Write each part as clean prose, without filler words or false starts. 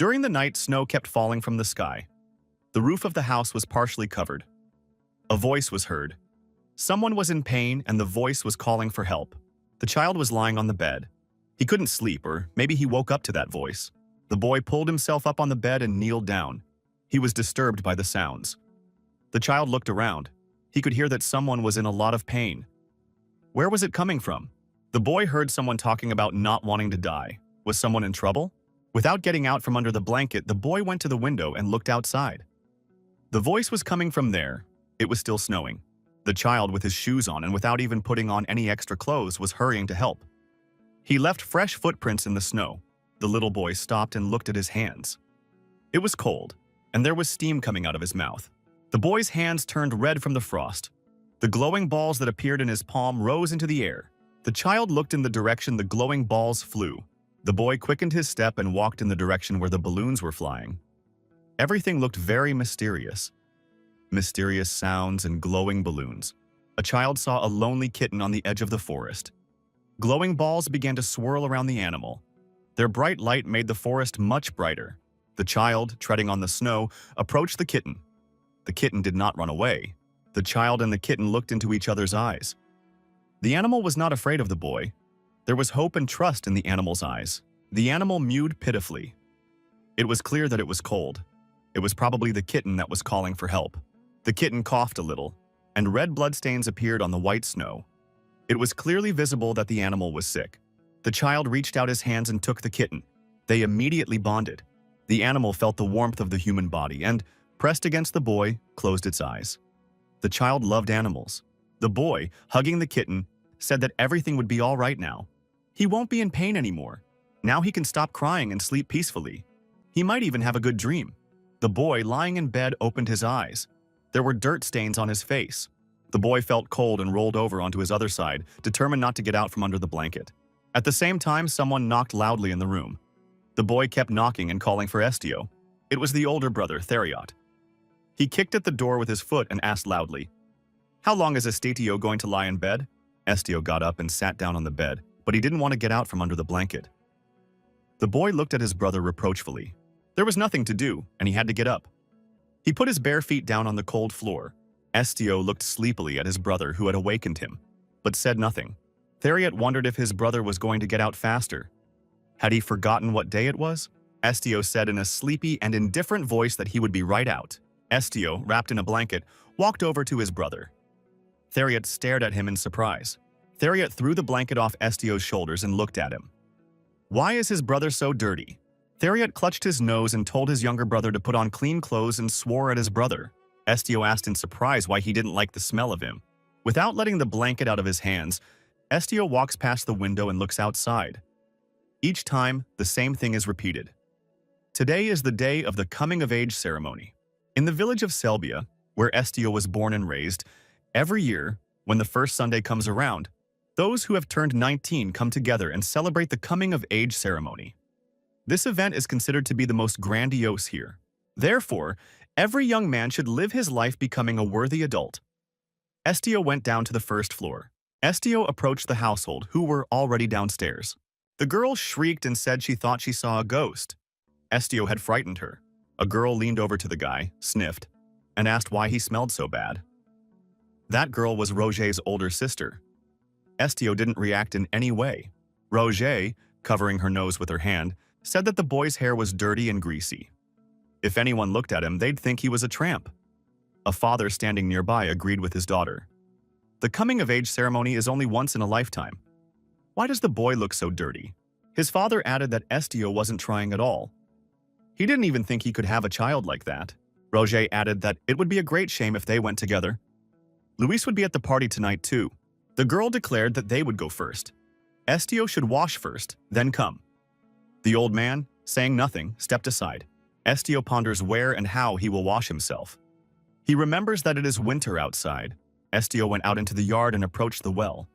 During the night, snow kept falling from the sky. The roof of the house was partially covered. A voice was heard. Someone was in pain, and the voice was calling for help. The child was lying on the bed. He couldn't sleep, or maybe he woke up to that voice. The boy pulled himself up on the bed and kneeled down. He was disturbed by the sounds. The child looked around. He could hear that someone was in a lot of pain. Where was it coming from? The boy heard someone talking about not wanting to die. Was someone in trouble? Without getting out from under the blanket, the boy went to the window and looked outside. The voice was coming from there. It was still snowing. The child, with his shoes on and without even putting on any extra clothes, was hurrying to help. He left fresh footprints in the snow. The little boy stopped and looked at his hands. It was cold, and there was steam coming out of his mouth. The boy's hands turned red from the frost. The glowing balls that appeared in his palm rose into the air. The child looked in the direction the glowing balls flew. The boy quickened his step and walked in the direction where the balloons were flying. Everything looked very mysterious. Mysterious sounds and glowing balloons. A child saw a lonely kitten on the edge of the forest. Glowing balls began to swirl around the animal. Their bright light made the forest much brighter. The child, treading on the snow, approached the kitten. The kitten did not run away. The child and the kitten looked into each other's eyes. The animal was not afraid of the boy. There was hope and trust in the animal's eyes. The animal mewed pitifully. It was clear that it was cold. It was probably the kitten that was calling for help. The kitten coughed a little, and red bloodstains appeared on the white snow. It was clearly visible that the animal was sick. The child reached out his hands and took the kitten. They immediately bonded. The animal felt the warmth of the human body and, pressed against the boy, closed its eyes. The child loved animals. The boy, hugging the kitten, said that everything would be all right now. He won't be in pain anymore. Now he can stop crying and sleep peacefully. He might even have a good dream. The boy, lying in bed, opened his eyes. There were dirt stains on his face. The boy felt cold and rolled over onto his other side, determined not to get out from under the blanket. At the same time, someone knocked loudly in the room. The boy kept knocking and calling for Estio. It was the older brother, Theriot. He kicked at the door with his foot and asked loudly, "How long is Estio going to lie in bed?" Estio got up and sat down on the bed, but he didn't want to get out from under the blanket. The boy looked at his brother reproachfully. There was nothing to do, and he had to get up. He put his bare feet down on the cold floor. Estio looked sleepily at his brother, who had awakened him, but said nothing. Theriot wondered if his brother was going to get out faster. Had he forgotten what day it was? Estio said in a sleepy and indifferent voice that he would be right out. Estio, wrapped in a blanket, walked over to his brother. Theriot stared at him in surprise. Theriot threw the blanket off Estio's shoulders and looked at him. Why is his brother so dirty? Theriot clutched his nose and told his younger brother to put on clean clothes and swore at his brother. Estio asked in surprise why he didn't like the smell of him. Without letting the blanket out of his hands, Estio walks past the window and looks outside. Each time, the same thing is repeated. Today is the day of the coming-of-age ceremony. In the village of Selbia, where Estio was born and raised, every year, when the first Sunday comes around, those who have turned 19 come together and celebrate the coming-of-age ceremony. This event is considered to be the most grandiose here. Therefore, every young man should live his life becoming a worthy adult. Estio went down to the first floor. Estio approached the household, who were already downstairs. The girl shrieked and said she thought she saw a ghost. Estio had frightened her. A girl leaned over to the guy, sniffed, and asked why he smelled so bad. That girl was Roger's older sister. Estio didn't react in any way. Roger, covering her nose with her hand, said that the boy's hair was dirty and greasy. If anyone looked at him, they'd think he was a tramp. A father standing nearby agreed with his daughter. The coming-of-age ceremony is only once in a lifetime. Why does the boy look so dirty? His father added that Estio wasn't trying at all. He didn't even think he could have a child like that. Roger added that it would be a great shame if they went together. Luis would be at the party tonight too. The girl declared that they would go first. Estio should wash first, then come. The old man, saying nothing, stepped aside. Estio ponders where and how he will wash himself. He remembers that it is winter outside. Estio went out into the yard and approached the well.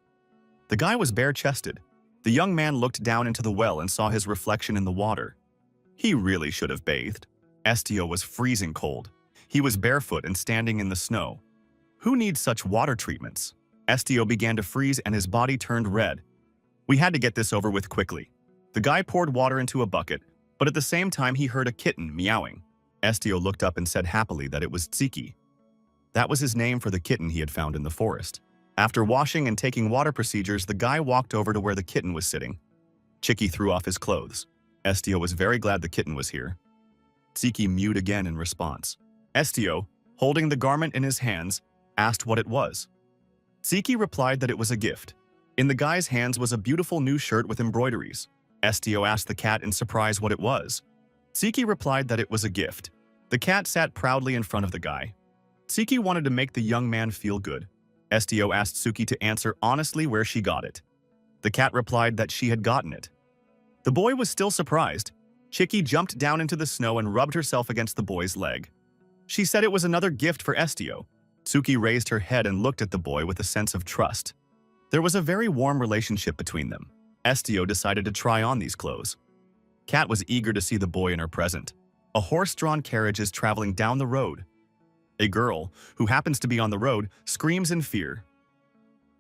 The guy was bare-chested. The young man looked down into the well and saw his reflection in the water. He really should have bathed. Estio was freezing cold. He was barefoot and standing in the snow. Who needs such water treatments? Estio began to freeze and his body turned red. We had to get this over with quickly. The guy poured water into a bucket, But at the same time, he heard a kitten meowing. Estio looked up and said happily that it was Tsiki. That was his name for the kitten he had found in the forest. After washing and taking water procedures, the guy walked over to where the kitten was sitting. Chiki threw off his clothes. Estio was very glad the kitten was here. Tsiki mewed again in response. Estio, holding the garment in his hands, asked what it was. Tsiki replied that it was a gift. In the guy's hands was a beautiful new shirt with embroideries. Estio asked the cat in surprise what it was. Tsiki replied that it was a gift. The cat sat proudly in front of the guy. Tsiki wanted to make the young man feel good. Estio asked Suki to answer honestly where she got it. The cat replied that she had gotten it. The boy was still surprised. Chiki jumped down into the snow and rubbed herself against the boy's leg. She said it was another gift for Estio. Suki raised her head and looked at the boy with a sense of trust. There was a very warm relationship between them. Estio decided to try on these clothes. Kat was eager to see the boy in her present. A horse-drawn carriage is traveling down the road. A girl, who happens to be on the road, screams in fear.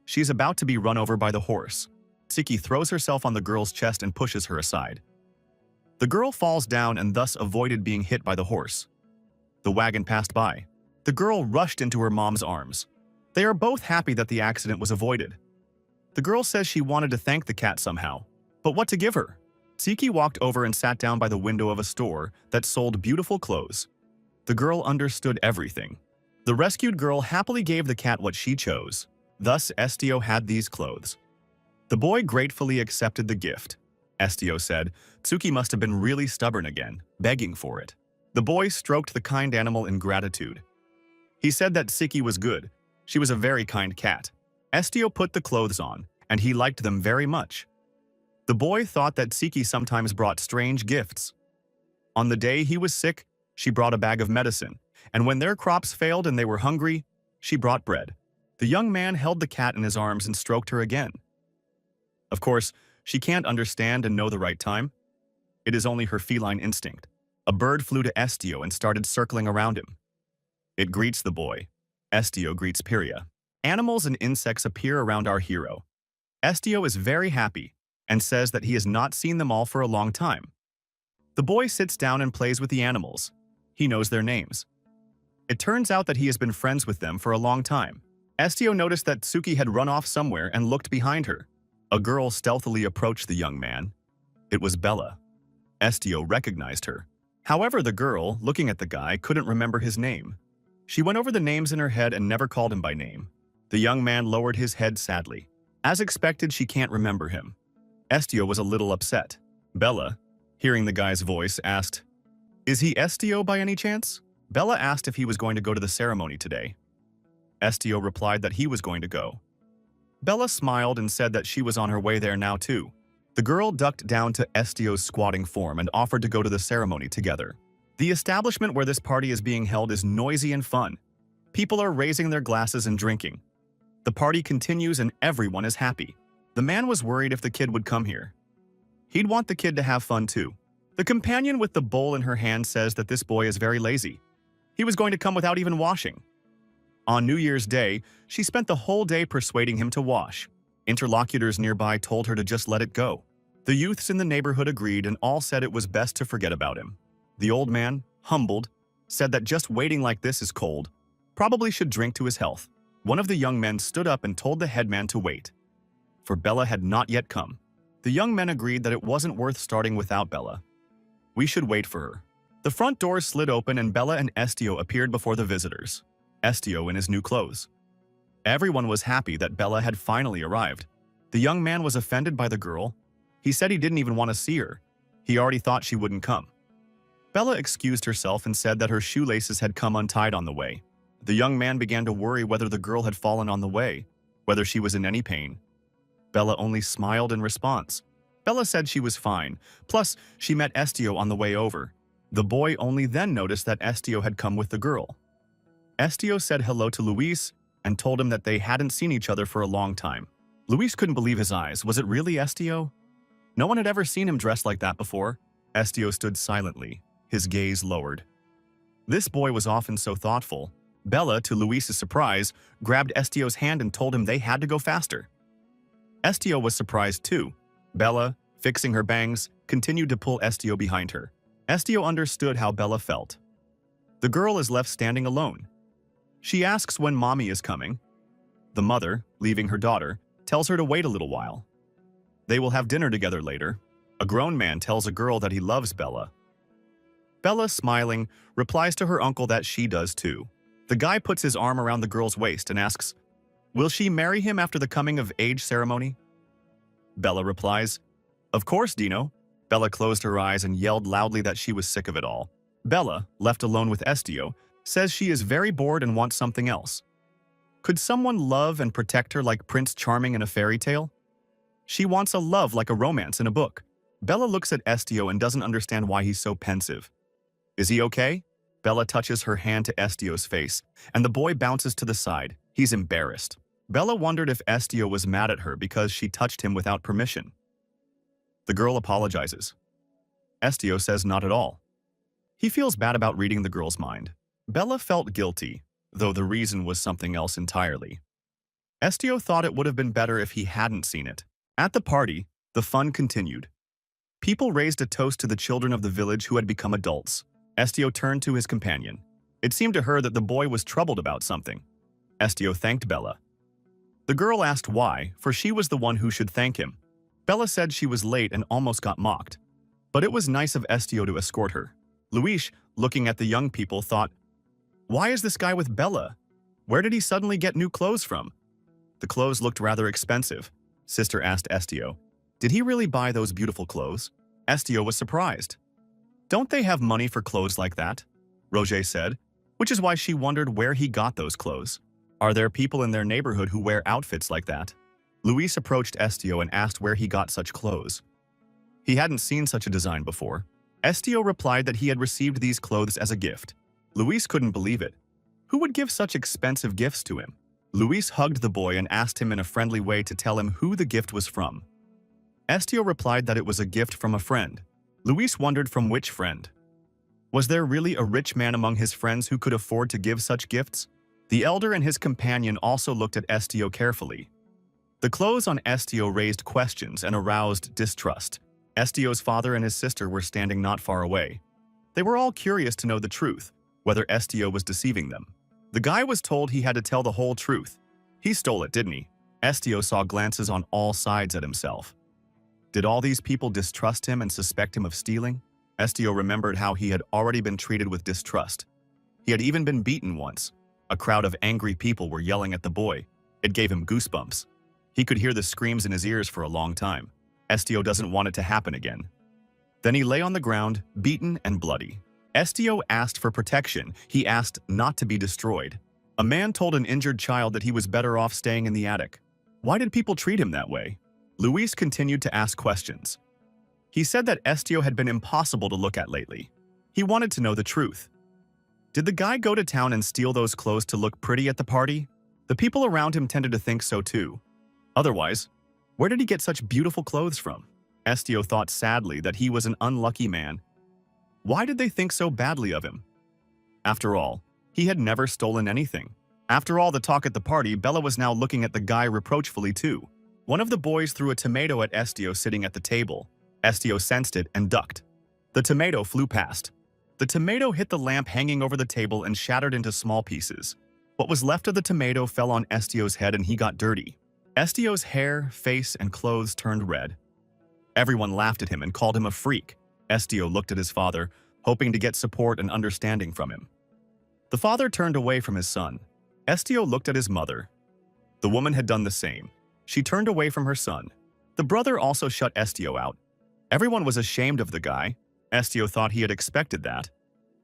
She's about to be run over by the horse. Tsiki throws herself on the girl's chest and pushes her aside. The girl falls down and thus avoided being hit by the horse. The wagon passed by. The girl rushed into her mom's arms. They are both happy that the accident was avoided. The girl says she wanted to thank the cat somehow, but what to give her? Tsiki walked over and sat down by the window of a store that sold beautiful clothes. The girl understood everything. The rescued girl happily gave the cat what she chose. Thus, Estio had these clothes. The boy gratefully accepted the gift. Estio said, Tsuki must have been really stubborn again, begging for it. The boy stroked the kind animal in gratitude. He said that Tsiki was good. She was a very kind cat. Estio put the clothes on, and he liked them very much. The boy thought that Tsiki sometimes brought strange gifts. On the day he was sick, she brought a bag of medicine, and when their crops failed and they were hungry, she brought bread. The young man held the cat in his arms and stroked her again. Of course, she can't understand and know the right time. It is only her feline instinct. A bird flew to Estio and started circling around him. It greets the boy. Estio greets Piria. Animals and insects appear around our hero. Estio is very happy and says that he has not seen them all for a long time. The boy sits down and plays with the animals. He knows their names. It turns out that he has been friends with them for a long time. Estio noticed that Tsuki had run off somewhere and looked behind her. A girl stealthily approached the young man. It was Bella. Estio recognized her. However, the girl, looking at the guy, couldn't remember his name. She went over the names in her head and never called him by name. The young man lowered his head sadly. As expected, she can't remember him. Estio was a little upset. Bella, hearing the guy's voice, asked, "Is he Estio by any chance?" Bella asked if he was going to go to the ceremony today. Estio replied that he was going to go. Bella smiled and said that she was on her way there now too. The girl ducked down to Estio's squatting form and offered to go to the ceremony together. The establishment where this party is being held is noisy and fun. People are raising their glasses and drinking. The party continues and everyone is happy. The man was worried if the kid would come here. He'd want the kid to have fun too. The companion with the bowl in her hand says that this boy is very lazy. He was going to come without even washing. On New Year's Day, she spent the whole day persuading him to wash. Interlocutors nearby told her to just let it go. The youths in the neighborhood agreed and all said it was best to forget about him. The old man, humbled, said that just waiting like this is cold. Probably should drink to his health. One of the young men stood up and told the headman to wait, for Bella had not yet come. The young men agreed that it wasn't worth starting without Bella. We should wait for her. The front door slid open and Bella and Estio appeared before the visitors. Estio in his new clothes. Everyone was happy that Bella had finally arrived. The young man was offended by the girl. He said he didn't even want to see her. He already thought she wouldn't come. Bella excused herself and said that her shoelaces had come untied on the way. The young man began to worry whether the girl had fallen on the way, whether she was in any pain. Bella only smiled in response. Bella said she was fine, plus she met Estio on the way over. The boy only then noticed that Estio had come with the girl. Estio said hello to Luis and told him that they hadn't seen each other for a long time. Luis couldn't believe his eyes. Was it really Estio? No one had ever seen him dressed like that before. Estio stood silently, his gaze lowered. This boy was often so thoughtful. Bella, to Luis's surprise, grabbed Estio's hand and told him they had to go faster. Estio was surprised too. Bella, fixing her bangs, continued to pull Estio behind her. Estio understood how Bella felt. The girl is left standing alone. She asks when mommy is coming. The mother, leaving her daughter, tells her to wait a little while. They will have dinner together later. A grown man tells a girl that he loves Bella. Bella, smiling, replies to her uncle that she does too. The guy puts his arm around the girl's waist and asks, "Will she marry him after the coming-of-age ceremony?" Bella replies, "Of course, Dino." Bella closed her eyes and yelled loudly that she was sick of it all. Bella, left alone with Estio, says she is very bored and wants something else. Could someone love and protect her like Prince Charming in a fairy tale? She wants a love like a romance in a book. Bella looks at Estio and doesn't understand why he's so pensive. Is he okay? Bella touches her hand to Estio's face, and the boy bounces to the side. He's embarrassed. Bella wondered if Estio was mad at her because she touched him without permission. The girl apologizes. Estio says not at all. He feels bad about reading the girl's mind. Bella felt guilty, though the reason was something else entirely. Estio thought it would have been better if he hadn't seen it. At the party, the fun continued. People raised a toast to the children of the village who had become adults. Estio turned to his companion. It seemed to her that the boy was troubled about something. Estio thanked Bella. The girl asked why, for she was the one who should thank him. Bella said she was late and almost got mocked. But it was nice of Estio to escort her. Luis, looking at the young people, thought, "Why is this guy with Bella? Where did he suddenly get new clothes from?" The clothes looked rather expensive. Sister asked Estio, "Did he really buy those beautiful clothes?" Estio was surprised. "Don't they have money for clothes like that?" Roger said, which is why she wondered where he got those clothes. Are there people in their neighborhood who wear outfits like that? Luis approached Estio and asked where he got such clothes. He hadn't seen such a design before. Estio replied that he had received these clothes as a gift. Luis couldn't believe it. Who would give such expensive gifts to him? Luis hugged the boy and asked him in a friendly way to tell him who the gift was from. Estio replied that it was a gift from a friend. Luis wondered from which friend. Was there really a rich man among his friends who could afford to give such gifts? The elder and his companion also looked at Estio carefully. The clothes on Estio raised questions and aroused distrust. Estio's father and his sister were standing not far away. They were all curious to know the truth, whether Estio was deceiving them. The guy was told he had to tell the whole truth. He stole it, didn't he? Estio saw glances on all sides at himself. Did all these people distrust him and suspect him of stealing? Estio remembered how he had already been treated with distrust. He had even been beaten once. A crowd of angry people were yelling at the boy. It gave him goosebumps. He could hear the screams in his ears for a long time. Estio doesn't want it to happen again. Then he lay on the ground, beaten and bloody. Estio asked for protection. He asked not to be destroyed. A man told an injured child that he was better off staying in the attic. Why did people treat him that way? Luis continued to ask questions. He said that Estio had been impossible to look at lately. He wanted to know the truth. Did the guy go to town and steal those clothes to look pretty at the party? The people around him tended to think so too. Otherwise, where did he get such beautiful clothes from? Estio thought sadly that he was an unlucky man. Why did they think so badly of him? After all, he had never stolen anything. After all the talk at the party, Bella was now looking at the guy reproachfully too. One of the boys threw a tomato at Estio sitting at the table. Estio sensed it and ducked. The tomato flew past. The tomato hit the lamp hanging over the table and shattered into small pieces. What was left of the tomato fell on Estio's head and he got dirty. Estio's hair, face, and clothes turned red. Everyone laughed at him and called him a freak. Estio looked at his father, hoping to get support and understanding from him. The father turned away from his son. Estio looked at his mother. The woman had done the same. She turned away from her son. The brother also shut Estio out. Everyone was ashamed of the guy. Estio thought he had expected that.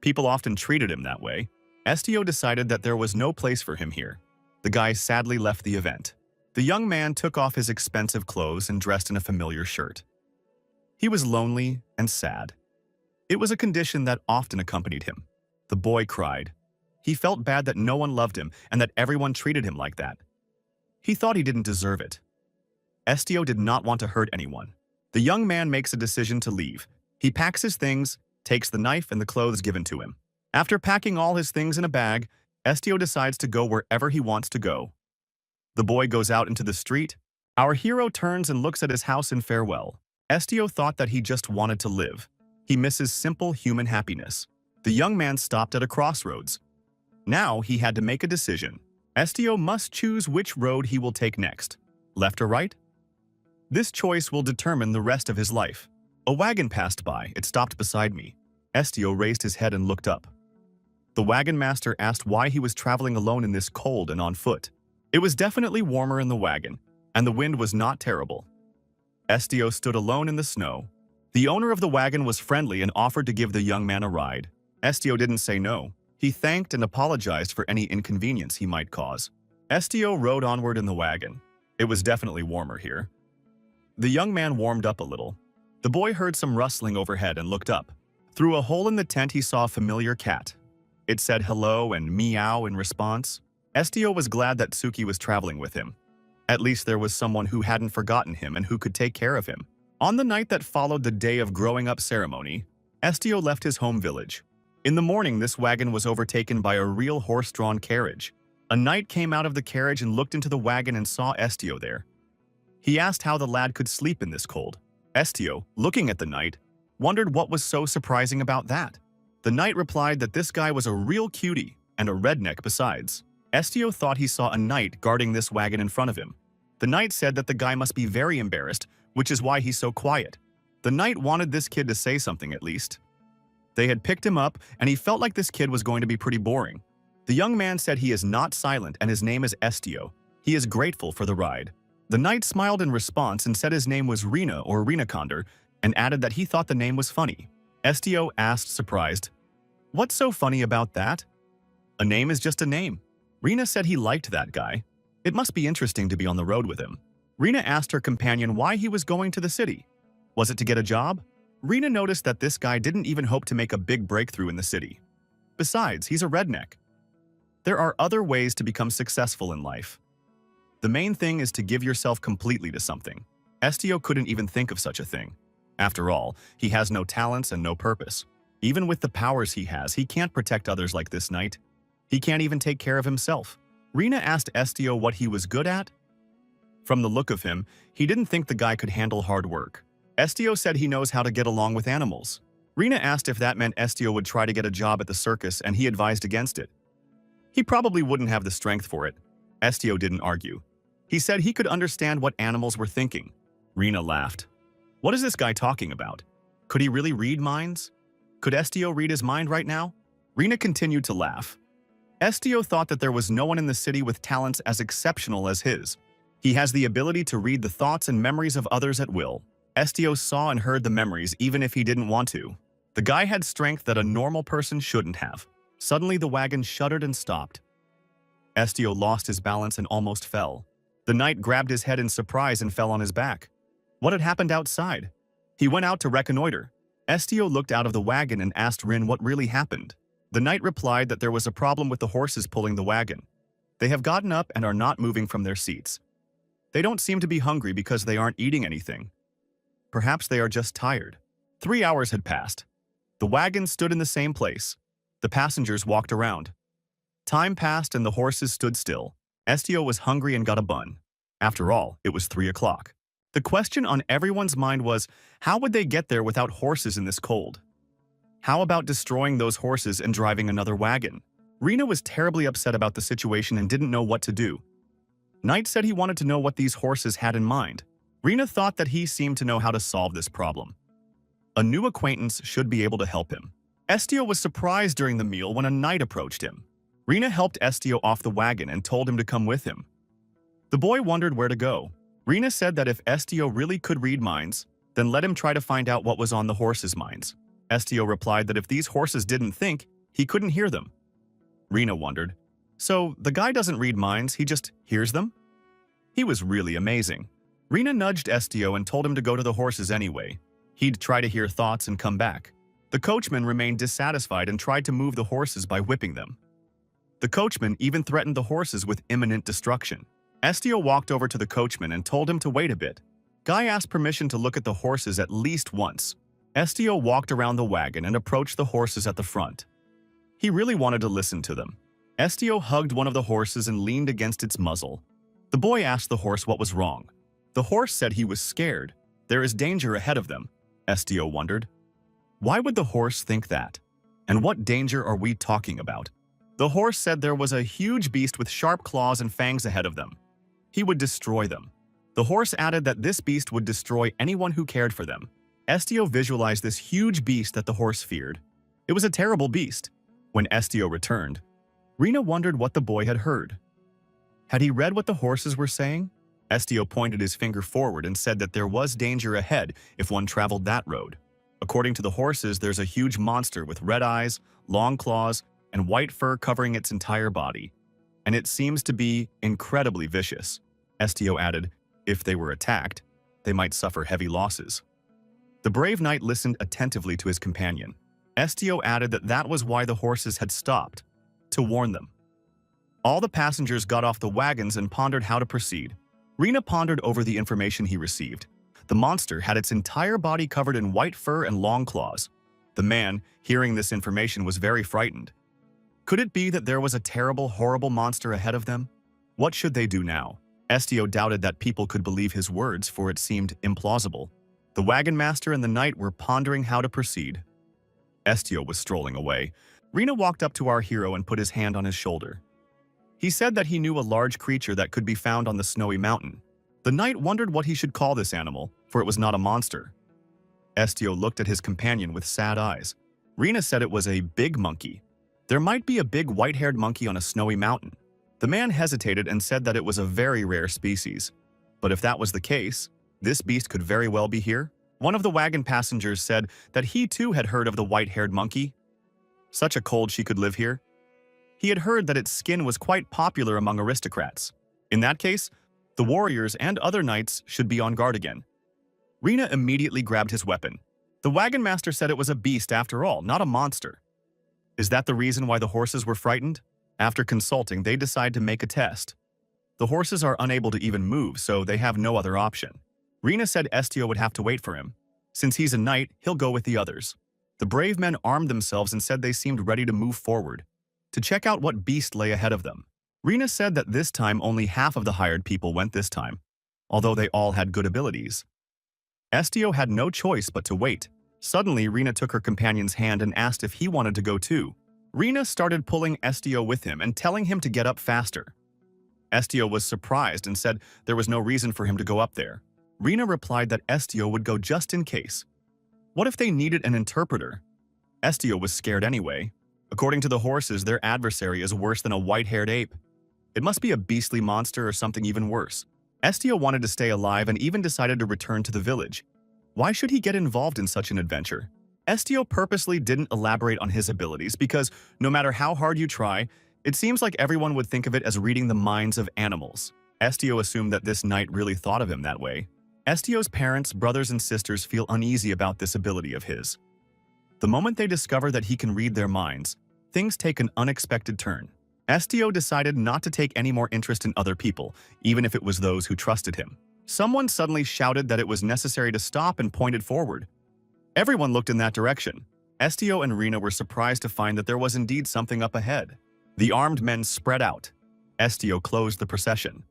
People often treated him that way. Estio decided that there was no place for him here. The guy sadly left the event. The young man took off his expensive clothes and dressed in a familiar shirt. He was lonely and sad. It was a condition that often accompanied him. The boy cried. He felt bad that no one loved him and that everyone treated him like that. He thought he didn't deserve it. Estio did not want to hurt anyone. The young man makes a decision to leave. He packs his things, takes the knife and the clothes given to him. After packing all his things in a bag, Estio decides to go wherever he wants to go. The boy goes out into the street. Our hero turns and looks at his house in farewell. Estio thought that he just wanted to live. He misses simple human happiness. The young man stopped at a crossroads. Now he had to make a decision. Estio must choose which road he will take next. Left or right? This choice will determine the rest of his life. A wagon passed by. It stopped beside me. Estio raised his head and looked up. The wagon master asked why he was traveling alone in this cold and on foot. It was definitely warmer in the wagon, and the wind was not terrible. Estio stood alone in the snow. The owner of the wagon was friendly and offered to give the young man a ride. Estio didn't say no. He thanked and apologized for any inconvenience he might cause. Estio rode onward in the wagon. It was definitely warmer here. The young man warmed up a little. The boy heard some rustling overhead and looked up. Through a hole in the tent, he saw a familiar cat. It said hello and meow in response. Estio was glad that Tsuki was traveling with him. At least there was someone who hadn't forgotten him and who could take care of him. On the night that followed the day of growing up ceremony, Estio left his home village. In the morning, this wagon was overtaken by a real horse-drawn carriage. A knight came out of the carriage and looked into the wagon and saw Estio there. He asked how the lad could sleep in this cold. Estio, looking at the knight, wondered what was so surprising about that. The knight replied that this guy was a real cutie and a redneck besides. Estio thought he saw a knight guarding this wagon in front of him. The knight said that the guy must be very embarrassed, which is why he's so quiet. The knight wanted this kid to say something at least. They had picked him up, and he felt like this kid was going to be pretty boring. The young man said he is not silent and his name is Estio. He is grateful for the ride. The knight smiled in response and said his name was Rina or Rinakonder, and added that he thought the name was funny. Estio asked, surprised, "What's so funny about that?" "A name is just a name." Rina said he liked that guy. It must be interesting to be on the road with him. Rina asked her companion why he was going to the city. Was it to get a job? Rina noticed that this guy didn't even hope to make a big breakthrough in the city. Besides, he's a redneck. There are other ways to become successful in life. The main thing is to give yourself completely to something. Estio couldn't even think of such a thing. After all, he has no talents and no purpose. Even with the powers he has, he can't protect others like this knight. He can't even take care of himself. Rina asked Estio what he was good at. From the look of him, he didn't think the guy could handle hard work. Estio said he knows how to get along with animals. Rina asked if that meant Estio would try to get a job at the circus, and he advised against it. He probably wouldn't have the strength for it. Estio didn't argue. He said he could understand what animals were thinking. Rina laughed. What is this guy talking about? Could he really read minds? Could Estio read his mind right now? Rina continued to laugh. Estio thought that there was no one in the city with talents as exceptional as his. He has the ability to read the thoughts and memories of others at will. Estio saw and heard the memories even if he didn't want to. The guy had strength that a normal person shouldn't have. Suddenly the wagon shuddered and stopped. Estio lost his balance and almost fell. The knight grabbed his head in surprise and fell on his back. What had happened outside? He went out to reconnoiter. Estio looked out of the wagon and asked Rin what really happened. The knight replied that there was a problem with the horses pulling the wagon. They have gotten up and are not moving from their seats. They don't seem to be hungry because they aren't eating anything. Perhaps they are just tired. 3 hours had passed. The wagon stood in the same place. The passengers walked around. Time passed and the horses stood still. Estio was hungry and got a bun. After all, it was 3 o'clock. The question on everyone's mind was, how would they get there without horses in this cold? How about destroying those horses and driving another wagon? Rina was terribly upset about the situation and didn't know what to do. Knight said he wanted to know what these horses had in mind. Rina thought that he seemed to know how to solve this problem. A new acquaintance should be able to help him. Estio was surprised during the meal when a knight approached him. Rina helped Estio off the wagon and told him to come with him. The boy wondered where to go. Rina said that if Estio really could read minds, then let him try to find out what was on the horses' minds. Estio replied that if these horses didn't think, he couldn't hear them. Rina wondered, so the guy doesn't read minds, he just hears them? He was really amazing. Rina nudged Estio and told him to go to the horses anyway. He'd try to hear thoughts and come back. The coachman remained dissatisfied and tried to move the horses by whipping them. The coachman even threatened the horses with imminent destruction. Estio walked over to the coachman and told him to wait a bit. Guy asked permission to look at the horses at least once. Estio walked around the wagon and approached the horses at the front. He really wanted to listen to them. Estio hugged one of the horses and leaned against its muzzle. The boy asked the horse what was wrong. The horse said he was scared. There is danger ahead of them, Estio wondered. Why would the horse think that? And what danger are we talking about? The horse said there was a huge beast with sharp claws and fangs ahead of them. He would destroy them. The horse added that this beast would destroy anyone who cared for them. Estio visualized this huge beast that the horse feared. It was a terrible beast. When Estio returned, Rena wondered what the boy had heard. Had he read what the horses were saying? Estio pointed his finger forward and said that there was danger ahead if one traveled that road. According to the horses, there's a huge monster with red eyes, long claws, and white fur covering its entire body. And it seems to be incredibly vicious. Estio added, if they were attacked, they might suffer heavy losses. The brave knight listened attentively to his companion. Estio added that that was why the horses had stopped, to warn them. All the passengers got off the wagons and pondered how to proceed. Rena pondered over the information he received. The monster had its entire body covered in white fur and long claws. The man, hearing this information, was very frightened. Could it be that there was a terrible, horrible monster ahead of them? What should they do now? Estio doubted that people could believe his words, for it seemed implausible. The wagon master and the knight were pondering how to proceed. Estio was strolling away. Rena walked up to our hero and put his hand on his shoulder. He said that he knew a large creature that could be found on the snowy mountain. The knight wondered what he should call this animal, for it was not a monster. Estio looked at his companion with sad eyes. Rena said it was a big monkey. There might be a big white-haired monkey on a snowy mountain. The man hesitated and said that it was a very rare species. But if that was the case, this beast could very well be here. One of the wagon passengers said that he too had heard of the white-haired monkey. Such a cold she could live here. He had heard that its skin was quite popular among aristocrats. In that case, the warriors and other knights should be on guard again. Rena immediately grabbed his weapon. The wagon master said it was a beast after all, not a monster. Is that the reason why the horses were frightened? After consulting, they decide to make a test. The horses are unable to even move, so they have no other option. Rena said Estio would have to wait for him. Since he's a knight, he'll go with the others. The brave men armed themselves and said they seemed ready to move forward, to check out what beast lay ahead of them. Rena said that this time only half of the hired people went this time, although they all had good abilities. Estio had no choice but to wait. Suddenly, Rena took her companion's hand and asked if he wanted to go too. Rena started pulling Estio with him and telling him to get up faster. Estio was surprised and said there was no reason for him to go up there. Rena replied that Estio would go just in case. What if they needed an interpreter? Estio was scared anyway. According to the horses, their adversary is worse than a white-haired ape. It must be a beastly monster or something even worse. Estio wanted to stay alive and even decided to return to the village. Why should he get involved in such an adventure? Estio purposely didn't elaborate on his abilities because no matter how hard you try, it seems like everyone would think of it as reading the minds of animals. Estio assumed that this knight really thought of him that way. Estio's parents, brothers, and sisters feel uneasy about this ability of his. The moment they discover that he can read their minds, things take an unexpected turn. Estio decided not to take any more interest in other people, even if it was those who trusted him. Someone suddenly shouted that it was necessary to stop and pointed forward. Everyone looked in that direction. Estio and Rena were surprised to find that there was indeed something up ahead. The armed men spread out. Estio closed the procession.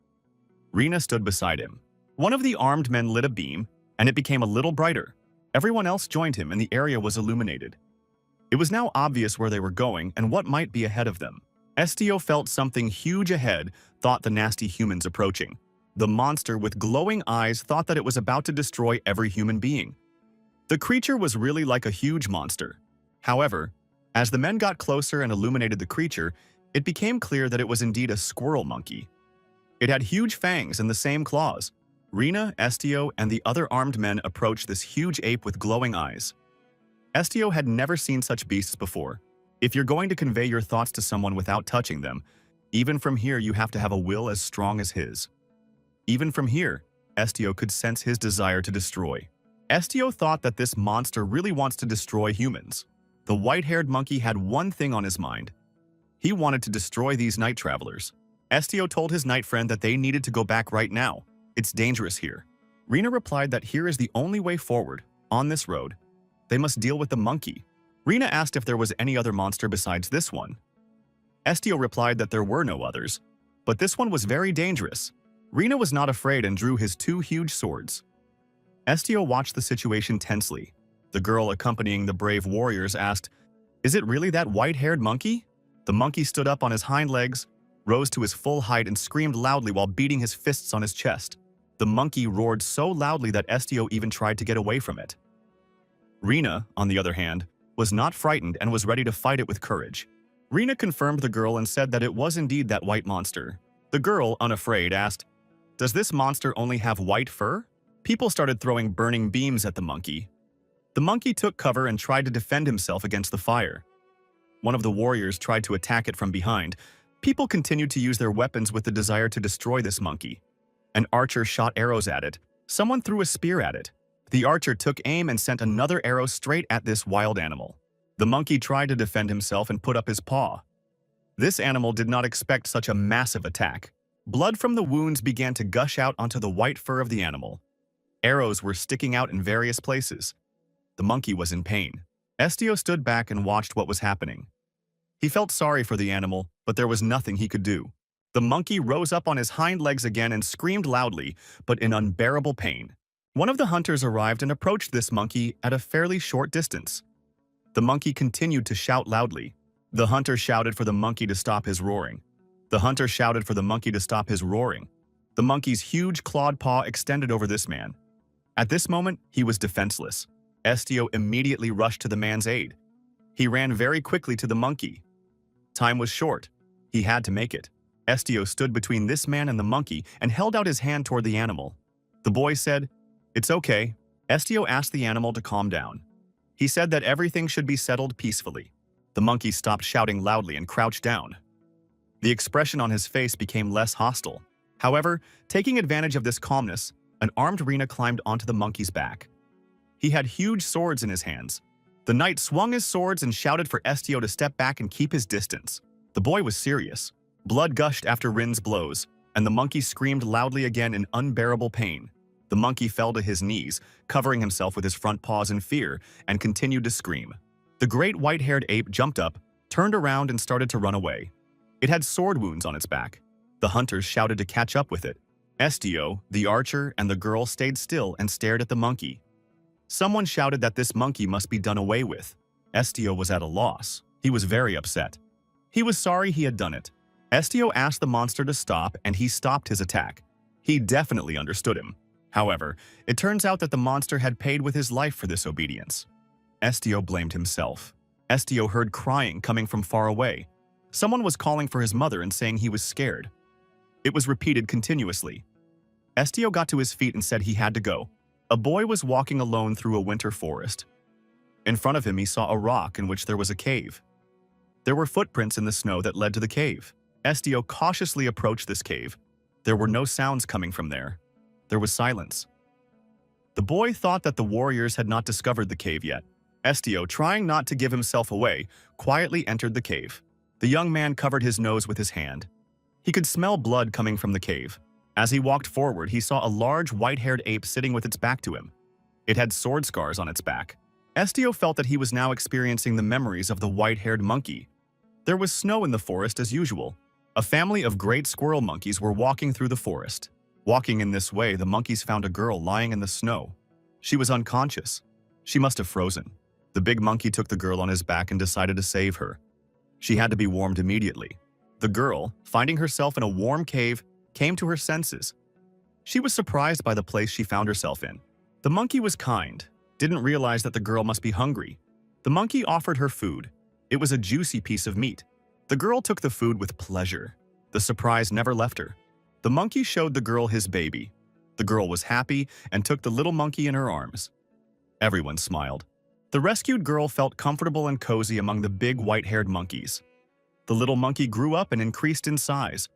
Rena stood beside him. One of the armed men lit a beam, and it became a little brighter. Everyone else joined him, and the area was illuminated. It was now obvious where they were going and what might be ahead of them. Estio felt something huge ahead, thought the nasty humans approaching. The monster with glowing eyes thought that it was about to destroy every human being. The creature was really like a huge monster. However, as the men got closer and illuminated the creature, it became clear that it was indeed a squirrel monkey. It had huge fangs and the same claws. Rena, Estio, and the other armed men approached this huge ape with glowing eyes. Estio had never seen such beasts before. If you're going to convey your thoughts to someone without touching them, even from here you have to have a will as strong as his. Even from here, Estio could sense his desire to destroy. Estio thought that this monster really wants to destroy humans. The white-haired monkey had one thing on his mind. He wanted to destroy these night travelers. Estio told his knight friend that they needed to go back right now. It's dangerous here. Rena replied that here is the only way forward. On this road, they must deal with the monkey. Rena asked if there was any other monster besides this one. Estio replied that there were no others, but this one was very dangerous. Rena was not afraid and drew his two huge swords. Estio watched the situation tensely. The girl accompanying the brave warriors asked, "Is it really that white-haired monkey?" The monkey stood up on his hind legs, rose to his full height and screamed loudly while beating his fists on his chest. The monkey roared so loudly that Estio even tried to get away from it. Rena, on the other hand, was not frightened and was ready to fight it with courage. Rena confirmed the girl and said that it was indeed that white monster. The girl, unafraid, asked, "Does this monster only have white fur?" People started throwing burning beams at the monkey. The monkey took cover and tried to defend himself against the fire. One of the warriors tried to attack it from behind. People continued to use their weapons with the desire to destroy this monkey. An archer shot arrows at it. Someone threw a spear at it. The archer took aim and sent another arrow straight at this wild animal. The monkey tried to defend himself and put up his paw. This animal did not expect such a massive attack. Blood from the wounds began to gush out onto the white fur of the animal. Arrows were sticking out in various places. The monkey was in pain. Estio stood back and watched what was happening. He felt sorry for the animal, but there was nothing he could do. The monkey rose up on his hind legs again and screamed loudly, but in unbearable pain. One of the hunters arrived and approached this monkey at a fairly short distance. The monkey continued to shout loudly. The hunter shouted for the monkey to stop his roaring. The hunter shouted for the monkey to stop his roaring. The monkey's huge clawed paw extended over this man. At this moment, he was defenseless. Estio immediately rushed to the man's aid. He ran very quickly to the monkey. Time was short. He had to make it. Estio stood between this man and the monkey and held out his hand toward the animal. The boy said, "It's okay." Estio asked the animal to calm down. He said that everything should be settled peacefully. The monkey stopped shouting loudly and crouched down. The expression on his face became less hostile. However, taking advantage of this calmness, an armed Rena climbed onto the monkey's back. He had huge swords in his hands. The knight swung his swords and shouted for Estio to step back and keep his distance. The boy was serious. Blood gushed after Rin's blows, and the monkey screamed loudly again in unbearable pain. The monkey fell to his knees, covering himself with his front paws in fear, and continued to scream. The great white-haired ape jumped up, turned around and started to run away. It had sword wounds on its back. The hunters shouted to catch up with it. Estio, the archer, and the girl stayed still and stared at the monkey. Someone shouted that this monkey must be done away with. Estio was at a loss. He was very upset. He was sorry he had done it. Estio asked the monster to stop, and he stopped his attack. He definitely understood him. However, it turns out that the monster had paid with his life for this obedience. Estio blamed himself. Estio heard crying coming from far away. Someone was calling for his mother and saying he was scared. It was repeated continuously. Estio got to his feet and said he had to go. A boy was walking alone through a winter forest. In front of him, he saw a rock in which there was a cave. There were footprints in the snow that led to the cave. Estio cautiously approached this cave. There were no sounds coming from there. There was silence. The boy thought that the warriors had not discovered the cave yet. Estio, trying not to give himself away, quietly entered the cave. The young man covered his nose with his hand. He could smell blood coming from the cave. As he walked forward, he saw a large white-haired ape sitting with its back to him. It had sword scars on its back. Estio felt that he was now experiencing the memories of the white-haired monkey. There was snow in the forest as usual. A family of great squirrel monkeys were walking through the forest. Walking in this way, the monkeys found a girl lying in the snow. She was unconscious. She must have frozen. The big monkey took the girl on his back and decided to save her. She had to be warmed immediately. The girl, finding herself in a warm cave, came to her senses. She was surprised by the place she found herself in. The monkey was kind, didn't realize that the girl must be hungry. The monkey offered her food. It was a juicy piece of meat. The girl took the food with pleasure. The surprise never left her. The monkey showed the girl his baby. The girl was happy and took the little monkey in her arms. Everyone smiled. The rescued girl felt comfortable and cozy among the big white-haired monkeys. The little monkey grew up and increased in size.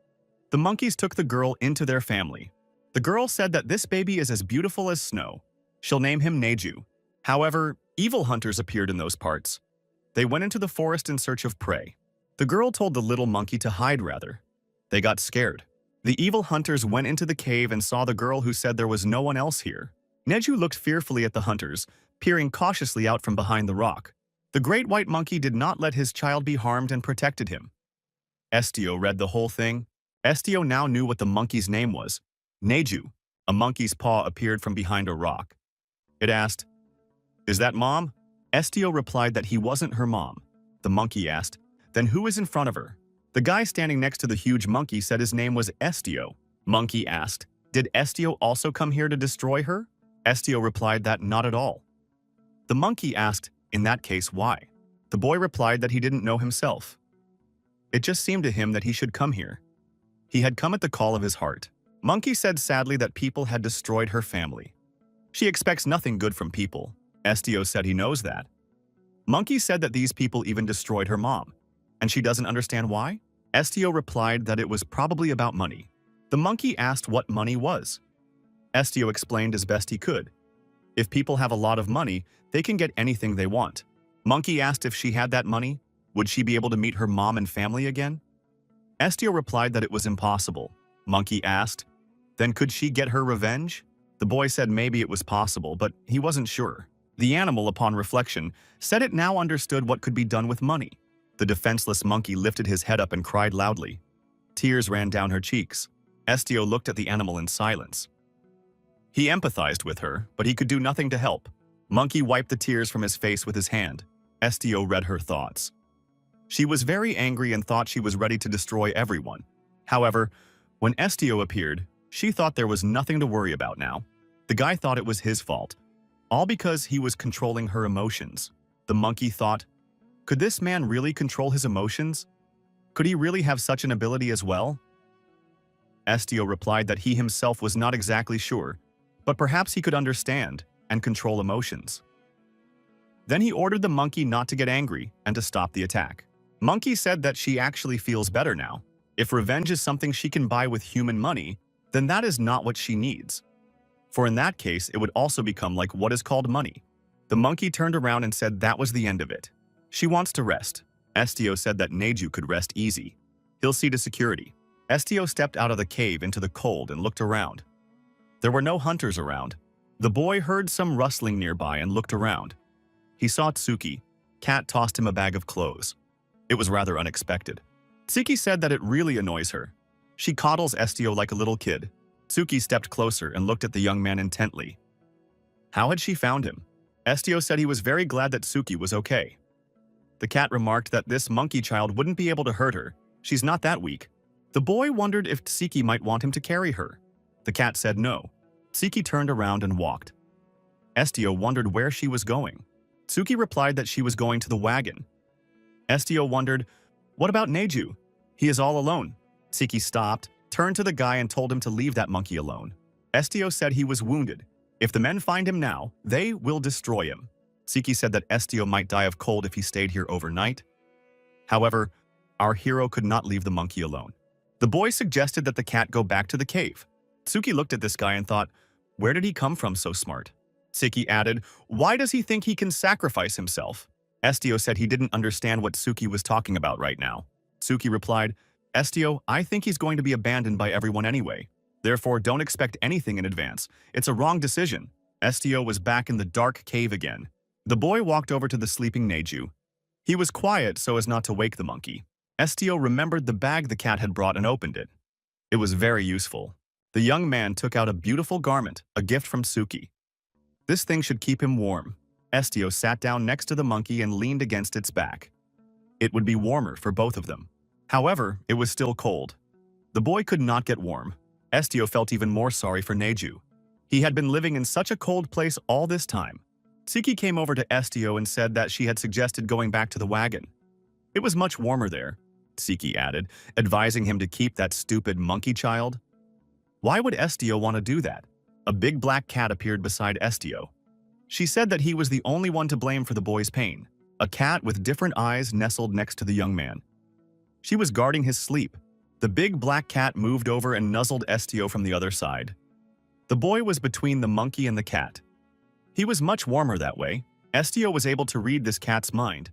The monkeys took the girl into their family. The girl said that this baby is as beautiful as snow. She'll name him Neju. However, evil hunters appeared in those parts. They went into the forest in search of prey. The girl told the little monkey to hide rather. They got scared. The evil hunters went into the cave and saw the girl who said there was no one else here. Neju looked fearfully at the hunters, peering cautiously out from behind the rock. The great white monkey did not let his child be harmed and protected him. Estio read the whole thing. Estio now knew what the monkey's name was. Neju. A monkey's paw appeared from behind a rock. It asked, "Is that Mom?" Estio replied that he wasn't her mom. The monkey asked, "Then who is in front of her?" The guy standing next to the huge monkey said his name was Estio. Monkey asked, "Did Estio also come here to destroy her?" Estio replied that not at all. The monkey asked, "In that case, why?" The boy replied that he didn't know himself. It just seemed to him that he should come here. He had come at the call of his heart. Monkey said sadly that people had destroyed her family. She expects nothing good from people. Estio said he knows that. Monkey said that these people even destroyed her mom, and she doesn't understand why? Estio replied that it was probably about money. The monkey asked what money was. Estio explained as best he could. If people have a lot of money, they can get anything they want. Monkey asked if she had that money, would she be able to meet her mom and family again? Estio replied that it was impossible. Monkey asked, then could she get her revenge? The boy said maybe it was possible, but he wasn't sure. The animal, upon reflection, said it now understood what could be done with money. The defenseless monkey lifted his head up and cried loudly. Tears ran down her cheeks. Estio looked at the animal in silence. He empathized with her, but he could do nothing to help. Monkey wiped the tears from his face with his hand. Estio read her thoughts. She was very angry and thought she was ready to destroy everyone. However, when Estio appeared, she thought there was nothing to worry about now. The guy thought it was his fault, all because he was controlling her emotions. The monkey thought, could this man really control his emotions? Could he really have such an ability as well? Estio replied that he himself was not exactly sure, but perhaps he could understand and control emotions. Then he ordered the monkey not to get angry and to stop the attack. Monkey said that she actually feels better now. If revenge is something she can buy with human money, then that is not what she needs. For in that case, it would also become like what is called money. The monkey turned around and said that was the end of it. She wants to rest. Estio said that Neju could rest easy. He'll see to security. Estio stepped out of the cave into the cold and looked around. There were no hunters around. The boy heard some rustling nearby and looked around. He saw Tsuki. Cat tossed him a bag of clothes. It was rather unexpected. Tsuki said that it really annoys her. She coddles Estio like a little kid. Tsuki stepped closer and looked at the young man intently. How had she found him? Estio said he was very glad that Tsuki was okay. The cat remarked that this monkey child wouldn't be able to hurt her. She's not that weak. The boy wondered if Tsuki might want him to carry her. The cat said no. Tsuki turned around and walked. Estio wondered where she was going. Tsuki replied that she was going to the wagon. Estio wondered, what about Neju? He is all alone. Tsuki stopped, turned to the guy and told him to leave that monkey alone. Estio said he was wounded. If the men find him now, they will destroy him. Tsuki said that Estio might die of cold if he stayed here overnight. However, our hero could not leave the monkey alone. The boy suggested that the cat go back to the cave. Tsuki looked at this guy and thought, where did he come from so smart? Tsuki added, why does he think he can sacrifice himself? Estio said he didn't understand what Tsuki was talking about right now. Tsuki replied, Estio, I think he's going to be abandoned by everyone anyway. Therefore, don't expect anything in advance. It's a wrong decision. Estio was back in the dark cave again. The boy walked over to the sleeping Neju. He was quiet so as not to wake the monkey. Estio remembered the bag the cat had brought and opened it. It was very useful. The young man took out a beautiful garment, a gift from Tsuki. This thing should keep him warm. Estio sat down next to the monkey and leaned against its back. It would be warmer for both of them. However, it was still cold. The boy could not get warm. Estio felt even more sorry for Neju. He had been living in such a cold place all this time. Tsuki came over to Estio and said that she had suggested going back to the wagon. It was much warmer there, Tsuki added, advising him to keep that stupid monkey child. Why would Estio want to do that? A big black cat appeared beside Estio. She said that he was the only one to blame for the boy's pain. A cat with different eyes nestled next to the young man. She was guarding his sleep. The big black cat moved over and nuzzled Estio from the other side. The boy was between the monkey and the cat. He was much warmer that way. Estio was able to read this cat's mind.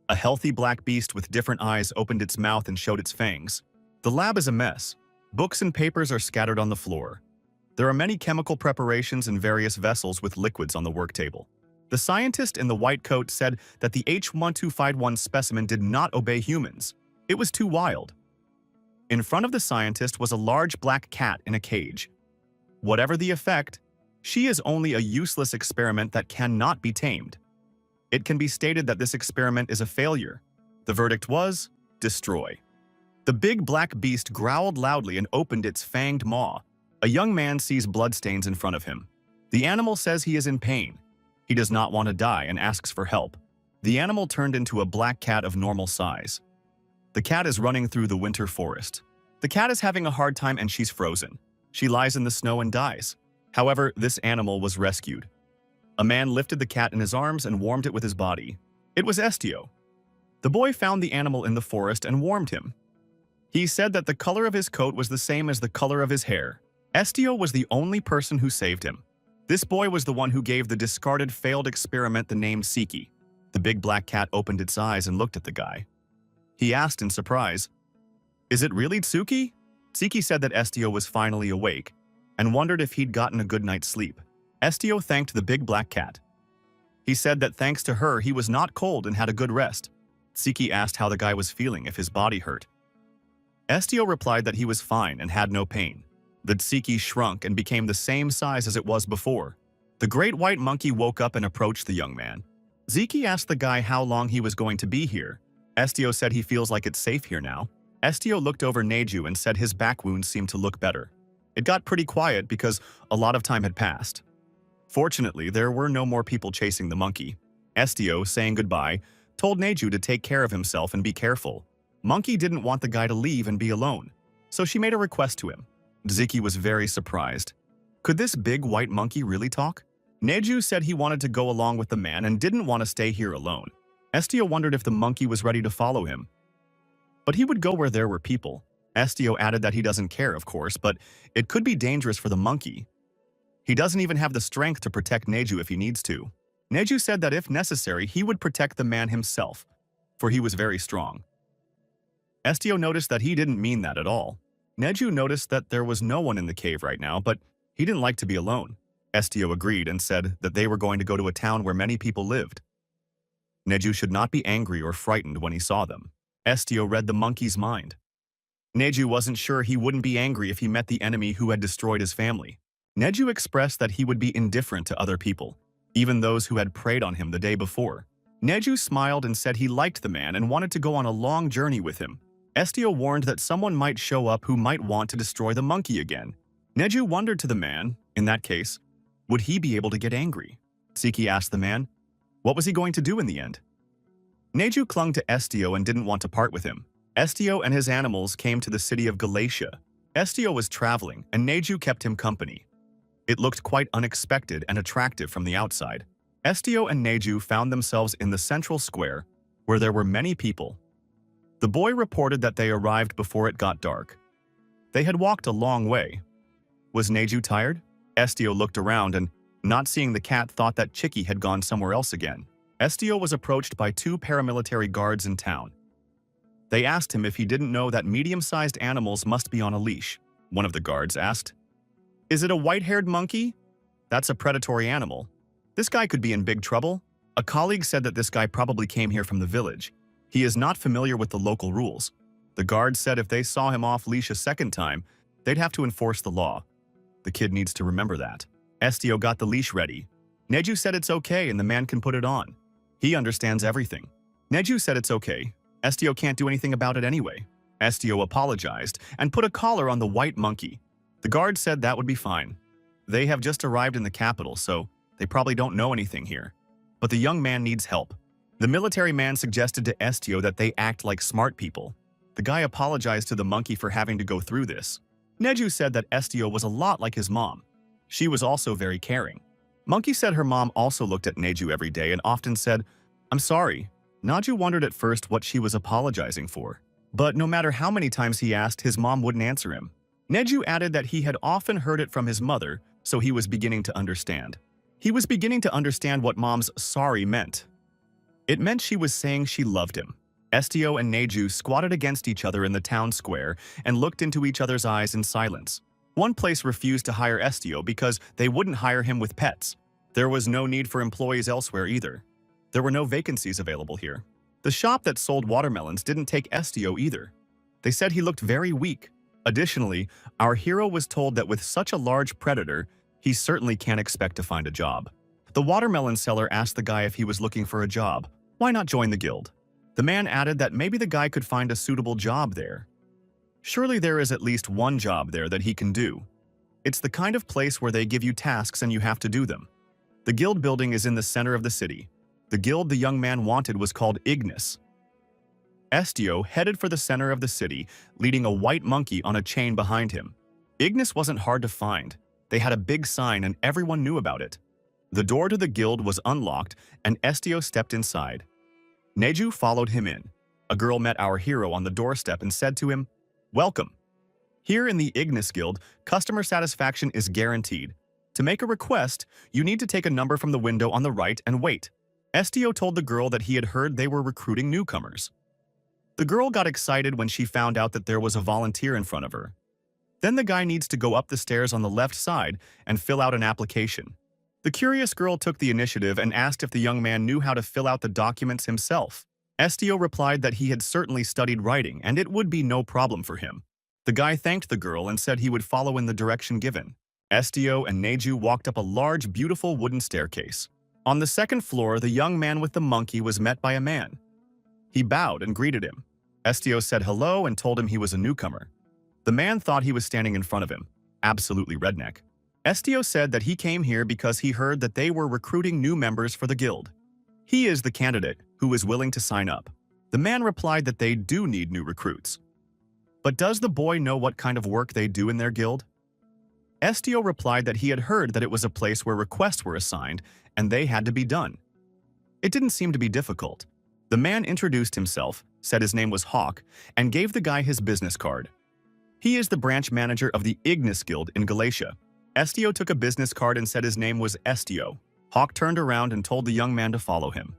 A healthy black beast with different eyes opened its mouth and showed its fangs. The lab is a mess. Books and papers are scattered on the floor. There are many chemical preparations in various vessels with liquids on the work table. The scientist in the white coat said that the H1251 specimen did not obey humans. It was too wild. In front of the scientist was a large black cat in a cage. Whatever the effect, She is only a useless experiment that cannot be tamed. It can be stated that this experiment is a failure. The verdict was, destroy. The big black beast growled loudly and opened its fanged maw. A young man sees bloodstains in front of him. The animal says he is in pain. He does not want to die and asks for help. The animal turned into a black cat of normal size. The cat is running through the winter forest. The cat is having a hard time and she's frozen. She lies in the snow and dies. However, this animal was rescued. A man lifted the cat in his arms and warmed it with his body. It was Estio. The boy found the animal in the forest and warmed him. He said that the color of his coat was the same as the color of his hair. Estio was the only person who saved him. This boy was the one who gave the discarded failed experiment the name Siki. The big black cat opened its eyes and looked at the guy. He asked in surprise, "Is it really Tsuki?" Siki said that Estio was finally awake and wondered if he'd gotten a good night's sleep. Estio thanked the big black cat. He said that thanks to her, he was not cold and had a good rest. Siki asked how the guy was feeling, if his body hurt. Estio replied that he was fine and had no pain. The Siki shrunk and became the same size as it was before. The great white monkey woke up and approached the young man. Siki asked the guy how long he was going to be here. Estio said he feels like it's safe here now. Estio looked over Neju and said his back wounds seemed to look better. It got pretty quiet because a lot of time had passed. Fortunately, there were no more people chasing the monkey. Estio, saying goodbye, told Neju to take care of himself and be careful. Monkey didn't want the guy to leave and be alone, so she made a request to him. Ziki was very surprised. Could this big white monkey really talk? Neju said he wanted to go along with the man and didn't want to stay here alone. Estio wondered if the monkey was ready to follow him. But he would go where there were people. Estio added that he doesn't care, of course, but it could be dangerous for the monkey. He doesn't even have the strength to protect Neju if he needs to. Neju said that if necessary, he would protect the man himself, for he was very strong. Estio noticed that he didn't mean that at all. Neju noticed that there was no one in the cave right now, but he didn't like to be alone. Estio agreed and said that they were going to go to a town where many people lived. Neju should not be angry or frightened when he saw them. Estio read the monkey's mind. Neju wasn't sure he wouldn't be angry if he met the enemy who had destroyed his family. Neju expressed that he would be indifferent to other people, even those who had preyed on him the day before. Neju smiled and said he liked the man and wanted to go on a long journey with him. Estio warned that someone might show up who might want to destroy the monkey again. Neju wondered to the man, in that case, would he be able to get angry? Siki asked the man, what was he going to do in the end? Neju clung to Estio and didn't want to part with him. Estio and his animals came to the city of Galatia. Estio was traveling, and Neju kept him company. It looked quite unexpected and attractive from the outside. Estio and Neju found themselves in the central square, where there were many people. The boy reported that they arrived before it got dark. They had walked a long way. Was Neju tired? Estio looked around and, not seeing the cat, thought that Chicky had gone somewhere else again. Estio was approached by 2 paramilitary guards in town. They asked him if he didn't know that medium-sized animals must be on a leash. One of the guards asked, "Is it a white-haired monkey? That's a predatory animal. This guy could be in big trouble." A colleague said that this guy probably came here from the village. He is not familiar with the local rules. The guards said if they saw him off-leash a second time, they'd have to enforce the law. The kid needs to remember that. Estio got the leash ready. Neju said it's okay and the man can put it on. He understands everything. Neju said it's okay. Estio can't do anything about it anyway. Estio apologized and put a collar on the white monkey. The guard said that would be fine. They have just arrived in the capital, so they probably don't know anything here. But the young man needs help. The military man suggested to Estio that they act like smart people. The guy apologized to the monkey for having to go through this. Neju said that Estio was a lot like his mom. She was also very caring. Monkey said her mom also looked at Neju every day and often said, "I'm sorry." Neju wondered at first what she was apologizing for. But no matter how many times he asked, his mom wouldn't answer him. Neju added that he had often heard it from his mother, so he was beginning to understand. He was beginning to understand what mom's sorry meant. It meant she was saying she loved him. Estio and Neju squatted against each other in the town square and looked into each other's eyes in silence. One place refused to hire Estio because they wouldn't hire him with pets. There was no need for employees elsewhere either. There were no vacancies available here. The shop that sold watermelons didn't take Estio either. They said he looked very weak. Additionally, our hero was told that with such a large predator, He certainly can't expect to find a job. The watermelon seller asked the guy if he was looking for a job. Why not join the guild? The man added that maybe the guy could find a suitable job there. Surely there is at least one job there that he can do. It's the kind of place where they give you tasks and you have to do them. The guild building is in the center of the city. The guild the young man wanted was called Ignis. Estio headed for the center of the city, leading a white monkey on a chain behind him. Ignis wasn't hard to find. They had a big sign and everyone knew about it. The door to the guild was unlocked and Estio stepped inside. Neju followed him in. A girl met our hero on the doorstep and said to him, "Welcome." Here in the Ignis Guild, customer satisfaction is guaranteed. To make a request, you need to take a number from the window on the right and wait. Estio told the girl that he had heard they were recruiting newcomers. The girl got excited when she found out that there was a volunteer in front of her. Then the guy needs to go up the stairs on the left side and fill out an application. The curious girl took the initiative and asked if the young man knew how to fill out the documents himself. Estio replied that he had certainly studied writing and it would be no problem for him. The guy thanked the girl and said he would follow in the direction given. Estio and Neju walked up a large, beautiful wooden staircase. On the second floor, the young man with the monkey was met by a man. He bowed and greeted him. Estio said hello and told him he was a newcomer. The man thought he was standing in front of him. Absolutely redneck. Estio said that he came here because he heard that they were recruiting new members for the guild. He is the candidate who is willing to sign up. The man replied that they do need new recruits. But does the boy know what kind of work they do in their guild? Estio replied that he had heard that it was a place where requests were assigned and they had to be done. It didn't seem to be difficult. The man introduced himself, said his name was Hawk, and gave the guy his business card. He is the branch manager of the Ignis Guild in Galatia. Estio took a business card and said his name was Estio. Hawk turned around and told the young man to follow him.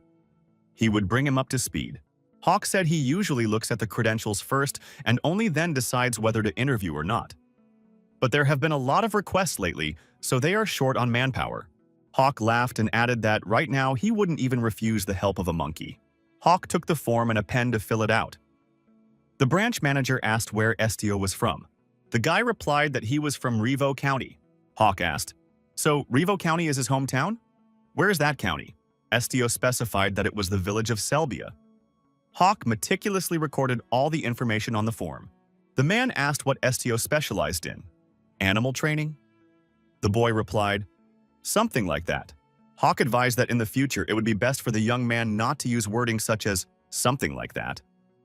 He would bring him up to speed. Hawk said he usually looks at the credentials first and only then decides whether to interview or not. But there have been a lot of requests lately, so they are short on manpower. Hawk laughed and added that right now he wouldn't even refuse the help of a monkey. Hawk took the form and a pen to fill it out. The branch manager asked where Estio was from. The guy replied that he was from Revo County. Hawk asked, "So Revo County is his hometown? Where is that county?" Estio specified that it was the village of Selbia. Hawk meticulously recorded all the information on the form. The man asked what Estio specialized in. Animal training? The boy replied, "Something like that." Hawk advised that in the future it would be best for the young man not to use wording such as "something like that."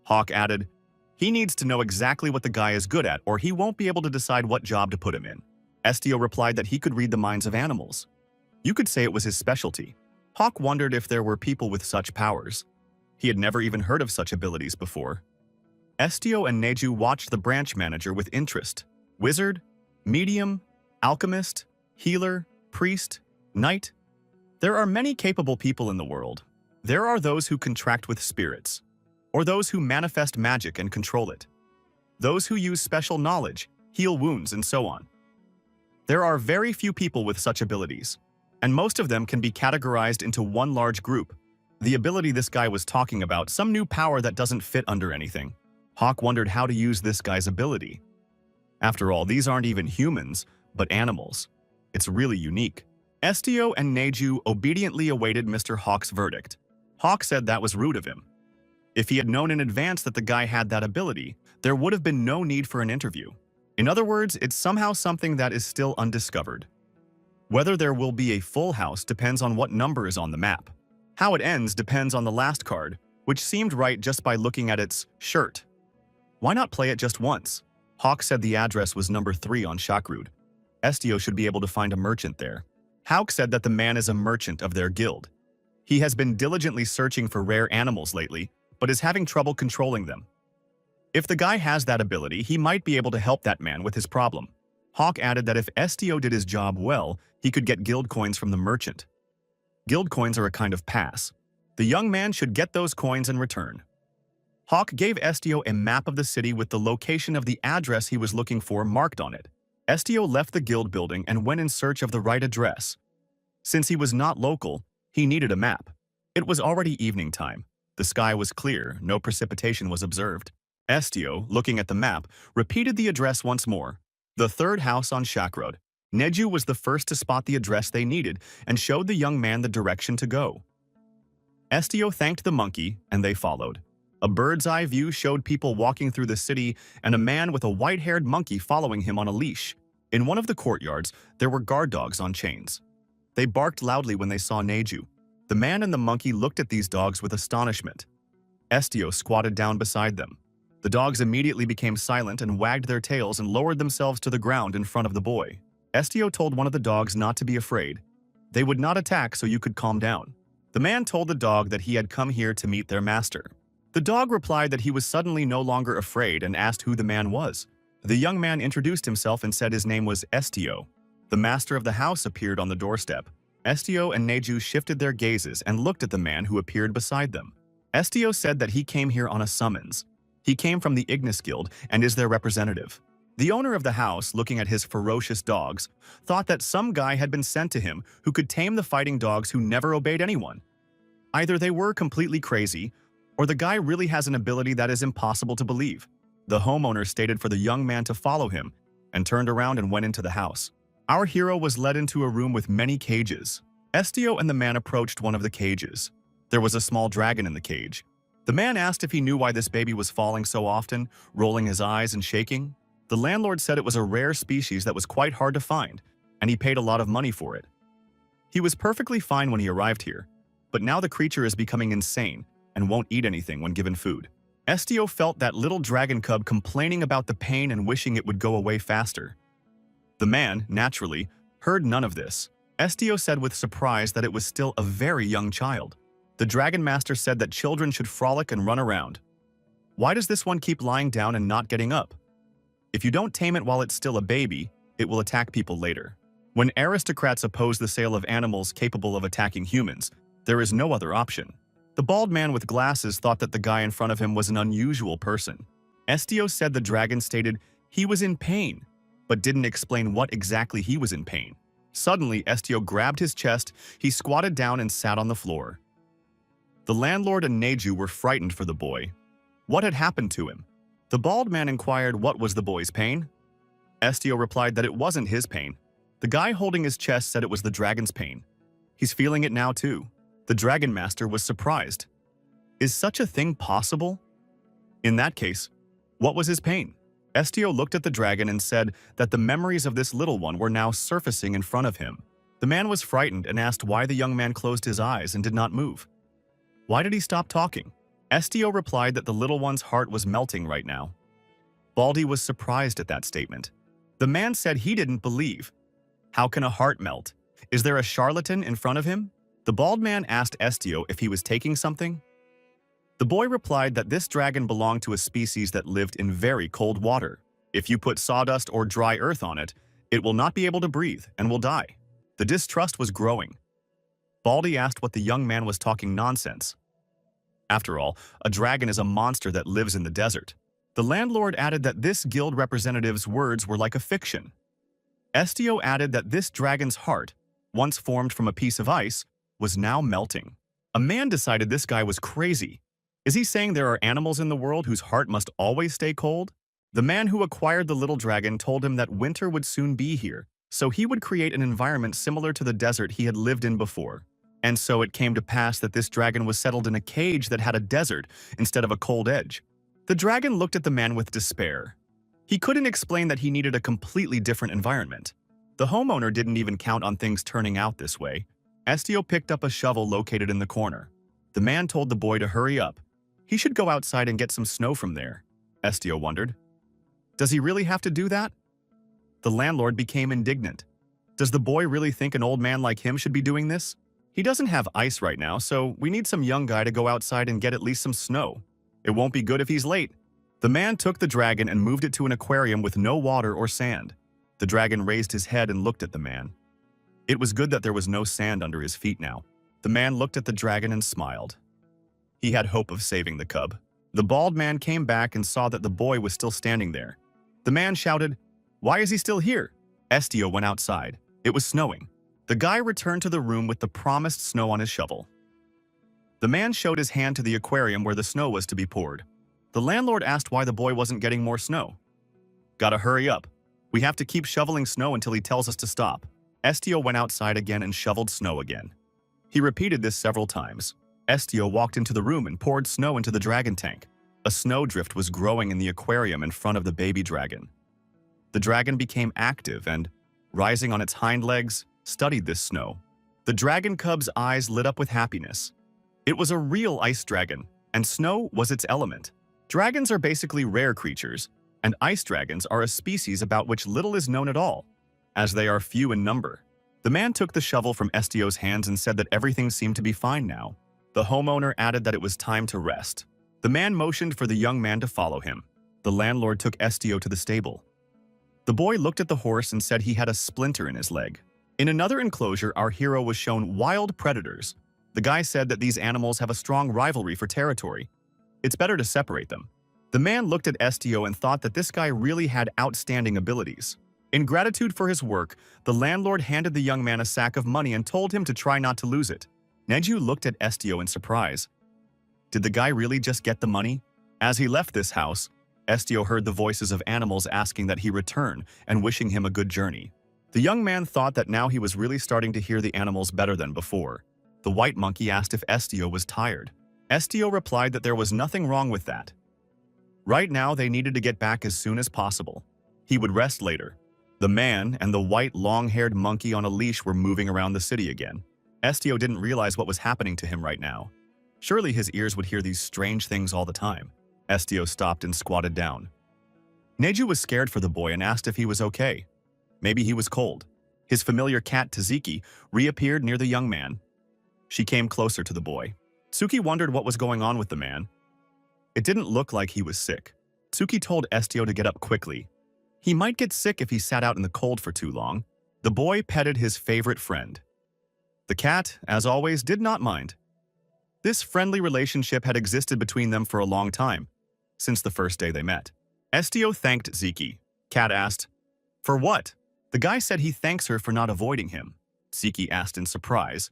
Hawk added, "He needs to know exactly what the guy is good at or he won't be able to decide what job to put him in." Estio replied that he could read the minds of animals. You could say it was his specialty. Hawk wondered if there were people with such powers. He had never even heard of such abilities before. Estio and Neju watched the branch manager with interest. Wizard, medium, alchemist, healer, priest, knight. There are many capable people in the world. There are those who contract with spirits, or those who manifest magic and control it. Those who use special knowledge, heal wounds, and so on. There are very few people with such abilities, and most of them can be categorized into one large group. The ability this guy was talking about, some new power that doesn't fit under anything. Hawk wondered how to use this guy's ability. After all, these aren't even humans, but animals. It's really unique. Estio and Neju obediently awaited Mr. Hawk's verdict. Hawk said that was rude of him. If he had known in advance that the guy had that ability, there would have been no need for an interview. In other words, it's somehow something that is still undiscovered. Whether there will be a full house depends on what number is on the map. How it ends depends on the last card, which seemed right just by looking at its shirt. Why not play it just once? Hawk said the address was number 3 on Shakrud. Estio should be able to find a merchant there. Hawk said that the man is a merchant of their guild. He has been diligently searching for rare animals lately, but is having trouble controlling them. If the guy has that ability, he might be able to help that man with his problem. Hawk added that if Estio did his job well, he could get guild coins from the merchant. Guild coins are a kind of pass. The young man should get those coins in return. Hawk gave Estio a map of the city with the location of the address he was looking for marked on it. Estio left the guild building and went in search of the right address. Since he was not local, he needed a map. It was already evening time. The sky was clear, no precipitation was observed. Estio, looking at the map, repeated the address once more. The 3rd house on Shakrud. Neju was the first to spot the address they needed and showed the young man the direction to go. Estio thanked the monkey, and they followed. A bird's-eye view showed people walking through the city and a man with a white-haired monkey following him on a leash. In one of the courtyards, there were guard dogs on chains. They barked loudly when they saw Neju. The man and the monkey looked at these dogs with astonishment. Estio squatted down beside them. The dogs immediately became silent and wagged their tails and lowered themselves to the ground in front of the boy. Estio told one of the dogs not to be afraid. They would not attack, so you could calm down. The man told the dog that he had come here to meet their master. The dog replied that he was suddenly no longer afraid and asked who the man was. The young man introduced himself and said his name was Estio. The master of the house appeared on the doorstep. Estio and Neju shifted their gazes and looked at the man who appeared beside them. Estio said that he came here on a summons. He came from the Ignis Guild and is their representative. The owner of the house, looking at his ferocious dogs, thought that some guy had been sent to him who could tame the fighting dogs who never obeyed anyone. Either they were completely crazy, or the guy really has an ability that is impossible to believe. The homeowner stated for the young man to follow him and turned around and went into the house. Our hero was led into a room with many cages. Estio and the man approached one of the cages. There was a small dragon in the cage. The man asked if he knew why this baby was falling so often, rolling his eyes and shaking. The landlord said it was a rare species that was quite hard to find, and he paid a lot of money for it. He was perfectly fine when he arrived here, but now the creature is becoming insane and won't eat anything when given food. Estio felt that little dragon cub complaining about the pain and wishing it would go away faster. The man, naturally, heard none of this. Estio said with surprise that it was still a very young child. The Dragon Master said that children should frolic and run around. Why does this one keep lying down and not getting up? If you don't tame it while it's still a baby, it will attack people later. When aristocrats oppose the sale of animals capable of attacking humans, there is no other option. The bald man with glasses thought that the guy in front of him was an unusual person. Estio said the dragon stated he was in pain, but didn't explain what exactly he was in pain. Suddenly, Estio grabbed his chest, he squatted down and sat on the floor. The landlord and Neju were frightened for the boy. What had happened to him? The bald man inquired what was the boy's pain. Estio replied that it wasn't his pain. The guy holding his chest said it was the dragon's pain. He's feeling it now too. The Dragon Master was surprised. Is such a thing possible? In that case, what was his pain? Estio looked at the dragon and said that the memories of this little one were now surfacing in front of him. The man was frightened and asked why the young man closed his eyes and did not move. Why did he stop talking? Estio replied that the little one's heart was melting right now. Baldy was surprised at that statement. The man said he didn't believe. How can a heart melt? Is there a charlatan in front of him? The bald man asked Estio if he was taking something. The boy replied that this dragon belonged to a species that lived in very cold water. If you put sawdust or dry earth on it, it will not be able to breathe and will die. The distrust was growing. Baldy asked what the young man was talking nonsense. After all, a dragon is a monster that lives in the desert. The landlord added that this guild representative's words were like a fiction. Estio added that this dragon's heart, once formed from a piece of ice, was now melting. A man decided this guy was crazy. Is he saying there are animals in the world whose heart must always stay cold? The man who acquired the little dragon told him that winter would soon be here, so he would create an environment similar to the desert he had lived in before. And so it came to pass that this dragon was settled in a cage that had a desert instead of a cold edge. The dragon looked at the man with despair. He couldn't explain that he needed a completely different environment. The homeowner didn't even count on things turning out this way. Estio picked up a shovel located in the corner. The man told the boy to hurry up. He should go outside and get some snow from there. Estio wondered. Does he really have to do that? The landlord became indignant. Does the boy really think an old man like him should be doing this? He doesn't have ice right now, so we need some young guy to go outside and get at least some snow. It won't be good if he's late. The man took the dragon and moved it to an aquarium with no water or sand. The dragon raised his head and looked at the man. It was good that there was no sand under his feet now. The man looked at the dragon and smiled. He had hope of saving the cub. The bald man came back and saw that the boy was still standing there. The man shouted, "Why is he still here?" Estio went outside. It was snowing. The guy returned to the room with the promised snow on his shovel. The man showed his hand to the aquarium where the snow was to be poured. The landlord asked why the boy wasn't getting more snow. Gotta hurry up. We have to keep shoveling snow until he tells us to stop. Estio went outside again and shoveled snow again. He repeated this several times. Estio walked into the room and poured snow into the dragon tank. A snowdrift was growing in the aquarium in front of the baby dragon. The dragon became active and, rising on its hind legs, studied this snow. The dragon cub's eyes lit up with happiness. It was a real ice dragon, and snow was its element. Dragons are basically rare creatures, and ice dragons are a species about which little is known at all, as they are few in number. The man took the shovel from Estio's hands and said that everything seemed to be fine now. The homeowner added that it was time to rest. The man motioned for the young man to follow him. The landlord took Estio to the stable. The boy looked at the horse and said he had a splinter in his leg. In another enclosure, our hero was shown wild predators. The guy said that these animals have a strong rivalry for territory. It's better to separate them. The man looked at Estio and thought that this guy really had outstanding abilities. In gratitude for his work, the landlord handed the young man a sack of money and told him to try not to lose it. Neju looked at Estio in surprise. Did the guy really just get the money? As he left this house, Estio heard the voices of animals asking that he return and wishing him a good journey. The young man thought that now he was really starting to hear the animals better than before. The white monkey asked if Estio was tired. Estio replied that there was nothing wrong with that. Right now, they needed to get back as soon as possible. He would rest later. The man and the white long-haired monkey on a leash were moving around the city again. Estio didn't realize what was happening to him right now. Surely his ears would hear these strange things all the time. Estio stopped and squatted down. Neju was scared for the boy and asked if he was okay. Maybe he was cold. His familiar cat Taziki reappeared near the young man. She came closer to the boy. Tsuki wondered what was going on with the man. It didn't look like he was sick. Tsuki told Estio to get up quickly. He might get sick if he sat out in the cold for too long. The boy petted his favorite friend. The cat, as always, did not mind. This friendly relationship had existed between them for a long time, since the first day they met. Estio thanked Ziki. Cat asked, "For what?" The guy said he thanks her for not avoiding him. Ziki asked in surprise,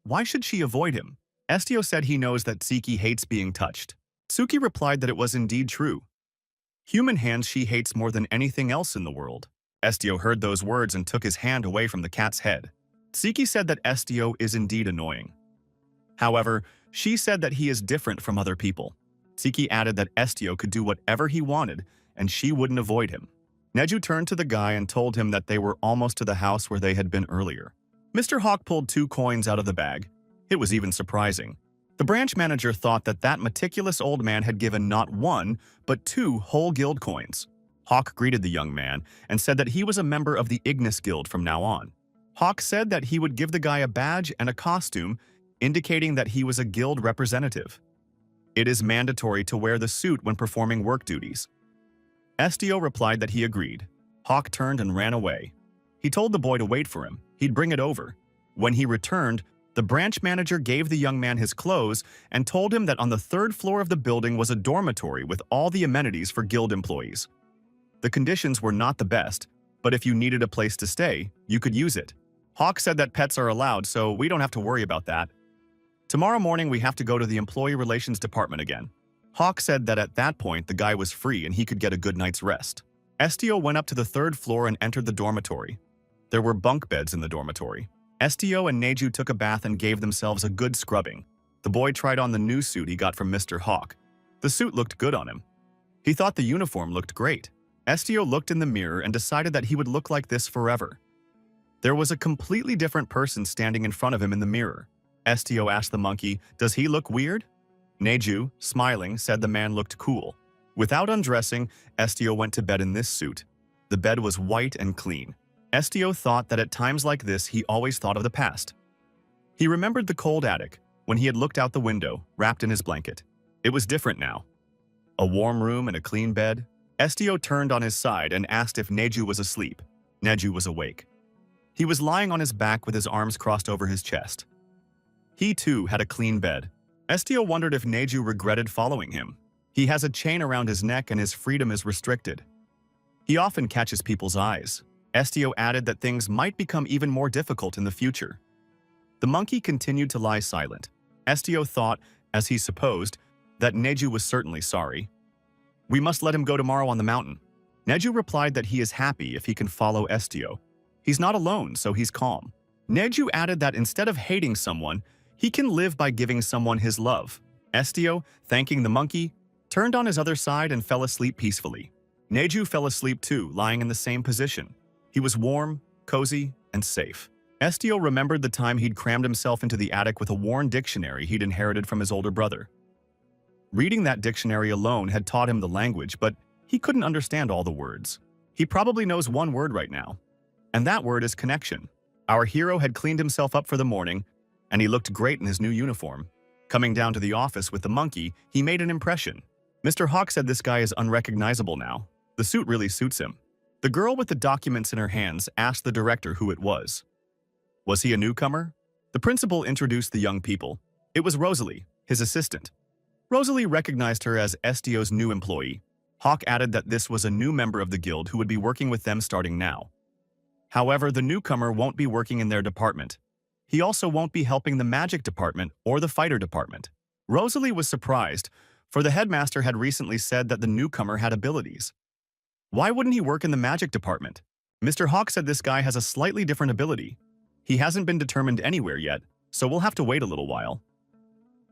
"Why should she avoid him?" Estio said he knows that Ziki hates being touched. Tsuki replied that it was indeed true. Human hands she hates more than anything else in the world. Estio heard those words and took his hand away from the cat's head. Tsuki said that Estio is indeed annoying. However, she said that he is different from other people. Tsuki added that Estio could do whatever he wanted and she wouldn't avoid him. Neju turned to the guy and told him that they were almost to the house where they had been earlier. Mr. Hawk pulled 2 coins out of the bag. It was even surprising. The branch manager thought that that meticulous old man had given not 1, but 2 whole guild coins. Hawk greeted the young man and said that he was a member of the Ignis Guild from now on. Hawk said that he would give the guy a badge and a costume, indicating that he was a guild representative. It is mandatory to wear the suit when performing work duties. Estio replied that he agreed. Hawk turned and ran away. He told the boy to wait for him. He'd bring it over. When he returned, the branch manager gave the young man his clothes and told him that on the 3rd floor of the building was a dormitory with all the amenities for guild employees. The conditions were not the best, but if you needed a place to stay, you could use it. Hawk said that pets are allowed, so we don't have to worry about that. Tomorrow morning, we have to go to the employee relations department again. Hawk said that at that point, the guy was free and he could get a good night's rest. Estio went up to the 3rd floor and entered the dormitory. There were bunk beds in the dormitory. Estio and Neju took a bath and gave themselves a good scrubbing. The boy tried on the new suit he got from Mr. Hawk. The suit looked good on him. He thought the uniform looked great. Estio looked in the mirror and decided that he would look like this forever. There was a completely different person standing in front of him in the mirror. Estio asked the monkey, "Does he look weird?" Neju, smiling, said the man looked cool. Without undressing, Estio went to bed in this suit. The bed was white and clean. Estio thought that at times like this he always thought of the past. He remembered the cold attic, when he had looked out the window, wrapped in his blanket. It was different now. A warm room and a clean bed. Estio turned on his side and asked if Neju was asleep. Neju was awake. He was lying on his back with his arms crossed over his chest. He too had a clean bed. Estio wondered if Neju regretted following him. He has a chain around his neck and his freedom is restricted. He often catches people's eyes. Estio added that things might become even more difficult in the future. The monkey continued to lie silent. Estio thought, as he supposed, that Neju was certainly sorry. "We must let him go tomorrow on the mountain." Neju replied that he is happy if he can follow Estio. He's not alone, so he's calm. Neju added that instead of hating someone, he can live by giving someone his love. Estio, thanking the monkey, turned on his other side and fell asleep peacefully. Neju fell asleep too, lying in the same position. He was warm, cozy, and safe. Estio remembered the time he'd crammed himself into the attic with a worn dictionary he'd inherited from his older brother. Reading that dictionary alone had taught him the language, but he couldn't understand all the words. He probably knows one word right now, and that word is connection. Our hero had cleaned himself up for the morning, and he looked great in his new uniform. Coming down to the office with the monkey, he made an impression. Mr. Hawk said this guy is unrecognizable now. The suit really suits him. The girl with the documents in her hands asked the director who it was. Was he a newcomer? The principal introduced the young people. It was Rosalie, his assistant. Rosalie recognized her as Estio's new employee. Hawk added that this was a new member of the guild who would be working with them starting now. However, the newcomer won't be working in their department. He also won't be helping the magic department or the fighter department. Rosalie was surprised, for the headmaster had recently said that the newcomer had abilities. Why wouldn't he work in the magic department? Mr. Hawk said this guy has a slightly different ability. He hasn't been determined anywhere yet, so we'll have to wait a little while.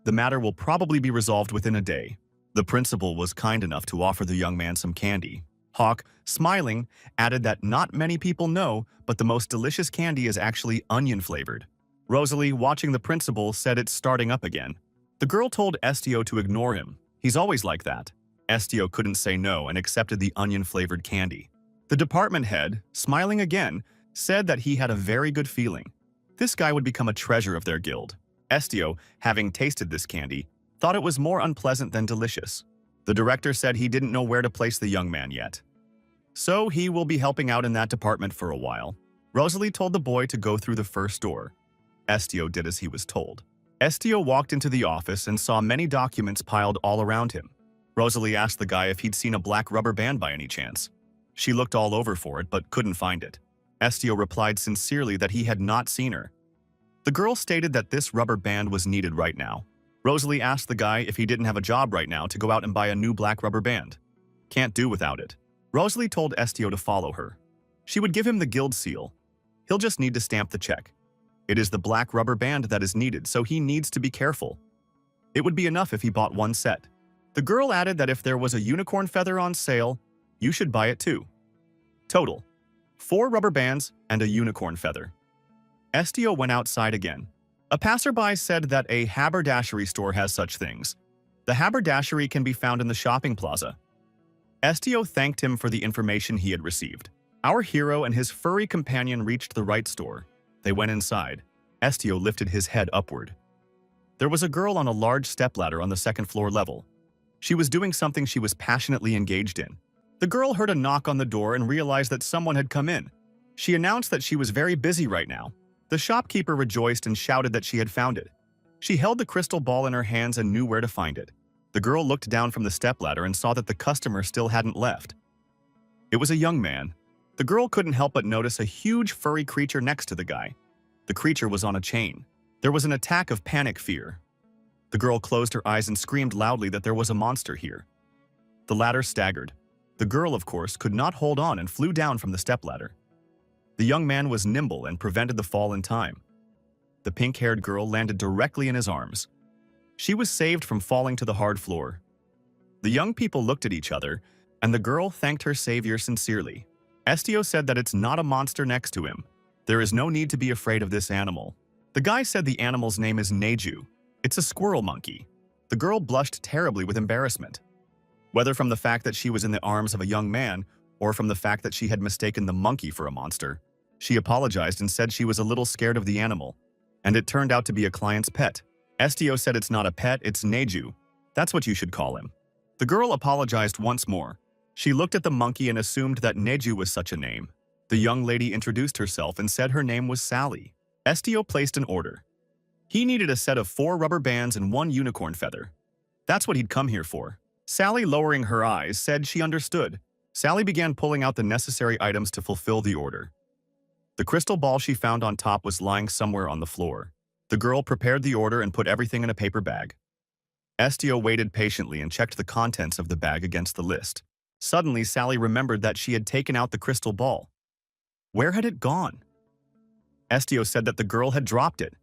The matter will probably be resolved within a day. The principal was kind enough to offer the young man some candy. Hawk, smiling, added that not many people know, but the most delicious candy is actually onion-flavored. Rosalie, watching the principal, said it's starting up again. The girl told Estio to ignore him. He's always like that. Estio couldn't say no and accepted the onion-flavored candy. The department head, smiling again, said that he had a very good feeling. This guy would become a treasure of their guild. Estio, having tasted this candy, thought it was more unpleasant than delicious. The director said he didn't know where to place the young man yet. So he will be helping out in that department for a while. Rosalie told the boy to go through the first door. Estio did as he was told. Estio walked into the office and saw many documents piled all around him. Rosalie asked the guy if he'd seen a black rubber band by any chance. She looked all over for it but couldn't find it. Estio replied sincerely that he had not seen her. The girl stated that this rubber band was needed right now. Rosalie asked the guy if he didn't have a job right now to go out and buy a new black rubber band. Can't do without it. Rosalie told Estio to follow her. She would give him the guild seal. He'll just need to stamp the check. It is the black rubber band that is needed, so he needs to be careful. It would be enough if he bought one set. The girl added that if there was a unicorn feather on sale, you should buy it too. Total: 4 rubber bands and a unicorn feather. Estio went outside again. A passerby said that a haberdashery store has such things. The haberdashery can be found in the shopping plaza. Estio thanked him for the information he had received. Our hero and his furry companion reached the right store. They went inside. Estio lifted his head upward. There was a girl on a large stepladder on the second-floor level. She was doing something she was passionately engaged in. The girl heard a knock on the door and realized that someone had come in. She announced that she was very busy right now. The shopkeeper rejoiced and shouted that she had found it. She held the crystal ball in her hands and knew where to find it. The girl looked down from the stepladder and saw that the customer still hadn't left. It was a young man. The girl couldn't help but notice a huge furry creature next to the guy. The creature was on a chain. There was an attack of panic fear. The girl closed her eyes and screamed loudly that there was a monster here. The ladder staggered. The girl, of course, could not hold on and flew down from the stepladder. The young man was nimble and prevented the fall in time. The pink-haired girl landed directly in his arms. She was saved from falling to the hard floor. The young people looked at each other, and the girl thanked her savior sincerely. Estio said that it's not a monster next to him. There is no need to be afraid of this animal. The guy said the animal's name is Neju. It's a squirrel monkey. The girl blushed terribly with embarrassment. Whether from the fact that she was in the arms of a young man, or from the fact that she had mistaken the monkey for a monster, she apologized and said she was a little scared of the animal, and it turned out to be a client's pet. Estio said it's not a pet, it's Neju. That's what you should call him. The girl apologized once more. She looked at the monkey and assumed that Neju was such a name. The young lady introduced herself and said her name was Sally. Estio placed an order. He needed a set of 4 rubber bands and 1 unicorn feather. That's what he'd come here for. Sally, lowering her eyes, said she understood. Sally began pulling out the necessary items to fulfill the order. The crystal ball she found on top was lying somewhere on the floor. The girl prepared the order and put everything in a paper bag. Estio waited patiently and checked the contents of the bag against the list. Suddenly, Sally remembered that she had taken out the crystal ball. Where had it gone? Estio said that the girl had dropped it.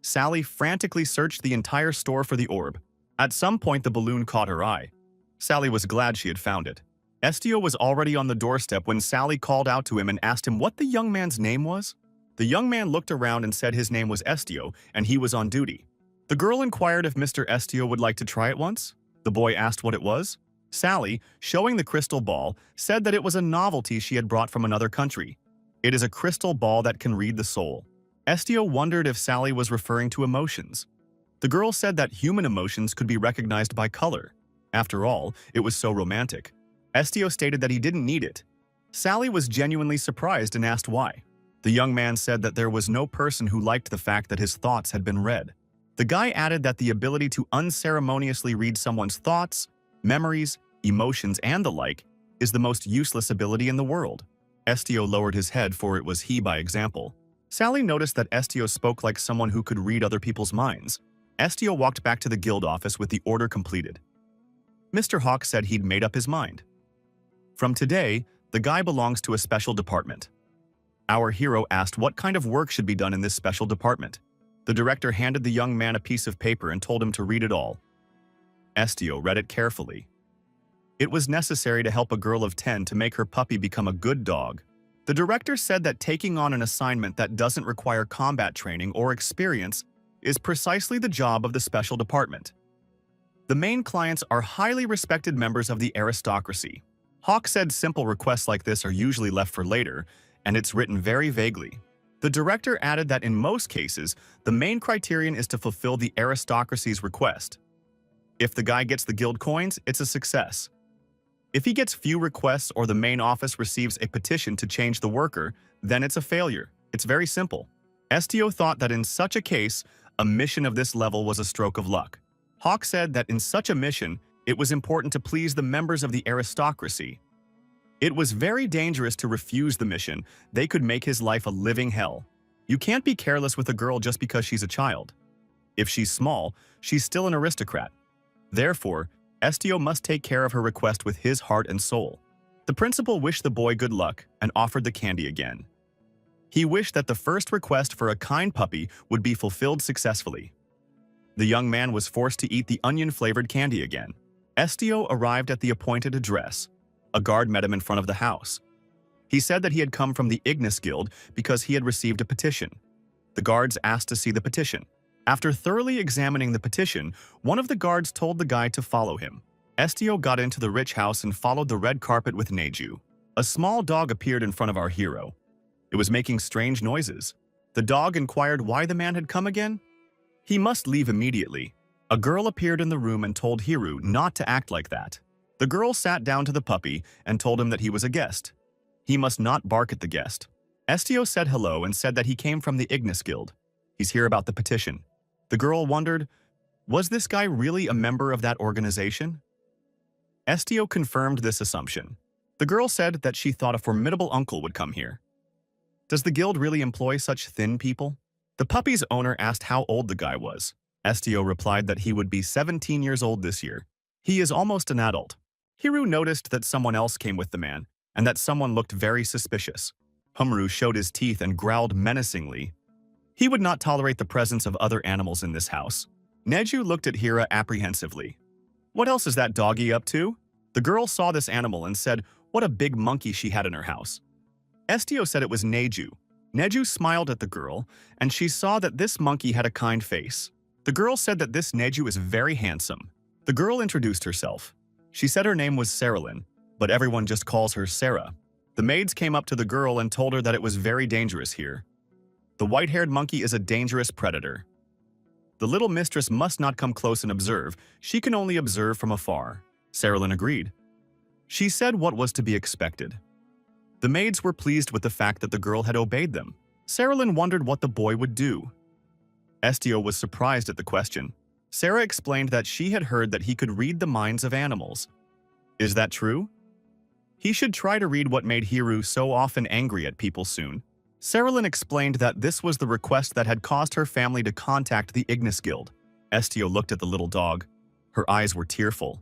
Sally frantically searched the entire store for the orb. At some point, the balloon caught her eye. Sally was glad she had found it. Estio was already on the doorstep when Sally called out to him and asked him what the young man's name was. The young man looked around and said his name was Estio, and he was on duty. The girl inquired if Mr. Estio would like to try it once. The boy asked what it was. Sally, showing the crystal ball, said that it was a novelty she had brought from another country. It is a crystal ball that can read the soul. Estio wondered if Sally was referring to emotions. The girl said that human emotions could be recognized by color. After all, it was so romantic. Estio stated that he didn't need it. Sally was genuinely surprised and asked why. The young man said that there was no person who liked the fact that his thoughts had been read. The guy added that the ability to unceremoniously read someone's thoughts, memories, emotions, and the like is the most useless ability in the world. Estio lowered his head, for it was he by example. Sally noticed that Estio spoke like someone who could read other people's minds. Estio walked back to the guild office with the order completed. Mr. Hawk said he'd made up his mind. From today, the guy belongs to a special department. Our hero asked what kind of work should be done in this special department. The director handed the young man a piece of paper and told him to read it all. Estio read it carefully. It was necessary to help a girl of 10 to make her puppy become a good dog. The director said that taking on an assignment that doesn't require combat training or experience is precisely the job of the special department. The main clients are highly respected members of the aristocracy. Hawk said simple requests like this are usually left for later, and it's written very vaguely. The director added that in most cases, the main criterion is to fulfill the aristocracy's request. If the guy gets the guild coins, it's a success. If he gets few requests or the main office receives a petition to change the worker, then it's a failure. It's very simple. Estio thought that in such a case, a mission of this level was a stroke of luck. Hawk said that in such a mission, it was important to please the members of the aristocracy. It was very dangerous to refuse the mission. They could make his life a living hell. You can't be careless with a girl just because she's a child. If she's small, she's still an aristocrat. Therefore, Estio must take care of her request with his heart and soul. The principal wished the boy good luck and offered the candy again. He wished that the first request for a kind puppy would be fulfilled successfully. The young man was forced to eat the onion-flavored candy again. Estio arrived at the appointed address. A guard met him in front of the house. He said that he had come from the Ignis Guild because he had received a petition. The guards asked to see the petition. After thoroughly examining the petition, one of the guards told the guy to follow him. Estio got into the rich house and followed the red carpet with Neju. A small dog appeared in front of our hero. It was making strange noises. The dog inquired why the man had come again. He must leave immediately. A girl appeared in the room and told Hiru not to act like that. The girl sat down to the puppy and told him that he was a guest. He must not bark at the guest. Estio said hello and said that he came from the Ignis Guild. He's here about the petition. The girl wondered, was this guy really a member of that organization? Estio confirmed this assumption. The girl said that she thought a formidable uncle would come here. Does the guild really employ such thin people? The puppy's owner asked how old the guy was. Estio replied that he would be 17 years old this year. He is almost an adult. Hiru noticed that someone else came with the man, and that someone looked very suspicious. Humru showed his teeth and growled menacingly. He would not tolerate the presence of other animals in this house. Neju looked at Hira apprehensively. What else is that doggy up to? The girl saw this animal and said what a big monkey she had in her house. Estio said it was Neju. Neju smiled at the girl, and she saw that this monkey had a kind face. The girl said that this Neju is very handsome. The girl introduced herself. She said her name was Saralyn, but everyone just calls her Sarah. The maids came up to the girl and told her that it was very dangerous here. The white-haired monkey is a dangerous predator. The little mistress must not come close and observe. She can only observe from afar. Saralyn agreed. She said what was to be expected. The maids were pleased with the fact that the girl had obeyed them. Saralyn wondered what the boy would do. Estio was surprised at the question. Sarah explained that she had heard that he could read the minds of animals. Is that true? He should try to read what made Hiru so often angry at people soon. Saralyn explained that this was the request that had caused her family to contact the Ignis Guild. Estio looked at the little dog. Her eyes were tearful.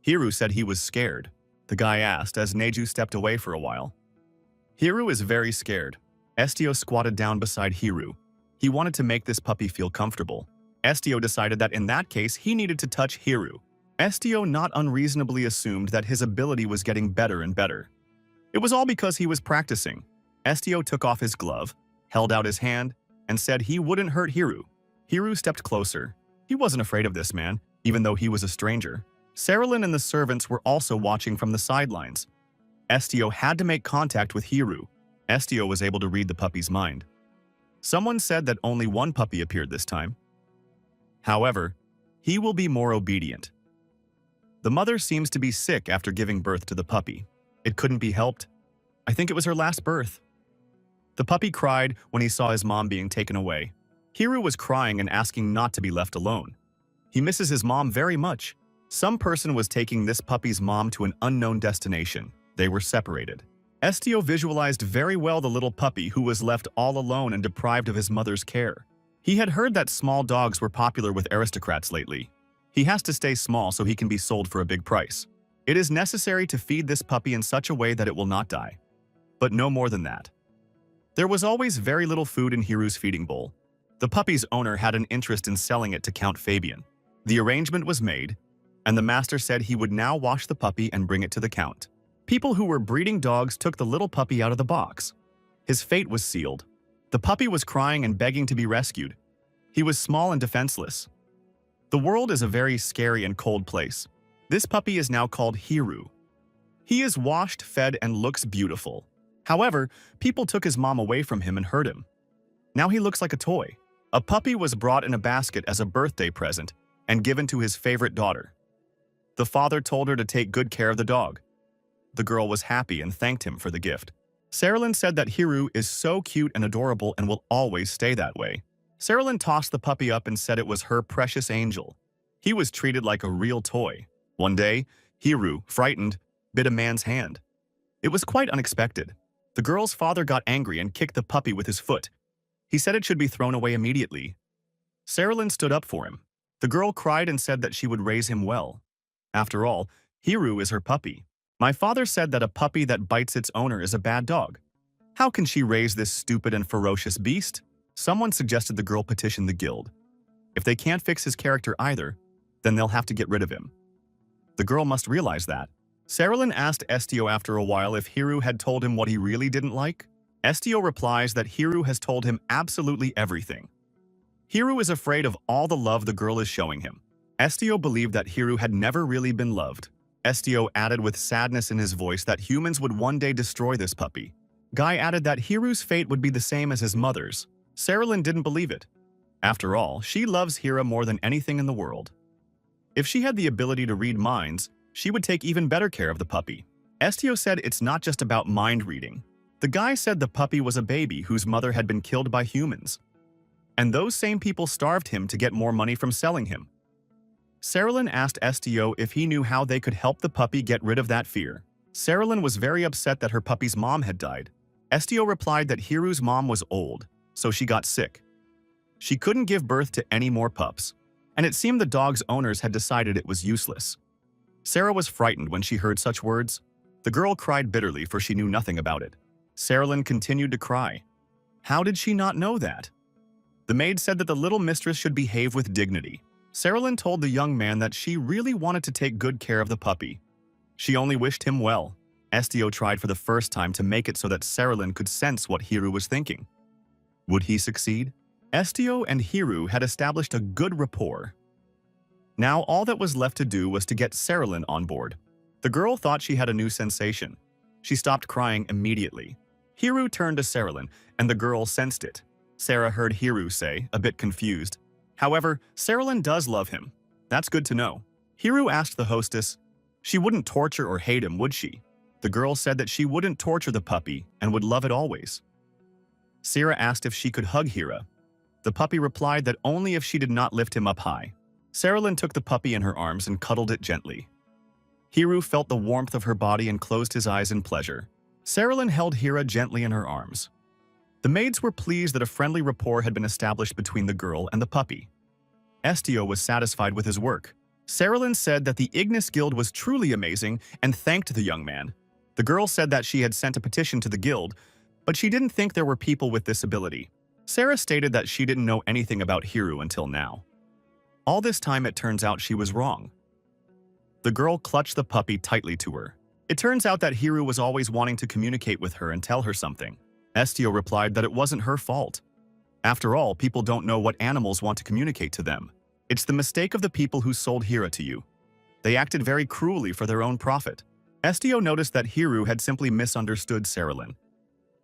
Hiru said he was scared. the guy asked as Neju stepped away for a while. Hiru is very scared. Estio squatted down beside Hiru. He wanted to make this puppy feel comfortable. Estio decided that in that case he needed to touch Hiru. Estio not unreasonably assumed that his ability was getting better and better. It was all because he was practicing. Estio took off his glove, held out his hand, and said he wouldn't hurt Hiru. Hiru stepped closer. He wasn't afraid of this man, even though he was a stranger. Sarilyn and the servants were also watching from the sidelines. Estio had to make contact with Hiru. Estio was able to read the puppy's mind. Someone said that only one puppy appeared this time. However, he will be more obedient. The mother seems to be sick after giving birth to the puppy. It couldn't be helped. I think it was her last birth. The puppy cried when he saw his mom being taken away. Hiru was crying and asking not to be left alone. He misses his mom very much. Some person was taking this puppy's mom to an unknown destination. They were separated. Estio visualized very well the little puppy who was left all alone and deprived of his mother's care. He had heard that small dogs were popular with aristocrats lately. He has to stay small so he can be sold for a big price. It is necessary to feed this puppy in such a way that it will not die. But no more than that. There was always very little food in Hiru's feeding bowl. The puppy's owner had an interest in selling it to Count Fabian. The arrangement was made, and the master said he would now wash the puppy and bring it to the Count. People who were breeding dogs took the little puppy out of the box. His fate was sealed. The puppy was crying and begging to be rescued. He was small and defenseless. The world is a very scary and cold place. This puppy is now called Hiru. He is washed, fed, and looks beautiful. However, people took his mom away from him and hurt him. Now he looks like a toy. A puppy was brought in a basket as a birthday present and given to his favorite daughter. The father told her to take good care of the dog. The girl was happy and thanked him for the gift. Sarilyn said that Hiru is so cute and adorable and will always stay that way. Sarilyn tossed the puppy up and said it was her precious angel. He was treated like a real toy. One day, Hiru, frightened, bit a man's hand. It was quite unexpected. The girl's father got angry and kicked the puppy with his foot. He said it should be thrown away immediately. Sarilyn stood up for him. The girl cried and said that she would raise him well. After all, Hiru is her puppy. My father said that a puppy that bites its owner is a bad dog. How can she raise this stupid and ferocious beast? Someone suggested the girl petition the guild. If they can't fix his character either, then they'll have to get rid of him. The girl must realize that. Sarilyn asked Estio after a while if Hiru had told him what he really didn't like. Estio replies that Hiru has told him absolutely everything. Hiru is afraid of all the love the girl is showing him. Estio believed that Hiru had never really been loved. Estio added with sadness in his voice that humans would one day destroy this puppy. Guy added that Hiru's fate would be the same as his mother's. Sarilyn didn't believe it. After all, she loves Hira more than anything in the world. If she had the ability to read minds, she would take even better care of the puppy. Estio said it's not just about mind reading. The guy said the puppy was a baby whose mother had been killed by humans. And those same people starved him to get more money from selling him. Sarilyn asked Estio if he knew how they could help the puppy get rid of that fear. Sarilyn was very upset that her puppy's mom had died. Estio replied that Hiru's mom was old, so she got sick. She couldn't give birth to any more pups, and it seemed the dog's owners had decided it was useless. Sarah was frightened when she heard such words. The girl cried bitterly for she knew nothing about it. Sarilyn continued to cry. How did she not know that? The maid said that the little mistress should behave with dignity. Sarilyn told the young man that she really wanted to take good care of the puppy. She only wished him well. Estio tried for the first time to make it so that Sarilyn could sense what Hiru was thinking. Would he succeed? Estio and Hiru had established a good rapport. Now all that was left to do was to get Sarilyn on board. The girl thought she had a new sensation. She stopped crying immediately. Hiru turned to Sarilyn, and the girl sensed it. Sarah heard Hiru say, a bit confused. However, Sarilyn does love him. That's good to know. Hiru asked the hostess. She wouldn't torture or hate him, would she? The girl said that she wouldn't torture the puppy and would love it always. Sarah asked if she could hug Hira. The puppy replied that only if she did not lift him up high. Sarilyn took the puppy in her arms and cuddled it gently. Hiru felt the warmth of her body and closed his eyes in pleasure. Sarilyn held Hira gently in her arms. The maids were pleased that a friendly rapport had been established between the girl and the puppy. Estio was satisfied with his work. Saralyn said that the Ignis Guild was truly amazing and thanked the young man. The girl said that she had sent a petition to the guild, but she didn't think there were people with this ability. Sarah stated that she didn't know anything about Hiru until now. All this time it turns out she was wrong. The girl clutched the puppy tightly to her. It turns out that Hiru was always wanting to communicate with her and tell her something. Estio replied that it wasn't her fault. After all, people don't know what animals want to communicate to them. It's the mistake of the people who sold Hira to you. They acted very cruelly for their own profit. Estio noticed that Hiru had simply misunderstood Saralyn.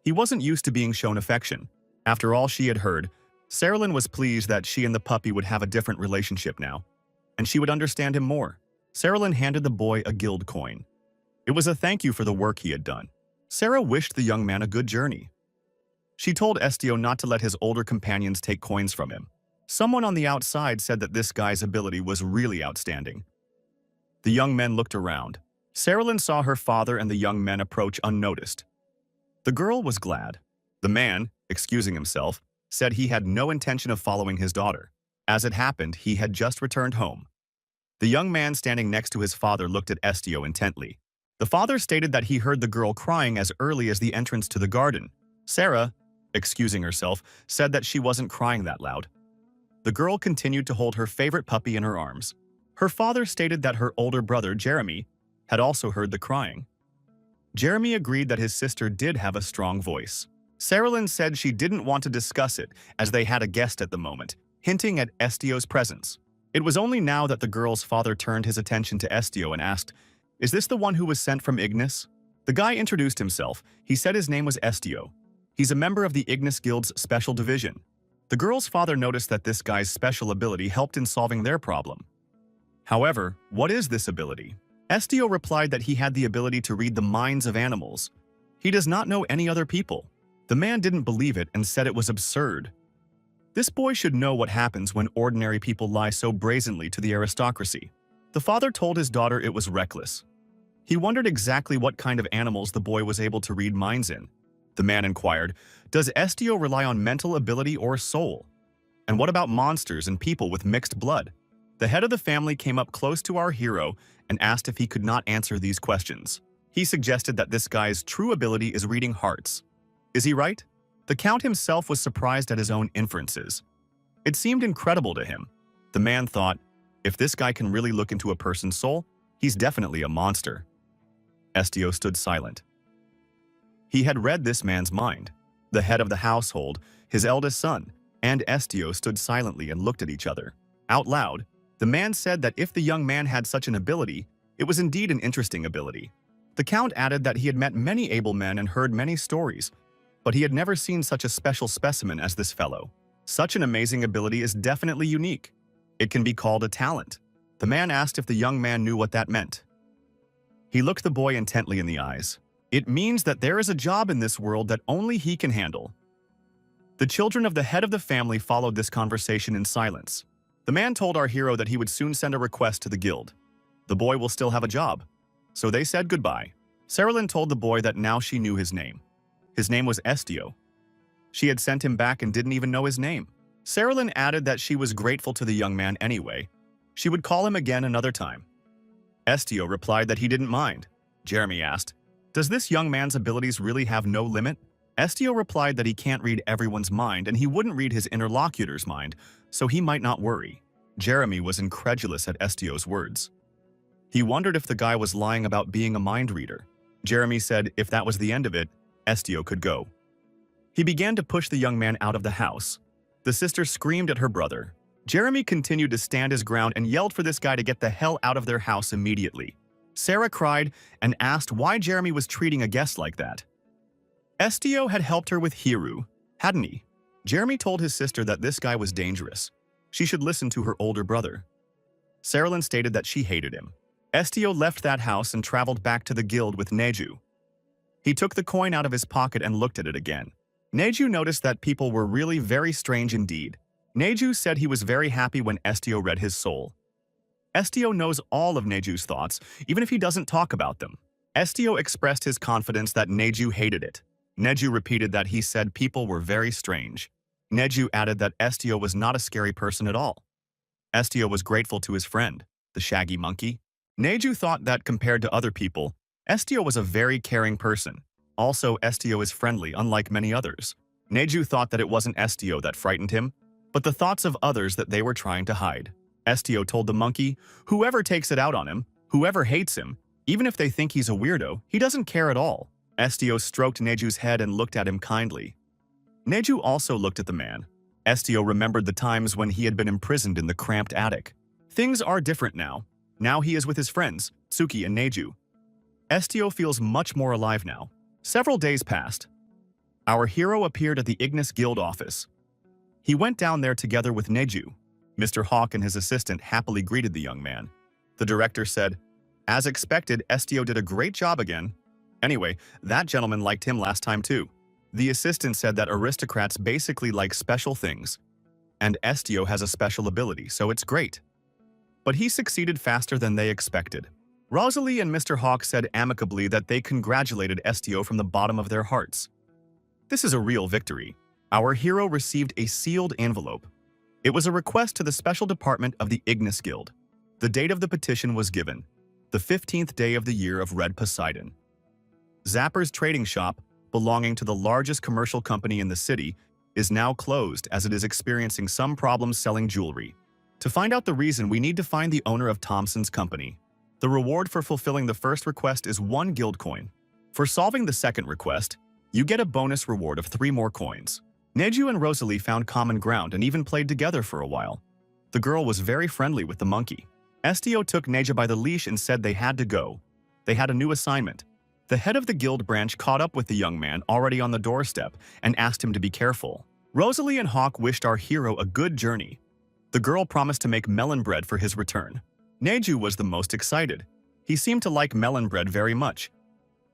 He wasn't used to being shown affection. After all she had heard, Saralyn was pleased that she and the puppy would have a different relationship now, and she would understand him more. Saralyn handed the boy a guild coin. It was a thank you for the work he had done. Sarah wished the young man a good journey. She told Estio not to let his older companions take coins from him. Someone on the outside said that this guy's ability was really outstanding. The young men looked around. Saralyn saw her father and the young men approach unnoticed. The girl was glad. The man, excusing himself, said he had no intention of following his daughter. As it happened, he had just returned home. The young man standing next to his father looked at Estio intently. The father stated that he heard the girl crying as early as the entrance to the garden. Sarah, excusing herself, said that she wasn't crying that loud. The girl continued to hold her favorite puppy in her arms. Her father stated that her older brother, Jeremy, had also heard the crying. Jeremy agreed that his sister did have a strong voice. Saralyn said she didn't want to discuss it as they had a guest at the moment, hinting at Estio's presence. It was only now that the girl's father turned his attention to Estio and asked, "Is this the one who was sent from Ignis?" The guy introduced himself. He said his name was Estio. He's a member of the Ignis Guild's special division. The girl's father noticed that this guy's special ability helped in solving their problem. However, what is this ability? Estio replied that he had the ability to read the minds of animals. He does not know any other people. The man didn't believe it and said it was absurd. This boy should know what happens when ordinary people lie so brazenly to the aristocracy. The father told his daughter it was reckless. He wondered exactly what kind of animals the boy was able to read minds in. The man inquired, "Does Estio rely on mental ability or soul? And what about monsters and people with mixed blood?" The head of the family came up close to our hero and asked if he could not answer these questions. He suggested that this guy's true ability is reading hearts. Is he right? The count himself was surprised at his own inferences. It seemed incredible to him. The man thought, if this guy can really look into a person's soul, he's definitely a monster. Estio stood silent. He had read this man's mind. The head of the household, his eldest son, and Estio stood silently and looked at each other. Out loud, the man said that if the young man had such an ability, it was indeed an interesting ability. The count added that he had met many able men and heard many stories, but he had never seen such a special specimen as this fellow. Such an amazing ability is definitely unique. It can be called a talent. The man asked if the young man knew what that meant. He looked the boy intently in the eyes. It means that there is a job in this world that only he can handle. The children of the head of the family followed this conversation in silence. The man told our hero that he would soon send a request to the guild. The boy will still have a job. So they said goodbye. Saralyn told the boy that now she knew his name. His name was Estio. She had sent him back and didn't even know his name. Saralyn added that she was grateful to the young man anyway. She would call him again another time. Estio replied that he didn't mind. Jeremy asked, "Does this young man's abilities really have no limit?" Estio replied that he can't read everyone's mind and he wouldn't read his interlocutor's mind, so he might not worry. Jeremy was incredulous at Estio's words. He wondered if the guy was lying about being a mind reader. Jeremy said if that was the end of it, Estio could go. He began to push the young man out of the house. The sister screamed at her brother. Jeremy continued to stand his ground and yelled for this guy to get the hell out of their house immediately. Sarah cried and asked why Jeremy was treating a guest like that. Estio had helped her with Hiru, hadn't he? Jeremy told his sister that this guy was dangerous. She should listen to her older brother. Saralyn stated that she hated him. Estio left that house and traveled back to the guild with Neju. He took the coin out of his pocket and looked at it again. Neju noticed that people were really very strange indeed. Neju said he was very happy when Estio read his soul. Estio knows all of Neju's thoughts, even if he doesn't talk about them. Estio expressed his confidence that Neju hated it. Neju repeated that he said people were very strange. Neju added that Estio was not a scary person at all. Estio was grateful to his friend. the shaggy monkey. Neju thought that compared to other people, Estio was a very caring person. Also, Estio is friendly, unlike many others. Neju thought that it wasn't Estio that frightened him, but the thoughts of others that they were trying to hide. Estio told the monkey, whoever takes it out on him, whoever hates him, even if they think he's a weirdo, he doesn't care at all. Estio stroked Neju's head and looked at him kindly. Neju also looked at the man. Estio remembered the times when he had been imprisoned in the cramped attic. Things are different now. Now he is with his friends, Tsuki and Neju. Estio feels much more alive now. Several days passed. Our hero appeared at the Ignis Guild office. He went down there together with Neju. Mr. Hawk and his assistant happily greeted the young man. The director said, "As expected, Estio did a great job again. Anyway, that gentleman liked him last time too." The assistant said that aristocrats basically like special things, and Estio has a special ability, so it's great. But he succeeded faster than they expected. Rosalie and Mr. Hawk said amicably that they congratulated Estio from the bottom of their hearts. This is a real victory. Our hero received a sealed envelope. It was a request to the special department of the Ignis Guild. The date of the petition was given, the 15th day of the year of Red Poseidon. Zapper's trading shop, belonging to the largest commercial company in the city, is now closed as it is experiencing some problems selling jewelry. To find out the reason, we need to find the owner of Thompson's company. The reward for fulfilling the first request is 1 guild coin. For solving the second request, you get a bonus reward of 3 more coins. Neju and Rosalie found common ground and even played together for a while. The girl was very friendly with the monkey. Estio took Neju by the leash and said they had to go. They had a new assignment. The head of the guild branch caught up with the young man already on the doorstep and asked him to be careful. Rosalie and Hawk wished our hero a good journey. The girl promised to make melon bread for his return. Neju was the most excited. He seemed to like melon bread very much.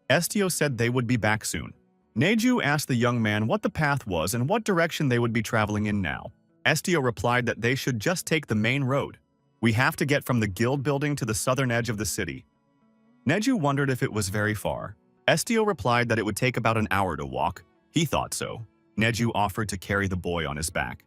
Estio said they would be back soon. Neju asked the young man what the path was and what direction they would be traveling in now. Estio replied that they should just take the main road. We have to get from the guild building to the southern edge of the city. Neju wondered if it was very far. Estio replied that it would take about an hour to walk. He thought so. Neju offered to carry the boy on his back.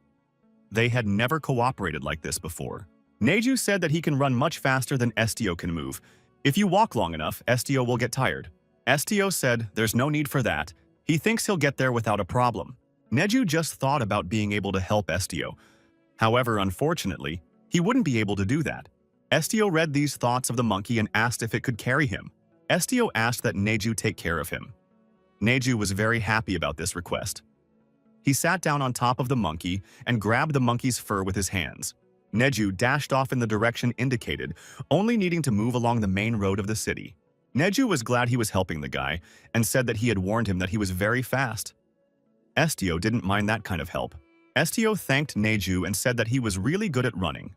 They had never cooperated like this before. Neju said that he can run much faster than Estio can move. If you walk long enough, Estio will get tired. Estio said there's no need for that. He thinks he'll get there without a problem. Neju just thought about being able to help Estio. However, unfortunately, he wouldn't be able to do that. Estio read these thoughts of the monkey and asked if it could carry him. Estio asked that Neju take care of him. Neju was very happy about this request. He sat down on top of the monkey and grabbed the monkey's fur with his hands. Neju dashed off in the direction indicated, only needing to move along the main road of the city. Neju was glad he was helping the guy and said that he had warned him that he was very fast. Estio didn't mind that kind of help. Estio thanked Neju and said that he was really good at running.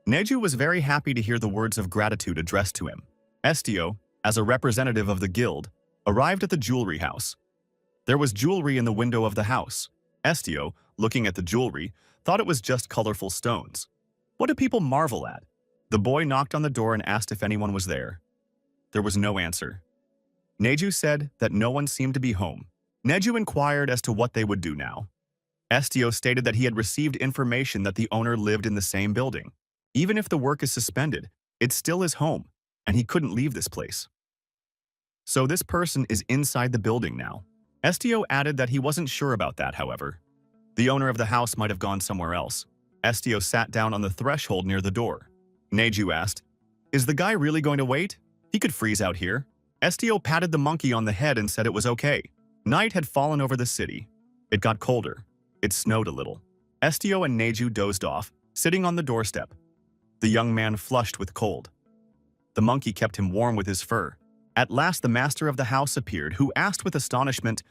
Neju was very happy to hear the words of gratitude addressed to him. Estio, as a representative of the guild, arrived at the jewelry house. There was jewelry in the window of the house. Estio, looking at the jewelry, thought it was just colorful stones. What do people marvel at? The boy knocked on the door and asked if anyone was there. There was no answer. Neju said that no one seemed to be home. Neju inquired as to what they would do now. Estio stated that he had received information that the owner lived in the same building. Even if the work is suspended, it's still his home, and he couldn't leave this place. So this person is inside the building now. Estio added that he wasn't sure about that, however. The owner of the house might have gone somewhere else. Estio sat down on the threshold near the door. Neju asked, "Is the guy really going to wait? He could freeze out here." Estio patted the monkey on the head and said it was okay. Night had fallen over the city. It got colder. It snowed a little. Estio and Neju dozed off, sitting on the doorstep. The young man flushed with cold. The monkey kept him warm with his fur. At last the master of the house appeared, who asked with astonishment,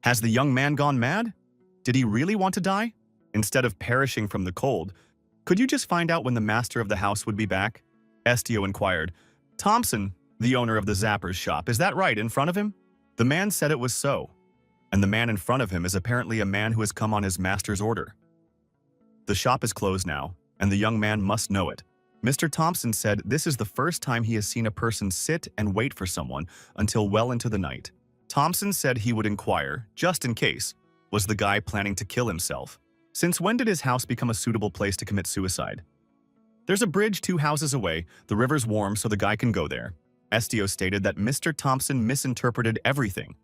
"Has the young man gone mad? Did he really want to die? Instead of perishing from the cold, could you just find out when the master of the house would be back?" Estio inquired. "Thompson, the owner of the Zapper's shop, is that right in front of him?" The man said it was so. And the man in front of him is apparently a man who has come on his master's order. The shop is closed now, and the young man must know it. Mr. Thompson said this is the first time he has seen a person sit and wait for someone until well into the night. Thompson said he would inquire, just in case, was the guy planning to kill himself? Since when did his house become a suitable place to commit suicide? There's a bridge 2 houses away. The river's warm, so the guy can go there. Estio stated that Mr. Thompson misinterpreted everything.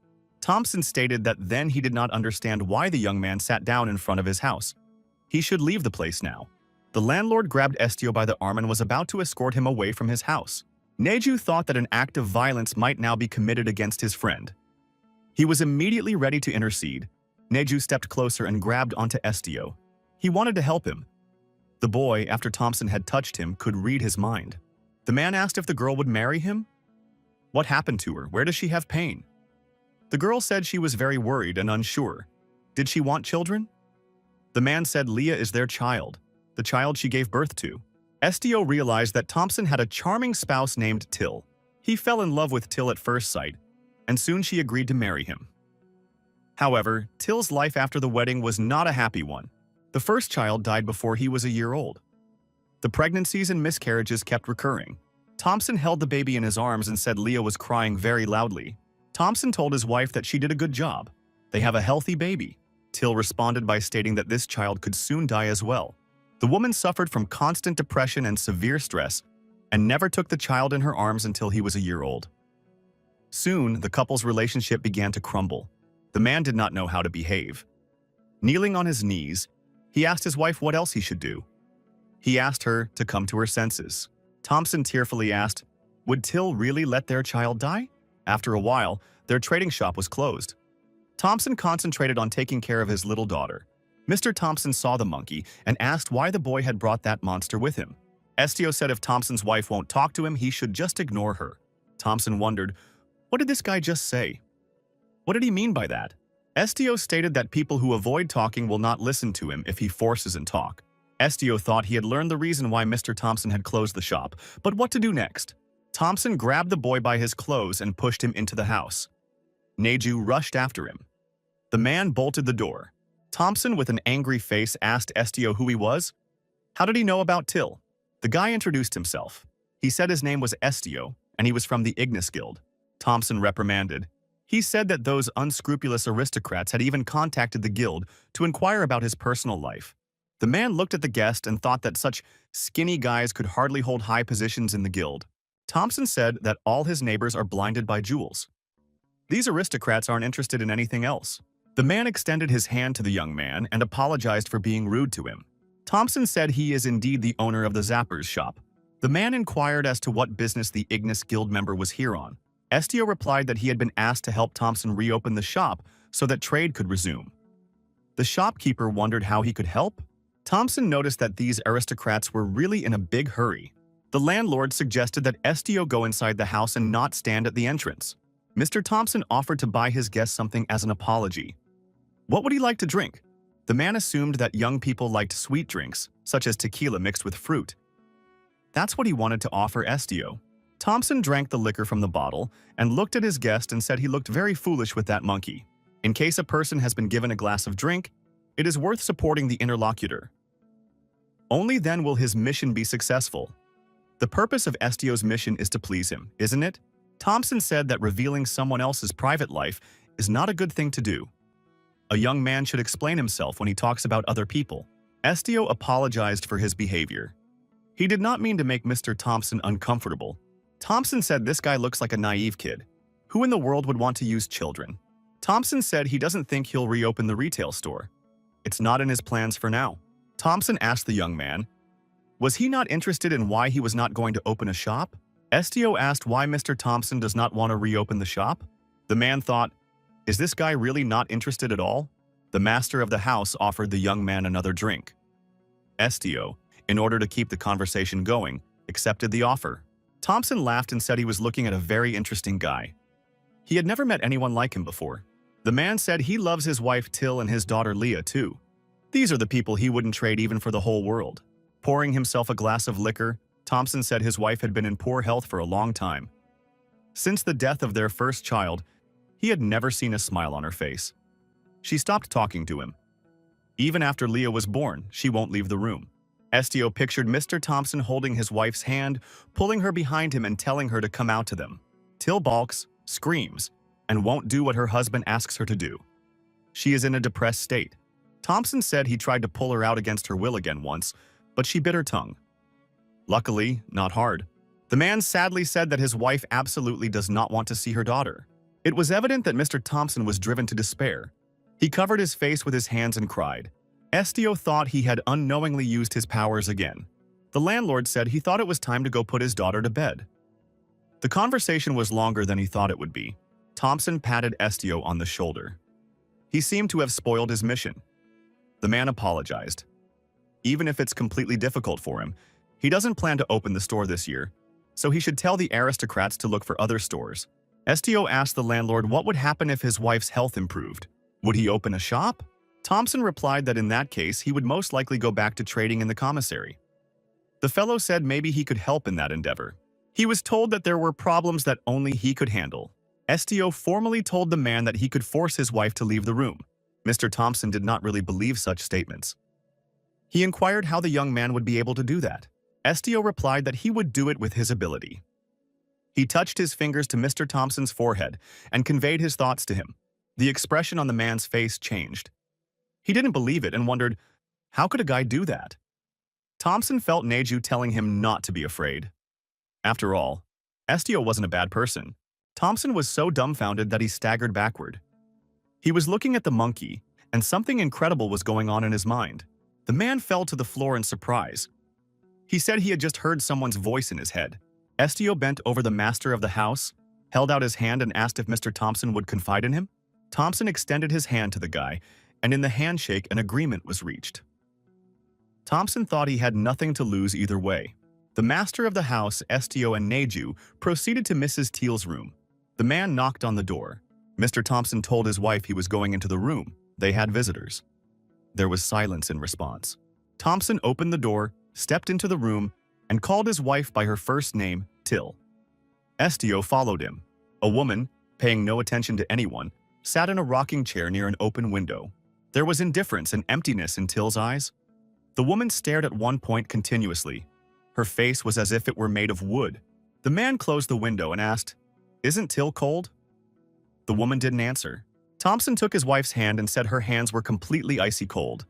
Thompson stated that then he did not understand why the young man sat down in front of his house. He should leave the place now. The landlord grabbed Estio by the arm and was about to escort him away from his house. Neju thought that an act of violence might now be committed against his friend. He was immediately ready to intercede. Neju stepped closer and grabbed onto Estio. He wanted to help him. The boy, after Thompson had touched him, could read his mind. The man asked if the girl would marry him. What happened to her? Where does she have pain? The girl said she was very worried and unsure. Did she want children? The man said Leah is their child, the child she gave birth to. Estio realized that Thompson had a charming spouse named Till. He fell in love with Till at first sight, and soon she agreed to marry him. However, Till's life after the wedding was not a happy one. The first child died before he was a year old. The pregnancies and miscarriages kept recurring. Thompson held the baby in his arms and said Leah was crying very loudly. Thompson told his wife that she did a good job. They have a healthy baby. Till responded by stating that this child could soon die as well. The woman suffered from constant depression and severe stress and never took the child in her arms until he was a year old. Soon, the couple's relationship began to crumble. The man did not know how to behave. Kneeling on his knees, he asked his wife what else he should do. He asked her to come to her senses. Thompson tearfully asked, would Till really let their child die? After a while, their trading shop was closed. Thompson concentrated on taking care of his little daughter. Mr. Thompson saw the monkey and asked why the boy had brought that monster with him. Estio said if Thompson's wife won't talk to him, he should just ignore her. Thompson wondered, what did this guy just say? What did he mean by that? Estio stated that people who avoid talking will not listen to him if he forces and talk. Estio thought he had learned the reason why Mr. Thompson had closed the shop, but what to do next? Thompson grabbed the boy by his clothes and pushed him into the house. Neju rushed after him. The man bolted the door. Thompson, with an angry face, asked Estio who he was. How did he know about Till? The guy introduced himself. He said his name was Estio, and he was from the Ignis Guild. Thompson reprimanded. He said that those unscrupulous aristocrats had even contacted the guild to inquire about his personal life. The man looked at the guest and thought that such skinny guys could hardly hold high positions in the guild. Thompson said that all his neighbors are blinded by jewels. These aristocrats aren't interested in anything else. The man extended his hand to the young man and apologized for being rude to him. Thompson said he is indeed the owner of the Zapper's shop. The man inquired as to what business the Ignis Guild member was here on. Estio replied that he had been asked to help Thompson reopen the shop so that trade could resume. The shopkeeper wondered how he could help. Thompson noticed that these aristocrats were really in a big hurry. The landlord suggested that Estio go inside the house and not stand at the entrance. Mr. Thompson offered to buy his guest something as an apology. What would he like to drink? The man assumed that young people liked sweet drinks, such as tequila mixed with fruit. That's what he wanted to offer Estio. Thompson drank the liquor from the bottle and looked at his guest and said he looked very foolish with that monkey. In case a person has been given a glass of drink, it is worth supporting the interlocutor. Only then will his mission be successful. The purpose of Estio's mission is to please him, isn't it? Thompson said that revealing someone else's private life is not a good thing to do. A young man should explain himself when he talks about other people. Estio apologized for his behavior. He did not mean to make Mr. Thompson uncomfortable. Thompson said this guy looks like a naive kid. Who in the world would want to use children? Thompson said he doesn't think he'll reopen the retail store. It's not in his plans for now. Thompson asked the young man, was he not interested in why he was not going to open a shop? Estio asked why Mr. Thompson does not want to reopen the shop. The man thought, is this guy really not interested at all? The master of the house offered the young man another drink. Estio, in order to keep the conversation going, accepted the offer. Thompson laughed and said he was looking at a very interesting guy. He had never met anyone like him before. The man said he loves his wife Till and his daughter Leah too. These are the people he wouldn't trade even for the whole world. Pouring himself a glass of liquor, Thompson said his wife had been in poor health for a long time. Since the death of their first child, he had never seen a smile on her face. She stopped talking to him. Even after Leah was born, she won't leave the room. Estio pictured Mr. Thompson holding his wife's hand, pulling her behind him and telling her to come out to them. Till balks, screams, and won't do what her husband asks her to do. She is in a depressed state. Thompson said he tried to pull her out against her will again once, but she bit her tongue. Luckily, not hard. The man sadly said that his wife absolutely does not want to see her daughter. It was evident that Mr. Thompson was driven to despair. He covered his face with his hands and cried. Estio thought he had unknowingly used his powers again. The landlord said he thought it was time to go put his daughter to bed. The conversation was longer than he thought it would be. Thompson patted Estio on the shoulder. He seemed to have spoiled his mission. The man apologized. Even if it's completely difficult for him, he doesn't plan to open the store this year, so he should tell the aristocrats to look for other stores. Estio asked the landlord what would happen if his wife's health improved. Would he open a shop? Thompson replied that in that case he would most likely go back to trading in the commissary. The fellow said maybe he could help in that endeavor. He was told that there were problems that only he could handle. Estio formally told the man that he could force his wife to leave the room. Mr. Thompson did not really believe such statements. He inquired how the young man would be able to do that. Estio replied that he would do it with his ability. He touched his fingers to Mr. Thompson's forehead and conveyed his thoughts to him. The expression on the man's face changed. He didn't believe it and wondered, how could a guy do that? Thompson felt Neju telling him not to be afraid. After all, Estio wasn't a bad person. Thompson was so dumbfounded that he staggered backward. He was looking at the monkey, and something incredible was going on in his mind. The man fell to the floor in surprise. He said he had just heard someone's voice in his head. Estio bent over the master of the house, held out his hand and asked if Mr. Thompson would confide in him. Thompson extended his hand to the guy, and in the handshake an agreement was reached. Thompson thought he had nothing to lose either way. The master of the house, Estio and Neju, proceeded to Mrs. Teal's room. The man knocked on the door. Mr. Thompson told his wife he was going into the room. They had visitors. There was silence in response. Thompson opened the door, stepped into the room, and called his wife by her first name, Till. Estio followed him. A woman, paying no attention to anyone, sat in a rocking chair near an open window. There was indifference and emptiness in Till's eyes. The woman stared at one point continuously. Her face was as if it were made of wood. The man closed the window and asked, "Isn't Till cold?" The woman didn't answer. Thompson took his wife's hand and said her hands were completely icy cold.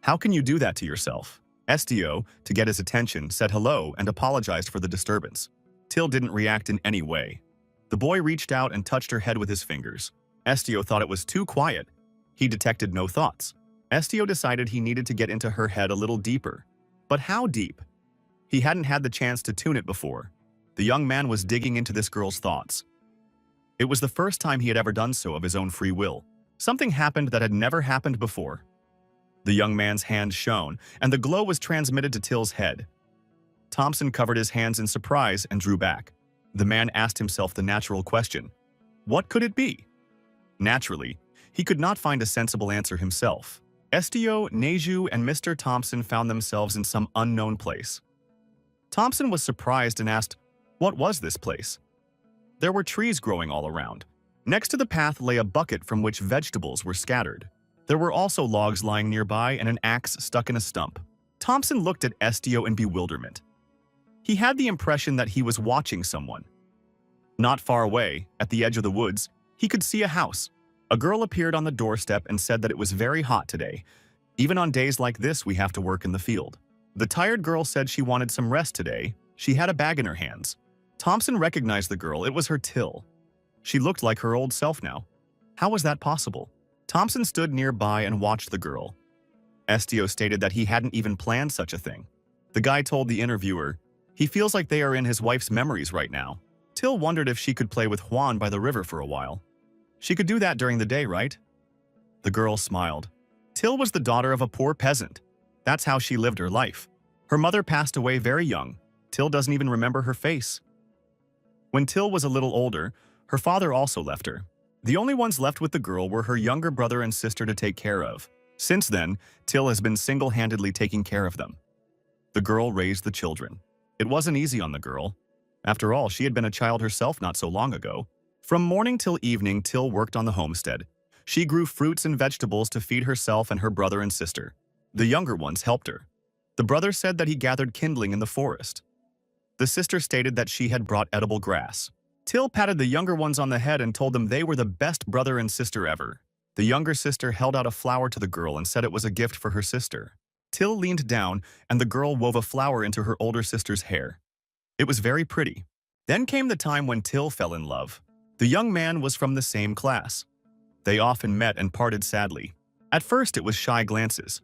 "How can you do that to yourself?" Estio, to get his attention, said hello and apologized for the disturbance. Till didn't react in any way. The boy reached out and touched her head with his fingers. Estio thought it was too quiet. He detected no thoughts. Estio decided he needed to get into her head a little deeper. But how deep? He hadn't had the chance to tune it before. The young man was digging into this girl's thoughts. It was the first time he had ever done so of his own free will. Something happened that had never happened before. The young man's hand shone, and the glow was transmitted to Till's head. Thompson covered his hands in surprise and drew back. The man asked himself the natural question, what could it be? Naturally, he could not find a sensible answer himself. Estio, Neju, and Mr. Thompson found themselves in some unknown place. Thompson was surprised and asked, what was this place? There were trees growing all around. Next to the path lay a bucket from which vegetables were scattered. There were also logs lying nearby and an axe stuck in a stump. Thompson looked at Estio in bewilderment. He had the impression that he was watching someone. Not far away, at the edge of the woods, he could see a house. A girl appeared on the doorstep and said that it was very hot today. Even on days like this, we have to work in the field. The tired girl said she wanted some rest today. She had a bag in her hands. Thompson recognized the girl. It was her Till. She looked like her old self now. How was that possible? Thompson stood nearby and watched the girl. Estio stated that he hadn't even planned such a thing. The guy told the interviewer, he feels like they are in his wife's memories right now. Till wondered if she could play with Juan by the river for a while. She could do that during the day, right? The girl smiled. Till was the daughter of a poor peasant. That's how she lived her life. Her mother passed away very young. Till doesn't even remember her face. When Till was a little older, her father also left her. The only ones left with the girl were her younger brother and sister to take care of. Since then, Till has been single-handedly taking care of them. The girl raised the children. It wasn't easy on the girl. After all, she had been a child herself not so long ago. From morning till evening, Till worked on the homestead. She grew fruits and vegetables to feed herself and her brother and sister. The younger ones helped her. The brother said that he gathered kindling in the forest. The sister stated that she had brought edible grass. Till patted the younger ones on the head and told them they were the best brother and sister ever. The younger sister held out a flower to the girl and said it was a gift for her sister. Till leaned down, and the girl wove a flower into her older sister's hair. It was very pretty. Then came the time when Till fell in love. The young man was from the same class. They often met and parted sadly. At first it was shy glances.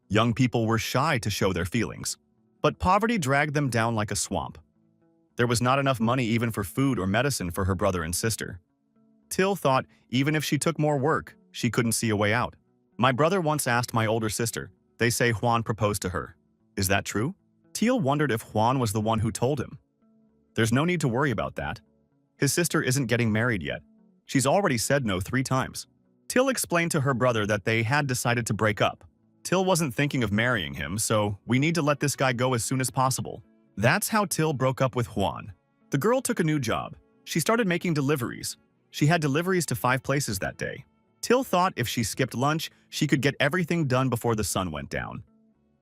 Young people were shy to show their feelings. But poverty dragged them down like a swamp. There was not enough money even for food or medicine for her brother and sister. Till thought even if she took more work, she couldn't see a way out. My brother once asked my older sister. They say Juan proposed to her. Is that true? Till wondered if Juan was the one who told him. There's no need to worry about that. His sister isn't getting married yet. She's already said no 3 times. Till explained to her brother that they had decided to break up. Till wasn't thinking of marrying him, so we need to let this guy go as soon as possible. That's how Till broke up with Juan. The girl took a new job. She started making deliveries. She had deliveries to 5 places that day. Till thought if she skipped lunch, she could get everything done before the sun went down.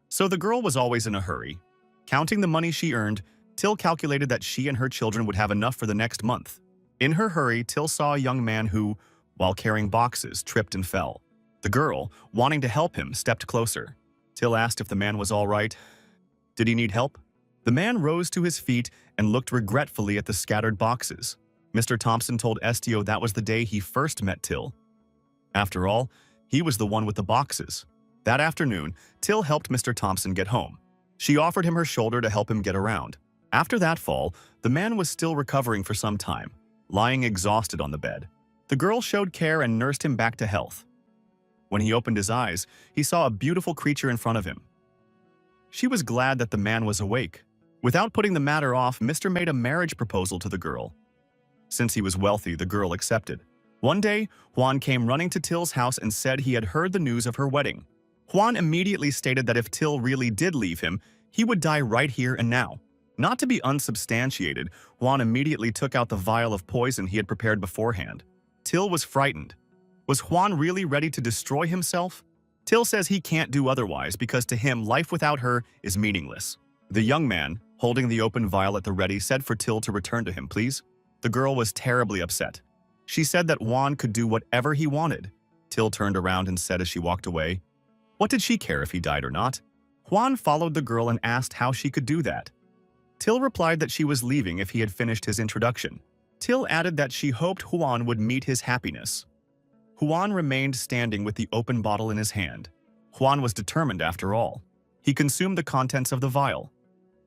So the girl was always in a hurry. Counting the money she earned, Till calculated that she and her children would have enough for the next month. In her hurry, Till saw a young man who, while carrying boxes, tripped and fell. The girl, wanting to help him, stepped closer. Till asked if the man was all right. Did he need help? The man rose to his feet and looked regretfully at the scattered boxes. Mr. Thompson told Estio that was the day he first met Till. After all, he was the one with the boxes. That afternoon, Till helped Mr. Thompson get home. She offered him her shoulder to help him get around. After that fall, the man was still recovering for some time, lying exhausted on the bed. The girl showed care and nursed him back to health. When he opened his eyes, he saw a beautiful creature in front of him. She was glad that the man was awake. Without putting the matter off, Mr. made a marriage proposal to the girl. Since he was wealthy, the girl accepted. One day, Juan came running to Till's house and said he had heard the news of her wedding. Juan immediately stated that if Till really did leave him, he would die right here and now. Not to be unsubstantiated, Juan immediately took out the vial of poison he had prepared beforehand. Till was frightened. Was Juan really ready to destroy himself? Till says he can't do otherwise because to him, life without her is meaningless. The young man, holding the open vial at the ready, said for Till to return to him, please. The girl was terribly upset. She said that Juan could do whatever he wanted. Till turned around and said as she walked away, what did she care if he died or not? Juan followed the girl and asked how she could do that. Till replied that she was leaving if he had finished his introduction. Till added that she hoped Juan would meet his happiness. Juan remained standing with the open bottle in his hand. Juan was determined after all. He consumed the contents of the vial.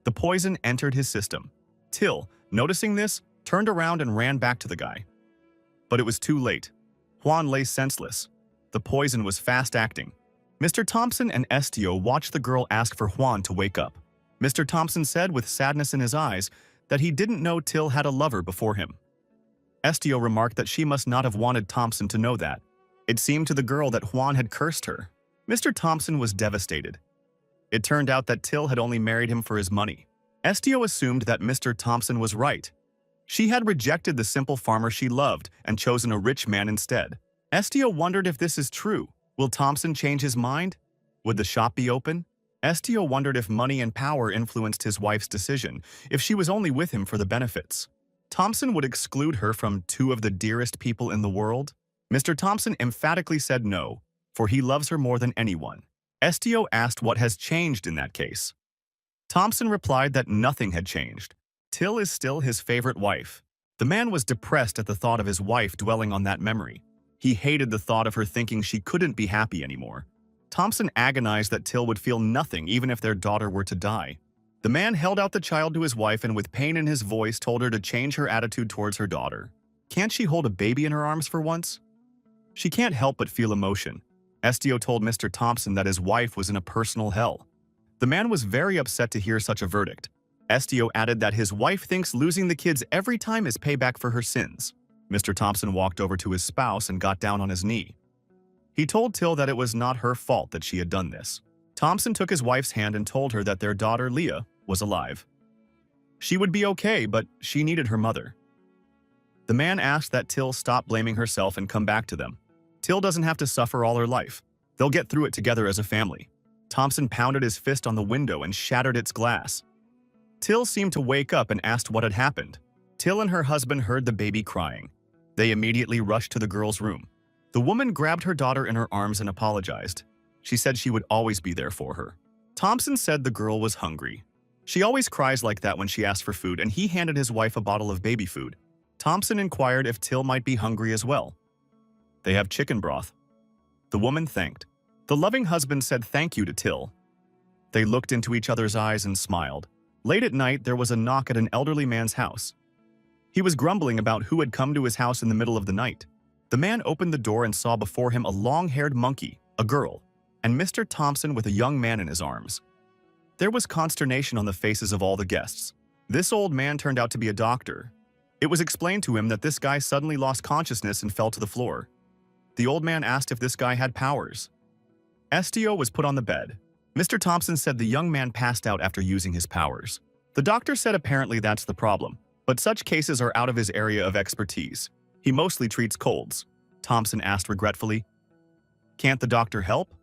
The poison entered his system. Till, noticing this, turned around and ran back to the guy. But it was too late. Juan lay senseless. The poison was fast-acting. Mr. Thompson and Estio watched the girl ask for Juan to wake up. Mr. Thompson said with sadness in his eyes that he didn't know Till had a lover before him. Estio remarked that she must not have wanted Thompson to know that. It seemed to the girl that Juan had cursed her. Mr. Thompson was devastated. It turned out that Till had only married him for his money. Estio assumed that Mr. Thompson was right. She had rejected the simple farmer she loved and chosen a rich man instead. Estio wondered if this is true. Will Thompson change his mind? Would the shop be open? Estio wondered if money and power influenced his wife's decision, if she was only with him for the benefits. Thompson would exclude her from 2 of the dearest people in the world? Mr. Thompson emphatically said no, for he loves her more than anyone. Estio asked what has changed in that case. Thompson replied that nothing had changed. Till is still his favorite wife. The man was depressed at the thought of his wife dwelling on that memory. He hated the thought of her thinking she couldn't be happy anymore. Thompson agonized that Till would feel nothing even if their daughter were to die. The man held out the child to his wife and with pain in his voice told her to change her attitude towards her daughter. Can't she hold a baby in her arms for once? She can't help but feel emotion. Estio told Mr. Thompson that his wife was in a personal hell. The man was very upset to hear such a verdict. Estio added that his wife thinks losing the kids every time is payback for her sins. Mr. Thompson walked over to his spouse and got down on his knee. He told Till that it was not her fault that she had done this. Thompson took his wife's hand and told her that their daughter, Leah, was alive. She would be okay, but she needed her mother. The man asked that Till stop blaming herself and come back to them. Till doesn't have to suffer all her life. They'll get through it together as a family. Thompson pounded his fist on the window and shattered its glass. Till seemed to wake up and asked what had happened. Till and her husband heard the baby crying. They immediately rushed to the girl's room. The woman grabbed her daughter in her arms and apologized. She said she would always be there for her. Thompson said the girl was hungry. She always cries like that when she asks for food, and he handed his wife a bottle of baby food. Thompson inquired if Till might be hungry as well. They have chicken broth. The woman thanked. The loving husband said thank you to Till. They looked into each other's eyes and smiled. Late at night, there was a knock at an elderly man's house. He was grumbling about who had come to his house in the middle of the night. The man opened the door and saw before him a long-haired monkey, a girl, and Mr. Thompson with a young man in his arms. There was consternation on the faces of all the guests. This old man turned out to be a doctor. It was explained to him that this guy suddenly lost consciousness and fell to the floor. The old man asked if this guy had powers. Estio was put on the bed. Mr. Thompson said the young man passed out after using his powers. The doctor said apparently that's the problem, but such cases are out of his area of expertise. He mostly treats colds. Thompson asked regretfully, "Can't the doctor help?"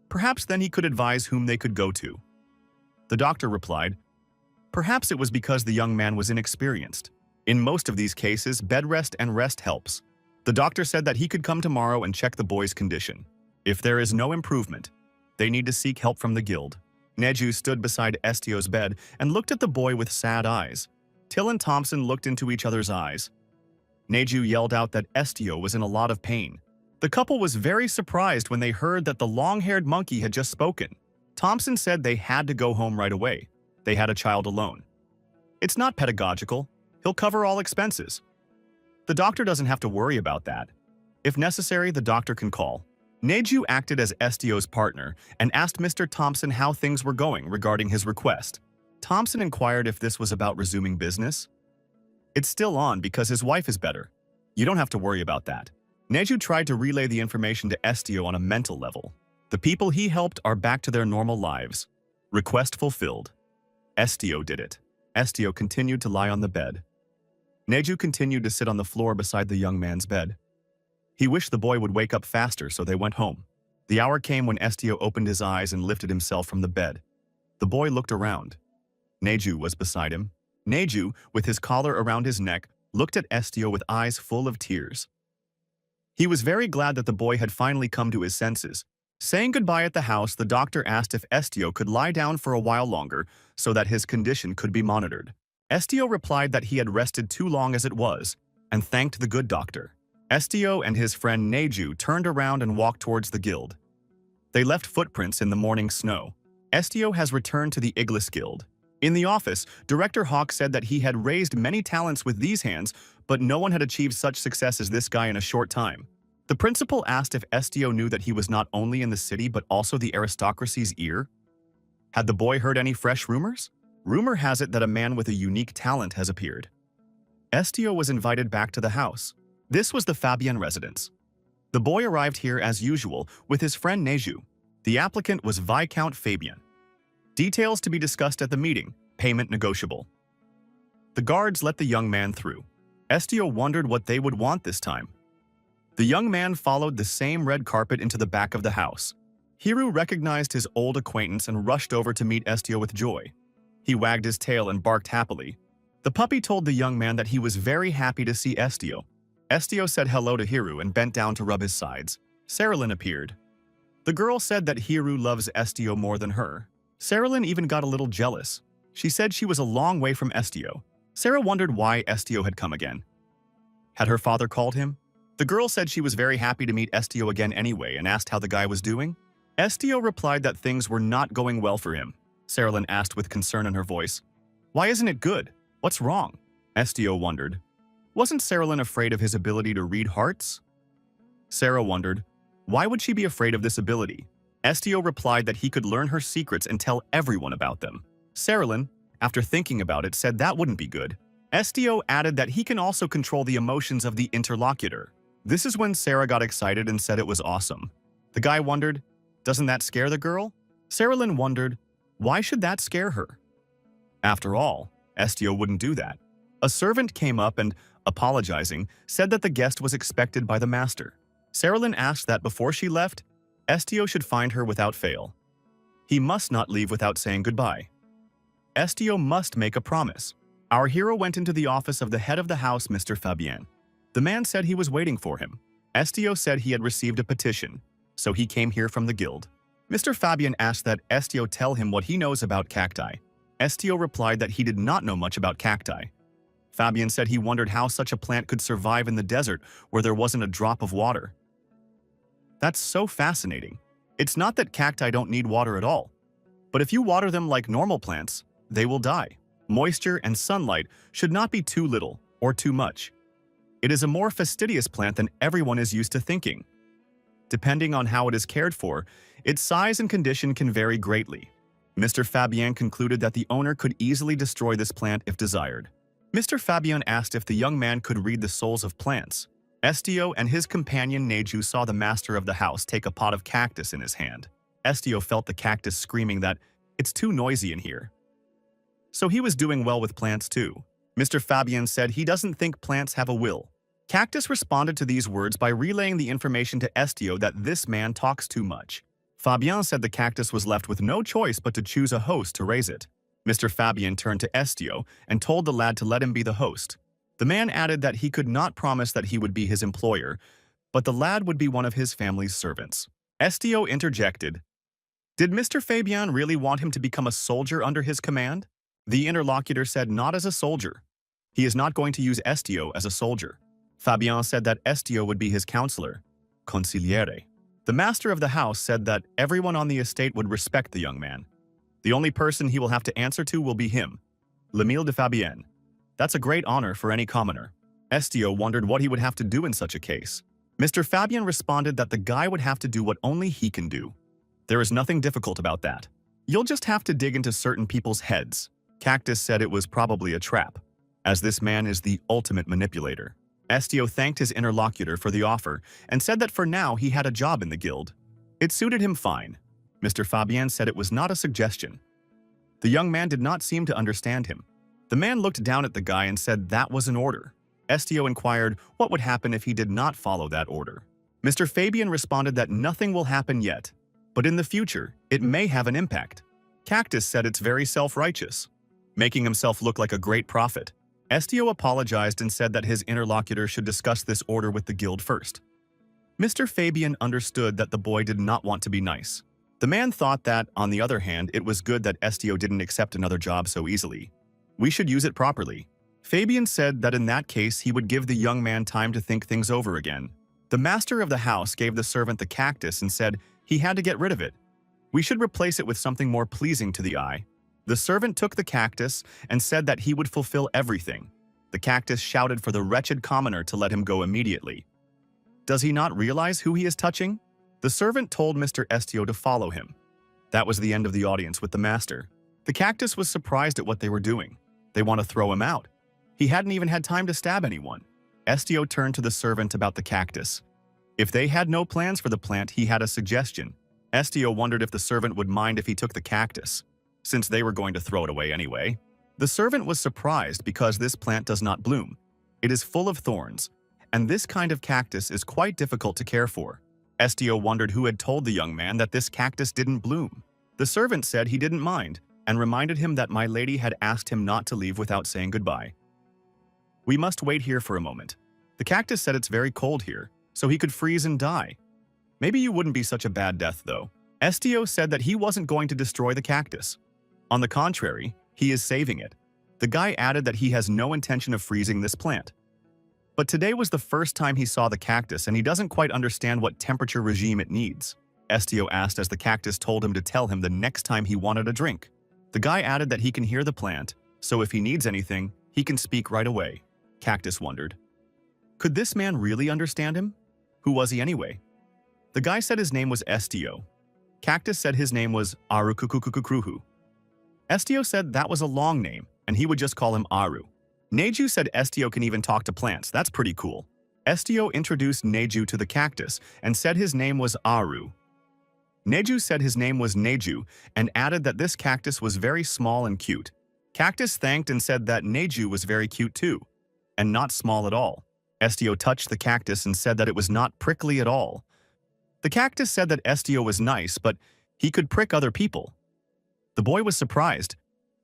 Perhaps then he could advise whom they could go to. The doctor replied, perhaps it was because the young man was inexperienced. In most of these cases, bed rest and rest helps. The doctor said that he could come tomorrow and check the boy's condition. If there is no improvement, they need to seek help from the guild. Neju stood beside Estio's bed and looked at the boy with sad eyes. Till and Thompson looked into each other's eyes. Neju yelled out that Estio was in a lot of pain. The couple was very surprised when they heard that the long-haired monkey had just spoken. Thompson said they had to go home right away. They had a child alone. It's not pedagogical. He'll cover all expenses. The doctor doesn't have to worry about that. If necessary, the doctor can call. Neju acted as Estio's partner and asked Mr. Thompson how things were going regarding his request. Thompson inquired if this was about resuming business. It's still on because his wife is better. You don't have to worry about that. Neju tried to relay the information to Estio on a mental level. The people he helped are back to their normal lives. Request fulfilled. Estio did it. Estio continued to lie on the bed. Neju continued to sit on the floor beside the young man's bed. He wished the boy would wake up faster, so they went home. The hour came when Estio opened his eyes and lifted himself from the bed. The boy looked around. Neju was beside him. Neju, with his collar around his neck, looked at Estio with eyes full of tears. He was very glad that the boy had finally come to his senses. Saying goodbye at the house, the doctor asked if Estio could lie down for a while longer so that his condition could be monitored. Estio replied that he had rested too long as it was, and thanked the good doctor. Estio and his friend Neju turned around and walked towards the guild. They left footprints in the morning snow. Estio has returned to the Iglis Guild. In the office, Director Hawk said that he had raised many talents with these hands, but no one had achieved such success as this guy in a short time. The principal asked if Estio knew that he was not only in the city but also the aristocracy's ear. Had the boy heard any fresh rumors? Rumor has it that a man with a unique talent has appeared. Estio was invited back to the house. This was the Fabian residence. The boy arrived here as usual with his friend Neju. The applicant was Viscount Fabian. Details to be discussed at the meeting, payment negotiable. The guards let the young man through. Estio wondered what they would want this time. The young man followed the same red carpet into the back of the house. Hiru recognized his old acquaintance and rushed over to meet Estio with joy. He wagged his tail and barked happily. The puppy told the young man that he was very happy to see Estio. Estio said hello to Hiru and bent down to rub his sides. Sarilyn appeared. The girl said that Hiru loves Estio more than her. Sarilyn even got a little jealous. She said she was a long way from Estio. Sarah wondered why Estio had come again. Had her father called him? The girl said she was very happy to meet Estio again anyway and asked how the guy was doing. Estio replied that things were not going well for him. Sarilyn asked with concern in her voice. Why isn't it good? What's wrong? Estio wondered. Wasn't Sarilyn afraid of his ability to read hearts? Sarah wondered. Why would she be afraid of this ability? Estio replied that he could learn her secrets and tell everyone about them. Sarilyn, after thinking about it, said that wouldn't be good. Estio added that he can also control the emotions of the interlocutor. This is when Sarah got excited and said it was awesome. The guy wondered, doesn't that scare the girl? Sarilyn wondered, why should that scare her? After all, Estio wouldn't do that. A servant came up and, apologizing, said that the guest was expected by the master. Sarilyn asked that before she left, Estio should find her without fail. He must not leave without saying goodbye. Estio must make a promise. Our hero went into the office of the head of the house, Mr. Fabien. The man said he was waiting for him. Estio said he had received a petition, so he came here from the guild. Mr. Fabian asked that Estio tell him what he knows about cacti. Estio replied that he did not know much about cacti. Fabian said he wondered how such a plant could survive in the desert where there wasn't a drop of water. That's so fascinating. It's not that cacti don't need water at all. But if you water them like normal plants, they will die. Moisture and sunlight should not be too little or too much. It is a more fastidious plant than everyone is used to thinking. Depending on how it is cared for, its size and condition can vary greatly. Mr. Fabien concluded that the owner could easily destroy this plant if desired. Mr. Fabien asked if the young man could read the souls of plants. Estio and his companion Neju saw the master of the house take a pot of cactus in his hand. Estio felt the cactus screaming that, "It's too noisy in here." So he was doing well with plants too. Mr. Fabien said he doesn't think plants have a will. Cactus responded to these words by relaying the information to Estio that this man talks too much. Fabien said the cactus was left with no choice but to choose a host to raise it. Mr. Fabien turned to Estio and told the lad to let him be the host. The man added that he could not promise that he would be his employer, but the lad would be one of his family's servants. Estio interjected, "Did Mr. Fabien really want him to become a soldier under his command?" The interlocutor said not as a soldier. He is not going to use Estio as a soldier. Fabien said that Estio would be his counselor, consigliere. The master of the house said that everyone on the estate would respect the young man. The only person he will have to answer to will be him, L'Emile de Fabien. That's a great honor for any commoner. Estio wondered what he would have to do in such a case. Mr. Fabien responded that the guy would have to do what only he can do. There is nothing difficult about that. You'll just have to dig into certain people's heads. Cactus said it was probably a trap, as this man is the ultimate manipulator. Estio thanked his interlocutor for the offer and said that for now he had a job in the guild. It suited him fine. Mr. Fabien said it was not a suggestion. The young man did not seem to understand him. The man looked down at the guy and said that was an order. Estio inquired what would happen if he did not follow that order. Mr. Fabien responded that nothing will happen yet, but in the future, it may have an impact. Cactus said it's very self-righteous, making himself look like a great prophet. Estio apologized and said that his interlocutor should discuss this order with the guild first. Mr. Fabien understood that the boy did not want to be nice. The man thought that, on the other hand, it was good that Estio didn't accept another job so easily. We should use it properly. Fabien said that in that case he would give the young man time to think things over again. The master of the house gave the servant the cactus and said he had to get rid of it. We should replace it with something more pleasing to the eye. The servant took the cactus and said that he would fulfill everything. The cactus shouted for the wretched commoner to let him go immediately. Does he not realize who he is touching? The servant told Mr. Estio to follow him. That was the end of the audience with the master. The cactus was surprised at what they were doing. They want to throw him out. He hadn't even had time to stab anyone. Estio turned to the servant about the cactus. If they had no plans for the plant, he had a suggestion. Estio wondered if the servant would mind if he took the cactus, since they were going to throw it away anyway. The servant was surprised because this plant does not bloom. It is full of thorns, and this kind of cactus is quite difficult to care for. Estio wondered who had told the young man that this cactus didn't bloom. The servant said he didn't mind, and reminded him that my lady had asked him not to leave without saying goodbye. We must wait here for a moment. The cactus said it's very cold here, so he could freeze and die. Maybe you wouldn't be such a bad death, though. Estio said that he wasn't going to destroy the cactus. On the contrary, he is saving it. The guy added that he has no intention of freezing this plant. But today was the first time he saw the cactus and he doesn't quite understand what temperature regime it needs. Estio asked as the cactus told him to tell him the next time he wanted a drink. The guy added that he can hear the plant, so if he needs anything, he can speak right away. Cactus wondered, could this man really understand him? Who was he anyway? The guy said his name was Estio. Cactus said his name was Arukukukukukruhu. Estio said that was a long name, and he would just call him Aru. Neju said Estio can even talk to plants. That's pretty cool. Estio introduced Neju to the cactus and said his name was Aru. Neju said his name was Neju and added that this cactus was very small and cute. Cactus thanked and said that Neju was very cute too, and not small at all. Estio touched the cactus and said that it was not prickly at all. The cactus said that Estio was nice, but he could prick other people. The boy was surprised.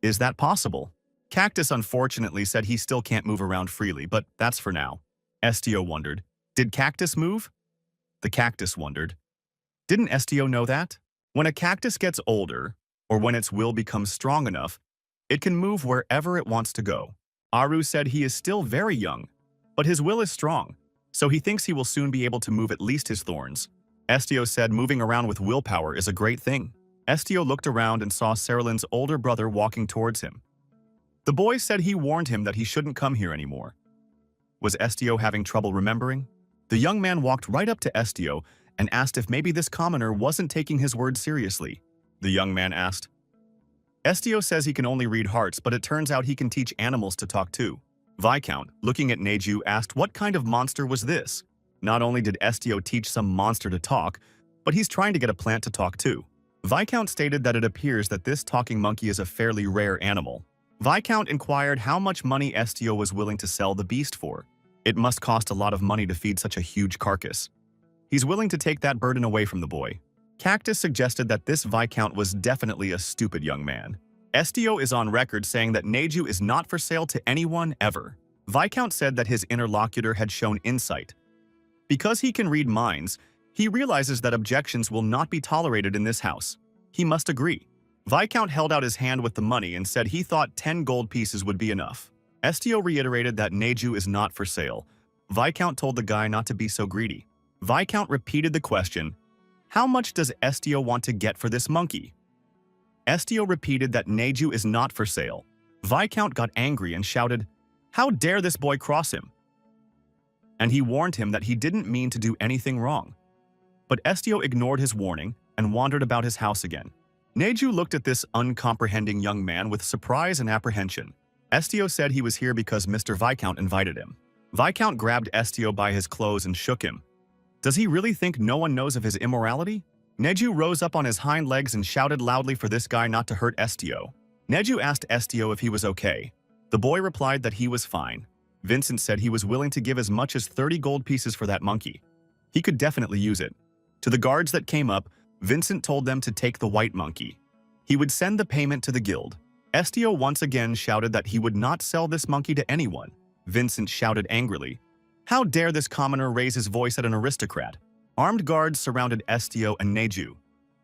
Is that possible? Cactus unfortunately said he still can't move around freely, but that's for now. Estio wondered, did Cactus move? The cactus wondered, didn't Estio know that? When a cactus gets older, or when its will becomes strong enough, it can move wherever it wants to go. Aru said he is still very young, but his will is strong, so he thinks he will soon be able to move at least his thorns. Estio said moving around with willpower is a great thing. Estio looked around and saw Cerulean's older brother walking towards him. The boy said he warned him that he shouldn't come here anymore. Was Estio having trouble remembering? The young man walked right up to Estio and asked if maybe this commoner wasn't taking his words seriously. The young man asked. Estio says he can only read hearts, but it turns out he can teach animals to talk too. Viscount, looking at Neju, asked what kind of monster was this. Not only did Estio teach some monster to talk, but he's trying to get a plant to talk too. Viscount stated that it appears that this talking monkey is a fairly rare animal. Viscount inquired how much money Estio was willing to sell the beast for. It must cost a lot of money to feed such a huge carcass. He's willing to take that burden away from the boy. Cactus suggested that this Viscount was definitely a stupid young man. Estio is on record saying that Neju is not for sale to anyone ever. Viscount said that his interlocutor had shown insight. Because he can read minds, he realizes that objections will not be tolerated in this house. He must agree. Viscount held out his hand with the money and said he thought 10 gold pieces would be enough. Estio reiterated that Neju is not for sale. Viscount told the guy not to be so greedy. Viscount repeated the question, how much does Estio want to get for this monkey? Estio repeated that Neju is not for sale. Viscount got angry and shouted, how dare this boy cross him? And he warned him that he didn't mean to do anything wrong. But Estio ignored his warning and wandered about his house again. Neju looked at this uncomprehending young man with surprise and apprehension. Estio said he was here because Mr. Viscount invited him. Viscount grabbed Estio by his clothes and shook him. Does he really think no one knows of his immorality? Neju rose up on his hind legs and shouted loudly for this guy not to hurt Estio. Neju asked Estio if he was okay. The boy replied that he was fine. Vincent said he was willing to give as much as 30 gold pieces for that monkey. He could definitely use it. To the guards that came up, Vincent told them to take the white monkey. He would send the payment to the guild. Estio once again shouted that he would not sell this monkey to anyone. Vincent shouted angrily, how dare this commoner raise his voice at an aristocrat? Armed guards surrounded Estio and Neju.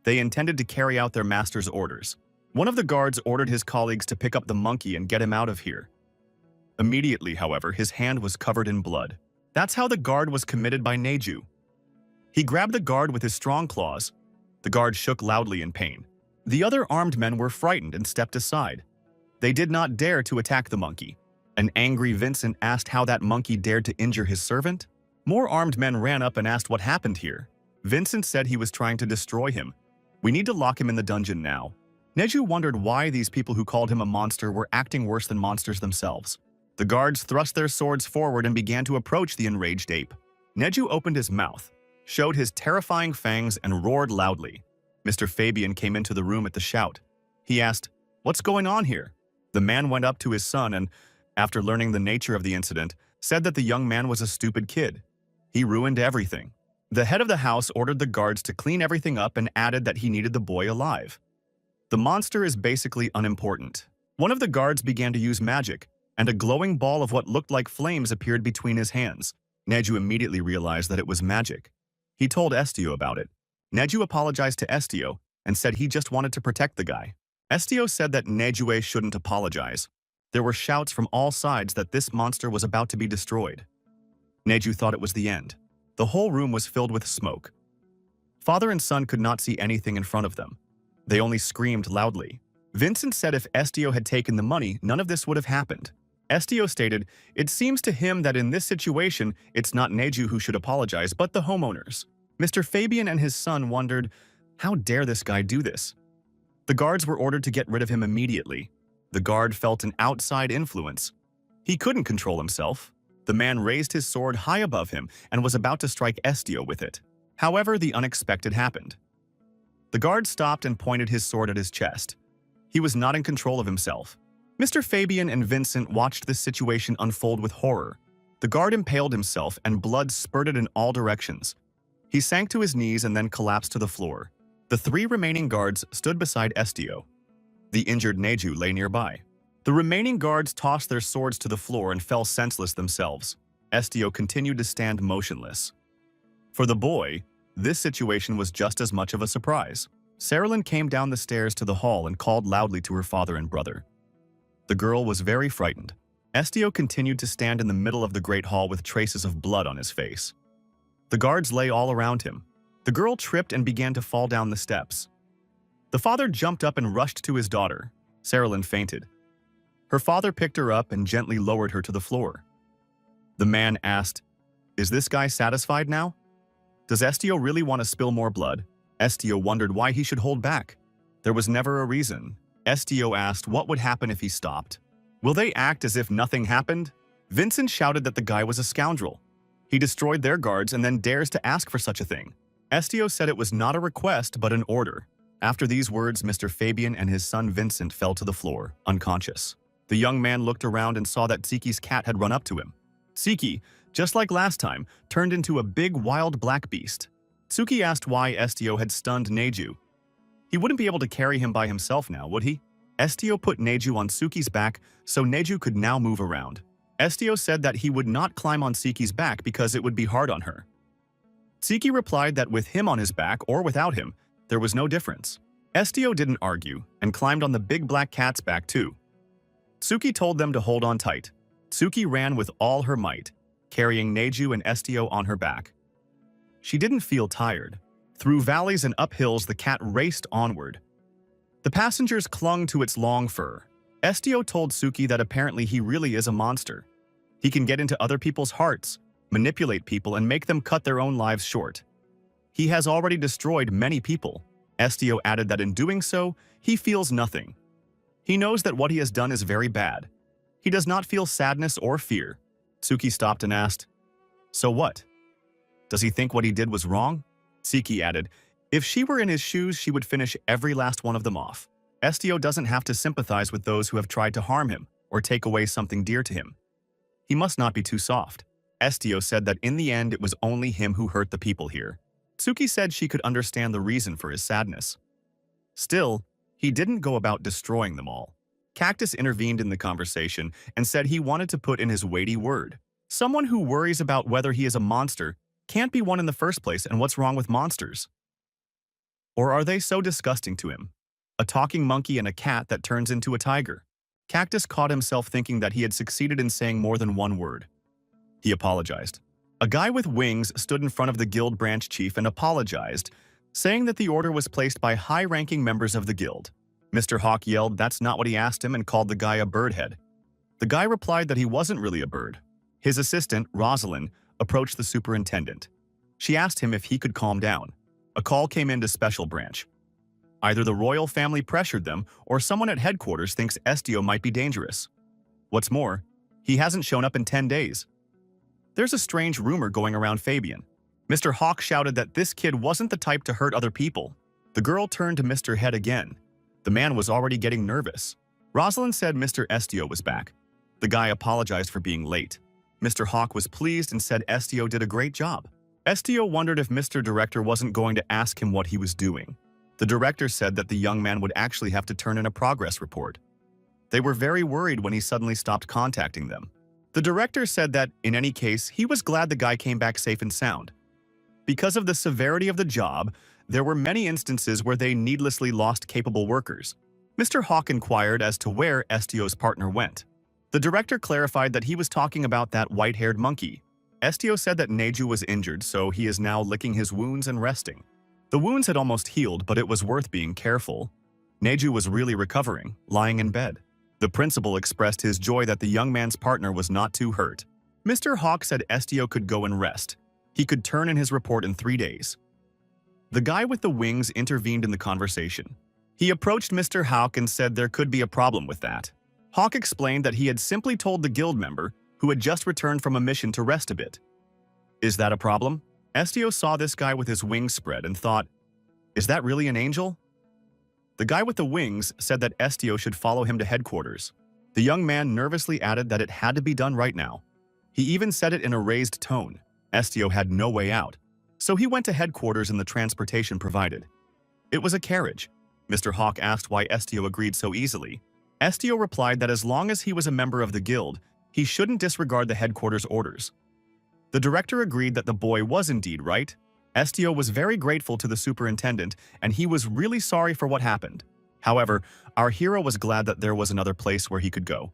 They intended to carry out their master's orders. One of the guards ordered his colleagues to pick up the monkey and get him out of here. Immediately, however, his hand was covered in blood. That's how the guard was committed by Neju. He grabbed the guard with his strong claws. The guard shook loudly in pain. The other armed men were frightened and stepped aside. They did not dare to attack the monkey. An angry Vincent asked how that monkey dared to injure his servant. More armed men ran up and asked what happened here. Vincent said he was trying to destroy him. We need to lock him in the dungeon now. Neju wondered why these people who called him a monster were acting worse than monsters themselves. The guards thrust their swords forward and began to approach the enraged ape. Neju opened his mouth, showed his terrifying fangs, and roared loudly. Mr. Fabian came into the room at the shout. He asked, what's going on here? The man went up to his son and, after learning the nature of the incident, said that the young man was a stupid kid. He ruined everything. The head of the house ordered the guards to clean everything up and added that he needed the boy alive. The monster is basically unimportant. One of the guards began to use magic, and a glowing ball of what looked like flames appeared between his hands. Neju immediately realized that it was magic. He told Estio about it. Neju apologized to Estio and said he just wanted to protect the guy. Estio said that Nejue shouldn't apologize. There were shouts from all sides that this monster was about to be destroyed. Neju thought it was the end. The whole room was filled with smoke. Father and son could not see anything in front of them. They only screamed loudly. Vincent said if Estio had taken the money, none of this would have happened. Estio stated, it seems to him that in this situation, it's not Neju who should apologize, but the homeowners. Mr. Fabian and his son wondered, how dare this guy do this? The guards were ordered to get rid of him immediately. The guard felt an outside influence. He couldn't control himself. The man raised his sword high above him and was about to strike Estio with it. However, the unexpected happened. The guard stopped and pointed his sword at his chest. He was not in control of himself. Mr. Fabian and Vincent watched this situation unfold with horror. The guard impaled himself and blood spurted in all directions. He sank to his knees and then collapsed to the floor. The 3 remaining guards stood beside Estio. The injured Neju lay nearby. The remaining guards tossed their swords to the floor and fell senseless themselves. Estio continued to stand motionless. For the boy, this situation was just as much of a surprise. Saralyn came down the stairs to the hall and called loudly to her father and brother. The girl was very frightened. Estio continued to stand in the middle of the great hall with traces of blood on his face. The guards lay all around him. The girl tripped and began to fall down the steps. The father jumped up and rushed to his daughter. Saralyn fainted. Her father picked her up and gently lowered her to the floor. The man asked, "Is this guy satisfied now? Does Estio really want to spill more blood?" Estio wondered why he should hold back. There was never a reason. Estio asked what would happen if he stopped. Will they act as if nothing happened? Vincent shouted that the guy was a scoundrel. He destroyed their guards and then dares to ask for such a thing. Estio said it was not a request but an order. After these words, Mr. Fabian and his son Vincent fell to the floor, unconscious. The young man looked around and saw that Tsiki's cat had run up to him. Tsiki, just like last time, turned into a big wild black beast. Tsuki asked why Estio had stunned Neju. He wouldn't be able to carry him by himself now, would he? Estio put Neju on Tsuki's back so Neju could now move around. Estio said that he would not climb on Tsiki's back because it would be hard on her. Tsiki replied that with him on his back or without him, there was no difference. Estio didn't argue and climbed on the big black cat's back too. Tsuki told them to hold on tight. Tsuki ran with all her might, carrying Neju and Estio on her back. She didn't feel tired. Through valleys and up hills, the cat raced onward. The passengers clung to its long fur. Estio told Tsuki that apparently he really is a monster. He can get into other people's hearts, manipulate people, and make them cut their own lives short. He has already destroyed many people. Estio added that in doing so, he feels nothing. He knows that what he has done is very bad. He does not feel sadness or fear. Tsuki stopped and asked, "So what? Does he think what he did was wrong?" Tsiki added, "If she were in his shoes, she would finish every last one of them off. Estio doesn't have to sympathize with those who have tried to harm him or take away something dear to him. He must not be too soft." Estio said that in the end it was only him who hurt the people here. Tsuki said she could understand the reason for his sadness. Still, he didn't go about destroying them all. Cactus intervened in the conversation and said he wanted to put in his weighty word. Someone who worries about whether he is a monster can't be one in the first place, and what's wrong with monsters? Or are they so disgusting to him? A talking monkey and a cat that turns into a tiger. Cactus caught himself thinking that he had succeeded in saying more than one word. He apologized. A guy with wings stood in front of the guild branch chief and apologized, saying that the order was placed by high-ranking members of the guild. Mr. Hawk yelled that's not what he asked him and called the guy a birdhead. The guy replied that he wasn't really a bird. His assistant, Rosalind, approached the superintendent. She asked him if he could calm down. A call came into Special Branch. Either the royal family pressured them or someone at headquarters thinks Estio might be dangerous. What's more, he hasn't shown up in 10 days. There's a strange rumor going around Fabian. Mr. Hawk shouted that this kid wasn't the type to hurt other people. The girl turned to Mr. Head again. The man was already getting nervous. Rosalind said Mr. Estio was back. The guy apologized for being late. Mr. Hawk was pleased and said Estio did a great job. Estio wondered if Mr. Director wasn't going to ask him what he was doing. The director said that the young man would actually have to turn in a progress report. They were very worried when he suddenly stopped contacting them. The director said that, in any case, he was glad the guy came back safe and sound. Because of the severity of the job, there were many instances where they needlessly lost capable workers. Mr. Hawk inquired as to where Estio's partner went. The director clarified that he was talking about that white-haired monkey. Estio said that Neju was injured, so he is now licking his wounds and resting. The wounds had almost healed, but it was worth being careful. Neju was really recovering, lying in bed. The principal expressed his joy that the young man's partner was not too hurt. Mr. Hawk said Estio could go and rest. He could turn in his report in 3 days. The guy with the wings intervened in the conversation. He approached Mr. Hawk and said there could be a problem with that. Hawk explained that he had simply told the guild member, who had just returned from a mission, to rest a bit. Is that a problem? Estio saw this guy with his wings spread and thought, is that really an angel? The guy with the wings said that Estio should follow him to headquarters. The young man nervously added that it had to be done right now. He even said it in a raised tone. Estio had no way out, so he went to headquarters in the transportation provided. It was a carriage. Mr. Hawk asked why Estio agreed so easily. Estio replied that as long as he was a member of the guild, he shouldn't disregard the headquarters orders. The director agreed that the boy was indeed right. Estio was very grateful to the superintendent, and he was really sorry for what happened. However, our hero was glad that there was another place where he could go.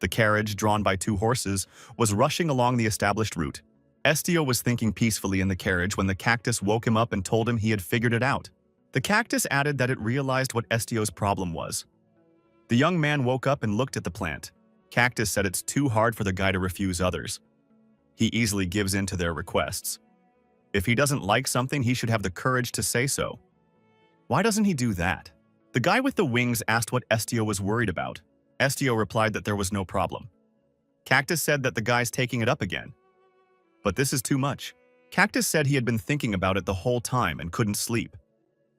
The carriage, drawn by 2 horses, was rushing along the established route. Estio was thinking peacefully in the carriage when the cactus woke him up and told him he had figured it out. The cactus added that it realized what Estio's problem was. The young man woke up and looked at the plant. Cactus said it's too hard for the guy to refuse others. He easily gives in to their requests. If he doesn't like something, he should have the courage to say so. Why doesn't he do that? The guy with the wings asked what Estio was worried about. Estio replied that there was no problem. Cactus said that the guy's taking it up again. But this is too much. Cactus said he had been thinking about it the whole time and couldn't sleep.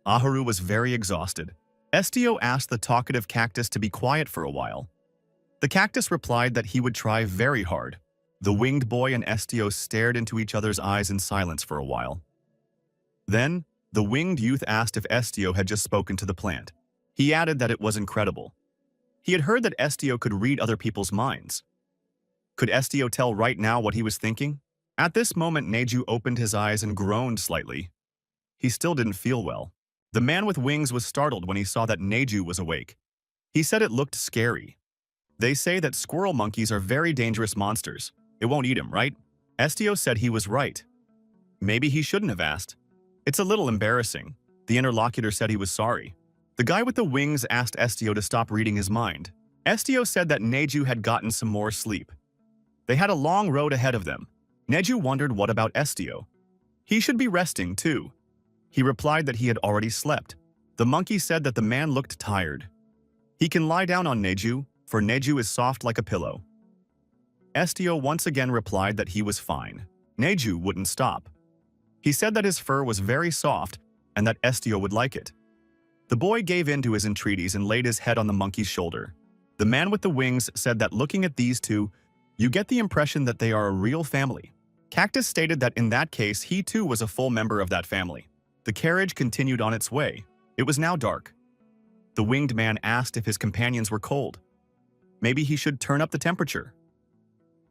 Aharu was very exhausted. Estio asked the talkative cactus to be quiet for a while. The cactus replied that he would try very hard. The winged boy and Estio stared into each other's eyes in silence for a while. Then, the winged youth asked if Estio had just spoken to the plant. He added that it was incredible. He had heard that Estio could read other people's minds. Could Estio tell right now what he was thinking? At this moment, Neju opened his eyes and groaned slightly. He still didn't feel well. The man with wings was startled when he saw that Neju was awake. He said it looked scary. They say that squirrel monkeys are very dangerous monsters. It won't eat him, right? Estio said he was right. Maybe he shouldn't have asked. It's a little embarrassing. The interlocutor said he was sorry. The guy with the wings asked Estio to stop reading his mind. Estio said that Neju had gotten some more sleep. They had a long road ahead of them. Neju wondered what about Estio. He should be resting, too. He replied that he had already slept. The monkey said that the man looked tired. He can lie down on Neju, for Neju is soft like a pillow. Estio once again replied that he was fine. Neju wouldn't stop. He said that his fur was very soft and that Estio would like it. The boy gave in to his entreaties and laid his head on the monkey's shoulder. The man with the wings said that looking at these two, you get the impression that they are a real family. Cactus stated that in that case, he too was a full member of that family. The carriage continued on its way. It was now dark. The winged man asked if his companions were cold. Maybe he should turn up the temperature.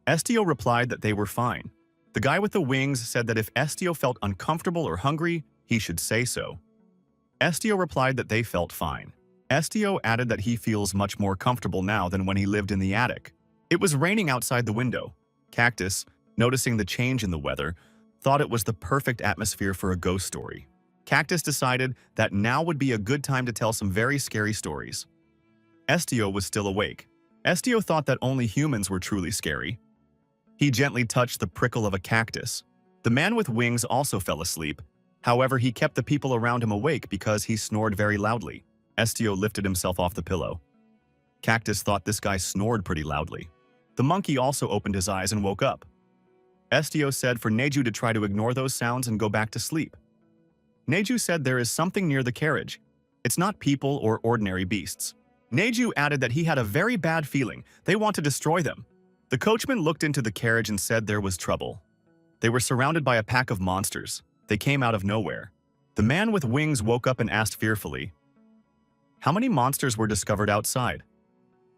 Estio replied that they were fine. The guy with the wings said that if Estio felt uncomfortable or hungry, he should say so. Estio replied that they felt fine. Estio added that he feels much more comfortable now than when he lived in the attic. It was raining outside the window. Cactus, noticing the change in the weather, thought it was the perfect atmosphere for a ghost story. Cactus decided that now would be a good time to tell some very scary stories. Estio was still awake. Estio thought that only humans were truly scary. He gently touched the prickle of a cactus. The man with wings also fell asleep. However, he kept the people around him awake because he snored very loudly. Estio lifted himself off the pillow. Cactus thought this guy snored pretty loudly. The monkey also opened his eyes and woke up. Estio said for Neju to try to ignore those sounds and go back to sleep. Neju said there is something near the carriage. It's not people or ordinary beasts. Neju added that he had a very bad feeling. They want to destroy them. The coachman looked into the carriage and said there was trouble. They were surrounded by a pack of monsters. They came out of nowhere. The man with wings woke up and asked fearfully, how many monsters were discovered outside?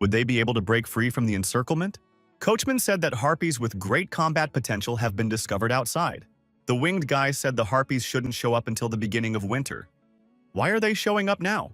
Would they be able to break free from the encirclement? Coachman said that harpies with great combat potential have been discovered outside. The winged guy said the harpies shouldn't show up until the beginning of winter. Why are they showing up now?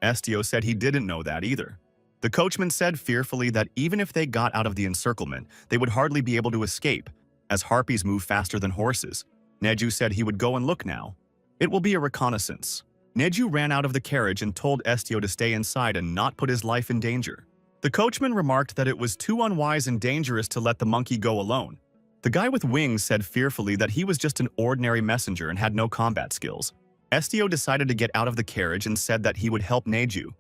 Estio said he didn't know that either. The coachman said fearfully that even if they got out of the encirclement, they would hardly be able to escape, as harpies move faster than horses. Neju said he would go and look now. It will be a reconnaissance. Neju ran out of the carriage and told Estio to stay inside and not put his life in danger. The coachman remarked that it was too unwise and dangerous to let the monkey go alone. The guy with wings said fearfully that he was just an ordinary messenger and had no combat skills. Estio decided to get out of the carriage and said that he would help Neju.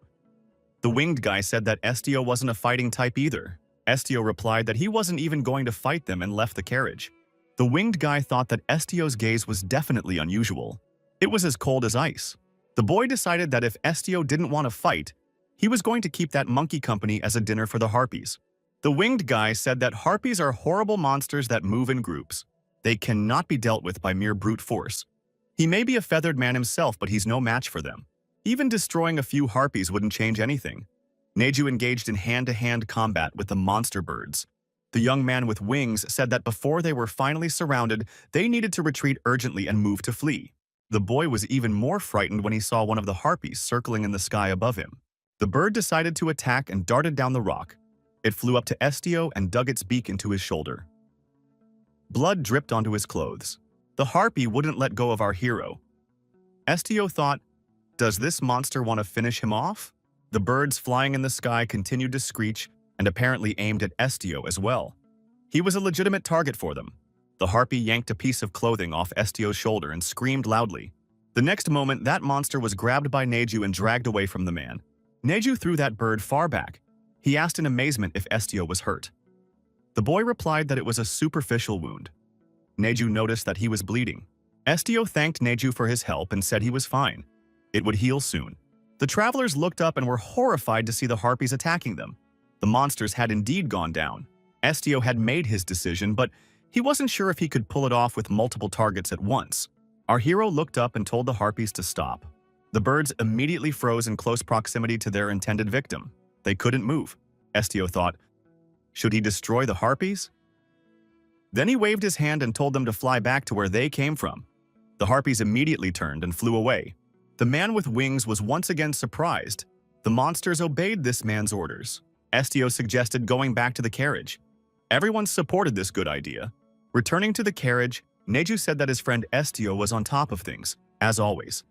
The winged guy said that Estio wasn't a fighting type either. Estio replied that he wasn't even going to fight them and left the carriage. The winged guy thought that Estio's gaze was definitely unusual. It was as cold as ice. The boy decided that if Estio didn't want to fight, he was going to keep that monkey company as a dinner for the harpies. The winged guy said that harpies are horrible monsters that move in groups. They cannot be dealt with by mere brute force. He may be a feathered man himself, but he's no match for them. Even destroying a few harpies wouldn't change anything. Neju engaged in hand-to-hand combat with the monster birds. The young man with wings said that before they were finally surrounded, they needed to retreat urgently and move to flee. The boy was even more frightened when he saw one of the harpies circling in the sky above him. The bird decided to attack and darted down the rock. It flew up to Estio and dug its beak into his shoulder. Blood dripped onto his clothes. The harpy wouldn't let go of our hero. Estio thought, "Does this monster want to finish him off?" The birds flying in the sky continued to screech and apparently aimed at Estio as well. He was a legitimate target for them. The harpy yanked a piece of clothing off Estio's shoulder and screamed loudly. The next moment, that monster was grabbed by Neju and dragged away from the man. Neju threw that bird far back. He asked in amazement if Estio was hurt. The boy replied that it was a superficial wound. Neju noticed that he was bleeding. Estio thanked Neju for his help and said he was fine. It would heal soon. The travelers looked up and were horrified to see the harpies attacking them. The monsters had indeed gone down. Estio had made his decision, but he wasn't sure if he could pull it off with multiple targets at once. Our hero looked up and told the harpies to stop. The birds immediately froze in close proximity to their intended victim. They couldn't move. Estio thought, should he destroy the harpies? Then he waved his hand and told them to fly back to where they came from. The harpies immediately turned and flew away. The man with wings was once again surprised. The monsters obeyed this man's orders. Estio suggested going back to the carriage. Everyone supported this good idea. Returning to the carriage, Neju said that his friend Estio was on top of things, as always.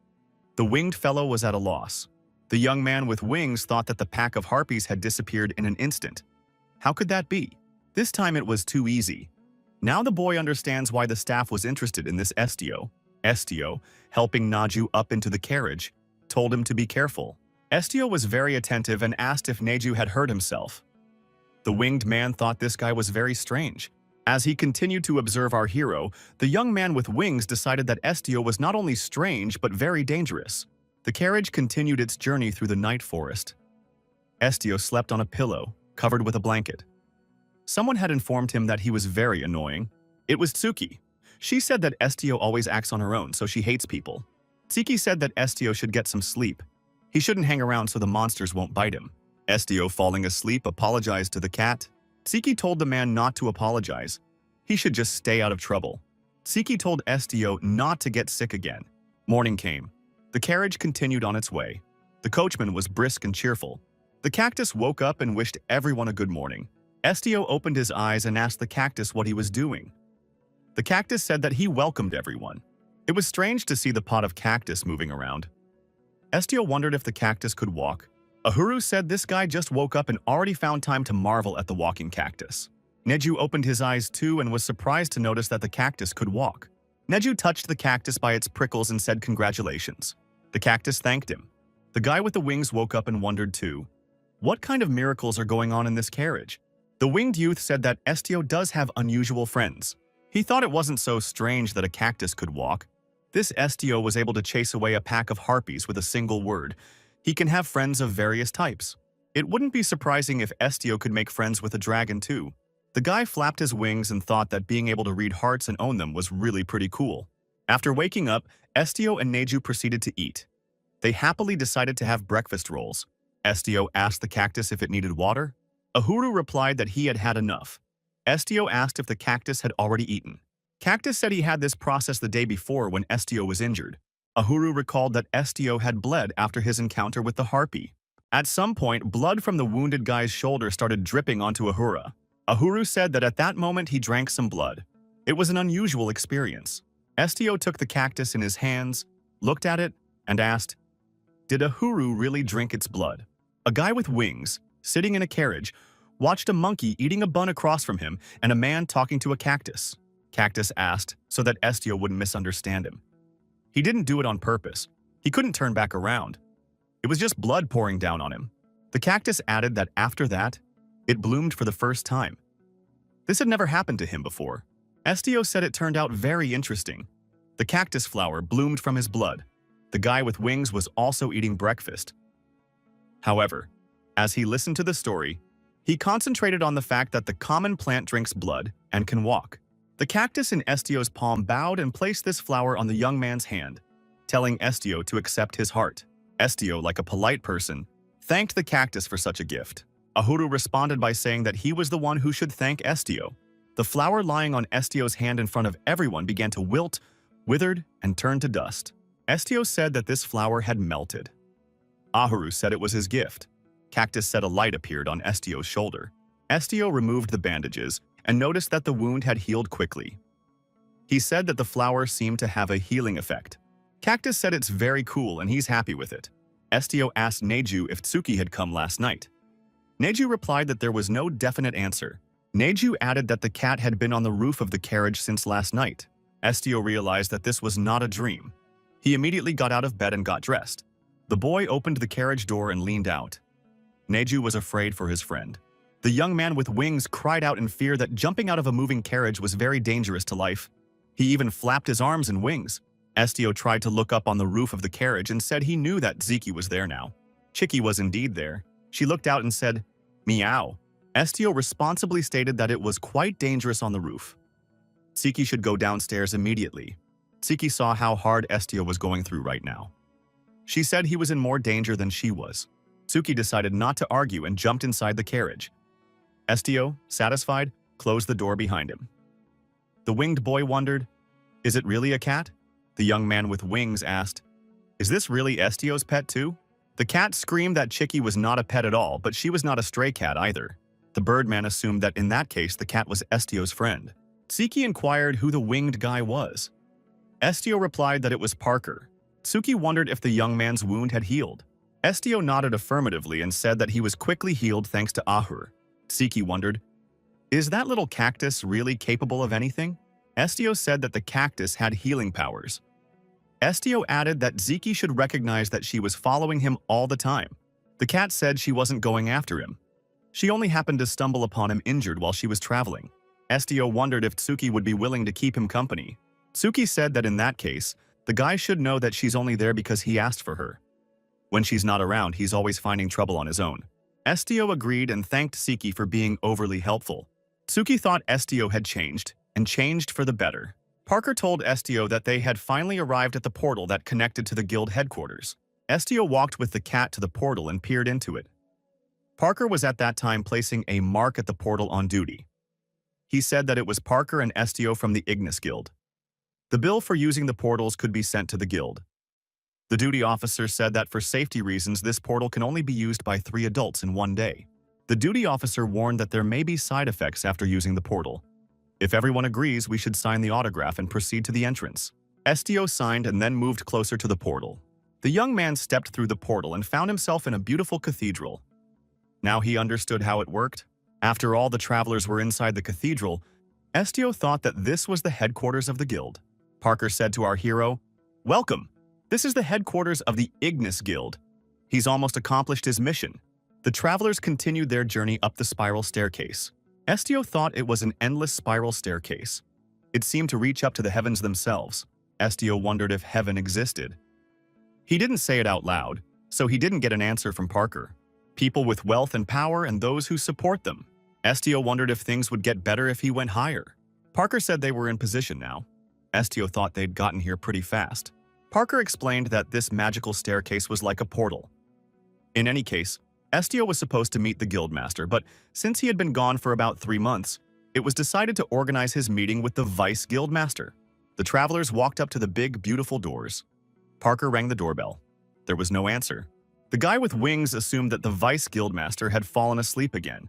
The winged fellow was at a loss. The young man with wings thought that the pack of harpies had disappeared in an instant. How could that be? This time it was too easy. Now the boy understands why the staff was interested in this Estio. Estio, helping Neju up into the carriage, told him to be careful. Estio was very attentive and asked if Neju had hurt himself. The winged man thought this guy was very strange. As he continued to observe our hero, the young man with wings decided that Estio was not only strange but very dangerous. The carriage continued its journey through the night forest. Estio slept on a pillow, covered with a blanket. Someone had informed him that he was very annoying. It was Tsuki. She said that Estio always acts on her own, so she hates people. Tsuki said that Estio should get some sleep. He shouldn't hang around so the monsters won't bite him. Estio, falling asleep, apologized to the cat. Tsuki told the man not to apologize. He should just stay out of trouble. Tsuki told Estio not to get sick again. Morning came. The carriage continued on its way. The coachman was brisk and cheerful. The cactus woke up and wished everyone a good morning. Estio opened his eyes and asked the cactus what he was doing. The cactus said that he welcomed everyone. It was strange to see the pot of cactus moving around. Estio wondered if the cactus could walk. Ahuru said this guy just woke up and already found time to marvel at the walking cactus. Neju opened his eyes too and was surprised to notice that the cactus could walk. Neju touched the cactus by its prickles and said congratulations. The cactus thanked him. The guy with the wings woke up and wondered too. What kind of miracles are going on in this carriage? The winged youth said that Estio does have unusual friends. He thought it wasn't so strange that a cactus could walk. This Estio was able to chase away a pack of harpies with a single word. He can have friends of various types. It wouldn't be surprising if Estio could make friends with a dragon too. The guy flapped his wings and thought that being able to read hearts and own them was really pretty cool. After waking up, Estio and Neju proceeded to eat. They happily decided to have breakfast rolls. Estio asked the cactus if it needed water. Ahuru replied that he had had enough. Estio asked if the cactus had already eaten. Cactus said he had this process the day before when Estio was injured. Ahuru recalled that Estio had bled after his encounter with the harpy. At some point, blood from the wounded guy's shoulder started dripping onto Ahura. Ahuru said that at that moment he drank some blood. It was an unusual experience. Estio took the cactus in his hands, looked at it, and asked, "Did Ahuru really drink its blood?" A guy with wings, sitting in a carriage, watched a monkey eating a bun across from him and a man talking to a cactus. Cactus asked so that Estio wouldn't misunderstand him. He didn't do it on purpose. He couldn't turn back around. It was just blood pouring down on him. The cactus added that after that, it bloomed for the first time. This had never happened to him before. Estio said it turned out very interesting. The cactus flower bloomed from his blood. The guy with wings was also eating breakfast. However, as he listened to the story, he concentrated on the fact that the common plant drinks blood and can walk. The cactus in Estio's palm bowed and placed this flower on the young man's hand, telling Estio to accept his heart. Estio, like a polite person, thanked the cactus for such a gift. Ahuru responded by saying that he was the one who should thank Estio. The flower lying on Estio's hand in front of everyone began to wilt, withered, and turned to dust. Estio said that this flower had melted. Ahuru said it was his gift. Cactus said a light appeared on Estio's shoulder. Estio removed the bandages and noticed that the wound had healed quickly. He said that the flower seemed to have a healing effect. Cactus said it's very cool and he's happy with it. Estio asked Neju if Tsuki had come last night. Neju replied that there was no definite answer. Neju added that the cat had been on the roof of the carriage since last night. Estio realized that this was not a dream. He immediately got out of bed and got dressed. The boy opened the carriage door and leaned out. Neju was afraid for his friend. The young man with wings cried out in fear that jumping out of a moving carriage was very dangerous to life. He even flapped his arms and wings. Estio tried to look up on the roof of the carriage and said he knew that Ziki was there now. Chiki was indeed there. She looked out and said, "Meow." Estio responsibly stated that it was quite dangerous on the roof. Ziki should go downstairs immediately. Ziki saw how hard Estio was going through right now. She said he was in more danger than she was. Tsuki decided not to argue and jumped inside the carriage. Estio, satisfied, closed the door behind him. The winged boy wondered, "Is it really a cat?" The young man with wings asked, "Is this really Estio's pet too?" The cat screamed that Chiki was not a pet at all, but she was not a stray cat either. The birdman assumed that in that case the cat was Estio's friend. Tsuki inquired who the winged guy was. Estio replied that it was Parker. Tsuki wondered if the young man's wound had healed. Estio nodded affirmatively and said that he was quickly healed thanks to Ahur. Tsuki wondered, "Is that little cactus really capable of anything?" Estio said that the cactus had healing powers. Estio added that Ziki should recognize that she was following him all the time. The cat said she wasn't going after him. She only happened to stumble upon him injured while she was traveling. Estio wondered if Tsuki would be willing to keep him company. Tsuki said that in that case, the guy should know that she's only there because he asked for her. When she's not around, he's always finding trouble on his own. Estio agreed and thanked Tsuki for being overly helpful. Tsuki thought Estio had changed, and changed for the better. Parker told Estio that they had finally arrived at the portal that connected to the guild headquarters. Estio walked with the cat to the portal and peered into it. Parker was at that time placing a mark at the portal on duty. He said that it was Parker and Estio from the Ignis Guild. The bill for using the portals could be sent to the guild. The duty officer said that for safety reasons, this portal can only be used by 3 adults in one day. The duty officer warned that there may be side effects after using the portal. If everyone agrees, we should sign the autograph and proceed to the entrance. Estio signed and then moved closer to the portal. The young man stepped through the portal and found himself in a beautiful cathedral. Now he understood how it worked. After all the travelers were inside the cathedral, Estio thought that this was the headquarters of the guild. Parker said to our hero, "Welcome. This is the headquarters of the Ignis Guild." He's almost accomplished his mission. The travelers continued their journey up the spiral staircase. Estio thought it was an endless spiral staircase. It seemed to reach up to the heavens themselves. Estio wondered if heaven existed. He didn't say it out loud, so he didn't get an answer from Parker. People with wealth and power and those who support them. Estio wondered if things would get better if he went higher. Parker said they were in position now. Estio thought they'd gotten here pretty fast. Parker explained that this magical staircase was like a portal. In any case, Estio was supposed to meet the guildmaster, but since he had been gone for about 3 months, it was decided to organize his meeting with the vice guildmaster. The travelers walked up to the big, beautiful doors. Parker rang the doorbell. There was no answer. The guy with wings assumed that the vice guildmaster had fallen asleep again.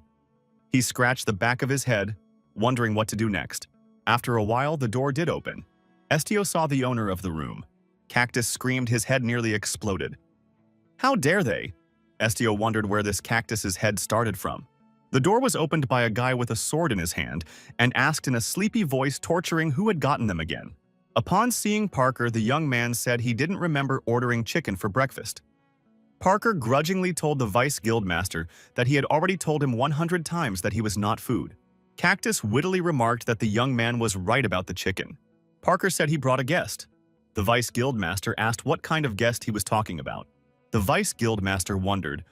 He scratched the back of his head, wondering what to do next. After a while, the door did open. Estio saw the owner of the room. Cactus screamed, his head nearly exploded. How dare they? Estio wondered where this cactus's head started from. The door was opened by a guy with a sword in his hand and asked in a sleepy voice, torturing who had gotten them again. Upon seeing Parker, the young man said he didn't remember ordering chicken for breakfast. Parker grudgingly told the vice guildmaster that he had already told him 100 times that he was not food. Cactus wittily remarked that the young man was right about the chicken. Parker said he brought a guest. The vice guildmaster asked what kind of guest he was talking about. The vice guildmaster wondered,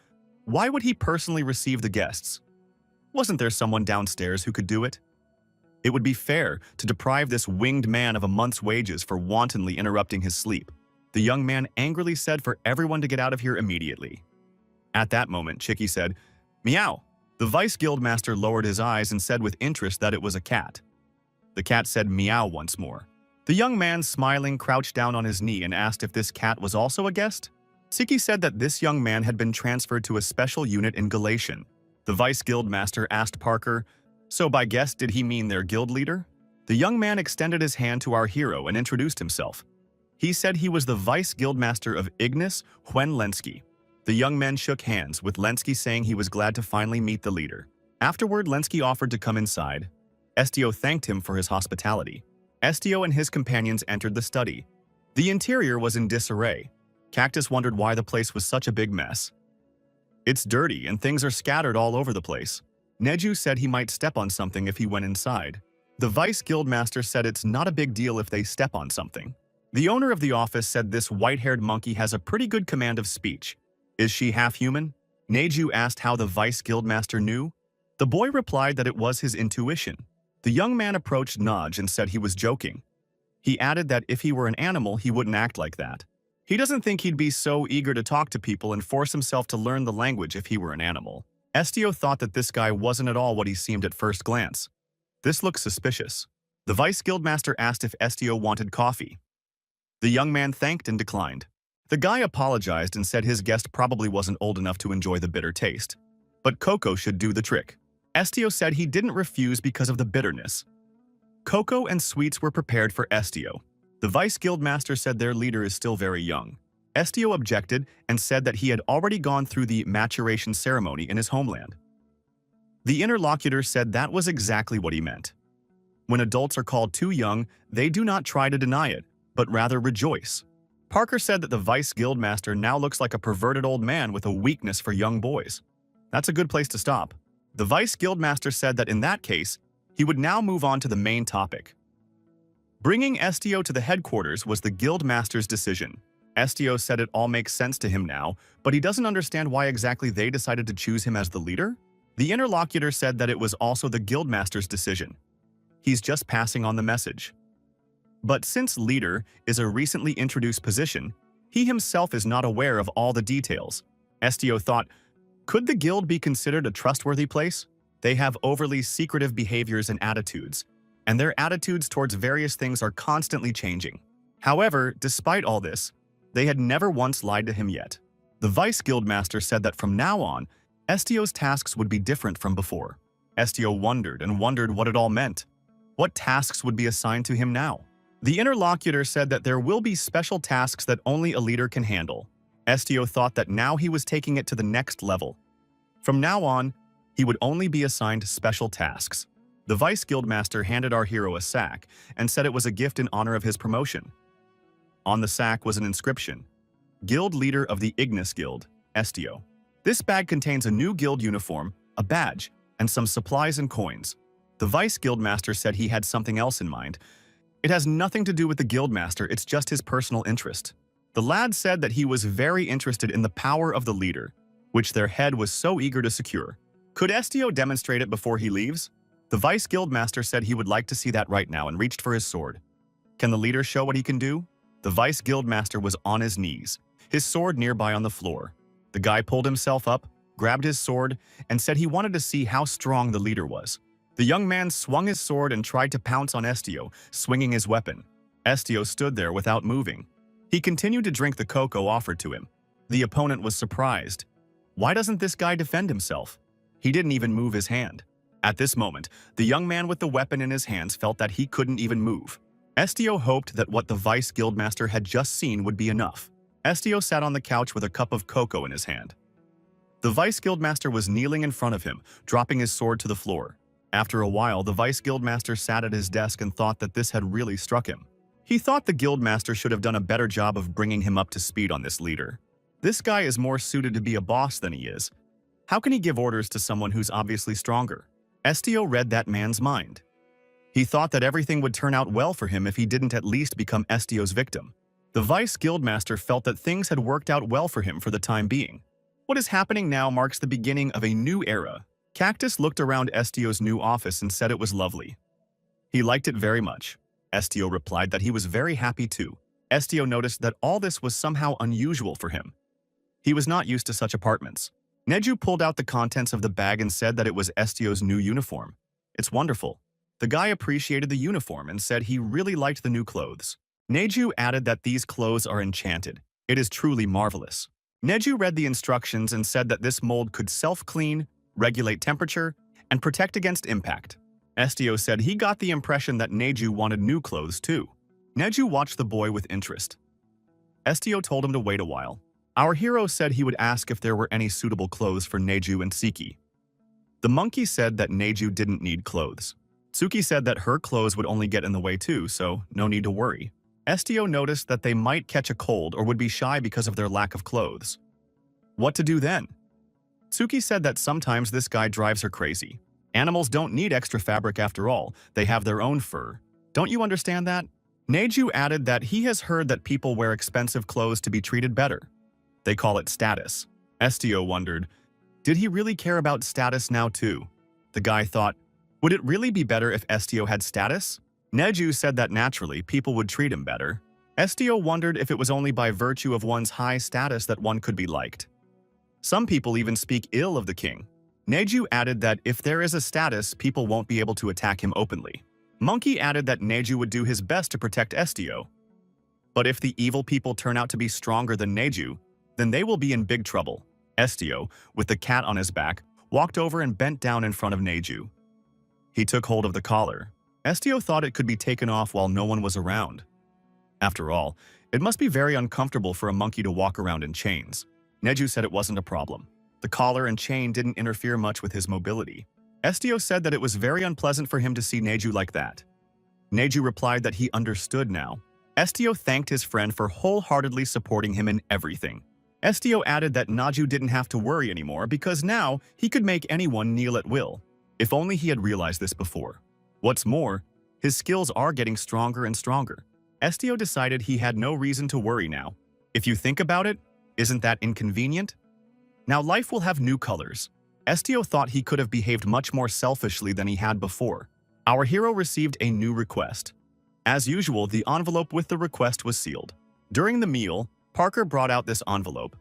why would he personally receive the guests? Wasn't there someone downstairs who could do it? It would be fair to deprive this winged man of a month's wages for wantonly interrupting his sleep. The young man angrily said for everyone to get out of here immediately. At that moment, Chiki said, "Meow." The Vice Guildmaster lowered his eyes and said with interest that it was a cat. The cat said meow once more. The young man, smiling, crouched down on his knee and asked if this cat was also a guest. Siki said that this young man had been transferred to a special unit in Galatian. The Vice Guildmaster asked Parker, "So by guest did he mean their guild leader?" The young man extended his hand to our hero and introduced himself. He said he was the Vice Guildmaster of Ignis, Hwen Lenski. The young men shook hands, with Lenski saying he was glad to finally meet the leader. Afterward, Lenski offered to come inside. Estio thanked him for his hospitality. Estio and his companions entered the study. The interior was in disarray. Cactus wondered why the place was such a big mess. "It's dirty and things are scattered all over the place." Neju said he might step on something if he went inside. The Vice Guildmaster said it's not a big deal if they step on something. The owner of the office said this white-haired monkey has a pretty good command of speech. "Is she half-human?" Neju asked how the Vice Guildmaster knew. The boy replied that it was his intuition. The young man approached Naj and said he was joking. He added that if he were an animal, he wouldn't act like that. He doesn't think he'd be so eager to talk to people and force himself to learn the language if he were an animal. Estio thought that this guy wasn't at all what he seemed at first glance. This looks suspicious. The Vice Guildmaster asked if Estio wanted coffee. The young man thanked and declined. The guy apologized and said his guest probably wasn't old enough to enjoy the bitter taste. But cocoa should do the trick. Estio said he didn't refuse because of the bitterness. Cocoa and sweets were prepared for Estio. The Vice Guildmaster said their leader is still very young. Estio objected and said that he had already gone through the maturation ceremony in his homeland. The interlocutor said that was exactly what he meant. When adults are called too young, they do not try to deny it, but rather rejoice. Parker said that the Vice Guildmaster now looks like a perverted old man with a weakness for young boys. That's a good place to stop. The Vice Guildmaster said that in that case, he would now move on to the main topic. Bringing Estio to the headquarters was the Guildmaster's decision. Estio said it all makes sense to him now, but he doesn't understand why exactly they decided to choose him as the leader. The interlocutor said that it was also the Guildmaster's decision. He's just passing on the message. But since leader is a recently introduced position, he himself is not aware of all the details. Estio thought, could the guild be considered a trustworthy place? They have overly secretive behaviors and attitudes, and their attitudes towards various things are constantly changing. However, despite all this, they had never once lied to him yet. The Vice Guildmaster said that from now on, Estio's tasks would be different from before. Estio wondered and wondered what it all meant. What tasks would be assigned to him now? The interlocutor said that there will be special tasks that only a leader can handle. Estio thought that now he was taking it to the next level. From now on, he would only be assigned special tasks. The Vice Guildmaster handed our hero a sack and said it was a gift in honor of his promotion. On the sack was an inscription, Guild Leader of the Ignis Guild, Estio. This bag contains a new guild uniform, a badge, and some supplies and coins. The Vice Guildmaster said he had something else in mind. It has nothing to do with the Guildmaster, it's just his personal interest. The lad said that he was very interested in the power of the leader, which their head was so eager to secure. Could Estio demonstrate it before he leaves? The Vice Guildmaster said he would like to see that right now and reached for his sword. Can the leader show what he can do? The Vice Guildmaster was on his knees, his sword nearby on the floor. The guy pulled himself up, grabbed his sword, and said he wanted to see how strong the leader was. The young man swung his sword and tried to pounce on Estio, swinging his weapon. Estio stood there without moving. He continued to drink the cocoa offered to him. The opponent was surprised. Why doesn't this guy defend himself? He didn't even move his hand. At this moment, the young man with the weapon in his hands felt that he couldn't even move. Estio hoped that what the Vice Guildmaster had just seen would be enough. Estio sat on the couch with a cup of cocoa in his hand. The Vice Guildmaster was kneeling in front of him, dropping his sword to the floor. After a while, the Vice Guildmaster sat at his desk and thought that this had really struck him. He thought the Guildmaster should have done a better job of bringing him up to speed on this leader. This guy is more suited to be a boss than he is. How can he give orders to someone who's obviously stronger? Estio read that man's mind. He thought that everything would turn out well for him if he didn't at least become Estio's victim. The Vice Guildmaster felt that things had worked out well for him for the time being. What is happening now marks the beginning of a new era. Cactus looked around Estio's new office and said it was lovely. He liked it very much. Estio replied that he was very happy too. Estio noticed that all this was somehow unusual for him. He was not used to such apartments. Neju pulled out the contents of the bag and said that it was Estio's new uniform. It's wonderful. The guy appreciated the uniform and said he really liked the new clothes. Neju added that these clothes are enchanted. It is truly marvelous. Neju read the instructions and said that this mold could self-clean, regulate temperature, and protect against impact. Estio said he got the impression that Neju wanted new clothes too. Neju watched the boy with interest. Estio told him to wait a while. Our hero said he would ask if there were any suitable clothes for Neju and Siki. The monkey said that Neju didn't need clothes. Tsuki said that her clothes would only get in the way too, so no need to worry. Estio noticed that they might catch a cold or would be shy because of their lack of clothes. What to do then? Tsuki said that sometimes this guy drives her crazy. Animals don't need extra fabric after all, they have their own fur. Don't you understand that? Neju added that he has heard that people wear expensive clothes to be treated better. They call it status. Estio wondered, did he really care about status now too? The guy thought, would it really be better if Estio had status? Neju said that naturally people would treat him better. Estio wondered if it was only by virtue of one's high status that one could be liked. Some people even speak ill of the king. Neju added that if there is a status, people won't be able to attack him openly. Monkey added that Neju would do his best to protect Estio. But if the evil people turn out to be stronger than Neju, then they will be in big trouble. Estio, with the cat on his back, walked over and bent down in front of Neju. He took hold of the collar. Estio thought it could be taken off while no one was around. After all, it must be very uncomfortable for a monkey to walk around in chains. Neju said it wasn't a problem. The collar and chain didn't interfere much with his mobility. Estio said that it was very unpleasant for him to see Neju like that. Neju replied that he understood now. Estio thanked his friend for wholeheartedly supporting him in everything. Estio added that Neju didn't have to worry anymore because now he could make anyone kneel at will. If only he had realized this before. What's more, his skills are getting stronger and stronger. Estio decided he had no reason to worry now. If you think about it, isn't that inconvenient? Now life will have new colors. Estio thought he could have behaved much more selfishly than he had before. Our hero received a new request. As usual, the envelope with the request was sealed. During the meal, Parker brought out this envelope.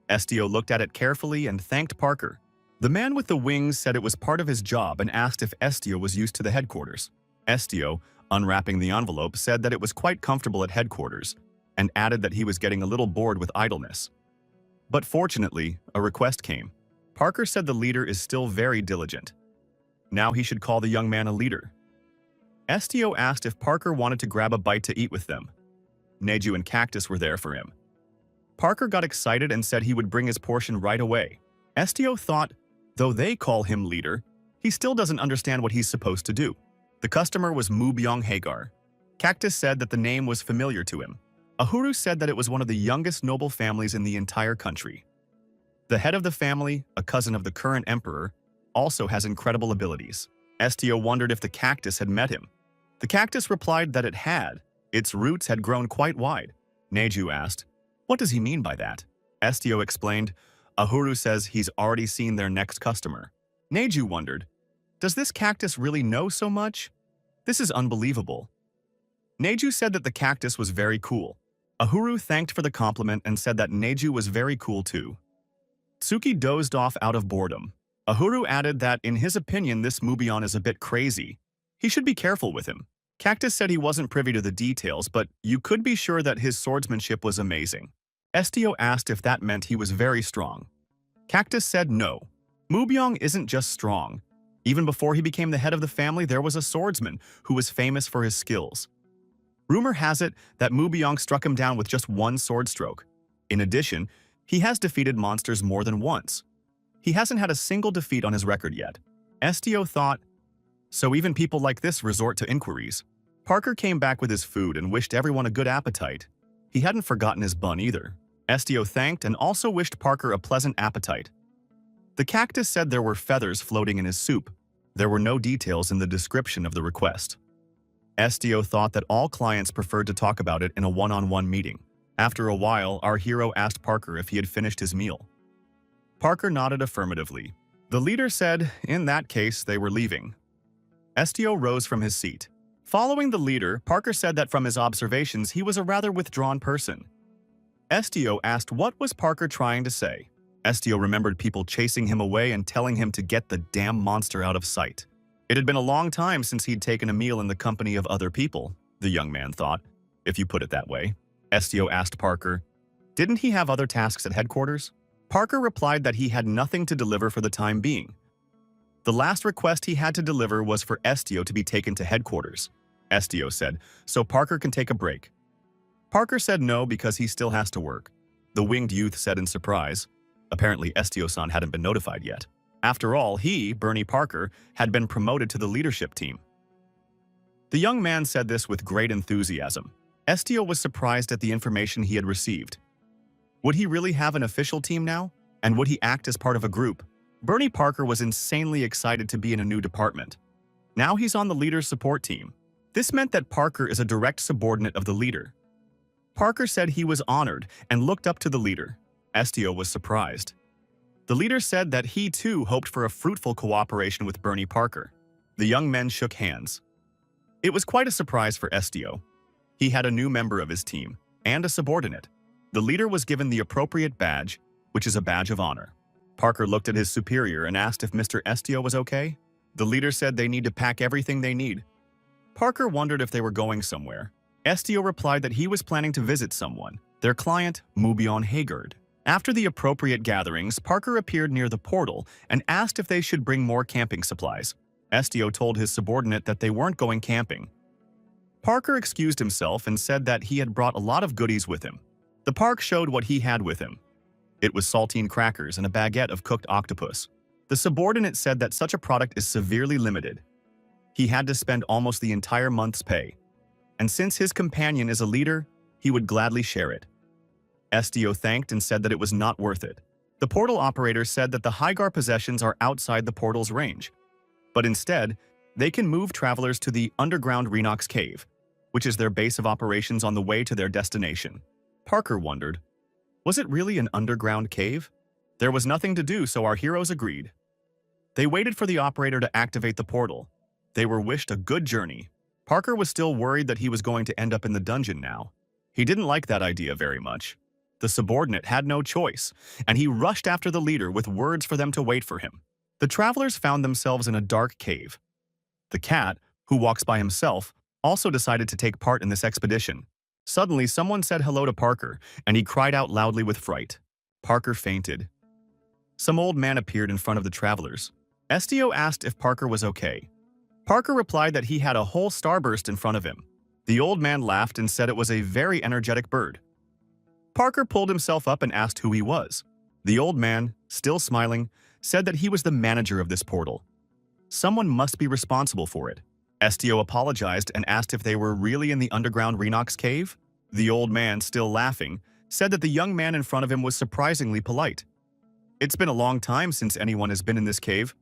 Estio looked at it carefully and thanked Parker. The man with the wings said it was part of his job and asked if Estio was used to the headquarters. Estio, unwrapping the envelope, said that it was quite comfortable at headquarters and added that he was getting a little bored with idleness. But fortunately, a request came. Parker said the leader is still very diligent. Now he should call the young man a leader. Estio asked if Parker wanted to grab a bite to eat with them. Neju and Cactus were there for him. Parker got excited and said he would bring his portion right away. Estio thought, though they call him leader, he still doesn't understand what he's supposed to do. The customer was Mubyong Hagar. Cactus said that the name was familiar to him. Ahuru said that it was one of the youngest noble families in the entire country. The head of the family, a cousin of the current emperor, also has incredible abilities. Estio wondered if the cactus had met him. The cactus replied that it had. Its roots had grown quite wide. Neju asked, what does he mean by that? Estio explained, Ahuru says he's already seen their next customer. Neju wondered, does this cactus really know so much? This is unbelievable. Neju said that the cactus was very cool. Ahuru thanked for the compliment and said that Neju was very cool too. Tsuki dozed off out of boredom. Ahuru added that in his opinion this Mubion is a bit crazy. He should be careful with him. Cactus said he wasn't privy to the details, but you could be sure that his swordsmanship was amazing. Estio asked if that meant he was very strong. Cactus said no. Mubyong isn't just strong. Even before he became the head of the family, there was a swordsman who was famous for his skills. Rumor has it that Mubyong struck him down with just one sword stroke. In addition, he has defeated monsters more than once. He hasn't had a single defeat on his record yet. Estio thought, so even people like this resort to inquiries. Parker came back with his food and wished everyone a good appetite. He hadn't forgotten his bun either. Estio thanked and also wished Parker a pleasant appetite. The cactus said there were feathers floating in his soup. There were no details in the description of the request. Estio thought that all clients preferred to talk about it in a one-on-one meeting. After a while, our hero asked Parker if he had finished his meal. Parker nodded affirmatively. The leader said, in that case, they were leaving. Estio rose from his seat. Following the leader, Parker said that from his observations, he was a rather withdrawn person. Estio asked what was Parker trying to say. Estio remembered people chasing him away and telling him to get the damn monster out of sight. It had been a long time since he'd taken a meal in the company of other people, the young man thought, if you put it that way. Estio asked Parker, didn't he have other tasks at headquarters? Parker replied that he had nothing to deliver for the time being. The last request he had to deliver was for Estio to be taken to headquarters. Estio said, so Parker can take a break. Parker said no because he still has to work. The winged youth said in surprise. Apparently Estio-san hadn't been notified yet. After all, he, Bernie Parker, had been promoted to the leadership team. The young man said this with great enthusiasm. Estio was surprised at the information he had received. Would he really have an official team now? And would he act as part of a group? Bernie Parker was insanely excited to be in a new department. Now he's on the leader's support team. This meant that Parker is a direct subordinate of the leader. Parker said he was honored and looked up to the leader. Estio was surprised. The leader said that he too hoped for a fruitful cooperation with Bernie Parker. The young men shook hands. It was quite a surprise for Estio. He had a new member of his team, and a subordinate. The leader was given the appropriate badge, which is a badge of honor. Parker looked at his superior and asked if Mr. Estio was okay. The leader said they need to pack everything they need. Parker wondered if they were going somewhere. Estio replied that he was planning to visit someone, their client, Mubion Haggard. After the appropriate gatherings, Parker appeared near the portal and asked if they should bring more camping supplies. Estio told his subordinate that they weren't going camping. Parker excused himself and said that he had brought a lot of goodies with him. The park showed what he had with him. It was saltine crackers and a baguette of cooked octopus. The subordinate said that such a product is severely limited. He had to spend almost the entire month's pay. And since his companion is a leader, he would gladly share it. Estio thanked and said that it was not worth it. The portal operator said that the Hygar possessions are outside the portal's range, but instead, they can move travelers to the underground Renox Cave, which is their base of operations on the way to their destination. Parker wondered, was it really an underground cave? There was nothing to do, so our heroes agreed. They waited for the operator to activate the portal. They were wished a good journey. Parker was still worried that he was going to end up in the dungeon now. He didn't like that idea very much. The subordinate had no choice, and he rushed after the leader with words for them to wait for him. The travelers found themselves in a dark cave. The cat, who walks by himself, also decided to take part in this expedition. Suddenly, someone said hello to Parker, and he cried out loudly with fright. Parker fainted. Some old man appeared in front of the travelers. Estio asked if Parker was okay. Parker replied that he had a whole starburst in front of him. The old man laughed and said it was a very energetic bird. Parker pulled himself up and asked who he was. The old man, still smiling, said that he was the manager of this portal. Someone must be responsible for it. Estio apologized and asked if they were really in the underground Renox cave. The old man, still laughing, said that the young man in front of him was surprisingly polite. It's been a long time since anyone has been in this cave.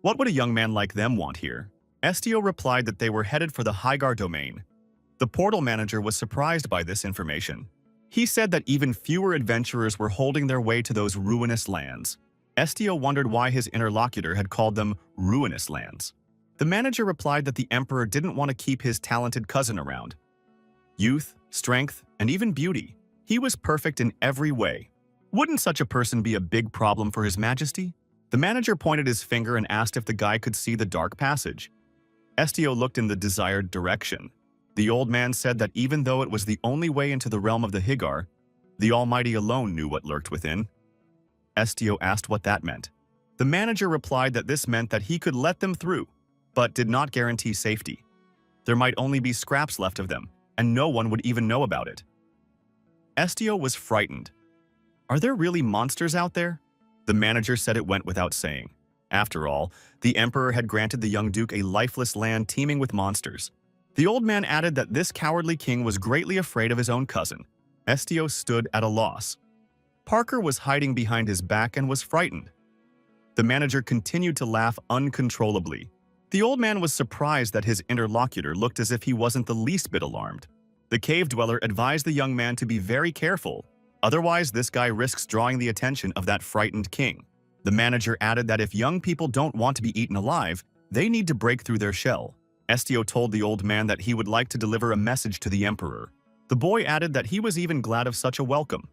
What would a young man like them want here? Estio replied that they were headed for the Hygar domain. The portal manager was surprised by this information. He said that even fewer adventurers were holding their way to those ruinous lands. Estio wondered why his interlocutor had called them ruinous lands. The manager replied that the emperor didn't want to keep his talented cousin around. Youth, strength, and even beauty. He was perfect in every way. Wouldn't such a person be a big problem for His Majesty? The manager pointed his finger and asked if the guy could see the dark passage. Estio looked in the desired direction. The old man said that even though it was the only way into the realm of the Hygar, the Almighty alone knew what lurked within. Estio asked what that meant. The manager replied that this meant that he could let them through, but did not guarantee safety. There might only be scraps left of them, and no one would even know about it. Estio was frightened. Are there really monsters out there? The manager said it went without saying. After all, the emperor had granted the young duke a lifeless land teeming with monsters. The old man added that this cowardly king was greatly afraid of his own cousin. Estio stood at a loss. Parker was hiding behind his back and was frightened. The manager continued to laugh uncontrollably. The old man was surprised that his interlocutor looked as if he wasn't the least bit alarmed. The cave dweller advised the young man to be very careful, otherwise this guy risks drawing the attention of that frightened king. The manager added that if young people don't want to be eaten alive, they need to break through their shell. Estio told the old man that he would like to deliver a message to the emperor. The boy added that he was even glad of such a welcome.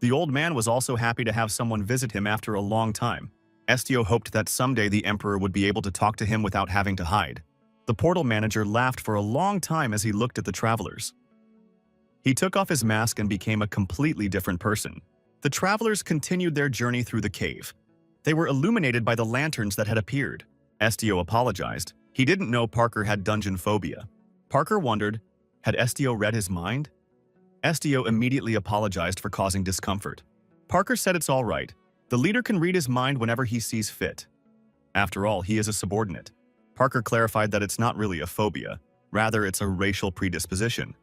The old man was also happy to have someone visit him after a long time. Estio hoped that someday the Emperor would be able to talk to him without having to hide. The portal manager laughed for a long time as he looked at the travelers. He took off his mask and became a completely different person. The travelers continued their journey through the cave. They were illuminated by the lanterns that had appeared. Estio apologized. He didn't know Parker had dungeon phobia. Parker wondered, had Estio read his mind? Estio immediately apologized for causing discomfort. Parker said it's all right. The leader can read his mind whenever he sees fit. After all, he is a subordinate. Parker clarified that it's not really a phobia. Rather, it's a racial predisposition.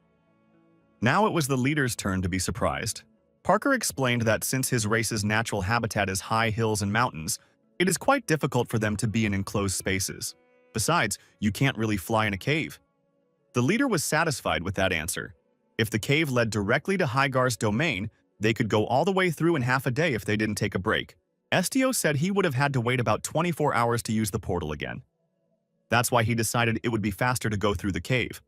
Now it was the leader's turn to be surprised. Parker explained that since his race's natural habitat is high hills and mountains, it is quite difficult for them to be in enclosed spaces. Besides, you can't really fly in a cave. The leader was satisfied with that answer. If the cave led directly to Hygar's domain, they could go all the way through in half a day if they didn't take a break. Estio said he would have had to wait about 24 hours to use the portal again. That's why he decided it would be faster to go through the cave.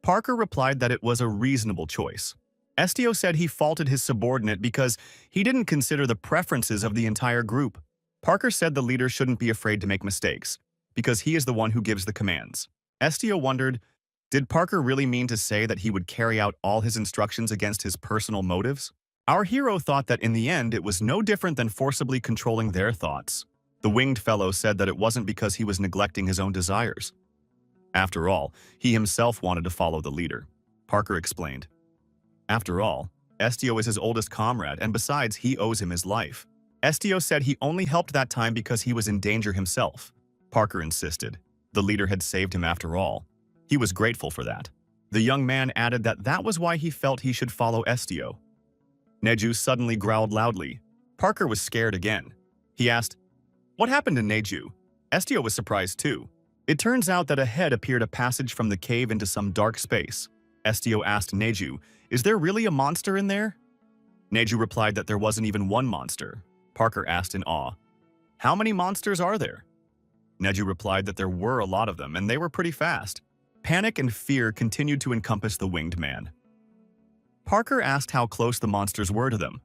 Parker replied that it was a reasonable choice. Estio said he faulted his subordinate because he didn't consider the preferences of the entire group. Parker said the leader shouldn't be afraid to make mistakes, because he is the one who gives the commands. Estio wondered, did Parker really mean to say that he would carry out all his instructions against his personal motives? Our hero thought that in the end it was no different than forcibly controlling their thoughts. The winged fellow said that it wasn't because he was neglecting his own desires. After all, he himself wanted to follow the leader. Parker explained. After all, Estio is his oldest comrade, and besides, he owes him his life. Estio said he only helped that time because he was in danger himself. Parker insisted. The leader had saved him after all. He was grateful for that. The young man added that that was why he felt he should follow Estio. Neju suddenly growled loudly. Parker was scared again. He asked, "What happened to Neju?" Estio was surprised too. It turns out that ahead appeared a passage from the cave into some dark space. Estio asked Neju, "Is there really a monster in there?" Neju replied that there wasn't even one monster. Parker asked in awe, "How many monsters are there?" Neju replied that there were a lot of them, and they were pretty fast. Panic and fear continued to encompass the winged man. Parker asked how close the monsters were to them.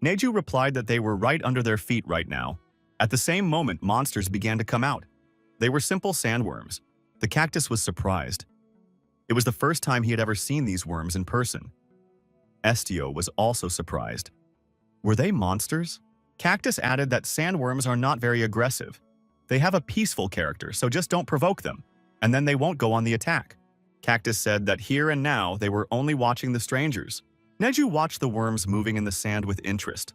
Neju replied that they were right under their feet right now. At the same moment, monsters began to come out. They were simple sandworms. The cactus was surprised. It was the first time he had ever seen these worms in person. Estio was also surprised. Were they monsters? Cactus added that sandworms are not very aggressive. They have a peaceful character, so just don't provoke them, and then they won't go on the attack. Cactus said that here and now they were only watching the strangers. Neju watched the worms moving in the sand with interest.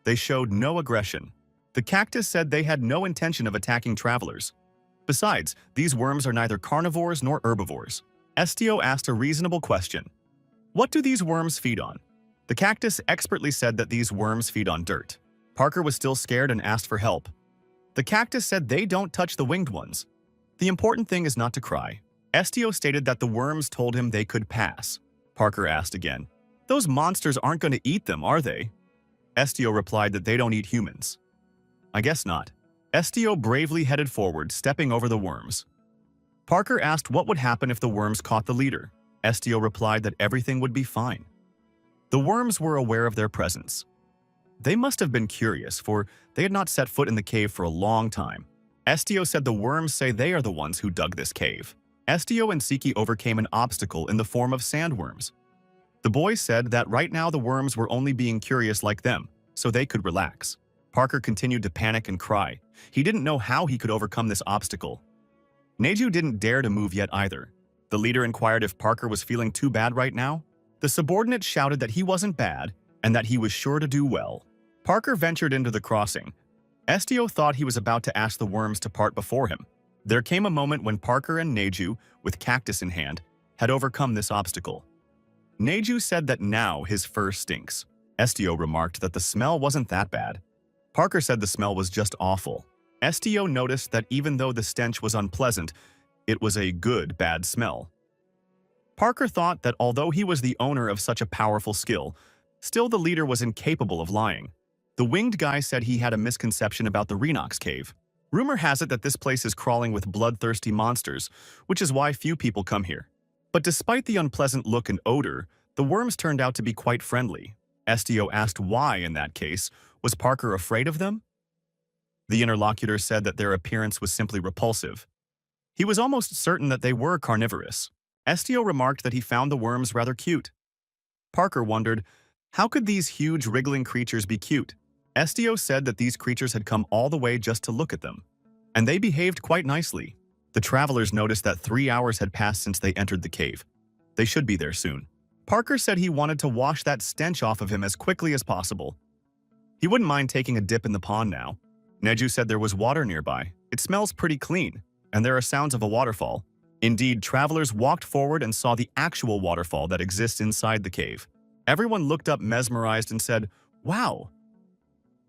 They showed no aggression. The cactus said they had no intention of attacking travelers. Besides, these worms are neither carnivores nor herbivores. Estio asked a reasonable question. What do these worms feed on? The cactus expertly said that these worms feed on dirt. Parker was still scared and asked for help. The cactus said they don't touch the winged ones. The important thing is not to cry. Estio stated that the worms told him they could pass. Parker asked again, "Those monsters aren't going to eat them, are they?" Estio replied that they don't eat humans. "I guess not." Estio bravely headed forward, stepping over the worms. Parker asked what would happen if the worms caught the leader. Estio replied that everything would be fine. The worms were aware of their presence. They must have been curious, for they had not set foot in the cave for a long time. Estio said the worms say they are the ones who dug this cave. Estio and Siki overcame an obstacle in the form of sandworms. The boys said that right now the worms were only being curious like them, so they could relax. Parker continued to panic and cry. He didn't know how he could overcome this obstacle. Neju didn't dare to move yet either. The leader inquired if Parker was feeling too bad right now. The subordinate shouted that he wasn't bad and that he was sure to do well. Parker ventured into the crossing. Estio thought he was about to ask the worms to part before him. There came a moment when Parker and Neju, with cactus in hand, had overcome this obstacle. Neju said that now his fur stinks. Estio remarked that the smell wasn't that bad. Parker said the smell was just awful. Estio noticed that even though the stench was unpleasant, it was a good bad smell. Parker thought that although he was the owner of such a powerful skill, still the leader was incapable of lying. The winged guy said he had a misconception about the Renox cave. Rumor has it that this place is crawling with bloodthirsty monsters, which is why few people come here. But despite the unpleasant look and odor, the worms turned out to be quite friendly. SDO asked why in that case. Was Parker afraid of them? The interlocutor said that their appearance was simply repulsive. He was almost certain that they were carnivorous. SDO remarked that he found the worms rather cute. Parker wondered, how could these huge wriggling creatures be cute? SDO said that these creatures had come all the way just to look at them. And they behaved quite nicely. The travelers noticed that 3 hours had passed since they entered the cave. They should be there soon. Parker said he wanted to wash that stench off of him as quickly as possible. He wouldn't mind taking a dip in the pond now. Neju said there was water nearby. It smells pretty clean, and there are sounds of a waterfall. Indeed, travelers walked forward and saw the actual waterfall that exists inside the cave. Everyone looked up mesmerized and said, "Wow!"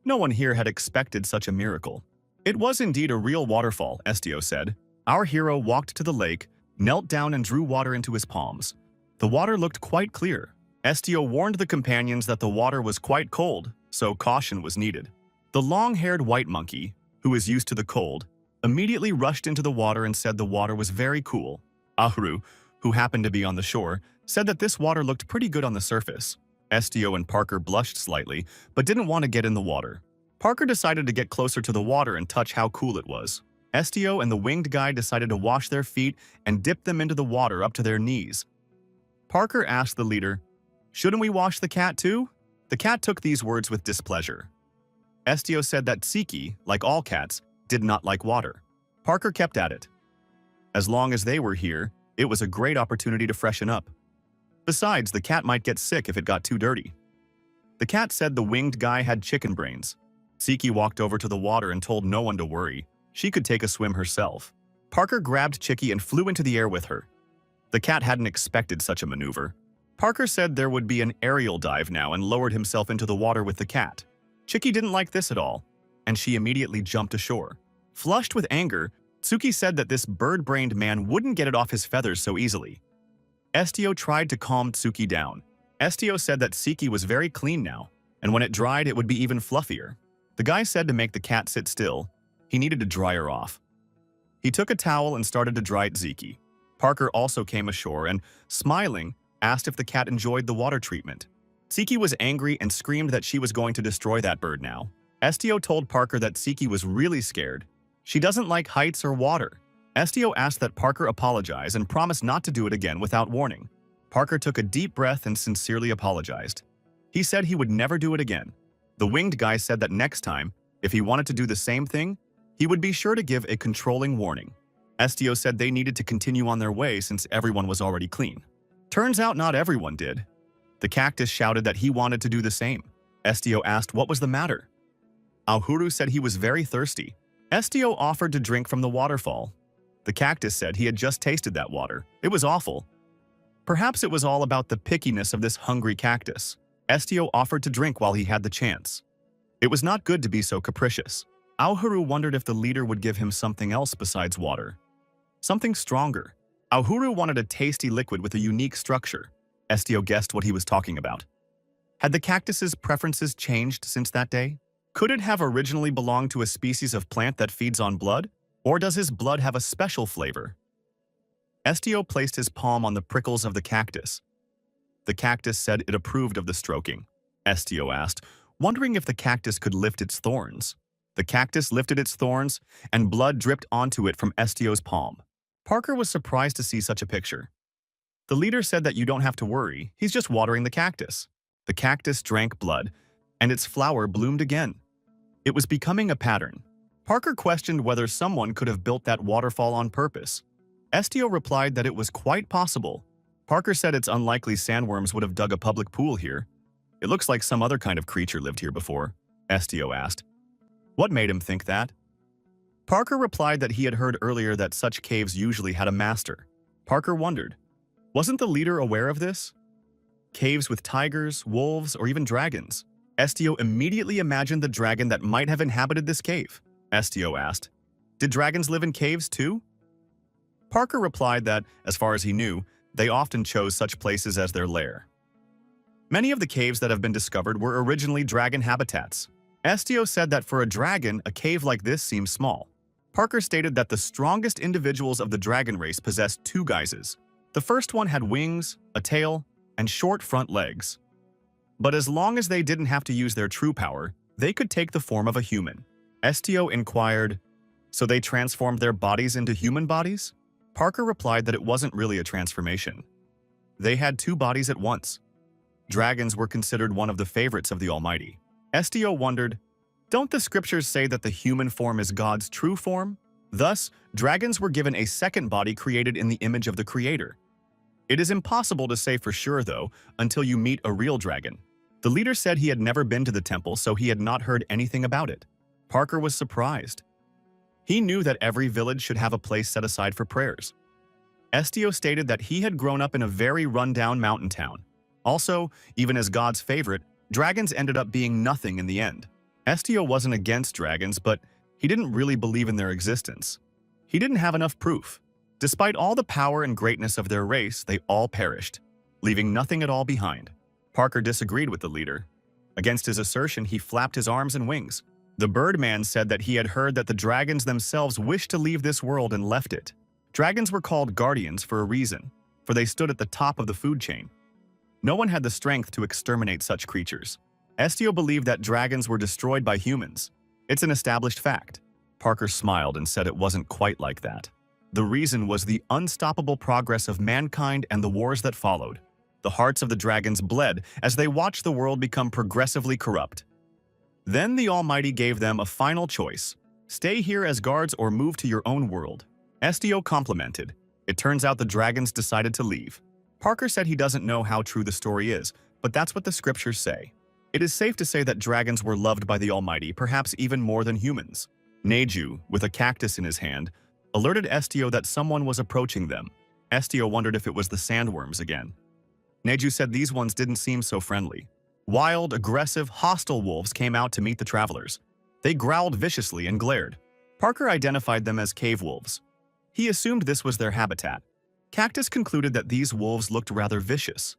No one here had expected such a miracle. It was indeed a real waterfall, SDO said. Our hero walked to the lake, knelt down and drew water into his palms. The water looked quite clear. SDO warned the companions that the water was quite cold, so caution was needed. The long-haired white monkey, who is used to the cold, immediately rushed into the water and said the water was very cool. Ahuru, who happened to be on the shore, said that this water looked pretty good on the surface. SDO and Parker blushed slightly, but didn't want to get in the water. Parker decided to get closer to the water and touch how cool it was. SDO and the winged guy decided to wash their feet and dip them into the water up to their knees. Parker asked the leader, "Shouldn't we wash the cat too?" The cat took these words with displeasure. SDO said that Siki, like all cats, did not like water. Parker kept at it. As long as they were here, it was a great opportunity to freshen up. Besides, the cat might get sick if it got too dirty. The cat said the winged guy had chicken brains. Siki walked over to the water and told no one to worry. She could take a swim herself. Parker grabbed Chicky and flew into the air with her. The cat hadn't expected such a maneuver. Parker said there would be an aerial dive now and lowered himself into the water with the cat. Chicky didn't like this at all, and she immediately jumped ashore. Flushed with anger, Tsuki said that this bird-brained man wouldn't get it off his feathers so easily. SDO tried to calm Tsuki down. SDO said that Siki was very clean now, and when it dried it would be even fluffier. The guy said to make the cat sit still, he needed to dry her off. He took a towel and started to dry Ziki. Parker also came ashore and, smiling, asked if the cat enjoyed the water treatment. Siki was angry and screamed that she was going to destroy that bird now. SDO told Parker that Siki was really scared. She doesn't like heights or water. SDO asked that Parker apologize and promise not to do it again without warning. Parker took a deep breath and sincerely apologized. He said he would never do it again. The winged guy said that next time, if he wanted to do the same thing, he would be sure to give a controlling warning. SDO said they needed to continue on their way since everyone was already clean. Turns out not everyone did. The cactus shouted that he wanted to do the same. SDO asked what was the matter. Ahuru said he was very thirsty. SDO offered to drink from the waterfall. The cactus said he had just tasted that water. It was awful. Perhaps it was all about the pickiness of this hungry cactus. SDO offered to drink while he had the chance. It was not good to be so capricious. Ahuru wondered if the leader would give him something else besides water. Something stronger. Ahuru wanted a tasty liquid with a unique structure. SDO guessed what he was talking about. Had the cactus's preferences changed since that day? Could it have originally belonged to a species of plant that feeds on blood? Or does his blood have a special flavor? SDO placed his palm on the prickles of the cactus. The cactus said it approved of the stroking. SDO asked, wondering if the cactus could lift its thorns. The cactus lifted its thorns, and blood dripped onto it from SDO's palm. Parker was surprised to see such a picture. The leader said that you don't have to worry, he's just watering the cactus. The cactus drank blood, and its flower bloomed again. It was becoming a pattern. Parker questioned whether someone could have built that waterfall on purpose. SDO replied that it was quite possible. Parker said it's unlikely sandworms would have dug a public pool here. It looks like some other kind of creature lived here before, SDO asked. What made him think that? Parker replied that he had heard earlier that such caves usually had a master. Parker wondered, wasn't the leader aware of this? Caves with tigers, wolves, or even dragons. SDO immediately imagined the dragon that might have inhabited this cave. SDO asked, did dragons live in caves too? Parker replied that, as far as he knew, they often chose such places as their lair. Many of the caves that have been discovered were originally dragon habitats. SDO said that for a dragon, a cave like this seems small. Parker stated that the strongest individuals of the dragon race possessed two guises. The first one had wings, a tail, and short front legs. But as long as they didn't have to use their true power, they could take the form of a human. Estio inquired, "So they transformed their bodies into human bodies?" Parker replied that it wasn't really a transformation. They had two bodies at once. Dragons were considered one of the favorites of the Almighty. Estio wondered, "Don't the scriptures say that the human form is God's true form?" Thus, dragons were given a second body created in the image of the Creator. It is impossible to say for sure, though, until you meet a real dragon. The leader said he had never been to the temple, so he had not heard anything about it. Parker was surprised. He knew that every village should have a place set aside for prayers. Estio stated that he had grown up in a very run-down mountain town. Also, even as God's favorite, dragons ended up being nothing in the end. Estio wasn't against dragons, but he didn't really believe in their existence. He didn't have enough proof. Despite all the power and greatness of their race, they all perished, leaving nothing at all behind. Parker disagreed with the leader. Against his assertion, he flapped his arms and wings. The Birdman said that he had heard that the dragons themselves wished to leave this world and left it. Dragons were called guardians for a reason, for they stood at the top of the food chain. No one had the strength to exterminate such creatures. Estio believed that dragons were destroyed by humans. It's an established fact. Parker smiled and said it wasn't quite like that. The reason was the unstoppable progress of mankind and the wars that followed. The hearts of the dragons bled as they watched the world become progressively corrupt. Then the Almighty gave them a final choice: stay here as guards or move to your own world. Estio complimented. It turns out the dragons decided to leave. Parker said he doesn't know how true the story is, but that's what the scriptures say. It is safe to say that dragons were loved by the Almighty, perhaps even more than humans. Neju, with a cactus in his hand, alerted Estio that someone was approaching them. Estio wondered if it was the sandworms again. Neju said these ones didn't seem so friendly. Wild, aggressive, hostile wolves came out to meet the travelers. They growled viciously and glared. Parker identified them as cave wolves. He assumed this was their habitat. Cactus concluded that these wolves looked rather vicious.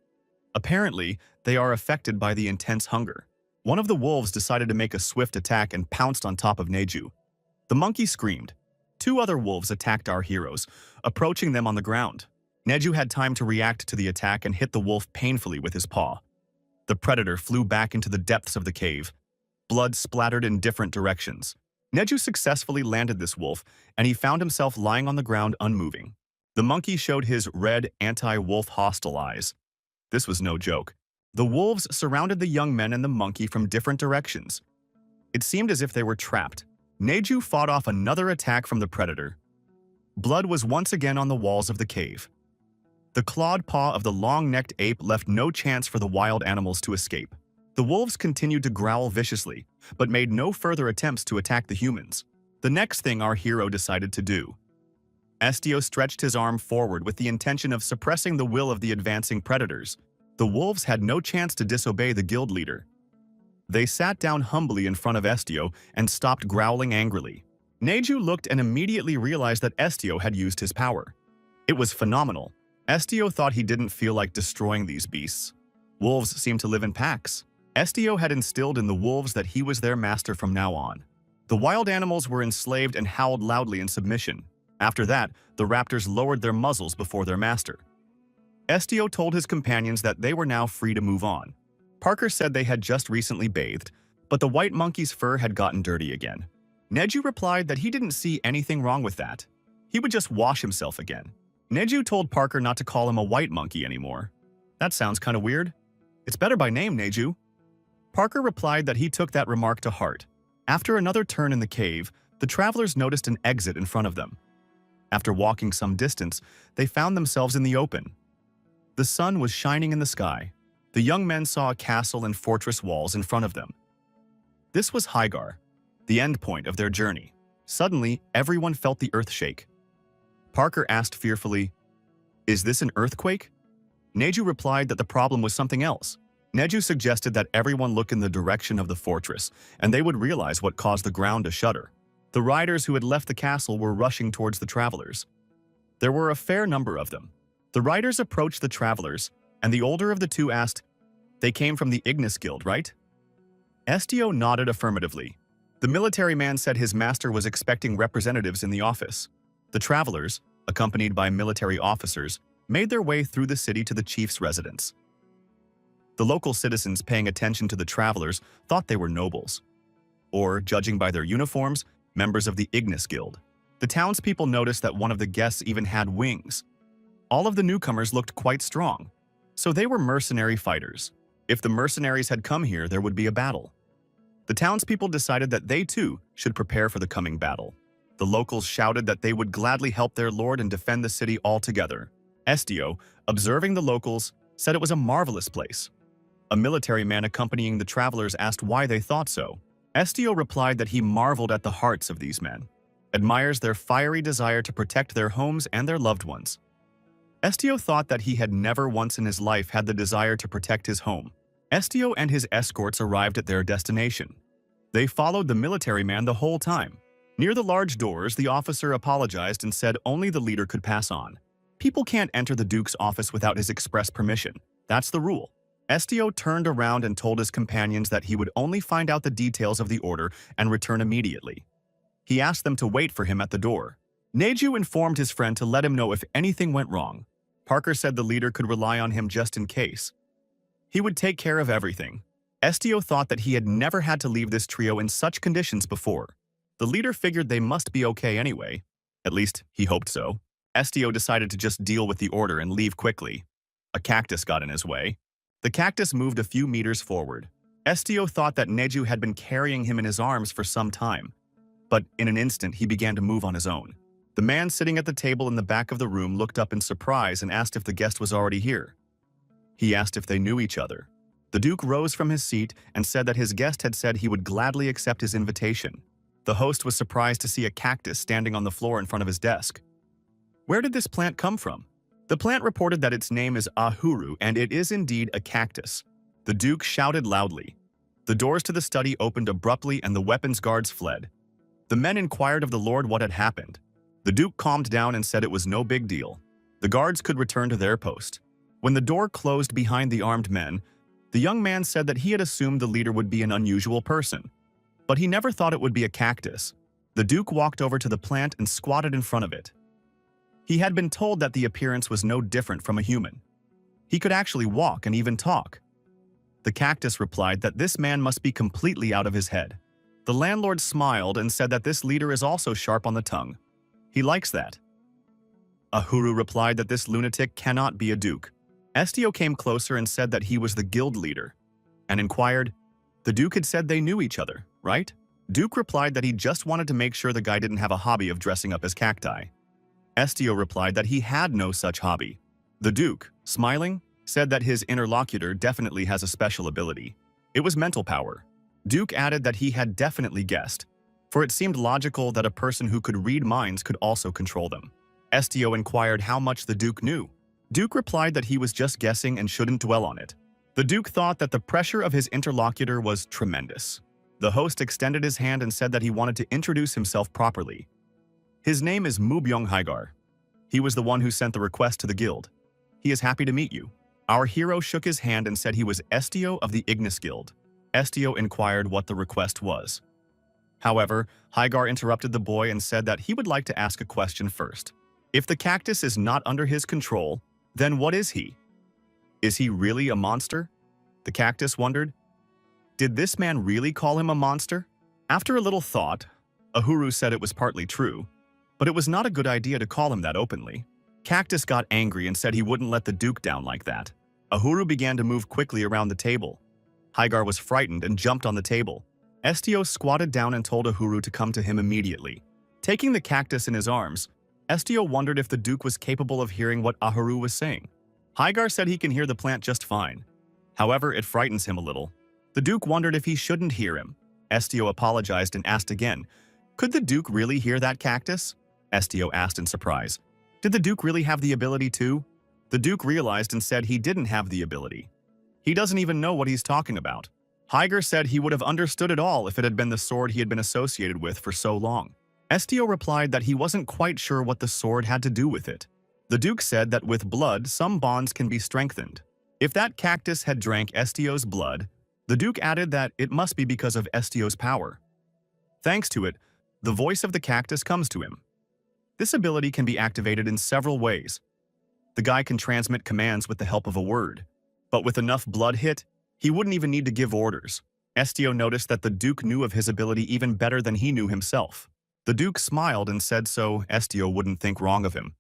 Apparently, they are affected by the intense hunger. One of the wolves decided to make a swift attack and pounced on top of Neju. The monkey screamed. Two other wolves attacked our heroes, approaching them on the ground. Neju had time to react to the attack and hit the wolf painfully with his paw. The predator flew back into the depths of the cave. Blood splattered in different directions. Neju successfully landed this wolf, and he found himself lying on the ground unmoving. The monkey showed his red, anti-wolf hostile eyes. This was no joke. The wolves surrounded the young men and the monkey from different directions. It seemed as if they were trapped. Neju fought off another attack from the predator. Blood was once again on the walls of the cave. The clawed paw of the long-necked ape left no chance for the wild animals to escape. The wolves continued to growl viciously, but made no further attempts to attack the humans. The next thing our hero decided to do. Estio stretched his arm forward with the intention of suppressing the will of the advancing predators. The wolves had no chance to disobey the guild leader. They sat down humbly in front of Estio and stopped growling angrily. Neju looked and immediately realized that Estio had used his power. It was phenomenal. Estio thought he didn't feel like destroying these beasts. Wolves seemed to live in packs. Estio had instilled in the wolves that he was their master from now on. The wild animals were enslaved and howled loudly in submission. After that, the raptors lowered their muzzles before their master. Estio told his companions that they were now free to move on. Parker said they had just recently bathed, but the white monkey's fur had gotten dirty again. Neju replied that he didn't see anything wrong with that. He would just wash himself again. Neju told Parker not to call him a white monkey anymore. That sounds kind of weird. It's better by name, Neju. Parker replied that he took that remark to heart. After another turn in the cave, the travelers noticed an exit in front of them. After walking some distance, they found themselves in the open. The sun was shining in the sky. The young men saw a castle and fortress walls in front of them. This was Hygar, the end point of their journey. Suddenly, everyone felt the earth shake. Parker asked fearfully, "Is this an earthquake?" Neju replied that the problem was something else. Neju suggested that everyone look in the direction of the fortress, and they would realize what caused the ground to shudder. The riders who had left the castle were rushing towards the travelers. There were a fair number of them. The riders approached the travelers, and the older of the two asked, "They came from the Ignis Guild, right?" Estio nodded affirmatively. The military man said his master was expecting representatives in the office. The travelers, accompanied by military officers, made their way through the city to the chief's residence. The local citizens paying attention to the travelers thought they were nobles, or, judging by their uniforms, members of the Ignis Guild. The townspeople noticed that one of the guests even had wings. All of the newcomers looked quite strong, so they were mercenary fighters. If the mercenaries had come here, there would be a battle. The townspeople decided that they too should prepare for the coming battle. The locals shouted that they would gladly help their lord and defend the city altogether. Estio, observing the locals, said it was a marvelous place. A military man accompanying the travelers asked why they thought so. Estio replied that he marveled at the hearts of these men, admires their fiery desire to protect their homes and their loved ones. Estio thought that he had never once in his life had the desire to protect his home. Estio and his escorts arrived at their destination. They followed the military man the whole time. Near the large doors, the officer apologized and said only the leader could pass on. People can't enter the Duke's office without his express permission. That's the rule. Estio turned around and told his companions that he would only find out the details of the order and return immediately. He asked them to wait for him at the door. Neju informed his friend to let him know if anything went wrong. Parker said the leader could rely on him just in case. He would take care of everything. Estio thought that he had never had to leave this trio in such conditions before. The leader figured they must be okay anyway. At least, he hoped so. Estio decided to just deal with the order and leave quickly. A cactus got in his way. The cactus moved a few meters forward. Estio thought that Neju had been carrying him in his arms for some time, but in an instant he began to move on his own. The man sitting at the table in the back of the room looked up in surprise and asked if the guest was already here. He asked if they knew each other. The Duke rose from his seat and said that his guest had said he would gladly accept his invitation. The host was surprised to see a cactus standing on the floor in front of his desk. Where did this plant come from? The plant reported that its name is Ahuru, and it is indeed a cactus. The Duke shouted loudly. The doors to the study opened abruptly and the weapons guards fled. The men inquired of the Lord what had happened. The Duke calmed down and said it was no big deal. The guards could return to their post. When the door closed behind the armed men, the young man said that he had assumed the leader would be an unusual person, but he never thought it would be a cactus. The Duke walked over to the plant and squatted in front of it. He had been told that the appearance was no different from a human. He could actually walk and even talk. The cactus replied that this man must be completely out of his head. The landlord smiled and said that this leader is also sharp on the tongue. He likes that. Ahuru replied that this lunatic cannot be a duke. Estio came closer and said that he was the guild leader, and inquired, the Duke had said they knew each other, right? Duke replied that he just wanted to make sure the guy didn't have a hobby of dressing up as cacti. Estio replied that he had no such hobby. The Duke, smiling, said that his interlocutor definitely has a special ability. It was mental power. Duke added that he had definitely guessed, for it seemed logical that a person who could read minds could also control them. Estio inquired how much the Duke knew. Duke replied that he was just guessing and shouldn't dwell on it. The Duke thought that the pressure of his interlocutor was tremendous. The host extended his hand and said that he wanted to introduce himself properly. His name is Mubyong Hygar. He was the one who sent the request to the guild. He is happy to meet you. Our hero shook his hand and said he was Estio of the Ignis Guild. Estio inquired what the request was. However, Hygar interrupted the boy and said that he would like to ask a question first. If the cactus is not under his control, then what is he? Is he really a monster? The cactus wondered. Did this man really call him a monster? After a little thought, Ahuru said it was partly true, but it was not a good idea to call him that openly. Cactus got angry and said he wouldn't let the Duke down like that. Ahuru began to move quickly around the table. Hygar was frightened and jumped on the table. Estio squatted down and told Ahuru to come to him immediately. Taking the cactus in his arms, Estio wondered if the Duke was capable of hearing what Ahuru was saying. Hygar said he can hear the plant just fine. However, it frightens him a little. The Duke wondered if he shouldn't hear him. Estio apologized and asked again, could the Duke really hear that cactus? Estio asked in surprise. Did the Duke really have the ability to? The Duke realized and said he didn't have the ability. He doesn't even know what he's talking about. Hygar said he would have understood it all if it had been the sword he had been associated with for so long. Estio replied that he wasn't quite sure what the sword had to do with it. The Duke said that with blood, some bonds can be strengthened. If that cactus had drank Estio's blood, the Duke added that it must be because of Estio's power. Thanks to it, the voice of the cactus comes to him. This ability can be activated in several ways. The guy can transmit commands with the help of a word. But with enough blood hit, he wouldn't even need to give orders. Estio noticed that the Duke knew of his ability even better than he knew himself. The Duke smiled and said so Estio wouldn't think wrong of him.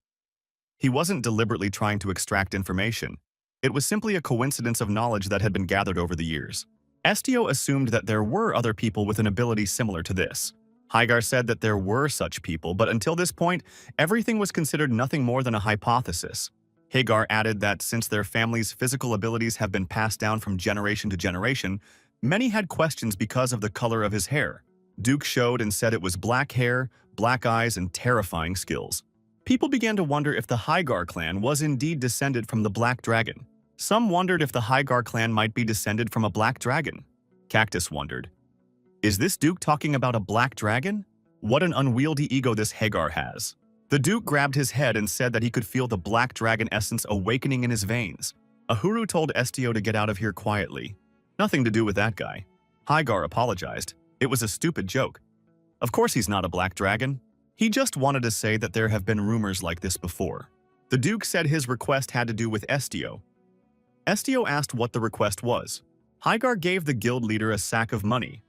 He wasn't deliberately trying to extract information. It was simply a coincidence of knowledge that had been gathered over the years. Estio assumed that there were other people with an ability similar to this. Hygar said that there were such people, but until this point, everything was considered nothing more than a hypothesis. Hagar added that since their family's physical abilities have been passed down from generation to generation, many had questions because of the color of his hair. Duke showed and said it was black hair, black eyes, and terrifying skills. People began to wonder if the Hygar clan was indeed descended from the Black Dragon. Some wondered if the Hygar clan might be descended from a black dragon. Cactus wondered, "Is this Duke talking about a black dragon? What an unwieldy ego this Hagar has." The Duke grabbed his head and said that he could feel the black dragon essence awakening in his veins. Ahuru told Estio to get out of here quietly. Nothing to do with that guy. Hygar apologized. It was a stupid joke. Of course he's not a black dragon. He just wanted to say that there have been rumors like this before. The Duke said his request had to do with Estio. Estio asked what the request was. Hygar gave the guild leader a sack of money.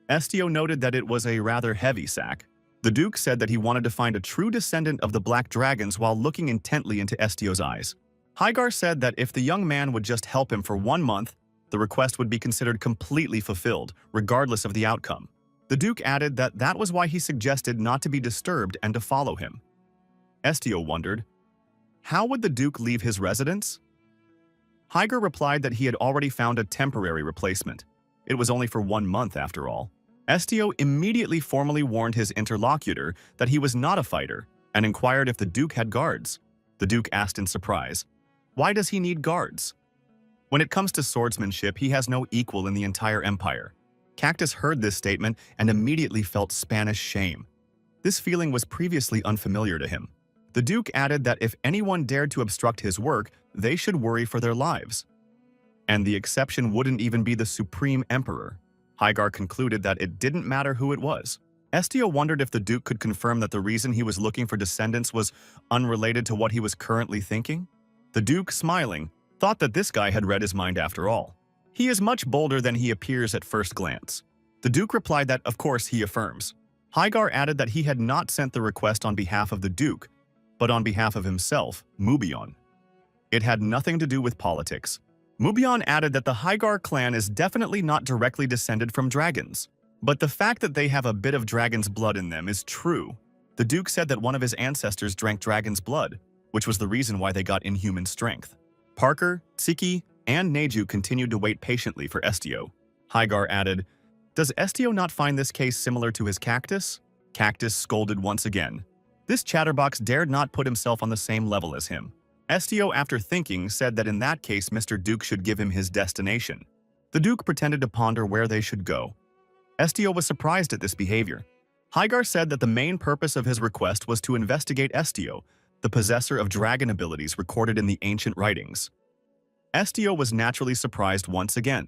Estio noted that it was a rather heavy sack. The Duke said that he wanted to find a true descendant of the Black Dragons while looking intently into Estio's eyes. Hygar said that if the young man would just help him for 1 month, the request would be considered completely fulfilled, regardless of the outcome. The Duke added that that was why he suggested not to be disturbed and to follow him. Estio wondered, how would the Duke leave his residence? Hygar replied that he had already found a temporary replacement. It was only for 1 month after all. Estio immediately formally warned his interlocutor that he was not a fighter and inquired if the Duke had guards. The Duke asked in surprise, why does he need guards? When it comes to swordsmanship, he has no equal in the entire empire. Cactus heard this statement and immediately felt Spanish shame. This feeling was previously unfamiliar to him. The Duke added that if anyone dared to obstruct his work, they should worry for their lives. And the exception wouldn't even be the Supreme Emperor. Hygar concluded that it didn't matter who it was. Estio wondered if the Duke could confirm that the reason he was looking for descendants was unrelated to what he was currently thinking. The Duke, smiling, thought that this guy had read his mind after all. He is much bolder than he appears at first glance. The Duke replied that, of course, he affirms. Hygar added that he had not sent the request on behalf of the Duke, but on behalf of himself, Mubion. It had nothing to do with politics. Mubion added that the Hygar clan is definitely not directly descended from dragons, but the fact that they have a bit of dragon's blood in them is true. The Duke said that one of his ancestors drank dragon's blood, which was the reason why they got inhuman strength. Parker, Tsiki, and Neju continued to wait patiently for Estio. Hygar added, "Does Estio not find this case similar to his cactus?" Cactus scolded once again. This chatterbox dared not put himself on the same level as him. Estio, after thinking, said that in that case Mr. Duke should give him his destination. The Duke pretended to ponder where they should go. Estio was surprised at this behavior. Hygar said that the main purpose of his request was to investigate Estio, the possessor of dragon abilities recorded in the ancient writings. Estio was naturally surprised once again.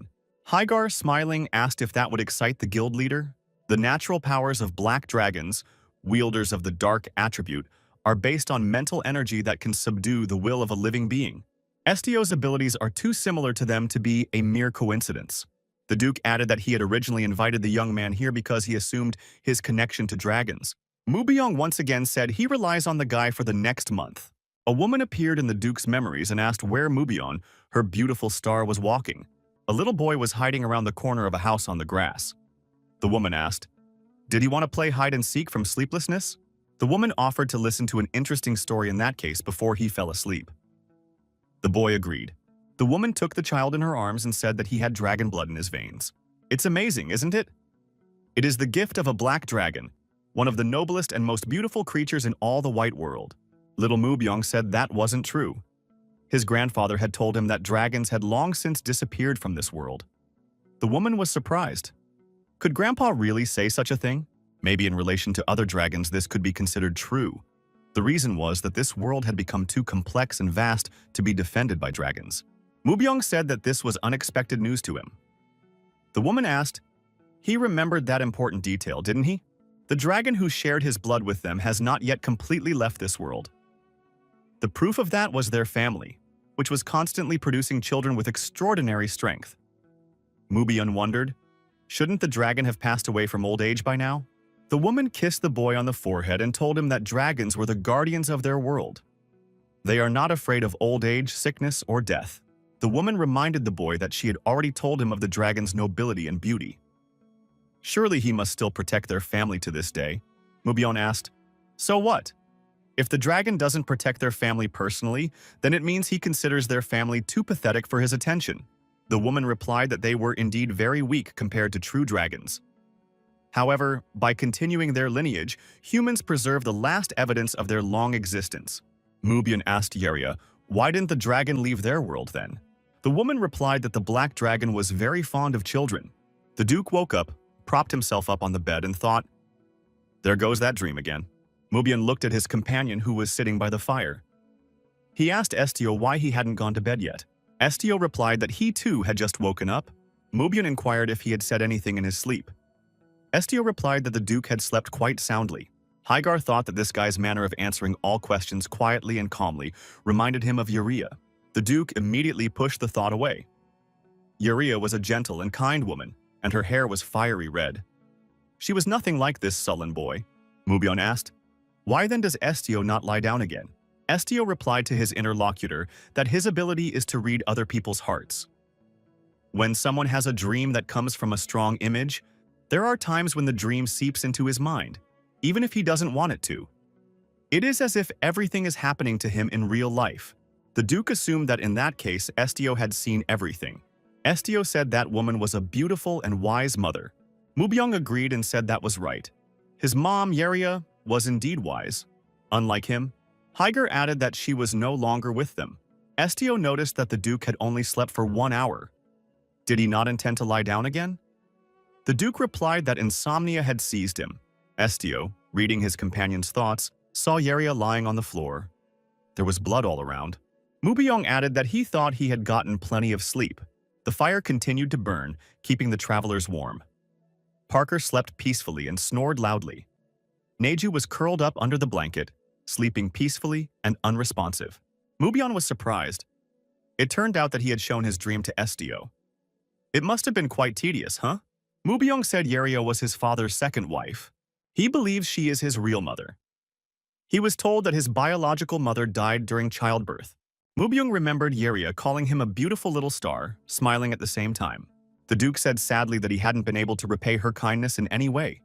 Hygar, smiling, asked if that would excite the guild leader. The natural powers of black dragons, wielders of the dark attribute, are based on mental energy that can subdue the will of a living being. Estio's abilities are too similar to them to be a mere coincidence. The Duke added that he had originally invited the young man here because he assumed his connection to dragons. Mubiong once again said he relies on the guy for the next month. A woman appeared in the Duke's memories and asked where Mubion, her beautiful star, was walking. A little boy was hiding around the corner of a house on the grass. The woman asked, "Did he want to play hide and seek from sleeplessness?" The woman offered to listen to an interesting story in that case before he fell asleep. The boy agreed. The woman took the child in her arms and said that he had dragon blood in his veins. It's amazing, isn't it? It is the gift of a black dragon, one of the noblest and most beautiful creatures in all the white world. Little Mubyong said that wasn't true. His grandfather had told him that dragons had long since disappeared from this world. The woman was surprised. Could Grandpa really say such a thing? Maybe in relation to other dragons this could be considered true. The reason was that this world had become too complex and vast to be defended by dragons. Mubyong said that this was unexpected news to him. The woman asked, he remembered that important detail, didn't he? The dragon who shared his blood with them has not yet completely left this world. The proof of that was their family. which was constantly producing children with extraordinary strength. Mubyun wondered, shouldn't the dragon have passed away from old age by now? The woman kissed the boy on the forehead and told him that dragons were the guardians of their world. They are not afraid of old age, sickness, or death. The woman reminded the boy that she had already told him of the dragon's nobility and beauty. Surely he must still protect their family to this day. Mubyun asked, so what? If the dragon doesn't protect their family personally, then it means he considers their family too pathetic for his attention. The woman replied that they were indeed very weak compared to true dragons. However, by continuing their lineage, humans preserve the last evidence of their long existence. Mubyun asked Yeria, why didn't the dragon leave their world then? The woman replied that the black dragon was very fond of children. The Duke woke up, propped himself up on the bed and thought, there goes that dream again. Mubyun looked at his companion who was sitting by the fire. He asked Estio why he hadn't gone to bed yet. Estio replied that he too had just woken up. Mubyun inquired if he had said anything in his sleep. Estio replied that the Duke had slept quite soundly. Hagar thought that this guy's manner of answering all questions quietly and calmly reminded him of Yeria. The Duke immediately pushed the thought away. Yeria was a gentle and kind woman, and her hair was fiery red. She was nothing like this sullen boy. Mubyun asked, why then does Estio not lie down again? Estio replied to his interlocutor that his ability is to read other people's hearts. When someone has a dream that comes from a strong image, there are times when the dream seeps into his mind, even if he doesn't want it to. It is as if everything is happening to him in real life. The Duke assumed that in that case, Estio had seen everything. Estio said that woman was a beautiful and wise mother. Mubyun agreed and said that was right. His mom, Yeria, was indeed wise. Unlike him, Hagar added that she was no longer with them. Estio noticed that the Duke had only slept for 1 hour. Did he not intend to lie down again? The Duke replied that insomnia had seized him. Estio, reading his companion's thoughts, saw Yeria lying on the floor. There was blood all around. Mubyun added that he thought he had gotten plenty of sleep. The fire continued to burn, keeping the travelers warm. Parker slept peacefully and snored loudly. Neju was curled up under the blanket, sleeping peacefully and unresponsive. Mubyun was surprised. It turned out that he had shown his dream to Estio. It must have been quite tedious, huh? Mubyun said Yeria was his father's second wife. He believes she is his real mother. He was told that his biological mother died during childbirth. Mubyun remembered Yeria calling him a beautiful little star, smiling at the same time. The Duke said sadly that he hadn't been able to repay her kindness in any way.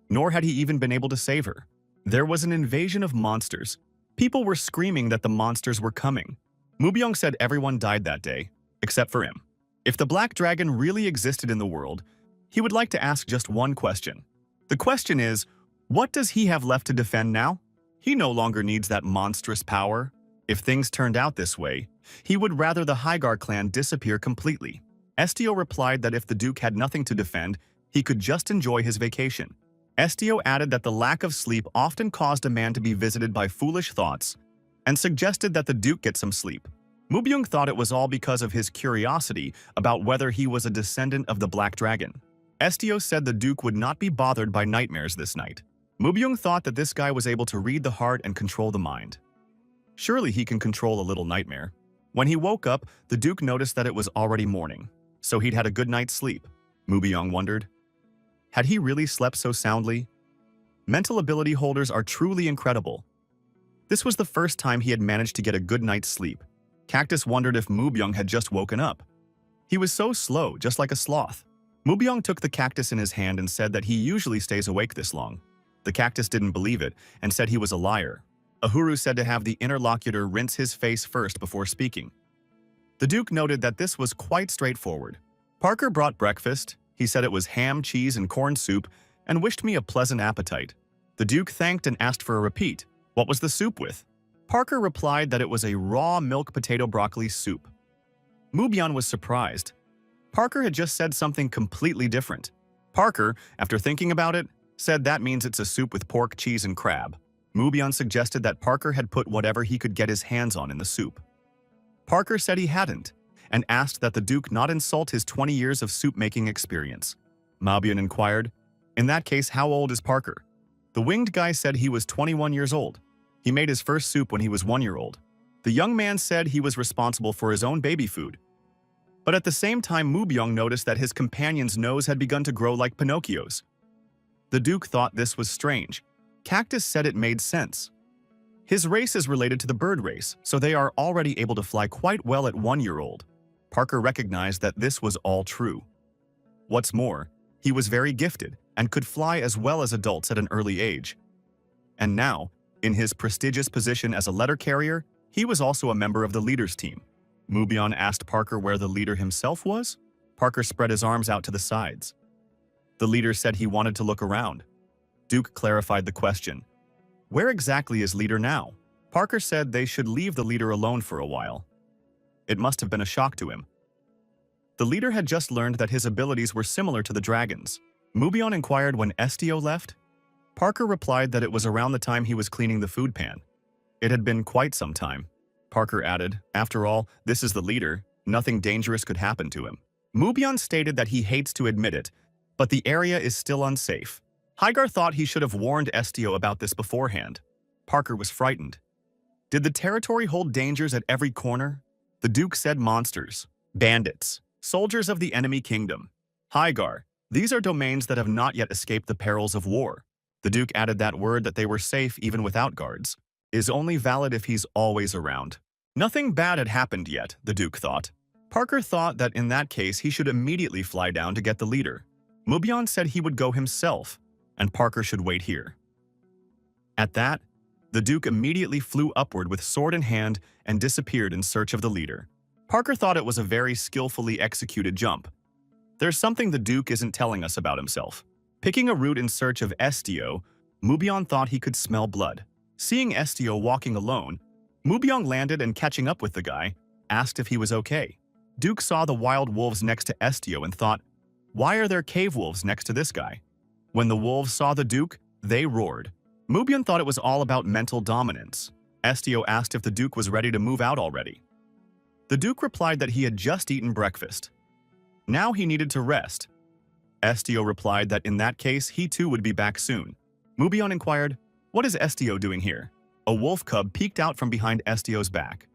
Nor had he even been able to save her. There was an invasion of monsters. People were screaming that the monsters were coming. Mubyun said everyone died that day, except for him. If the black dragon really existed in the world, he would like to ask just one question. The question is, what does he have left to defend now? He no longer needs that monstrous power. If things turned out this way, he would rather the Hagar clan disappear completely. Estio replied that if the Duke had nothing to defend, he could just enjoy his vacation. Estio added that the lack of sleep often caused a man to be visited by foolish thoughts and suggested that the Duke get some sleep. Mubyun thought it was all because of his curiosity about whether he was a descendant of the Black Dragon. Estio said the Duke would not be bothered by nightmares this night. Mubyun thought that this guy was able to read the heart and control the mind. Surely he can control a little nightmare. When he woke up, the Duke noticed that it was already morning, so he'd had a good night's sleep. Mubyun wondered, had he really slept so soundly? Mental ability holders are truly incredible. This was the first time he had managed to get a good night's sleep. Cactus wondered if Mubyun had just woken up. He was so slow, just like a sloth. Mubyun took the cactus in his hand and said that he usually stays awake this long. The cactus didn't believe it and said he was a liar. Uhuru said to have the interlocutor rinse his face first before speaking. The Duke noted that this was quite straightforward. Parker brought breakfast. He said it was ham, cheese, and corn soup, and wished me a pleasant appetite. The Duke thanked and asked for a repeat. What was the soup with? Parker replied that it was a raw milk potato broccoli soup. Mubyun was surprised. Parker had just said something completely different. Parker, after thinking about it, said that means it's a soup with pork, cheese, and crab. Mubyun suggested that Parker had put whatever he could get his hands on in the soup. Parker said he hadn't, and asked that the Duke not insult his 20 years of soup-making experience. Mubyun inquired, in that case, how old is Parker? The winged guy said he was 21 years old. He made his first soup when he was 1 year old. The young man said he was responsible for his own baby food. But at the same time, Mubyong noticed that his companion's nose had begun to grow like Pinocchio's. The Duke thought this was strange. Cactus said it made sense. His race is related to the bird race, so they are already able to fly quite well at 1-year-old. Parker recognized that this was all true. What's more, he was very gifted and could fly as well as adults at an early age. And now, in his prestigious position as a letter carrier, he was also a member of the leader's team. Mubyong asked Parker where the leader himself was. Parker spread his arms out to the sides. The leader said he wanted to look around. Duke clarified the question. Where exactly is leader now? Parker said they should leave the leader alone for a while. It must have been a shock to him. The leader had just learned that his abilities were similar to the dragon's. Mubyong inquired when Estio left. Parker replied that it was around the time he was cleaning the food pan. It had been quite some time. Parker added, after all, this is the leader. Nothing dangerous could happen to him. Mubyong stated that he hates to admit it, but the area is still unsafe. Hygar thought he should have warned Estio about this beforehand. Parker was frightened. Did the territory hold dangers at every corner? The Duke said monsters, bandits, soldiers of the enemy kingdom. Hygar, these are domains that have not yet escaped the perils of war. The Duke added that word that they were safe even without guards is only valid if he's always around. Nothing bad had happened yet, the Duke thought. Parker thought that in that case he should immediately fly down to get the leader. Mubyong said he would go himself, and Parker should wait here. At that, the Duke immediately flew upward with sword in hand and disappeared in search of the leader. Parker thought it was a very skillfully executed jump. There's something the Duke isn't telling us about himself. Picking a route in search of Estio, Mubyong thought he could smell blood. Seeing Estio walking alone, Mubyong landed and catching up with the guy, asked if he was okay. Duke saw the wild wolves next to Estio and thought, why are there cave wolves next to this guy? When the wolves saw the Duke, they roared. Mubyong thought it was all about mental dominance. Estio asked if the Duke was ready to move out already. The Duke replied that he had just eaten breakfast. Now he needed to rest. Estio replied that in that case, he too would be back soon. Mubyong inquired, what is Estio doing here? A wolf cub peeked out from behind Estio's back.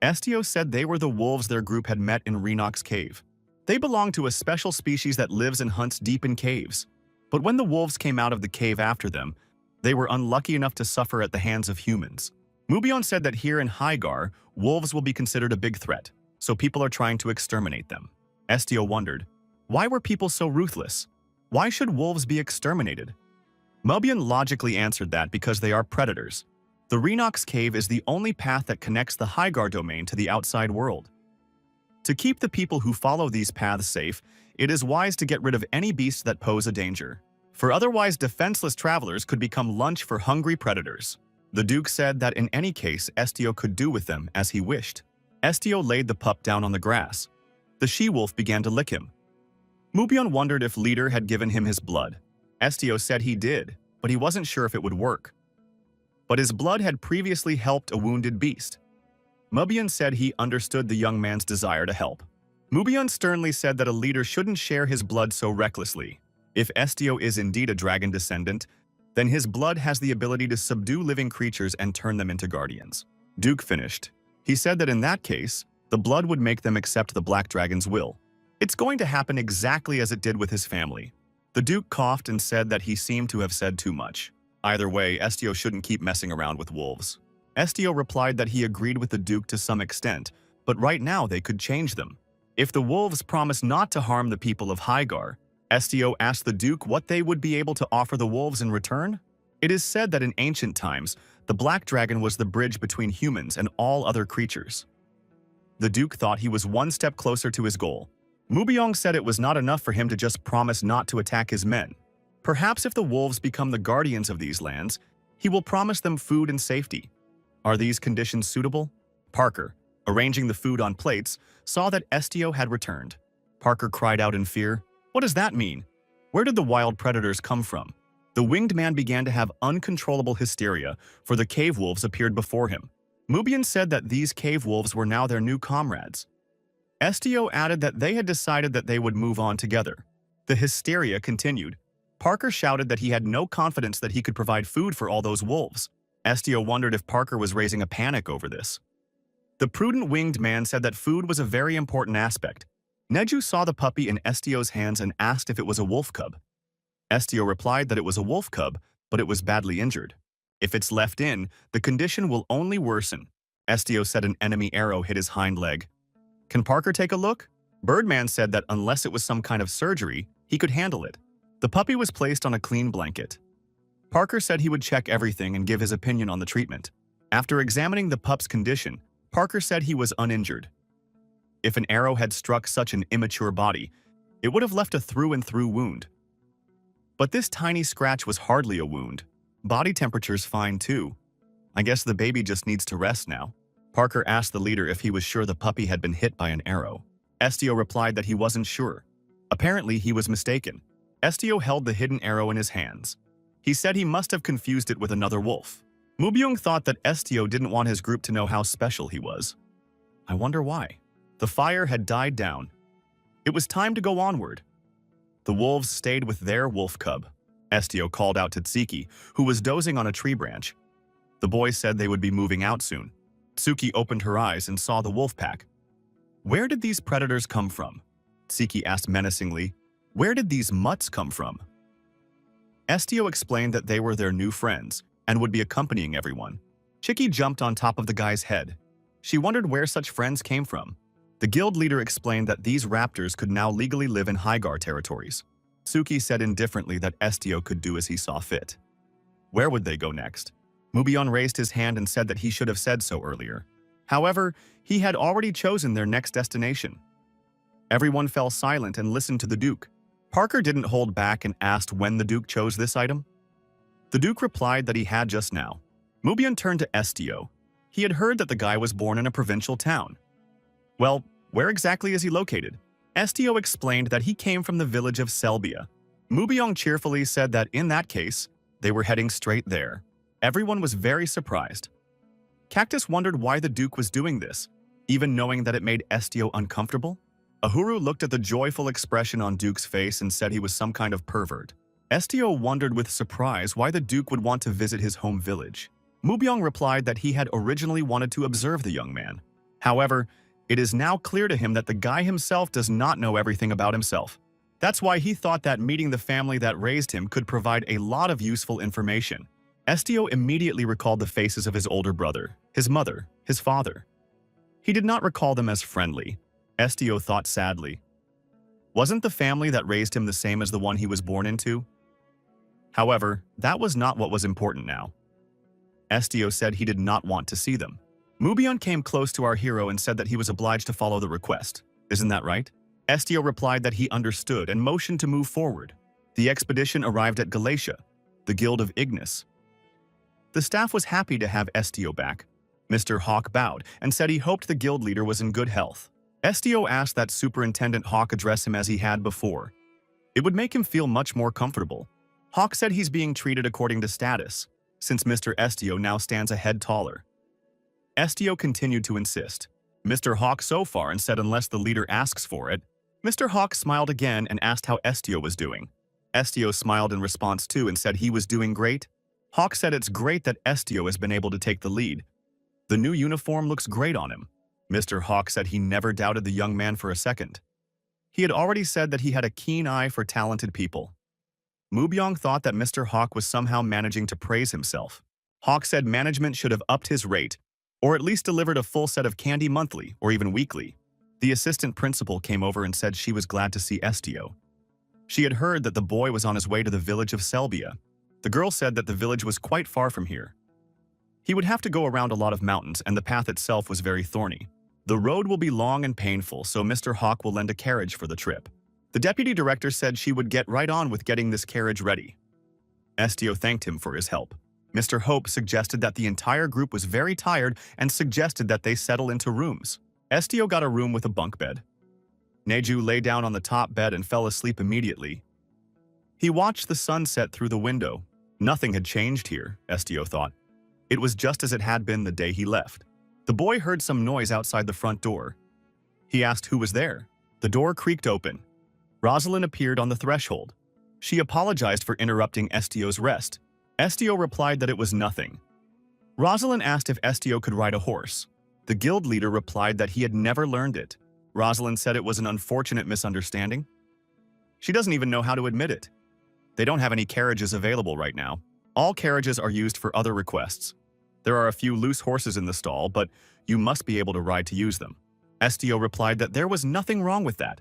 Estio said they were the wolves their group had met in Renox's cave. They belonged to a special species that lives and hunts deep in caves. But when the wolves came out of the cave after them, they were unlucky enough to suffer at the hands of humans. Mubyong said that here in Hygar, wolves will be considered a big threat, so people are trying to exterminate them. Estio wondered, why were people so ruthless? Why should wolves be exterminated? Mubyong logically answered that because they are predators. The Renox cave is the only path that connects the Hygar domain to the outside world. To keep the people who follow these paths safe, it is wise to get rid of any beasts that pose a danger. For otherwise defenseless travelers could become lunch for hungry predators. The Duke said that in any case, Estio could do with them as he wished. Estio laid the pup down on the grass. The she-wolf began to lick him. Mubyong wondered if Leader had given him his blood. Estio said he did, but he wasn't sure if it would work. But his blood had previously helped a wounded beast. Mubyong said he understood the young man's desire to help. Mubyong sternly said that a leader shouldn't share his blood so recklessly. If Estio is indeed a dragon descendant, then his blood has the ability to subdue living creatures and turn them into guardians. Duke finished. He said that in that case, the blood would make them accept the Black Dragon's will. It's going to happen exactly as it did with his family. The Duke coughed and said that he seemed to have said too much. Either way, Estio shouldn't keep messing around with wolves. Estio replied that he agreed with the Duke to some extent, but right now they could change them. If the wolves promised not to harm the people of Hygar, Estio asked the Duke what they would be able to offer the wolves in return. It is said that in ancient times, the Black Dragon was the bridge between humans and all other creatures. The Duke thought he was one step closer to his goal. Mubyong said it was not enough for him to just promise not to attack his men. Perhaps if the wolves become the guardians of these lands, he will promise them food and safety. Are these conditions suitable? Parker, arranging the food on plates, saw that Estio had returned. Parker cried out in fear, "What does that mean? Where did the wild predators come from?" The winged man began to have uncontrollable hysteria, for the cave wolves appeared before him. Mubyong said that these cave wolves were now their new comrades. Estio added that they had decided that they would move on together. The hysteria continued. Parker shouted that he had no confidence that he could provide food for all those wolves. Estio wondered if Parker was raising a panic over this. The prudent winged man said that food was a very important aspect. Neju saw the puppy in Estio's hands and asked if it was a wolf cub. Estio replied that it was a wolf cub, but it was badly injured. If it's left in, the condition will only worsen. Estio said an enemy arrow hit his hind leg. Can Parker take a look? Birdman said that unless it was some kind of surgery, he could handle it. The puppy was placed on a clean blanket. Parker said he would check everything and give his opinion on the treatment. After examining the pup's condition, Parker said he was uninjured. If an arrow had struck such an immature body, it would have left a through-and-through wound. But this tiny scratch was hardly a wound. Body temperature's fine too. I guess the baby just needs to rest now. Parker asked the leader if he was sure the puppy had been hit by an arrow. Estio replied that he wasn't sure. Apparently, he was mistaken. Estio held the hidden arrow in his hands. He said he must have confused it with another wolf. Mubyung thought that Estio didn't want his group to know how special he was. I wonder why. The fire had died down. It was time to go onward. The wolves stayed with their wolf cub. Estio called out to Tsuki, who was dozing on a tree branch. The boys said they would be moving out soon. Tsuki opened her eyes and saw the wolf pack. Where did these predators come from? Tsuki asked menacingly. Where did these mutts come from? Estio explained that they were their new friends and would be accompanying everyone. Chiki jumped on top of the guy's head. She wondered where such friends came from. The guild leader explained that these raptors could now legally live in Hygar territories. Tsuki said indifferently that Estio could do as he saw fit. Where would they go next? Mubion raised his hand and said that he should have said so earlier. However, he had already chosen their next destination. Everyone fell silent and listened to the Duke. Parker didn't hold back and asked when the Duke chose this item. The Duke replied that he had just now. Mubion turned to Estio. He had heard that the guy was born in a provincial town. Well, where exactly is he located? Estio explained that he came from the village of Selbia. Mubyong cheerfully said that in that case, they were heading straight there. Everyone was very surprised. Cactus wondered why the Duke was doing this, even knowing that it made Estio uncomfortable. Ahuru looked at the joyful expression on Duke's face and said he was some kind of pervert. Estio wondered with surprise why the Duke would want to visit his home village. Mubyong replied that he had originally wanted to observe the young man. However, it is now clear to him that the guy himself does not know everything about himself. That's why he thought that meeting the family that raised him could provide a lot of useful information. Estio immediately recalled the faces of his older brother, his mother, his father. He did not recall them as friendly. Estio thought sadly. Wasn't the family that raised him the same as the one he was born into? However, that was not what was important now. Estio said he did not want to see them. Mubion came close to our hero and said that he was obliged to follow the request. Isn't that right? Estio replied that he understood and motioned to move forward. The expedition arrived at Galatia, the Guild of Ignis. The staff was happy to have Estio back. Mr. Hawk bowed and said he hoped the guild leader was in good health. Estio asked that Superintendent Hawk address him as he had before. It would make him feel much more comfortable. Hawk said he's being treated according to status, since Mr. Estio now stands a head taller. Estio continued to insist. Mr. Hawk so far and said unless the leader asks for it. Mr. Hawk smiled again and asked how Estio was doing. Estio smiled in response too and said he was doing great. Hawk said it's great that Estio has been able to take the lead. The new uniform looks great on him. Mr. Hawk said he never doubted the young man for a second. He had already said that he had a keen eye for talented people. Mubyong thought that Mr. Hawk was somehow managing to praise himself. Hawk said management should have upped his rate, or at least delivered a full set of candy monthly or even weekly. The assistant principal came over and said she was glad to see Estio. She had heard that the boy was on his way to the village of Selbia. The girl said that the village was quite far from here. He would have to go around a lot of mountains and the path itself was very thorny. The road will be long and painful, so Mr. Hawk will lend a carriage for the trip. The deputy director said she would get right on with getting this carriage ready. Estio thanked him for his help. Mr. Hope suggested that the entire group was very tired and suggested that they settle into rooms. Estio got a room with a bunk bed. Neju lay down on the top bed and fell asleep immediately. He watched the sunset through the window. Nothing had changed here, Estio thought. It was just as it had been the day he left. The boy heard some noise outside the front door. He asked who was there. The door creaked open. Rosalind appeared on the threshold. She apologized for interrupting Estio's rest. Estio replied that it was nothing. Rosalind asked if Estio could ride a horse. The guild leader replied that he had never learned it. Rosalind said it was an unfortunate misunderstanding. She doesn't even know how to admit it. They don't have any carriages available right now. All carriages are used for other requests. There are a few loose horses in the stall, but you must be able to ride to use them. Estio replied that there was nothing wrong with that.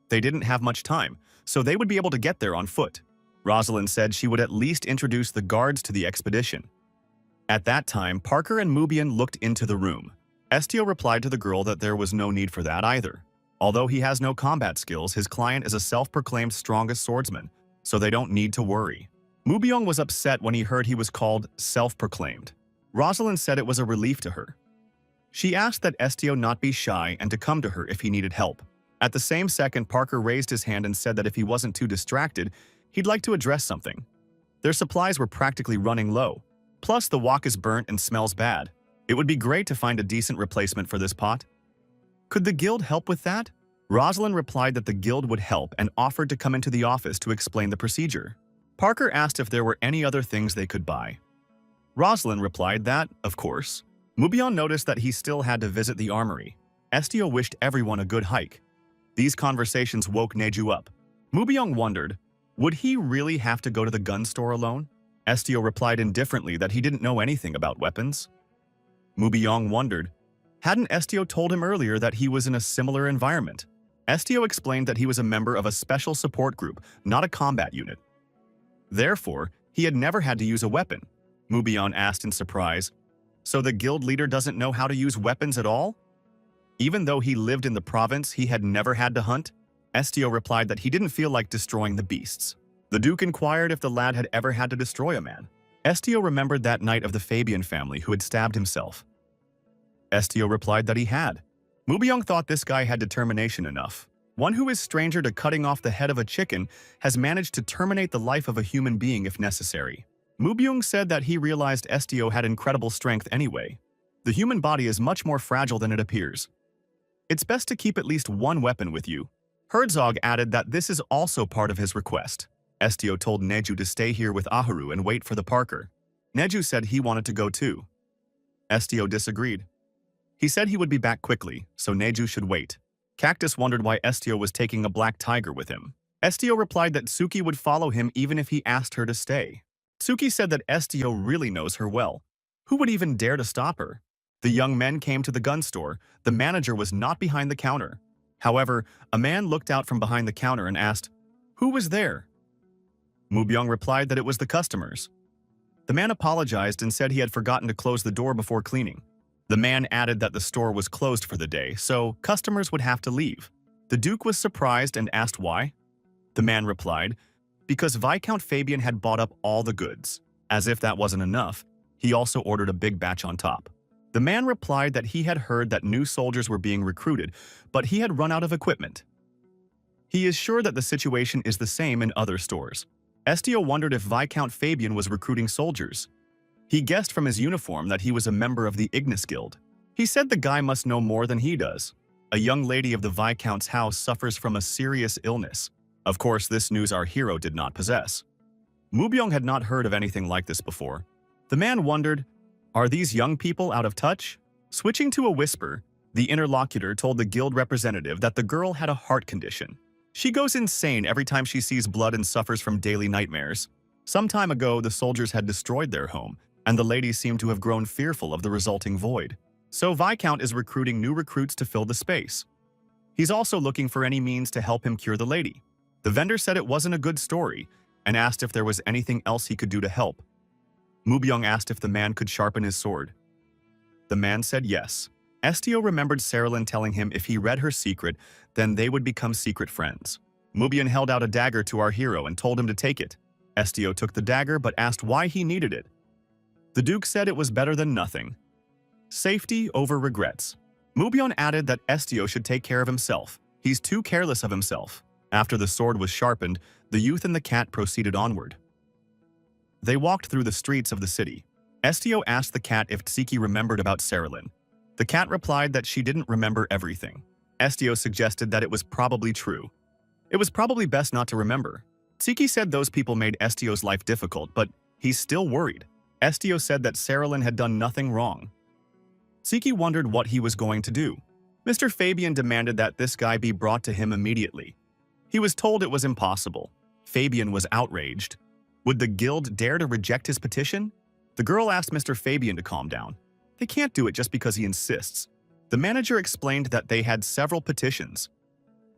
They didn't have much time, so they would be able to get there on foot. Rosalind said she would at least introduce the guards to the expedition. At that time, Parker and Mubian looked into the room. Estio replied to the girl that there was no need for that either. Although he has no combat skills, his client is a self-proclaimed strongest swordsman, so they don't need to worry. Mubyong was upset when he heard he was called self-proclaimed. Rosalind said it was a relief to her. She asked that Estio not be shy and to come to her if he needed help. At the same second, Parker raised his hand and said that if he wasn't too distracted, he'd like to address something. Their supplies were practically running low. Plus, the wok is burnt and smells bad. It would be great to find a decent replacement for this pot. Could the guild help with that? Rosalind replied that the guild would help and offered to come into the office to explain the procedure. Parker asked if there were any other things they could buy. Rosalind replied that, of course. Mubion noticed that he still had to visit the armory. Estio wished everyone a good hike. These conversations woke Neju up. Mubyong wondered, would he really have to go to the gun store alone? Estio replied indifferently that he didn't know anything about weapons. Mubyong wondered, hadn't Estio told him earlier that he was in a similar environment? Estio explained that he was a member of a special support group, not a combat unit. Therefore, he had never had to use a weapon. Mubyong asked in surprise, so the guild leader doesn't know how to use weapons at all? Even though he lived in the province, he had never had to hunt? Estio replied that he didn't feel like destroying the beasts. The Duke inquired if the lad had ever had to destroy a man. Estio remembered that night of the Fabian family who had stabbed himself. Estio replied that he had. Mubyong thought this guy had determination enough. One who is stranger to cutting off the head of a chicken has managed to terminate the life of a human being if necessary. Mubyong said that he realized Estio had incredible strength anyway. The human body is much more fragile than it appears. It's best to keep at least one weapon with you. Herzog added that this is also part of his request. Estio told Neju to stay here with Aharu and wait for the Parker. Neju said he wanted to go too. Estio disagreed. He said he would be back quickly, so Neju should wait. Cactus wondered why Estio was taking a black tiger with him. Estio replied that Tsuki would follow him even if he asked her to stay. Tsuki said that Estio really knows her well. Who would even dare to stop her? The young men came to the gun store. The manager was not behind the counter. However, a man looked out from behind the counter and asked, "Who was there?" Mubyong replied that it was the customers. The man apologized and said he had forgotten to close the door before cleaning. The man added that the store was closed for the day, so customers would have to leave. The Duke was surprised and asked why. The man replied, because Viscount Fabian had bought up all the goods. As if that wasn't enough, he also ordered a big batch on top. The man replied that he had heard that new soldiers were being recruited, but he had run out of equipment. He is sure that the situation is the same in other stores. Estio wondered if Viscount Fabian was recruiting soldiers. He guessed from his uniform that he was a member of the Ignis Guild. He said the guy must know more than he does. A young lady of the Viscount's house suffers from a serious illness. Of course, this news our hero did not possess. Mubyong had not heard of anything like this before. The man wondered, are these young people out of touch? Switching to a whisper, the interlocutor told the guild representative that the girl had a heart condition. She goes insane every time she sees blood and suffers from daily nightmares. Some time ago, the soldiers had destroyed their home, and the lady seemed to have grown fearful of the resulting void. So Viscount is recruiting new recruits to fill the space. He's also looking for any means to help him cure the lady. The vendor said it wasn't a good story and asked if there was anything else he could do to help. Mubyong asked if the man could sharpen his sword. The man said yes. Estio remembered Sarilyn telling him if he read her secret, then they would become secret friends. Mubyong held out a dagger to our hero and told him to take it. Estio took the dagger but asked why he needed it. The Duke said it was better than nothing. Safety over regrets. Mubyong added that Estio should take care of himself. He's too careless of himself. After the sword was sharpened, the youth and the cat proceeded onward. They walked through the streets of the city. Estio asked the cat if Tsiki remembered about Sarilyn. The cat replied that she didn't remember everything. Estio suggested that it was probably true. It was probably best not to remember. Tsiki said those people made Estio's life difficult, but he's still worried. Estio said that Sarilyn had done nothing wrong. Siki wondered what he was going to do. Mr. Fabian demanded that this guy be brought to him immediately. He was told it was impossible. Fabian was outraged. Would the guild dare to reject his petition? The girl asked Mr. Fabian to calm down. They can't do it just because he insists. The manager explained that they had several petitions.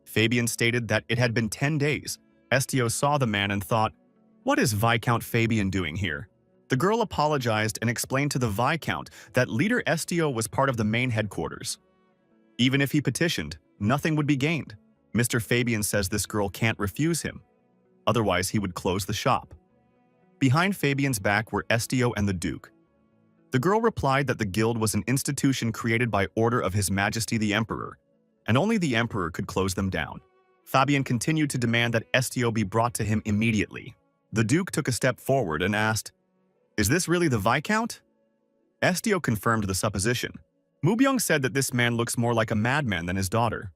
Fabian stated that it had been 10 days. Estio saw the man and thought, "What is Viscount Fabian doing here?" The girl apologized and explained to the Viscount that Leader Estio was part of the main headquarters. Even if he petitioned, nothing would be gained. Mr. Fabian says this girl can't refuse him. Otherwise, he would close the shop. Behind Fabian's back were Estio and the Duke. The girl replied that the guild was an institution created by order of His Majesty the Emperor, and only the Emperor could close them down. Fabian continued to demand that Estio be brought to him immediately. The Duke took a step forward and asked, "Is this really the Viscount?" Estio confirmed the supposition. Mubyung said that this man looks more like a madman than his daughter.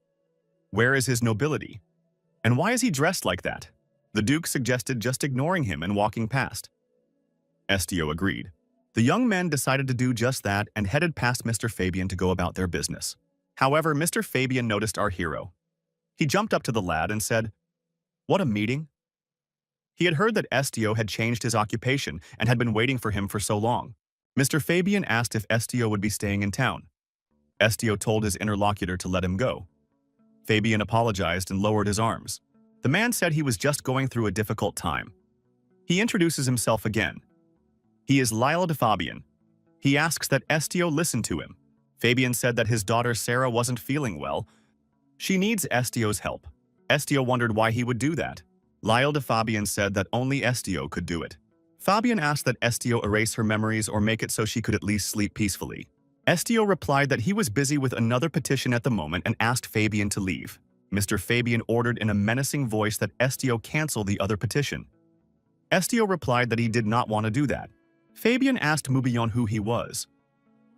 Where is his nobility? And why is he dressed like that? The Duke suggested just ignoring him and walking past. Estio agreed. The young men decided to do just that and headed past Mr. Fabian to go about their business. However, Mr. Fabian noticed our hero. He jumped up to the lad and said, "What a meeting?" He had heard that Estio had changed his occupation and had been waiting for him for so long. Mr. Fabian asked if Estio would be staying in town. Estio told his interlocutor to let him go. Fabian apologized and lowered his arms. The man said he was just going through a difficult time. He introduces himself again. He is Lyle de Fabian. He asks that Estio listen to him. Fabian said that his daughter Sarah wasn't feeling well. She needs Estio's help. Estio wondered why he would do that. Lyle de Fabian said that only Estio could do it. Fabian asked that Estio erase her memories or make it so she could at least sleep peacefully. Estio replied that he was busy with another petition at the moment and asked Fabian to leave. Mr. Fabian ordered in a menacing voice that Estio cancel the other petition. Estio replied that he did not want to do that. Fabian asked Mubion who he was.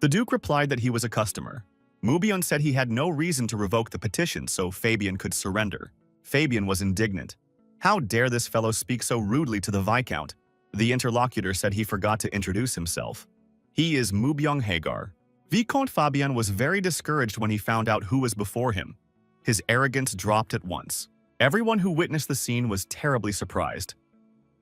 The Duke replied that he was a customer. Mubion said he had no reason to revoke the petition so Fabian could surrender. Fabian was indignant. How dare this fellow speak so rudely to the Viscount? The interlocutor said he forgot to introduce himself. He is Mubyung Hagar. Vicomte Fabian was very discouraged when he found out who was before him. His arrogance dropped at once. Everyone who witnessed the scene was terribly surprised.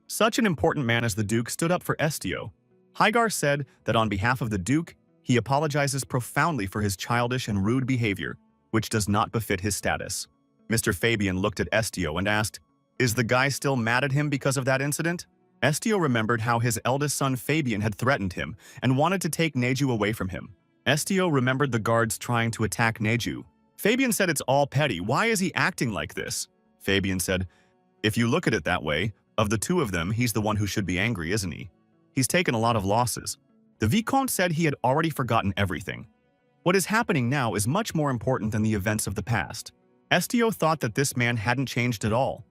Such an important man as the Duke stood up for Estio. Hagar said that on behalf of the Duke, he apologizes profoundly for his childish and rude behavior, which does not befit his status. Mr. Fabian looked at Estio and asked, "Is the guy still mad at him because of that incident?" Estio remembered how his eldest son Fabian had threatened him and wanted to take Neju away from him. Estio remembered the guards trying to attack Neju. Fabian said it's all petty. Why is he acting like this? Fabian said, "If you look at it that way, of the two of them, he's the one who should be angry, isn't he? He's taken a lot of losses." The Vicomte said he had already forgotten everything. What is happening now is much more important than the events of the past. Estio thought that this man hadn't changed at all.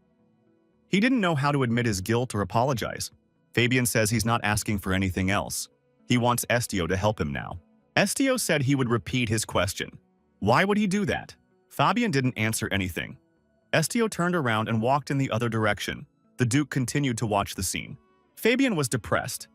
He didn't know how to admit his guilt or apologize. Fabian says he's not asking for anything else. He wants Estio to help him now. Estio said he would repeat his question. Why would he do that? Fabian didn't answer anything. Estio turned around and walked in the other direction. The Duke continued to watch the scene. Fabian was depressed.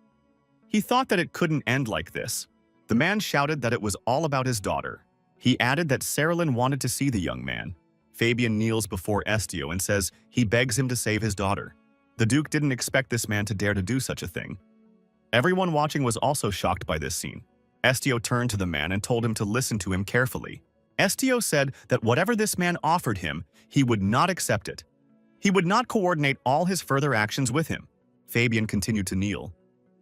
He thought that it couldn't end like this. The man shouted that it was all about his daughter. He added that Saralyn wanted to see the young man. Fabian kneels before Estio and says he begs him to save his daughter. The Duke didn't expect this man to dare to do such a thing. Everyone watching was also shocked by this scene. Estio turned to the man and told him to listen to him carefully. Estio said that whatever this man offered him, he would not accept it. He would not coordinate all his further actions with him. Fabian continued to kneel.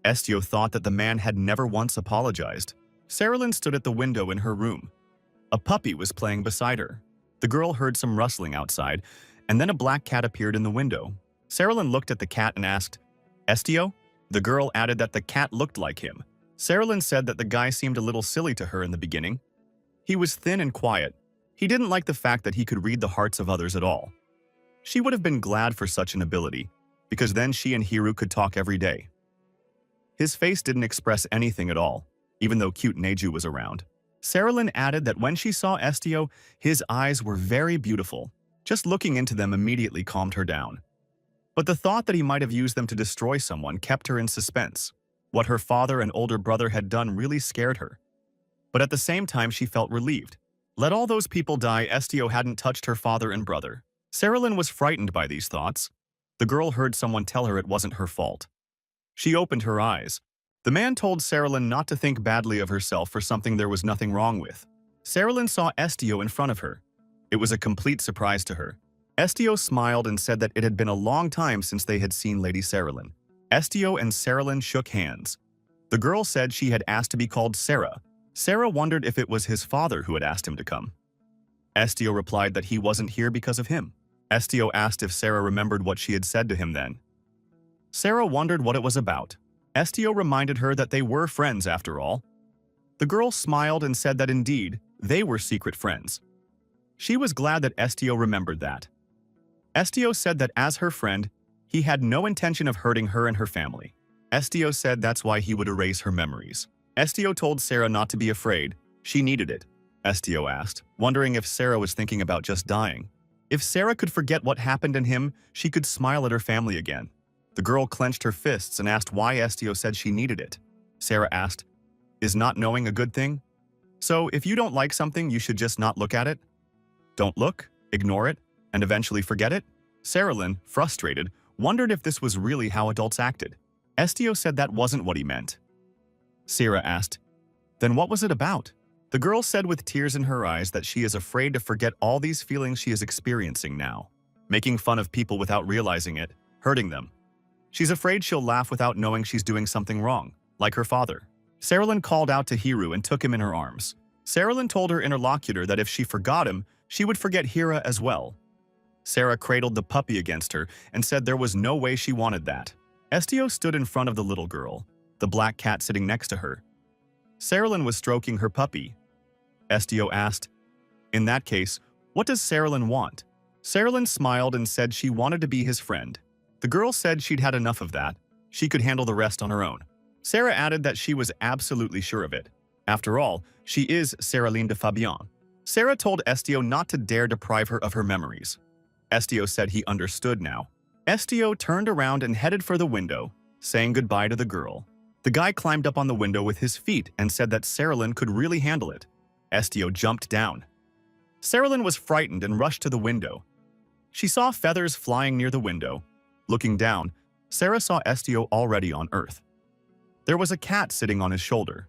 Estio thought that the man had never once apologized. Saralyn stood at the window in her room. A puppy was playing beside her. The girl heard some rustling outside, and then a black cat appeared in the window. Saralyn looked at the cat and asked, "Estio?" The girl added that the cat looked like him. Saralyn said that the guy seemed a little silly to her in the beginning. He was thin and quiet. He didn't like the fact that he could read the hearts of others at all. She would have been glad for such an ability, because then she and Hiru could talk every day. His face didn't express anything at all, even though cute Neju was around. Saralyn added that when she saw Estio, his eyes were very beautiful. Just looking into them immediately calmed her down. But the thought that he might have used them to destroy someone kept her in suspense. What her father and older brother had done really scared her. But at the same time, she felt relieved. Let all those people die, Estio hadn't touched her father and brother. Saralyn was frightened by these thoughts. The girl heard someone tell her it wasn't her fault. She opened her eyes. The man told Saralyn not to think badly of herself for something there was nothing wrong with. Saralyn saw Estio in front of her. It was a complete surprise to her. Estio smiled and said that it had been a long time since they had seen Lady Saralyn. Estio and Saralyn shook hands. The girl said she had asked to be called Sarah. Sarah wondered if it was his father who had asked him to come. Estio replied that he wasn't here because of him. Estio asked if Sarah remembered what she had said to him then. Sarah wondered what it was about. Estio reminded her that they were friends after all. The girl smiled and said that indeed, they were secret friends. She was glad that Estio remembered that. Estio said that as her friend, he had no intention of hurting her and her family. Estio said that's why he would erase her memories. Estio told Sarah not to be afraid. She needed it. Estio asked, wondering if Sarah was thinking about just dying. If Sarah could forget what happened in him, she could smile at her family again. The girl clenched her fists and asked why Estio said she needed it. Sarah asked, "Is not knowing a good thing? So if you don't like something, you should just not look at it? Don't look, ignore it, and eventually forget it?" Saralyn, frustrated, wondered if this was really how adults acted. Estio said that wasn't what he meant. Sarah asked, "Then what was it about?" The girl said with tears in her eyes that she is afraid to forget all these feelings she is experiencing now. Making fun of people without realizing it, hurting them. She's afraid she'll laugh without knowing she's doing something wrong, like her father. Saralyn called out to Hiru and took him in her arms. Saralyn told her interlocutor that if she forgot him, she would forget Hira as well. Sarah cradled the puppy against her and said there was no way she wanted that. Estio stood in front of the little girl, the black cat sitting next to her. Saralyn was stroking her puppy. Estio asked, "In that case, what does Saralyn want?" Saralyn smiled and said she wanted to be his friend. The girl said she'd had enough of that. She could handle the rest on her own. Sarah added that she was absolutely sure of it. After all, she is Saralyn de Fabian. Sarah told Estio not to dare deprive her of her memories. Estio said he understood now. Estio turned around and headed for the window, saying goodbye to the girl. The guy climbed up on the window with his feet and said that Saralyn could really handle it. Estio jumped down. Saralyn was frightened and rushed to the window. She saw feathers flying near the window. Looking down, Sarah saw Estio already on Earth. There was a cat sitting on his shoulder.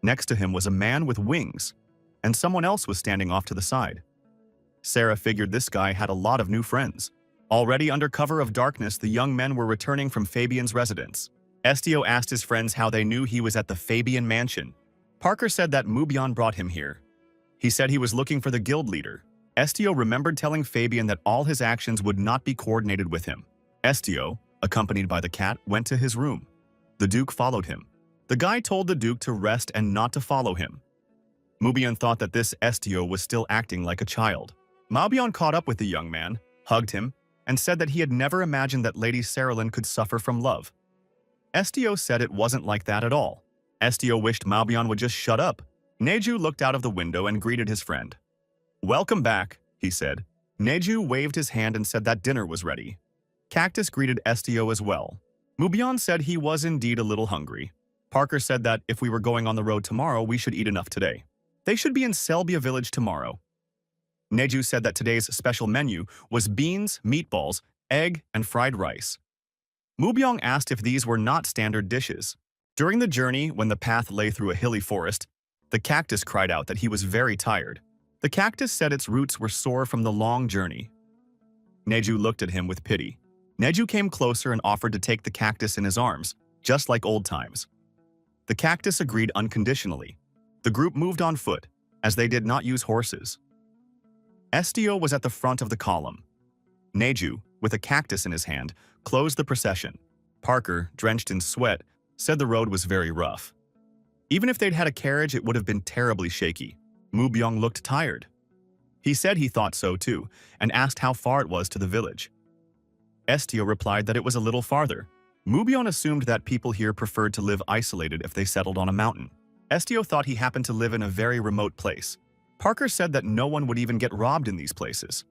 Next to him was a man with wings, and someone else was standing off to the side. Sarah figured this guy had a lot of new friends. Already under cover of darkness, the young men were returning from Fabian's residence. Estio asked his friends how they knew he was at the Fabian mansion. Parker said that Mubion brought him here. He said he was looking for the guild leader. Estio remembered telling Fabian that all his actions would not be coordinated with him. Estio, accompanied by the cat, went to his room. The Duke followed him. The guy told the Duke to rest and not to follow him. Mubion thought that this Estio was still acting like a child. Mubion caught up with the young man, hugged him, and said that he had never imagined that Lady Saralyn could suffer from love. Estio said it wasn't like that at all. Estio wished Mubion would just shut up. Neju looked out of the window and greeted his friend. "Welcome back," he said. Neju waved his hand and said that dinner was ready. Cactus greeted Estio as well. Mubion said he was indeed a little hungry. Parker said that if we were going on the road tomorrow, we should eat enough today. They should be in Selbia village tomorrow. Neju said that today's special menu was beans, meatballs, egg, and fried rice. Mubyong asked if these were not standard dishes. During the journey, when the path lay through a hilly forest, the cactus cried out that he was very tired. The cactus said its roots were sore from the long journey. Neju looked at him with pity. Neju came closer and offered to take the cactus in his arms, just like old times. The cactus agreed unconditionally. The group moved on foot, as they did not use horses. Estio was at the front of the column. Neju, with a cactus in his hand, closed the procession. Parker, drenched in sweat, said the road was very rough. Even if they'd had a carriage, it would have been terribly shaky. Mubyong looked tired. He said he thought so too, and asked how far it was to the village. Estio replied that it was a little farther. Mubyong assumed that people here preferred to live isolated if they settled on a mountain. Estio thought he happened to live in a very remote place. Parker said that no one would even get robbed in these places.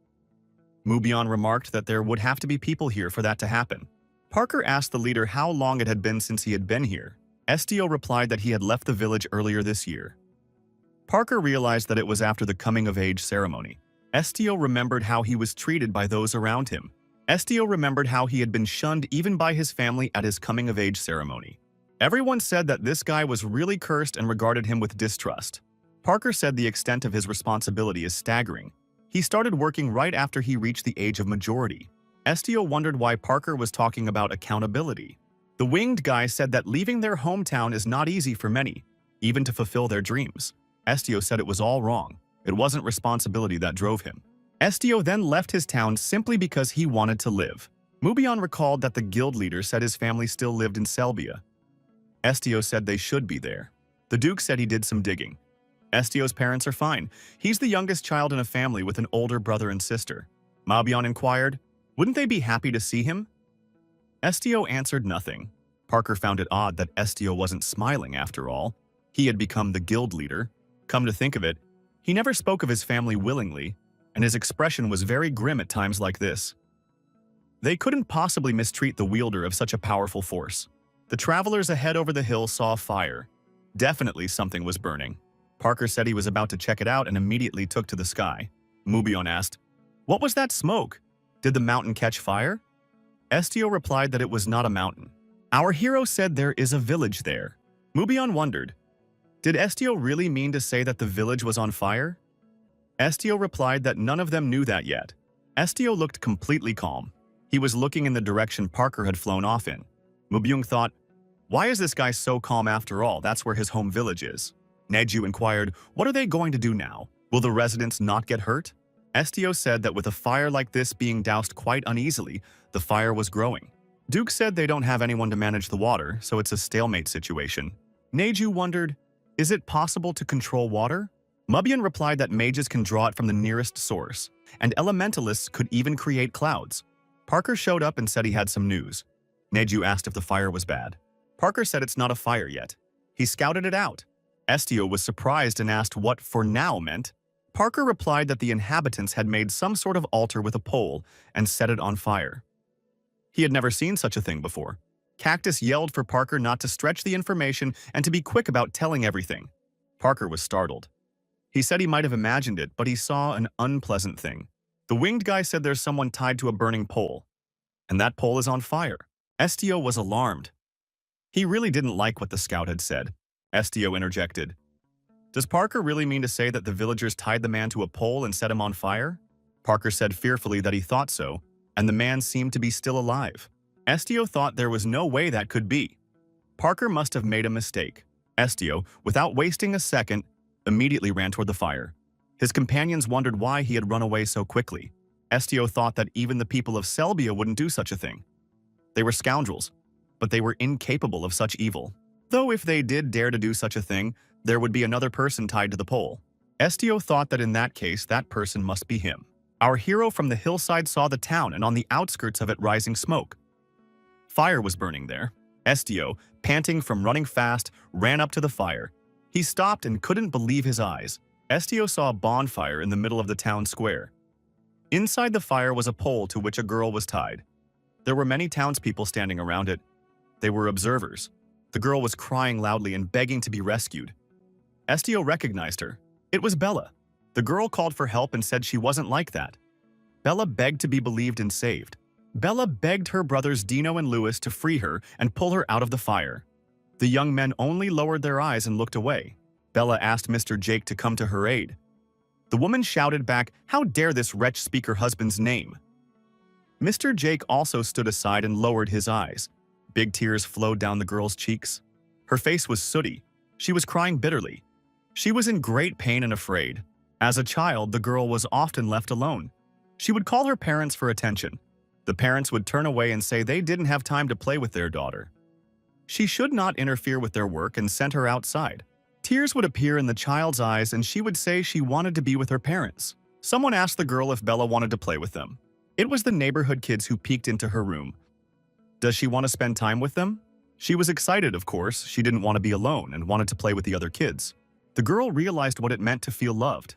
Mubyong remarked that there would have to be people here for that to happen. Parker asked the leader how long it had been since he had been here. Estio replied that he had left the village earlier this year. Parker realized that it was after the coming-of-age ceremony. Estio remembered how he was treated by those around him. Estio remembered how he had been shunned even by his family at his coming-of-age ceremony. Everyone said that this guy was really cursed and regarded him with distrust. Parker said the extent of his responsibility is staggering. He started working right after he reached the age of majority. Estio wondered why Parker was talking about accountability. The winged guy said that leaving their hometown is not easy for many, even to fulfill their dreams. Estio said it was all wrong. It wasn't responsibility that drove him. Estio then left his town simply because he wanted to live. Mubion recalled that the guild leader said his family still lived in Selbia. Estio said they should be there. The Duke said he did some digging. Estio's parents are fine. He's the youngest child in a family with an older brother and sister. Mubion inquired, wouldn't they be happy to see him? Estio answered nothing. Parker found it odd that Estio wasn't smiling after all. He had become the guild leader. Come to think of it, he never spoke of his family willingly, and his expression was very grim at times like this. They couldn't possibly mistreat the wielder of such a powerful force. The travelers ahead over the hill saw fire. Definitely something was burning. Parker said he was about to check it out and immediately took to the sky. Mubion asked, what was that smoke? Did the mountain catch fire? Estio replied that it was not a mountain. Our hero said there is a village there. Mubion wondered, did Estio really mean to say that the village was on fire? Estio replied that none of them knew that yet. Estio looked completely calm. He was looking in the direction Parker had flown off in. Mubion thought, why is this guy so calm after all? That's where his home village is. Neju inquired, what are they going to do now? Will the residents not get hurt? Estio said that with a fire like this being doused quite uneasily, the fire was growing. Duke said they don't have anyone to manage the water, so it's a stalemate situation. Neju wondered, is it possible to control water? Mubion replied that mages can draw it from the nearest source, and elementalists could even create clouds. Parker showed up and said he had some news. Neju asked if the fire was bad. Parker said it's not a fire yet. He scouted it out. Estio was surprised and asked what "for now" meant. Parker replied that the inhabitants had made some sort of altar with a pole and set it on fire. He had never seen such a thing before. Cactus yelled for Parker not to stretch the information and to be quick about telling everything. Parker was startled. He said he might have imagined it, but he saw an unpleasant thing. The winged guy said there's someone tied to a burning pole, and that pole is on fire. Estio was alarmed. He really didn't like what the scout had said. Estio interjected, does Parker really mean to say that the villagers tied the man to a pole and set him on fire? Parker said fearfully that he thought so, and the man seemed to be still alive. Estio thought there was no way that could be. Parker must have made a mistake. Estio, without wasting a second, immediately ran toward the fire. His companions wondered why he had run away so quickly. Estio thought that even the people of Selbia wouldn't do such a thing. They were scoundrels, but they were incapable of such evil. Though if they did dare to do such a thing, there would be another person tied to the pole. Estio thought that in that case, that person must be him. Our hero from the hillside saw the town and on the outskirts of it rising smoke. Fire was burning there. Estio, panting from running fast, ran up to the fire. He stopped and couldn't believe his eyes. Estio saw a bonfire in the middle of the town square. Inside the fire was a pole to which a girl was tied. There were many townspeople standing around it. They were observers. The girl was crying loudly and begging to be rescued. Estio recognized her. It was Bella. The girl called for help and said she wasn't like that. Bella begged to be believed and saved. Bella begged her brothers Dino and Louis to free her and pull her out of the fire. The young men only lowered their eyes and looked away. Bella asked Mr. Jake to come to her aid. The woman shouted back, "How dare this wretch speak her husband's name?" Mr. Jake also stood aside and lowered his eyes. Big tears flowed down the girl's cheeks. Her face was sooty. She was crying bitterly. She was in great pain and afraid. As a child, the girl was often left alone. She would call her parents for attention. The parents would turn away and say they didn't have time to play with their daughter. She should not interfere with their work and sent her outside. Tears would appear in the child's eyes and she would say she wanted to be with her parents. Someone asked the girl if Bella wanted to play with them. It was the neighborhood kids who peeked into her room. Does she want to spend time with them? She was excited, of course. She didn't want to be alone and wanted to play with the other kids. The girl realized what it meant to feel loved.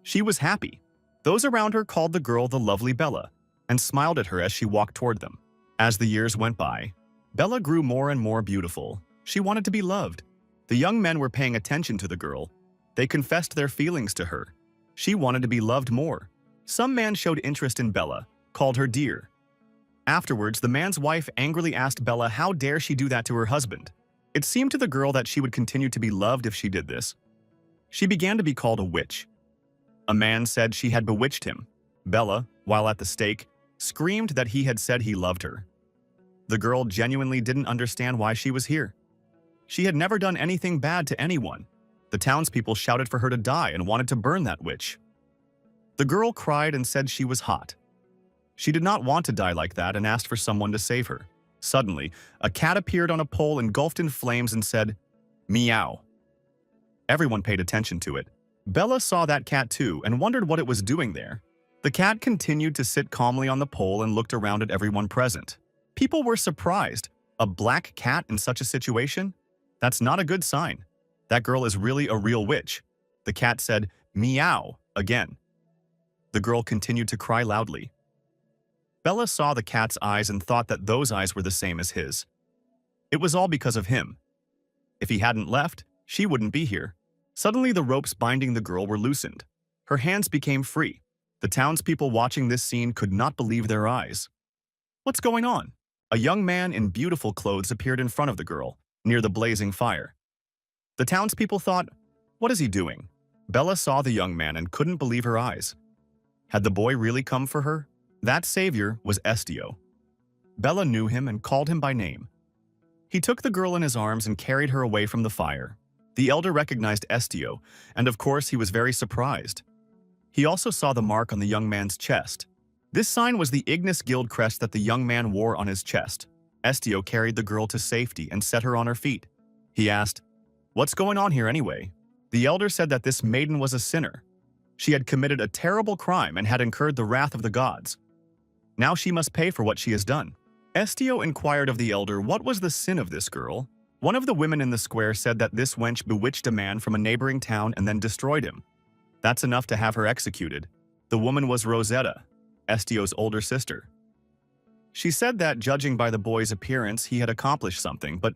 She was happy. Those around her called the girl the lovely Bella and smiled at her as she walked toward them. As the years went by, Bella grew more and more beautiful. She wanted to be loved. The young men were paying attention to the girl. They confessed their feelings to her. She wanted to be loved more. Some man showed interest in Bella, called her dear. Afterwards, the man's wife angrily asked Bella how dare she do that to her husband. It seemed to the girl that she would continue to be loved if she did this. She began to be called a witch. A man said she had bewitched him. Bella, while at the stake, screamed that he had said he loved her. The girl genuinely didn't understand why she was here. She had never done anything bad to anyone. The townspeople shouted for her to die and wanted to burn that witch. The girl cried and said she was hot. She did not want to die like that and asked for someone to save her. Suddenly, a cat appeared on a pole engulfed in flames and said, "Meow." Everyone paid attention to it. Bella saw that cat too and wondered what it was doing there. The cat continued to sit calmly on the pole and looked around at everyone present. People were surprised. A black cat in such a situation? That's not a good sign. That girl is really a real witch. The cat said, "Meow," again. The girl continued to cry loudly. Bella saw the cat's eyes and thought that those eyes were the same as his. It was all because of him. If he hadn't left, she wouldn't be here. Suddenly, the ropes binding the girl were loosened. Her hands became free. The townspeople watching this scene could not believe their eyes. What's going on? A young man in beautiful clothes appeared in front of the girl, near the blazing fire. The townspeople thought, "What is he doing?" Bella saw the young man and couldn't believe her eyes. Had the boy really come for her? That savior was Estio. Bella knew him and called him by name. He took the girl in his arms and carried her away from the fire. The elder recognized Estio, and of course he was very surprised. He also saw the mark on the young man's chest. This sign was the Ignis Guild crest that the young man wore on his chest. Estio carried the girl to safety and set her on her feet. He asked, "What's going on here anyway?" The elder said that this maiden was a sinner. She had committed a terrible crime and had incurred the wrath of the gods. Now she must pay for what she has done. Estio inquired of the elder what was the sin of this girl. One of the women in the square said that this wench bewitched a man from a neighboring town and then destroyed him. That's enough to have her executed. The woman was Rosetta, Estio's older sister. She said that, judging by the boy's appearance, he had accomplished something, but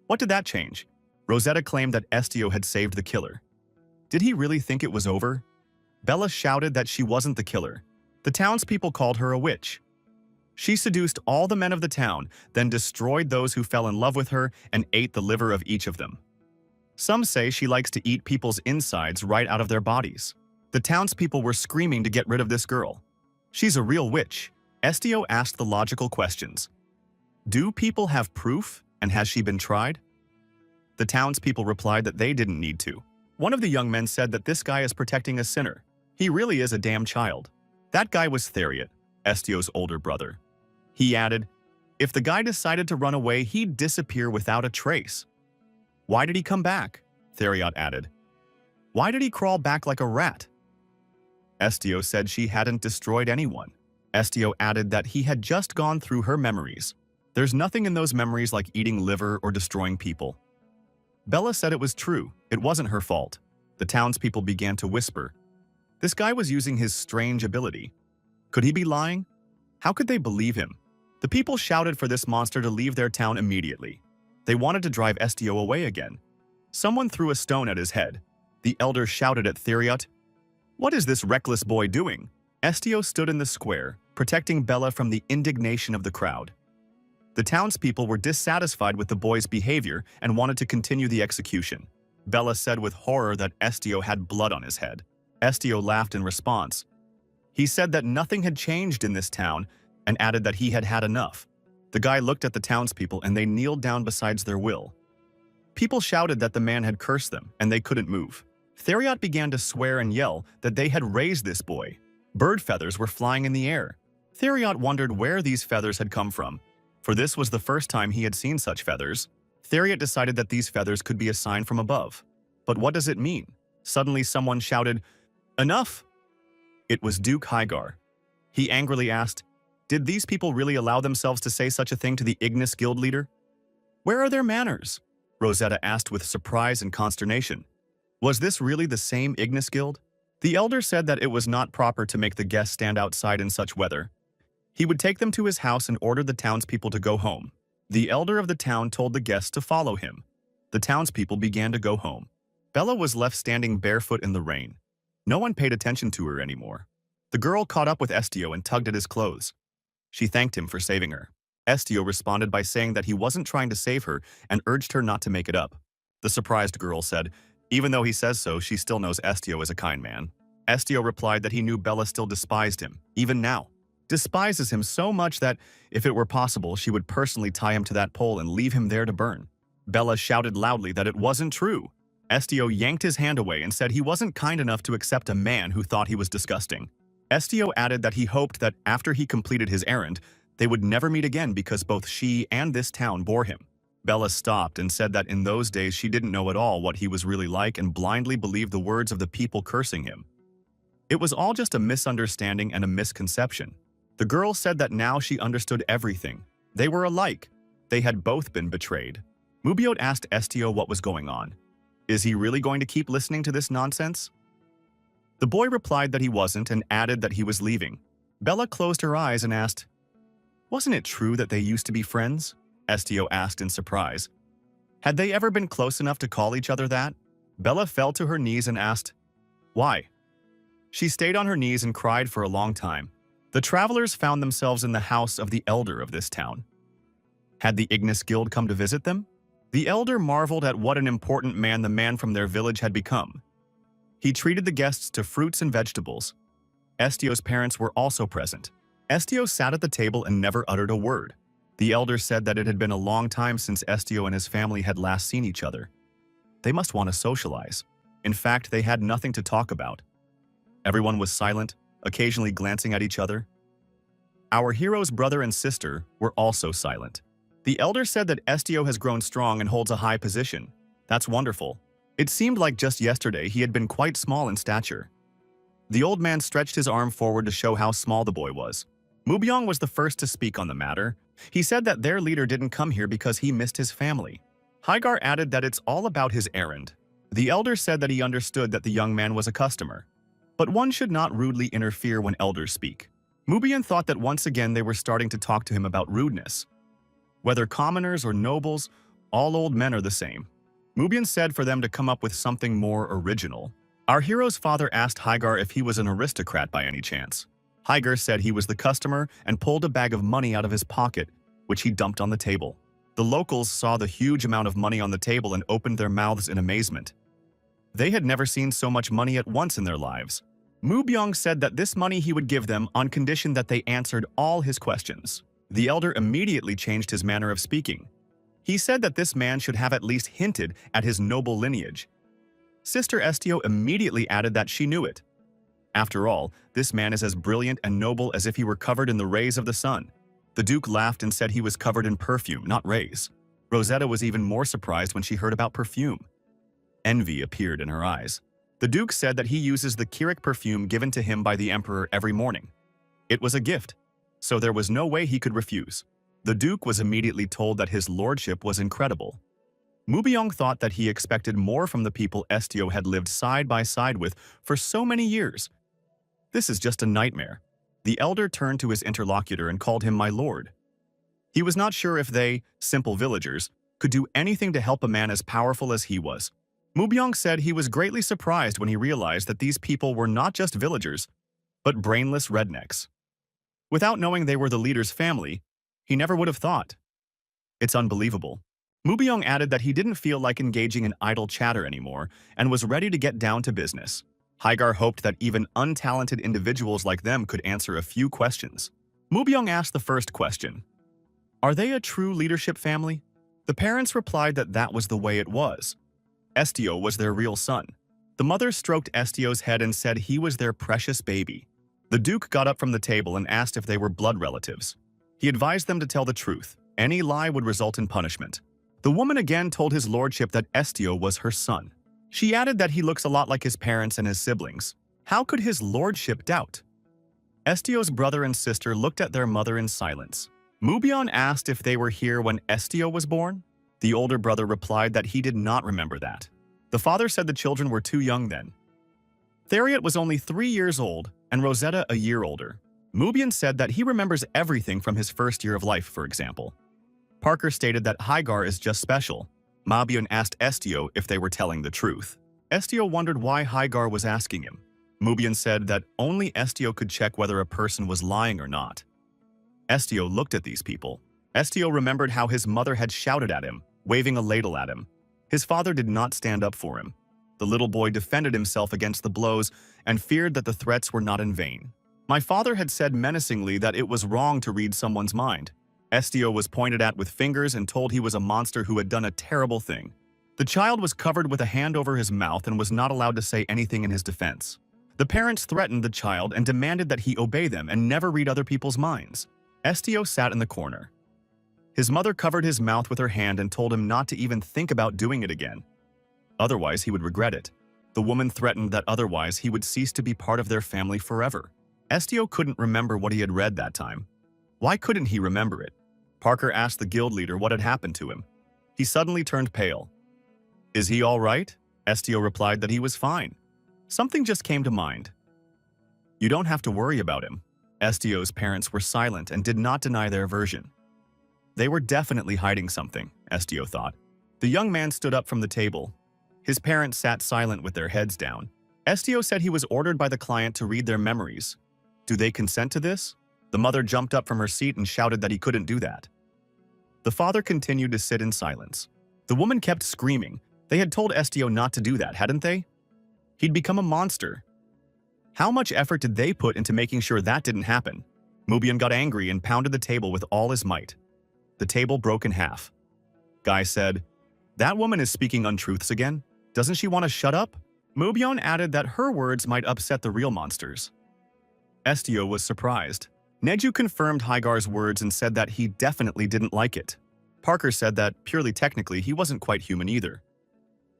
what did that change? Rosetta claimed that Estio had saved the killer. Did he really think it was over? Bella shouted that she wasn't the killer. The townspeople called her a witch. She seduced all the men of the town, then destroyed those who fell in love with her and ate the liver of each of them. Some say she likes to eat people's insides right out of their bodies. The townspeople were screaming to get rid of this girl. She's a real witch. Estio asked the logical questions. Do people have proof, and has she been tried? The townspeople replied that they didn't need to. One of the young men said that this guy is protecting a sinner. He really is a damn child. That guy was Theriot, Estio's older brother. He added, if the guy decided to run away, he'd disappear without a trace. Why did he come back? Theriot added. Why did he crawl back like a rat? Estio said she hadn't destroyed anyone. Estio added that he had just gone through her memories. There's nothing in those memories like eating liver or destroying people. Bella said it was true. It wasn't her fault. The townspeople began to whisper. This guy was using his strange ability. Could he be lying? How could they believe him? The people shouted for this monster to leave their town immediately. They wanted to drive Estio away again. Someone threw a stone at his head. The elder shouted at Theriot, what is this reckless boy doing? Estio stood in the square, protecting Bella from the indignation of the crowd. The townspeople were dissatisfied with the boy's behavior and wanted to continue the execution. Bella said with horror that Estio had blood on his head. Estio laughed in response. He said that nothing had changed in this town and added that he had had enough. The guy looked at the townspeople and they kneeled down besides their will. People shouted that the man had cursed them and they couldn't move. Theriot began to swear and yell that they had raised this boy. Bird feathers were flying in the air. Theriot wondered where these feathers had come from, for this was the first time he had seen such feathers. Theriot decided that these feathers could be a sign from above. But what does it mean? Suddenly someone shouted, enough! It was Duke Hygar. He angrily asked, did these people really allow themselves to say such a thing to the Ignis Guild leader? Where are their manners? Rosetta asked with surprise and consternation. Was this really the same Ignis Guild? The elder said that it was not proper to make the guests stand outside in such weather. He would take them to his house and ordered the townspeople to go home. The elder of the town told the guests to follow him. The townspeople began to go home. Bella was left standing barefoot in the rain. No one paid attention to her anymore. The girl caught up with Estio and tugged at his clothes. She thanked him for saving her. Estio responded by saying that he wasn't trying to save her and urged her not to make it up. The surprised girl said, even though he says so, she still knows Estio is a kind man. Estio replied that he knew Bella still despised him, even now. Despises him so much that, if it were possible, she would personally tie him to that pole and leave him there to burn. Bella shouted loudly that it wasn't true. Estio yanked his hand away and said he wasn't kind enough to accept a man who thought he was disgusting. Estio added that he hoped that after he completed his errand, they would never meet again because both she and this town bore him. Bella stopped and said that in those days she didn't know at all what he was really like and blindly believed the words of the people cursing him. It was all just a misunderstanding and a misconception. The girl said that now she understood everything. They were alike. They had both been betrayed. Mubiot asked Estio what was going on. Is he really going to keep listening to this nonsense? The boy replied that he wasn't and added that he was leaving. Bella closed her eyes and asked, "Wasn't it true that they used to be friends?" Estio asked in surprise. Had they ever been close enough to call each other that? Bella fell to her knees and asked, "Why?" She stayed on her knees and cried for a long time. The travelers found themselves in the house of the elder of this town. Had the Ignis Guild come to visit them? The elder marveled at what an important man the man from their village had become. He treated the guests to fruits and vegetables. Estio's parents were also present. Estio sat at the table and never uttered a word. The elder said that it had been a long time since Estio and his family had last seen each other. They must want to socialize. In fact, they had nothing to talk about. Everyone was silent, occasionally glancing at each other. Our hero's brother and sister were also silent. The elder said that Estio has grown strong and holds a high position. That's wonderful. It seemed like just yesterday he had been quite small in stature. The old man stretched his arm forward to show how small the boy was. Mubyong was the first to speak on the matter. He said that their leader didn't come here because he missed his family. Hagar added that it's all about his errand. The elder said that he understood that the young man was a customer. But one should not rudely interfere when elders speak. Mubian thought that once again they were starting to talk to him about rudeness. Whether commoners or nobles, all old men are the same. Mubian said for them to come up with something more original. Our hero's father asked Hagar if he was an aristocrat by any chance. Hagar said he was the customer and pulled a bag of money out of his pocket, which he dumped on the table. The locals saw the huge amount of money on the table and opened their mouths in amazement. They had never seen so much money at once in their lives. Mubyong said that this money he would give them on condition that they answered all his questions. The elder immediately changed his manner of speaking. He said that this man should have at least hinted at his noble lineage. Sister Estio immediately added that she knew it. After all, this man is as brilliant and noble as if he were covered in the rays of the sun. The Duke laughed and said he was covered in perfume, not rays. Rosetta was even more surprised when she heard about perfume. Envy appeared in her eyes. The Duke said that he uses the Kirik perfume given to him by the Emperor every morning. It was a gift, so there was no way he could refuse. The Duke was immediately told that his lordship was incredible. Mubyong thought that he expected more from the people Estio had lived side by side with for so many years. This is just a nightmare. The elder turned to his interlocutor and called him my lord. He was not sure if they, simple villagers, could do anything to help a man as powerful as he was. Mubyong said he was greatly surprised when he realized that these people were not just villagers, but brainless rednecks. Without knowing they were the leader's family, he never would have thought. It's unbelievable. Mubyong added that he didn't feel like engaging in idle chatter anymore and was ready to get down to business. Hagar hoped that even untalented individuals like them could answer a few questions. Mubyong asked the first question. Are they a true leadership family? The parents replied that that was the way it was. Estio was their real son. The mother stroked Estio's head and said he was their precious baby. The Duke got up from the table and asked if they were blood relatives. He advised them to tell the truth. Any lie would result in punishment. The woman again told his lordship that Estio was her son. She added that he looks a lot like his parents and his siblings. How could his lordship doubt? Estio's brother and sister looked at their mother in silence. Mubion asked if they were here when Estio was born. The older brother replied that he did not remember that. The father said the children were too young then. Theriot was only 3 years old and Rosetta a year older. Mubian said that he remembers everything from his first year of life, for example. Parker stated that Hagar is just special. Mabion asked Estio if they were telling the truth. Estio wondered why Hygar was asking him. Mubian said that only Estio could check whether a person was lying or not. Estio looked at these people. Estio remembered how his mother had shouted at him, waving a ladle at him. His father did not stand up for him. The little boy defended himself against the blows and feared that the threats were not in vain. My father had said menacingly that it was wrong to read someone's mind. Estio was pointed at with fingers and told he was a monster who had done a terrible thing. The child was covered with a hand over his mouth and was not allowed to say anything in his defense. The parents threatened the child and demanded that he obey them and never read other people's minds. Estio sat in the corner. His mother covered his mouth with her hand and told him not to even think about doing it again. Otherwise, he would regret it. The woman threatened that otherwise he would cease to be part of their family forever. Estio couldn't remember what he had read that time. Why couldn't he remember it? Parker asked the guild leader what had happened to him. He suddenly turned pale. "Is he all right?" Estio replied that he was fine. Something just came to mind. "You don't have to worry about him." Estio's parents were silent and did not deny their version. They were definitely hiding something, Estio thought. The young man stood up from the table. His parents sat silent with their heads down. Estio said he was ordered by the client to read their memories. Do they consent to this? The mother jumped up from her seat and shouted that he couldn't do that. The father continued to sit in silence. The woman kept screaming. They had told Estio not to do that, hadn't they? He'd become a monster. How much effort did they put into making sure that didn't happen? Mubian got angry and pounded the table with all his might. The table broke in half. Guy said, "That woman is speaking untruths again. Doesn't she want to shut up?" Mubian added that her words might upset the real monsters. Estio was surprised. Neju confirmed Hygar's words and said that he definitely didn't like it. Parker said that, purely technically, he wasn't quite human either.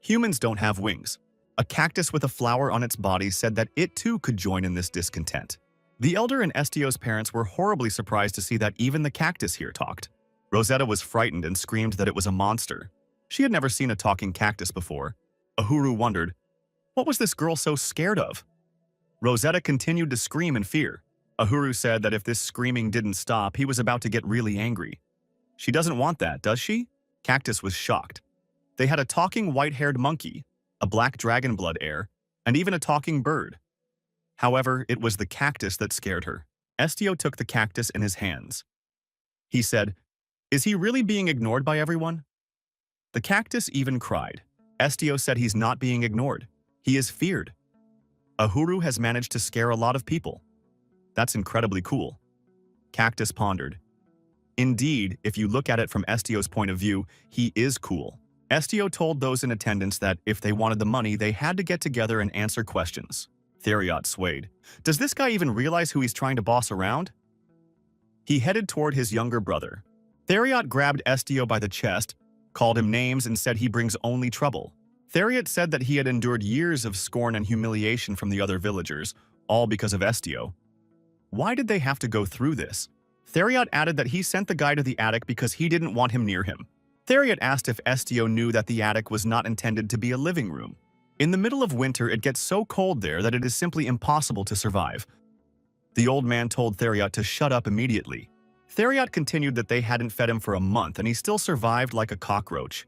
Humans don't have wings. A cactus with a flower on its body said that it too could join in this discontent. The elder and Estio's parents were horribly surprised to see that even the cactus here talked. Rosetta was frightened and screamed that it was a monster. She had never seen a talking cactus before. Ahuru wondered, what was this girl so scared of? Rosetta continued to scream in fear. Ahuru said that if this screaming didn't stop, he was about to get really angry. She doesn't want that, does she? Cactus was shocked. They had a talking white-haired monkey, a black dragon blood heir, and even a talking bird. However, it was the cactus that scared her. Estio took the cactus in his hands. He said, "Is he really being ignored by everyone?" The cactus even cried. Estio said he's not being ignored. He is feared. Ahuru has managed to scare a lot of people. That's incredibly cool. Cactus pondered. Indeed, if you look at it from Estio's point of view, he is cool. Estio told those in attendance that if they wanted the money, they had to get together and answer questions. Theriot swayed. Does this guy even realize who he's trying to boss around? He headed toward his younger brother. Theriot grabbed Estio by the chest, called him names, and said he brings only trouble. Theriot said that he had endured years of scorn and humiliation from the other villagers, all because of Estio. Why did they have to go through this? Theriot added that he sent the guy to the attic because he didn't want him near him. Theriot asked if Estio knew that the attic was not intended to be a living room. In the middle of winter, it gets so cold there that it is simply impossible to survive. The old man told Theriot to shut up immediately. Theriot continued that they hadn't fed him for a month and he still survived like a cockroach.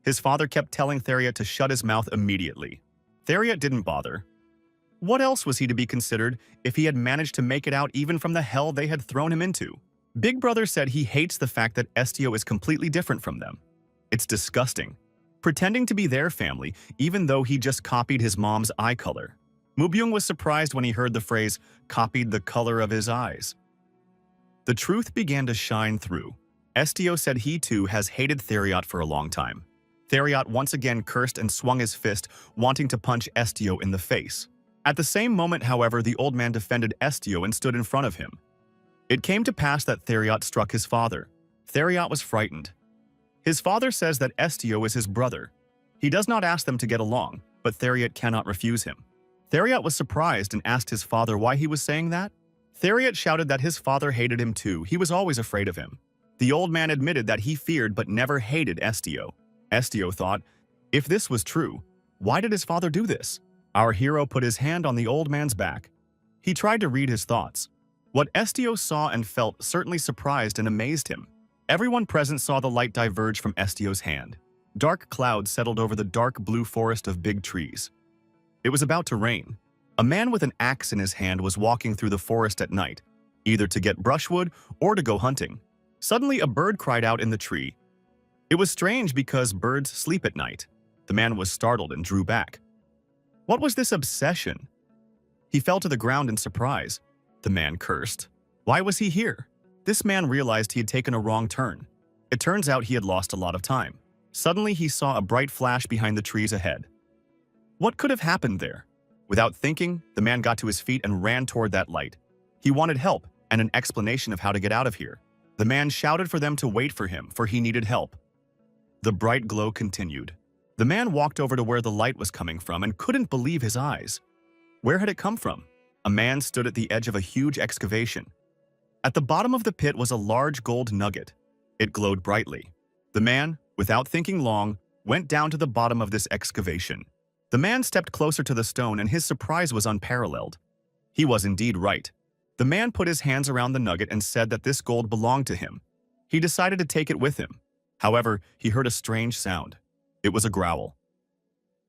His father kept telling Theriot to shut his mouth immediately. Theriot didn't bother. What else was he to be considered if he had managed to make it out even from the hell they had thrown him into? Big Brother said he hates the fact that Estio is completely different from them. It's disgusting. Pretending to be their family, even though he just copied his mom's eye color. Mubyung was surprised when he heard the phrase, copied the color of his eyes. The truth began to shine through. Estio said he too has hated Theriot for a long time. Theriot once again cursed and swung his fist, wanting to punch Estio in the face. At the same moment, however, the old man defended Estio and stood in front of him. It came to pass that Theriot struck his father. Theriot was frightened. His father says that Estio is his brother. He does not ask them to get along, but Theriot cannot refuse him. Theriot was surprised and asked his father why he was saying that. Theriot shouted that his father hated him too. He was always afraid of him. The old man admitted that he feared but never hated Estio. Estio thought, if this was true, why did his father do this? Our hero put his hand on the old man's back. He tried to read his thoughts. What Estio saw and felt certainly surprised and amazed him. Everyone present saw the light diverge from Estio's hand. Dark clouds settled over the dark blue forest of big trees. It was about to rain. A man with an axe in his hand was walking through the forest at night, either to get brushwood or to go hunting. Suddenly, a bird cried out in the tree. It was strange because birds sleep at night. The man was startled and drew back. What was this obsession? He fell to the ground in surprise. The man cursed. Why was he here? This man realized he had taken a wrong turn. It turns out he had lost a lot of time. Suddenly, he saw a bright flash behind the trees ahead. What could have happened there? Without thinking, the man got to his feet and ran toward that light. He wanted help and an explanation of how to get out of here. The man shouted for them to wait for him, for he needed help. The bright glow continued. The man walked over to where the light was coming from and couldn't believe his eyes. Where had it come from? A man stood at the edge of a huge excavation. At the bottom of the pit was a large gold nugget. It glowed brightly. The man, without thinking long, went down to the bottom of this excavation. The man stepped closer to the stone and his surprise was unparalleled. He was indeed right. The man put his hands around the nugget and said that this gold belonged to him. He decided to take it with him. However, he heard a strange sound. It was a growl.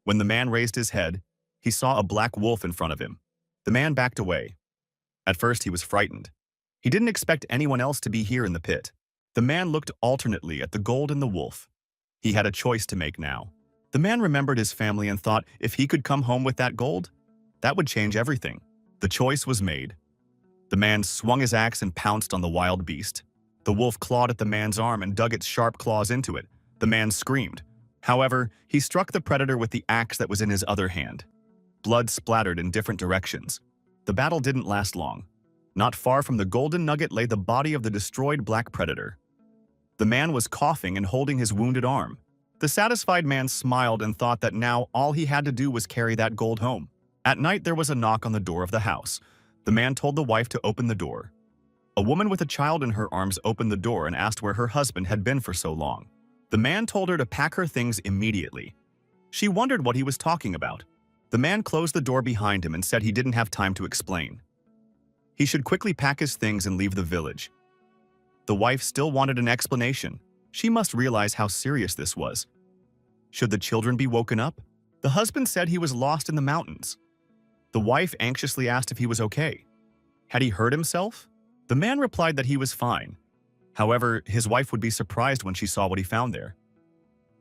When the man raised his head, he saw a black wolf in front of him. The man backed away. At first, he was frightened. He didn't expect anyone else to be here in the pit. The man looked alternately at the gold and the wolf. He had a choice to make now. The man remembered his family and thought if he could come home with that gold, that would change everything. The choice was made. The man swung his axe and pounced on the wild beast. The wolf clawed at the man's arm and dug its sharp claws into it. The man screamed. However, he struck the predator with the axe that was in his other hand. Blood splattered in different directions. The battle didn't last long. Not far from the golden nugget lay the body of the destroyed black predator. The man was coughing and holding his wounded arm. The satisfied man smiled and thought that now all he had to do was carry that gold home. At night, there was a knock on the door of the house. The man told the wife to open the door. A woman with a child in her arms opened the door and asked where her husband had been for so long. The man told her to pack her things immediately. She wondered what he was talking about. The man closed the door behind him and said he didn't have time to explain. He should quickly pack his things and leave the village. The wife still wanted an explanation. She must realize how serious this was. Should the children be woken up? The husband said he was lost in the mountains. The wife anxiously asked if he was okay. Had he hurt himself? The man replied that he was fine. However, his wife would be surprised when she saw what he found there.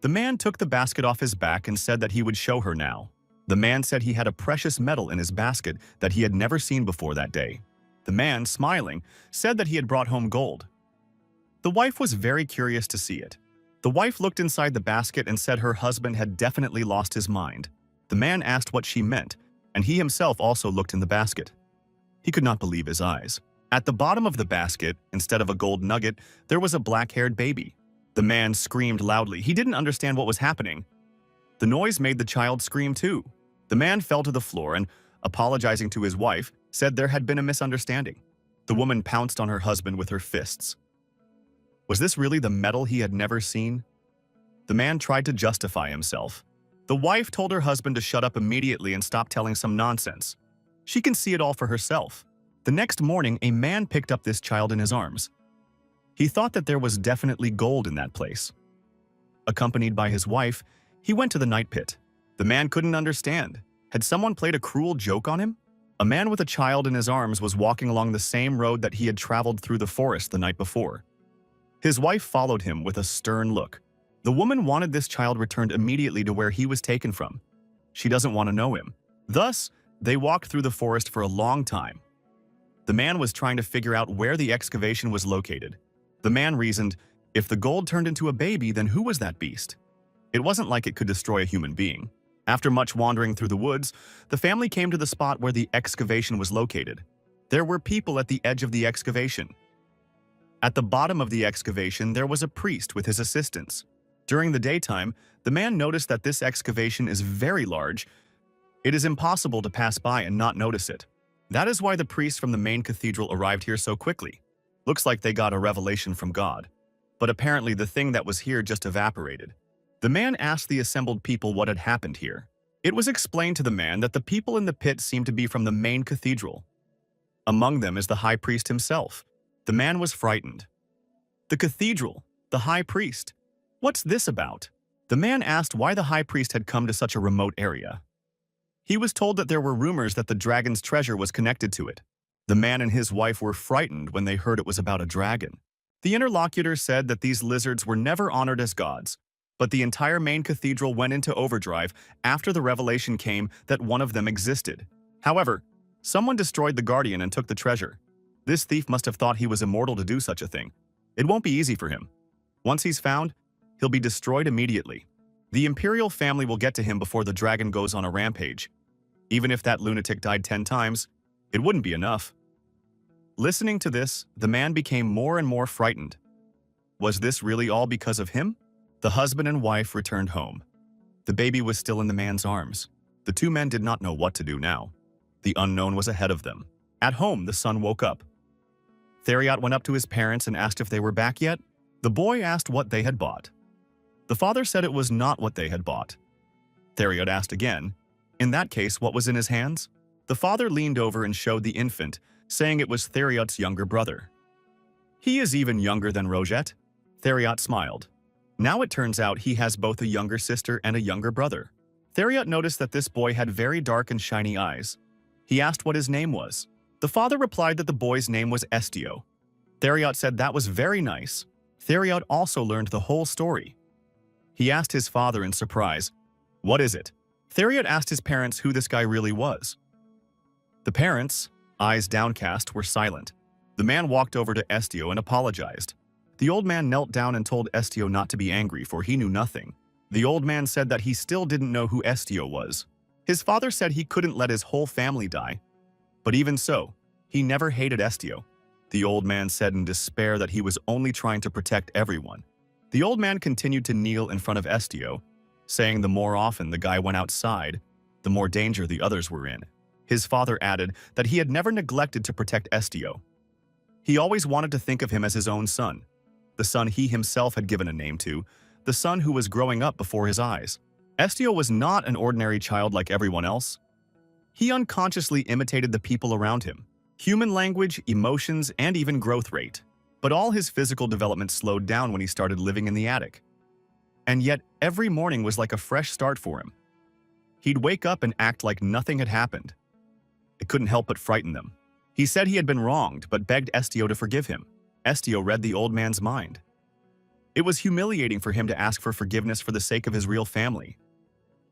The man took the basket off his back and said that he would show her now. The man said he had a precious metal in his basket that he had never seen before that day. The man, smiling, said that he had brought home gold. The wife was very curious to see it. The wife looked inside the basket and said her husband had definitely lost his mind. The man asked what she meant, and he himself also looked in the basket. He could not believe his eyes. At the bottom of the basket, instead of a gold nugget, there was a black-haired baby. The man screamed loudly. He didn't understand what was happening. The noise made the child scream too. The man fell to the floor and, apologizing to his wife, said there had been a misunderstanding. The woman pounced on her husband with her fists. Was this really the metal he had never seen? The man tried to justify himself. The wife told her husband to shut up immediately and stop telling some nonsense. She can see it all for herself. The next morning, a man picked up this child in his arms. He thought that there was definitely gold in that place. Accompanied by his wife, he went to the night pit. The man couldn't understand. Had someone played a cruel joke on him? A man with a child in his arms was walking along the same road that he had traveled through the forest the night before. His wife followed him with a stern look. The woman wanted this child returned immediately to where he was taken from. She doesn't want to know him. Thus, they walked through the forest for a long time. The man was trying to figure out where the excavation was located. The man reasoned, if the gold turned into a baby, then who was that beast? It wasn't like it could destroy a human being. After much wandering through the woods, the family came to the spot where the excavation was located. There were people at the edge of the excavation. At the bottom of the excavation, there was a priest with his assistants. During the daytime, the man noticed that this excavation is very large. It is impossible to pass by and not notice it. That is why the priests from the main cathedral arrived here so quickly. Looks like they got a revelation from God. But apparently the thing that was here just evaporated. The man asked the assembled people what had happened here. It was explained to the man that the people in the pit seemed to be from the main cathedral. Among them is the high priest himself. The man was frightened. The cathedral, the high priest. What's this about? The man asked why the high priest had come to such a remote area. He was told that there were rumors that the dragon's treasure was connected to it. The man and his wife were frightened when they heard it was about a dragon. The interlocutor said that these lizards were never honored as gods, but the entire main cathedral went into overdrive after the revelation came that one of them existed. However, someone destroyed the guardian and took the treasure. This thief must have thought he was immortal to do such a thing. It won't be easy for him. Once he's found, he'll be destroyed immediately. The imperial family will get to him before the dragon goes on a rampage. Even if that lunatic died 10 times, it wouldn't be enough. Listening to this, the man became more and more frightened. Was this really all because of him? The husband and wife returned home. The baby was still in the man's arms. The two men did not know what to do now. The unknown was ahead of them. At home, the son woke up. Theriot went up to his parents and asked if they were back yet. The boy asked what they had bought. The father said it was not what they had bought. Theriot asked again, in that case, what was in his hands? The father leaned over and showed the infant, saying it was Theriot's younger brother. He is even younger than Rogette. Theriot smiled. Now it turns out he has both a younger sister and a younger brother. Theriot noticed that this boy had very dark and shiny eyes. He asked what his name was. The father replied that the boy's name was Estio. Theriot said that was very nice. Theriot also learned the whole story. He asked his father in surprise, "What is it?" Theriot asked his parents who this guy really was. The parents, eyes downcast, were silent. The man walked over to Estio and apologized. The old man knelt down and told Estio not to be angry, for he knew nothing. The old man said that he still didn't know who Estio was. His father said he couldn't let his whole family die. But even so, he never hated Estio. The old man said in despair that he was only trying to protect everyone. The old man continued to kneel in front of Estio, saying the more often the guy went outside, the more danger the others were in. His father added that he had never neglected to protect Estio. He always wanted to think of him as his own son, the son he himself had given a name to, the son who was growing up before his eyes. Estio was not an ordinary child like everyone else. He unconsciously imitated the people around him, human language, emotions, and even growth rate. But all his physical development slowed down when he started living in the attic. And yet, every morning was like a fresh start for him. He'd wake up and act like nothing had happened. It couldn't help but frighten them. He said he had been wronged, but begged Estio to forgive him. Estio read the old man's mind. It was humiliating for him to ask for forgiveness for the sake of his real family.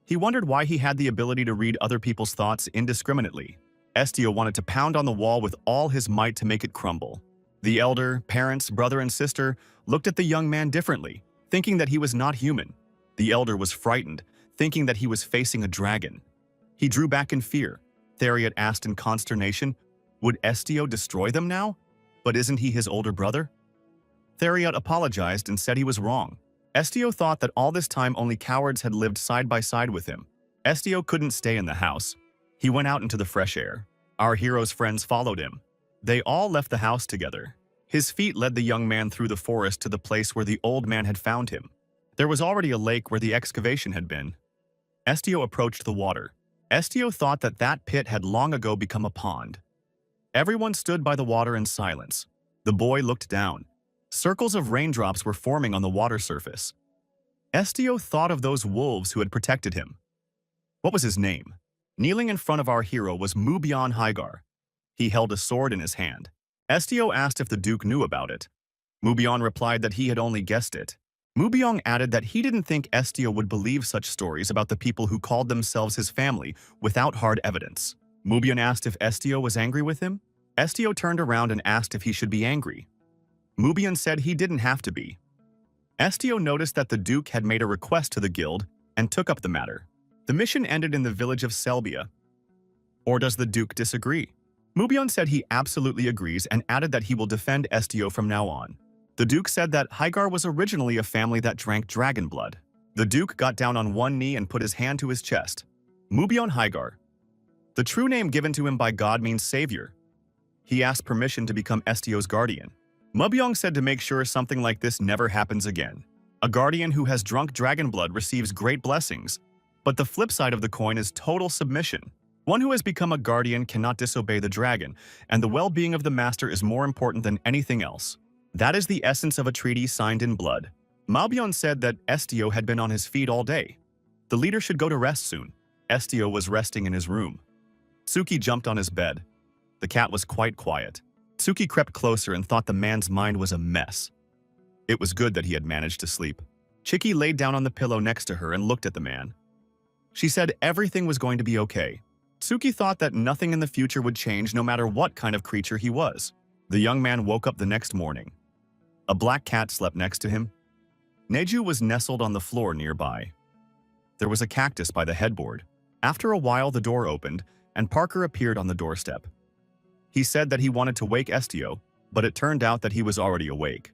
He wondered why he had the ability to read other people's thoughts indiscriminately. Estio wanted to pound on the wall with all his might to make it crumble. The elder, parents, brother, and sister looked at the young man differently, thinking that he was not human. The elder was frightened, thinking that he was facing a dragon. He drew back in fear. Theriot asked in consternation, would Estio destroy them now? But isn't he his older brother? Theriot apologized and said he was wrong. Estio thought that all this time only cowards had lived side by side with him. Estio couldn't stay in the house. He went out into the fresh air. Our hero's friends followed him. They all left the house together. His feet led the young man through the forest to the place where the old man had found him. There was already a lake where the excavation had been. Estio approached the water. Estio thought that that pit had long ago become a pond. Everyone stood by the water in silence. The boy looked down. Circles of raindrops were forming on the water surface. Estio thought of those wolves who had protected him. What was his name? Kneeling in front of our hero was Mubion Hygar. He held a sword in his hand. Estio asked if the Duke knew about it. Mubion replied that he had only guessed it. Mubion added that he didn't think Estio would believe such stories about the people who called themselves his family without hard evidence. Mubion asked if Estio was angry with him. Estio turned around and asked if he should be angry. Mubion said he didn't have to be. Estio noticed that the Duke had made a request to the guild and took up the matter. The mission ended in the village of Selbia. Or does the Duke disagree? Mubion said he absolutely agrees and added that he will defend Estio from now on. The Duke said that Hygar was originally a family that drank dragon blood. The Duke got down on one knee and put his hand to his chest. Mubion Hygar. The true name given to him by God means savior. He asked permission to become Estio's guardian. Mubion said to make sure something like this never happens again. A guardian who has drunk dragon blood receives great blessings, but the flip side of the coin is total submission. One who has become a guardian cannot disobey the dragon, and the well-being of the master is more important than anything else. That is the essence of a treaty signed in blood. Maobion said that Estio had been on his feet all day. The leader should go to rest soon. Estio was resting in his room. Tsuki jumped on his bed. The cat was quite quiet. Tsuki crept closer and thought the man's mind was a mess. It was good that he had managed to sleep. Chiki laid down on the pillow next to her and looked at the man. She said everything was going to be okay. Tsuki thought that nothing in the future would change no matter what kind of creature he was. The young man woke up the next morning. A black cat slept next to him. Neju was nestled on the floor nearby. There was a cactus by the headboard. After a while, the door opened, and Parker appeared on the doorstep. He said that he wanted to wake Estio, but it turned out that he was already awake.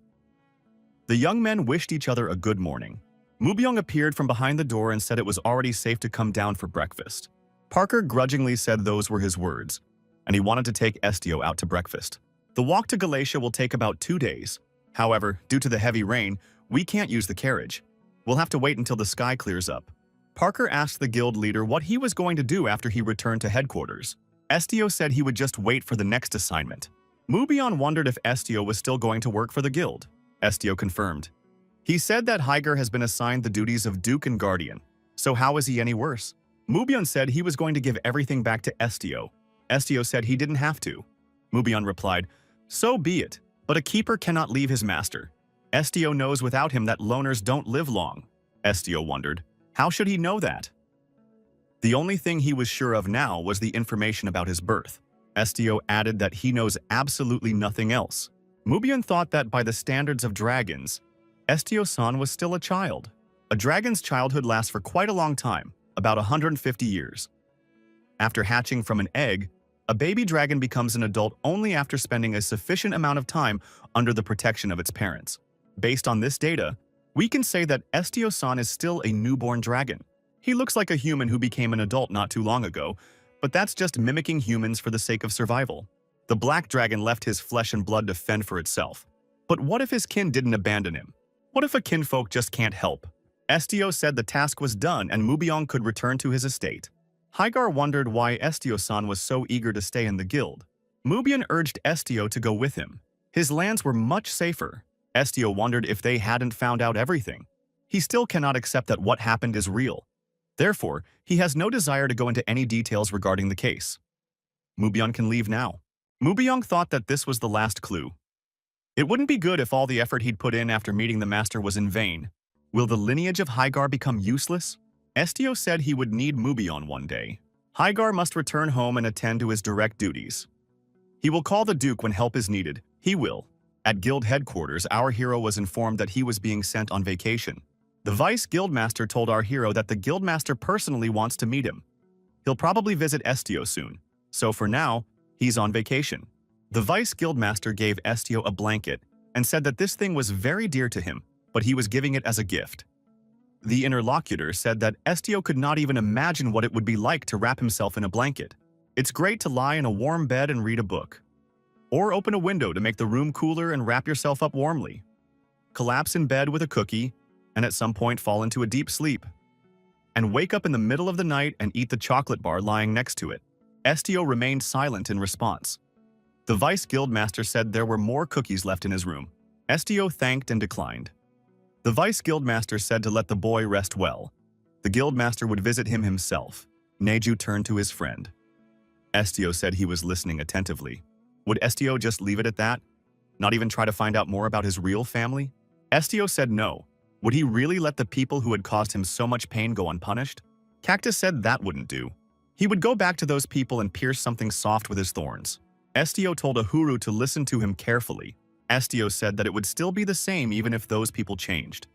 The young men wished each other a good morning. Mubyong appeared from behind the door and said it was already safe to come down for breakfast. Parker grudgingly said those were his words, and he wanted to take Estio out to breakfast. The walk to Galatia will take about 2 days. However, due to the heavy rain, we can't use the carriage. We'll have to wait until the sky clears up. Parker asked the guild leader what he was going to do after he returned to headquarters. Estio said he would just wait for the next assignment. Mubion wondered if Estio was still going to work for the guild. Estio confirmed. He said that Higer has been assigned the duties of Duke and Guardian. So how is he any worse? Mubion said he was going to give everything back to Estio. Estio said he didn't have to. Mubion replied, "So be it, but a keeper cannot leave his master. Estio knows without him that loners don't live long." Estio wondered, how should he know that? The only thing he was sure of now was the information about his birth. Estio added that he knows absolutely nothing else. Mubion thought that by the standards of dragons, Estio-san was still a child. A dragon's childhood lasts for quite a long time, about 150 years. After hatching from an egg, a baby dragon becomes an adult only after spending a sufficient amount of time under the protection of its parents. Based on this data, we can say that Estio-san is still a newborn dragon. He looks like a human who became an adult not too long ago, but that's just mimicking humans for the sake of survival. The black dragon left his flesh and blood to fend for itself. But what if his kin didn't abandon him? What if a kinfolk just can't help? Estio said the task was done and Mubiong could return to his estate. Higar wondered why Estio-san was so eager to stay in the guild. Mubion urged Estio to go with him. His lands were much safer. Estio wondered if they hadn't found out everything. He still cannot accept that what happened is real. Therefore, he has no desire to go into any details regarding the case. Mubion can leave now. Mubiong thought that this was the last clue. It wouldn't be good if all the effort he'd put in after meeting the master was in vain. Will the lineage of Higar become useless? Estio said he would need Mubion one day. Higar must return home and attend to his direct duties. He will call the Duke when help is needed. He will. At guild headquarters, our hero was informed that he was being sent on vacation. The vice guildmaster told our hero that the guildmaster personally wants to meet him. He'll probably visit Estio soon, so for now, he's on vacation. The vice guildmaster gave Estio a blanket and said that this thing was very dear to him, but he was giving it as a gift. The interlocutor said that Estio could not even imagine what it would be like to wrap himself in a blanket. It's great to lie in a warm bed and read a book. Or open a window to make the room cooler and wrap yourself up warmly. Collapse in bed with a cookie, and at some point fall into a deep sleep. And wake up in the middle of the night and eat the chocolate bar lying next to it. Estio remained silent in response. The vice guildmaster said there were more cookies left in his room. Estio thanked and declined. The vice guildmaster said to let the boy rest well. The guildmaster would visit him himself. Neju turned to his friend. Estio said he was listening attentively. Would Estio just leave it at that? Not even try to find out more about his real family? Estio said no. Would he really let the people who had caused him so much pain go unpunished? Cactus said that wouldn't do. He would go back to those people and pierce something soft with his thorns. Estio told Ahuru to listen to him carefully. Estio said that it would still be the same even if those people changed.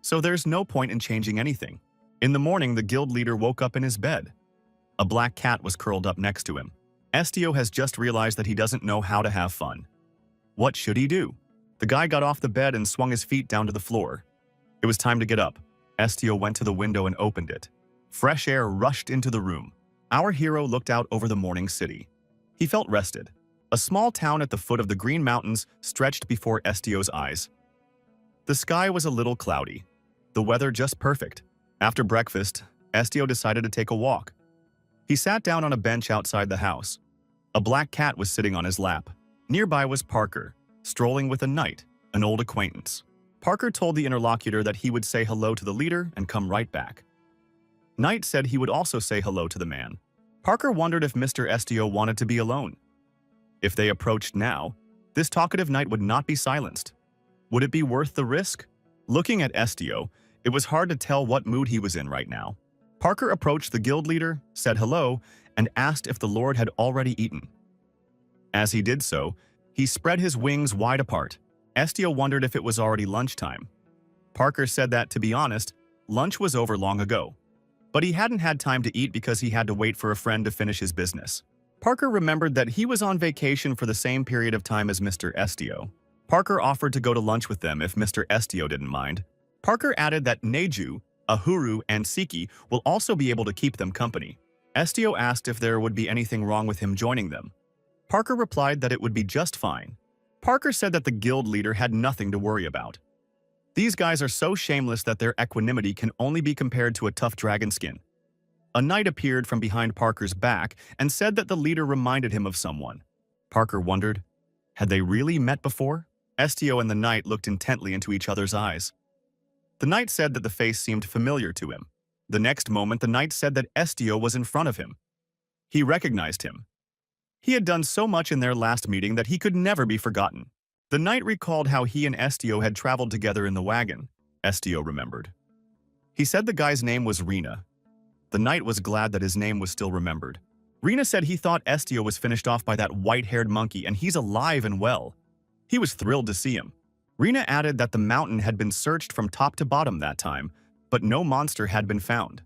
So there's no point in changing anything. In the morning, the guild leader woke up in his bed. A black cat was curled up next to him. Estio has just realized that he doesn't know how to have fun. What should he do? The guy got off the bed and swung his feet down to the floor. It was time to get up. Estio went to the window and opened it. Fresh air rushed into the room. Our hero looked out over the morning city. He felt rested. A small town at the foot of the Green Mountains stretched before Estio's eyes. The sky was a little cloudy. The weather just perfect. After breakfast, Estio decided to take a walk. He sat down on a bench outside the house. A black cat was sitting on his lap. Nearby was Parker, strolling with a knight, an old acquaintance. Parker told the interlocutor that he would say hello to the leader and come right back. Knight said he would also say hello to the man. Parker wondered if Mr. Estio wanted to be alone. If they approached now, this talkative knight would not be silenced. Would it be worth the risk? Looking at Estio, it was hard to tell what mood he was in right now. Parker approached the guild leader, said hello, and asked if the lord had already eaten. As he did so, he spread his wings wide apart. Estio wondered if it was already lunchtime. Parker said that, to be honest, lunch was over long ago. But he hadn't had time to eat because he had to wait for a friend to finish his business. Parker remembered that he was on vacation for the same period of time as Mr. Estio. Parker offered to go to lunch with them if Mr. Estio didn't mind. Parker added that Neju, Ahuru, and Siki will also be able to keep them company. Estio asked if there would be anything wrong with him joining them. Parker replied that it would be just fine. Parker said that the guild leader had nothing to worry about. These guys are so shameless that their equanimity can only be compared to a tough dragon skin. A knight appeared from behind Parker's back and said that the leader reminded him of someone. Parker wondered, had they really met before? Estio and the knight looked intently into each other's eyes. The knight said that the face seemed familiar to him. The next moment, the knight said that Estio was in front of him. He recognized him. He had done so much in their last meeting that he could never be forgotten. The knight recalled how he and Estio had traveled together in the wagon. Estio remembered. He said the guy's name was Rena. The knight was glad that his name was still remembered. Rena said he thought Estio was finished off by that white-haired monkey and he's alive and well. He was thrilled to see him. Rena added that the mountain had been searched from top to bottom that time, but no monster had been found.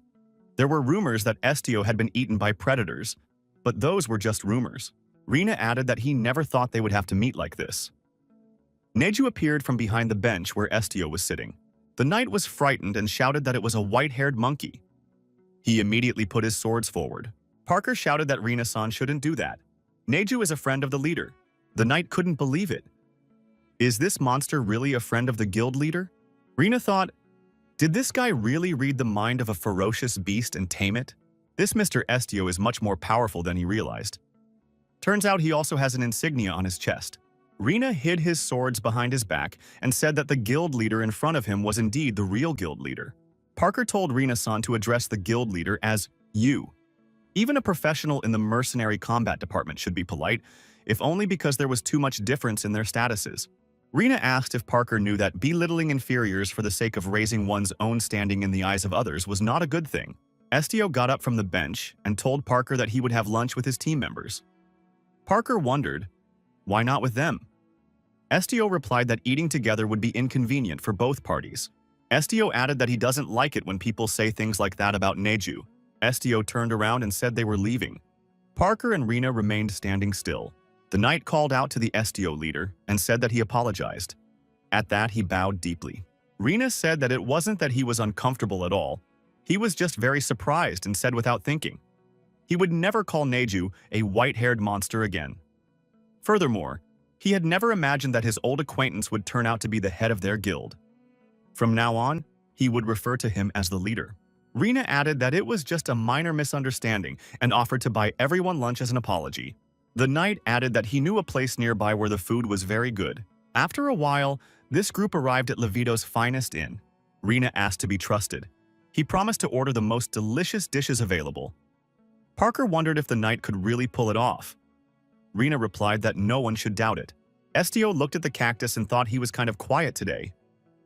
There were rumors that Estio had been eaten by predators, but those were just rumors. Rena added that he never thought they would have to meet like this. Neju appeared from behind the bench where Estio was sitting. The knight was frightened and shouted that it was a white-haired monkey. He immediately put his swords forward. Parker shouted that Rena-san shouldn't do that. Neju is a friend of the leader. The knight couldn't believe it. Is this monster really a friend of the guild leader? Rena thought, did this guy really read the mind of a ferocious beast and tame it? This Mr. Estio is much more powerful than he realized. Turns out he also has an insignia on his chest. Rena hid his swords behind his back and said that the guild leader in front of him was indeed the real guild leader. Parker told Rena-san to address the guild leader as you. Even a professional in the mercenary combat department should be polite, if only because there was too much difference in their statuses. Rena asked if Parker knew that belittling inferiors for the sake of raising one's own standing in the eyes of others was not a good thing. Estio got up from the bench and told Parker that he would have lunch with his team members. Parker wondered, why not with them? Estio replied that eating together would be inconvenient for both parties. Estio added that he doesn't like it when people say things like that about Neju. Estio turned around and said they were leaving. Parker and Rena remained standing still. The knight called out to the Estio leader and said that he apologized. At that, he bowed deeply. Rena said that it wasn't that he was uncomfortable at all. He was just very surprised and said without thinking. He would never call Neju a white-haired monster again. Furthermore, he had never imagined that his old acquaintance would turn out to be the head of their guild. From now on, he would refer to him as the leader. Rena added that it was just a minor misunderstanding and offered to buy everyone lunch as an apology. The knight added that he knew a place nearby where the food was very good. After a while, this group arrived at Levito's finest inn. Rena asked to be trusted. He promised to order the most delicious dishes available. Parker wondered if the knight could really pull it off. Rena replied that no one should doubt it. Estio looked at the cactus and thought he was kind of quiet today.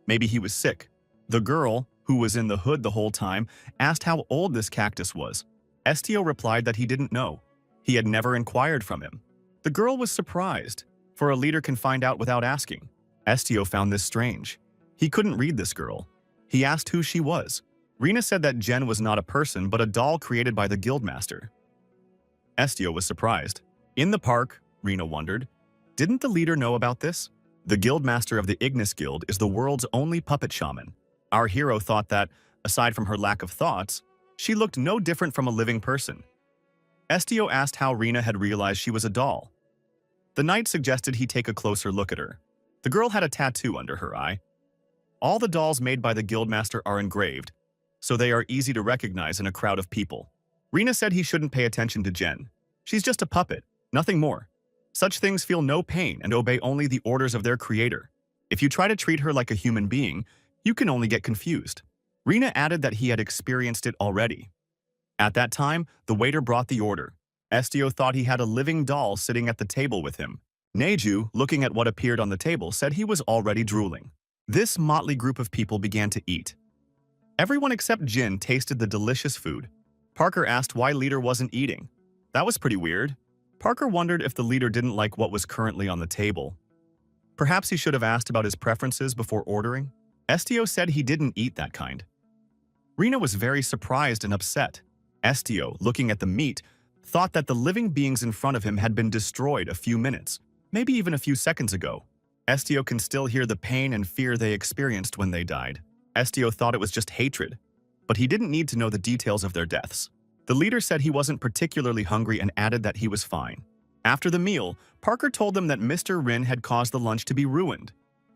Maybe he was sick. The girl, who was in the hood the whole time, asked how old this cactus was. Estio replied that he didn't know. He had never inquired from him. The girl was surprised, for a leader can find out without asking. Estio found this strange. He couldn't read this girl. He asked who she was. Rena said that Jen was not a person but a doll created by the guildmaster. Estio was surprised. In the park, Rena wondered, didn't the leader know about this? The guildmaster of the Ignis Guild is the world's only puppet shaman. Our hero thought that, aside from her lack of thoughts, she looked no different from a living person. Estio asked how Rena had realized she was a doll. The knight suggested he take a closer look at her. The girl had a tattoo under her eye. All the dolls made by the guildmaster are engraved, so they are easy to recognize in a crowd of people. Rena said he shouldn't pay attention to Jen. She's just a puppet, nothing more. Such things feel no pain and obey only the orders of their creator. If you try to treat her like a human being, you can only get confused. Rina added that he had experienced it already. At that time, the waiter brought the order. Estio thought he had a living doll sitting at the table with him. Neju, looking at what appeared on the table, said he was already drooling. This motley group of people began to eat. Everyone except Jin tasted the delicious food. Parker asked why Leader wasn't eating. That was pretty weird. Parker wondered if the leader didn't like what was currently on the table. Perhaps he should have asked about his preferences before ordering. Estio said he didn't eat that kind. Rina was very surprised and upset. Estio, looking at the meat, thought that the living beings in front of him had been destroyed a few minutes, maybe even a few seconds ago. Estio can still hear the pain and fear they experienced when they died. Estio thought it was just hatred, but he didn't need to know the details of their deaths. The leader said he wasn't particularly hungry and added that he was fine. After the meal, Parker told them that Mr. Rin had caused the lunch to be ruined.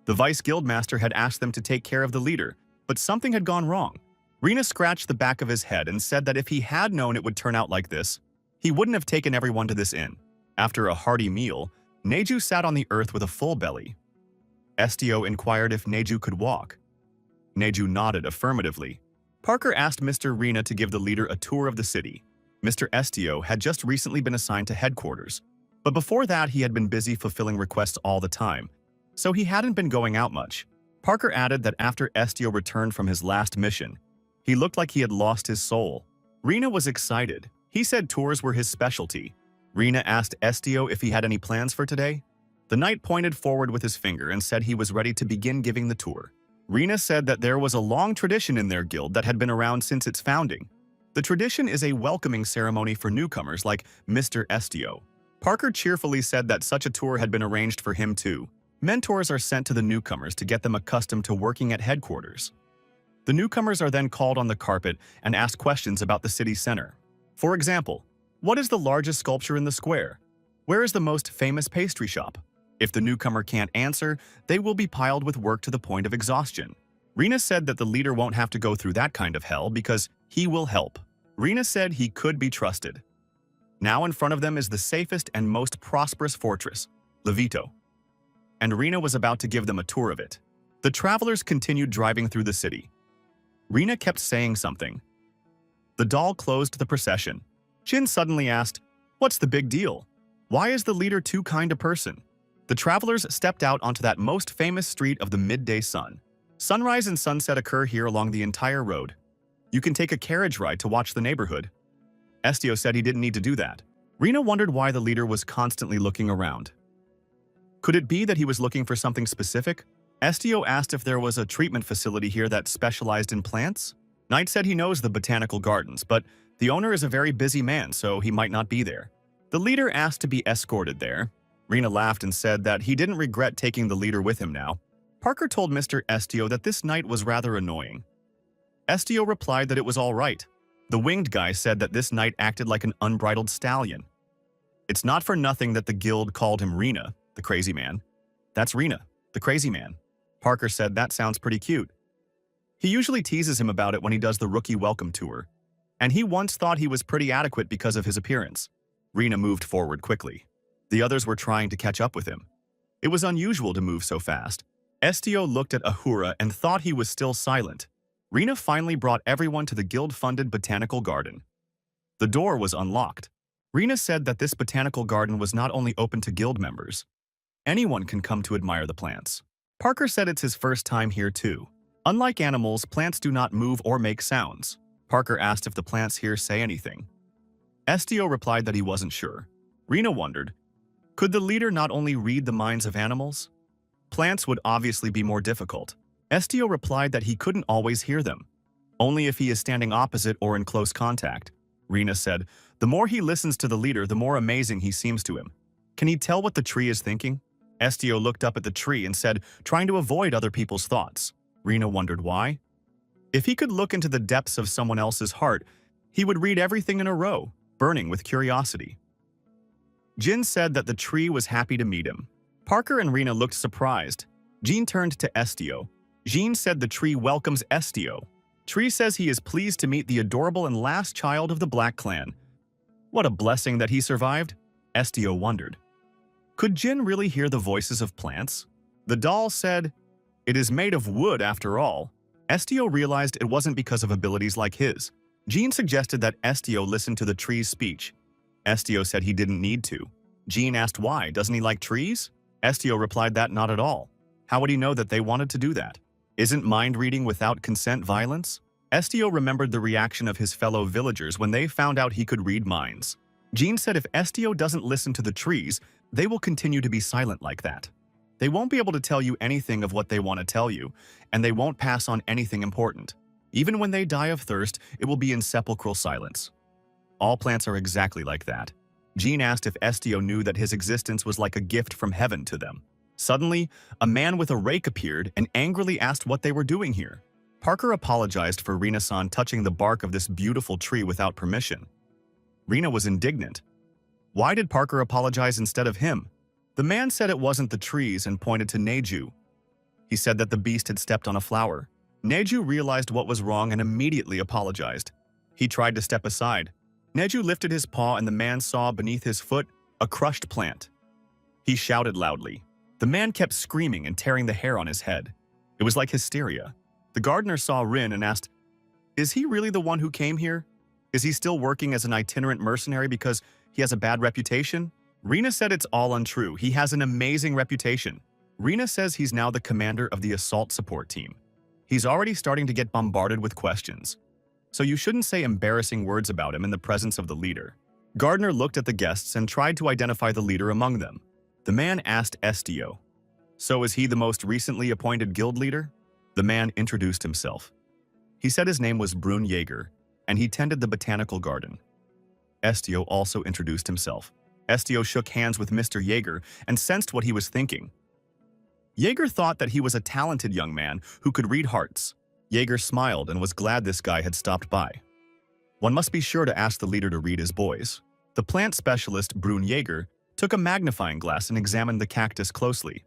The vice guildmaster had asked them to take care of the leader, but something had gone wrong. Rina scratched the back of his head and said that if he had known it would turn out like this, he wouldn't have taken everyone to this inn. After a hearty meal, Neju sat on the earth with a full belly. Estio inquired if Neju could walk. Neju nodded affirmatively. Parker asked Mr. Rina to give the leader a tour of the city. Mr. Estio had just recently been assigned to headquarters, but before that he had been busy fulfilling requests all the time, so he hadn't been going out much. Parker added that after Estio returned from his last mission, he looked like he had lost his soul. Rina was excited. He said tours were his specialty. Rina asked Estio if he had any plans for today. The knight pointed forward with his finger and said he was ready to begin giving the tour. Rina said that there was a long tradition in their guild that had been around since its founding. The tradition is a welcoming ceremony for newcomers like Mr. Estio. Parker cheerfully said that such a tour had been arranged for him too. Mentors are sent to the newcomers to get them accustomed to working at headquarters. The newcomers are then called on the carpet and asked questions about the city center. For example, what is the largest sculpture in the square? Where is the most famous pastry shop? If the newcomer can't answer, they will be piled with work to the point of exhaustion. Rina said that the leader won't have to go through that kind of hell because he will help. Rina said he could be trusted. Now in front of them is the safest and most prosperous fortress, Levito. And Rina was about to give them a tour of it. The travelers continued driving through the city. Rina kept saying something. The doll closed the procession. Jin suddenly asked, "What's the big deal? Why is the leader too kind a person?" The travelers stepped out onto that most famous street of the midday sun. Sunrise and sunset occur here along the entire road. You can take a carriage ride to watch the neighborhood. Estio said he didn't need to do that. Rina wondered why the leader was constantly looking around. Could it be that he was looking for something specific? Estio asked if there was a treatment facility here that specialized in plants. Knight said he knows the botanical gardens, but the owner is a very busy man, so he might not be there. The leader asked to be escorted there. Rina laughed and said that he didn't regret taking the leader with him now. Parker told Mr. Estio that this knight was rather annoying. Estio replied that it was all right. The winged guy said that this knight acted like an unbridled stallion. It's not for nothing that the guild called him Rina, the crazy man. That's Rina, the crazy man. Parker said that sounds pretty cute. He usually teases him about it when he does the rookie welcome tour, and he once thought he was pretty adequate because of his appearance. Rina moved forward quickly. The others were trying to catch up with him. It was unusual to move so fast. Estio looked at Ahura and thought he was still silent. Rina finally brought everyone to the guild-funded botanical garden. The door was unlocked. Rina said that this botanical garden was not only open to guild members. Anyone can come to admire the plants. Parker said it's his first time here too. Unlike animals, plants do not move or make sounds. Parker asked if the plants here say anything. Estio replied that he wasn't sure. Rina wondered, could the leader not only read the minds of animals? Plants would obviously be more difficult. Estio replied that he couldn't always hear them, only if he is standing opposite or in close contact. Rina said, the more he listens to the leader, the more amazing he seems to him. Can he tell what the tree is thinking? Estio looked up at the tree and said, trying to avoid other people's thoughts. Rina wondered why. If he could look into the depths of someone else's heart, he would read everything in a row, burning with curiosity. Jin said that the tree was happy to meet him. Parker and Rina looked surprised. Jean turned to Estio. Jean said the tree welcomes Estio. Tree says he is pleased to meet the adorable and last child of the Black Clan. What a blessing that he survived, Estio wondered. Could Jin really hear the voices of plants? The doll said, It is made of wood after all. Estio realized it wasn't because of abilities like his. Jean suggested that Estio listen to the tree's speech. Estio said he didn't need to. Jean asked why, doesn't he like trees? Estio replied that not at all. How would he know that they wanted to do that? Isn't mind reading without consent violence? Estio remembered the reaction of his fellow villagers when they found out he could read minds. Jean said if Estio doesn't listen to the trees, they will continue to be silent like that. They won't be able to tell you anything of what they want to tell you, and they won't pass on anything important. Even when they die of thirst, it will be in sepulchral silence. All plants are exactly like that. Jean asked if Estio knew that his existence was like a gift from heaven to them. Suddenly, a man with a rake appeared and angrily asked what they were doing here. Parker apologized for Rina-san touching the bark of this beautiful tree without permission. Rina was indignant. Why did Parker apologize instead of him? The man said it wasn't the trees and pointed to Neju. He said that the beast had stepped on a flower. Neju realized what was wrong and immediately apologized. He tried to step aside. Neju lifted his paw and the man saw beneath his foot a crushed plant. He shouted loudly. The man kept screaming and tearing the hair on his head. It was like hysteria. The gardener saw Rin and asked, "Is he really the one who came here? Is he still working as an itinerant mercenary because he has a bad reputation?" Rina said it's all untrue. He has an amazing reputation. Rina says he's now the commander of the assault support team. He's already starting to get bombarded with questions. So you shouldn't say embarrassing words about him in the presence of the leader. Gardner looked at the guests and tried to identify the leader among them. The man asked Estio, "So is he the most recently appointed guild leader?" The man introduced himself. He said his name was Brun Jaeger, and he tended the botanical garden. Estio also introduced himself. Estio shook hands with Mr. Jaeger and sensed what he was thinking. Jaeger thought that he was a talented young man who could read hearts. Jaeger smiled and was glad this guy had stopped by. One must be sure to ask the leader to read his boys. The plant specialist, Brun Jaeger, took a magnifying glass and examined the cactus closely.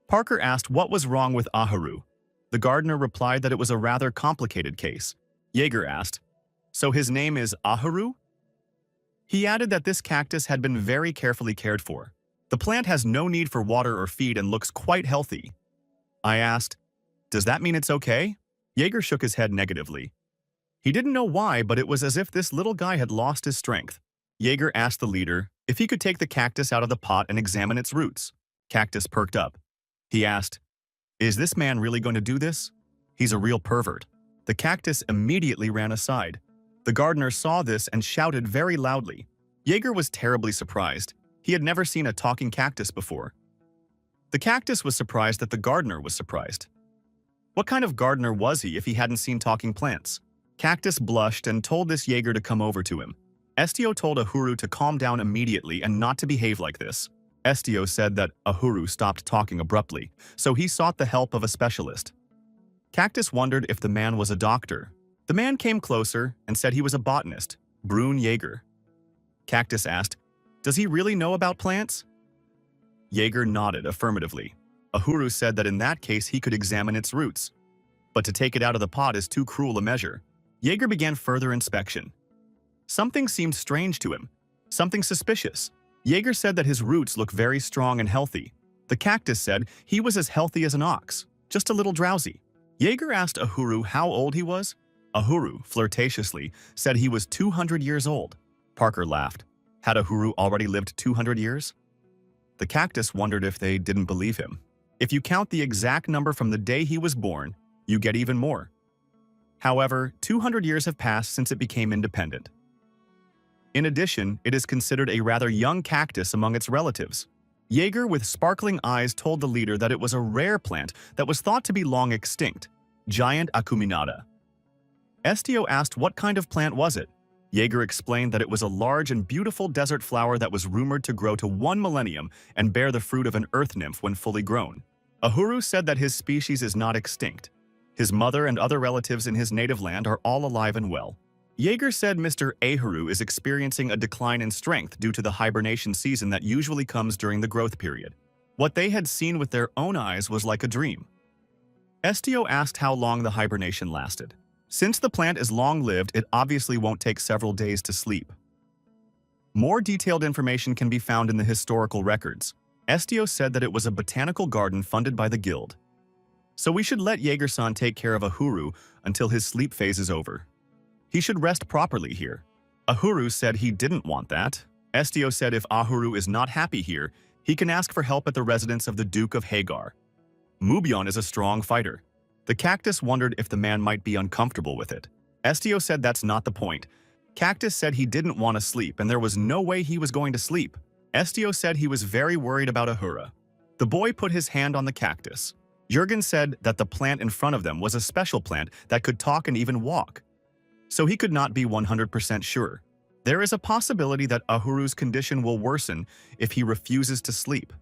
Parker asked what was wrong with Ahuru. The gardener replied that it was a rather complicated case. Jaeger asked, "So his name is Ahuru?" He added that this cactus had been very carefully cared for. The plant has no need for water or feed and looks quite healthy. I asked, "Does that mean it's okay?" Jaeger shook his head negatively. He didn't know why, but it was as if this little guy had lost his strength. Jaeger asked the leader if he could take the cactus out of the pot and examine its roots. Cactus perked up. He asked, "Is this man really going to do this? He's a real pervert." The cactus immediately ran aside. The gardener saw this and shouted very loudly. Jaeger was terribly surprised. He had never seen a talking cactus before. The cactus was surprised that the gardener was surprised. What kind of gardener was he if he hadn't seen talking plants? Cactus blushed and told this Jaeger to come over to him. Estio told Ahuru to calm down immediately and not to behave like this. Estio said that Ahuru stopped talking abruptly, so he sought the help of a specialist. Cactus wondered if the man was a doctor. The man came closer and said he was a botanist, Brun Jaeger. Cactus asked, "Does he really know about plants?" Jaeger nodded affirmatively. Ahuru said that in that case he could examine its roots. But to take it out of the pot is too cruel a measure. Jaeger began further inspection. Something seemed strange to him, something suspicious. Jaeger said that his roots looked very strong and healthy. The cactus said he was as healthy as an ox, just a little drowsy. Jaeger asked Ahuru how old he was. Ahuru, flirtatiously, said he was 200 years old. Parker laughed. Had Ahuru already lived 200 years? The cactus wondered if they didn't believe him. If you count the exact number from the day he was born, you get even more. However, 200 years have passed since it became independent. In addition, it is considered a rather young cactus among its relatives. Jaeger, with sparkling eyes, told the leader that it was a rare plant that was thought to be long extinct, giant acuminata. Estio asked what kind of plant was it. Jaeger explained that it was a large and beautiful desert flower that was rumored to grow to 1 millennium and bear the fruit of an earth nymph when fully grown. Ahuru said that his species is not extinct. His mother and other relatives in his native land are all alive and well. Jaeger said Mr. Ahuru is experiencing a decline in strength due to the hibernation season that usually comes during the growth period. What they had seen with their own eyes was like a dream. Estio asked how long the hibernation lasted. Since the plant is long-lived, it obviously won't take several days to sleep. More detailed information can be found in the historical records. Estio said that it was a botanical garden funded by the guild. So we should let Jaeger-san take care of Ahuru until his sleep phase is over. He should rest properly here. Ahuru said he didn't want that. Estio said if Ahuru is not happy here, he can ask for help at the residence of the Duke of Hagar. Mubyon is a strong fighter. The cactus wondered if the man might be uncomfortable with it. Estio said that's not the point. Cactus said he didn't want to sleep and there was no way he was going to sleep. Estio said he was very worried about Ahura. The boy put his hand on the cactus. Jurgen said that the plant in front of them was a special plant that could talk and even walk. So he could not be 100% sure. There is a possibility that Ahuru's condition will worsen if he refuses to sleep.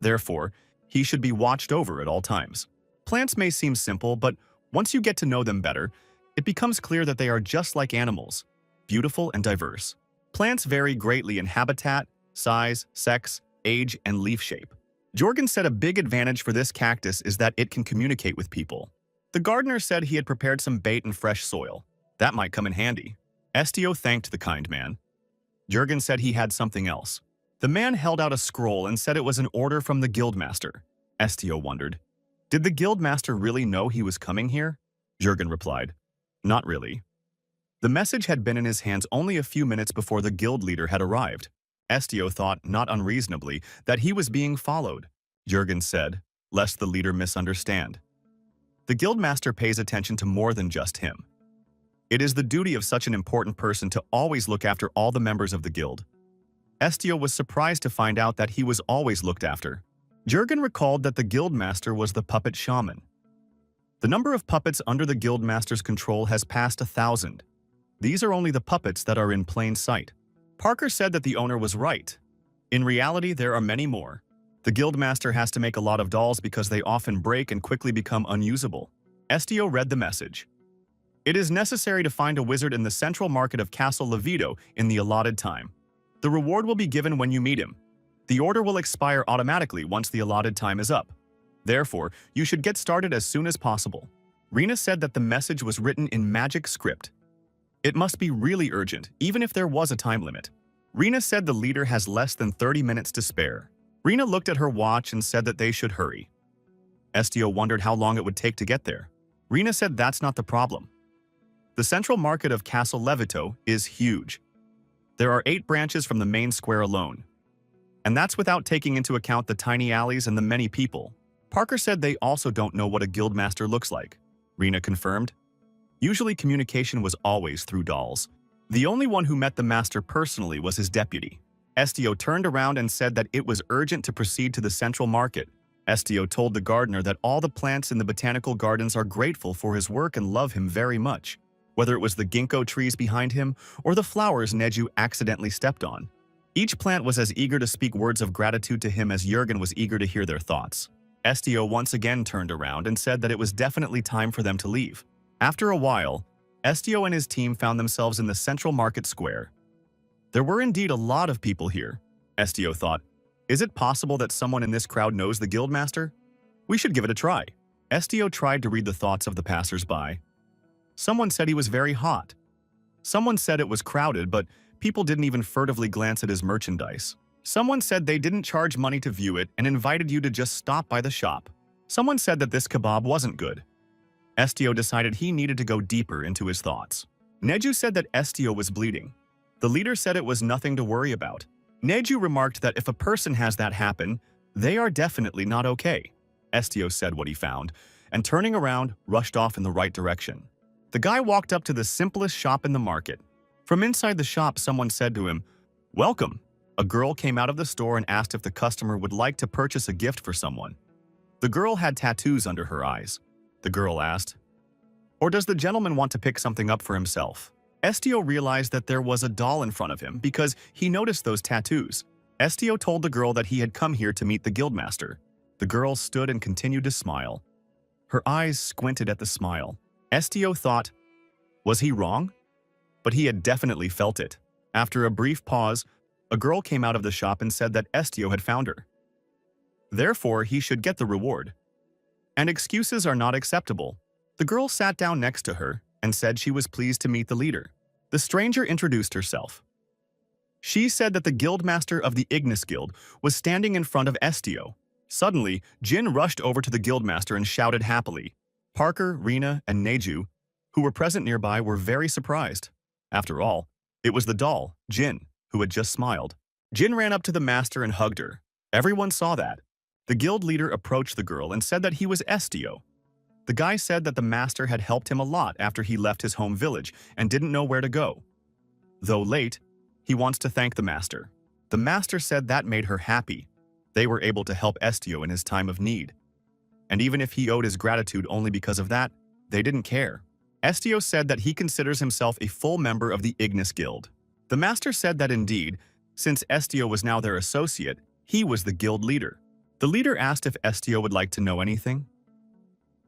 Therefore, he should be watched over at all times. Plants may seem simple, but once you get to know them better, it becomes clear that they are just like animals, beautiful and diverse. Plants vary greatly in habitat, size, sex, age, and leaf shape. Jorgen said a big advantage for this cactus is that it can communicate with people. The gardener said he had prepared some bait and fresh soil. That might come in handy. Estio thanked the kind man. Jurgen said he had something else. The man held out a scroll and said it was an order from the guildmaster. Estio wondered, did the guildmaster really know he was coming here? Jurgen replied, not really. The message had been in his hands only a few minutes before the guild leader had arrived. Estio thought, not unreasonably, that he was being followed. Jurgen said, lest the leader misunderstand. The guildmaster pays attention to more than just him. It is the duty of such an important person to always look after all the members of the guild. Estio was surprised to find out that he was always looked after. Jurgen recalled that the guildmaster was the puppet shaman. The number of puppets under the guildmaster's control has passed 1,000. These are only the puppets that are in plain sight. Parker said that the owner was right. In reality, there are many more. The guildmaster has to make a lot of dolls because they often break and quickly become unusable. Estio read the message. It is necessary to find a wizard in the central market of Castle Levido in the allotted time. The reward will be given when you meet him. The order will expire automatically once the allotted time is up. Therefore, you should get started as soon as possible. Rena said that the message was written in magic script. It must be really urgent, even if there was a time limit. Rena said the leader has less than 30 minutes to spare. Rena looked at her watch and said that they should hurry. Estio wondered how long it would take to get there. Rena said that's not the problem. The central market of Castle Levito is huge. There are 8 branches from the main square alone. And that's without taking into account the tiny alleys and the many people. Parker said they also don't know what a guildmaster looks like. Rena confirmed. Usually communication was always through dolls. The only one who met the master personally was his deputy. Estio turned around and said that it was urgent to proceed to the central market. Estio told the gardener that all the plants in the botanical gardens are grateful for his work and love him very much, whether it was the ginkgo trees behind him or the flowers Neju accidentally stepped on. Each plant was as eager to speak words of gratitude to him as Jurgen was eager to hear their thoughts. Estio once again turned around and said that it was definitely time for them to leave. After a while, Estio and his team found themselves in the central market square. There were indeed a lot of people here. Estio thought, is it possible that someone in this crowd knows the guildmaster? We should give it a try. Estio tried to read the thoughts of the passers-by. Someone said he was very hot. Someone said it was crowded, but people didn't even furtively glance at his merchandise. Someone said they didn't charge money to view it and invited you to just stop by the shop. Someone said that this kebab wasn't good. Estio decided he needed to go deeper into his thoughts. Neju said that Estio was bleeding. The leader said it was nothing to worry about. Neju remarked that if a person has that happen, they are definitely not okay. Estio said what he found, and turning around, rushed off in the right direction. The guy walked up to the simplest shop in the market. From inside the shop, someone said to him, "Welcome." A girl came out of the store and asked if the customer would like to purchase a gift for someone. The girl had tattoos under her eyes. The girl asked, "Or does the gentleman want to pick something up for himself?" Estio realized that there was a doll in front of him because he noticed those tattoos. Estio told the girl that he had come here to meet the guildmaster. The girl stood and continued to smile. Her eyes squinted at the smile. Estio thought, was he wrong? But he had definitely felt it. After a brief pause, a girl came out of the shop and said that Estio had found her. Therefore, he should get the reward. And excuses are not acceptable. The girl sat down next to her and said she was pleased to meet the leader. The stranger introduced herself. She said that the guildmaster of the Ignis Guild was standing in front of Estio. Suddenly, Jin rushed over to the guildmaster and shouted happily. Parker, Rena, and Neju, who were present nearby, were very surprised. After all, it was the doll, Jin, who had just smiled. Jin ran up to the master and hugged her. Everyone saw that. The guild leader approached the girl and said that he was Estio. The guy said that the master had helped him a lot after he left his home village and didn't know where to go. Though late, he wants to thank the master. The master said that made her happy. They were able to help Estio in his time of need. And even if he owed his gratitude only because of that, they didn't care. Estio said that he considers himself a full member of the Ignis Guild. The master said that indeed, since Estio was now their associate, he was the guild leader. The leader asked if Estio would like to know anything.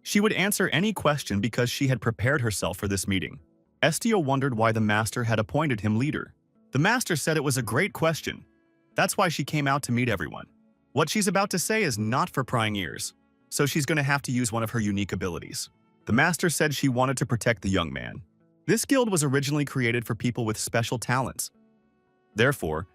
She would answer any question because she had prepared herself for this meeting. Estio wondered why the master had appointed him leader. The master said it was a great question. That's why she came out to meet everyone. What she's about to say is not for prying ears, so she's going to have to use one of her unique abilities. The master said she wanted to protect the young man. This guild was originally created for people with special talents. Therefore,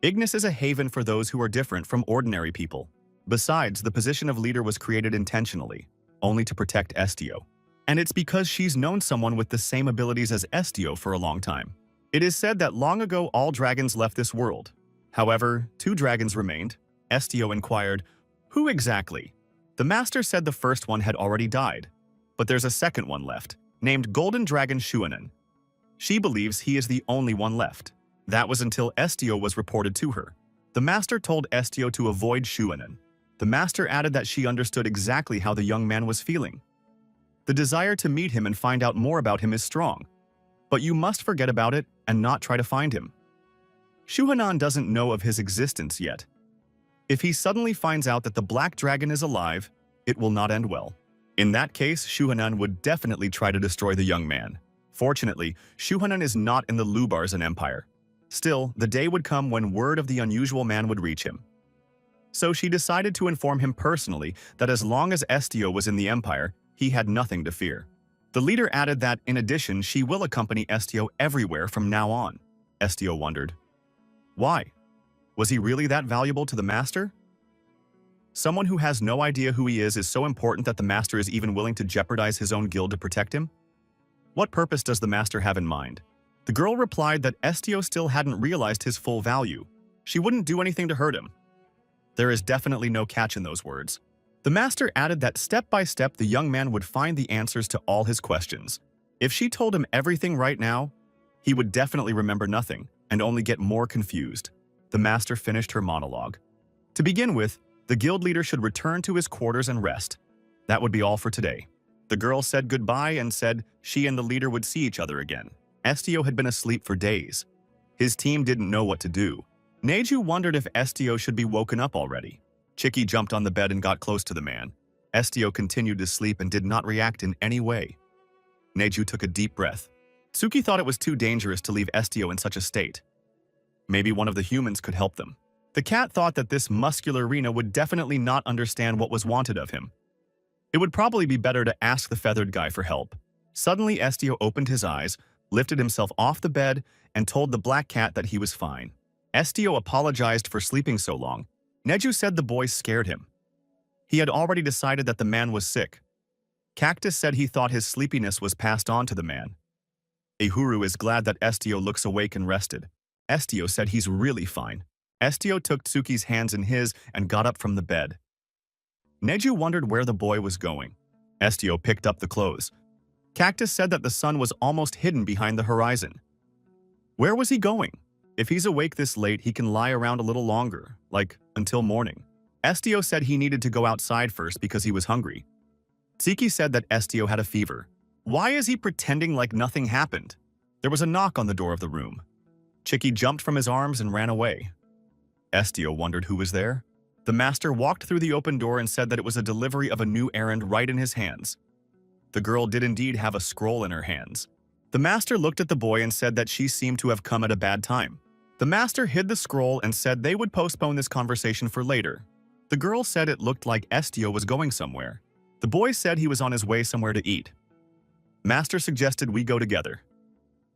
Ignis is a haven for those who are different from ordinary people. Besides, the position of leader was created intentionally, only to protect Estio. And it's because she's known someone with the same abilities as Estio for a long time. It is said that long ago all dragons left this world. However, 2 dragons remained. Estio inquired, "Who exactly?" The master said the first one had already died, but there's a second one left, named Golden Dragon Shuanan. She believes he is the only one left. That was until Estio was reported to her. The master told Estio to avoid Shuanan. The master added that she understood exactly how the young man was feeling. The desire to meet him and find out more about him is strong, but you must forget about it and not try to find him. Shuanan doesn't know of his existence yet. If he suddenly finds out that the Black Dragon is alive, it will not end well. In that case, Shuanan would definitely try to destroy the young man. Fortunately, Shuanan is not in the Lubarzan Empire. Still, the day would come when word of the unusual man would reach him. So she decided to inform him personally that as long as Estio was in the Empire, he had nothing to fear. The leader added that, in addition, she will accompany Estio everywhere from now on. Estio wondered. Why? Was he really that valuable to the master? Someone who has no idea who he is so important that the master is even willing to jeopardize his own guild to protect him? What purpose does the master have in mind? The girl replied that Estio still hadn't realized his full value. She wouldn't do anything to hurt him. There is definitely no catch in those words. The master added that step by step the young man would find the answers to all his questions. If she told him everything right now, he would definitely remember nothing and only get more confused. The master finished her monologue. To begin with, the guild leader should return to his quarters and rest. That would be all for today. The girl said goodbye and said she and the leader would see each other again. Estio had been asleep for days. His team didn't know what to do. Neju wondered if Estio should be woken up already. Chicky jumped on the bed and got close to the man. Estio continued to sleep and did not react in any way. Neju took a deep breath. Tsuki thought it was too dangerous to leave Estio in such a state. Maybe one of the humans could help them. The cat thought that this muscular Rena would definitely not understand what was wanted of him. It would probably be better to ask the feathered guy for help. Suddenly, Estio opened his eyes, lifted himself off the bed, and told the black cat that he was fine. Estio apologized for sleeping so long. Neju said the boy scared him. He had already decided that the man was sick. Cactus said he thought his sleepiness was passed on to the man. Ehuru is glad that Estio looks awake and rested. Estio said he's really fine. Estio took Tsuki's hands in his and got up from the bed. Neju wondered where the boy was going. Estio picked up the clothes. Cactus said that the sun was almost hidden behind the horizon. Where was he going? If he's awake this late, he can lie around a little longer, like until morning. Estio said he needed to go outside first because he was hungry. Tsiki said that Estio had a fever. Why is he pretending like nothing happened? There was a knock on the door of the room. Chicky jumped from his arms and ran away. Estio wondered who was there. The master walked through the open door and said that it was a delivery of a new errand right in his hands. The girl did indeed have a scroll in her hands. The master looked at the boy and said that she seemed to have come at a bad time. The master hid the scroll and said they would postpone this conversation for later. The girl said it looked like Estio was going somewhere. The boy said he was on his way somewhere to eat. Master suggested we go together.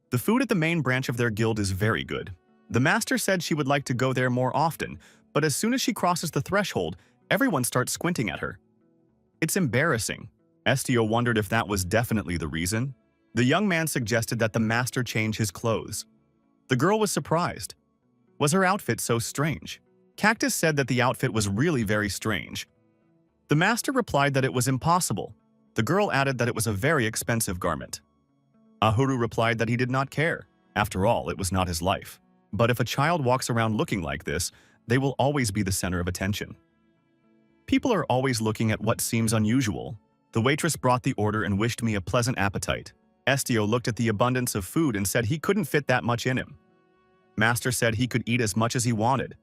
The food at the main branch of their guild is very good. The master said she would like to go there more often, but as soon as she crosses the threshold, Everyone starts squinting at her. It's embarrassing. Estio wondered if that was definitely the reason. The young man suggested that the master change his clothes. The girl was surprised. Was her outfit so strange? Cactus said that the outfit was really very strange. The master replied that it was impossible. The girl added that it was a very expensive garment. Ahuru replied that he did not care. After all, it was not his life. But if a child walks around looking like this, they will always be the center of attention. People are always looking at what seems unusual. The waitress brought the order and wished me a pleasant appetite. Estio looked at the abundance of food and said he couldn't fit that much in him. Master said he could eat as much as he wanted.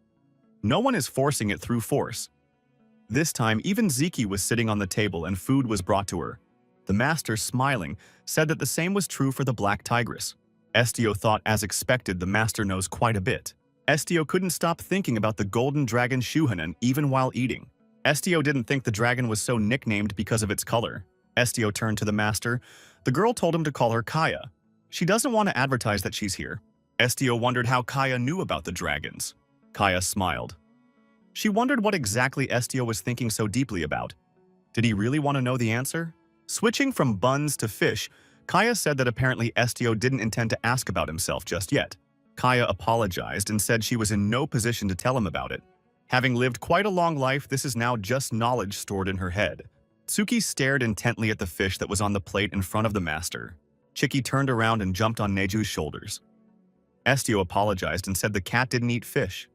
No one is forcing it through force. This time, even Ziki was sitting on the table and food was brought to her. The master, smiling, said that the same was true for the black tigress. Estio thought, as expected, the master knows quite a bit. Estio couldn't stop thinking about the golden dragon Shuhanan even while eating. Estio didn't think the dragon was so nicknamed because of its color. Estio turned to the master. The girl told him to call her Kaya. She doesn't want to advertise that she's here. Estio wondered how Kaya knew about the dragons. Kaya smiled. She wondered what exactly Estio was thinking so deeply about. Did he really want to know the answer? Switching from buns to fish, Kaya said that apparently Estio didn't intend to ask about himself just yet. Kaya apologized and said she was in no position to tell him about it. Having lived quite a long life, this is now just knowledge stored in her head. Tsuki stared intently at the fish that was on the plate in front of the master. Chiki turned around and jumped on Neju's shoulders. Estio apologized and said the cat didn't eat fish.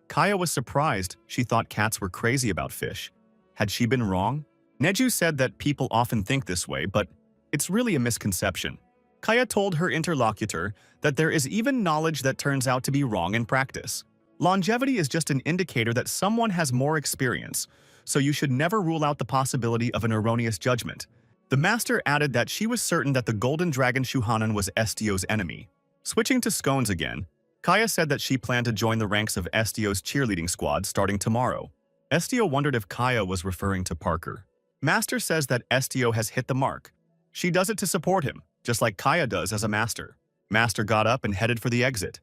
Kaya was surprised. She thought cats were crazy about fish. Had she been wrong? Neju said that people often think this way, but it's really a misconception. Kaya told her interlocutor that there is even knowledge that turns out to be wrong in practice. Longevity is just an indicator that someone has more experience, so you should never rule out the possibility of an erroneous judgment. The master added that she was certain that the golden dragon Shuhanan was Estio's enemy. Switching to scones again, Kaya said that she planned to join the ranks of Estio's cheerleading squad starting tomorrow. Estio wondered if Kaya was referring to Parker. Master says that Estio has hit the mark. She does it to support him, just like Kaya does as a master. Master got up and headed for the exit.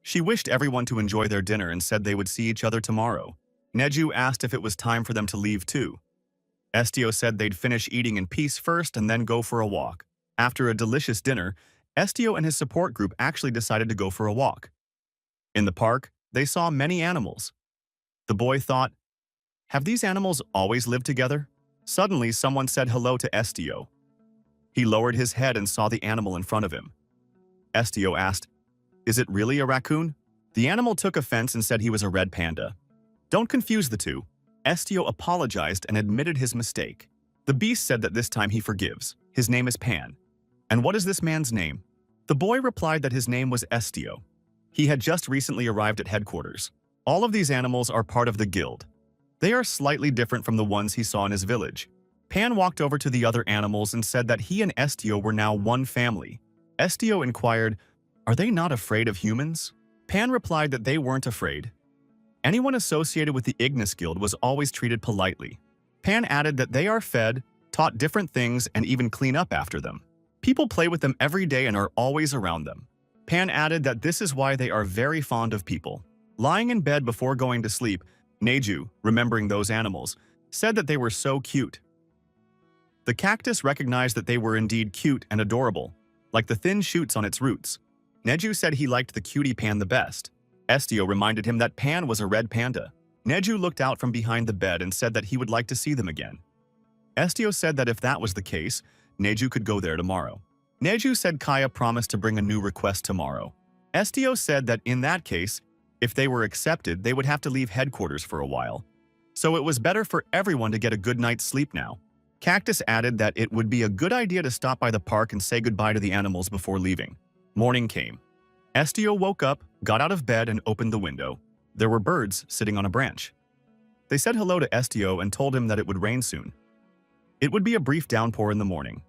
She wished everyone to enjoy their dinner and said they would see each other tomorrow. Neju asked if it was time for them to leave too. Estio said they'd finish eating in peace first and then go for a walk. After a delicious dinner, Estio and his support group actually decided to go for a walk. In the park, they saw many animals. The boy thought, have these animals always lived together? Suddenly, someone said hello to Estio. He lowered his head and saw the animal in front of him. Estio asked, is it really a raccoon? The animal took offense and said he was a red panda. Don't confuse the two. Estio apologized and admitted his mistake. The beast said that this time he forgives. His name is Pan. And what is this man's name? The boy replied that his name was Estio. He had just recently arrived at headquarters. All of these animals are part of the guild. They are slightly different from the ones he saw in his village. Pan walked over to the other animals and said that he and Estio were now one family. Estio inquired, are they not afraid of humans? Pan replied that they weren't afraid. Anyone associated with the Ignis Guild was always treated politely. Pan added that they are fed, taught different things, and even clean up after them. People play with them every day and are always around them. Pan added that this is why they are very fond of people. Lying in bed before going to sleep, Neju, remembering those animals, said that they were so cute. The cactus recognized that they were indeed cute and adorable, like the thin shoots on its roots. Neju said he liked the cutie Pan the best. Estio reminded him that Pan was a red panda. Neju looked out from behind the bed and said that he would like to see them again. Estio said that if that was the case, Neju could go there tomorrow. Neju said Kaya promised to bring a new request tomorrow. Estio said that in that case, if they were accepted, they would have to leave headquarters for a while. So it was better for everyone to get a good night's sleep now. Cactus added that it would be a good idea to stop by the park and say goodbye to the animals before leaving. Morning came. Estio woke up, got out of bed, and opened the window. There were birds sitting on a branch. They said hello to Estio and told him that it would rain soon. It would be a brief downpour in the morning.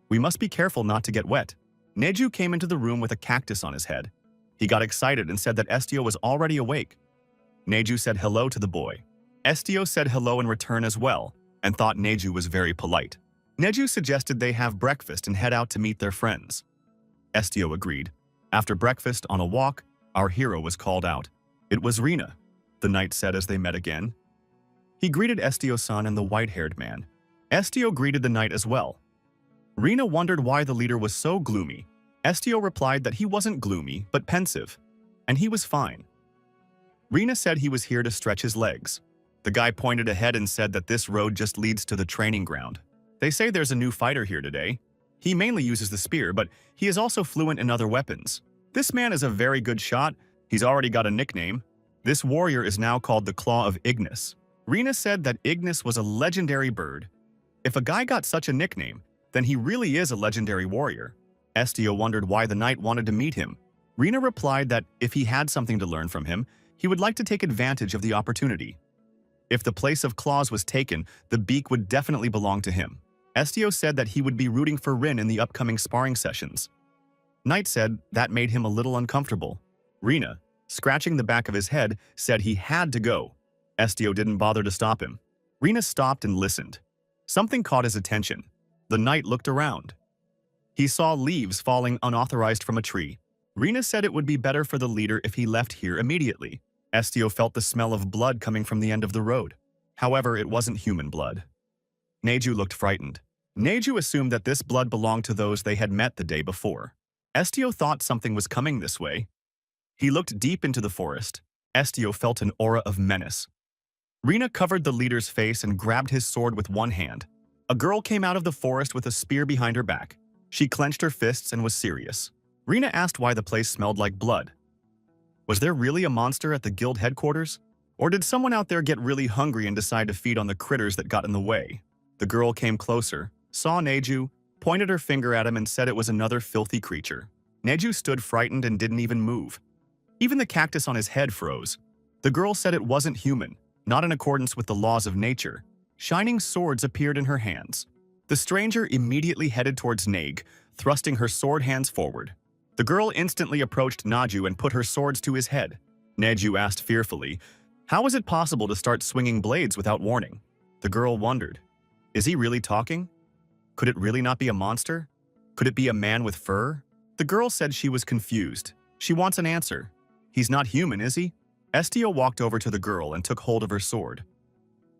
We must be careful not to get wet. Neju came into the room with a cactus on his head. He got excited and said that Estio was already awake. Neju said hello to the boy. Estio said hello in return as well, and thought Neju was very polite. Neju suggested they have breakfast and head out to meet their friends. Estio agreed. After breakfast, on a walk, our hero was called out. It was Rina, the knight said as they met again. He greeted Estio-san and the white-haired man. Estio greeted the knight as well. Rina wondered why the leader was so gloomy. Estio replied that he wasn't gloomy, but pensive, and he was fine. Rina said he was here to stretch his legs. The guy pointed ahead and said that this road just leads to the training ground. They say there's a new fighter here today. He mainly uses the spear, but he is also fluent in other weapons. This man is a very good shot. He's already got a nickname. This warrior is now called the Claw of Ignis. Rina said that Ignis was a legendary bird. If a guy got such a nickname, then he really is a legendary warrior. Estio wondered why the knight wanted to meet him. Rina replied that if he had something to learn from him, he would like to take advantage of the opportunity. If the place of claws was taken, the beak would definitely belong to him. Estio said that he would be rooting for Rin in the upcoming sparring sessions. Knight said that made him a little uncomfortable. Rina, scratching the back of his head, said he had to go. Estio didn't bother to stop him. Rina stopped and listened. Something caught his attention. The knight looked around. He saw leaves falling unauthorized from a tree. Rina said it would be better for the leader if he left here immediately. Estio felt the smell of blood coming from the end of the road. However, it wasn't human blood. Neju looked frightened. Neju assumed that this blood belonged to those they had met the day before. Estio thought something was coming this way. He looked deep into the forest. Estio felt an aura of menace. Rina covered the leader's face and grabbed his sword with one hand. A girl came out of the forest with a spear behind her back. She clenched her fists and was serious. Rina asked why the place smelled like blood. Was there really a monster at the guild headquarters? Or did someone out there get really hungry and decide to feed on the critters that got in the way? The girl came closer, saw Neju, pointed her finger at him and said it was another filthy creature. Neju stood frightened and didn't even move. Even the cactus on his head froze. The girl said it wasn't human, not in accordance with the laws of nature. Shining swords appeared in her hands. The stranger immediately headed towards Nag, thrusting her sword hands forward. The girl instantly approached Naju and put her swords to his head. Neju asked fearfully, "How is it possible to start swinging blades without warning?" The girl wondered, "Is he really talking? Could it really not be a monster? Could it be a man with fur?" The girl said she was confused. She wants an answer. "He's not human, is he?" Estio walked over to the girl and took hold of her sword.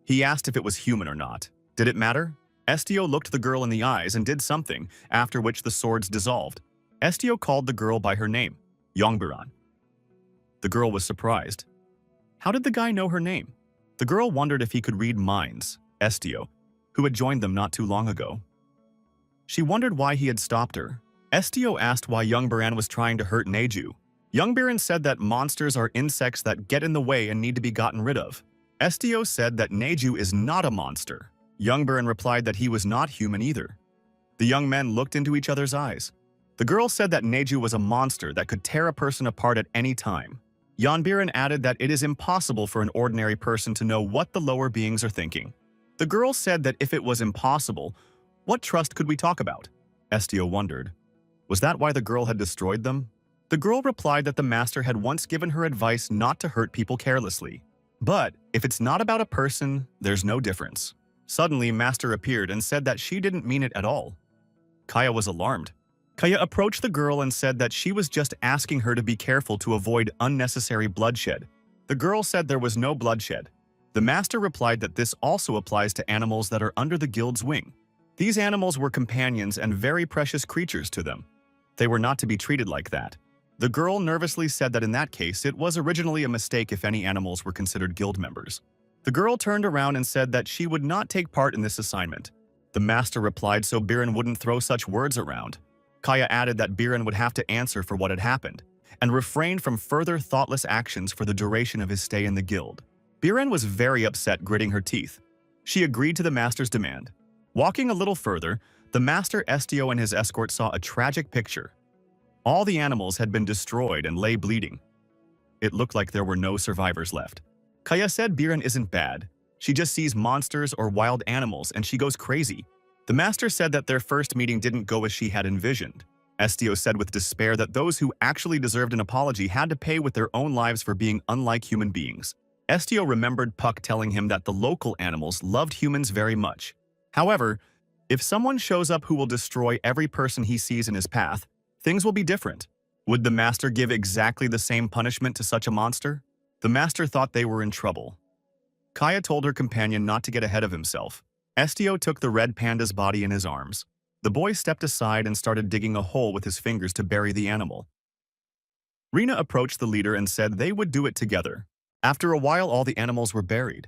He asked if it was human or not. Did it matter? Estio looked the girl in the eyes and did something, after which the swords dissolved. Estio called the girl by her name, Yongbiran. The girl was surprised. How did the guy know her name? The girl wondered if he could read minds, Estio, who had joined them not too long ago. She wondered why he had stopped her. Estio asked why Yongbiran was trying to hurt Neju. Yongbiran said that monsters are insects that get in the way and need to be gotten rid of. Estio said that Neju is not a monster. Yongbiran replied that he was not human either. The young men looked into each other's eyes. The girl said that Neju was a monster that could tear a person apart at any time. Yongbiran added that it is impossible for an ordinary person to know what the lower beings are thinking. The girl said that if it was impossible, what trust could we talk about? Estio wondered. Was that why the girl had destroyed them? The girl replied that the master had once given her advice not to hurt people carelessly. But if it's not about a person, there's no difference. Suddenly, Master appeared and said that she didn't mean it at all. Kaya was alarmed. Kaya approached the girl and said that she was just asking her to be careful to avoid unnecessary bloodshed. The girl said there was no bloodshed. The master replied that this also applies to animals that are under the guild's wing. These animals were companions and very precious creatures to them. They were not to be treated like that. The girl nervously said that in that case, it was originally a mistake if any animals were considered guild members. The girl turned around and said that she would not take part in this assignment. The master replied so Biren wouldn't throw such words around. Kaya added that Biren would have to answer for what had happened, and refrained from further thoughtless actions for the duration of his stay in the guild. Biren was very upset, gritting her teeth. She agreed to the master's demand. Walking a little further, the master Estio and his escort saw a tragic picture. All the animals had been destroyed and lay bleeding. It looked like there were no survivors left. Kaya said Biren isn't bad. She just sees monsters or wild animals and she goes crazy. The master said that their first meeting didn't go as she had envisioned. Estio said with despair that those who actually deserved an apology had to pay with their own lives for being unlike human beings. Estio remembered Puck telling him that the local animals loved humans very much. However, if someone shows up who will destroy every person he sees in his path, things will be different. Would the master give exactly the same punishment to such a monster? The master thought they were in trouble. Kaya told her companion not to get ahead of himself. Estio took the red panda's body in his arms. The boy stepped aside and started digging a hole with his fingers to bury the animal. Rina approached the leader and said they would do it together. After a while, all the animals were buried.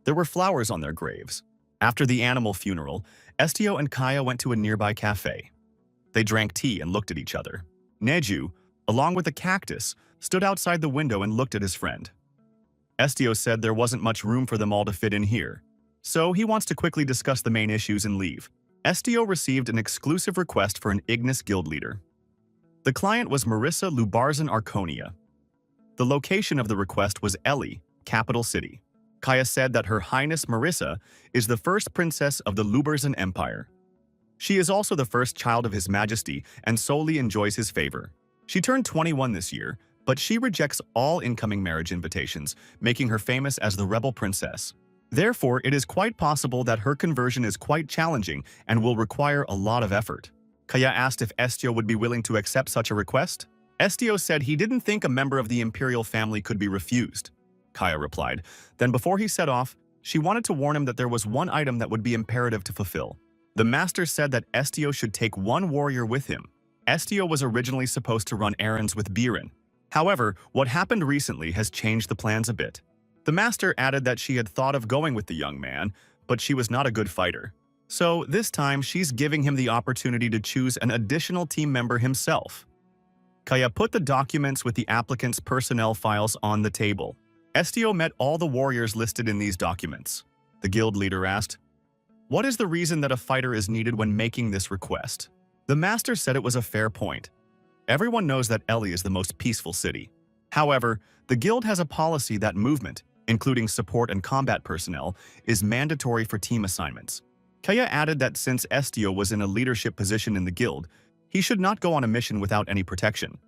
There were flowers on their graves. After the animal funeral, Estio and Kaya went to a nearby cafe. They drank tea and looked at each other. Neju, along with the cactus, stood outside the window and looked at his friend. Estio said there wasn't much room for them all to fit in here, so he wants to quickly discuss the main issues and leave. Estio received an exclusive request for an Ignis guild leader. The client was Marissa Lubarzan Arconia. The location of the request was Eli, capital city. Kaya said that Her Highness Marissa is the first princess of the Lubarzan Empire. She is also the first child of His Majesty and solely enjoys his favor. She turned 21 this year, but she rejects all incoming marriage invitations, making her famous as the rebel princess. Therefore, it is quite possible that her conversion is quite challenging and will require a lot of effort. Kaya asked if Estio would be willing to accept such a request. Estio said he didn't think a member of the imperial family could be refused. Kaya replied. Then before he set off, she wanted to warn him that there was one item that would be imperative to fulfill. The master said that Estio should take one warrior with him. Estio was originally supposed to run errands with Biren. However, what happened recently has changed the plans a bit. The master added that she had thought of going with the young man, but she was not a good fighter. So this time she's giving him the opportunity to choose an additional team member himself. Kaya put the documents with the applicant's personnel files on the table. Estio met all the warriors listed in these documents. The guild leader asked, "What is the reason that a fighter is needed when making this request?" The master said it was a fair point. Everyone knows that Eli is the most peaceful city. However, the guild has a policy that movement, including support and combat personnel, is mandatory for team assignments. Kaya added that since Estio was in a leadership position in the guild, he should not go on a mission without any protection.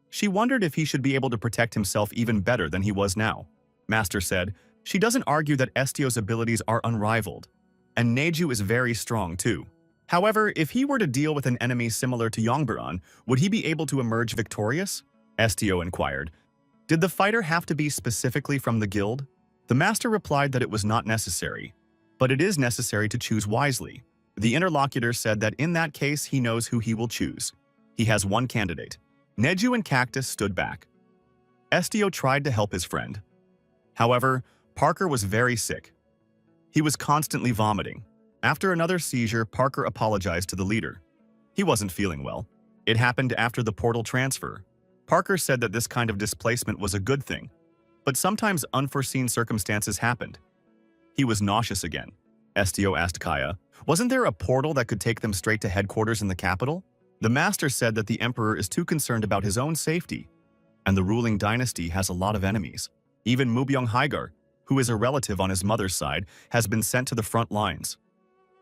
She wondered if he should be able to protect himself even better than he was now. Master said, she doesn't argue that Estio's abilities are unrivaled, and Neju is very strong too. However, if he were to deal with an enemy similar to Yongbaran, would he be able to emerge victorious? Estio inquired. Did the fighter have to be specifically from the guild? The master replied that it was not necessary, but it is necessary to choose wisely. The interlocutor said that in that case he knows who he will choose. He has one candidate. Neju and Cactus stood back. Estio tried to help his friend. However, Parker was very sick. He was constantly vomiting. After another seizure, Parker apologized to the leader. He wasn't feeling well. It happened after the portal transfer. Parker said that this kind of displacement was a good thing, but sometimes unforeseen circumstances happened. He was nauseous again. Estio asked Kaya, wasn't there a portal that could take them straight to headquarters in the capital? The master said that the emperor is too concerned about his own safety, and the ruling dynasty has a lot of enemies. Even Mubyong Haigar, who is a relative on his mother's side, has been sent to the front lines.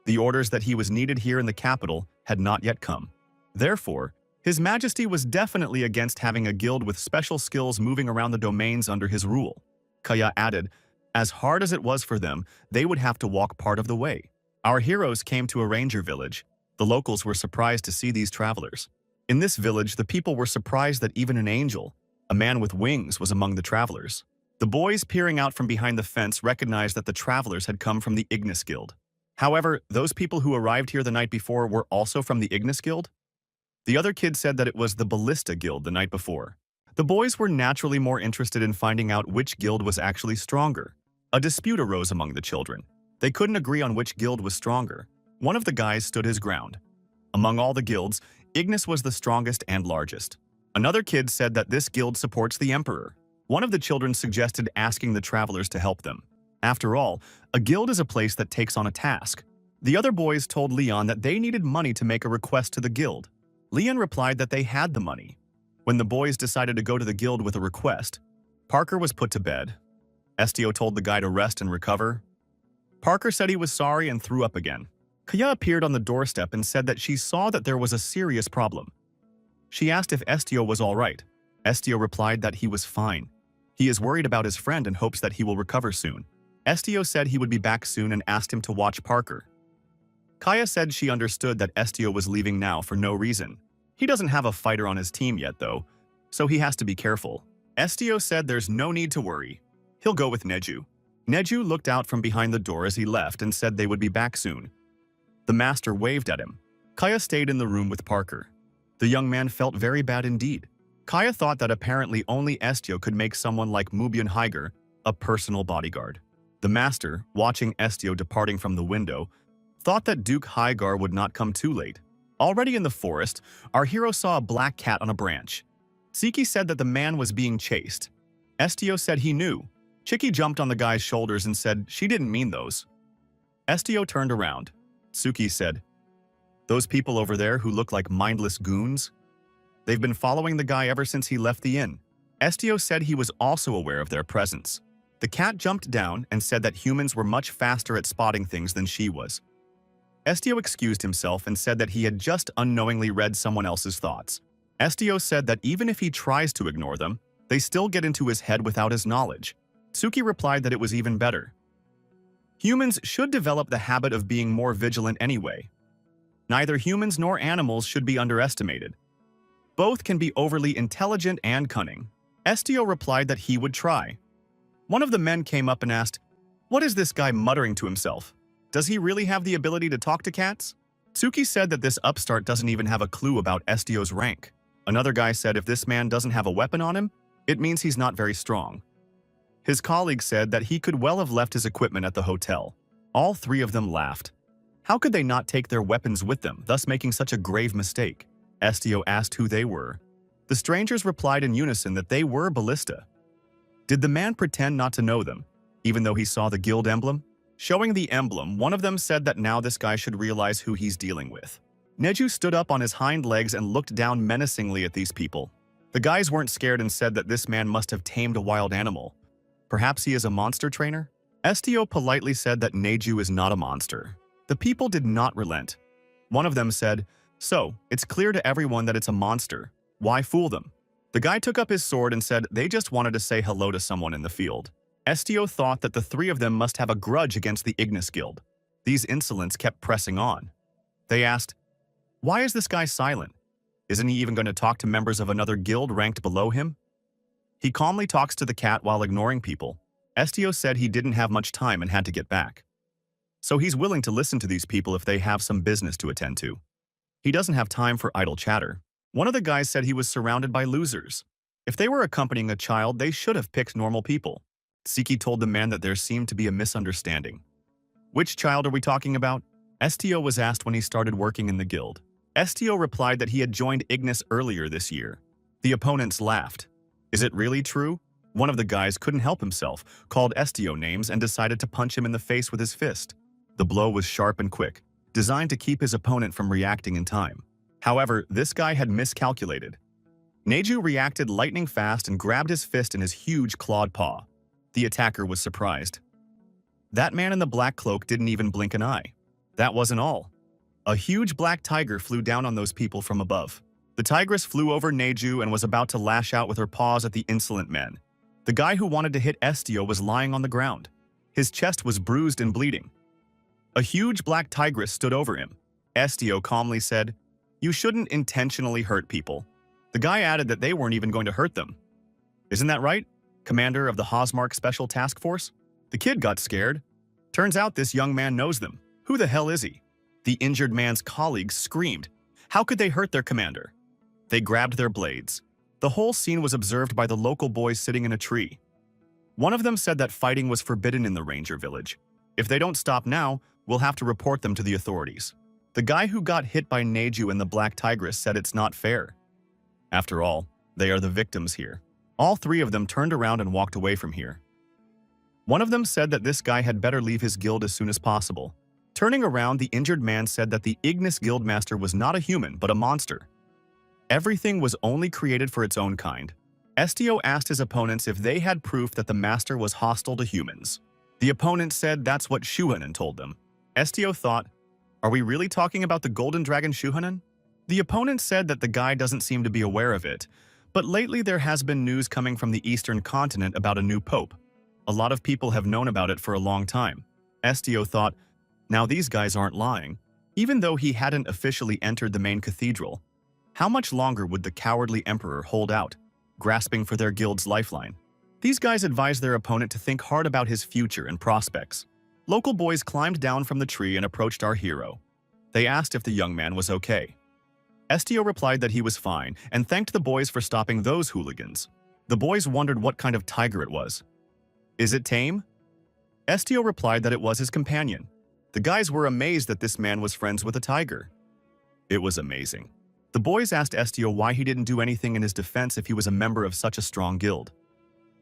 The orders that he was needed here in the capital had not yet come. Therefore, His Majesty was definitely against having a guild with special skills moving around the domains under his rule. Kaya added, as hard as it was for them, they would have to walk part of the way. Our heroes came to a ranger village. The locals were surprised to see these travelers. In this village, the people were surprised that even an angel, a man with wings, was among the travelers. The boys peering out from behind the fence recognized that the travelers had come from the Ignis Guild. However, those people who arrived here the night before were also from the Ignis Guild? The other kid said that it was the Ballista Guild the night before. The boys were naturally more interested in finding out which guild was actually stronger. A dispute arose among the children. They couldn't agree on which guild was stronger. One of the guys stood his ground. Among all the guilds, Ignis was the strongest and largest. Another kid said that this guild supports the emperor. One of the children suggested asking the travelers to help them. After all, a guild is a place that takes on a task. The other boys told Leon that they needed money to make a request to the guild. Leon replied that they had the money. When the boys decided to go to the guild with a request, Parker was put to bed. Estio told the guy to rest and recover. Parker said he was sorry and threw up again. Kaya appeared on the doorstep and said that she saw that there was a serious problem. She asked if Estio was all right. Estio replied that he was fine. He is worried about his friend and hopes that he will recover soon. Estio said he would be back soon and asked him to watch Parker. Kaya said she understood that Estio was leaving now for no reason. He doesn't have a fighter on his team yet though, so he has to be careful. Estio said there's no need to worry. He'll go with Neju. Neju looked out from behind the door as he left and said they would be back soon. The master waved at him. Kaya stayed in the room with Parker. The young man felt very bad indeed. Kaya thought that apparently only Estio could make someone like Mubyun Higer a personal bodyguard. The master, watching Estio departing from the window, thought that Duke Higar would not come too late. Already in the forest, our hero saw a black cat on a branch. Siki said that the man was being chased. Estio said he knew. Chiki jumped on the guy's shoulders and said she didn't mean those. Estio turned around. Suki said, "Those people over there who look like mindless goons? They've been following the guy ever since he left the inn." Estio said he was also aware of their presence. The cat jumped down and said that humans were much faster at spotting things than she was. Estio excused himself and said that he had just unknowingly read someone else's thoughts. Estio said that even if he tries to ignore them, they still get into his head without his knowledge. Suki replied that it was even better. Humans should develop the habit of being more vigilant anyway. Neither humans nor animals should be underestimated. Both can be overly intelligent and cunning. Estio replied that he would try. One of the men came up and asked, "What is this guy muttering to himself? Does he really have the ability to talk to cats?" Suki said that this upstart doesn't even have a clue about Estio's rank. Another guy said if this man doesn't have a weapon on him, it means he's not very strong. His colleague said that he could well have left his equipment at the hotel. All three of them laughed. How could they not take their weapons with them, thus making such a grave mistake? Estio asked who they were. The strangers replied in unison that they were Ballista. Did the man pretend not to know them, even though he saw the guild emblem? Showing the emblem, one of them said that now this guy should realize who he's dealing with. Neju stood up on his hind legs and looked down menacingly at these people. The guys weren't scared and said that this man must have tamed a wild animal. Perhaps he is a monster trainer? Estio politely said that Neju is not a monster. The people did not relent. One of them said, "So, it's clear to everyone that it's a monster. Why fool them?" The guy took up his sword and said they just wanted to say hello to someone in the field. Estio thought that the three of them must have a grudge against the Ignis Guild. These insolents kept pressing on. They asked, "Why is this guy silent? Isn't he even going to talk to members of another guild ranked below him?" He calmly talks to the cat while ignoring people. Estio said he didn't have much time and had to get back. So he's willing to listen to these people if they have some business to attend to. He doesn't have time for idle chatter. One of the guys said he was surrounded by losers. If they were accompanying a child, they should have picked normal people. Siki told the man that there seemed to be a misunderstanding. "Which child are we talking about?" Estio was asked when he started working in the guild. Estio replied that he had joined Ignis earlier this year. The opponents laughed. "Is it really true?" One of the guys couldn't help himself, called Estio names and decided to punch him in the face with his fist. The blow was sharp and quick, designed to keep his opponent from reacting in time. However, this guy had miscalculated. Neju reacted lightning fast and grabbed his fist in his huge clawed paw. The attacker was surprised. That man in the black cloak didn't even blink an eye. That wasn't all. A huge black tiger flew down on those people from above. The tigress flew over Neju and was about to lash out with her paws at the insolent men. The guy who wanted to hit Estio was lying on the ground. His chest was bruised and bleeding. A huge black tigress stood over him. Estio calmly said, "You shouldn't intentionally hurt people." The guy added that they weren't even going to hurt them. "Isn't that right, commander of the Hosmark Special Task Force?" The kid got scared. Turns out this young man knows them. Who the hell is he? The injured man's colleagues screamed. How could they hurt their commander? They grabbed their blades. The whole scene was observed by the local boys sitting in a tree. One of them said that fighting was forbidden in the ranger village. If they don't stop now, we'll have to report them to the authorities. The guy who got hit by Neju and the black tigress said it's not fair. After all, they are the victims here. All three of them turned around and walked away from here. One of them said that this guy had better leave his guild as soon as possible. Turning around, the injured man said that the Ignis Guildmaster was not a human, but a monster. Everything was only created for its own kind. Estio asked his opponents if they had proof that the master was hostile to humans. The opponents said that's what Shuhanan told them. Estio thought, are we really talking about the golden dragon Shuhanan? The opponent said that the guy doesn't seem to be aware of it, but lately there has been news coming from the eastern continent about a new pope. A lot of people have known about it for a long time. Estio thought, now these guys aren't lying. Even though he hadn't officially entered the main cathedral, how much longer would the cowardly emperor hold out, grasping for their guild's lifeline? These guys advised their opponent to think hard about his future and prospects. Local boys climbed down from the tree and approached our hero. They asked if the young man was okay. Estio replied that he was fine and thanked the boys for stopping those hooligans. The boys wondered what kind of tiger it was. Is it tame? Estio replied that it was his companion. The guys were amazed that this man was friends with a tiger. It was amazing. The boys asked Estio why he didn't do anything in his defense if he was a member of such a strong guild.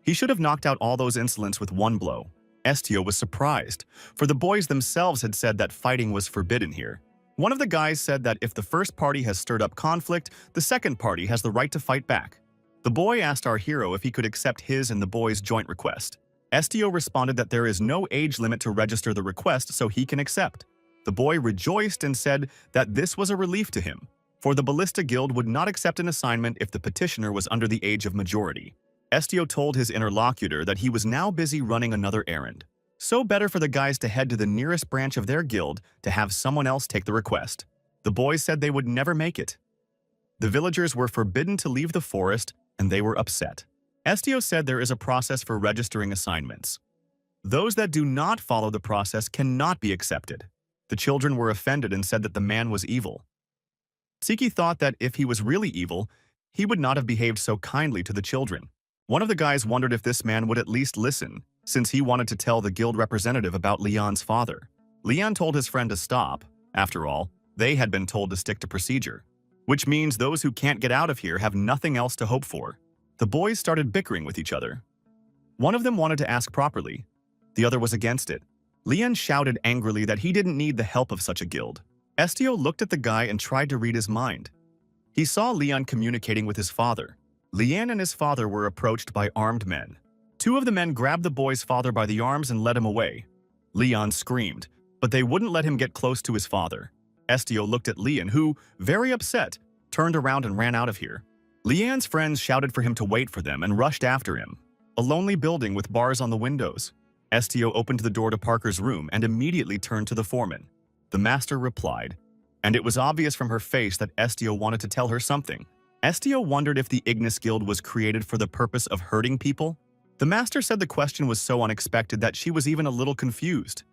He should have knocked out all those insolents with one blow. Estio was surprised, for the boys themselves had said that fighting was forbidden here. One of the guys said that if the first party has stirred up conflict, the second party has the right to fight back. The boy asked our hero if he could accept his and the boys' joint request. Estio responded that there is no age limit to register the request, so he can accept. The boy rejoiced and said that this was a relief to him, for the Ballista Guild would not accept an assignment if the petitioner was under the age of majority. Estio told his interlocutor that he was now busy running another errand. So better for the guys to head to the nearest branch of their guild to have someone else take the request. The boys said they would never make it. The villagers were forbidden to leave the forest, and they were upset. Estio said there is a process for registering assignments. Those that do not follow the process cannot be accepted. The children were offended and said that the man was evil. Tsiki thought that if he was really evil, he would not have behaved so kindly to the children. One of the guys wondered if this man would at least listen, since he wanted to tell the guild representative about Leon's father. Leon told his friend to stop. After all, they had been told to stick to procedure, which means those who can't get out of here have nothing else to hope for. The boys started bickering with each other. One of them wanted to ask properly. The other was against it. Leon shouted angrily that he didn't need the help of such a guild. Estio looked at the guy and tried to read his mind. He saw Leon communicating with his father. Leon and his father were approached by armed men. Two of the men grabbed the boy's father by the arms and led him away. Leon screamed, but they wouldn't let him get close to his father. Estio looked at Leon, who, very upset, turned around and ran out of here. Leon's friends shouted for him to wait for them and rushed after him. A lonely building with bars on the windows. Estio opened the door to Parker's room and immediately turned to the foreman. The master replied, and it was obvious from her face that Estio wanted to tell her something. Estio wondered if the Ignis Guild was created for the purpose of hurting people. The master said the question was so unexpected that she was even a little confused.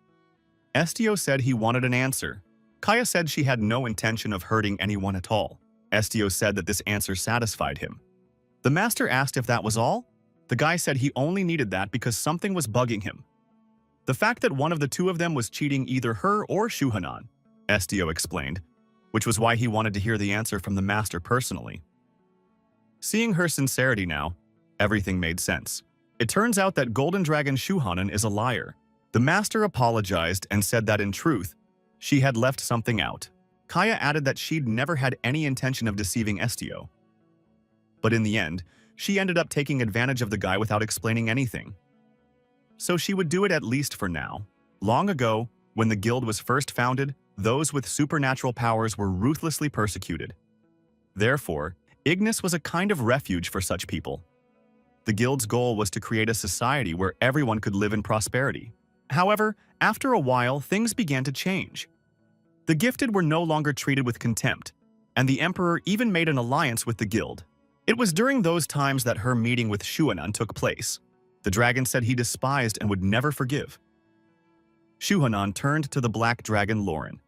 Estio said he wanted an answer. Kaya said she had no intention of hurting anyone at all. Estio said that this answer satisfied him. The master asked if that was all. The guy said he only needed that because something was bugging him. The fact that one of the two of them was cheating either her or Shuhanan, Estio explained, which was why he wanted to hear the answer from the master personally. Seeing her sincerity now, everything made sense. It turns out that Golden Dragon Shuhanan is a liar. The master apologized and said that in truth, she had left something out. Kaya added that she'd never had any intention of deceiving Estio. But in the end, she ended up taking advantage of the guy without explaining anything. So she would do it at least for now. Long ago, when the guild was first founded, those with supernatural powers were ruthlessly persecuted. Therefore, Ignis was a kind of refuge for such people. The guild's goal was to create a society where everyone could live in prosperity. However, after a while, things began to change. The gifted were no longer treated with contempt, and the emperor even made an alliance with the guild. It was during those times that her meeting with Shuhanan took place. The dragon said he despised and would never forgive. Shuhanan turned to the black dragon Lauren.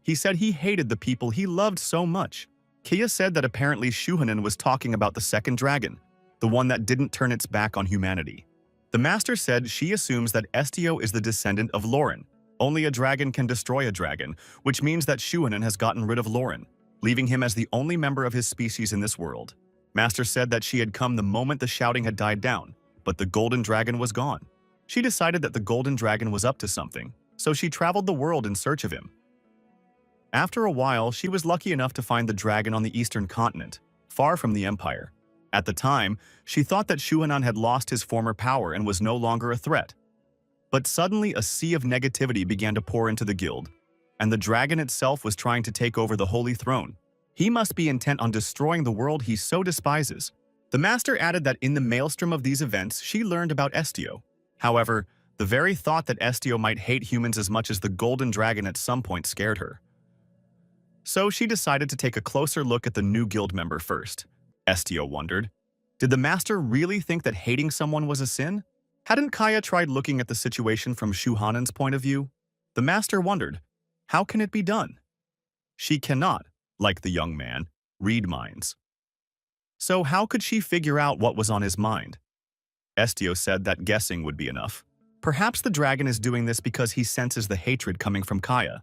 He said he hated the people he loved so much. Kia said that apparently Shuhanan was talking about the second dragon, the one that didn't turn its back on humanity. The master said she assumes that Estio is the descendant of Lauren. Only a dragon can destroy a dragon, which means that Shuhanan has gotten rid of Lauren, leaving him as the only member of his species in this world. Master said that she had come the moment the shouting had died down, but the golden dragon was gone. She decided that the golden dragon was up to something, so she traveled the world in search of him. After a while, she was lucky enough to find the dragon on the eastern continent, far from the empire. At the time, she thought that Shuhanan had lost his former power and was no longer a threat. But suddenly a sea of negativity began to pour into the guild, and the dragon itself was trying to take over the holy throne. He must be intent on destroying the world he so despises. The master added that in the maelstrom of these events, she learned about Estio. However, the very thought that Estio might hate humans as much as the golden dragon at some point scared her. So she decided to take a closer look at the new guild member first. Estio wondered, Did the master really think that hating someone was a sin? Hadn't Kaya tried looking at the situation from Shu Hanan's point of view? The master wondered, how can it be done? She cannot, like the young man, read minds. So how could she figure out what was on his mind? Estio said that guessing would be enough. Perhaps the dragon is doing this because he senses the hatred coming from Kaya.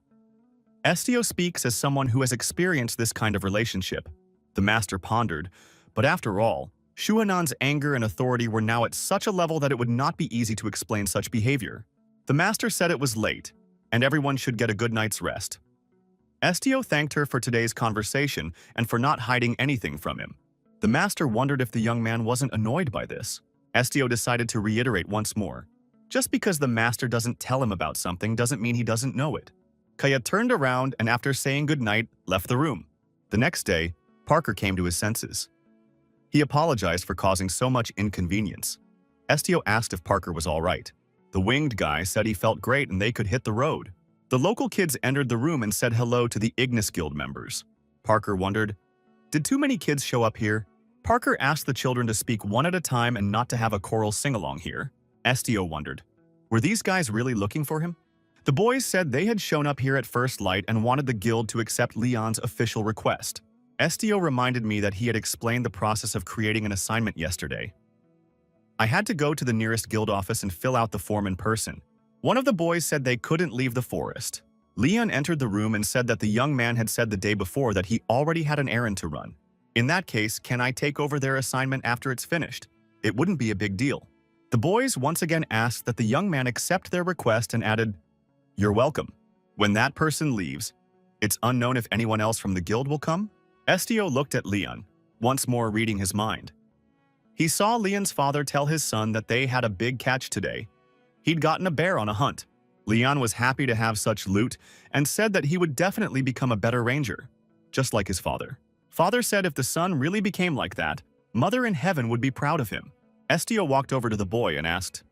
Estio speaks as someone who has experienced this kind of relationship. The master pondered, but after all, Shu Hanan's anger and authority were now at such a level that it would not be easy to explain such behavior. The master said it was late, and everyone should get a good night's rest. Estio thanked her for today's conversation and for not hiding anything from him. The master wondered if the young man wasn't annoyed by this. Estio decided to reiterate once more. Just because the master doesn't tell him about something doesn't mean he doesn't know it. Kaya turned around and after saying goodnight, left the room. The next day, Parker came to his senses. He apologized for causing so much inconvenience. Estio asked if Parker was all right. The winged guy said he felt great and they could hit the road. The local kids entered the room and said hello to the Ignis Guild members. Parker wondered, did too many kids show up here? Parker asked the children to speak one at a time and not to have a choral sing-along here. Estio wondered, were these guys really looking for him? The boys said they had shown up here at first light and wanted the guild to accept Leon's official request. Estio reminded me that he had explained the process of creating an assignment yesterday. I had to go to the nearest guild office and fill out the form in person. One of the boys said they couldn't leave the forest. Leon entered the room and said that the young man had said the day before that he already had an errand to run. In that case, can I take over their assignment after it's finished? It wouldn't be a big deal. The boys once again asked that the young man accept their request and added, you're welcome. When that person leaves, it's unknown if anyone else from the guild will come? Estio looked at Leon, once more reading his mind. He saw Leon's father tell his son that they had a big catch today. He'd gotten a bear on a hunt. Leon was happy to have such loot and said that he would definitely become a better ranger, just like his father. Father said if the son really became like that, Mother in heaven would be proud of him. Estio walked over to the boy and asked,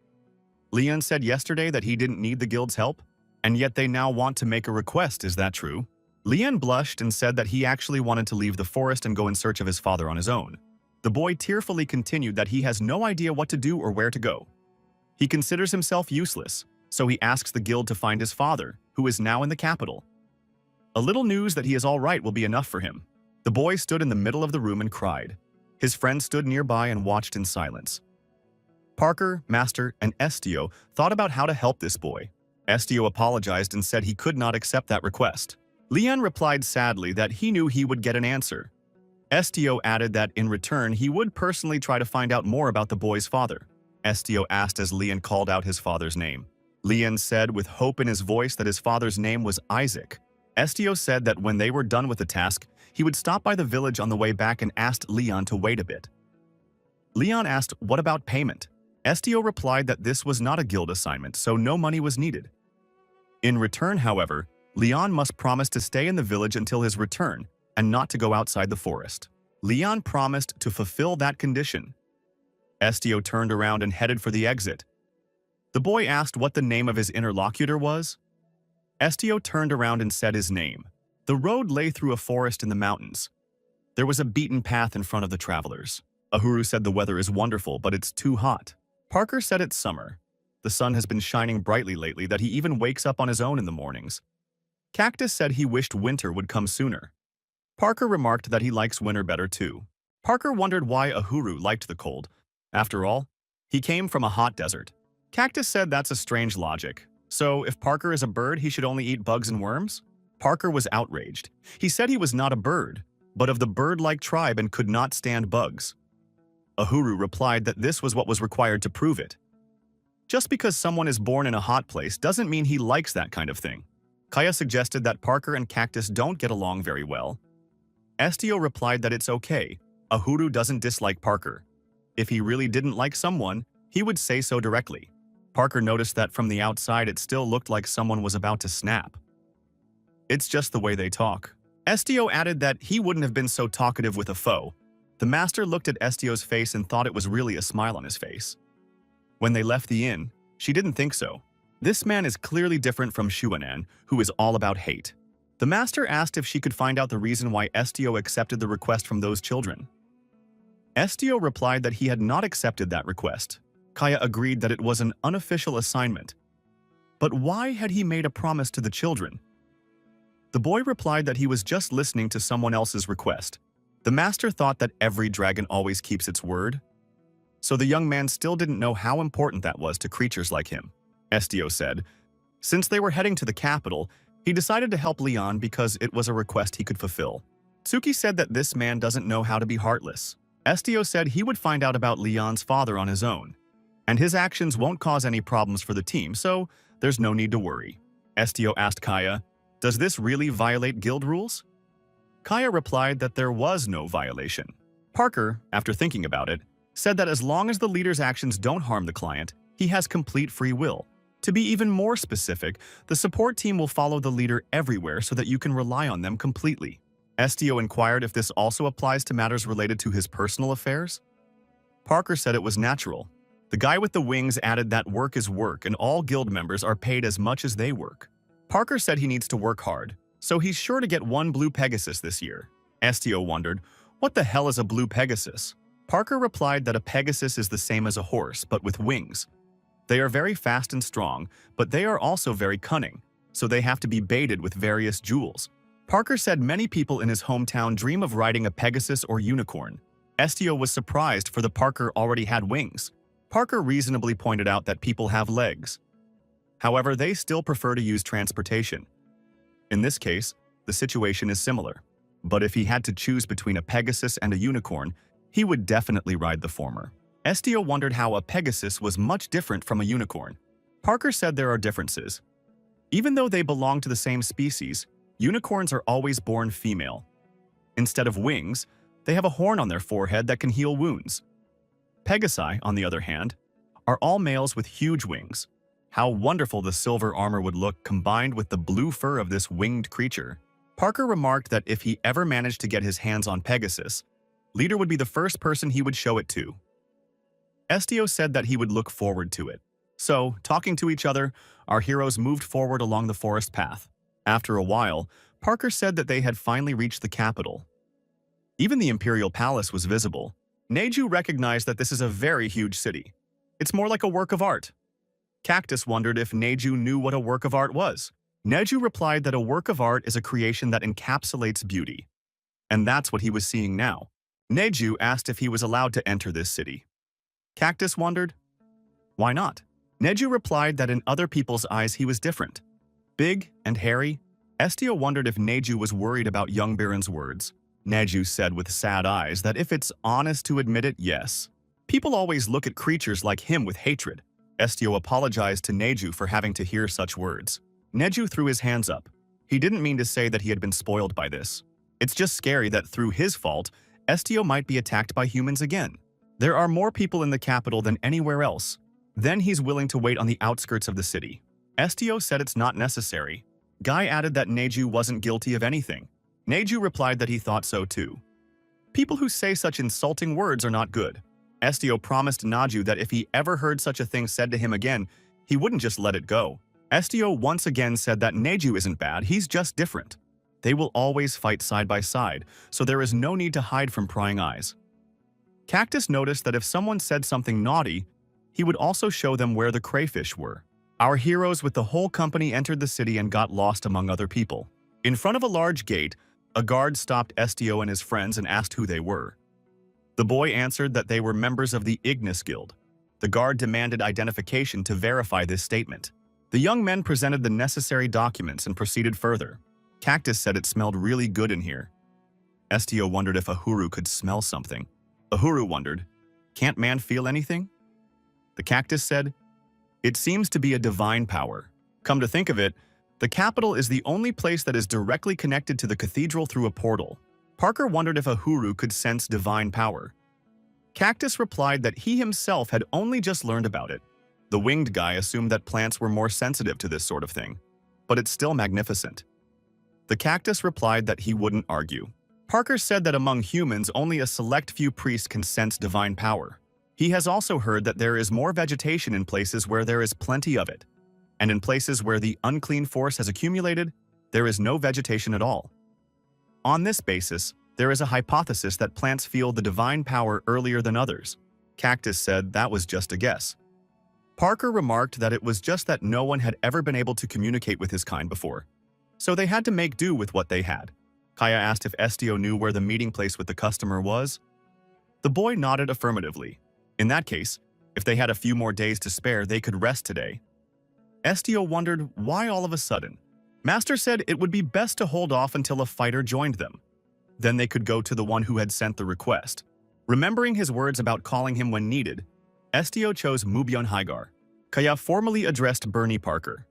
Leon said yesterday that he didn't need the guild's help, and yet they now want to make a request, is that true? Leon blushed and said that he actually wanted to leave the forest and go in search of his father on his own. The boy tearfully continued that he has no idea what to do or where to go. He considers himself useless, so he asks the guild to find his father, who is now in the capital. A little news that he is all right will be enough for him. The boy stood in the middle of the room and cried. His friend stood nearby and watched in silence. Parker, Master, and Estio thought about how to help this boy. Estio apologized and said he could not accept that request. Leon replied sadly that he knew he would get an answer. Estio added that in return he would personally try to find out more about the boy's father. Estio asked as Leon called out his father's name. Leon said with hope in his voice that his father's name was Isaac. Estio said that when they were done with the task, he would stop by the village on the way back and asked Leon to wait a bit. Leon asked, what about payment? Estio replied that this was not a guild assignment, so no money was needed. In return, however, Leon must promise to stay in the village until his return and not to go outside the forest. Leon promised to fulfill that condition. Estio turned around and headed for the exit. The boy asked what the name of his interlocutor was. Estio turned around and said his name. The road lay through a forest in the mountains. There was a beaten path in front of the travelers. Ahuru said the weather is wonderful, but it's too hot. Parker said it's summer. The sun has been shining brightly lately that he even wakes up on his own in the mornings. Cactus said he wished winter would come sooner. Parker remarked that he likes winter better too. Parker wondered why Ahuru liked the cold. After all, he came from a hot desert. Cactus said that's a strange logic. So if Parker is a bird, he should only eat bugs and worms? Parker was outraged. He said he was not a bird, but of the bird-like tribe and could not stand bugs. Ahuru replied that this was what was required to prove it. Just because someone is born in a hot place doesn't mean he likes that kind of thing. Kaya suggested that Parker and Cactus don't get along very well. Estio replied that it's okay. Ahuru doesn't dislike Parker. If he really didn't like someone, he would say so directly. Parker noticed that from the outside it still looked like someone was about to snap. It's just the way they talk. Estio added that he wouldn't have been so talkative with a foe. The master looked at Estio's face and thought it was really a smile on his face. When they left the inn, she didn't think so. This man is clearly different from Shu Hanan, who is all about hate. The master asked if she could find out the reason why Estio accepted the request from those children. Estio replied that he had not accepted that request. Kaya agreed that it was an unofficial assignment. But why had he made a promise to the children? The boy replied that he was just listening to someone else's request. The master thought that every dragon always keeps its word. So the young man still didn't know how important that was to creatures like him. Estio said, since they were heading to the capital, he decided to help Leon because it was a request he could fulfill. Tsuki said that this man doesn't know how to be heartless. Estio said he would find out about Leon's father on his own, and his actions won't cause any problems for the team, so there's no need to worry. Estio asked Kaya, does this really violate guild rules? Kaya replied that there was no violation. Parker, after thinking about it, said that as long as the leader's actions don't harm the client, he has complete free will. To be even more specific, the support team will follow the leader everywhere so that you can rely on them completely. Estio inquired if this also applies to matters related to his personal affairs. Parker said it was natural. The guy with the wings added that work is work and all guild members are paid as much as they work. Parker said he needs to work hard, so he's sure to get one blue Pegasus this year. Estio wondered, what the hell is a blue Pegasus? Parker replied that a Pegasus is the same as a horse, but with wings. They are very fast and strong, but they are also very cunning, so they have to be baited with various jewels. Parker said many people in his hometown dream of riding a Pegasus or unicorn. Estio was surprised for the Parker already had wings. Parker reasonably pointed out that people have legs. However, they still prefer to use transportation. In this case, the situation is similar. But if he had to choose between a Pegasus and a unicorn, he would definitely ride the former. Estio wondered how a Pegasus was much different from a unicorn. Parker said there are differences. Even though they belong to the same species, unicorns are always born female. Instead of wings, they have a horn on their forehead that can heal wounds. Pegasi, on the other hand, are all males with huge wings. How wonderful the silver armor would look combined with the blue fur of this winged creature. Parker remarked that if he ever managed to get his hands on Pegasus, Leader would be the first person he would show it to. Estio said that he would look forward to it. So, talking to each other, our heroes moved forward along the forest path. After a while, Parker said that they had finally reached the capital. Even the Imperial Palace was visible. Neju recognized that this is a very huge city. It's more like a work of art. Cactus wondered if Neju knew what a work of art was. Neju replied that a work of art is a creation that encapsulates beauty. And that's what he was seeing now. Neju asked if he was allowed to enter this city. Cactus wondered, why not? Neju replied that in other people's eyes he was different. Big and hairy, Estio wondered if Neju was worried about young Baron's words. Neju said with sad eyes that if it's honest to admit it, yes. People always look at creatures like him with hatred. Estio apologized to Neju for having to hear such words. Neju threw his hands up. He didn't mean to say that he had been spoiled by this. It's just scary that through his fault, Estio might be attacked by humans again. There are more people in the capital than anywhere else. Then he's willing to wait on the outskirts of the city. Estio said it's not necessary. Guy added that Neju wasn't guilty of anything. Neju replied that he thought so too. People who say such insulting words are not good. Estio promised Naju that if he ever heard such a thing said to him again, he wouldn't just let it go. Estio once again said that Neju isn't bad, he's just different. They will always fight side by side, so there is no need to hide from prying eyes. Cactus noticed that if someone said something naughty, he would also show them where the crayfish were. Our heroes with the whole company entered the city and got lost among other people. In front of a large gate, a guard stopped Estio and his friends and asked who they were. The boy answered that they were members of the Ignis Guild. The guard demanded identification to verify this statement. The young men presented the necessary documents and proceeded further. Cactus said it smelled really good in here. Estio wondered if Ahuru could smell something. Ahuru wondered, can't man feel anything? The cactus said, it seems to be a divine power. Come to think of it, the capital is the only place that is directly connected to the cathedral through a portal. Parker wondered if Ahuru could sense divine power. Cactus replied that he himself had only just learned about it. The winged guy assumed that plants were more sensitive to this sort of thing, but it's still magnificent. The cactus replied that he wouldn't argue. Parker said that among humans, only a select few priests can sense divine power. He has also heard that there is more vegetation in places where there is plenty of it, and in places where the unclean force has accumulated, there is no vegetation at all. On this basis, there is a hypothesis that plants feel the divine power earlier than others. Cactus said that was just a guess. Parker remarked that it was just that no one had ever been able to communicate with his kind before, so they had to make do with what they had. Kaya asked if Estio knew where the meeting place with the customer was. The boy nodded affirmatively. In that case, if they had a few more days to spare, they could rest today. Estio wondered why all of a sudden. Master said it would be best to hold off until a fighter joined them. Then they could go to the one who had sent the request. Remembering his words about calling him when needed, Estio chose Mubyon Hygar. Kaya formally addressed Bernie Parker.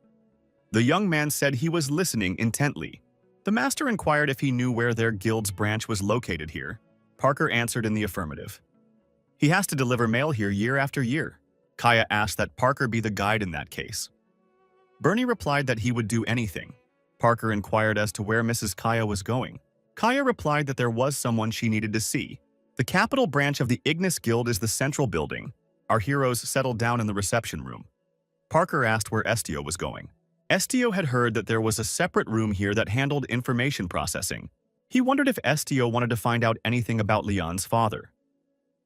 The young man said he was listening intently. The master inquired if he knew where their guild's branch was located here. Parker answered in the affirmative. He has to deliver mail here year after year. Kaya asked that Parker be the guide in that case. Bernie replied that he would do anything. Parker inquired as to where Mrs. Kaya was going. Kaya replied that there was someone she needed to see. The capital branch of the Ignis Guild is the central building. Our heroes settled down in the reception room. Parker asked where Estio was going. Estio had heard that there was a separate room here that handled information processing. He wondered if Estio wanted to find out anything about Leon's father.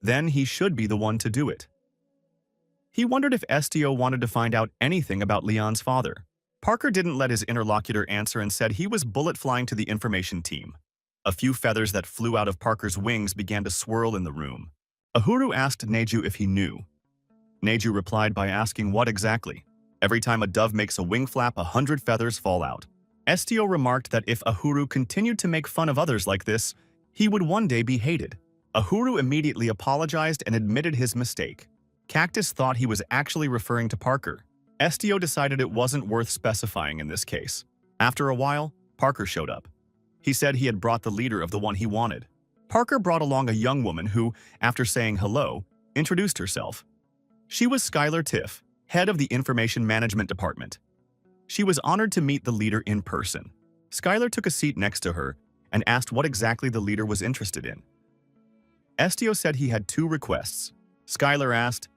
Then he should be the one to do it. He wondered if Estio wanted to find out anything about Leon's father. Parker didn't let his interlocutor answer and said he was bullet flying to the information team. A few feathers that flew out of Parker's wings began to swirl in the room. Uhuru asked Neju if he knew. Neju replied by asking what exactly. Every time a dove makes a wing flap, 100 feathers fall out. Estio remarked that if Uhuru continued to make fun of others like this, he would one day be hated. Uhuru immediately apologized and admitted his mistake. Cactus thought he was actually referring to Parker. Estio decided it wasn't worth specifying in this case. After a while, Parker showed up. He said he had brought the leader of the one he wanted. Parker brought along a young woman who, after saying hello, introduced herself. She was Skylar Tiff, head of the Information Management Department. She was honored to meet the leader in person. Skylar took a seat next to her and asked what exactly the leader was interested in. Estio said he had 2 requests. Skylar asked,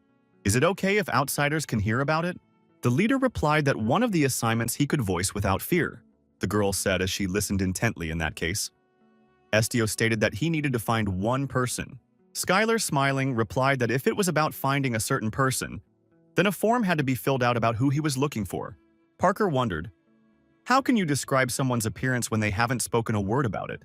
"Is it okay if outsiders can hear about it?" The leader replied that one of the assignments he could voice without fear, the girl said as she listened intently in that case. Estio stated that he needed to find one person. Skylar, smiling, replied that if it was about finding a certain person, then a form had to be filled out about who he was looking for. Parker wondered, how can you describe someone's appearance when they haven't spoken a word about it?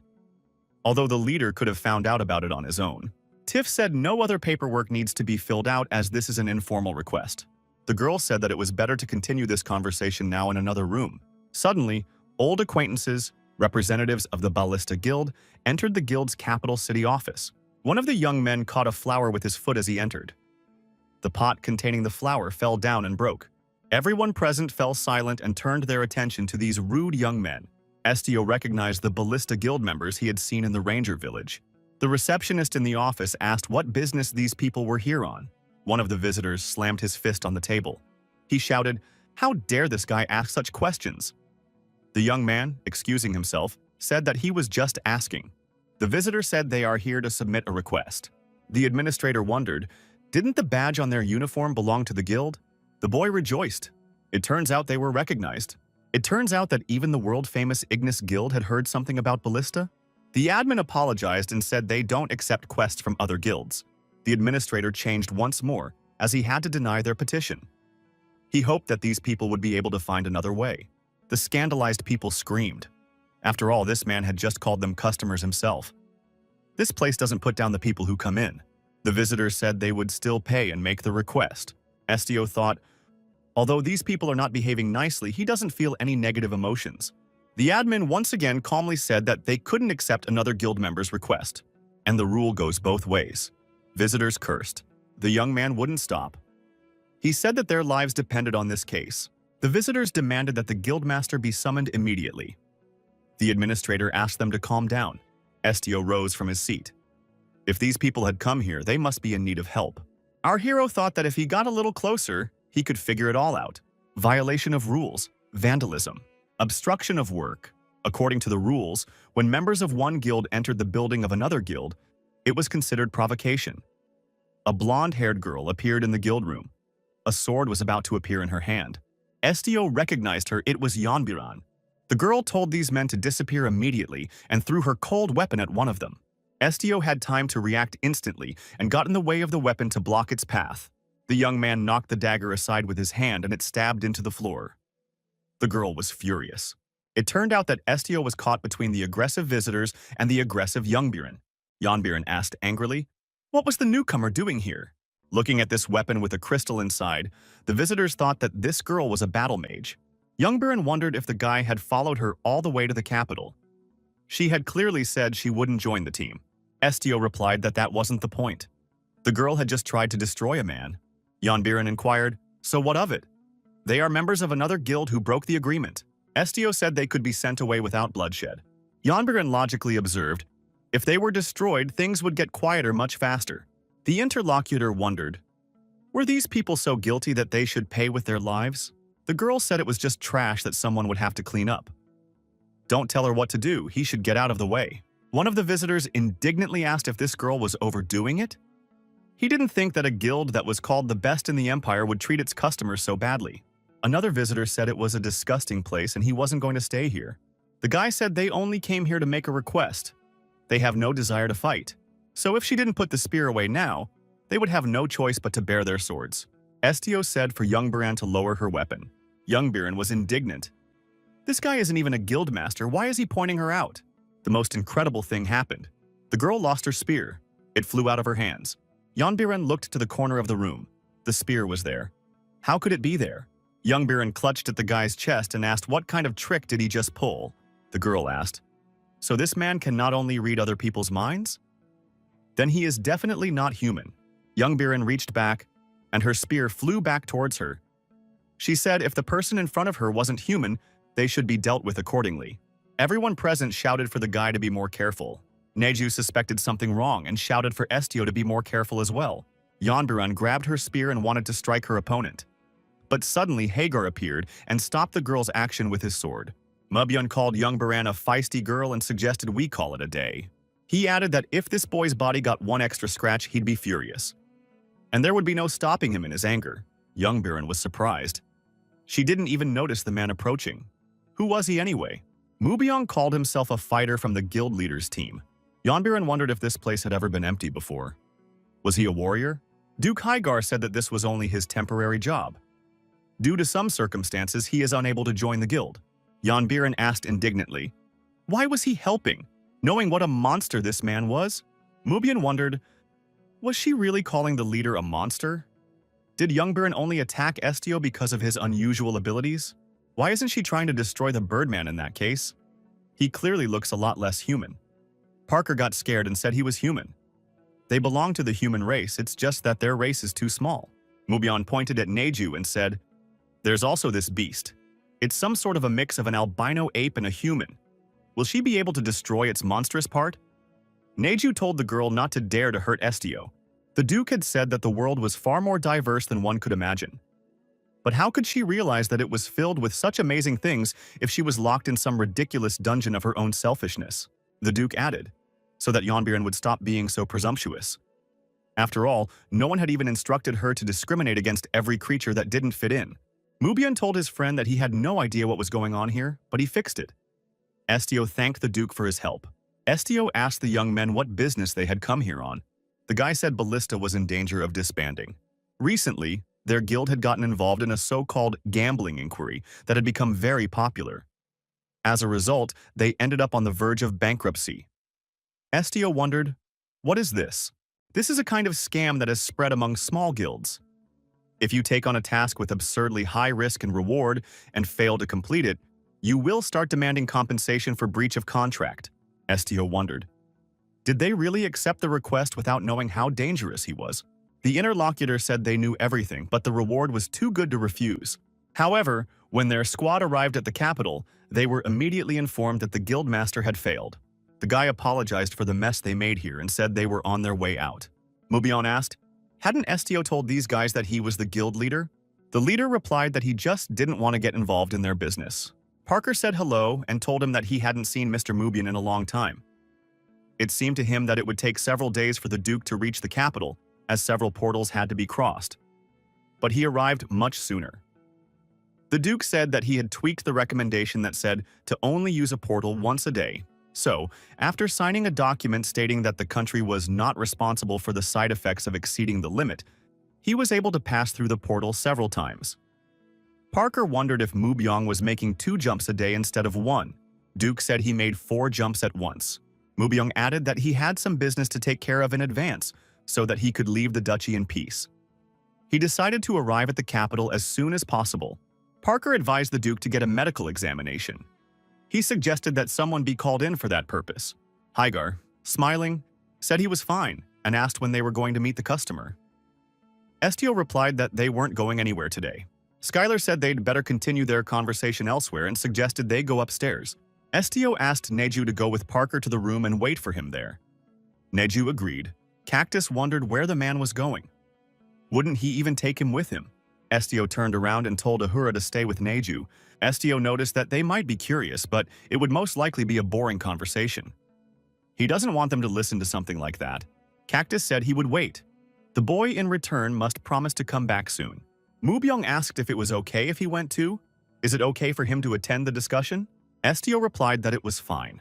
Although the leader could have found out about it on his own. Tiff said no other paperwork needs to be filled out as this is an informal request. The girl said that it was better to continue this conversation now in another room. Suddenly, old acquaintances, representatives of the Ballista Guild, entered the guild's capital city office. One of the young men caught a flower with his foot as he entered. The pot containing the flower fell down and broke. Everyone present fell silent and turned their attention to these rude young men. Estio recognized the Ballista Guild members he had seen in the Ranger Village. The receptionist in the office asked what business these people were here on. One of the visitors slammed his fist on the table. He shouted, "How dare this guy ask such questions?" The young man, excusing himself, said that he was just asking. The visitor said they are here to submit a request. The administrator wondered, didn't the badge on their uniform belong to the guild? The boy rejoiced. It turns out they were recognized. It turns out that even the world-famous Ignis Guild had heard something about Ballista. The admin apologized and said they don't accept quests from other guilds. The administrator changed once more, as he had to deny their petition. He hoped that these people would be able to find another way. The scandalized people screamed. After all, this man had just called them customers himself. This place doesn't put down the people who come in. The visitors said they would still pay and make the request. Estio thought, although these people are not behaving nicely, he doesn't feel any negative emotions. The admin once again calmly said that they couldn't accept another guild member's request. And the rule goes both ways. Visitors cursed. The young man wouldn't stop. He said that their lives depended on this case. The visitors demanded that the guildmaster be summoned immediately. The administrator asked them to calm down. Estio rose from his seat. If these people had come here, they must be in need of help. Our hero thought that if he got a little closer, he could figure it all out. Violation of rules, vandalism, obstruction of work. According to the rules, when members of one guild entered the building of another guild, it was considered provocation. A blonde-haired girl appeared in the guild room. A sword was about to appear in her hand. Estio recognized her. It was Yanbiran. The girl told these men to disappear immediately and threw her cold weapon at one of them. Estio had time to react instantly and got in the way of the weapon to block its path. The young man knocked the dagger aside with his hand and it stabbed into the floor. The girl was furious. It turned out that Estio was caught between the aggressive visitors and the aggressive Youngbiren. Youngbiren asked angrily, "What was the newcomer doing here?" Looking at this weapon with a crystal inside, the visitors thought that this girl was a battle mage. Youngbiren wondered if the guy had followed her all the way to the capital. She had clearly said she wouldn't join the team. Estio replied that that wasn't the point. The girl had just tried to destroy a man. Youngbiren inquired, "So what of it?" "They are members of another guild who broke the agreement." Estio said they could be sent away without bloodshed. Youngbiren logically observed, if they were destroyed, things would get quieter much faster. The interlocutor wondered, were these people so guilty that they should pay with their lives? The girl said it was just trash that someone would have to clean up. Don't tell her what to do, he should get out of the way. One of the visitors indignantly asked if this girl was overdoing it. He didn't think that a guild that was called the best in the empire would treat its customers so badly. Another visitor said it was a disgusting place and he wasn't going to stay here. The guy said they only came here to make a request. They have no desire to fight. So if she didn't put the spear away now, they would have no choice but to bare their swords. Estio said for Youngbiren to lower her weapon. Youngbiren was indignant. This guy isn't even a guild master, why is he pointing her out? The most incredible thing happened. The girl lost her spear. It flew out of her hands. Youngbiren looked to the corner of the room. The spear was there. How could it be there? Youngbiren clutched at the guy's chest and asked what kind of trick did he just pull? The girl asked, "So this man can not only read other people's minds? Then he is definitely not human." Youngbiren reached back, and her spear flew back towards her. She said if the person in front of her wasn't human, they should be dealt with accordingly. Everyone present shouted for the guy to be more careful. Neju suspected something wrong and shouted for Estio to be more careful as well. Youngbiren grabbed her spear and wanted to strike her opponent. But suddenly Hagar appeared and stopped the girl's action with his sword. Mubyon called Youngbiren a feisty girl and suggested we call it a day. He added that if this boy's body got one extra scratch, he'd be furious. And there would be no stopping him in his anger. Youngbiren was surprised. She didn't even notice the man approaching. Who was he anyway? Mubyon called himself a fighter from the guild leader's team. Youngbiren wondered if this place had ever been empty before. Was he a warrior? Duke Hagar said that this was only his temporary job. Due to some circumstances, he is unable to join the guild. Youngbiren asked indignantly, why was he helping, knowing what a monster this man was? Mubyon wondered, was she really calling the leader a monster? Did Youngbiren only attack Estio because of his unusual abilities? Why isn't she trying to destroy the Birdman in that case? He clearly looks a lot less human. Parker got scared and said he was human. They belong to the human race, it's just that their race is too small. Mubyon pointed at Neju and said, there's also this beast. It's some sort of a mix of an albino ape and a human. Will she be able to destroy its monstrous part? Neju told the girl not to dare to hurt Estio. The Duke had said that the world was far more diverse than one could imagine. But how could she realize that it was filled with such amazing things if she was locked in some ridiculous dungeon of her own selfishness? The Duke added, so that Youngbiren would stop being so presumptuous. After all, no one had even instructed her to discriminate against every creature that didn't fit in. Mubyon told his friend that he had no idea what was going on here, but he fixed it. Estio thanked the Duke for his help. Estio asked the young men what business they had come here on. The guy said Ballista was in danger of disbanding. Recently, their guild had gotten involved in a so-called gambling inquiry that had become very popular. As a result, they ended up on the verge of bankruptcy. Estio wondered, what is this? This is a kind of scam that has spread among small guilds. If you take on a task with absurdly high risk and reward and fail to complete it, you will start demanding compensation for breach of contract. Estio wondered. Did they really accept the request without knowing how dangerous he was? The interlocutor said they knew everything, but the reward was too good to refuse. However, when their squad arrived at the capital, they were immediately informed that the guildmaster had failed. The guy apologized for the mess they made here and said they were on their way out. Mubyon asked, hadn't Estio told these guys that he was the guild leader? The leader replied that he just didn't want to get involved in their business. Parker said hello and told him that he hadn't seen Mr. Mubyon in a long time. It seemed to him that it would take several days for the Duke to reach the capital, as several portals had to be crossed. But he arrived much sooner. The Duke said that he had tweaked the recommendation that said to only use a portal once a day. So, after signing a document stating that the country was not responsible for the side effects of exceeding the limit, he was able to pass through the portal several times. Parker wondered if Mubyong was making 2 jumps a day instead of 1. Duke said he made 4 jumps at once. Mubyong added that he had some business to take care of in advance, so that he could leave the duchy in peace. He decided to arrive at the capital as soon as possible. Parker advised the Duke to get a medical examination. He suggested that someone be called in for that purpose. Hagar, smiling, said he was fine and asked when they were going to meet the customer. Estio replied that they weren't going anywhere today. Skylar said they'd better continue their conversation elsewhere and suggested they go upstairs. Estio asked Neju to go with Parker to the room and wait for him there. Neju agreed. Cactus wondered where the man was going. Wouldn't he even take him with him? Estio turned around and told Ahura to stay with Neju. Estio noticed that they might be curious, but it would most likely be a boring conversation. He doesn't want them to listen to something like that. Cactus said he would wait. The boy in return must promise to come back soon. Mubyong asked if it was okay if he went too. Is it okay for him to attend the discussion? Estio replied that it was fine.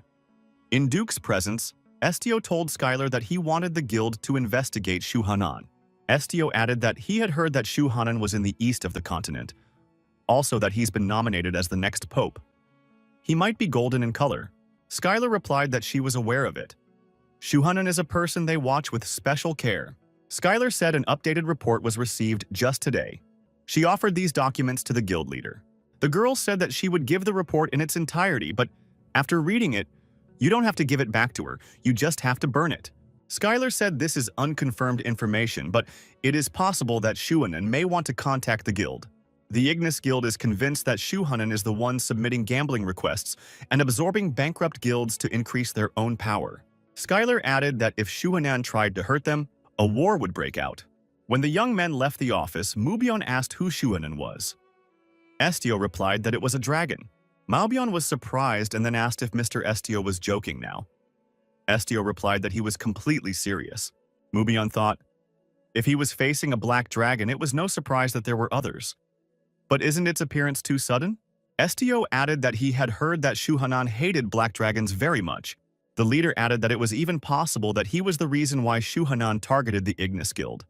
In Duke's presence, Estio told Skylar that he wanted the guild to investigate Shu Hanan. Estio added that he had heard that Shu Hanan was in the east of the continent, also that he's been nominated as the next pope. He might be golden in color. Skylar replied that she was aware of it. Shu Hanan is a person they watch with special care. Skylar said an updated report was received just today. She offered these documents to the guild leader. The girl said that she would give the report in its entirety, but after reading it, you don't have to give it back to her, you just have to burn it. Skylar said this is unconfirmed information, but it is possible that Shu Hanan may want to contact the guild. The Ignis Guild is convinced that Shu Hanan is the one submitting gambling requests and absorbing bankrupt guilds to increase their own power. Skylar added that if Shu Hanan tried to hurt them, a war would break out. When the young men left the office, Mubyong asked who Shu Hanan was. Estio replied that it was a dragon. Mubyong was surprised and then asked if Mr. Estio was joking now. Estio replied that he was completely serious. Mubyong thought, if he was facing a black dragon, it was no surprise that there were others. But isn't its appearance too sudden? Estio added that he had heard that Shu Hanan hated black dragons very much. The leader added that it was even possible that he was the reason why Shu Hanan targeted the Ignis Guild.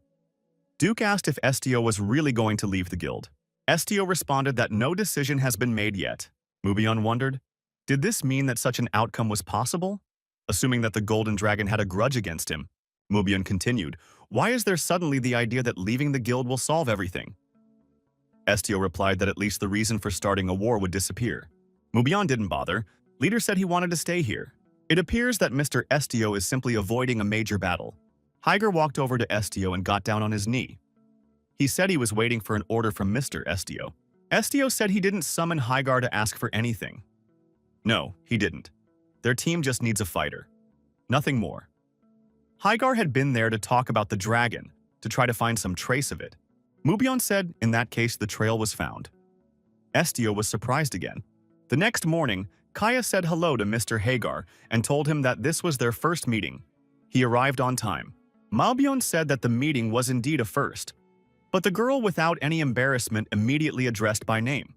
Duke asked if Estio was really going to leave the guild. Estio responded that no decision has been made yet. Mubyong wondered, did this mean that such an outcome was possible? Assuming that the Golden Dragon had a grudge against him. Mubyong continued, why is there suddenly the idea that leaving the guild will solve everything? Estio replied that at least the reason for starting a war would disappear. Mubyong didn't bother. Leader said he wanted to stay here. It appears that Mr. Estio is simply avoiding a major battle. Hagar walked over to Estio and got down on his knee. He said he was waiting for an order from Mr. Estio. Estio said he didn't summon Hagar to ask for anything. No, he didn't. Their team just needs a fighter. Nothing more. Hagar had been there to talk about the dragon, to try to find some trace of it. Mubyong said, in that case, the trail was found. Estio was surprised again. The next morning, Kaya said hello to Mr. Hagar and told him that this was their first meeting. He arrived on time. Mubyong said that the meeting was indeed a first, but the girl without any embarrassment immediately addressed by name.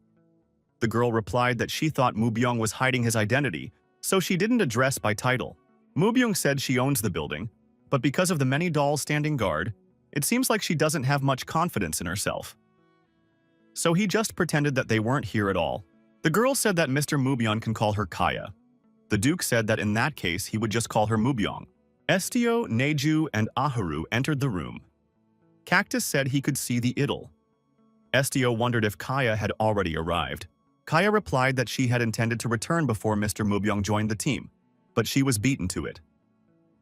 The girl replied that she thought Mubyong was hiding his identity, so she didn't address by title. Mubyong said she owns the building, but because of the many dolls standing guard, it seems like she doesn't have much confidence in herself. So he just pretended that they weren't here at all. The girl said that Mr. Mubyong can call her Kaya. The Duke said that in that case he would just call her Mubyong. Estio, Neju, and Ahuru entered the room. Cactus said he could see the idol. Estio wondered if Kaya had already arrived. Kaya replied that she had intended to return before Mr. Mubyong joined the team, but she was beaten to it.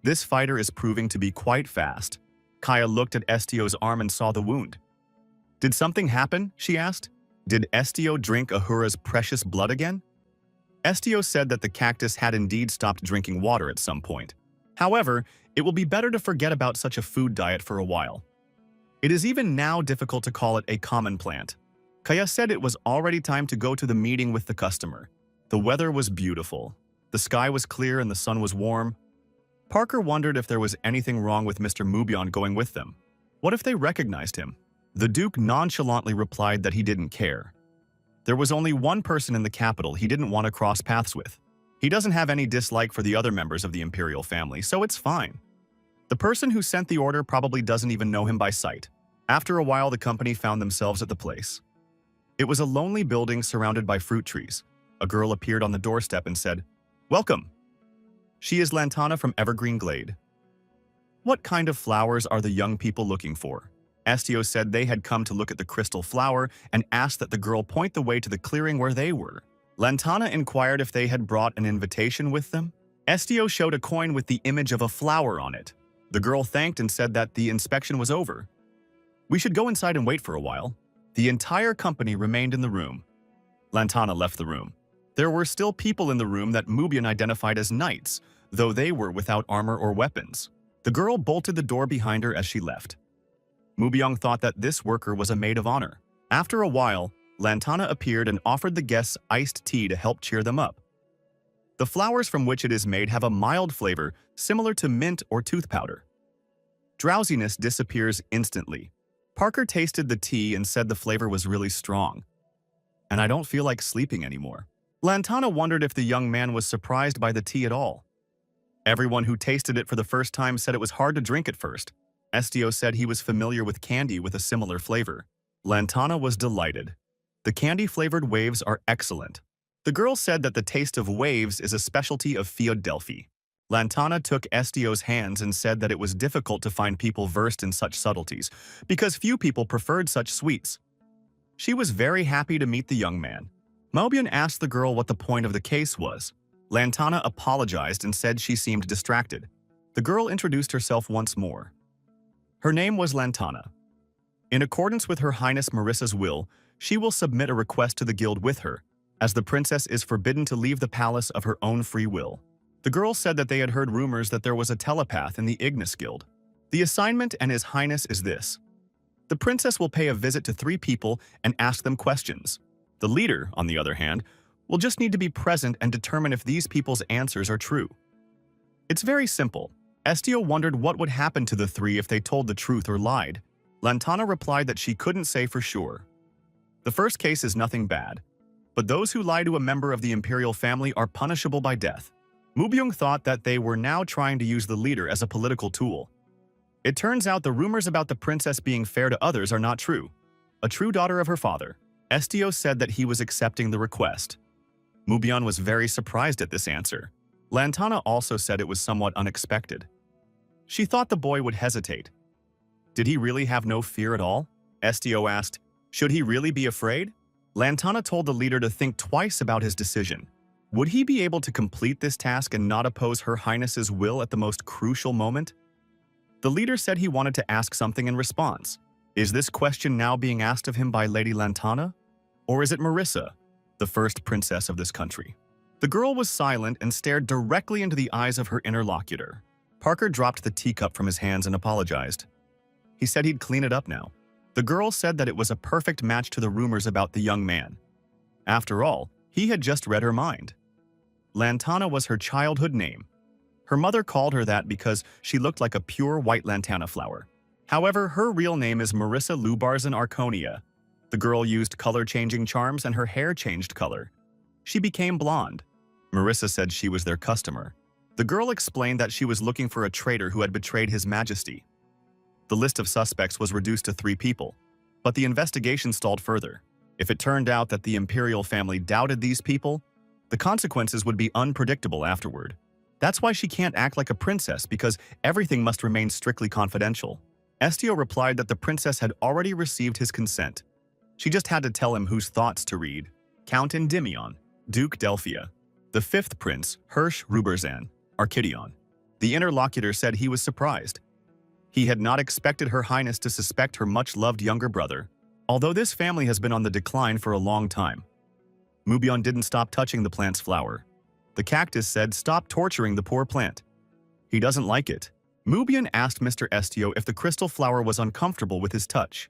This fighter is proving to be quite fast. Kaya looked at Estio's arm and saw the wound. Did something happen? She asked. Did Estio drink Ahura's precious blood again? Estio said that the cactus had indeed stopped drinking water at some point. However, it will be better to forget about such a food diet for a while. It is even now difficult to call it a common plant. Kaya said it was already time to go to the meeting with the customer. The weather was beautiful. The sky was clear and the sun was warm. Parker wondered if there was anything wrong with Mr. Mubyong going with them. What if they recognized him? The Duke nonchalantly replied that he didn't care. There was only one person in the capital he didn't want to cross paths with. He doesn't have any dislike for the other members of the imperial family, so it's fine. The person who sent the order probably doesn't even know him by sight. After a while, the company found themselves at the place. It was a lonely building surrounded by fruit trees. A girl appeared on the doorstep and said, "Welcome." She is Lantana from Evergreen Glade. What kind of flowers are the young people looking for? Estio said they had come to look at the crystal flower and asked that the girl point the way to the clearing where they were. Lantana inquired if they had brought an invitation with them. Estio showed a coin with the image of a flower on it. The girl thanked and said that the inspection was over. We should go inside and wait for a while. The entire company remained in the room. Lantana left the room. There were still people in the room that Mubian identified as knights, though they were without armor or weapons. The girl bolted the door behind her as she left. Mubyong thought that this worker was a maid of honor. After a while, Lantana appeared and offered the guests iced tea to help cheer them up. The flowers from which it is made have a mild flavor similar to mint or tooth powder. Drowsiness disappears instantly. Parker tasted the tea and said the flavor was really strong. And I don't feel like sleeping anymore. Lantana wondered if the young man was surprised by the tea at all. Everyone who tasted it for the first time said it was hard to drink at first. Estio said he was familiar with candy with a similar flavor. Lantana was delighted. The candy-flavored waves are excellent. The girl said that the taste of waves is a specialty of Philadelphia. Lantana took Estio's hands and said that it was difficult to find people versed in such subtleties, because few people preferred such sweets. She was very happy to meet the young man. Mobian asked the girl what the point of the case was. Lantana apologized and said she seemed distracted. The girl introduced herself once more. Her name was Lantana. In accordance with Her Highness Marissa's will, she will submit a request to the guild with her, as the princess is forbidden to leave the palace of her own free will. The girl said that they had heard rumors that there was a telepath in the Ignis Guild. The assignment and His Highness is this. The princess will pay a visit to 3 people and ask them questions. The leader, on the other hand, will just need to be present and determine if these people's answers are true. It's very simple. Estio wondered what would happen to the 3 if they told the truth or lied. Lantana replied that she couldn't say for sure. The first case is nothing bad, but those who lie to a member of the imperial family are punishable by death. Mubyong thought that they were now trying to use the leader as a political tool. It turns out the rumors about the princess being fair to others are not true. A true daughter of her father. Estio said that he was accepting the request. Mubyong was very surprised at this answer. Lantana also said it was somewhat unexpected. She thought the boy would hesitate. Did he really have no fear at all? Estio asked, should he really be afraid? Lantana told the leader to think twice about his decision. Would he be able to complete this task and not oppose Her Highness's will at the most crucial moment? The leader said he wanted to ask something in response. Is this question now being asked of him by Lady Lantana? Or is it Marissa, the first princess of this country? The girl was silent and stared directly into the eyes of her interlocutor. Parker dropped the teacup from his hands and apologized. He said he'd clean it up now. The girl said that it was a perfect match to the rumors about the young man. After all, he had just read her mind. Lantana was her childhood name. Her mother called her that because she looked like a pure white lantana flower. However, her real name is Marissa Lubarzan Arconia. The girl used color-changing charms and her hair changed color. She became blonde. Marissa said she was their customer. The girl explained that she was looking for a traitor who had betrayed His Majesty. The list of suspects was reduced to 3 people, but the investigation stalled further. If it turned out that the imperial family doubted these people, the consequences would be unpredictable afterward. That's why she can't act like a princess, because everything must remain strictly confidential. Estio replied that the princess had already received his consent. She just had to tell him whose thoughts to read. Count Endymion, Duke Delphia. The 5th prince, Hirsch Ruberzan, Archidion. The interlocutor said he was surprised. He had not expected Her Highness to suspect her much-loved younger brother, although this family has been on the decline for a long time. Mubion didn't stop touching the plant's flower. The cactus said, "Stop torturing the poor plant." He doesn't like it. Mubion asked Mr. Estio if the crystal flower was uncomfortable with his touch.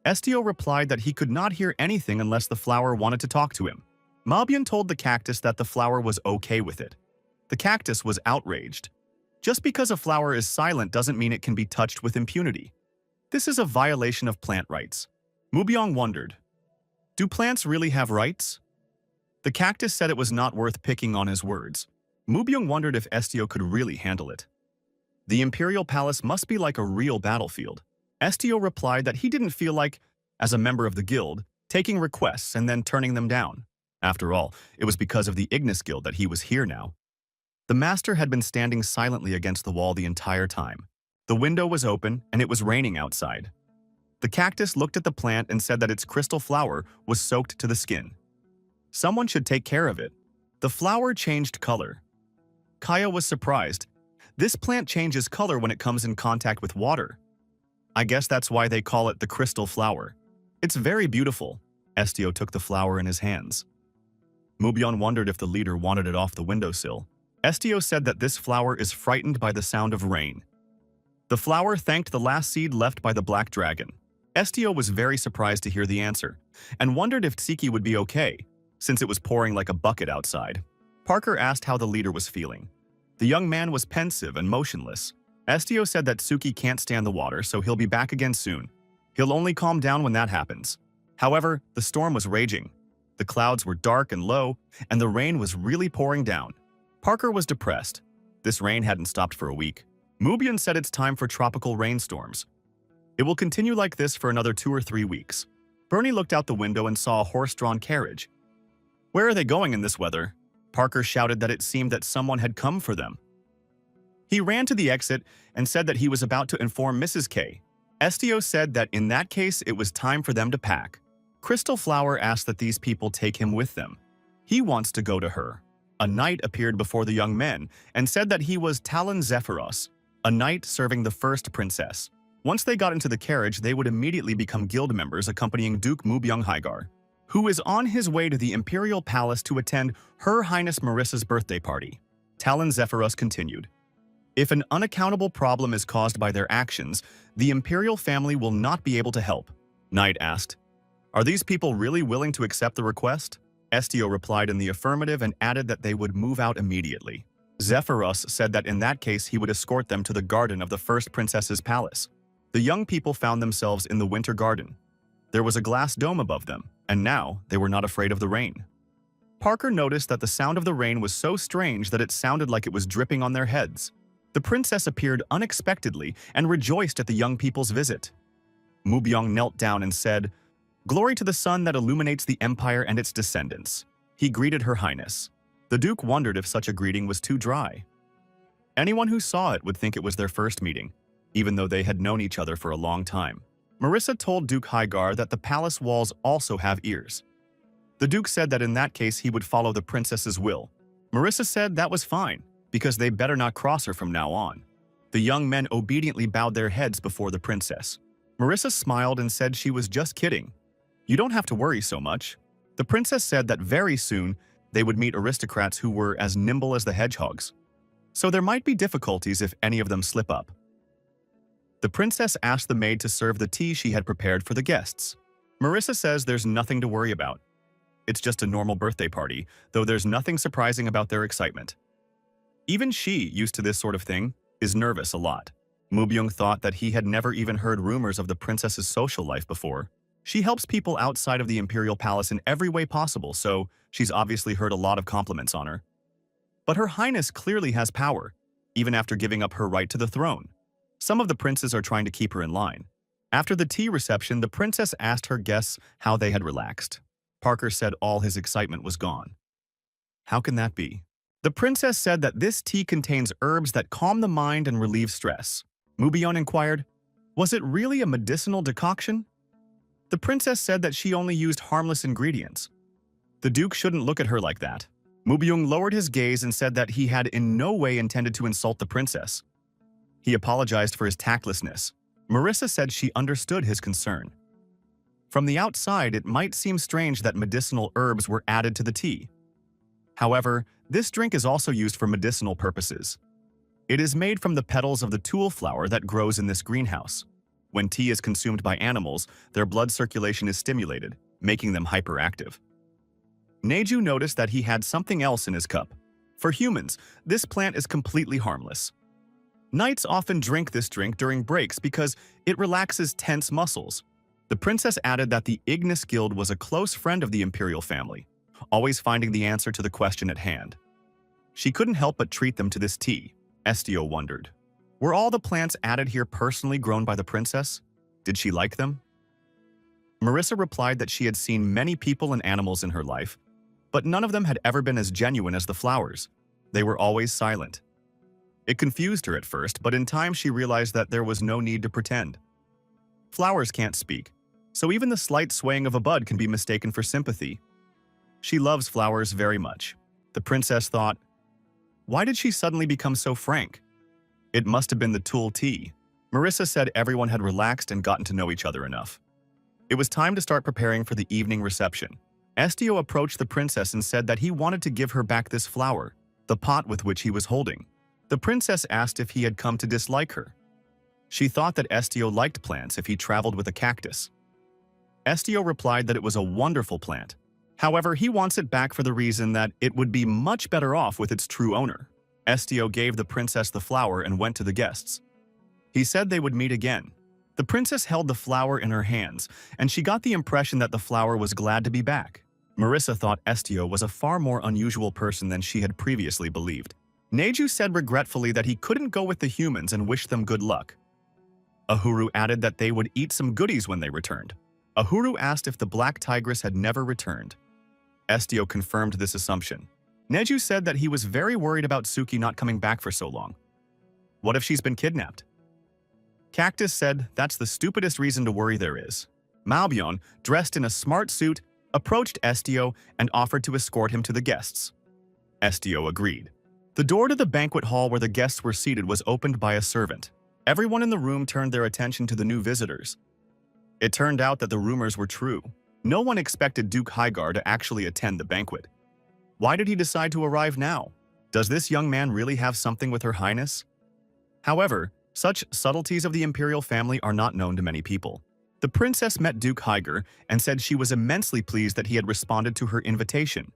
Estio replied that he could not hear anything unless the flower wanted to talk to him. Mubion told the cactus that the flower was okay with it. The cactus was outraged. Just because a flower is silent doesn't mean it can be touched with impunity. This is a violation of plant rights. Mubyong wondered, do plants really have rights? The cactus said it was not worth picking on his words. Mubyung wondered if Estio could really handle it. The Imperial Palace must be like a real battlefield. Estio replied that he didn't feel like, as a member of the guild, taking requests and then turning them down. After all, it was because of the Ignis Guild that he was here now. The master had been standing silently against the wall the entire time. The window was open and it was raining outside. The cactus looked at the plant and said that its crystal flower was soaked to the skin. Someone should take care of it. The flower changed color. Kaya was surprised. This plant changes color when it comes in contact with water. I guess that's why they call it the crystal flower. It's very beautiful. Estio took the flower in his hands. Mubyong wondered if the leader wanted it off the windowsill. Estio said that this flower is frightened by the sound of rain. The flower thanked the last seed left by the black dragon. Estio was very surprised to hear the answer, and wondered if Tsiki would be okay, since it was pouring like a bucket outside. Parker asked how the leader was feeling. The young man was pensive and motionless. Estio said that Tsuki can't stand the water, so he'll be back again soon. He'll only calm down when that happens. However, the storm was raging. The clouds were dark and low, and the rain was really pouring down. Parker was depressed. This rain hadn't stopped for a week. Mubyong said it's time for tropical rainstorms. It will continue like this for another 2 or 3 weeks. Bernie looked out the window and saw a horse-drawn carriage. Where are they going in this weather? Parker shouted that it seemed that someone had come for them. He ran to the exit and said that he was about to inform Mrs. K. Estio said that in that case it was time for them to pack. Crystal Flower asked that these people take him with them. He wants to go to her. A knight appeared before the young men and said that he was Talon Zephyros, a knight serving the first princess. Once they got into the carriage, they would immediately become guild members accompanying Duke Mubyong Hygar, who is on his way to the Imperial Palace to attend Her Highness Marissa's birthday party. Talon Zephyros continued. If an unaccountable problem is caused by their actions, the Imperial family will not be able to help. Knight asked, are these people really willing to accept the request? Estio replied in the affirmative and added that they would move out immediately. Zephyros said that in that case he would escort them to the garden of the first princess's palace. The young people found themselves in the winter garden. There was a glass dome above them, and now they were not afraid of the rain. Parker noticed that the sound of the rain was so strange that it sounded like it was dripping on their heads. The princess appeared unexpectedly and rejoiced at the young people's visit. Mubyong knelt down and said, "Glory to the sun that illuminates the empire and its descendants." He greeted Her Highness. The Duke wondered if such a greeting was too dry. Anyone who saw it would think it was their first meeting, even though they had known each other for a long time. Marissa told Duke Hygar that the palace walls also have ears. The Duke said that in that case he would follow the princess's will. Marissa said that was fine, because they better not cross her from now on. The young men obediently bowed their heads before the princess. Marissa smiled and said she was just kidding. You don't have to worry so much. The princess said that very soon they would meet aristocrats who were as nimble as the hedgehogs. So there might be difficulties if any of them slip up. The princess asked the maid to serve the tea she had prepared for the guests. Marissa says there's nothing to worry about. It's just a normal birthday party, though there's nothing surprising about their excitement. Even she, used to this sort of thing, is nervous a lot. Mubyong thought that he had never even heard rumors of the princess's social life before. She helps people outside of the Imperial Palace in every way possible, so she's obviously heard a lot of compliments on her. But Her Highness clearly has power, even after giving up her right to the throne. Some of the princes are trying to keep her in line. After the tea reception, the princess asked her guests how they had relaxed. Parker said all his excitement was gone. How can that be? The princess said that this tea contains herbs that calm the mind and relieve stress. Mubyong inquired, was it really a medicinal decoction? The princess said that she only used harmless ingredients. The Duke shouldn't look at her like that. Mubyong lowered his gaze and said that he had in no way intended to insult the princess. He apologized for his tactlessness. Marissa said she understood his concern. From the outside, it might seem strange that medicinal herbs were added to the tea. However, this drink is also used for medicinal purposes. It is made from the petals of the tul flower that grows in this greenhouse. When tea is consumed by animals, their blood circulation is stimulated, making them hyperactive. Neju noticed that he had something else in his cup. For humans, this plant is completely harmless. Knights often drink this drink during breaks because it relaxes tense muscles. The princess added that the Ignis Guild was a close friend of the imperial family. always finding the answer to the question at hand. She couldn't help but treat them to this tea. Estio wondered. Were all the plants added here personally grown by the princess? Did she like them? Marissa replied that she had seen many people and animals in her life, but none of them had ever been as genuine as the flowers. They were always silent. It confused her at first, but in time she realized that there was no need to pretend. Flowers can't speak, so even the slight swaying of a bud can be mistaken for sympathy. She loves flowers very much. The princess thought, why did she suddenly become so frank? It must have been the Tul tea. Marissa said everyone had relaxed and gotten to know each other enough. It was time to start preparing for the evening reception. Estio approached the princess and said that he wanted to give her back this flower, the pot with which he was holding. The princess asked if he had come to dislike her. She thought that Estio liked plants if he traveled with a cactus. Estio replied that it was a wonderful plant. However, he wants it back for the reason that it would be much better off with its true owner. Estio gave the princess the flower and went to the guests. He said they would meet again. The princess held the flower in her hands, and she got the impression that the flower was glad to be back. Marissa thought Estio was a far more unusual person than she had previously believed. Neju said regretfully that he couldn't go with the humans and wished them good luck. Ahuru added that they would eat some goodies when they returned. Ahuru asked if the black tigress had never returned. Estio confirmed this assumption. Neju said that he was very worried about Suki not coming back for so long. What if she's been kidnapped? Cactus said that's the stupidest reason to worry there is. Malbyon, dressed in a smart suit, approached Estio and offered to escort him to the guests. Estio agreed. The door to the banquet hall where the guests were seated was opened by a servant. Everyone in the room turned their attention to the new visitors. It turned out that the rumors were true. No one expected Duke Hygar to actually attend the banquet. Why did he decide to arrive now? Does this young man really have something with Her Highness? However, such subtleties of the imperial family are not known to many people. The princess met Duke Hygar and said she was immensely pleased that he had responded to her invitation.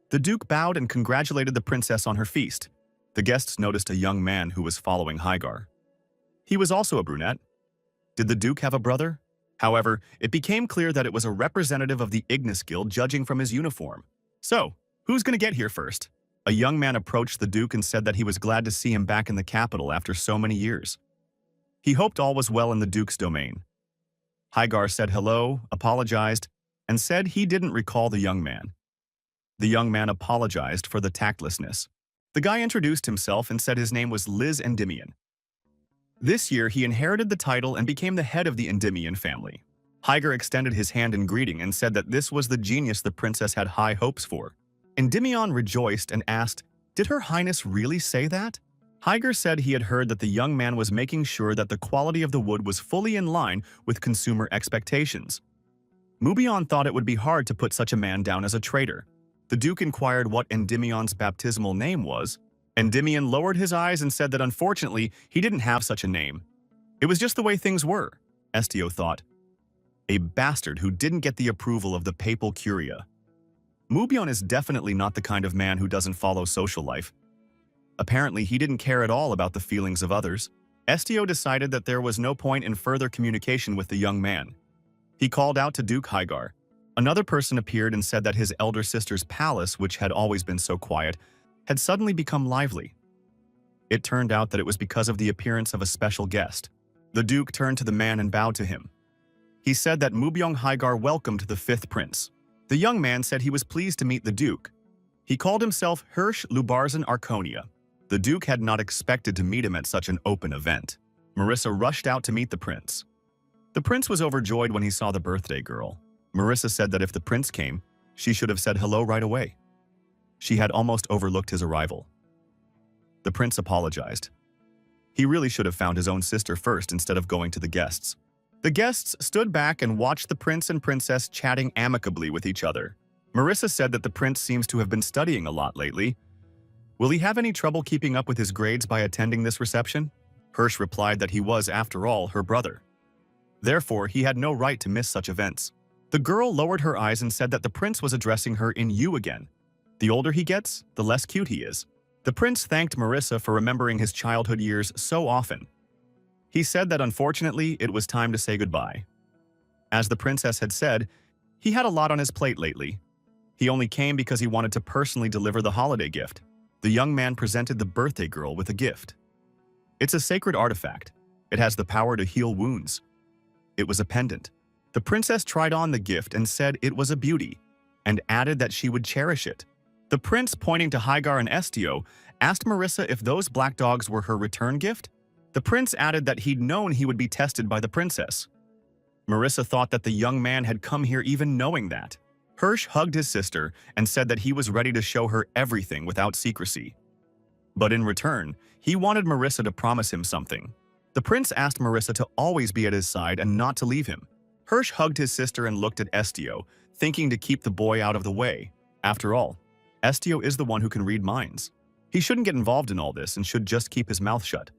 The duke bowed and congratulated the princess on her feast. The guests noticed a young man who was following Hygar. He was also a brunette. Did the duke have a brother? However, it became clear that it was a representative of the Ignis Guild judging from his uniform. So, who's going to get here first? A young man approached the duke and said that he was glad to see him back in the capital after so many years. He hoped all was well in the duke's domain. Hygar said hello, apologized, and said he didn't recall the young man. The young man apologized for the tactlessness. The guy introduced himself and said his name was Liz Endymion. This year, he inherited the title and became the head of the Endymion family. Hygar extended his hand in greeting and said that this was the genius the princess had high hopes for. Endymion rejoiced and asked, "Did Her Highness really say that?" Hygar said he had heard that the young man was making sure that the quality of the wood was fully in line with consumer expectations. Mubion thought it would be hard to put such a man down as a traitor. The duke inquired what Endymion's baptismal name was. Endymion lowered his eyes and said that unfortunately he didn't have such a name. It was just the way things were, Estio thought. A bastard who didn't get the approval of the papal curia. Mubion is definitely not the kind of man who doesn't follow social life. Apparently, he didn't care at all about the feelings of others. Estio decided that there was no point in further communication with the young man. He called out to Duke Hygar. Another person appeared and said that his elder sister's palace, which had always been so quiet, had suddenly become lively. It turned out that it was because of the appearance of a special guest. The Duke turned to the man and bowed to him. He said that Mubyong Hygar welcomed the fifth prince. The young man said he was pleased to meet the Duke. He called himself Hirsch Lubarzan Arconia. The Duke had not expected to meet him at such an open event. Marissa rushed out to meet the prince. The prince was overjoyed when he saw the birthday girl. Marissa said that if the prince came, she should have said hello right away. She had almost overlooked his arrival. The prince apologized. He really should have found his own sister first instead of going to the guests. The guests stood back and watched the prince and princess chatting amicably with each other. Marissa said that the prince seems to have been studying a lot lately. Will he have any trouble keeping up with his grades by attending this reception? Hirsch replied that he was, after all, her brother. Therefore, he had no right to miss such events. The girl lowered her eyes and said that the prince was addressing her in you again. The older he gets, the less cute he is. The prince thanked Marissa for remembering his childhood years so often. He said that unfortunately, it was time to say goodbye. As the princess had said, he had a lot on his plate lately. He only came because he wanted to personally deliver the holiday gift. The young man presented the birthday girl with a gift. It's a sacred artifact. It has the power to heal wounds. It was a pendant. The princess tried on the gift and said it was a beauty, and added that she would cherish it. The prince, pointing to Hygar and Estio, asked Marissa if those black dogs were her return gift. The prince added that he'd known he would be tested by the princess. Marissa thought that the young man had come here even knowing that. Hirsch hugged his sister and said that he was ready to show her everything without secrecy. But in return, he wanted Marissa to promise him something. The prince asked Marissa to always be at his side and not to leave him. Hirsch hugged his sister and looked at Estio, thinking to keep the boy out of the way. After all, Estio is the one who can read minds. He shouldn't get involved in all this and should just keep his mouth shut.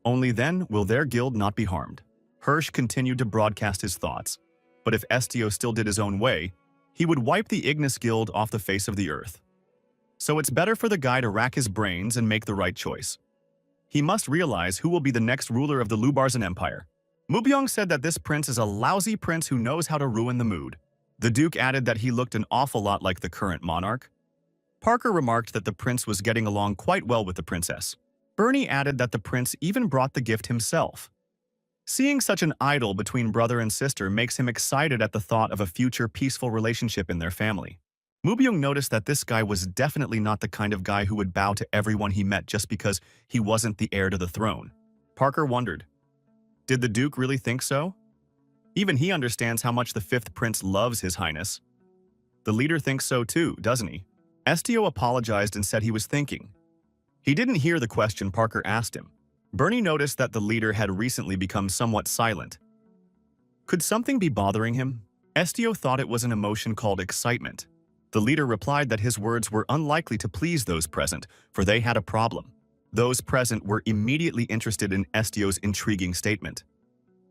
Only then will their guild not be harmed. Hirsch continued to broadcast his thoughts, but if Estio still did his own way, he would wipe the Ignis Guild off the face of the earth. So it's better for the guy to rack his brains and make the right choice. He must realize who will be the next ruler of the Lubarzan Empire. Mubyong said that this prince is a lousy prince who knows how to ruin the mood. The duke added that he looked an awful lot like the current monarch. Parker remarked that the prince was getting along quite well with the princess. Bernie added that the prince even brought the gift himself. Seeing such an idol between brother and sister makes him excited at the thought of a future peaceful relationship in their family. Mubyong noticed that this guy was definitely not the kind of guy who would bow to everyone he met just because he wasn't the heir to the throne. Parker wondered, did the duke really think so? Even he understands how much the fifth prince loves his highness. The leader thinks so too, doesn't he? Estio apologized and said he was thinking. He didn't hear the question Parker asked him. Bernie noticed that the leader had recently become somewhat silent. Could something be bothering him? Estio thought it was an emotion called excitement. The leader replied that his words were unlikely to please those present, for they had a problem. Those present were immediately interested in Estio's intriguing statement.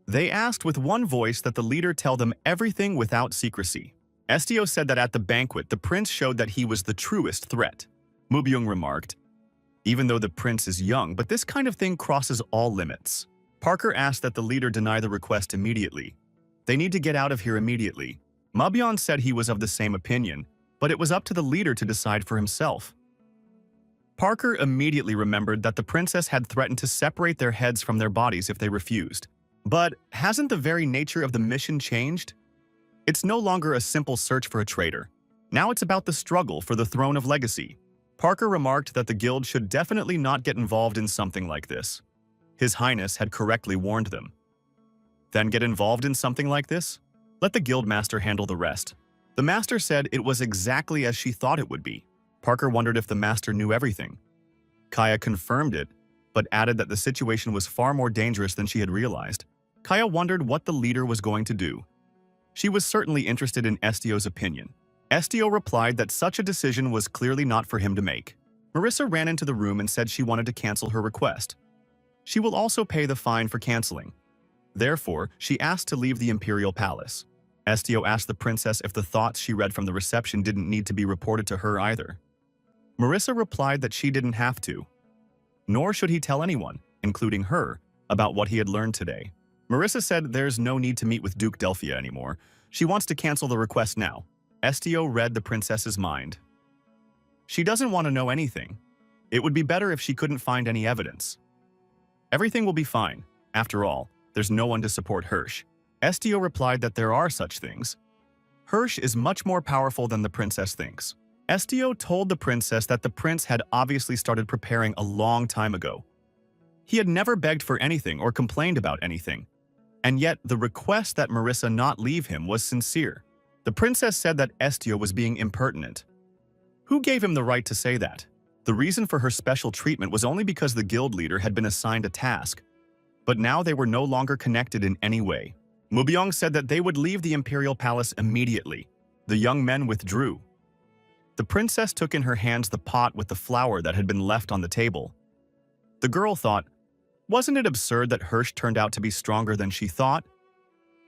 They asked with one voice that the leader tell them everything without secrecy. Estio said that at the banquet, the prince showed that he was the truest threat. Mubyong remarked, even though the prince is young, but this kind of thing crosses all limits. Parker asked that the leader deny the request immediately. They need to get out of here immediately. Mubyong said he was of the same opinion, but it was up to the leader to decide for himself. Parker immediately remembered that the princess had threatened to separate their heads from their bodies if they refused. But hasn't the very nature of the mission changed? It's no longer a simple search for a traitor. Now it's about the struggle for the throne of legacy. Parker remarked that the guild should definitely not get involved in something like this. His Highness had correctly warned them. Then get involved in something like this? Let the guild master handle the rest. The master said it was exactly as she thought it would be. Parker wondered if the master knew everything. Kaya confirmed it, but added that the situation was far more dangerous than she had realized. Kaya wondered what the leader was going to do. She was certainly interested in Estio's opinion. Estio replied that such a decision was clearly not for him to make. Marissa ran into the room and said she wanted to cancel her request. She will also pay the fine for canceling. Therefore, she asked to leave the imperial palace. Estio asked the princess if the thoughts she read from the reception didn't need to be reported to her either. Marissa replied that she didn't have to. Nor should he tell anyone, including her, about what he had learned today. Marissa said there's no need to meet with Duke Delphia anymore. She wants to cancel the request now. Estio read the princess's mind. She doesn't want to know anything. It would be better if she couldn't find any evidence. Everything will be fine. After all, there's no one to support Hirsch. Estio replied that there are such things. Hirsch is much more powerful than the princess thinks. Estio told the princess that the prince had obviously started preparing a long time ago. He had never begged for anything or complained about anything. And yet, the request that Marissa not leave him was sincere. The princess said that Estio was being impertinent. Who gave him the right to say that? The reason for her special treatment was only because the guild leader had been assigned a task. But now they were no longer connected in any way. Mubyong said that they would leave the imperial palace immediately. The young men withdrew. The princess took in her hands the pot with the flower that had been left on the table. The girl thought, wasn't it absurd that Hirsch turned out to be stronger than she thought?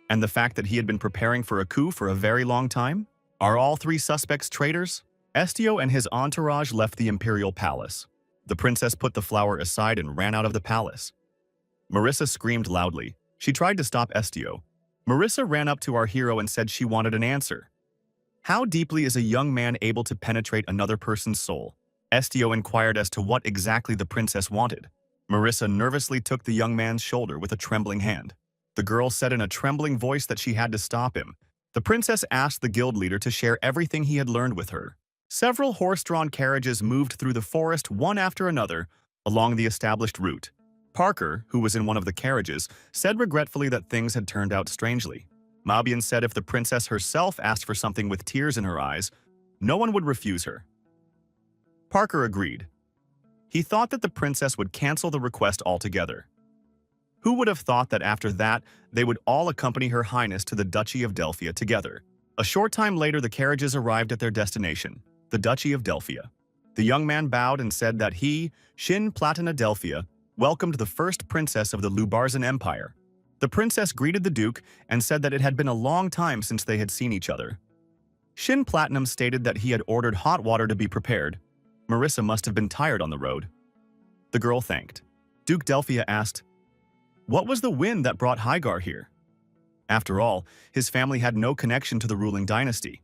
And the fact that he had been preparing for a coup for a very long time? Are all three suspects traitors? Estio and his entourage left the imperial palace. The princess put the flower aside and ran out of the palace. Marissa screamed loudly. She tried to stop Estio. Marissa ran up to our hero and said she wanted an answer. How deeply is a young man able to penetrate another person's soul? Estio inquired as to what exactly the princess wanted. Marissa nervously took the young man's shoulder with a trembling hand. The girl said in a trembling voice that she had to stop him. The princess asked the guild leader to share everything he had learned with her. Several horse-drawn carriages moved through the forest one after another along the established route. Parker, who was in one of the carriages, said regretfully that things had turned out strangely. Mabian said if the princess herself asked for something with tears in her eyes, no one would refuse her. Parker agreed. He thought that the princess would cancel the request altogether. Who would have thought that after that, they would all accompany Her Highness to the Duchy of Delphia together? A short time later, the carriages arrived at their destination, the Duchy of Delphia. The young man bowed and said that he, Shin Platina Delphia, welcomed the first princess of the Lubarzan Empire. The princess greeted the duke and said that it had been a long time since they had seen each other. Shin Platinum stated that he had ordered hot water to be prepared. Marissa must have been tired on the road. The girl thanked. Duke Delphia asked, "What was the wind that brought Hygar here?" After all, his family had no connection to the ruling dynasty.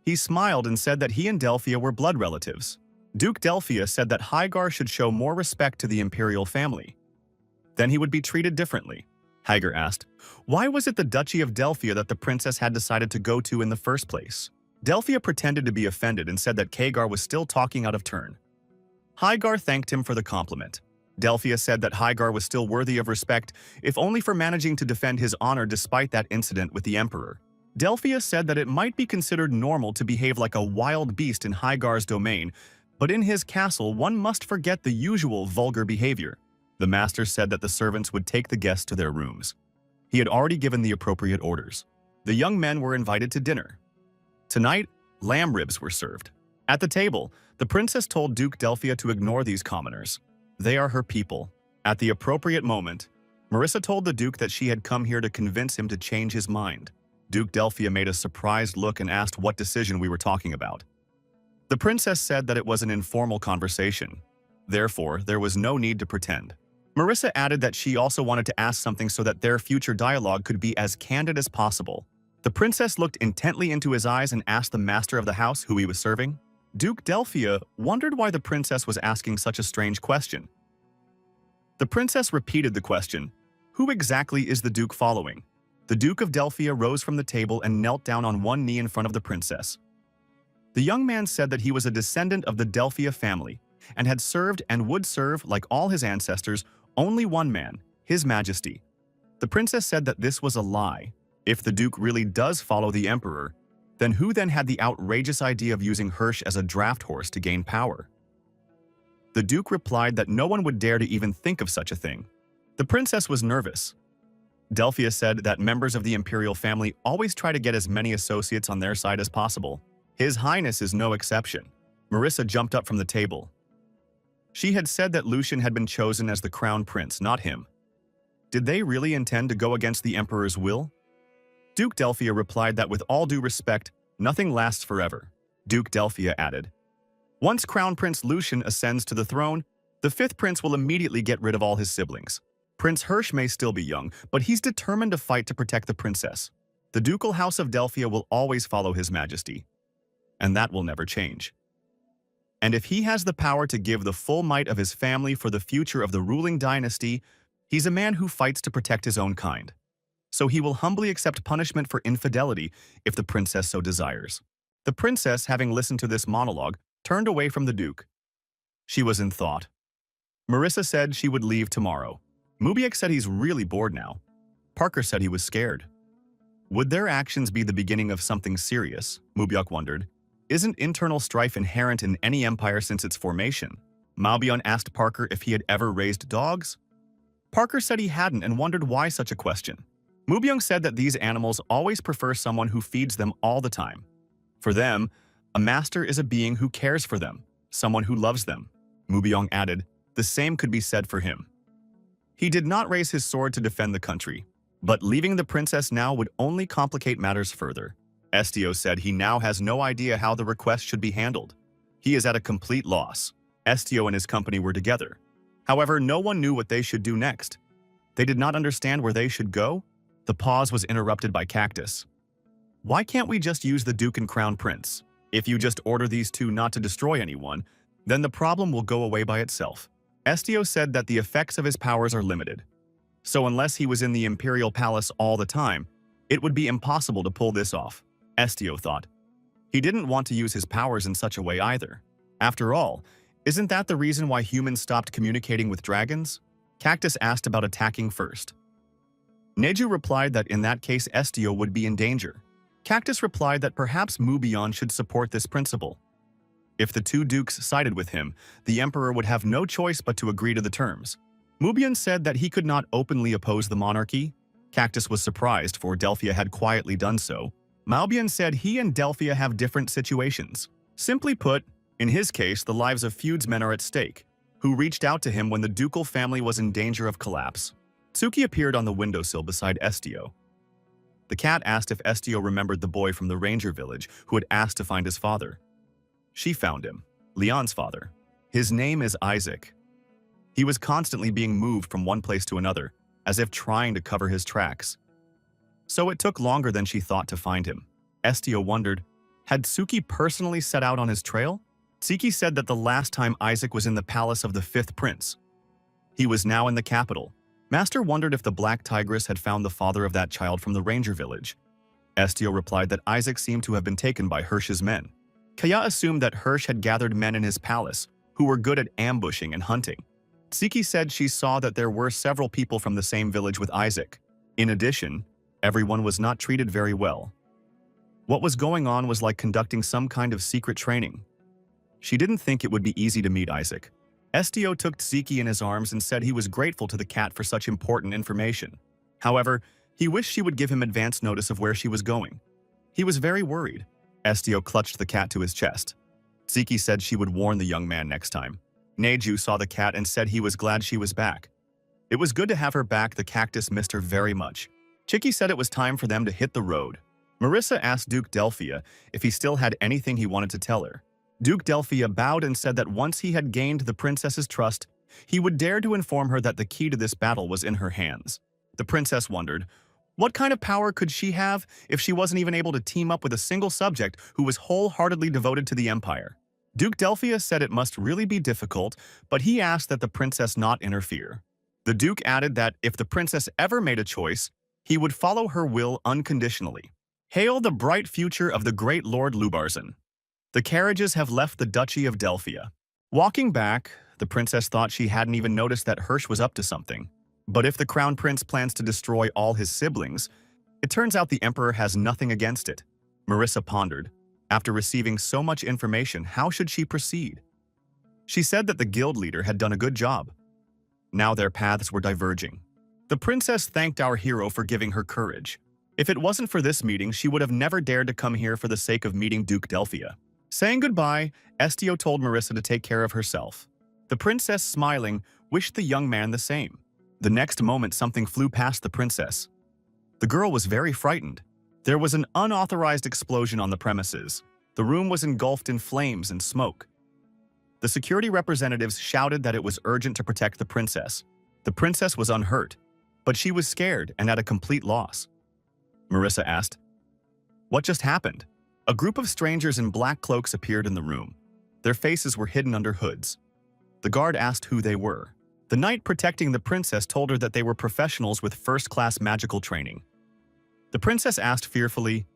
He smiled and said that he and Delphia were blood relatives. Duke Delphia said that Hygar should show more respect to the imperial family. Then he would be treated differently. Hygar asked, why was it the Duchy of Delphia that the princess had decided to go to in the first place? Delphia pretended to be offended and said that Kagar was still talking out of turn. Hygar thanked him for the compliment. Delphia said that Hygar was still worthy of respect, if only for managing to defend his honor despite that incident with the emperor. Delphia said that it might be considered normal to behave like a wild beast in Hygar's domain, but in his castle one must forget the usual vulgar behavior. The master said that the servants would take the guests to their rooms. He had already given the appropriate orders. The young men were invited to dinner. Tonight, lamb ribs were served. At the table, the princess told Duke Delphia to ignore these commoners. They are her people. At the appropriate moment, Marissa told the Duke that she had come here to convince him to change his mind. Duke Delphia made a surprised look and asked what decision we were talking about. The princess said that it was an informal conversation. Therefore, there was no need to pretend. Marissa added that she also wanted to ask something so that their future dialogue could be as candid as possible. The princess looked intently into his eyes and asked the master of the house who he was serving. Duke Delphia wondered why the princess was asking such a strange question. The princess repeated the question, "Who exactly is the duke following?" The Duke of Delphia rose from the table and knelt down on one knee in front of the princess. The young man said that he was a descendant of the Delphia family and had served and would serve, like all his ancestors, only one man, His Majesty. The princess said that this was a lie. If the duke really does follow the emperor, then who then had the outrageous idea of using Hirsch as a draft horse to gain power? The duke replied that no one would dare to even think of such a thing. The princess was nervous. Delphia said that members of the imperial family always try to get as many associates on their side as possible. His Highness is no exception. Marissa jumped up from the table. She had said that Lucian had been chosen as the crown prince, not him. Did they really intend to go against the emperor's will? Duke Delphia replied that with all due respect, nothing lasts forever. Duke Delphia added, once Crown Prince Lucian ascends to the throne, the fifth prince will immediately get rid of all his siblings. Prince Hirsch may still be young, but he's determined to fight to protect the princess. The ducal house of Delphia will always follow His Majesty, and that will never change. And if he has the power to give the full might of his family for the future of the ruling dynasty, he's a man who fights to protect his own kind. So he will humbly accept punishment for infidelity if the princess so desires. The princess, having listened to this monologue, turned away from the duke. She was in thought. Marissa said she would leave tomorrow. Mubiak said he's really bored now. Parker said he was scared. Would their actions be the beginning of something serious? Mubiak wondered. Isn't internal strife inherent in any empire since its formation? Malbion asked Parker if he had ever raised dogs. Parker said he hadn't and wondered why such a question. Mubyung said that these animals always prefer someone who feeds them all the time. For them, a master is a being who cares for them, someone who loves them. Mubyung added, the same could be said for him. He did not raise his sword to defend the country, but leaving the princess now would only complicate matters further. Estio said he now has no idea how the request should be handled. He is at a complete loss. Estio and his company were together. However, no one knew what they should do next. They did not understand where they should go. The pause was interrupted by Cactus. Why can't we just use the Duke and Crown Prince? If you just order these two not to destroy anyone, then the problem will go away by itself. Estio said that the effects of his powers are limited. So unless he was in the Imperial Palace all the time, it would be impossible to pull this off, Estio thought. He didn't want to use his powers in such a way either. After all, isn't that the reason why humans stopped communicating with dragons? Cactus asked about attacking first. Neju replied that in that case Estio would be in danger. Cactus replied that perhaps Mubion should support this principle. If the two dukes sided with him, the emperor would have no choice but to agree to the terms. Mubion said that he could not openly oppose the monarchy. Cactus was surprised, for Delphia had quietly done so. Maubion said he and Delphia have different situations. Simply put, in his case, the lives of feudsmen are at stake, who reached out to him when the ducal family was in danger of collapse. Tsuki appeared on the windowsill beside Estio. The cat asked if Estio remembered the boy from the ranger village who had asked to find his father. She found him, Leon's father. His name is Isaac. He was constantly being moved from one place to another, as if trying to cover his tracks. So it took longer than she thought to find him. Estio wondered, had Tsuki personally set out on his trail? Tsuki said that the last time Isaac was in the palace of the fifth prince. He was now in the capital. Master wondered if the Black Tigress had found the father of that child from the ranger village. Estio replied that Isaac seemed to have been taken by Hirsch's men. Kaya assumed that Hirsch had gathered men in his palace who were good at ambushing and hunting. Tsuki said she saw that there were several people from the same village with Isaac. In addition, everyone was not treated very well. What was going on was like conducting some kind of secret training. She didn't think it would be easy to meet Isaac. Estio took Tsuki in his arms and said he was grateful to the cat for such important information. However, he wished she would give him advance notice of where she was going. He was very worried. Estio clutched the cat to his chest. Tsuki said she would warn the young man next time. Neju saw the cat and said he was glad she was back. It was good to have her back. The cactus missed her very much. Chiki said it was time for them to hit the road. Marissa asked Duke Delphia if he still had anything he wanted to tell her. Duke Delphia bowed and said that once he had gained the princess's trust, he would dare to inform her that the key to this battle was in her hands. The princess wondered, what kind of power could she have if she wasn't even able to team up with a single subject who was wholeheartedly devoted to the empire? Duke Delphia said it must really be difficult, but he asked that the princess not interfere. The duke added that if the princess ever made a choice, he would follow her will unconditionally. Hail the bright future of the great Lord Lubarzin. The carriages have left the Duchy of Delphia. Walking back, the princess thought she hadn't even noticed that Hirsch was up to something. But if the crown prince plans to destroy all his siblings, it turns out the emperor has nothing against it. Marissa pondered. After receiving so much information, how should she proceed? She said that the guild leader had done a good job. Now their paths were diverging. The princess thanked our hero for giving her courage. If it wasn't for this meeting, she would have never dared to come here for the sake of meeting Duke Delphia. Saying goodbye, Estio told Marissa to take care of herself. The princess, smiling, wished the young man the same. The next moment, something flew past the princess. The girl was very frightened. There was an unauthorized explosion on the premises. The room was engulfed in flames and smoke. The security representatives shouted that it was urgent to protect the princess. The princess was unhurt, but she was scared and at a complete loss. Marissa asked, "What just happened?" A group of strangers in black cloaks appeared in the room. Their faces were hidden under hoods. The guard asked who they were. The knight protecting the princess told her that they were professionals with first-class magical training. The princess asked fearfully,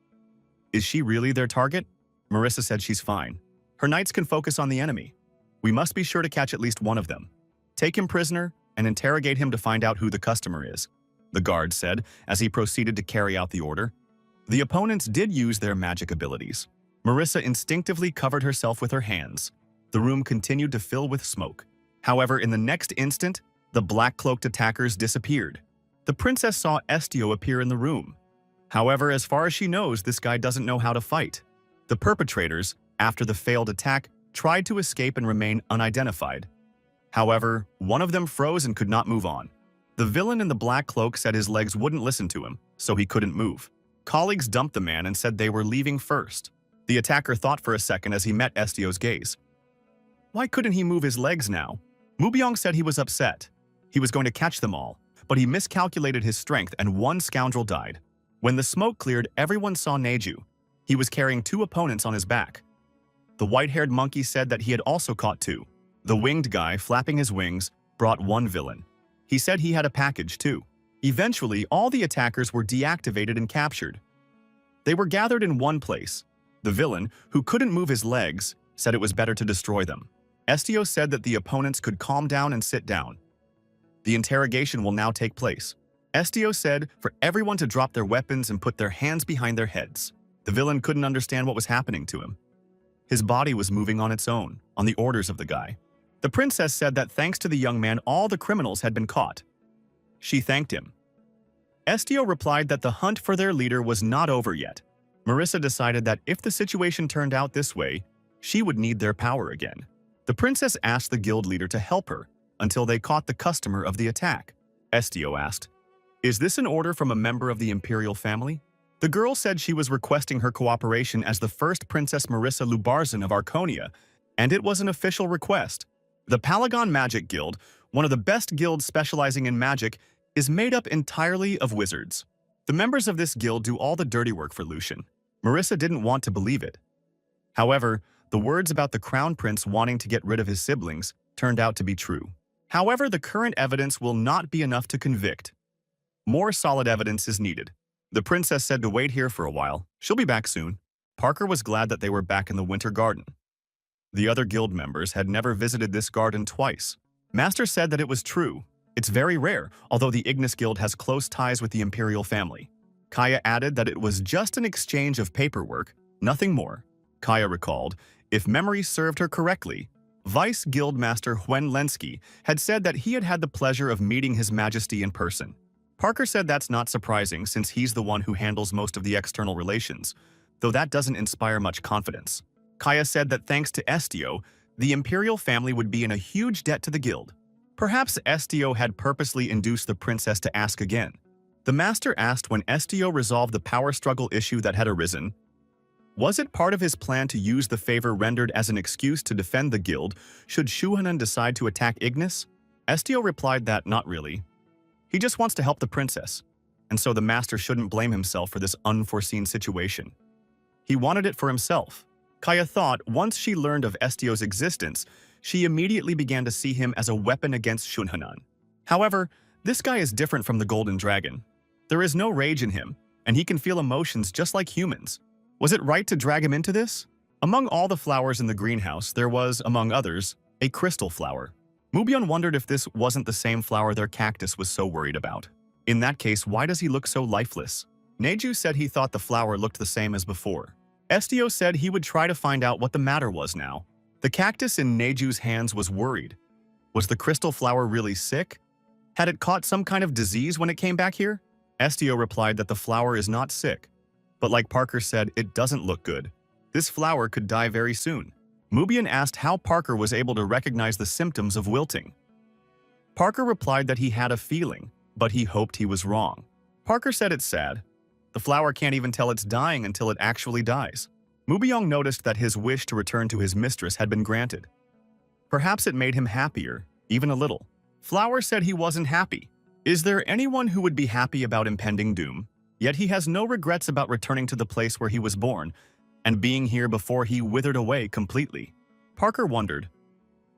"Is she really their target?" Marissa said she's fine. Her knights can focus on the enemy. We must be sure to catch at least one of them. Take him prisoner and interrogate him to find out who the customer is, the guard said as he proceeded to carry out the order. The opponents did use their magic abilities. Marissa instinctively covered herself with her hands. The room continued to fill with smoke. However, in the next instant, the black-cloaked attackers disappeared. The princess saw Estio appear in the room. However, as far as she knows, this guy doesn't know how to fight. The perpetrators, after the failed attack, tried to escape and remain unidentified. However, one of them froze and could not move on. The villain in the black cloak said his legs wouldn't listen to him, so he couldn't move. Colleagues dumped the man and said they were leaving first. The attacker thought for a second as he met Estio's gaze. Why couldn't he move his legs now? Mubyong said he was upset. He was going to catch them all, but he miscalculated his strength and one scoundrel died. When the smoke cleared, everyone saw Neju. He was carrying 2 opponents on his back. The white-haired monkey said that he had also caught 2. The winged guy, flapping his wings, brought 1 villain. He said he had a package too. Eventually, all the attackers were deactivated and captured. They were gathered in one place. The villain, who couldn't move his legs, said it was better to destroy them. Estio said that the opponents could calm down and sit down. The interrogation will now take place. Estio said for everyone to drop their weapons and put their hands behind their heads. The villain couldn't understand what was happening to him. His body was moving on its own, on the orders of the guy. The princess said that thanks to the young man, all the criminals had been caught. She thanked him. Estio replied that the hunt for their leader was not over yet. Marissa decided that if the situation turned out this way, she would need their power again. The princess asked the guild leader to help her until they caught the customer of the attack. Estio asked, "Is this an order from a member of the imperial family?" The girl said she was requesting her cooperation as the first Princess Marissa Lubarzin of Arconia, and it was an official request. The Palagon Magic Guild, one of the best guilds specializing in magic, is made up entirely of wizards. The members of this guild do all the dirty work for Lucian. Marissa didn't want to believe it. However, the words about the crown prince wanting to get rid of his siblings turned out to be true. However, the current evidence will not be enough to convict. More solid evidence is needed. The princess said to wait here for a while. She'll be back soon. Parker was glad that they were back in the winter garden. The other guild members had never visited this garden twice. Master said that it was true. It's very rare, although the Ignis Guild has close ties with the imperial family. Kaya added that it was just an exchange of paperwork, nothing more. Kaya recalled, if memory served her correctly, Vice Guild Master Hwen Lensky had said that he had had the pleasure of meeting His Majesty in person. Parker said that's not surprising since he's the one who handles most of the external relations, though that doesn't inspire much confidence. Kaya said that thanks to Estio, the imperial family would be in a huge debt to the guild. Perhaps Estio had purposely induced the princess to ask again. The master asked when Estio resolved the power struggle issue that had arisen. Was it part of his plan to use the favor rendered as an excuse to defend the guild should Shuhanan decide to attack Ignis? Estio replied that not really. He just wants to help the princess, and so the master shouldn't blame himself for this unforeseen situation. He wanted it for himself. Kaya thought once she learned of Estio's existence, she immediately began to see him as a weapon against Shunhanan. However, this guy is different from the Golden Dragon. There is no rage in him, and he can feel emotions just like humans. Was it right to drag him into this? Among all the flowers in the greenhouse, there was, among others, a crystal flower. Mubyeon wondered if this wasn't the same flower their cactus was so worried about. In that case, why does he look so lifeless? Neju said he thought the flower looked the same as before. Estio said he would try to find out what the matter was now. The cactus in Neju's hands was worried. Was the crystal flower really sick? Had it caught some kind of disease when it came back here? Estio replied that the flower is not sick. But like Parker said, it doesn't look good. This flower could die very soon. Mubyeon asked how Parker was able to recognize the symptoms of wilting. Parker replied that he had a feeling, but he hoped he was wrong. Parker said it's sad. The flower can't even tell it's dying until it actually dies. Mubyeon noticed that his wish to return to his mistress had been granted. Perhaps it made him happier, even a little. Flower said he wasn't happy. Is there anyone who would be happy about impending doom? Yet he has no regrets about returning to the place where he was born and being here before he withered away completely. Parker wondered,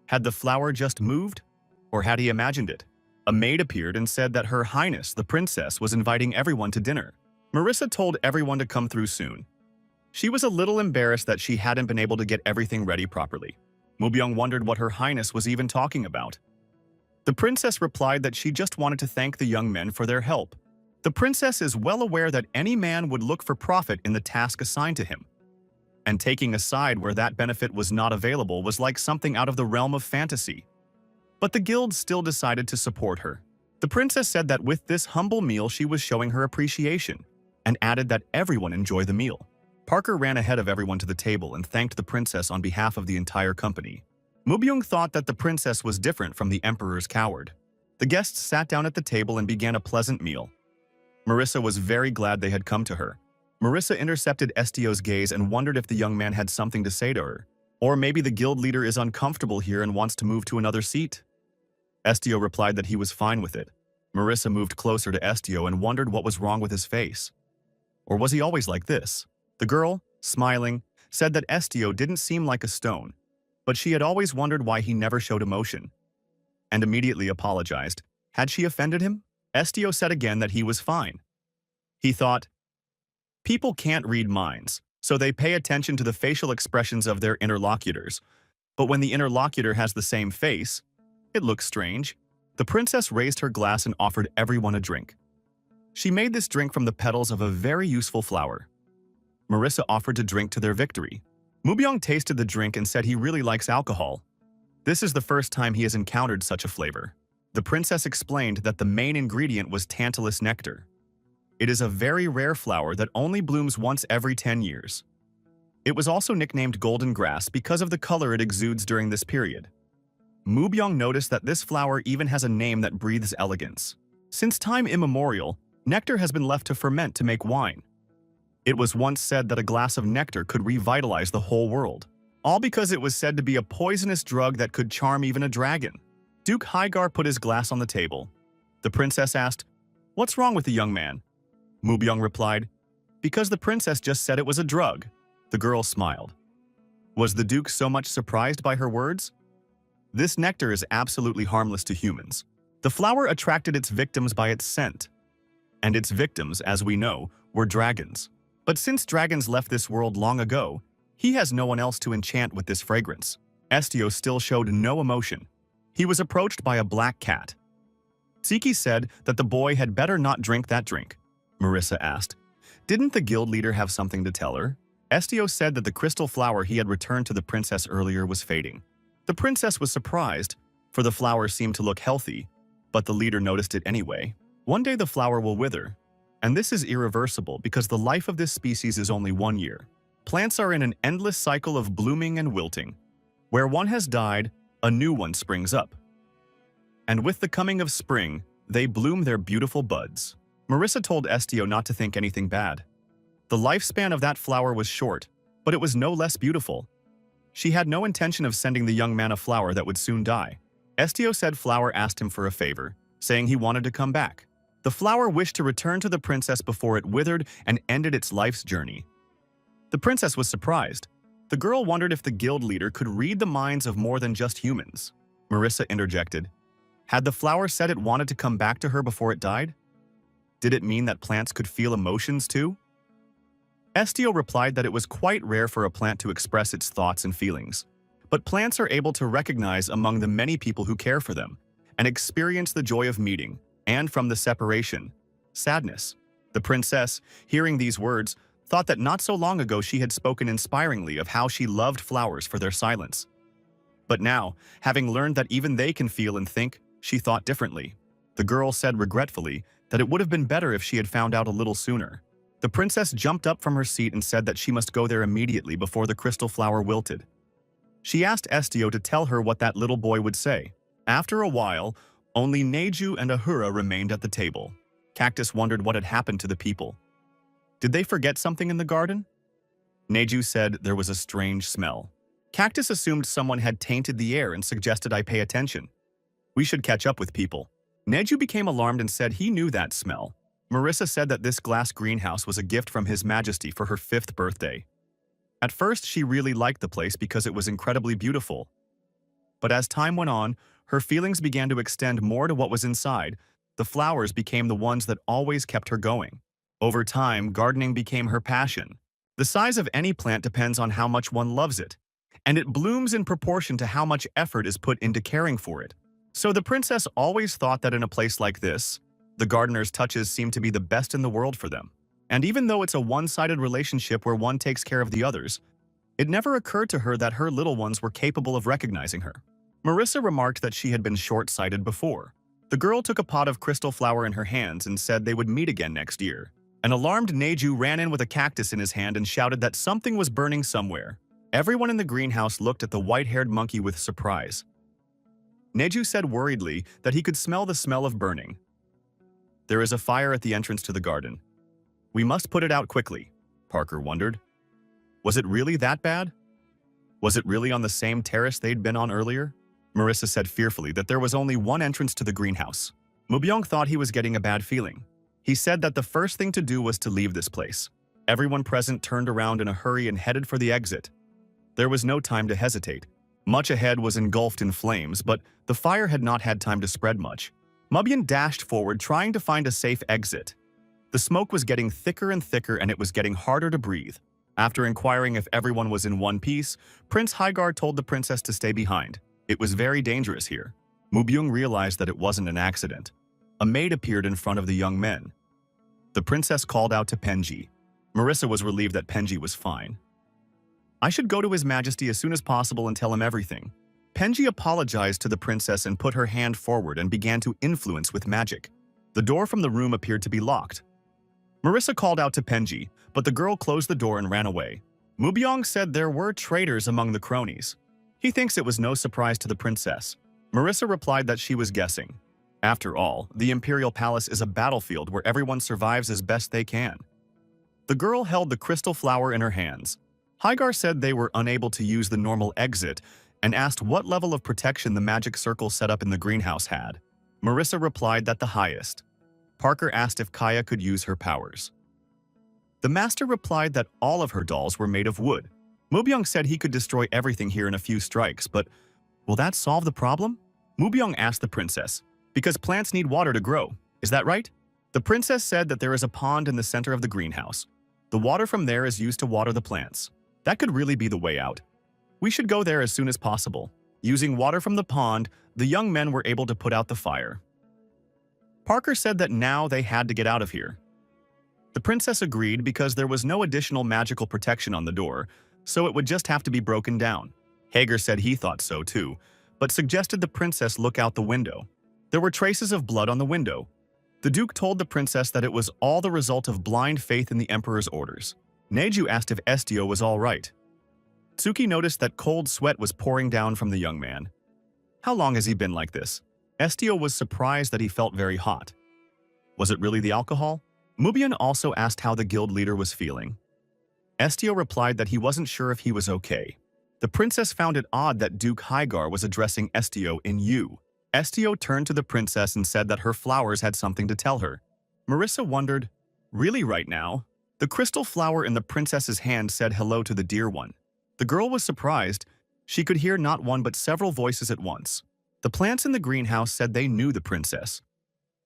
had the flower just moved, or had he imagined it? A maid appeared and said that Her Highness, the princess, was inviting everyone to dinner. Marissa told everyone to come through soon. She was a little embarrassed that she hadn't been able to get everything ready properly. Mubyeon wondered what Her Highness was even talking about. The princess replied that she just wanted to thank the young men for their help. The princess is well aware that any man would look for profit in the task assigned to him. And taking a side where that benefit was not available was like something out of the realm of fantasy. But the guild still decided to support her. The princess said that with this humble meal she was showing her appreciation, and added that everyone enjoy the meal. Parker ran ahead of everyone to the table and thanked the princess on behalf of the entire company. Mubyeon thought that the princess was different from the emperor's coward. The guests sat down at the table and began a pleasant meal. Marissa was very glad they had come to her. Marissa intercepted Estio's gaze and wondered if the young man had something to say to her. Or maybe the guild leader is uncomfortable here and wants to move to another seat. Estio replied that he was fine with it. Marissa moved closer to Estio and wondered what was wrong with his face. Or was he always like this? The girl, smiling, said that Estio didn't seem like a stone, but she had always wondered why he never showed emotion, and immediately apologized. Had she offended him? Estio said again that he was fine. He thought, people can't read minds, so they pay attention to the facial expressions of their interlocutors. But when the interlocutor has the same face, it looks strange. The princess raised her glass and offered everyone a drink. She made this drink from the petals of a very useful flower. Marissa offered to drink to their victory. Mubyong tasted the drink and said he really likes alcohol. This is the first time he has encountered such a flavor. The princess explained that the main ingredient was tantalus nectar. It is a very rare flower that only blooms once every 10 years. It was also nicknamed golden grass because of the color it exudes during this period. Mubyong noticed that this flower even has a name that breathes elegance. Since time immemorial, nectar has been left to ferment to make wine. It was once said that a glass of nectar could revitalize the whole world, all because it was said to be a poisonous drug that could charm even a dragon. Duke Hygar put his glass on the table. The princess asked, "What's wrong with the young man?" Mubyong replied, "Because the princess just said it was a drug." The girl smiled. Was the duke so much surprised by her words? This nectar is absolutely harmless to humans. The flower attracted its victims by its scent. And its victims, as we know, were dragons. But since dragons left this world long ago, he has no one else to enchant with this fragrance. Estio still showed no emotion. He was approached by a black cat. Tsiki said that the boy had better not drink that drink. Marissa asked, "Didn't the guild leader have something to tell her?" Estio said that the crystal flower he had returned to the princess earlier was fading. The princess was surprised, for the flower seemed to look healthy, but the leader noticed it anyway. One day the flower will wither, and this is irreversible because the life of this species is only 1 year. Plants are in an endless cycle of blooming and wilting. Where one has died, a new one springs up. And with the coming of spring, they bloom their beautiful buds. Marissa told Estio not to think anything bad. The lifespan of that flower was short, but it was no less beautiful. She had no intention of sending the young man a flower that would soon die. Estio said Flower asked him for a favor, saying he wanted to come back. The flower wished to return to the princess before it withered and ended its life's journey. The princess was surprised. The girl wondered if the guild leader could read the minds of more than just humans. Marissa interjected. Had the flower said it wanted to come back to her before it died? Did it mean that plants could feel emotions too? Estio replied that it was quite rare for a plant to express its thoughts and feelings, but plants are able to recognize among the many people who care for them and experience the joy of meeting, and from the separation, sadness. The princess, hearing these words, thought that not so long ago she had spoken inspiringly of how she loved flowers for their silence. But now, having learned that even they can feel and think, she thought differently. The girl said regretfully that it would have been better if she had found out a little sooner. The princess jumped up from her seat and said that she must go there immediately before the crystal flower wilted. She asked Estio to tell her what that little boy would say. After a while, only Neju and Ahura remained at the table. Cactus wondered what had happened to the people. Did they forget something in the garden? Neju said there was a strange smell. Cactus assumed someone had tainted the air and suggested I pay attention. We should catch up with people. Neju became alarmed and said he knew that smell. Marissa said that this glass greenhouse was a gift from His Majesty for her 5th birthday. At first, she really liked the place because it was incredibly beautiful. But as time went on, her feelings began to extend more to what was inside. The flowers became the ones that always kept her going. Over time, gardening became her passion. The size of any plant depends on how much one loves it, and it blooms in proportion to how much effort is put into caring for it. So the princess always thought that in a place like this, the gardener's touches seemed to be the best in the world for them. And even though it's a one-sided relationship where one takes care of the others, it never occurred to her that her little ones were capable of recognizing her. Marissa remarked that she had been short-sighted before. The girl took a pot of crystal flower in her hands and said they would meet again next year. An alarmed Neju ran in with a cactus in his hand and shouted that something was burning somewhere. Everyone in the greenhouse looked at the white-haired monkey with surprise. Neju said worriedly that he could smell the smell of burning. There is a fire at the entrance to the garden. We must put it out quickly, Parker wondered. Was it really that bad? Was it really on the same terrace they'd been on earlier? Marissa said fearfully that there was only one entrance to the greenhouse. Mubyong thought he was getting a bad feeling. He said that the first thing to do was to leave this place. Everyone present turned around in a hurry and headed for the exit. There was no time to hesitate. Much ahead was engulfed in flames, but the fire had not had time to spread much. Mubyan dashed forward, trying to find a safe exit. The smoke was getting thicker and thicker, and it was getting harder to breathe. After inquiring if everyone was in one piece, Prince Hagar told the princess to stay behind. It was very dangerous here. Mubyung realized that it wasn't an accident. A maid appeared in front of the young men. The princess called out to Penji. Marissa was relieved that Penji was fine. I should go to His Majesty as soon as possible and tell him everything. Penji apologized to the princess and put her hand forward and began to influence with magic. The door from the room appeared to be locked. Marissa called out to Penji, but the girl closed the door and ran away. Mubyong said there were traitors among the cronies. He thinks it was no surprise to the princess. Marissa replied that she was guessing. After all, the Imperial Palace is a battlefield where everyone survives as best they can. The girl held the crystal flower in her hands. Hagar said they were unable to use the normal exit and asked what level of protection the magic circle set up in the greenhouse had. Marissa replied that the highest. Parker asked if Kaya could use her powers. The master replied that all of her dolls were made of wood. Mubyong said he could destroy everything here in a few strikes, but will that solve the problem? Mubyong asked the princess, because plants need water to grow, is that right? The princess said that there is a pond in the center of the greenhouse. The water from there is used to water the plants. That could really be the way out. We should go there as soon as possible. Using water from the pond, the young men were able to put out the fire. Parker said that now they had to get out of here. The princess agreed because there was no additional magical protection on the door, so it would just have to be broken down. Hagar said he thought so too, but suggested the princess look out the window. There were traces of blood on the window. The Duke told the princess that it was all the result of blind faith in the Emperor's orders. Neju asked if Estio was all right. Tsuki noticed that cold sweat was pouring down from the young man. How long has he been like this? Estio was surprised that he felt very hot. Was it really the alcohol? Mubyan also asked how the guild leader was feeling. Estio replied that he wasn't sure if he was okay. The princess found it odd that Duke Hagar was addressing Estio in you. Estio turned to the princess and said that her flowers had something to tell her. Marissa wondered, really right now? The crystal flower in the princess's hand said hello to the dear one. The girl was surprised. She could hear not one but several voices at once. The plants in the greenhouse said they knew the princess.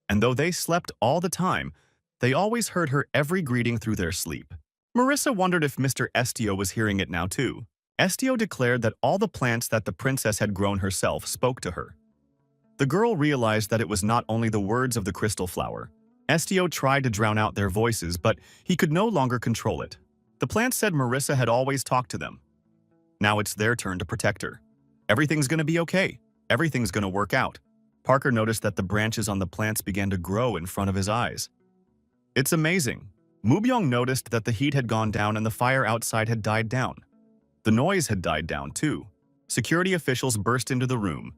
And though they slept all the time, they always heard her every greeting through their sleep. Marissa wondered if Mr. Estio was hearing it now too. Estio declared that all the plants that the princess had grown herself spoke to her. The girl realized that it was not only the words of the crystal flower. Estio tried to drown out their voices, but he could no longer control it. The plants said Marissa had always talked to them. Now it's their turn to protect her. Everything's gonna be okay. Everything's gonna work out. Parker noticed that the branches on the plants began to grow in front of his eyes. It's amazing. Mubyong noticed that the heat had gone down and the fire outside had died down. The noise had died down too. Security officials burst into the room.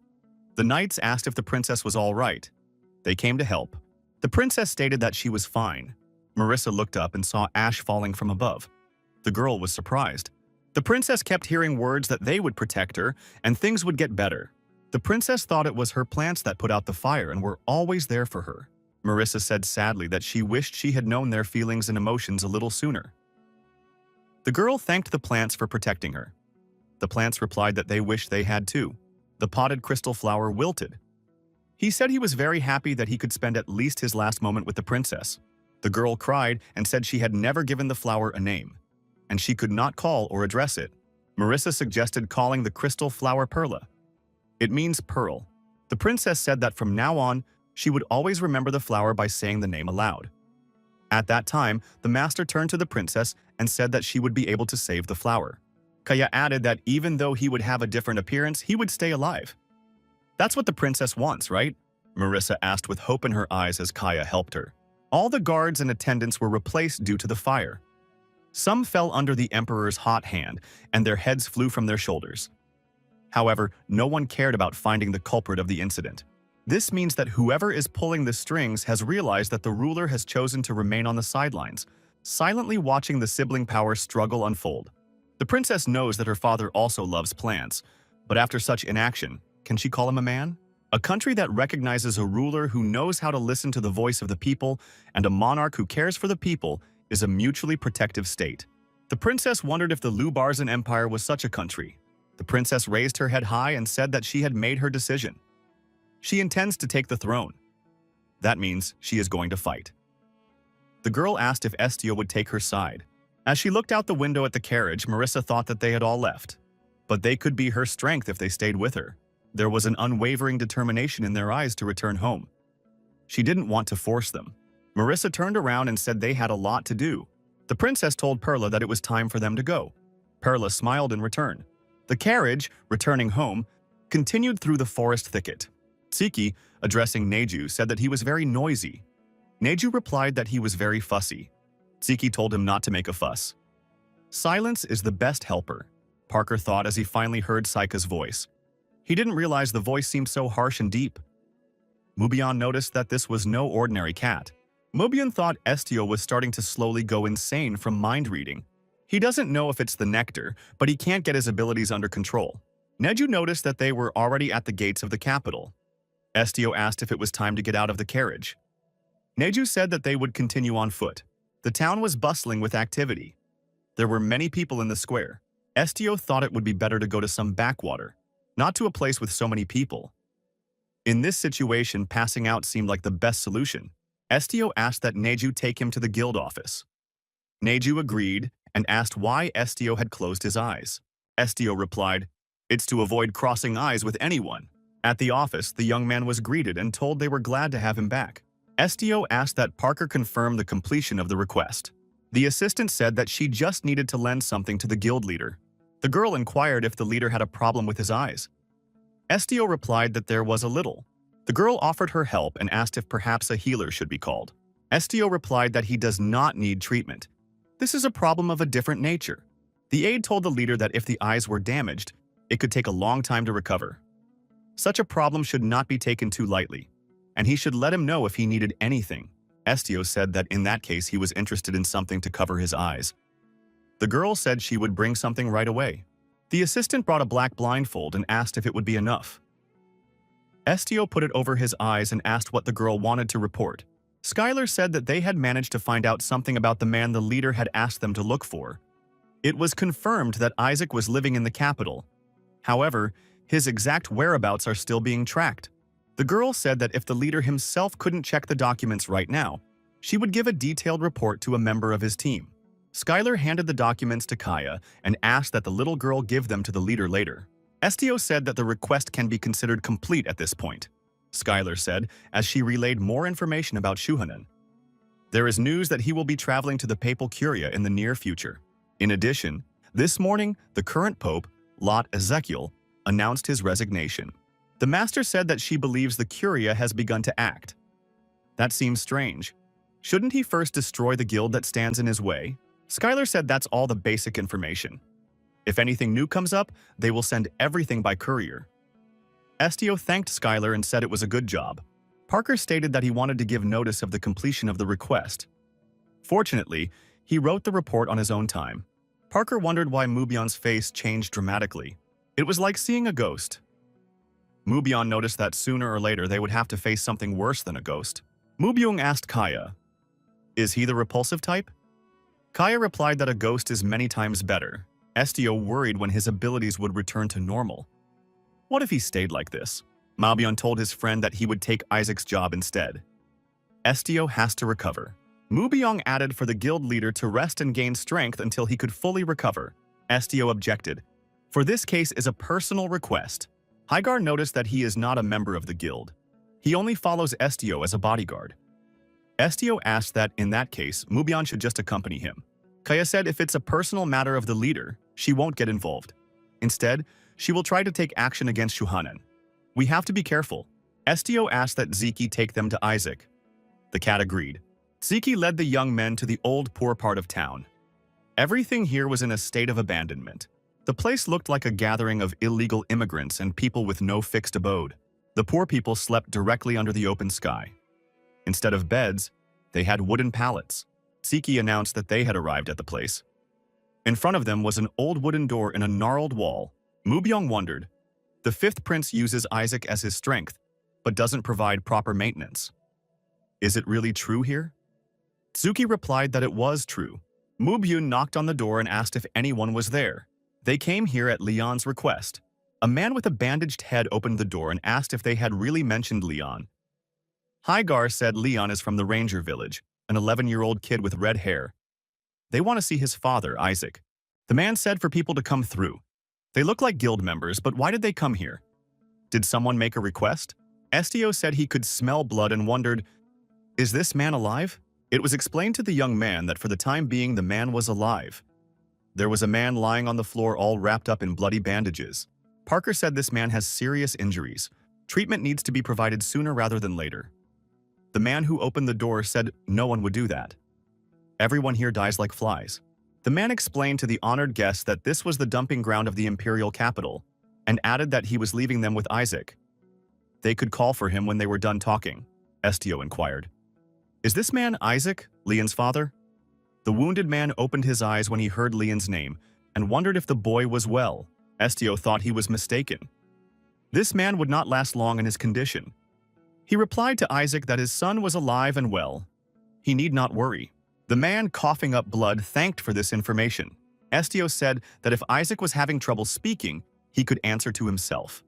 The knights asked if the princess was all right. They came to help. The princess stated that she was fine. Marissa looked up and saw ash falling from above. The girl was surprised. The princess kept hearing words that they would protect her and things would get better. The princess thought it was her plants that put out the fire and were always there for her. Marissa said sadly that she wished she had known their feelings and emotions a little sooner. The girl thanked the plants for protecting her. The plants replied that they wished they had too. The potted crystal flower wilted. He said he was very happy that he could spend at least his last moment with the princess. The girl cried and said she had never given the flower a name, and she could not call or address it. Marissa suggested calling the crystal flower Perla. It means pearl. The princess said that from now on, she would always remember the flower by saying the name aloud. At that time, the master turned to the princess and said that she would be able to save the flower. Kaya added that even though he would have a different appearance, he would stay alive. That's what the princess wants, right? Marissa asked with hope in her eyes as Kaya helped her. All the guards and attendants were replaced due to the fire. Some fell under the emperor's hot hand, and their heads flew from their shoulders. However, no one cared about finding the culprit of the incident. This means that whoever is pulling the strings has realized that the ruler has chosen to remain on the sidelines, silently watching the sibling power struggle unfold. The princess knows that her father also loves plants, but after such inaction, can she call him a man? A country that recognizes a ruler who knows how to listen to the voice of the people and a monarch who cares for the people is a mutually protective state. The princess wondered if the Lubarzan Empire was such a country. The princess raised her head high and said that she had made her decision. She intends to take the throne. That means she is going to fight. The girl asked if Estio would take her side. As she looked out the window at the carriage, Marissa thought that they had all left. But they could be her strength if they stayed with her. There was an unwavering determination in their eyes to return home. She didn't want to force them. Marissa turned around and said they had a lot to do. The princess told Perla that it was time for them to go. Perla smiled in return. The carriage, returning home, continued through the forest thicket. Tsiki, addressing Neju, said that he was very noisy. Neju replied that he was very fussy. Tsiki told him not to make a fuss. Silence is the best helper, Parker thought as he finally heard Saika's voice. He didn't realize the voice seemed so harsh and deep. Mubion noticed that this was no ordinary cat. Mubion thought Estio was starting to slowly go insane from mind reading. He doesn't know if it's the nectar, but he can't get his abilities under control. Neju noticed that they were already at the gates of the capital. Estio asked if it was time to get out of the carriage. Neju said that they would continue on foot. The town was bustling with activity. There were many people in the square. Estio thought it would be better to go to some backwater, not to a place with so many people. In this situation, passing out seemed like the best solution. Estio asked that Neju take him to the guild office. Neju agreed and asked why Estio had closed his eyes. Estio replied, "It's to avoid crossing eyes with anyone." At the office, the young man was greeted and told they were glad to have him back. Estio asked that Parker confirm the completion of the request. The assistant said that she just needed to lend something to the guild leader. The girl inquired if the leader had a problem with his eyes. Estio replied that there was a little. The girl offered her help and asked if perhaps a healer should be called. Estio replied that he does not need treatment. This is a problem of a different nature. The aide told the leader that if the eyes were damaged, it could take a long time to recover. Such a problem should not be taken too lightly, and he should let him know if he needed anything. Estio said that in that case he was interested in something to cover his eyes. The girl said she would bring something right away. The assistant brought a black blindfold and asked if it would be enough. Estio put it over his eyes and asked what the girl wanted to report. Skylar said that they had managed to find out something about the man the leader had asked them to look for. It was confirmed that Isaac was living in the capital. However, his exact whereabouts are still being tracked. The girl said that if the leader himself couldn't check the documents right now, she would give a detailed report to a member of his team. Skylar handed the documents to Kaya and asked that the little girl give them to the leader later. Estio said that the request can be considered complete at this point. Skylar said, as she relayed more information about Shuhanan. There is news that he will be traveling to the Papal Curia in the near future. In addition, this morning, the current pope, Lot Ezekiel, announced his resignation. The master said that she believes the Curia has begun to act. That seems strange. Shouldn't he first destroy the guild that stands in his way? Skylar said that's all the basic information. If anything new comes up, they will send everything by courier. Estio thanked Skylar and said it was a good job. Parker stated that he wanted to give notice of the completion of the request. Fortunately, he wrote the report on his own time. Parker wondered why Mubion's face changed dramatically. It was like seeing a ghost. Mubion noticed that sooner or later they would have to face something worse than a ghost. Mubyung asked Kaya, "Is he the repulsive type?" Kaya replied that a ghost is many times better. Estio worried when his abilities would return to normal. What if he stayed like this? Mubion told his friend that he would take Isaac's job instead. Estio has to recover. Mubyong added for the guild leader to rest and gain strength until he could fully recover. Estio objected. For this case is a personal request. Hygar noticed that he is not a member of the guild. He only follows Estio as a bodyguard. Estio asked that, in that case, Mubion should just accompany him. Kaya said if it's a personal matter of the leader, she won't get involved. Instead, she will try to take action against Shuhanan. We have to be careful. Estio asked that Ziki take them to Isaac. The cat agreed. Ziki led the young men to the old poor part of town. Everything here was in a state of abandonment. The place looked like a gathering of illegal immigrants and people with no fixed abode. The poor people slept directly under the open sky. Instead of beds, they had wooden pallets. Ziki announced that they had arrived at the place. In front of them was an old wooden door in a gnarled wall. Mubyong wondered. The fifth prince uses Isaac as his strength. but doesn't provide proper maintenance. Is it really true here? Tsuki replied that it was true. Mubyun knocked on the door and asked if anyone was there. They came here at Leon's request. A man with a bandaged head opened the door and asked if they had really mentioned Leon. Hygar said Leon is from the ranger village, an 11-year-old kid with red hair. They want to see his father, Isaac. The man said for people to come through. They look like guild members, but why did they come here? Did someone make a request? Estio said he could smell blood and wondered, is this man alive? It was explained to the young man that for the time being the man was alive. There was a man lying on the floor all wrapped up in bloody bandages. Parker said this man has serious injuries. Treatment needs to be provided sooner rather than later. The man who opened the door said no one would do that. Everyone here dies like flies. The man explained to the honored guests that this was the dumping ground of the imperial capital, and added that he was leaving them with Isaac. They could call for him when they were done talking, Estio inquired. Is this man Isaac, Leon's father? The wounded man opened his eyes when he heard Leon's name and wondered if the boy was well. Estio thought he was mistaken. This man would not last long in his condition. He replied to Isaac that his son was alive and well. He need not worry. The man, coughing up blood, thanked for this information. Estio said that if Isaac was having trouble speaking, he could answer to himself.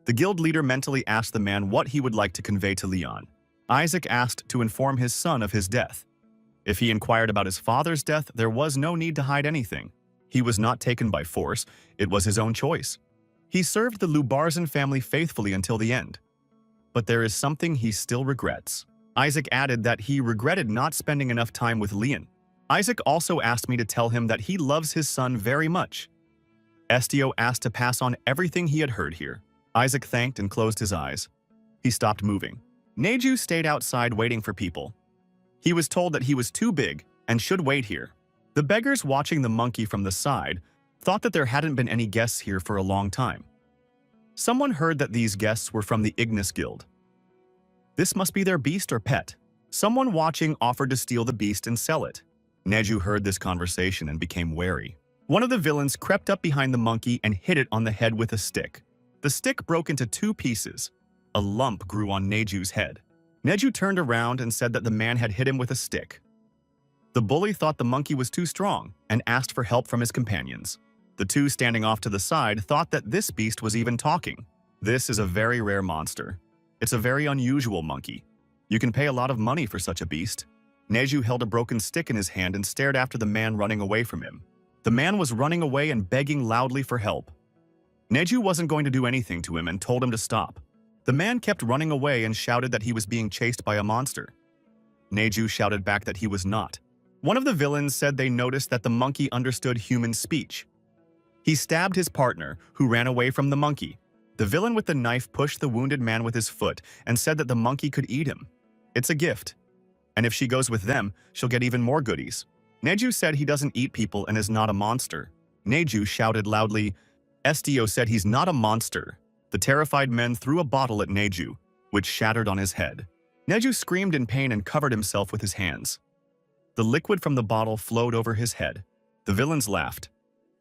The guild leader mentally asked the man what he would like to convey to Leon. Isaac asked to inform his son of his death. If he inquired about his father's death, there was no need to hide anything. He was not taken by force, it was his own choice. He served the Lubarzan family faithfully until the end. But there is something he still regrets. Isaac added that he regretted not spending enough time with Leon. Isaac also asked me to tell him that he loves his son very much. Estio asked to pass on everything he had heard here. Isaac thanked and closed his eyes. He stopped moving. Neju stayed outside waiting for people. He was told that he was too big and should wait here. The beggars watching the monkey from the side thought that there hadn't been any guests here for a long time. Someone heard that these guests were from the Ignis Guild. This must be their beast or pet. Someone watching offered to steal the beast and sell it. Neju heard this conversation and became wary. One of the villains crept up behind the monkey and hit it on the head with a stick. The stick broke into 2 pieces. A lump grew on Neju's head. Neju turned around and said that the man had hit him with a stick. The bully thought the monkey was too strong and asked for help from his companions. The 2 standing off to the side thought that this beast was even talking. This is a very rare monster. It's a very unusual monkey. You can pay a lot of money for such a beast. Neju held a broken stick in his hand and stared after the man running away from him. The man was running away and begging loudly for help. Neju wasn't going to do anything to him and told him to stop. The man kept running away and shouted that he was being chased by a monster. Neju shouted back that he was not. One of the villains said they noticed that the monkey understood human speech. He stabbed his partner, who ran away from the monkey. The villain with the knife pushed the wounded man with his foot and said that the monkey could eat him. It's a gift. And if she goes with them, she'll get even more goodies. Neju said he doesn't eat people and is not a monster. Neju shouted loudly, Estio said he's not a monster. The terrified men threw a bottle at Neju, which shattered on his head. Neju screamed in pain and covered himself with his hands. The liquid from the bottle flowed over his head. The villains laughed.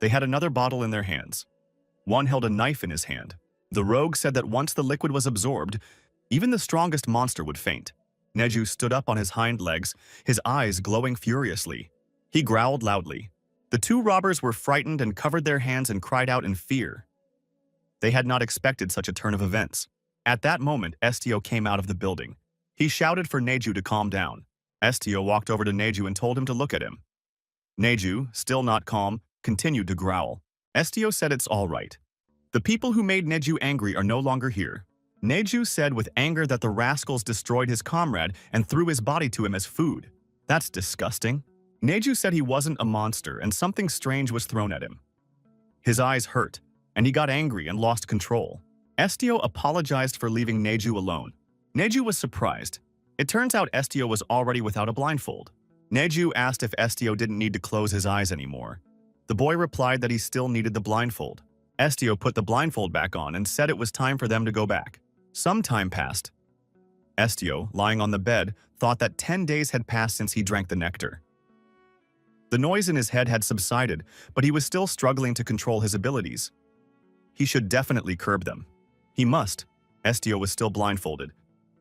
They had another bottle in their hands. One held a knife in his hand. The rogue said that once the liquid was absorbed, even the strongest monster would faint. Neju stood up on his hind legs, his eyes glowing furiously. He growled loudly. The 2 robbers were frightened and covered their hands and cried out in fear. They had not expected such a turn of events. At that moment, Estio came out of the building. He shouted for Neju to calm down. Estio walked over to Neju and told him to look at him. Neju, still not calm, continued to growl. Estio said it's all right. The people who made Neju angry are no longer here. Neju said with anger that the rascals destroyed his comrade and threw his body to him as food. That's disgusting. Neju said he wasn't a monster and something strange was thrown at him. His eyes hurt, and he got angry and lost control. Estio apologized for leaving Neju alone. Neju was surprised. It turns out Estio was already without a blindfold. Neju asked if Estio didn't need to close his eyes anymore. The boy replied that he still needed the blindfold. Estio put the blindfold back on and said it was time for them to go back. Some time passed. Estio, lying on the bed, thought that 10 days had passed since he drank the nectar. The noise in his head had subsided, but he was still struggling to control his abilities. He should definitely curb them. He must. Estio was still blindfolded.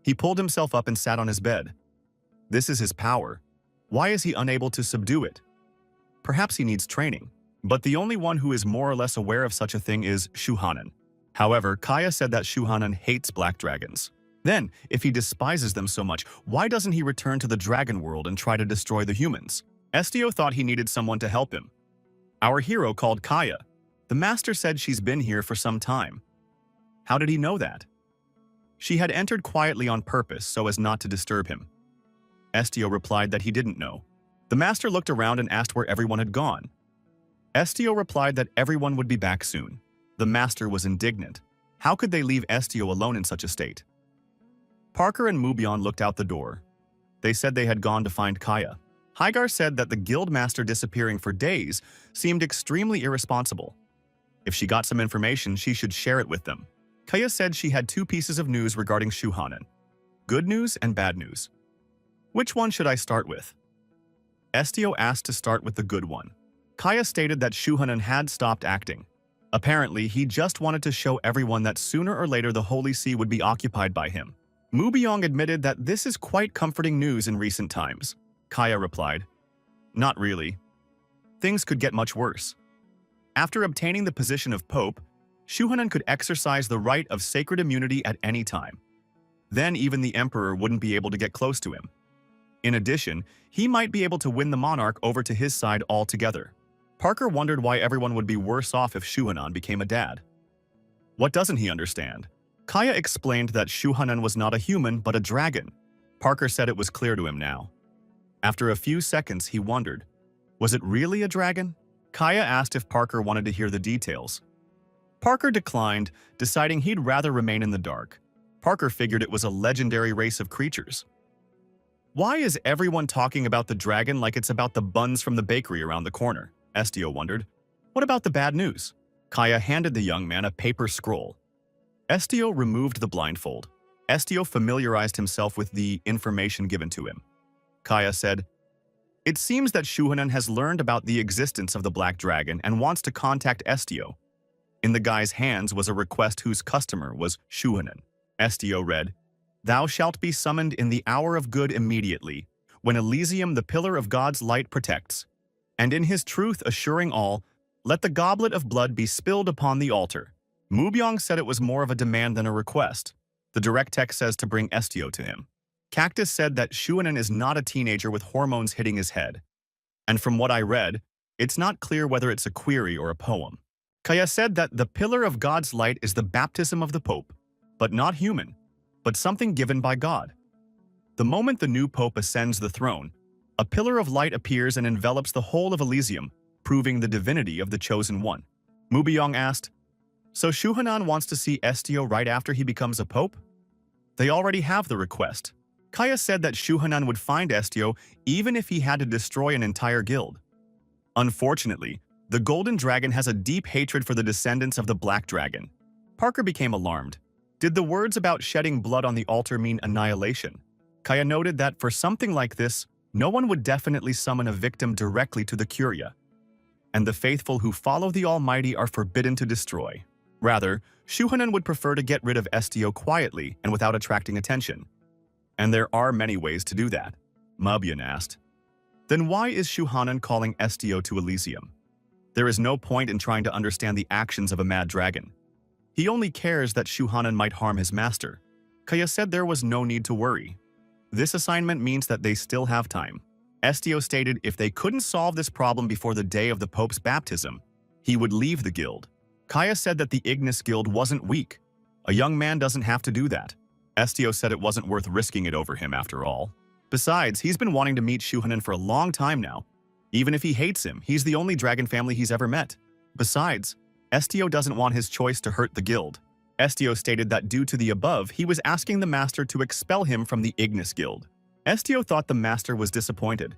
He pulled himself up and sat on his bed. This is his power. Why is he unable to subdue it? Perhaps he needs training. But the only one who is more or less aware of such a thing is Shuhanan. However, Kaya said that Shuhanan hates black dragons. Then, if he despises them so much, why doesn't he return to the dragon world and try to destroy the humans? Estio thought he needed someone to help him. Our hero called Kaya. The master said she's been here for some time. How did he know that? She had entered quietly on purpose so as not to disturb him. Estio replied that he didn't know. The master looked around and asked where everyone had gone. Estio replied that everyone would be back soon. The master was indignant. How could they leave Estio alone in such a state? Parker and Mubyon looked out the door. They said they had gone to find Kaya. Hygar said that the guild master disappearing for days seemed extremely irresponsible. If she got some information, she should share it with them. Kaya said she had two pieces of news regarding Shuhanan. Good news and bad news. Which one should I start with? Estio asked to start with the good one. Kaya stated that Shuhanan had stopped acting. Apparently, he just wanted to show everyone that sooner or later the Holy See would be occupied by him. Mubyong admitted that this is quite comforting news in recent times. Kaya replied, "Not really. Things could get much worse." After obtaining the position of Pope, Shuhanan could exercise the right of sacred immunity at any time. Then even the Emperor wouldn't be able to get close to him. In addition, he might be able to win the monarch over to his side altogether. Parker wondered why everyone would be worse off if Shuhanan became a dad. What doesn't he understand? Kaya explained that Shuhanan was not a human but a dragon. Parker said it was clear to him now. After a few seconds, he wondered, was it really a dragon? Kaya asked if Parker wanted to hear the details. Parker declined, deciding he'd rather remain in the dark. Parker figured it was a legendary race of creatures. Why is everyone talking about the dragon like it's about the buns from the bakery around the corner? Estio wondered. What about the bad news? Kaya handed the young man a paper scroll. Estio removed the blindfold. Estio familiarized himself with the information given to him. Kaya said, "It seems that Shuhanan has learned about the existence of the Black Dragon and wants to contact Estio." In the guy's hands was a request whose customer was Shuhanan. Estio read, "Thou shalt be summoned in the hour of good immediately, when Elysium the pillar of God's light protects, and in his truth assuring all, let the goblet of blood be spilled upon the altar." Mubyong said it was more of a demand than a request. The direct text says to bring Estio to him. Cactus said that Shuhanan is not a teenager with hormones hitting his head. And from what I read, it's not clear whether it's a query or a poem. Kaya said that the pillar of God's light is the baptism of the Pope, but not human, but something given by God. The moment the new Pope ascends the throne, a pillar of light appears and envelops the whole of Elysium, proving the divinity of the Chosen One. Mubyong asked, "So Shuhanan wants to see Estio right after he becomes a pope?" They already have the request. Kaya said that Shuhanan would find Estio even if he had to destroy an entire guild. Unfortunately, the Golden Dragon has a deep hatred for the descendants of the Black Dragon. Parker became alarmed. Did the words about shedding blood on the altar mean annihilation? Kaya noted that for something like this, no one would definitely summon a victim directly to the Curia. And the faithful who follow the Almighty are forbidden to destroy. Rather, Shuhanan would prefer to get rid of Estio quietly and without attracting attention. And there are many ways to do that, Mubyon asked. Then why is Shuhanan calling Estio to Elysium? There is no point in trying to understand the actions of a mad dragon. He only cares that Shuhanan might harm his master. Kaya said there was no need to worry. This assignment means that they still have time. Estio stated if they couldn't solve this problem before the day of the Pope's baptism, he would leave the guild. Kaya said that the Ignis Guild wasn't weak. A young man doesn't have to do that. Estio said it wasn't worth risking it over him after all. Besides, he's been wanting to meet Shuhanan for a long time now. Even if he hates him, he's the only dragon family he's ever met. Besides, Estio doesn't want his choice to hurt the guild. Estio stated that due to the above, he was asking the master to expel him from the Ignis Guild. Estio thought the master was disappointed.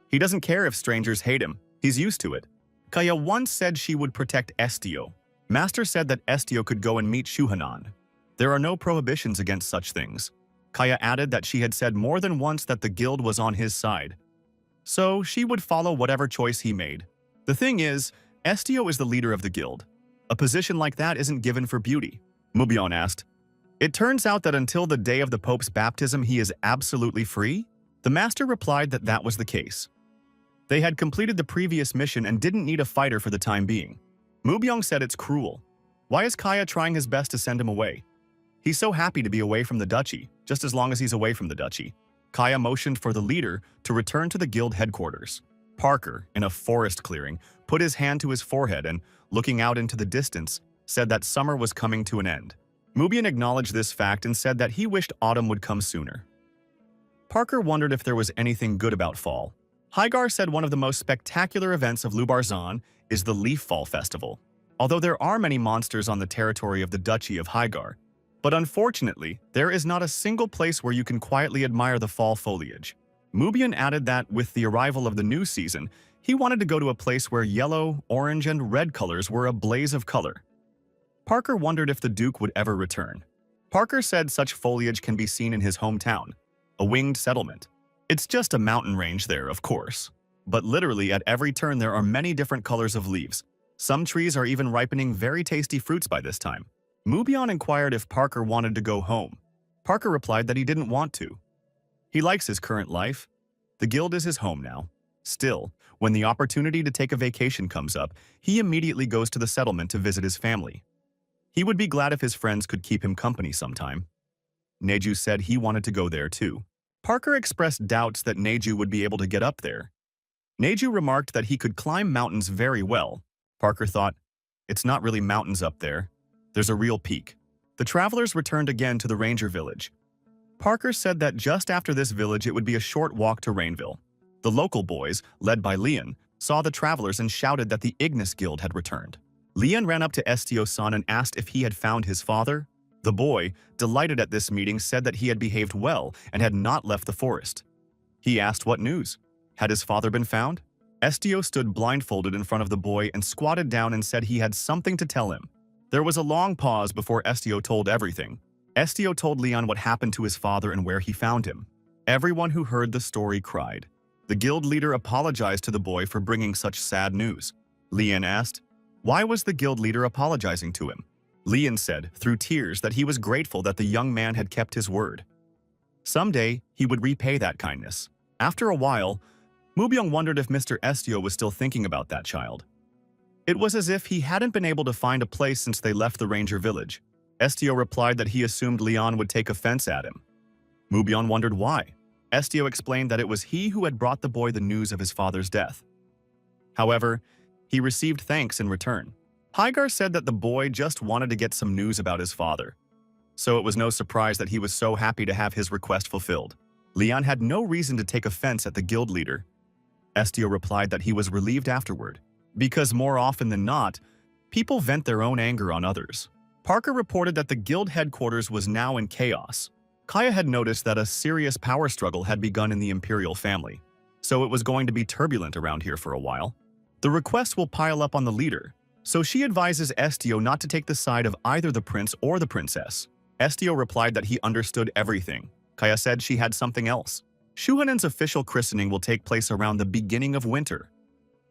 He doesn't care if strangers hate him. He's used to it. Kaya once said she would protect Estio. Master said that Estio could go and meet Shuhanan. There are no prohibitions against such things. Kaya added that she had said more than once that the guild was on his side. So she would follow whatever choice he made. The thing is, Estio is the leader of the guild. A position like that isn't given for beauty. Mubyon asked, It turns out that until the day of the Pope's baptism he is absolutely free? The master replied that that was the case. They had completed the previous mission and didn't need a fighter for the time being. Mubyong said it's cruel. Why is Kaya trying his best to send him away? He's so happy to be away from the duchy, just as long as he's away from the duchy. Kaya motioned for the leader to return to the guild headquarters. Parker, in a forest clearing, put his hand to his forehead and, looking out into the distance, said that summer was coming to an end. Mubyong acknowledged this fact and said that he wished autumn would come sooner. Parker wondered if there was anything good about fall. Hygar said one of the most spectacular events of Lubarzan is the Leaf Fall Festival. Although there are many monsters on the territory of the Duchy of Hygar, but unfortunately, there is not a single place where you can quietly admire the fall foliage. Mubyong added that with the arrival of the new season, he wanted to go to a place where yellow, orange, and red colors were a blaze of color. Parker wondered if the Duke would ever return. Parker said such foliage can be seen in his hometown, a winged settlement. It's just a mountain range there, of course. But literally at every turn there are many different colors of leaves. Some trees are even ripening very tasty fruits by this time. Mubyong inquired if Parker wanted to go home. Parker replied that he didn't want to. He likes his current life. The guild is his home now. Still, when the opportunity to take a vacation comes up, he immediately goes to the settlement to visit his family. He would be glad if his friends could keep him company sometime. Neju said he wanted to go there too. Parker expressed doubts that Neju would be able to get up there. Neju remarked that he could climb mountains very well. Parker thought, it's not really mountains up there. There's a real peak. The travelers returned again to the ranger village. Parker said that just after this village it would be a short walk to Rainville. The local boys, led by Leon, saw the travelers and shouted that the Ignis Guild had returned. Leon ran up to Estio-san and asked if he had found his father. The boy, delighted at this meeting, said that he had behaved well and had not left the forest. He asked what news. Had his father been found? Estio stood blindfolded in front of the boy and squatted down and said he had something to tell him. There was a long pause before Estio told everything. Estio told Leon what happened to his father and where he found him. Everyone who heard the story cried. The guild leader apologized to the boy for bringing such sad news. Leon asked, why was the guild leader apologizing to him? Leon said, through tears, that he was grateful that the young man had kept his word. Someday, he would repay that kindness. After a while, Mubyong wondered if Mr. Estio was still thinking about that child. It was as if he hadn't been able to find a place since they left the ranger village. Estio replied that he assumed Leon would take offense at him. Mubyong wondered why. Estio explained that it was he who had brought the boy the news of his father's death. However, he received thanks in return. Hygar said that the boy just wanted to get some news about his father. So it was no surprise that he was so happy to have his request fulfilled. Leon had no reason to take offense at the guild leader. Estio replied that he was relieved afterward, because more often than not, people vent their own anger on others. Parker reported that the guild headquarters was now in chaos. Kaya had noticed that a serious power struggle had begun in the imperial family, so it was going to be turbulent around here for a while. The requests will pile up on the leader, so she advises Estio not to take the side of either the prince or the princess. Estio replied that he understood everything. Kaya said she had something else. Shuhanen's official christening will take place around the beginning of winter,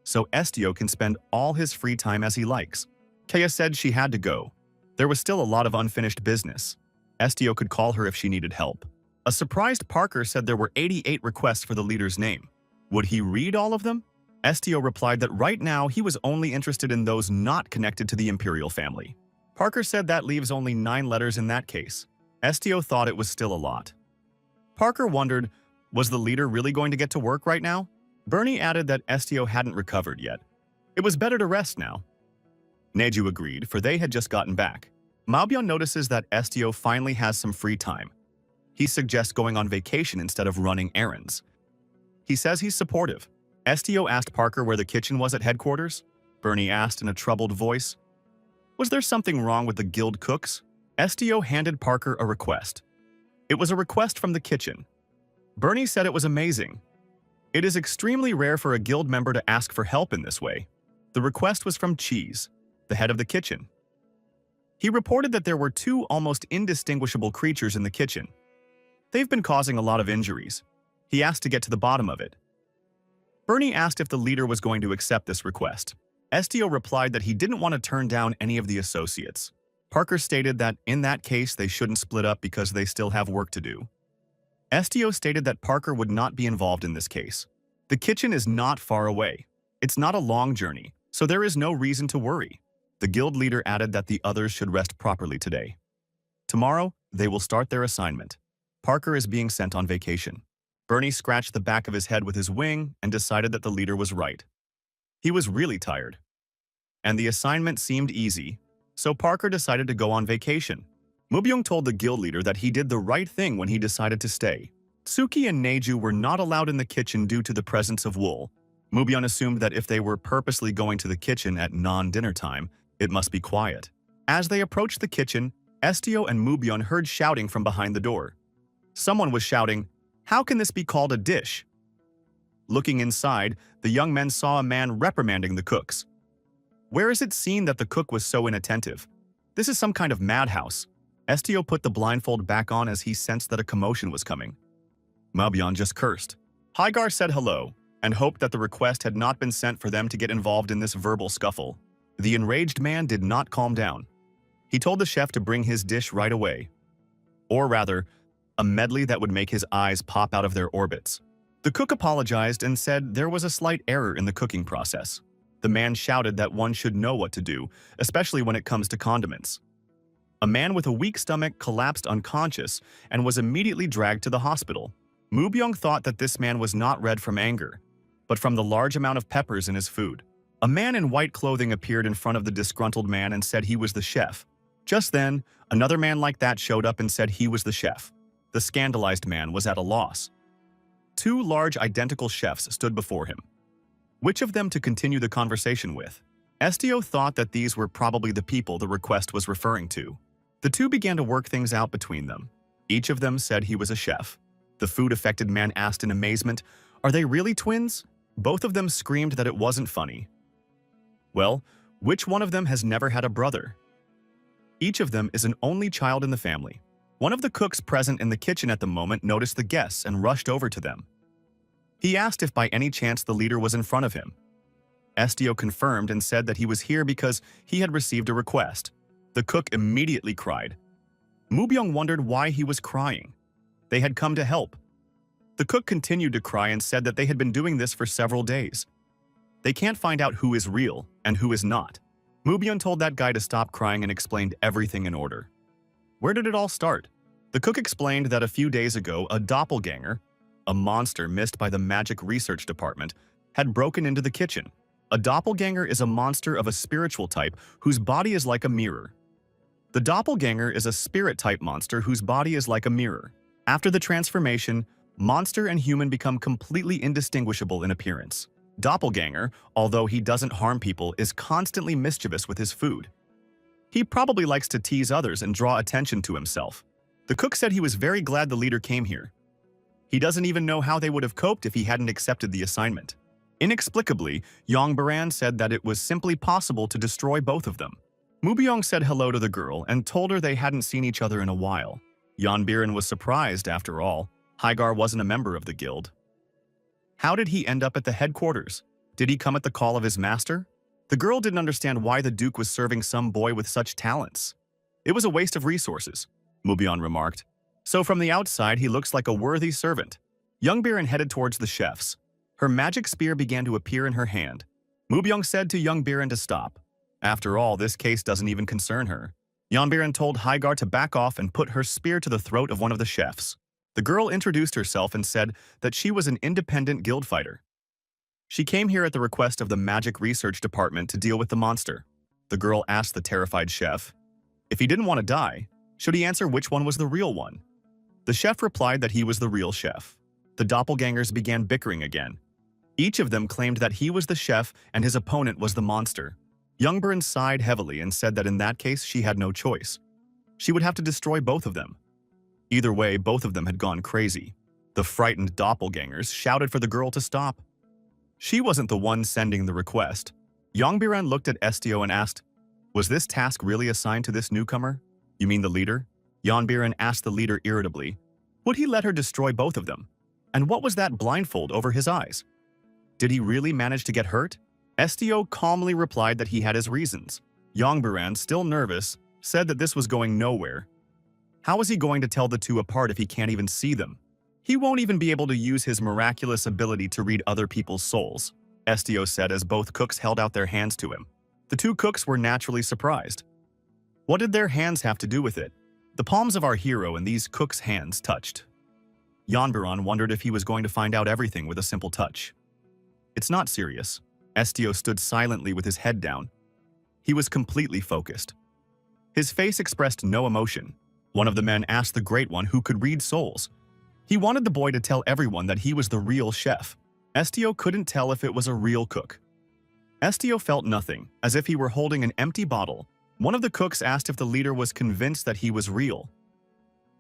so Estio can spend all his free time as he likes. Kaya said she had to go. There was still a lot of unfinished business. Estio could call her if she needed help. A surprised Parker said there were 88 requests for the leader's name. Would he read all of them? Estio replied that right now he was only interested in those not connected to the imperial family. Parker said that leaves only 9 letters in that case. Estio thought it was still a lot. Parker wondered, was the leader really going to get to work right now? Bernie added that Estio hadn't recovered yet. It was better to rest now. Neju agreed, for they had just gotten back. Mubyong notices that Estio finally has some free time. He suggests going on vacation instead of running errands. He says he's supportive. Estio asked Parker where the kitchen was at headquarters. Bernie asked in a troubled voice. Was there something wrong with the guild cooks? Estio handed Parker a request. It was a request from the kitchen. Bernie said it was amazing. It is extremely rare for a guild member to ask for help in this way. The request was from Cheese, the head of the kitchen. He reported that there were 2 almost indistinguishable creatures in the kitchen. They've been causing a lot of injuries. He asked to get to the bottom of it. Bernie asked if the leader was going to accept this request. Estio replied that he didn't want to turn down any of the associates. Parker stated that in that case they shouldn't split up because they still have work to do. STO stated that Parker would not be involved in this case. The kitchen is not far away. It's not a long journey, so there is no reason to worry. The guild leader added that the others should rest properly today. Tomorrow, they will start their assignment. Parker is being sent on vacation. Bernie scratched the back of his head with his wing and decided that the leader was right. He was really tired. And the assignment seemed easy, so Parker decided to go on vacation. Mubyung told the guild leader that he did the right thing when he decided to stay. Tsuki and Neju were not allowed in the kitchen due to the presence of Wool. Mubyung assumed that if they were purposely going to the kitchen at non-dinner time, it must be quiet. As they approached the kitchen, STO and Mubyung heard shouting from behind the door. Someone was shouting, "How can this be called a dish?" Looking inside, the young men saw a man reprimanding the cooks. Where is it seen that the cook was so inattentive? This is some kind of madhouse. STO put the blindfold back on as he sensed that a commotion was coming. Mubyung just cursed. Hygar said hello and hoped that the request had not been sent for them to get involved in this verbal scuffle. The enraged man did not calm down. He told the chef to bring his dish right away. Or rather, a medley that would make his eyes pop out of their orbits. The cook apologized and said there was a slight error in the cooking process. The man shouted that one should know what to do, especially when it comes to condiments. A man with a weak stomach collapsed unconscious and was immediately dragged to the hospital. Mubyung thought that this man was not red from anger, but from the large amount of peppers in his food. A man in white clothing appeared in front of the disgruntled man and said he was the chef. Just then, another man like that showed up and said he was the chef. The scandalized man was at a loss. Two large identical chefs stood before him. Which of them to continue the conversation with? STO thought that these were probably the people the request was referring to. The two began to work things out between them. Each of them said he was a chef. The food-affected man asked in amazement, "Are they really twins?" Both of them screamed that it wasn't funny. Well, which one of them has never had a brother? Each of them is an only child in the family. One of the cooks present in the kitchen at the moment noticed the guests and rushed over to them. He asked if by any chance the leader was in front of him. STO confirmed and said that he was here because he had received a request. The cook immediately cried. Mubyung wondered why he was crying. They had come to help. The cook continued to cry and said that they had been doing this for several days. They can't find out who is real and who is not. Mubyung told that guy to stop crying and explained everything in order. Where did it all start? The cook explained that a few days ago, a doppelganger, a monster missed by the Magic Research Department, had broken into the kitchen. A doppelganger is a monster of a spiritual type whose body is like a mirror. The doppelganger is a spirit-type monster whose body is like a mirror. After the transformation, monster and human become completely indistinguishable in appearance. Doppelganger, although he doesn't harm people, is constantly mischievous with his food. He probably likes to tease others and draw attention to himself. The cook said he was very glad the leader came here. He doesn't even know how they would have coped if he hadn't accepted the assignment. Inexplicably, Yongbaran said that it was simply possible to destroy both of them. Mubyung said hello to the girl and told her they hadn't seen each other in a while. Yonbiran was surprised, after all. Hygar wasn't a member of the guild. How did he end up at the headquarters? Did he come at the call of his master? The girl didn't understand why the Duke was serving some boy with such talents. It was a waste of resources, Mubyung remarked. So from the outside, he looks like a worthy servant. Yongbiran headed towards the chefs. Her magic spear began to appear in her hand. Mubyung said to Yongbiran to stop. After all, this case doesn't even concern her. Yongbiran told Hygar to back off and put her spear to the throat of one of the chefs. The girl introduced herself and said that she was an independent guild fighter. She came here at the request of the Magic Research Department to deal with the monster. The girl asked the terrified chef, if he didn't want to die, should he answer which one was the real one? The chef replied that he was the real chef. The doppelgangers began bickering again. Each of them claimed that he was the chef and his opponent was the monster. Yongbiran sighed heavily and said that in that case she had no choice. She would have to destroy both of them. Either way, both of them had gone crazy. The frightened doppelgangers shouted for the girl to stop. She wasn't the one sending the request. Yongbiran looked at STO and asked, was this task really assigned to this newcomer? You mean the leader? Yongbiran asked the leader irritably. Would he let her destroy both of them? And what was that blindfold over his eyes? Did he really manage to get hurt? STO calmly replied that he had his reasons. Yongbiran, still nervous, said that this was going nowhere. How is he going to tell the two apart if he can't even see them? He won't even be able to use his miraculous ability to read other people's souls, Estio said as both cooks held out their hands to him. The two cooks were naturally surprised. What did their hands have to do with it? The palms of our hero and these cooks' hands touched. Yanbiran wondered if he was going to find out everything with a simple touch. It's not serious. Estio stood silently with his head down. He was completely focused. His face expressed no emotion. One of the men asked the Great One who could read souls. He wanted the boy to tell everyone that he was the real chef. Estio couldn't tell if it was a real cook. Estio felt nothing, as if he were holding an empty bottle. One of the cooks asked if the leader was convinced that he was real.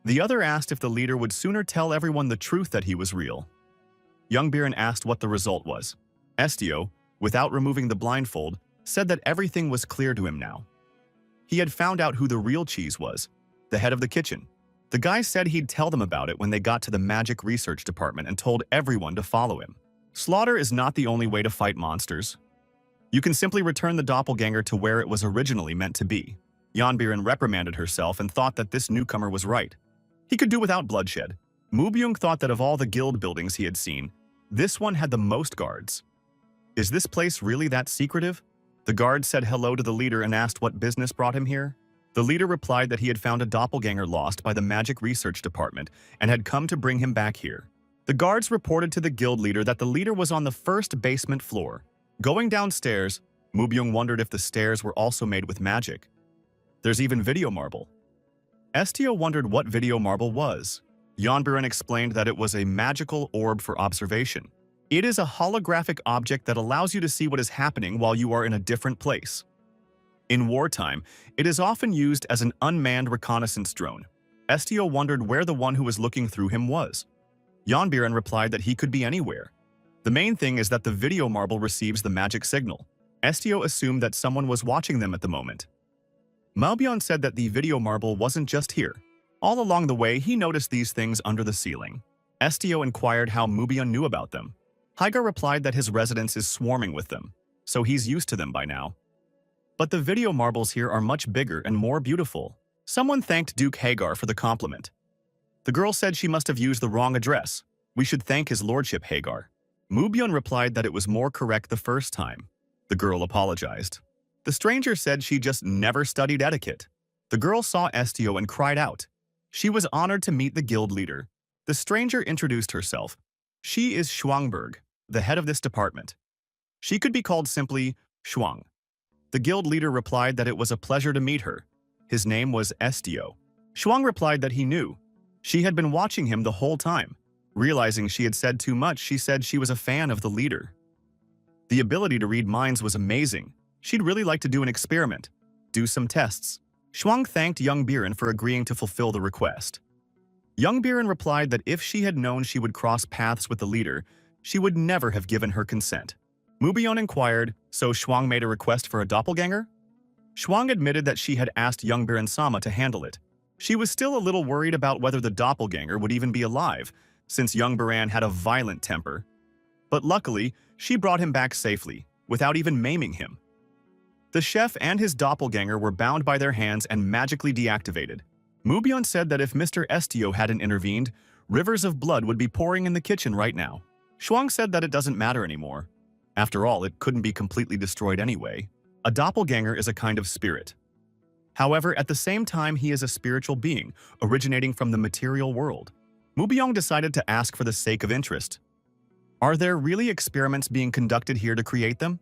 The other asked if the leader would sooner tell everyone the truth that he was real. Youngbiren asked what the result was. Estio, without removing the blindfold, said that everything was clear to him now. He had found out who the real cheese was, the head of the kitchen. The guy said he'd tell them about it when they got to the magic research department and told everyone to follow him. Slaughter is not the only way to fight monsters. You can simply return the doppelganger to where it was originally meant to be. Yanbiren reprimanded herself and thought that this newcomer was right. He could do without bloodshed. Mubyung thought that of all the guild buildings he had seen, this one had the most guards. Is this place really that secretive? The guard said hello to the leader and asked what business brought him here. The leader replied that he had found a doppelganger lost by the magic research department and had come to bring him back here. The guards reported to the guild leader that the leader was on the first basement floor. Going downstairs, Mubyung wondered if the stairs were also made with magic. There's even video marble. Estio wondered what video marble was. Yanbiren explained that it was a magical orb for observation. It is a holographic object that allows you to see what is happening while you are in a different place. In wartime, it is often used as an unmanned reconnaissance drone. Estio wondered where the one who was looking through him was. Yanbiren replied that he could be anywhere. The main thing is that the video marble receives the magic signal. Estio assumed that someone was watching them at the moment. Malbyon said that the video marble wasn't just here. All along the way, he noticed these things under the ceiling. Estio inquired how Mubion knew about them. Hagar replied that his residence is swarming with them, so he's used to them by now. But the video marbles here are much bigger and more beautiful. Someone thanked Duke Hagar for the compliment. The girl said she must have used the wrong address. We should thank his lordship Hagar. Mubion replied that it was more correct the first time. The girl apologized. The stranger said she just never studied etiquette. The girl saw Estio and cried out. She was honored to meet the guild leader. The stranger introduced herself. She is Shuangberg, the head of this department. She could be called simply Shuang. The guild leader replied that it was a pleasure to meet her. His name was Estio. Shuang replied that he knew. She had been watching him the whole time. Realizing she had said too much, she said she was a fan of the leader. The ability to read minds was amazing. She'd really like to do an experiment, do some tests. Shuang thanked young Biren for agreeing to fulfill the request. Young Biren replied that if she had known she would cross paths with the leader, she would never have given her consent. Mubion inquired, so Shuang made a request for a doppelganger? Shuang admitted that she had asked young Biren-sama to handle it. She was still a little worried about whether the doppelganger would even be alive, since young Biren had a violent temper. But luckily, she brought him back safely, without even maiming him. The chef and his doppelganger were bound by their hands and magically deactivated. Mubion said that if Mr. Estio hadn't intervened, rivers of blood would be pouring in the kitchen right now. Shuang said that it doesn't matter anymore. After all, it couldn't be completely destroyed anyway. A doppelganger is a kind of spirit. However, at the same time, he is a spiritual being, originating from the material world. Mubiong decided to ask for the sake of interest. Are there really experiments being conducted here to create them?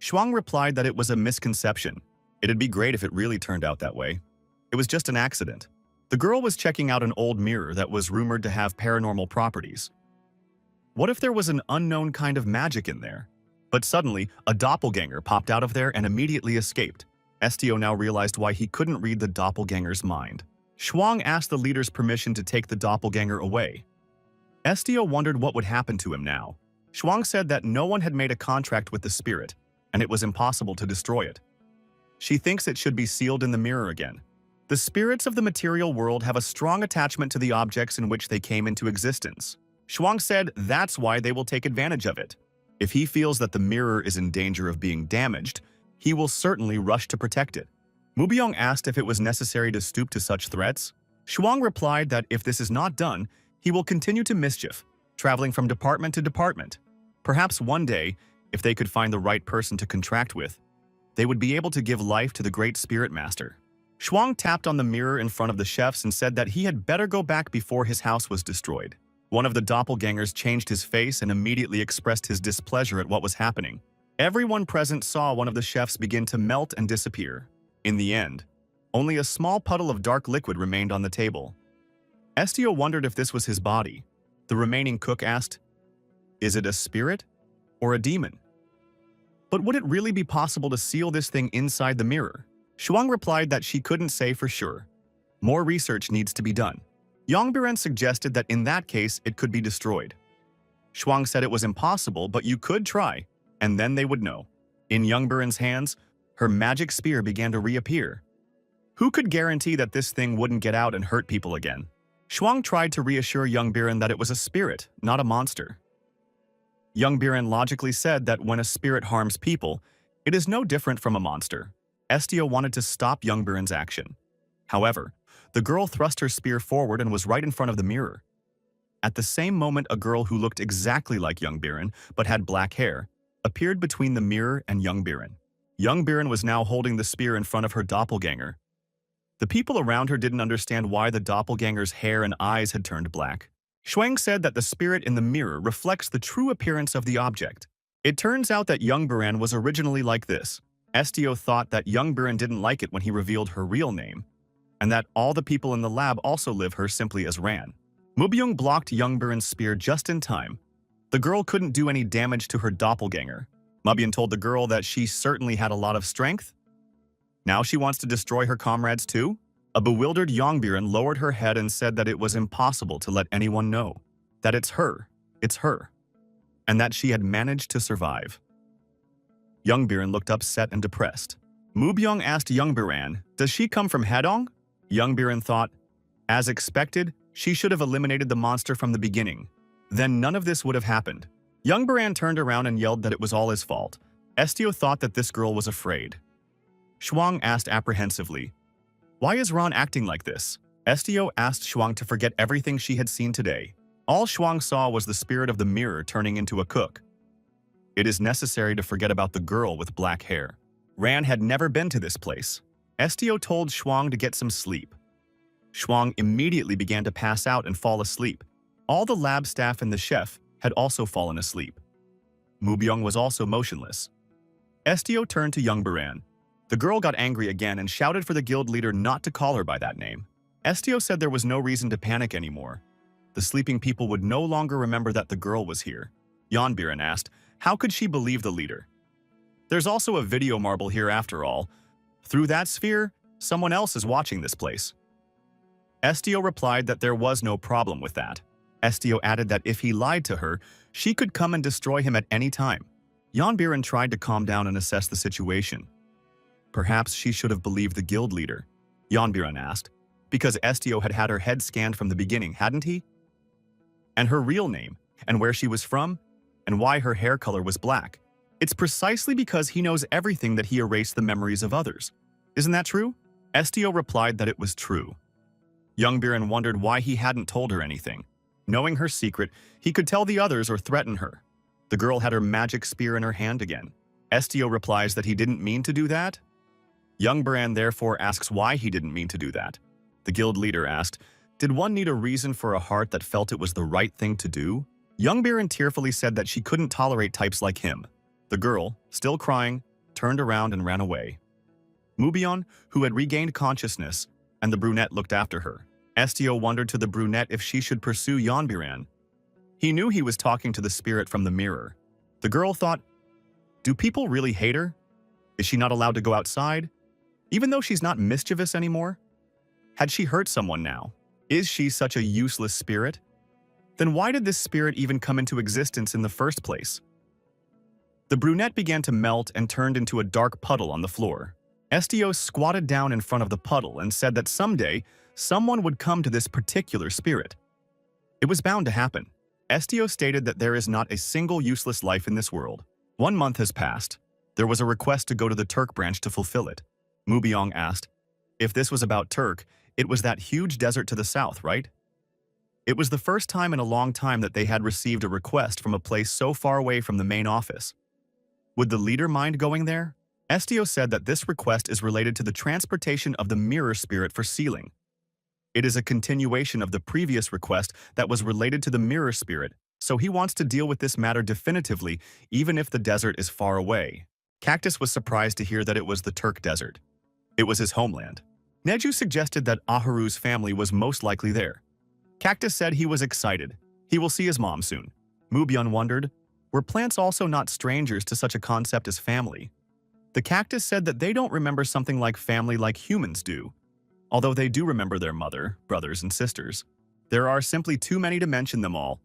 Shuang replied that it was a misconception. It'd be great if it really turned out that way. It was just an accident. The girl was checking out an old mirror that was rumored to have paranormal properties. What if there was an unknown kind of magic in there? But suddenly, a doppelganger popped out of there and immediately escaped. Estio now realized why he couldn't read the doppelganger's mind. Shuang asked the leader's permission to take the doppelganger away. Estio wondered what would happen to him now. Shuang said that no one had made a contract with the spirit, and it was impossible to destroy it. She thinks it should be sealed in the mirror again. The spirits of the material world have a strong attachment to the objects in which they came into existence. Shuang said that's why they will take advantage of it. If he feels that the mirror is in danger of being damaged, he will certainly rush to protect it. Mubyong asked if it was necessary to stoop to such threats. Shuang replied that if this is not done, he will continue to mischief, traveling from department to department. Perhaps one day, if they could find the right person to contract with, they would be able to give life to the great spirit master. Shuang tapped on the mirror in front of the chefs and said that he had better go back before his house was destroyed. One of the doppelgangers changed his face and immediately expressed his displeasure at what was happening. Everyone present saw one of the chefs begin to melt and disappear. In the end, only a small puddle of dark liquid remained on the table. Estio wondered if this was his body. The remaining cook asked, "Is it a spirit or a demon?" But would it really be possible to seal this thing inside the mirror? Shuang replied that she couldn't say for sure. More research needs to be done. Yongbiren suggested that in that case it could be destroyed. Shuang said it was impossible, but you could try, and then they would know. In Yongbiren's hands, her magic spear began to reappear. Who could guarantee that this thing wouldn't get out and hurt people again? Shuang tried to reassure Yongbiren that it was a spirit, not a monster. Yongbiren logically said that when a spirit harms people, it is no different from a monster. Estio wanted to stop Yongbiren's action. However, the girl thrust her spear forward and was right in front of the mirror. At the same moment, a girl who looked exactly like Yongbiren, but had black hair, appeared between the mirror and Yongbiren. Yongbiren was now holding the spear in front of her doppelganger. The people around her didn't understand why the doppelganger's hair and eyes had turned black. Shuang said that the spirit in the mirror reflects the true appearance of the object. It turns out that Yongbiren was originally like this. Estio thought that Yongbiren didn't like it when he revealed her real name, and that all the people in the lab also live her simply as Ran. Mubyung blocked Yongbiren's spear just in time. The girl couldn't do any damage to her doppelganger. Mubyung told the girl that she certainly had a lot of strength. Now she wants to destroy her comrades too? A bewildered Yongbiren lowered her head and said that it was impossible to let anyone know. That it's her, and that she had managed to survive. Yongbiren looked upset and depressed. Mubyung asked Yongbiren, "Does she come from Hedong?" Yongbiren thought, as expected, she should have eliminated the monster from the beginning. Then none of this would have happened. Yongbiren turned around and yelled that it was all his fault. Estio thought that this girl was afraid. Shuang asked apprehensively, "Why is Ron acting like this?" Estio asked Shuang to forget everything she had seen today. All Shuang saw was the spirit of the mirror turning into a cook. It is necessary to forget about the girl with black hair. Ran had never been to this place. Estio told Shuang to get some sleep. Shuang immediately began to pass out and fall asleep. All the lab staff and the chef had also fallen asleep. Mubyung was also motionless. Estio turned to Yongbiren. The girl got angry again and shouted for the guild leader not to call her by that name. Estio said there was no reason to panic anymore. The sleeping people would no longer remember that the girl was here. Yongbiren asked, how could she believe the leader? There's also a video marble here after all. Through that sphere, someone else is watching this place. Estio replied that there was no problem with that. Estio added that if he lied to her, she could come and destroy him at any time. Yongbiren tried to calm down and assess the situation. Perhaps she should have believed the guild leader, Yongbiren asked, because Estio had had her head scanned from the beginning, hadn't he? And her real name, and where she was from, and why her hair color was black. It's precisely because he knows everything that he erased the memories of others. Isn't that true? Estio replied that it was true. Yongbiren wondered why he hadn't told her anything. Knowing her secret, he could tell the others or threaten her. The girl had her magic spear in her hand again. Estio replies that he didn't mean to do that. Yongbiren therefore asks why he didn't mean to do that. The guild leader asked, did one need a reason for a heart that felt it was the right thing to do? Yongbiren tearfully said that she couldn't tolerate types like him. The girl, still crying, turned around and ran away. Mubyung, who had regained consciousness, and the brunette looked after her. Estio wondered to the brunette if she should pursue Yongbiren. He knew he was talking to the spirit from the mirror. The girl thought, do people really hate her? Is she not allowed to go outside? Even though she's not mischievous anymore? Had she hurt someone now? Is she such a useless spirit? Then why did this spirit even come into existence in the first place? The brunette began to melt and turned into a dark puddle on the floor. Estio squatted down in front of the puddle and said that someday, someone would come to this particular spirit. It was bound to happen. Estio stated that there is not a single useless life in this world. 1 month has passed. There was a request to go to the Turk branch to fulfill it. Mubyong asked. If this was about Turk, it was that huge desert to the south, right? It was the first time in a long time that they had received a request from a place so far away from the main office. Would the leader mind going there? Estio said that this request is related to the transportation of the mirror spirit for sealing. It is a continuation of the previous request that was related to the mirror spirit, so he wants to deal with this matter definitively, even if the desert is far away. Cactus was surprised to hear that it was the Turk Desert. It was his homeland. Neju suggested that Aharu's family was most likely there. Cactus said he was excited. He will see his mom soon. Mubyun wondered, were plants also not strangers to such a concept as family? The cactus said that they don't remember something like family like humans do, although they do remember their mother, brothers, and sisters. There are simply too many to mention them all.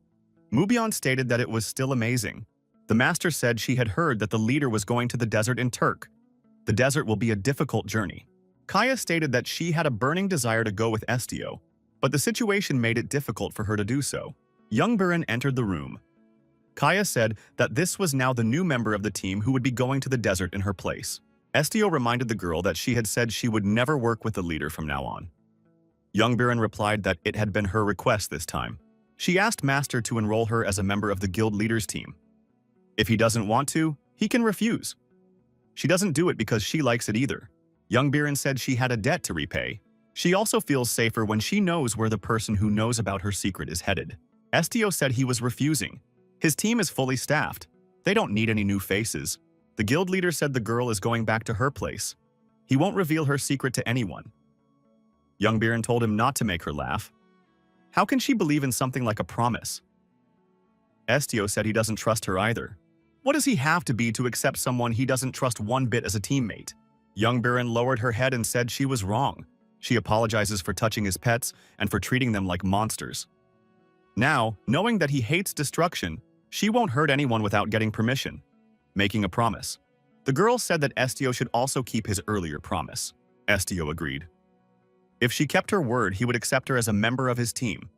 Mubyun stated that it was still amazing. The master said she had heard that the leader was going to the desert in Turk. The desert will be a difficult journey. Kaya stated that she had a burning desire to go with Estio, but the situation made it difficult for her to do so. Young Burin entered the room. Kaya said that this was now the new member of the team who would be going to the desert in her place. Estio reminded the girl that she had said she would never work with the leader from now on. Young Burin replied that it had been her request this time. She asked Master to enroll her as a member of the guild leader's team. If he doesn't want to, he can refuse. She doesn't do it because she likes it either. Young Burin said she had a debt to repay. She also feels safer when she knows where the person who knows about her secret is headed. Estio said he was refusing. His team is fully staffed. They don't need any new faces. The guild leader said the girl is going back to her place. He won't reveal her secret to anyone. Young Burin told him not to make her laugh. How can she believe in something like a promise? Estio said he doesn't trust her either. What does he have to be to accept someone he doesn't trust one bit as a teammate? Young Burin lowered her head and said she was wrong. She apologizes for touching his pets and for treating them like monsters. Now, knowing that he hates destruction, she won't hurt anyone without getting permission. Making a promise. The girl said that Estio should also keep his earlier promise. Estio agreed. If she kept her word, he would accept her as a member of his team.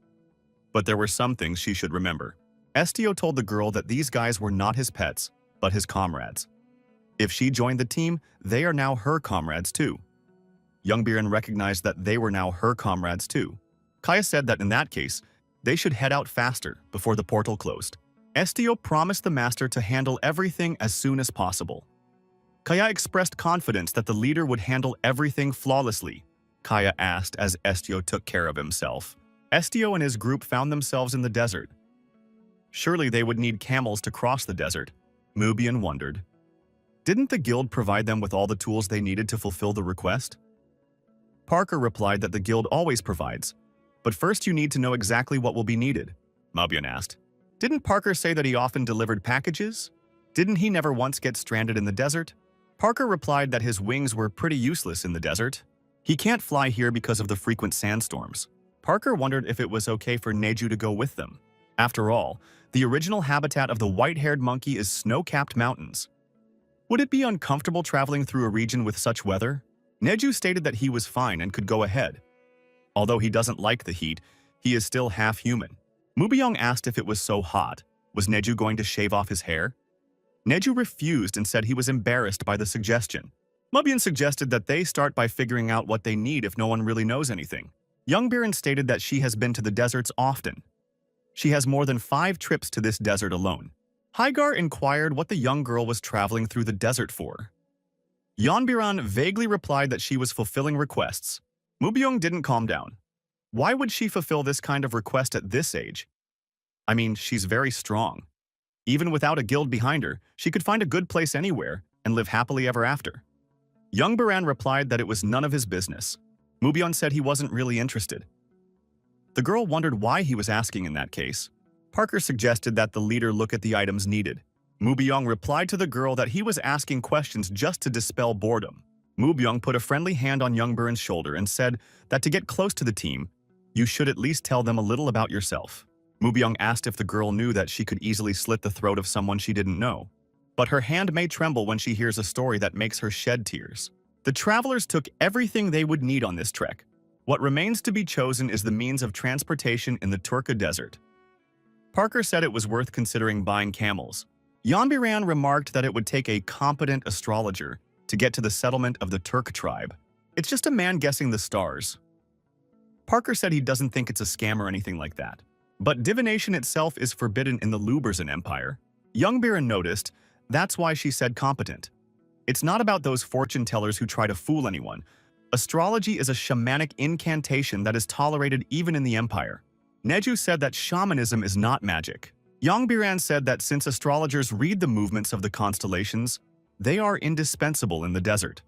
But there were some things she should remember. Estio told the girl that these guys were not his pets, but his comrades. If she joined the team, they are now her comrades too. Young Burin recognized that they were now her comrades too. Kaya said that in that case, they should head out faster before the portal closed. Estio promised the master to handle everything as soon as possible. Kaya expressed confidence that the leader would handle everything flawlessly. Kaya asked as Estio took care of himself. Estio and his group found themselves in the desert. Surely they would need camels to cross the desert. Mubyun wondered. Didn't the guild provide them with all the tools they needed to fulfill the request? Parker replied that the guild always provides, but first you need to know exactly what will be needed. Mubyun asked. Didn't Parker say that he often delivered packages? Didn't he never once get stranded in the desert? Parker replied that his wings were pretty useless in the desert. He can't fly here because of the frequent sandstorms. Parker wondered if it was okay for Neju to go with them. After all, the original habitat of the white-haired monkey is snow-capped mountains. Would it be uncomfortable traveling through a region with such weather? Neju stated that he was fine and could go ahead. Although he doesn't like the heat, he is still half human. Mubyong asked if it was so hot. Was Neju going to shave off his hair? Neju refused and said he was embarrassed by the suggestion. Mubyong suggested that they start by figuring out what they need if no one really knows anything. Young Burin stated that she has been to the deserts often. She has more than 5 trips to this desert alone. Hygar inquired what the young girl was traveling through the desert for. Yeonbiran vaguely replied that she was fulfilling requests. Mubyong didn't calm down. Why would she fulfill this kind of request at this age? I mean, she's very strong. Even without a guild behind her, she could find a good place anywhere and live happily ever after. Young Baran replied that it was none of his business. Mubyong said he wasn't really interested. The girl wondered why he was asking in that case. Parker suggested that the leader look at the items needed. Mubyong replied to the girl that he was asking questions just to dispel boredom. Mubyong put a friendly hand on Young Burin's shoulder and said that to get close to the team, you should at least tell them a little about yourself. Mubyong asked if the girl knew that she could easily slit the throat of someone she didn't know. But her hand may tremble when she hears a story that makes her shed tears. The travelers took everything they would need on this trek. What remains to be chosen is the means of transportation in the Turka Desert. Parker said it was worth considering buying camels. Yeonbiran remarked that it would take a competent astrologer, to get to the settlement of the Turk tribe. It's just a man guessing the stars. Parker said he doesn't think it's a scam or anything like that. But divination itself is forbidden in the Luberzin Empire. Young Biren noticed, that's why she said competent. It's not about those fortune tellers who try to fool anyone. Astrology is a shamanic incantation that is tolerated even in the Empire. Neju said that shamanism is not magic. Yang Biran said that since astrologers read the movements of the constellations, they are indispensable in the desert.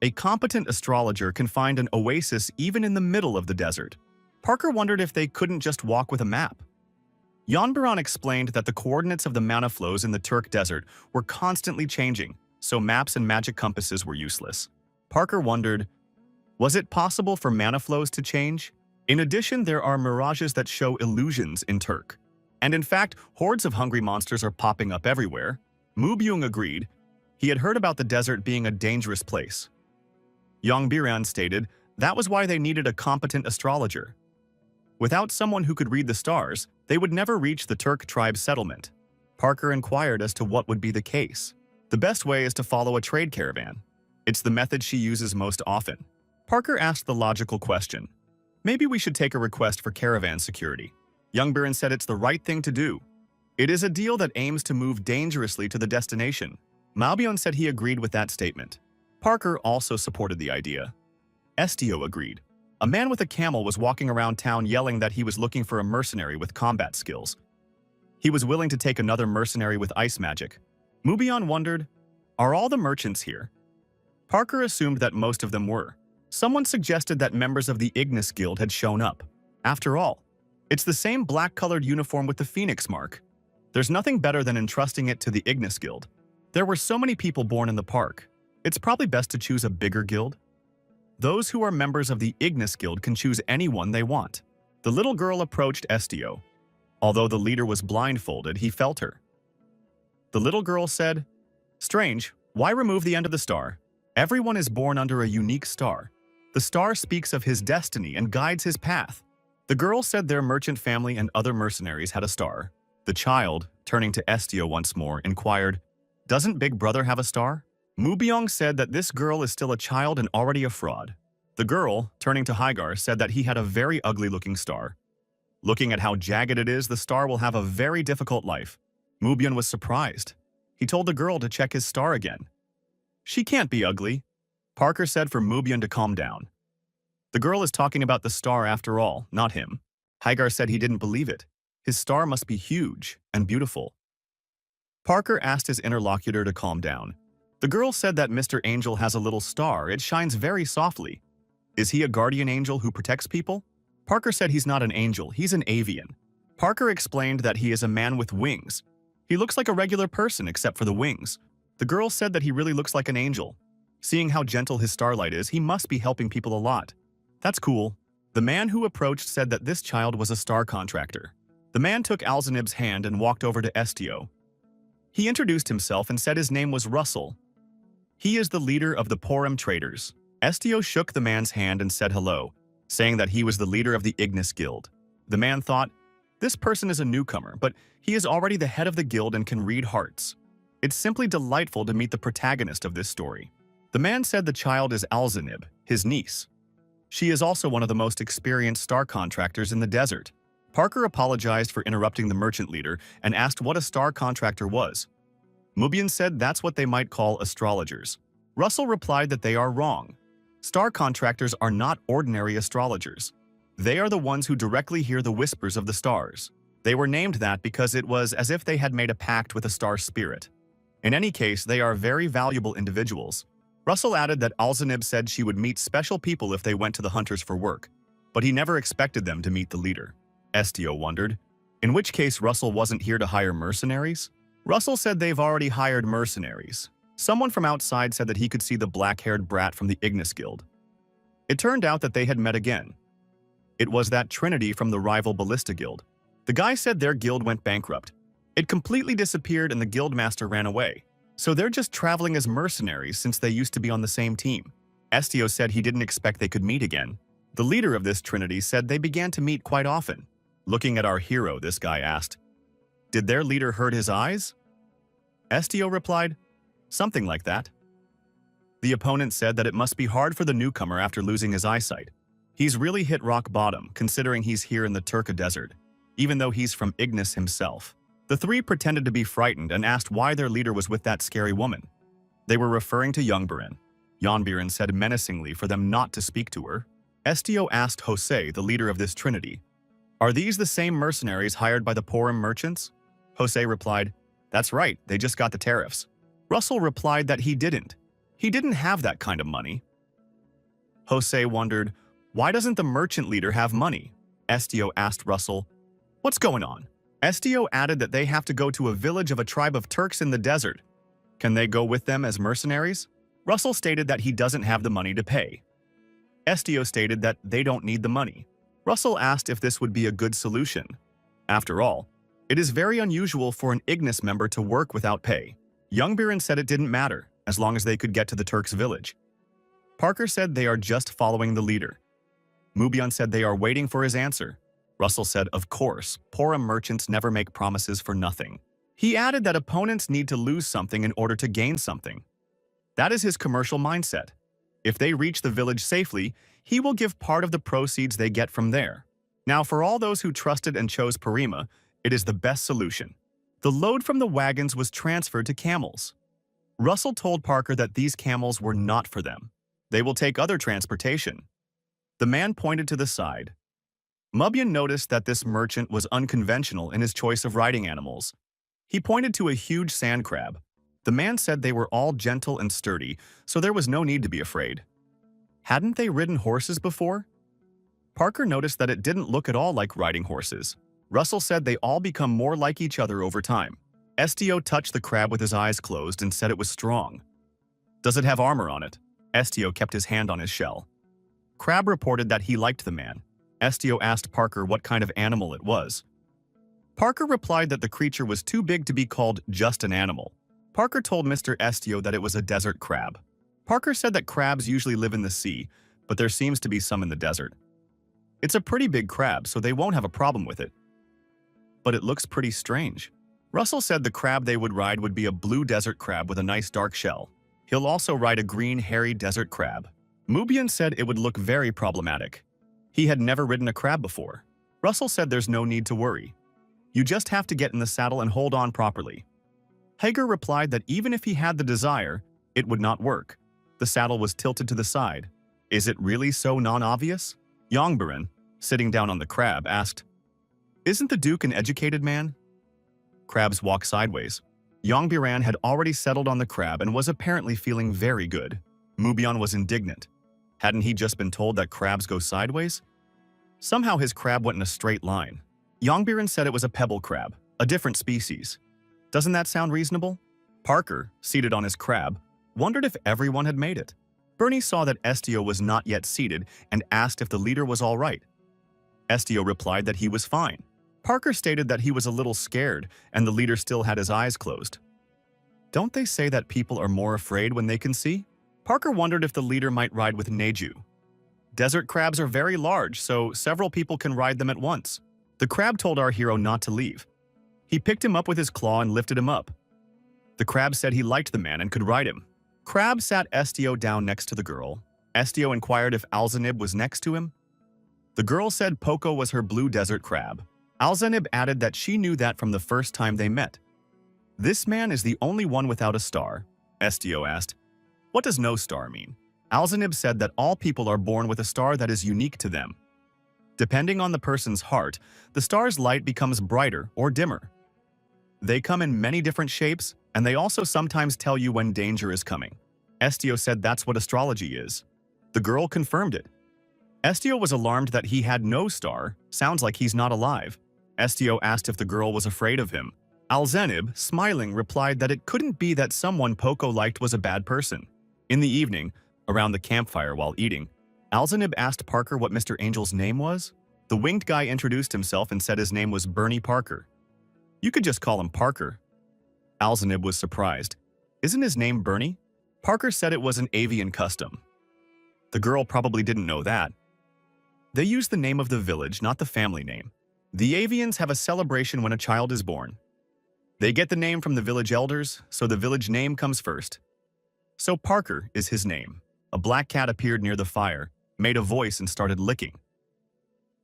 A competent astrologer can find an oasis even in the middle of the desert. Parker wondered if they couldn't just walk with a map. Jan Biran explained that the coordinates of the mana flows in the Turk desert were constantly changing, so maps and magic compasses were useless. Parker wondered, was it possible for mana flows to change? In addition, there are mirages that show illusions in Turk. And in fact, hordes of hungry monsters are popping up everywhere. Mu Byung agreed. He had heard about the desert being a dangerous place. Yang Biran stated that was why they needed a competent astrologer. Without someone who could read the stars, they would never reach the Turk tribe settlement. Parker inquired as to what would be the case. The best way is to follow a trade caravan. It's the method she uses most often. Parker asked the logical question. Maybe we should take a request for caravan security. Young Biren said it's the right thing to do. It is a deal that aims to move dangerously to the destination. Malbion said he agreed with that statement. Parker also supported the idea. Estio agreed. A man with a camel was walking around town yelling that he was looking for a mercenary with combat skills. He was willing to take another mercenary with ice magic. Mubion wondered, are all the merchants here? Parker assumed that most of them were. Someone suggested that members of the Ignis Guild had shown up. After all, it's the same black-colored uniform with the Phoenix mark. There's nothing better than entrusting it to the Ignis Guild. There were so many people born in the park. It's probably best to choose a bigger guild. Those who are members of the Ignis Guild can choose anyone they want. The little girl approached Estio. Although the leader was blindfolded, he felt her. The little girl said, "Strange, why remove the end of the star? Everyone is born under a unique star. The star speaks of his destiny and guides his path." The girl said their merchant family and other mercenaries had a star. The child, turning to Estio once more, inquired, "Doesn't Big Brother have a star?" Mubyong said that this girl is still a child and already a fraud. The girl, turning to Hygar, said that he had a very ugly-looking star. Looking at how jagged it is, the star will have a very difficult life. Mubyong was surprised. He told the girl to check his star again. "She can't be ugly," Parker said for Mubyong to calm down. The girl is talking about the star after all, not him. Hygar said he didn't believe it. His star must be huge and beautiful. Parker asked his interlocutor to calm down. The girl said that Mr. Angel has a little star. It shines very softly. Is he a guardian angel who protects people? Parker said he's not an angel, he's an avian. Parker explained that he is a man with wings. He looks like a regular person except for the wings. The girl said that he really looks like an angel. Seeing how gentle his starlight is, he must be helping people a lot. That's cool. The man who approached said that this child was a star contractor. The man took Alzanib's hand and walked over to Estio. He introduced himself and said his name was Russell. He is the leader of the Porum traders. Estio shook the man's hand and said hello, saying that he was the leader of the Ignis Guild. The man thought, this person is a newcomer, but he is already the head of the guild and can read hearts. It's simply delightful to meet the protagonist of this story. The man said the child is Alzanib, his niece. She is also one of the most experienced star contractors in the desert. Parker apologized for interrupting the merchant leader and asked what a star contractor was. Mubian said that's what they might call astrologers. Russell replied that they are wrong. Star contractors are not ordinary astrologers. They are the ones who directly hear the whispers of the stars. They were named that because it was as if they had made a pact with a star spirit. In any case, they are very valuable individuals. Russell added that Alzanib said she would meet special people if they went to the hunters for work, but he never expected them to meet the leader. Estio wondered, in which case Russell wasn't here to hire mercenaries? Russell said they've already hired mercenaries. Someone from outside said that he could see the black-haired brat from the Ignis Guild. It turned out that they had met again. It was that Trinity from the rival Ballista Guild. The guy said their guild went bankrupt. It completely disappeared and the guildmaster ran away. So they're just traveling as mercenaries since they used to be on the same team. Estio said he didn't expect they could meet again. The leader of this Trinity said they began to meet quite often. Looking at our hero, this guy asked, "Did their leader hurt his eyes?" Estio replied, "Something like that." The opponent said that it must be hard for the newcomer after losing his eyesight. He's really hit rock bottom, considering he's here in the Turka Desert, even though he's from Ignis himself. The three pretended to be frightened and asked why their leader was with that scary woman. They were referring to Youngbiren. Youngbiren said menacingly for them not to speak to her. Estio asked Jose, the leader of this trinity, "Are these the same mercenaries hired by the Porum merchants?" Jose replied, "That's right, they just got the tariffs." Russell replied that he didn't. He didn't have that kind of money. Jose wondered, why doesn't the merchant leader have money? Estio asked Russell, "What's going on?" Estio added that they have to go to a village of a tribe of Turks in the desert. Can they go with them as mercenaries? Russell stated that he doesn't have the money to pay. Estio stated that they don't need the money. Russell asked if this would be a good solution. After all, it is very unusual for an Ignis member to work without pay. Youngbiren said it didn't matter, as long as they could get to the Turks' village. Parker said they are just following the leader. Mubian said they are waiting for his answer. Russell said, of course, Porum merchants never make promises for nothing. He added that opponents need to lose something in order to gain something. That is his commercial mindset. If they reach the village safely, he will give part of the proceeds they get from there. Now, for all those who trusted and chose Parima, it is the best solution. The load from the wagons was transferred to camels. Russell told Parker that these camels were not for them. They will take other transportation. The man pointed to the side. Mubian noticed that this merchant was unconventional in his choice of riding animals. He pointed to a huge sand crab. The man said they were all gentle and sturdy, so there was no need to be afraid. Hadn't they ridden horses before? Parker noticed that it didn't look at all like riding horses. Russell said they all become more like each other over time. Estio touched the crab with his eyes closed and said it was strong. Does it have armor on it? Estio kept his hand on his shell. Crab reported that he liked the man. Estio asked Parker what kind of animal it was. Parker replied that the creature was too big to be called just an animal. Parker told Mr. Estio that it was a desert crab. Parker said that crabs usually live in the sea, but there seems to be some in the desert. It's a pretty big crab, so they won't have a problem with it. But it looks pretty strange. Russell said the crab they would ride would be a blue desert crab with a nice dark shell. He'll also ride a green, hairy desert crab. Mubian said it would look very problematic. He had never ridden a crab before. Russell said there's no need to worry. You just have to get in the saddle and hold on properly. Hager replied that even if he had the desire, it would not work. The saddle was tilted to the side. Is it really so non-obvious? Youngbiren, sitting down on the crab, asked, "Isn't the Duke an educated man?" Crabs walk sideways. Youngbiren had already settled on the crab and was apparently feeling very good. Mubian was indignant. Hadn't he just been told that crabs go sideways? Somehow his crab went in a straight line. Youngbiren said it was a pebble crab, a different species. Doesn't that sound reasonable? Parker, seated on his crab, wondered if everyone had made it. Bernie saw that Estio was not yet seated and asked if the leader was all right. Estio replied that he was fine. Parker stated that he was a little scared and the leader still had his eyes closed. Don't they say that people are more afraid when they can see? Parker wondered if the leader might ride with Neju. Desert crabs are very large, so several people can ride them at once. The crab told our hero not to leave. He picked him up with his claw and lifted him up. The crab said he liked the man and could ride him. Crab sat Estio down next to the girl. Estio inquired if Alzanib was next to him. The girl said Poco was her blue desert crab. Alzanib added that she knew that from the first time they met. This man is the only one without a star. Estio asked, "What does no star mean?" Alzanib said that all people are born with a star that is unique to them. Depending on the person's heart, the star's light becomes brighter or dimmer. They come in many different shapes, and they also sometimes tell you when danger is coming. Estio said that's what astrology is. The girl confirmed it. Estio was alarmed that he had no star. Sounds like he's not alive. Estio asked if the girl was afraid of him. Alzanib, smiling, replied that it couldn't be that someone Poco liked was a bad person. In the evening, around the campfire while eating, Alzanib asked Parker what Mr. Angel's name was. The winged guy introduced himself and said his name was Bernie Parker. You could just call him Parker. Alzanib was surprised. Isn't his name Bernie? Parker said it was an avian custom. The girl probably didn't know that. They use the name of the village, not the family name. The avians have a celebration when a child is born. They get the name from the village elders, so the village name comes first. So Parker is his name. A black cat appeared near the fire, made a voice and started licking.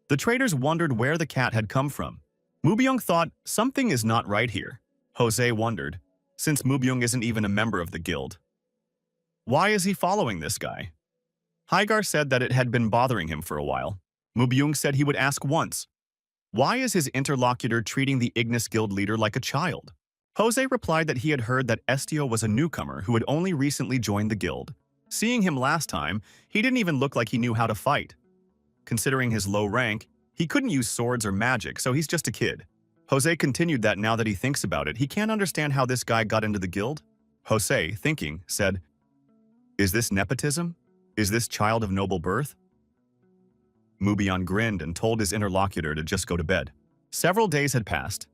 The traders wondered where the cat had come from. Mubyung thought, something is not right here. Jose wondered, since Mubyung isn't even a member of the guild. Why is he following this guy? Hygar said that it had been bothering him for a while. Mubyung said he would ask once. Why is his interlocutor treating the Ignis Guild leader like a child? Jose replied that he had heard that Estio was a newcomer who had only recently joined the guild. Seeing him last time, he didn't even look like he knew how to fight. Considering his low rank, he couldn't use swords or magic, so he's just a kid. Jose continued that now that he thinks about it, he can't understand how this guy got into the guild. Jose, thinking, said, "Is this nepotism? Is this child of noble birth?" Mubyung grinned and told his interlocutor to just go to bed. Several days had passed.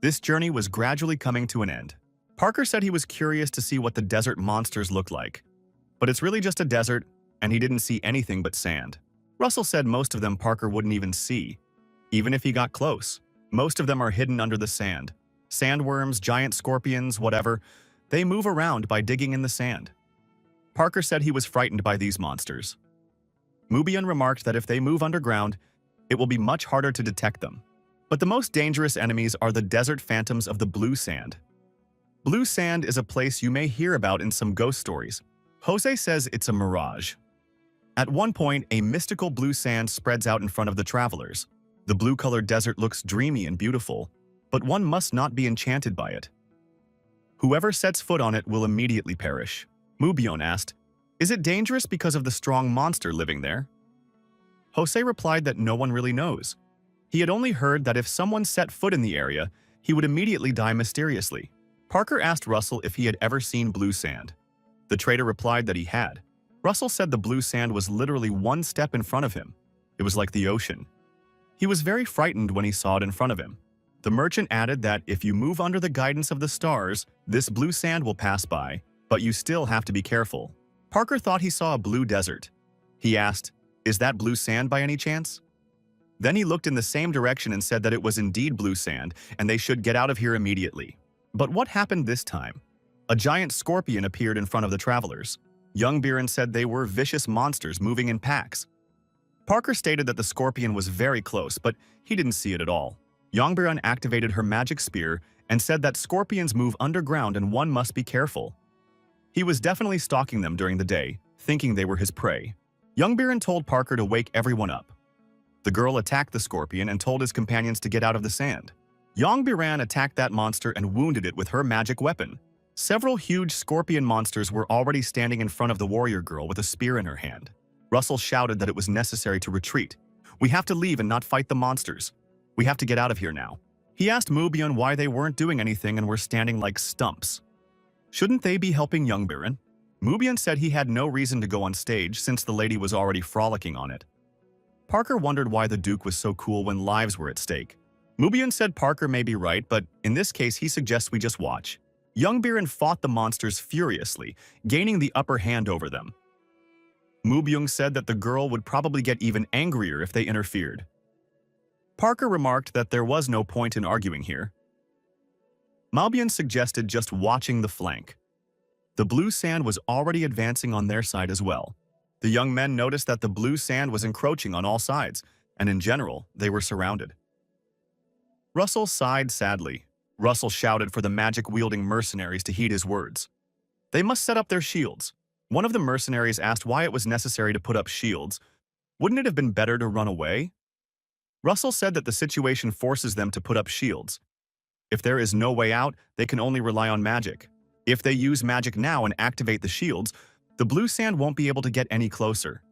This journey was gradually coming to an end. Parker said he was curious to see what the desert monsters looked like. But it's really just a desert, and he didn't see anything but sand. Russell said most of them Parker wouldn't even see, even if he got close. Most of them are hidden under the sand. Sandworms, giant scorpions, whatever, they move around by digging in the sand. Parker said he was frightened by these monsters. Mubyung remarked that if they move underground, it will be much harder to detect them. But the most dangerous enemies are the desert phantoms of the blue sand. Blue sand is a place you may hear about in some ghost stories. Jose says it's a mirage. At one point, a mystical blue sand spreads out in front of the travelers. The blue-colored desert looks dreamy and beautiful, but one must not be enchanted by it. Whoever sets foot on it will immediately perish. Mubyung asked, "Is it dangerous because of the strong monster living there?" Jose replied that no one really knows. He had only heard that if someone set foot in the area, he would immediately die mysteriously. Parker asked Russell if he had ever seen blue sand. The trader replied that he had. Russell said the blue sand was literally one step in front of him. It was like the ocean. He was very frightened when he saw it in front of him. The merchant added that if you move under the guidance of the stars, this blue sand will pass by, but you still have to be careful. Parker thought he saw a blue desert. He asked, "Is that blue sand by any chance?" Then he looked in the same direction and said that it was indeed blue sand, and they should get out of here immediately. But what happened this time? A giant scorpion appeared in front of the travelers. Young Biren said they were vicious monsters moving in packs. Parker stated that the scorpion was very close, but he didn't see it at all. Yongbiran activated her magic spear and said that scorpions move underground and one must be careful. He was definitely stalking them during the day, thinking they were his prey. Yongbiran told Parker to wake everyone up. The girl attacked the scorpion and told his companions to get out of the sand. Yongbiran attacked that monster and wounded it with her magic weapon. Several huge scorpion monsters were already standing in front of the warrior girl with a spear in her hand. Russell shouted that it was necessary to retreat. "We have to leave and not fight the monsters. We have to get out of here now." He asked Mubyung why they weren't doing anything and were standing like stumps. Shouldn't they be helping Yongbiran? Mubyung said he had no reason to go on stage since the lady was already frolicking on it. Parker wondered why the Duke was so cool when lives were at stake. Mubyung said Parker may be right, but in this case he suggests we just watch. Yongbiran fought the monsters furiously, gaining the upper hand over them. Mubyung said that the girl would probably get even angrier if they interfered. Parker remarked that there was no point in arguing here. Mubyung suggested just watching the flank. The blue sand was already advancing on their side as well. The young men noticed that the blue sand was encroaching on all sides, and in general, they were surrounded. Russell sighed sadly. Russell shouted for the magic-wielding mercenaries to heed his words. They must set up their shields. One of the mercenaries asked why it was necessary to put up shields. Wouldn't it have been better to run away? Russell said that the situation forces them to put up shields. If there is no way out, they can only rely on magic. If they use magic now and activate the shields, the blue sand won't be able to get any closer.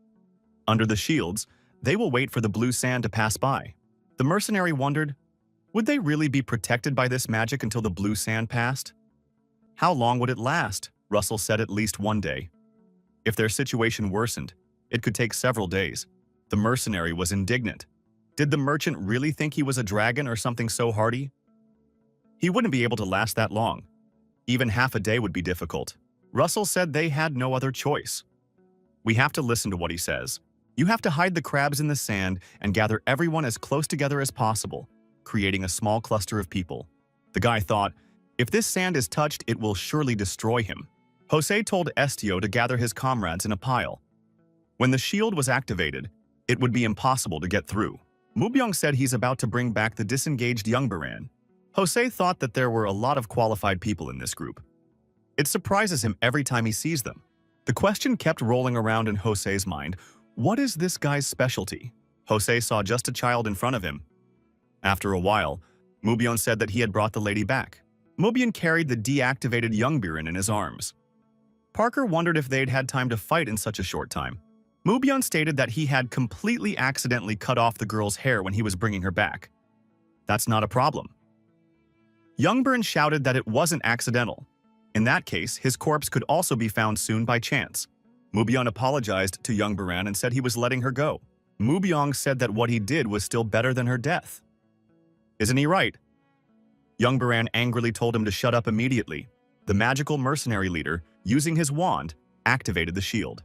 Under the shields, they will wait for the blue sand to pass by. The mercenary wondered, would they really be protected by this magic until the blue sand passed? How long would it last? Russell said at least one day. If their situation worsened, it could take several days. The mercenary was indignant. Did the merchant really think he was a dragon or something so hardy? He wouldn't be able to last that long. Even half a day would be difficult. Russell said they had no other choice. We have to listen to what he says. You have to hide the crabs in the sand and gather everyone as close together as possible, creating a small cluster of people. The guy thought, if this sand is touched, it will surely destroy him. Jose told Estio to gather his comrades in a pile. When the shield was activated, it would be impossible to get through. Mubyong said he's about to bring back the disengaged young Baran. Jose thought that there were a lot of qualified people in this group. It surprises him every time he sees them. The question kept rolling around in Jose's mind, what is this guy's specialty? Jose saw just a child in front of him. After a while, Mubyong said that he had brought the lady back. Mubyong carried the deactivated young Baran in his arms. Parker wondered if they'd had time to fight in such a short time. Mubyong stated that he had completely accidentally cut off the girl's hair when he was bringing her back. That's not a problem. Youngburn shouted that it wasn't accidental. In that case, his corpse could also be found soon by chance. Mubyong apologized to Youngbaran and said he was letting her go. Mubyong said that what he did was still better than her death. Isn't he right? Youngbaran angrily told him to shut up immediately. The magical mercenary leader, using his wand, activated the shield.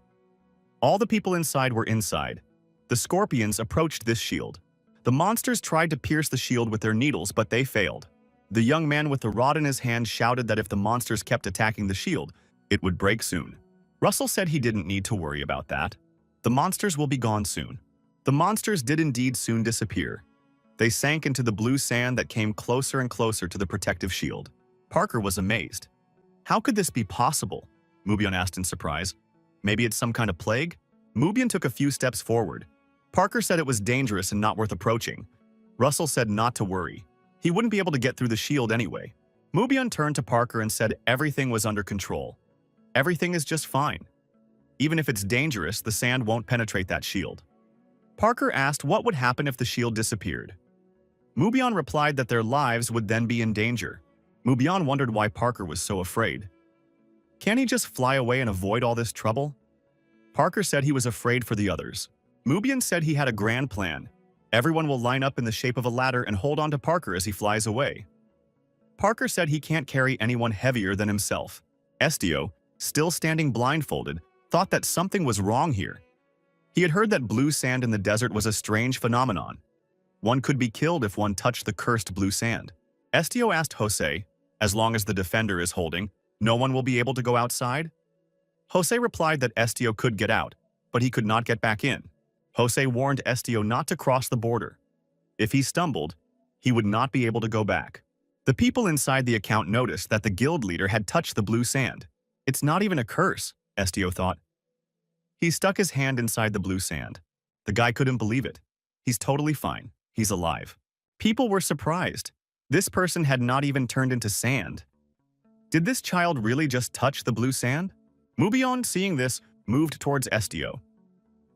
All the people inside were inside. The scorpions approached this shield. The monsters tried to pierce the shield with their needles, but they failed. The young man with the rod in his hand shouted that if the monsters kept attacking the shield, it would break soon. Russell said he didn't need to worry about that. The monsters will be gone soon. The monsters did indeed soon disappear. They sank into the blue sand that came closer and closer to the protective shield. Parker was amazed. How could this be possible? Mubyong asked in surprise. Maybe it's some kind of plague? Mubyong took a few steps forward. Parker said it was dangerous and not worth approaching. Russell said not to worry. He wouldn't be able to get through the shield anyway. Mubyong turned to Parker and said everything was under control. Everything is just fine. Even if it's dangerous, the sand won't penetrate that shield. Parker asked what would happen if the shield disappeared. Mubyong replied that their lives would then be in danger. Mubyong wondered why Parker was so afraid. Can't he just fly away and avoid all this trouble? Parker said he was afraid for the others. Mubyong said he had a grand plan. Everyone will line up in the shape of a ladder and hold on to Parker as he flies away. Parker said he can't carry anyone heavier than himself. Estio, still standing blindfolded, thought that something was wrong here. He had heard that blue sand in the desert was a strange phenomenon. One could be killed if one touched the cursed blue sand. Estio asked Jose, as long as the defender is holding, no one will be able to go outside? Jose replied that Estio could get out, but he could not get back in. Jose warned Estio not to cross the border. If he stumbled, he would not be able to go back. The people inside the account noticed that the guild leader had touched the blue sand. It's not even a curse, Estio thought. He stuck his hand inside the blue sand. The guy couldn't believe it. He's totally fine. He's alive. People were surprised. This person had not even turned into sand. Did this child really just touch the blue sand? Mubyong, seeing this, moved towards Estio.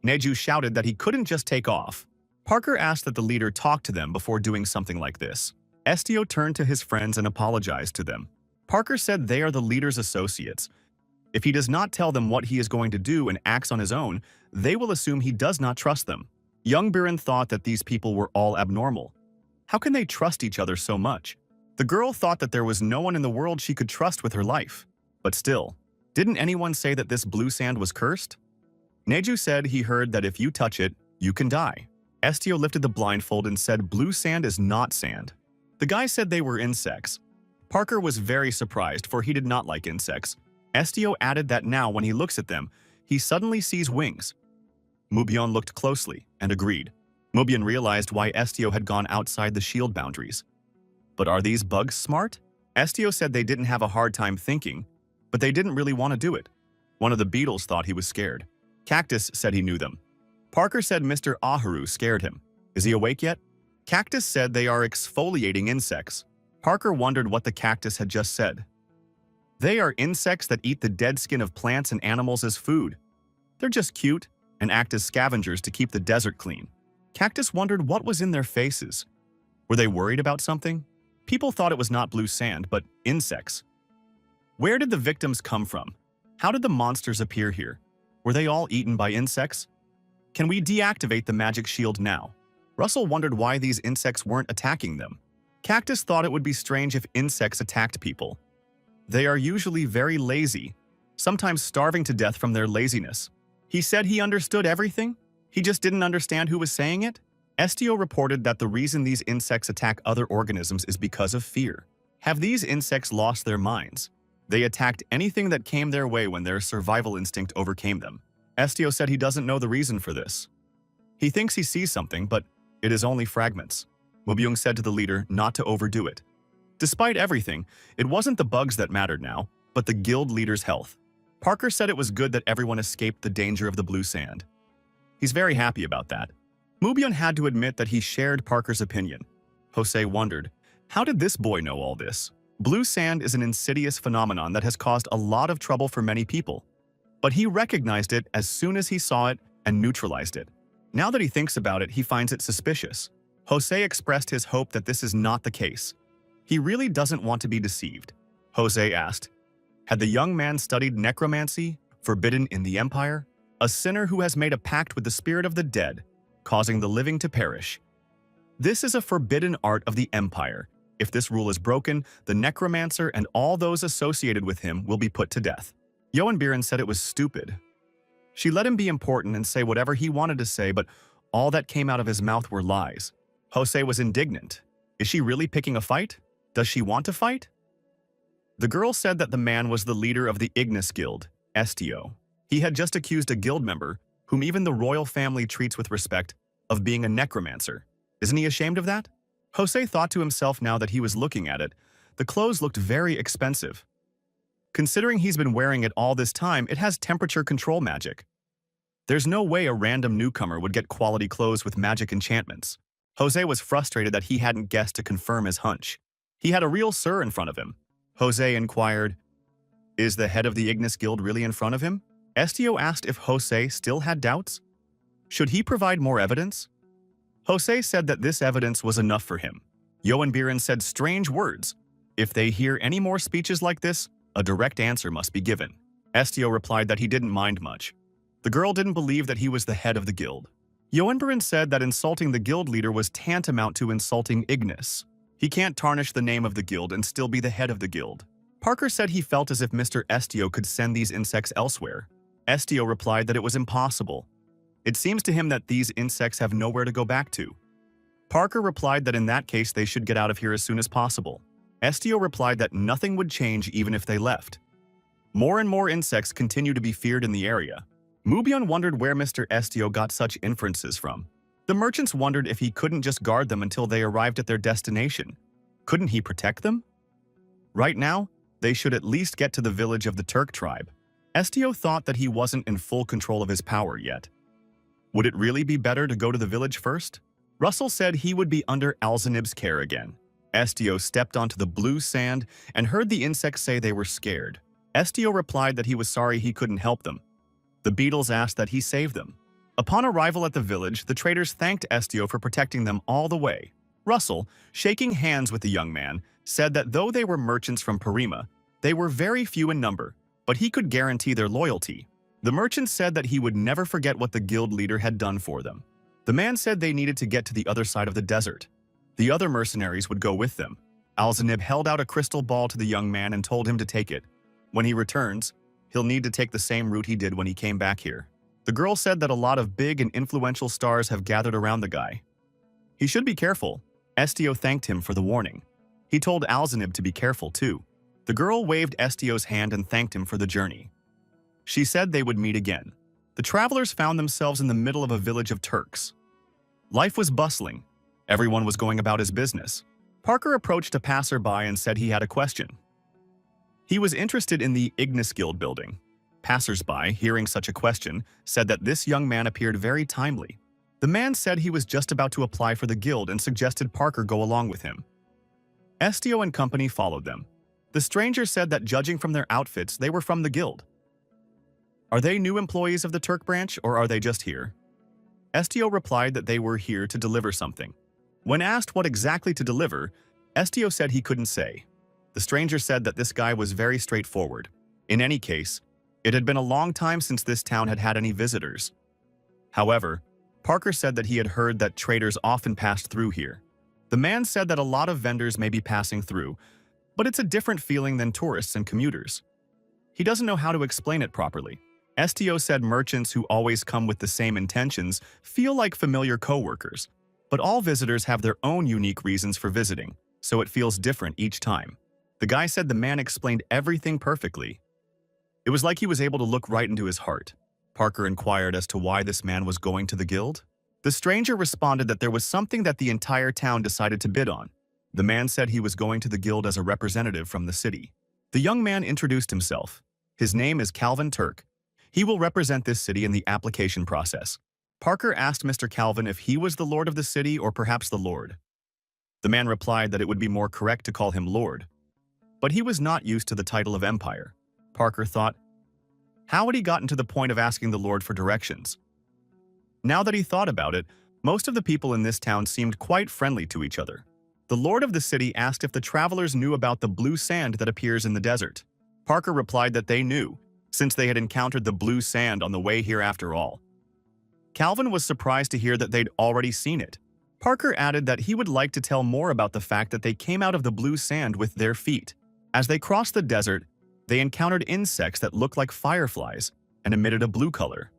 Neju shouted that he couldn't just take off. Parker asked that the leader talk to them before doing something like this. Estio turned to his friends and apologized to them. Parker said they are the leader's associates. If he does not tell them what he is going to do and acts on his own, they will assume he does not trust them. Young Biren thought that these people were all abnormal. How can they trust each other so much? The girl thought that there was no one in the world she could trust with her life. But still, didn't anyone say that this blue sand was cursed? Neju said he heard that if you touch it, you can die. Estio lifted the blindfold and said blue sand is not sand. The guy said they were insects. Parker was very surprised, for he did not like insects. Estio added that now when he looks at them, he suddenly sees wings. Mubyong looked closely and agreed. Mubyong realized why Estio had gone outside the shield boundaries. But are these bugs smart? Estio said they didn't have a hard time thinking, but they didn't really want to do it. One of the beetles thought he was scared. Cactus said he knew them. Parker said Mr. Ahuru scared him. Is he awake yet? Cactus said they are exfoliating insects. Parker wondered what the cactus had just said. They are insects that eat the dead skin of plants and animals as food. They're just cute and act as scavengers to keep the desert clean. Cactus wondered what was in their faces. Were they worried about something? People thought it was not blue sand, but insects. Where did the victims come from? How did the monsters appear here? Were they all eaten by insects? Can we deactivate the magic shield now? Russell wondered why these insects weren't attacking them. Cactus thought it would be strange if insects attacked people. They are usually very lazy, sometimes starving to death from their laziness. He said he understood everything. He just didn't understand who was saying it. Estio reported that the reason these insects attack other organisms is because of fear. Have these insects lost their minds? They attacked anything that came their way when their survival instinct overcame them. Estio said he doesn't know the reason for this. He thinks he sees something, but it is only fragments. Mubyung said to the leader not to overdo it. Despite everything, it wasn't the bugs that mattered now, but the guild leader's health. Parker said it was good that everyone escaped the danger of the blue sand. He's very happy about that. Mubyung had to admit that he shared Parker's opinion. Jose wondered, how did this boy know all this? Blue sand is an insidious phenomenon that has caused a lot of trouble for many people. But he recognized it as soon as he saw it and neutralized it. Now that he thinks about it, he finds it suspicious. Jose expressed his hope that this is not the case. He really doesn't want to be deceived. Jose asked, had the young man studied necromancy, forbidden in the Empire? A sinner who has made a pact with the spirit of the dead, causing the living to perish. This is a forbidden art of the Empire. If this rule is broken, the necromancer and all those associated with him will be put to death. Yoanbiren said it was stupid. She let him be important and say whatever he wanted to say, but all that came out of his mouth were lies. Jose was indignant. Is she really picking a fight? Does she want to fight? The girl said that the man was the leader of the Ignis Guild, Estio. He had just accused a guild member, whom even the royal family treats with respect, of being a necromancer. Isn't he ashamed of that? Jose thought to himself now that he was looking at it. The clothes looked very expensive. Considering he's been wearing it all this time, it has temperature control magic. There's no way a random newcomer would get quality clothes with magic enchantments. Jose was frustrated that he hadn't guessed to confirm his hunch. He had a real sir in front of him. Jose inquired, is the head of the Ignis Guild really in front of him? Estio asked if Jose still had doubts. Should he provide more evidence? Jose said that this evidence was enough for him. Yoanbiren said strange words. If they hear any more speeches like this, a direct answer must be given. Estio replied that he didn't mind much. The girl didn't believe that he was the head of the guild. Yoanbiren said that insulting the guild leader was tantamount to insulting Ignis. He can't tarnish the name of the guild and still be the head of the guild. Parker said he felt as if Mr. Estio could send these insects elsewhere. Estio replied that it was impossible. It seems to him that these insects have nowhere to go back to. Parker replied that in that case they should get out of here as soon as possible. Estio replied that nothing would change even if they left. More and more insects continue to be feared in the area. Mubyung wondered where Mr. Estio got such inferences from. The merchants wondered if he couldn't just guard them until they arrived at their destination. Couldn't he protect them? Right now, they should at least get to the village of the Turk tribe. Estio thought that he wasn't in full control of his power yet. Would it really be better to go to the village first? Russell said he would be under Alzanib's care again. Estio stepped onto the blue sand and heard the insects say they were scared. Estio replied that he was sorry he couldn't help them. The beetles asked that he save them. Upon arrival at the village, the traders thanked Estio for protecting them all the way. Russell, shaking hands with the young man, said that though they were merchants from Parima, they were very few in number, but he could guarantee their loyalty. The merchant said that he would never forget what the guild leader had done for them. The man said they needed to get to the other side of the desert. The other mercenaries would go with them. Alzanib held out a crystal ball to the young man and told him to take it. When he returns, he'll need to take the same route he did when he came back here. The girl said that a lot of big and influential stars have gathered around the guy. He should be careful. Estio thanked him for the warning. He told Alzanib to be careful too. The girl waved Estio's hand and thanked him for the journey. She said they would meet again. The travelers found themselves in the middle of a village of Turks. Life was bustling. Everyone was going about his business. Parker approached a passerby and said he had a question. He was interested in the Ignis Guild building. Passersby, hearing such a question, said that this young man appeared very timely. The man said he was just about to apply for the guild and suggested Parker go along with him. Estio and company followed them. The stranger said that judging from their outfits, they were from the guild. Are they new employees of the Turk branch, or are they just here? Estio replied that they were here to deliver something. When asked what exactly to deliver, Estio said he couldn't say. The stranger said that this guy was very straightforward. In any case, it had been a long time since this town had had any visitors. However, Parker said that he had heard that traders often passed through here. The man said that a lot of vendors may be passing through, but it's a different feeling than tourists and commuters. He doesn't know how to explain it properly. Estio said merchants who always come with the same intentions feel like familiar co-workers, but all visitors have their own unique reasons for visiting, so it feels different each time. The guy said the man explained everything perfectly. It was like he was able to look right into his heart. Parker inquired as to why this man was going to the guild. The stranger responded that there was something that the entire town decided to bid on. The man said he was going to the guild as a representative from the city. The young man introduced himself. His name is Calvin Turk. He will represent this city in the application process. Parker asked Mr. Calvin if he was the lord of the city or perhaps the lord. The man replied that it would be more correct to call him lord. But he was not used to the title of empire. Parker thought, how had he gotten to the point of asking the lord for directions? Now that he thought about it, most of the people in this town seemed quite friendly to each other. The lord of the city asked if the travelers knew about the blue sand that appears in the desert. Parker replied that they knew, since they had encountered the blue sand on the way here after all. Calvin was surprised to hear that they'd already seen it. Parker added that he would like to tell more about the fact that they came out of the blue sand with their feet. As they crossed the desert, they encountered insects that looked like fireflies and emitted a blue color.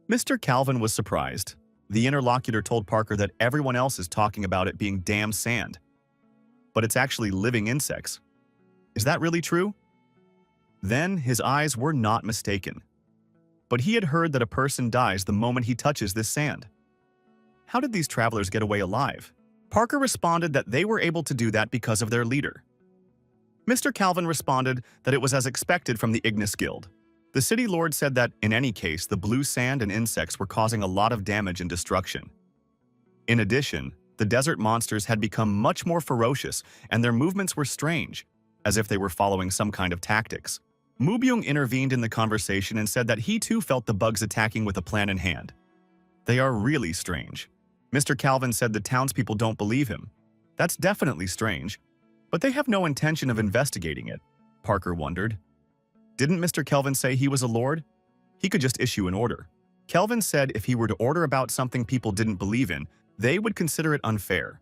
Mr. Calvin was surprised. The interlocutor told Parker that everyone else is talking about it being damn sand. But it's actually living insects. Is that really true? Then his eyes were not mistaken. But he had heard that a person dies the moment he touches this sand. How did these travelers get away alive? Parker responded that they were able to do that because of their leader. Mr. Calvin responded that it was as expected from the Ignis Guild. The city lord said that, in any case, the blue sand and insects were causing a lot of damage and destruction. In addition, the desert monsters had become much more ferocious and their movements were strange, as if they were following some kind of tactics. Mubyung intervened in the conversation and said that he too felt the bugs attacking with a plan in hand. They are really strange. Mr. Calvin said the townspeople don't believe him. That's definitely strange, but they have no intention of investigating it. Parker wondered. Didn't Mr. Kelvin say he was a lord? He could just issue an order. Kelvin said if he were to order about something people didn't believe in, they would consider it unfair.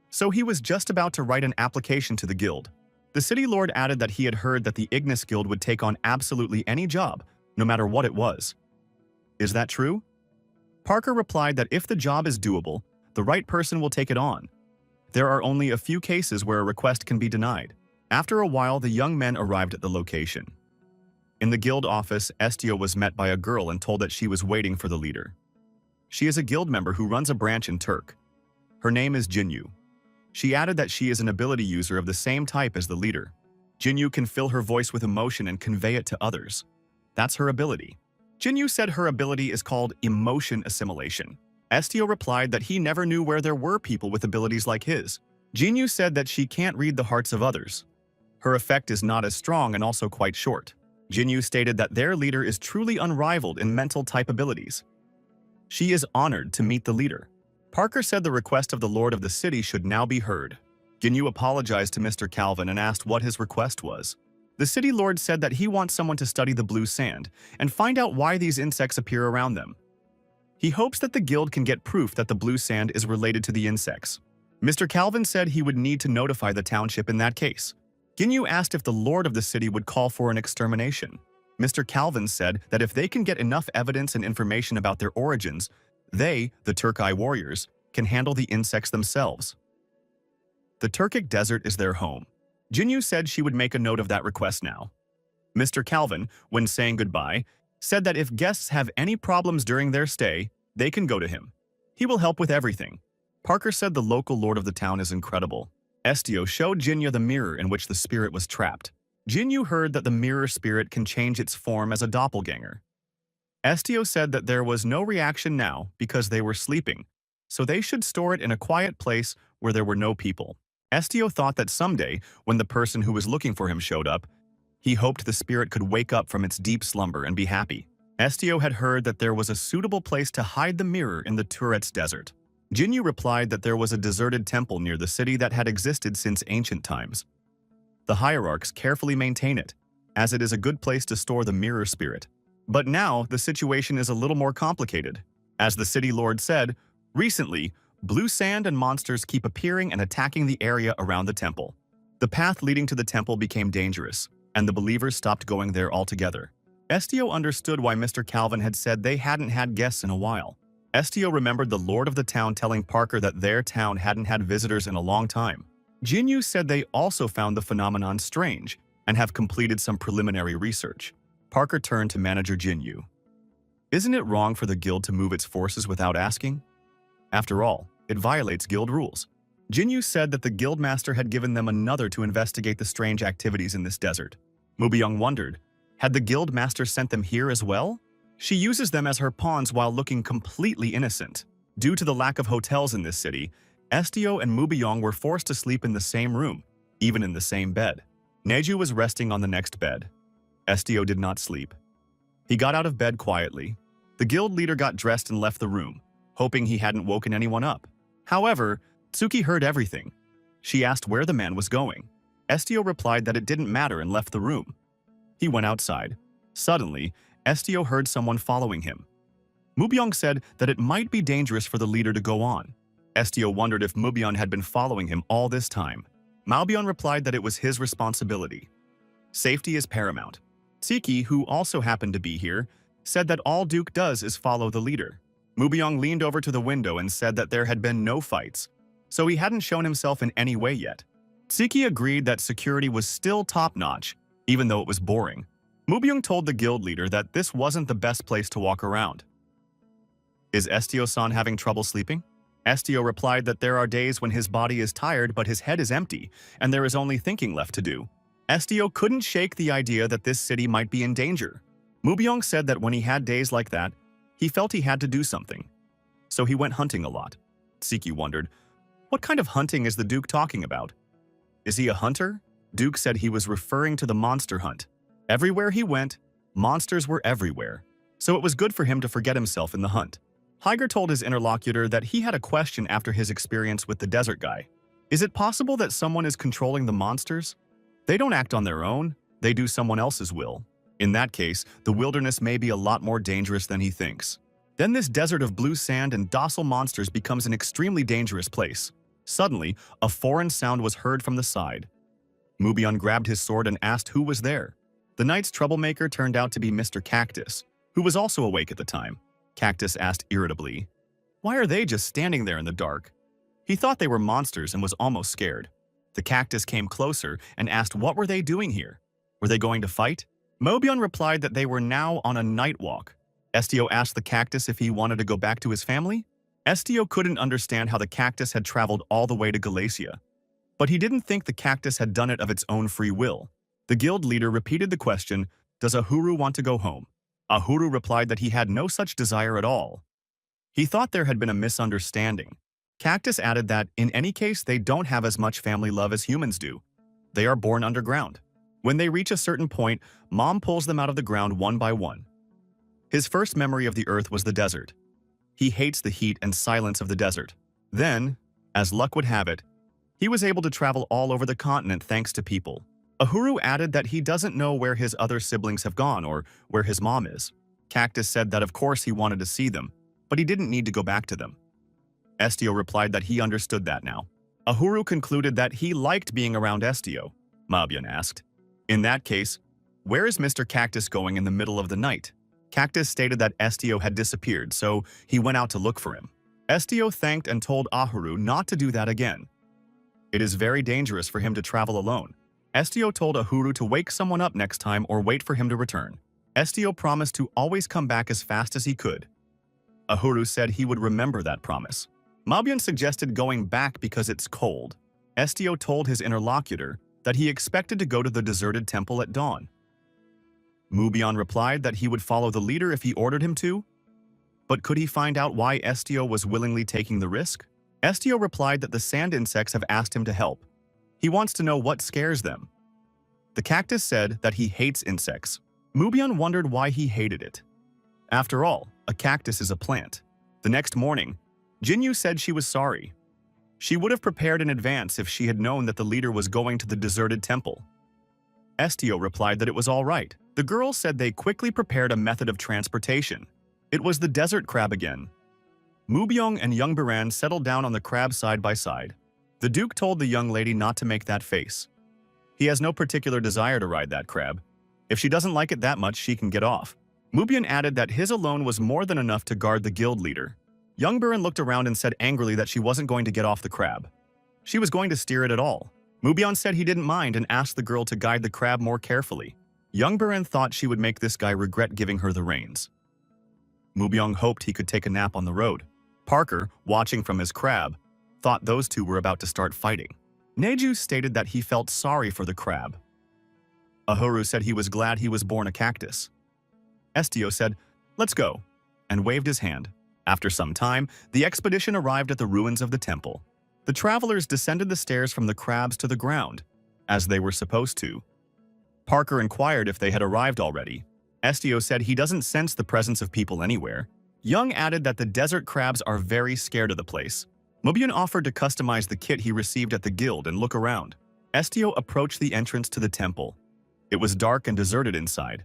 So he was just about to write an application to the guild. The city lord added that he had heard that the Ignis Guild would take on absolutely any job, no matter what it was. Is that true? Parker replied that if the job is doable, the right person will take it on. There are only a few cases where a request can be denied. After a while, the young men arrived at the location. In the guild office, Estio was met by a girl and told that she was waiting for the leader. She is a guild member who runs a branch in Turk. Her name is Jinyu. She added that she is an ability user of the same type as the leader. Jinyu can fill her voice with emotion and convey it to others. That's her ability. Jinyu said her ability is called emotion assimilation. Estio replied that he never knew where there were people with abilities like his. Jinyu said that she can't read the hearts of others. Her effect is not as strong and also quite short. Jinyu stated that their leader is truly unrivaled in mental type abilities. She is honored to meet the leader. Parker said the request of the lord of the city should now be heard. Jinyu apologized to Mr. Calvin and asked what his request was. The city lord said that he wants someone to study the blue sand and find out why these insects appear around them. He hopes that the guild can get proof that the blue sand is related to the insects. Mr. Calvin said he would need to notify the township in that case. Ginyu asked if the lord of the city would call for an extermination. Mr. Calvin said that if they can get enough evidence and information about their origins, they, the Turkai warriors, can handle the insects themselves. The Turkic desert is their home. Jinyu said she would make a note of that request now. Mr. Calvin, when saying goodbye, said that if guests have any problems during their stay, they can go to him. He will help with everything. Parker said the local lord of the town is incredible. Estio showed Jinyu the mirror in which the spirit was trapped. Jinyu heard that the mirror spirit can change its form as a doppelganger. Estio said that there was no reaction now because they were sleeping, so they should store it in a quiet place where there were no people. Estio thought that someday, when the person who was looking for him showed up, he hoped the spirit could wake up from its deep slumber and be happy. Estio had heard that there was a suitable place to hide the mirror in the Tourette's desert. Jinyu replied that there was a deserted temple near the city that had existed since ancient times. The hierarchs carefully maintain it, as it is a good place to store the mirror spirit. But now, the situation is a little more complicated. As the city lord said, recently, blue sand and monsters keep appearing and attacking the area around the temple. The path leading to the temple became dangerous, and the believers stopped going there altogether. Estio understood why Mr. Calvin had said they hadn't had guests in a while. Estio remembered the lord of the town telling Parker that their town hadn't had visitors in a long time. Jinyu said they also found the phenomenon strange and have completed some preliminary research. Parker turned to manager Jinyu. Isn't it wrong for the guild to move its forces without asking? After all, it violates guild rules. Jinyu said that the guildmaster had given them another to investigate the strange activities in this desert. Mubyung wondered, had the guildmaster sent them here as well? She uses them as her pawns while looking completely innocent. Due to the lack of hotels in this city, Estio and Mubyung were forced to sleep in the same room, even in the same bed. Neju was resting on the next bed. Estio did not sleep. He got out of bed quietly. The guild leader got dressed and left the room, hoping he hadn't woken anyone up. However, Tsuki heard everything. She asked where the man was going. Estio replied that it didn't matter and left the room. He went outside. Suddenly, Estio heard someone following him. Mubyung said that it might be dangerous for the leader to go on. Estio wondered if Mubyung had been following him all this time. Mubyung replied that it was his responsibility. Safety is paramount. Tsuki, who also happened to be here, said that all Duke does is follow the leader. Mubyung leaned over to the window and said that there had been no fights, so he hadn't shown himself in any way yet. Tsuki agreed that security was still top-notch, even though it was boring. Mubyung told the guild leader that this wasn't the best place to walk around. Is Estio-san having trouble sleeping? Estio replied that there are days when his body is tired but his head is empty, and there is only thinking left to do. Estio couldn't shake the idea that this city might be in danger. Mubyung said that when he had days like that, he felt he had to do something. So he went hunting a lot. Tsuki wondered, what kind of hunting is the Duke talking about? Is he a hunter? Duke said he was referring to the monster hunt. Everywhere he went, monsters were everywhere, so it was good for him to forget himself in the hunt. Higer told his interlocutor that he had a question after his experience with the desert guy. Is it possible that someone is controlling the monsters? They don't act on their own, they do someone else's will. In that case, the wilderness may be a lot more dangerous than he thinks. Then this desert of blue sand and docile monsters becomes an extremely dangerous place. Suddenly, a foreign sound was heard from the side. Mubyung grabbed his sword and asked who was there. The night's troublemaker turned out to be Mr. Cactus, who was also awake at the time. Cactus asked irritably, "Why are they just standing there in the dark?" He thought they were monsters and was almost scared. The cactus came closer and asked what were they doing here? Were they going to fight? Mubyung replied that they were now on a night walk. Estio asked the cactus if he wanted to go back to his family. Estio couldn't understand how the cactus had traveled all the way to Galacia. But he didn't think the cactus had done it of its own free will. The guild leader repeated the question, "Does Ahuru want to go home?" Ahuru replied that he had no such desire at all. He thought there had been a misunderstanding. Cactus added that, in any case, they don't have as much family love as humans do. They are born underground. When they reach a certain point, Mom pulls them out of the ground one by one. His first memory of the earth was the desert. He hates the heat and silence of the desert. Then, as luck would have it, he was able to travel all over the continent thanks to people. Ahuru added that he doesn't know where his other siblings have gone or where his mom is. Cactus said that of course he wanted to see them, but he didn't need to go back to them. Estio replied that he understood that now. Ahuru concluded that he liked being around Estio. Mubyung asked, "In that case, where is Mr. Cactus going in the middle of the night?" Cactus stated that Estio had disappeared, so he went out to look for him. Estio thanked and told Ahuru not to do that again. It is very dangerous for him to travel alone. Estio told Ahuru to wake someone up next time or wait for him to return. Estio promised to always come back as fast as he could. Ahuru said he would remember that promise. Mubyung suggested going back because it's cold. Estio told his interlocutor that he expected to go to the deserted temple at dawn. Mubyung replied that he would follow the leader if he ordered him to. But could he find out why Estio was willingly taking the risk? Estio replied that the sand insects have asked him to help. He wants to know what scares them. The cactus said that he hates insects. Mubyung wondered why he hated it. After all, a cactus is a plant. The next morning, Jinyu said she was sorry. She would have prepared in advance if she had known that the leader was going to the deserted temple. Estio replied that it was all right. The girls said they quickly prepared a method of transportation. It was the desert crab again. Mubyung and young Biran settled down on the crab side by side. The Duke told the young lady not to make that face. He has no particular desire to ride that crab. If she doesn't like it that much, she can get off. Mubyung added that his alone was more than enough to guard the guild leader. Young Biran looked around and said angrily that she wasn't going to get off the crab. She was going to steer it at all. Mubyeon said he didn't mind and asked the girl to guide the crab more carefully. Young Baran thought she would make this guy regret giving her the reins. Mubyeon hoped he could take a nap on the road. Parker, watching from his crab, thought those two were about to start fighting. Neju stated that he felt sorry for the crab. Ahuru said he was glad he was born a cactus. Estio said, "Let's go," and waved his hand. After some time, the expedition arrived at the ruins of the temple. The travelers descended the stairs from the crabs to the ground, as they were supposed to. Parker inquired if they had arrived already. Estio said he doesn't sense the presence of people anywhere. Young added that the desert crabs are very scared of the place. Mubyeon offered to customize the kit he received at the guild and look around. Estio approached the entrance to the temple. It was dark and deserted inside.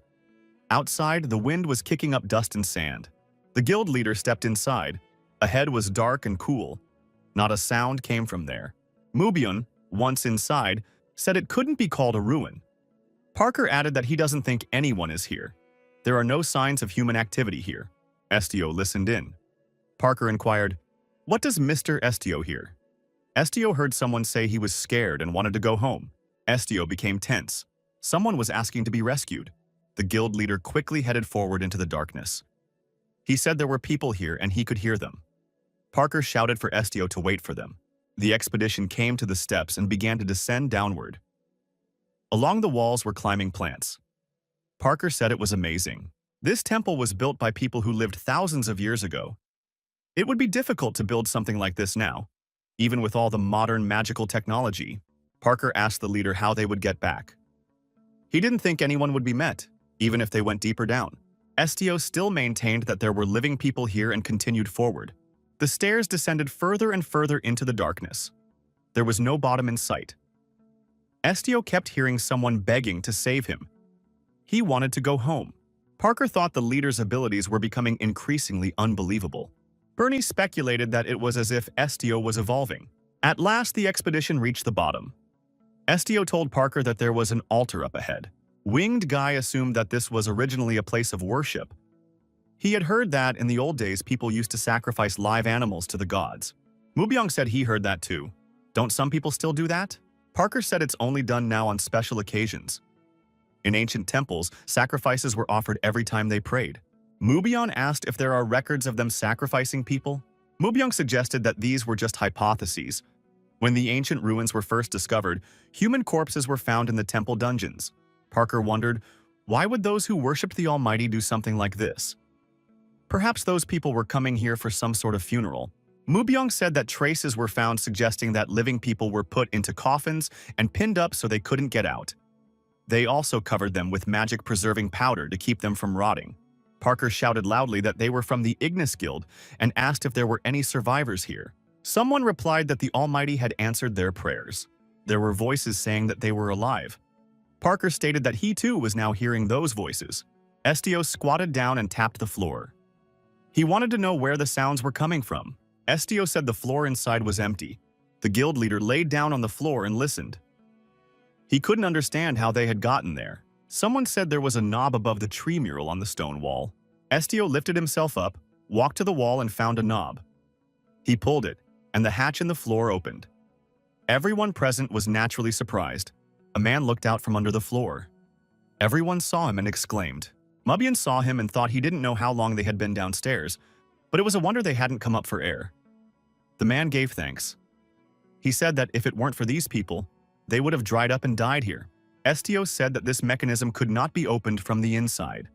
Outside, the wind was kicking up dust and sand. The guild leader stepped inside. Ahead was dark and cool. Not a sound came from there. Mubyeon, once inside, said it couldn't be called a ruin. Parker added that he doesn't think anyone is here. There are no signs of human activity here. Estio listened in. Parker inquired, "What does Mr. Estio hear?" Estio heard someone say he was scared and wanted to go home. Estio became tense. Someone was asking to be rescued. The guild leader quickly headed forward into the darkness. He said there were people here and he could hear them. Parker shouted for Estio to wait for them. The expedition came to the steps and began to descend downward. Along the walls were climbing plants. Parker said it was amazing. This temple was built by people who lived thousands of years ago. It would be difficult to build something like this now, even with all the modern magical technology. Parker asked the leader how they would get back. He didn't think anyone would be met, even if they went deeper down. Estio still maintained that there were living people here and continued forward. The stairs descended further and further into the darkness. There was no bottom in sight. Estio kept hearing someone begging to save him. He wanted to go home. Parker thought the leader's abilities were becoming increasingly unbelievable. Bernie speculated that it was as if Estio was evolving. At last, the expedition reached the bottom. Estio told Parker that there was an altar up ahead. Winged Guy assumed that this was originally a place of worship. He had heard that in the old days people used to sacrifice live animals to the gods. Mubyeon said he heard that too. Don't some people still do that? Parker said it's only done now on special occasions. In ancient temples, sacrifices were offered every time they prayed. Mubyeon asked if there are records of them sacrificing people. Mubyeon suggested that these were just hypotheses. When the ancient ruins were first discovered, human corpses were found in the temple dungeons. Parker wondered, why would those who worshipped the Almighty do something like this? Perhaps those people were coming here for some sort of funeral. Mubyeon said that traces were found suggesting that living people were put into coffins and pinned up so they couldn't get out. They also covered them with magic-preserving powder to keep them from rotting. Parker shouted loudly that they were from the Ignis Guild and asked if there were any survivors here. Someone replied that the Almighty had answered their prayers. There were voices saying that they were alive. Parker stated that he too was now hearing those voices. Estio squatted down and tapped the floor. He wanted to know where the sounds were coming from. Estio said the floor inside was empty. The guild leader laid down on the floor and listened. He couldn't understand how they had gotten there. Someone said there was a knob above the tree mural on the stone wall. Estio lifted himself up, walked to the wall and found a knob. He pulled it, and the hatch in the floor opened. Everyone present was naturally surprised. A man looked out from under the floor. Everyone saw him and exclaimed. Mubyeon saw him and thought he didn't know how long they had been downstairs, but it was a wonder they hadn't come up for air. The man gave thanks. He said that if it weren't for these people, they would have dried up and died here. Estio said that this mechanism could not be opened from the inside.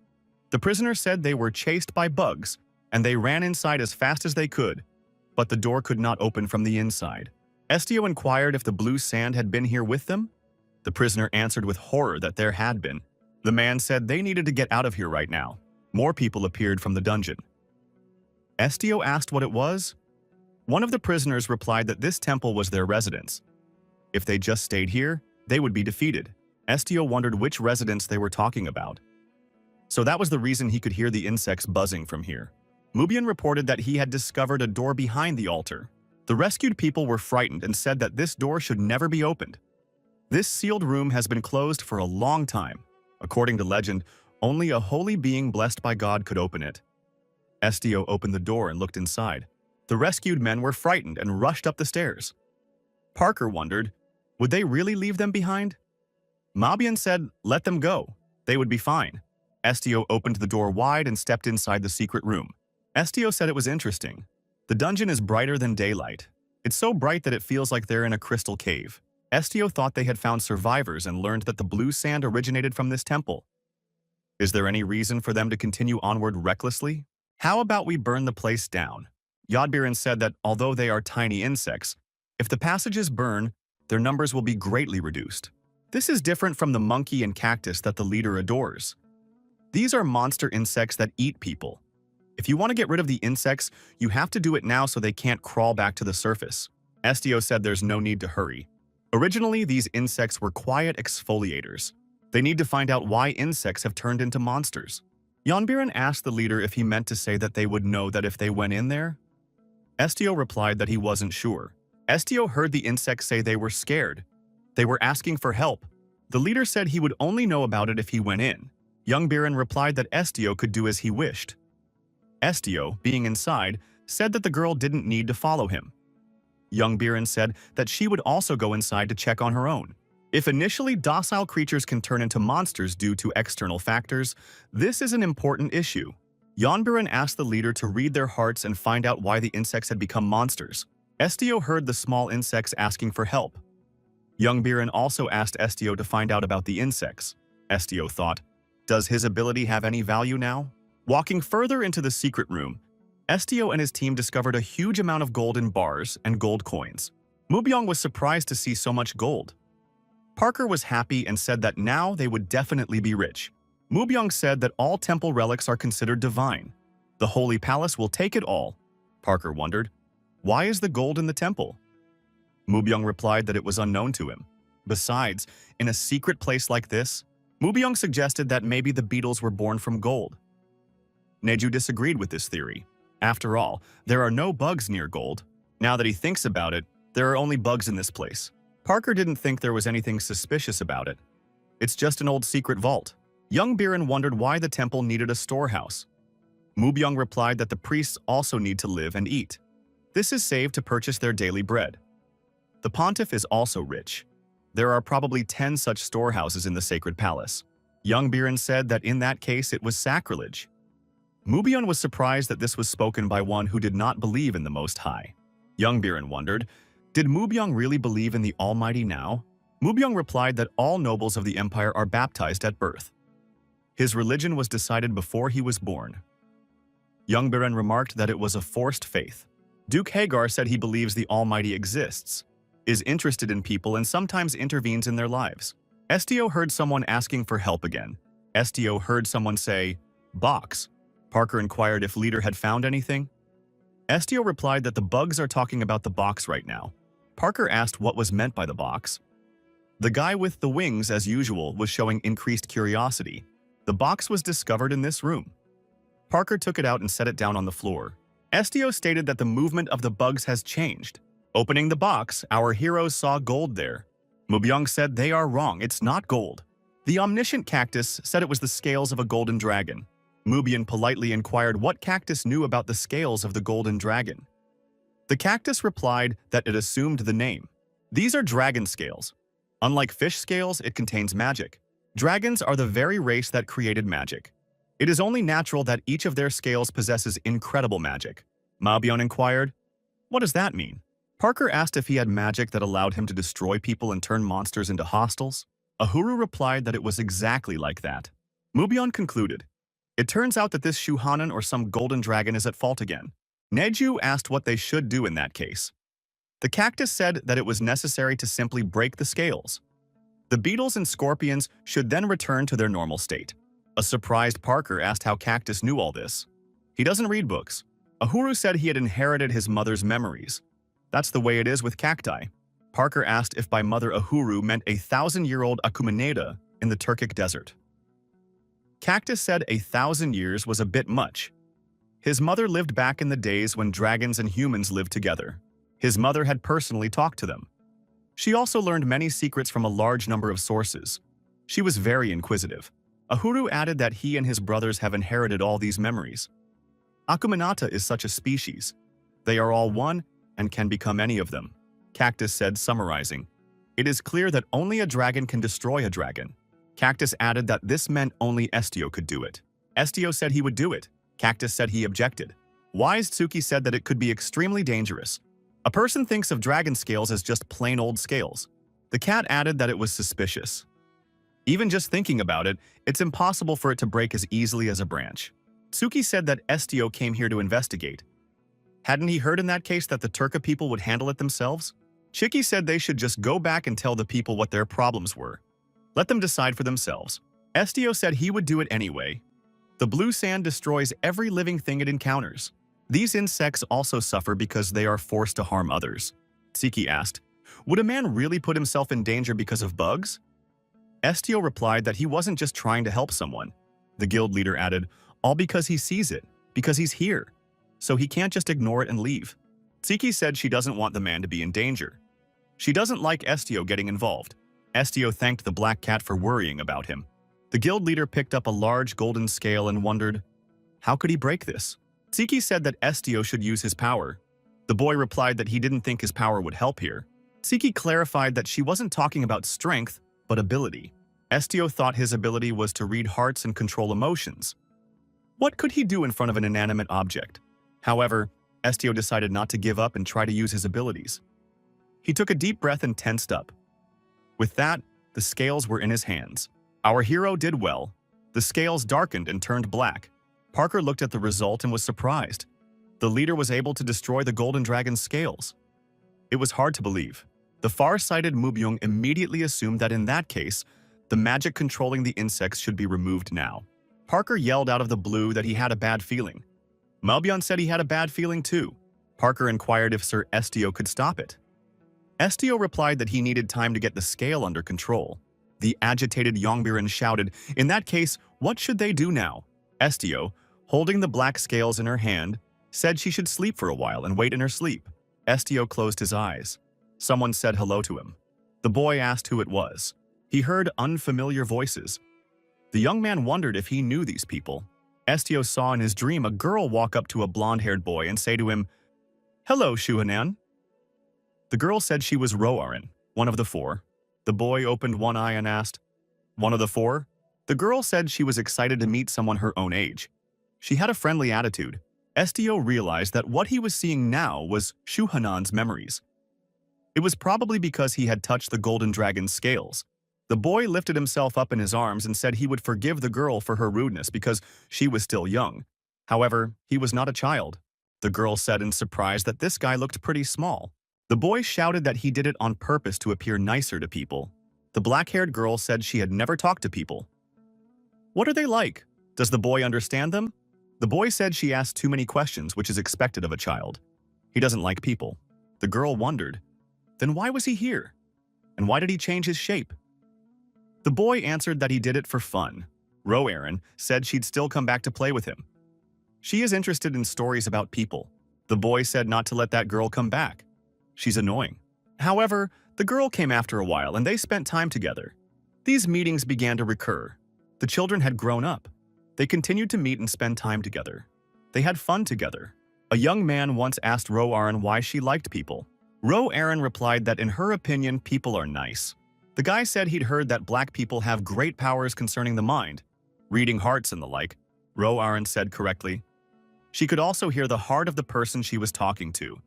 The prisoner said they were chased by bugs, and they ran inside as fast as they could, but the door could not open from the inside. Estio inquired if the blue sand had been here with them. The prisoner answered with horror that there had been. The man said they needed to get out of here right now. More people appeared from the dungeon. Estio asked what it was. One of the prisoners replied that this temple was their residence. If they just stayed here, they would be defeated. Estio wondered which residence they were talking about. So that was the reason he could hear the insects buzzing from here. Mubyeon reported that he had discovered a door behind the altar. The rescued people were frightened and said that this door should never be opened. This sealed room has been closed for a long time. According to legend, only a holy being blessed by God could open it. Estio opened the door and looked inside. The rescued men were frightened and rushed up the stairs. Parker wondered, would they really leave them behind? Mabian said, let them go. They would be fine. Estio opened the door wide and stepped inside the secret room. Estio said it was interesting. The dungeon is brighter than daylight. It's so bright that it feels like they're in a crystal cave. Estio thought they had found survivors and learned that the blue sand originated from this temple. Is there any reason for them to continue onward recklessly? How about we burn the place down? Yodbiran said that although they are tiny insects, if the passages burn, their numbers will be greatly reduced. This is different from the monkey and cactus that the leader adores. These are monster insects that eat people. If you want to get rid of the insects, you have to do it now so they can't crawl back to the surface. Estio said there's no need to hurry. Originally, these insects were quiet exfoliators. They need to find out why insects have turned into monsters. Yonbiran asked the leader if he meant to say that they would know that if they went in there. Estio replied that he wasn't sure. Estio heard the insects say they were scared. They were asking for help. The leader said he would only know about it if he went in. Yongbiran replied that Estio could do as he wished. Estio, being inside, said that the girl didn't need to follow him. Yongbiran said that she would also go inside to check on her own. If initially docile creatures can turn into monsters due to external factors, this is an important issue. Yonbiran asked the leader to read their hearts and find out why the insects had become monsters. Estio heard the small insects asking for help. Yongbiran also asked Estio to find out about the insects. Estio thought, does his ability have any value now? Walking further into the secret room, Estio and his team discovered a huge amount of gold in bars and gold coins. Mubyong was surprised to see so much gold. Parker was happy and said that now they would definitely be rich. Mubyong said that all temple relics are considered divine. The Holy Palace will take it all. Parker wondered, why is the gold in the temple? Mubyong replied that it was unknown to him. Besides, in a secret place like this, Mubyong suggested that maybe the beetles were born from gold. Neju disagreed with this theory. After all, there are no bugs near gold. Now that he thinks about it, there are only bugs in this place. Parker didn't think there was anything suspicious about it. It's just an old secret vault. Young Biren wondered why the temple needed a storehouse. Mubyong replied that the priests also need to live and eat. This is saved to purchase their daily bread. The pontiff is also rich. There are probably 10 such storehouses in the sacred palace. Young Biren said that in that case it was sacrilege. Mubyong was surprised that this was spoken by one who did not believe in the Most High. Young Biren wondered, did Mubyong really believe in the Almighty now? Mubyong replied that all nobles of the empire are baptized at birth. His religion was decided before he was born. Young Biren remarked that it was a forced faith. Duke Hagar said he believes the Almighty exists, is interested in people and sometimes intervenes in their lives. Estio heard someone asking for help again. Estio heard someone say, box. Parker inquired if leader had found anything. Estio replied that the bugs are talking about the box right now. Parker asked what was meant by the box. The guy with the wings, as usual, was showing increased curiosity. The box was discovered in this room. Parker took it out and set it down on the floor. Estio stated that the movement of the bugs has changed. Opening the box, our heroes saw gold there. Mubyong said they are wrong, it's not gold. The omniscient cactus said it was the scales of a golden dragon. Mubyong politely inquired what cactus knew about the scales of the golden dragon. The cactus replied that it assumed the name. These are dragon scales. Unlike fish scales, it contains magic. Dragons are the very race that created magic. It is only natural that each of their scales possesses incredible magic. Mubyong inquired, what does that mean? Parker asked if he had magic that allowed him to destroy people and turn monsters into hostiles. Ahuru replied that it was exactly like that. Mubyong concluded, it turns out that this Shuhanan or some golden dragon is at fault again. Neju asked what they should do in that case. The cactus said that it was necessary to simply break the scales. The beetles and scorpions should then return to their normal state. A surprised Parker asked how Cactus knew all this. He doesn't read books. Ahuru said he had inherited his mother's memories. That's the way it is with cacti. Parker asked if by Mother Ahuru meant a 1,000-year-old Akumeneda in the Turkic desert. Cactus said 1,000 years was a bit much. His mother lived back in the days when dragons and humans lived together. His mother had personally talked to them. She also learned many secrets from a large number of sources. She was very inquisitive. Ahuru added that he and his brothers have inherited all these memories. Akumenata is such a species. They are all one and can become any of them. Cactus said, summarizing. It is clear that only a dragon can destroy a dragon. Cactus added that this meant only Estio could do it. Estio said he would do it. Cactus said he objected. Wise Tsuki said that it could be extremely dangerous. A person thinks of dragon scales as just plain old scales. The cat added that it was suspicious. Even just thinking about it, it's impossible for it to break as easily as a branch. Tsuki said that Estio came here to investigate. Hadn't he heard in that case that the Turka people would handle it themselves? Chiki said they should just go back and tell the people what their problems were. Let them decide for themselves. Estio said he would do it anyway. The blue sand destroys every living thing it encounters. These insects also suffer because they are forced to harm others. Tsiki asked, would a man really put himself in danger because of bugs? Estio replied that he wasn't just trying to help someone. The guild leader added, all because he sees it, because he's here. So he can't just ignore it and leave. Tsiki said she doesn't want the man to be in danger. She doesn't like Estio getting involved. Estio thanked the black cat for worrying about him. The guild leader picked up a large golden scale and wondered, how could he break this? Tsiki said that Estio should use his power. The boy replied that he didn't think his power would help here. Tsiki clarified that she wasn't talking about strength, but ability. Estio thought his ability was to read hearts and control emotions. What could he do in front of an inanimate object? However, Estio decided not to give up and try to use his abilities. He took a deep breath and tensed up. With that, the scales were in his hands. Our hero did well. The scales darkened and turned black. Parker looked at the result and was surprised. The leader was able to destroy the golden dragon's scales. It was hard to believe. The far-sighted Mubyung immediately assumed that in that case, the magic controlling the insects should be removed now. Parker yelled out of the blue that he had a bad feeling. Mubyung said he had a bad feeling too. Parker inquired if Sir Estio could stop it. Estio replied that he needed time to get the scale under control. The agitated Yongbiren shouted, in that case, what should they do now? Estio, holding the black scales in her hand, said she should sleep for a while and wait in her sleep. Estio closed his eyes. Someone said hello to him. The boy asked who it was. He heard unfamiliar voices. The young man wondered if he knew these people. Estio saw in his dream a girl walk up to a blonde-haired boy and say to him, hello, Shuhanan. The girl said she was Roarin, one of the four. The boy opened one eye and asked, one of the four? The girl said she was excited to meet someone her own age. She had a friendly attitude. Estio realized that what he was seeing now was Shuhanan's memories. It was probably because he had touched the golden dragon's scales. The boy lifted himself up in his arms and said he would forgive the girl for her rudeness because she was still young. However, he was not a child. The girl said in surprise that this guy looked pretty small. The boy shouted that he did it on purpose to appear nicer to people. The black-haired girl said she had never talked to people. What are they like? Does the boy understand them? The boy said she asked too many questions, which is expected of a child. He doesn't like people. The girl wondered, then why was he here? And why did he change his shape? The boy answered that he did it for fun. Roarin said she'd still come back to play with him. She is interested in stories about people. The boy said not to let that girl come back. She's annoying. However, the girl came after a while and they spent time together. These meetings began to recur. The children had grown up. They continued to meet and spend time together. They had fun together. A young man once asked Roarin why she liked people. Roarin replied that in her opinion, people are nice. The guy said he'd heard that black people have great powers concerning the mind, reading hearts and the like. Roarin said correctly. She could also hear the heart of the person she was talking to.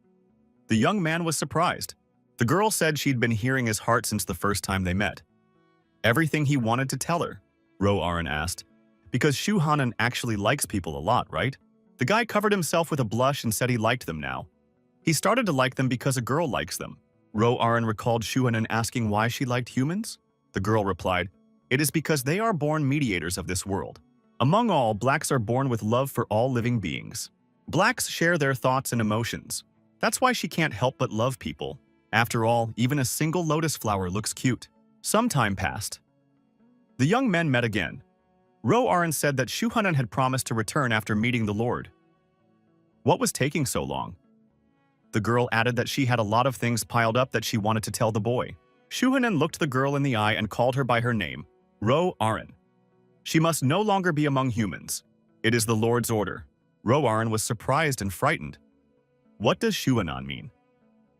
The young man was surprised. The girl said she'd been hearing his heart since the first time they met. Everything he wanted to tell her, Roarin asked. Because Shuhanan actually likes people a lot, right? The guy covered himself with a blush and said he liked them now. He started to like them because a girl likes them. Roarin recalled Shuhanan asking why she liked humans. The girl replied, it is because they are born mediators of this world. Among all, blacks are born with love for all living beings. Blacks share their thoughts and emotions. That's why she can't help but love people. After all, even a single lotus flower looks cute. Some time passed. The young men met again. Roarin said that Shuhanan had promised to return after meeting the Lord. What was taking so long? The girl added that she had a lot of things piled up that she wanted to tell the boy. Shuhanan looked the girl in the eye and called her by her name, Roarin. She must no longer be among humans. It is the Lord's order. Roarin was surprised and frightened. What does Shuhanan mean?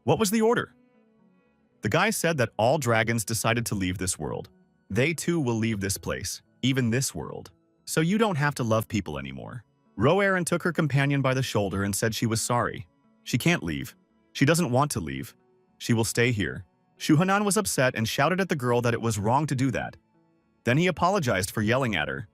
What was the order? The guy said that all dragons decided to leave this world. They too will leave this place, even this world. So you don't have to love people anymore. Ro-Erin took her companion by the shoulder and said she was sorry. She can't leave. She doesn't want to leave. She will stay here. Shu-Hanan was upset and shouted at the girl that it was wrong to do that. Then he apologized for yelling at her.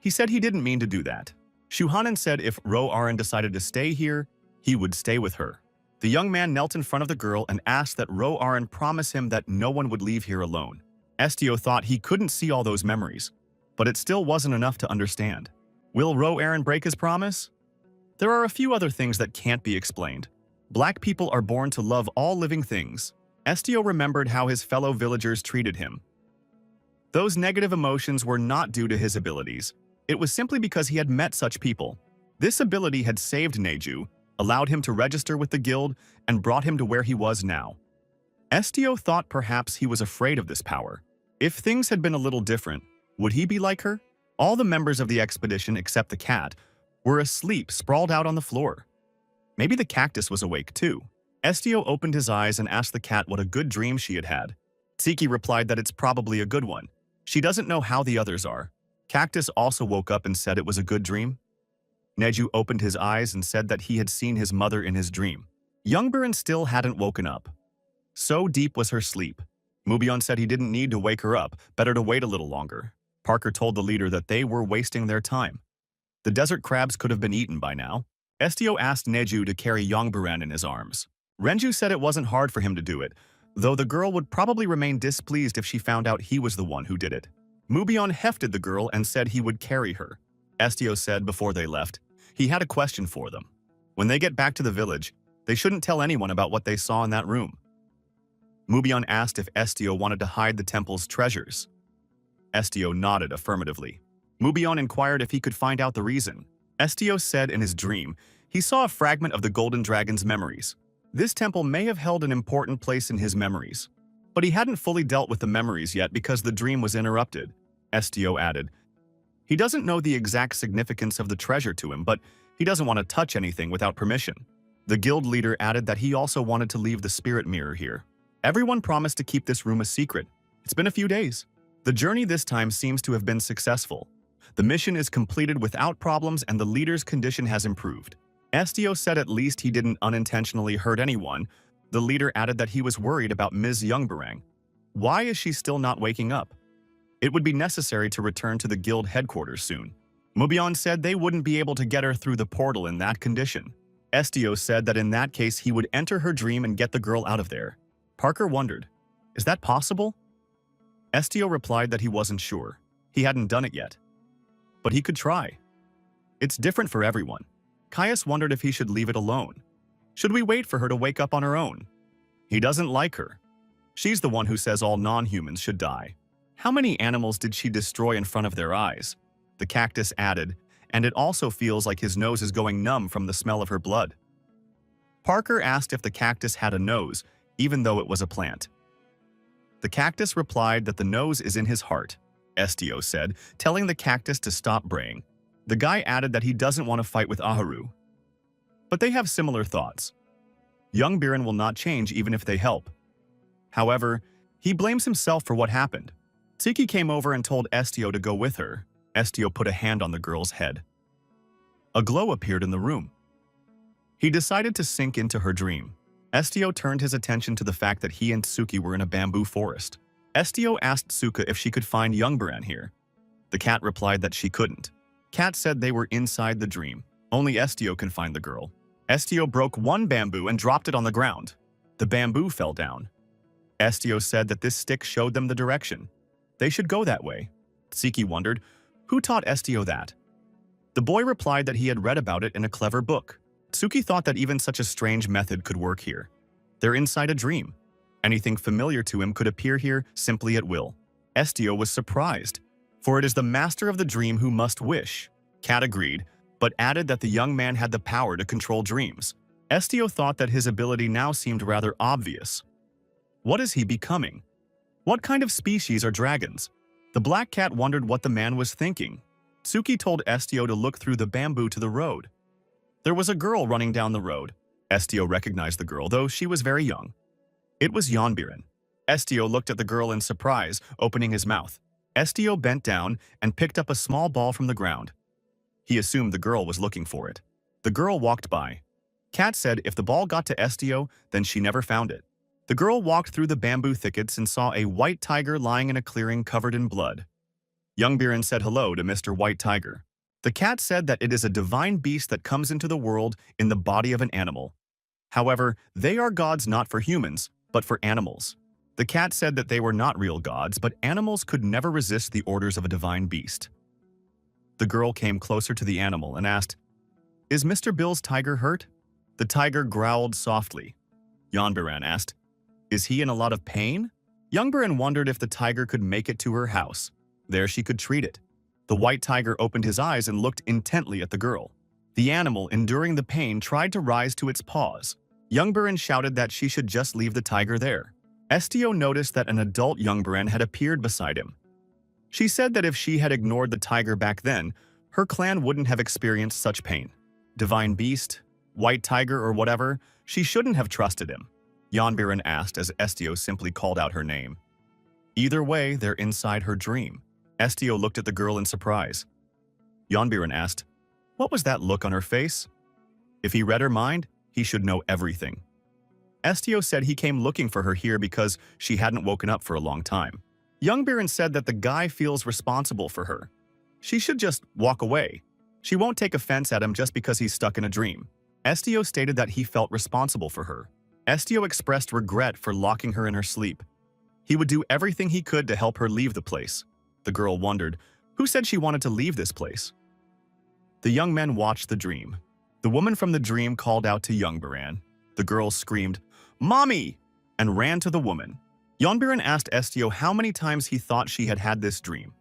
He said he didn't mean to do that. Shu-Hanan said if Ro-Erin decided to stay here, he would stay with her. The young man knelt in front of the girl and asked that Ro-Erin promise him that no one would leave here alone. Estio thought he couldn't see all those memories, but it still wasn't enough to understand. Will Ro-Erin break his promise? There are a few other things that can't be explained. Black people are born to love all living things. Estio remembered how his fellow villagers treated him. Those negative emotions were not due to his abilities. It was simply because he had met such people. This ability had saved Neju, allowed him to register with the guild, and brought him to where he was now. Estio thought perhaps he was afraid of this power. If things had been a little different, would he be like her? All the members of the expedition, except the cat, were asleep, sprawled out on the floor. Maybe the cactus was awake too. Estio opened his eyes and asked the cat what a good dream she had had. Tsiki replied that it's probably a good one. She doesn't know how the others are. Cactus also woke up and said it was a good dream. Neju opened his eyes and said that he had seen his mother in his dream. Youngbaron still hadn't woken up. So deep was her sleep. Mubion said he didn't need to wake her up, better to wait a little longer. Parker told the leader that they were wasting their time. The desert crabs could have been eaten by now. Estio asked Neju to carry Youngbaron in his arms. Renju said it wasn't hard for him to do it, though the girl would probably remain displeased if she found out he was the one who did it. Mubion hefted the girl and said he would carry her. Estio said before they left, he had a question for them. When they get back to the village, they shouldn't tell anyone about what they saw in that room. Mubion asked if Estio wanted to hide the temple's treasures. Estio nodded affirmatively. Mubion inquired if he could find out the reason. Estio said in his dream, he saw a fragment of the Golden Dragon's memories. This temple may have held an important place in his memories, but he hadn't fully dealt with the memories yet because the dream was interrupted. Estio added, he doesn't know the exact significance of the treasure to him, but he doesn't want to touch anything without permission. The guild leader added that he also wanted to leave the spirit mirror here. Everyone promised to keep this room a secret. It's been a few days. The journey this time seems to have been successful. The mission is completed without problems and the leader's condition has improved. Estio said at least he didn't unintentionally hurt anyone. The leader added that he was worried about Ms. Youngbarang. Why is she still not waking up? It would be necessary to return to the guild headquarters soon. Mubion said they wouldn't be able to get her through the portal in that condition. Estio said that in that case he would enter her dream and get the girl out of there. Parker wondered, is that possible? Estio replied that he wasn't sure. He hadn't done it yet. But he could try. It's different for everyone. Caius wondered if he should leave it alone. Should we wait for her to wake up on her own? He doesn't like her. She's the one who says all non-humans should die. How many animals did she destroy in front of their eyes? The cactus added, and it also feels like his nose is going numb from the smell of her blood. Parker asked if the cactus had a nose, even though it was a plant. The cactus replied that the nose is in his heart, Estio said, telling the cactus to stop braying. The guy added that he doesn't want to fight with Aharu. But they have similar thoughts. Young Biren will not change even if they help. However, he blames himself for what happened. Tsiki came over and told Estio to go with her. Estio put a hand on the girl's head. A glow appeared in the room. He decided to sink into her dream. Estio turned his attention to the fact that he and Tsuki were in a bamboo forest. Estio asked Tsuka if she could find Youngbaran here. The cat replied that she couldn't. Cat said they were inside the dream. Only Estio can find the girl. Estio broke one bamboo and dropped it on the ground. The bamboo fell down. Estio said that this stick showed them the direction. They should go that way. Tsiki wondered, who taught Estio that? The boy replied that he had read about it in a clever book. Tsuki thought that even such a strange method could work here. They're inside a dream. Anything familiar to him could appear here simply at will. Estio was surprised, for it is the master of the dream who must wish. Cat agreed, but added that the young man had the power to control dreams. Estio thought that his ability now seemed rather obvious. What is he becoming? What kind of species are dragons? The black cat wondered what the man was thinking. Tsuki told Estio to look through the bamboo to the road. There was a girl running down the road. Estio recognized the girl, though she was very young. It was Youngbaran. Estio looked at the girl in surprise, opening his mouth. Estio bent down and picked up a small ball from the ground. He assumed the girl was looking for it. The girl walked by. Kat said if the ball got to Estio, then she never found it. The girl walked through the bamboo thickets and saw a white tiger lying in a clearing covered in blood. Youngbiren said hello to Mr. White Tiger. The cat said that it is a divine beast that comes into the world in the body of an animal. However, they are gods not for humans, but for animals. The cat said that they were not real gods, but animals could never resist the orders of a divine beast. The girl came closer to the animal and asked, "Is Mr. Bill's tiger hurt?" The tiger growled softly. Youngbiren asked, "Is he in a lot of pain?" Youngbiren wondered if the tiger could make it to her house. There she could treat it. The white tiger opened his eyes and looked intently at the girl. The animal, enduring the pain, tried to rise to its paws. Youngbiren shouted that she should just leave the tiger there. Estio noticed that an adult Youngbiren had appeared beside him. She said that if she had ignored the tiger back then, her clan wouldn't have experienced such pain. Divine beast, white tiger, or whatever, she shouldn't have trusted him. Youngbiren asked as Estio simply called out her name. Either way, they're inside her dream. Estio looked at the girl in surprise. Youngbiren asked, "What was that look on her face?" If he read her mind, he should know everything. Estio said he came looking for her here because she hadn't woken up for a long time. Youngbiren said that the guy feels responsible for her. She should just walk away. She won't take offense at him just because he's stuck in a dream. Estio stated that he felt responsible for her. Estio expressed regret for locking her in her sleep. He would do everything he could to help her leave the place. The girl wondered, who said she wanted to leave this place? The young men watched the dream. The woman from the dream called out to Youngbiren. The girl screamed, "Mommy!" and ran to the woman. Youngbiren asked Estio how many times he thought she had had this dream.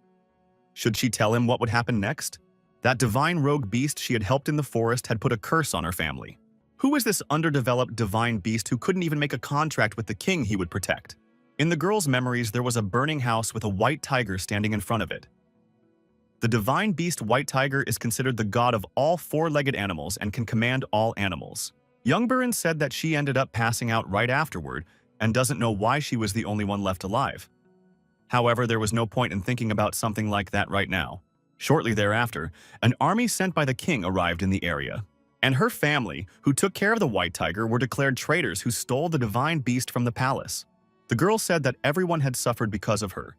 Should she tell him what would happen next? That divine rogue beast she had helped in the forest had put a curse on her family. Who was this underdeveloped divine beast who couldn't even make a contract with the king he would protect? In the girl's memories, there was a burning house with a white tiger standing in front of it. The divine beast white tiger is considered the god of all four-legged animals and can command all animals. Youngbiren said that she ended up passing out right afterward and doesn't know why she was the only one left alive. However, there was no point in thinking about something like that right now. Shortly thereafter, an army sent by the king arrived in the area, and her family, who took care of the white tiger, were declared traitors who stole the divine beast from the palace. The girl said that everyone had suffered because of her.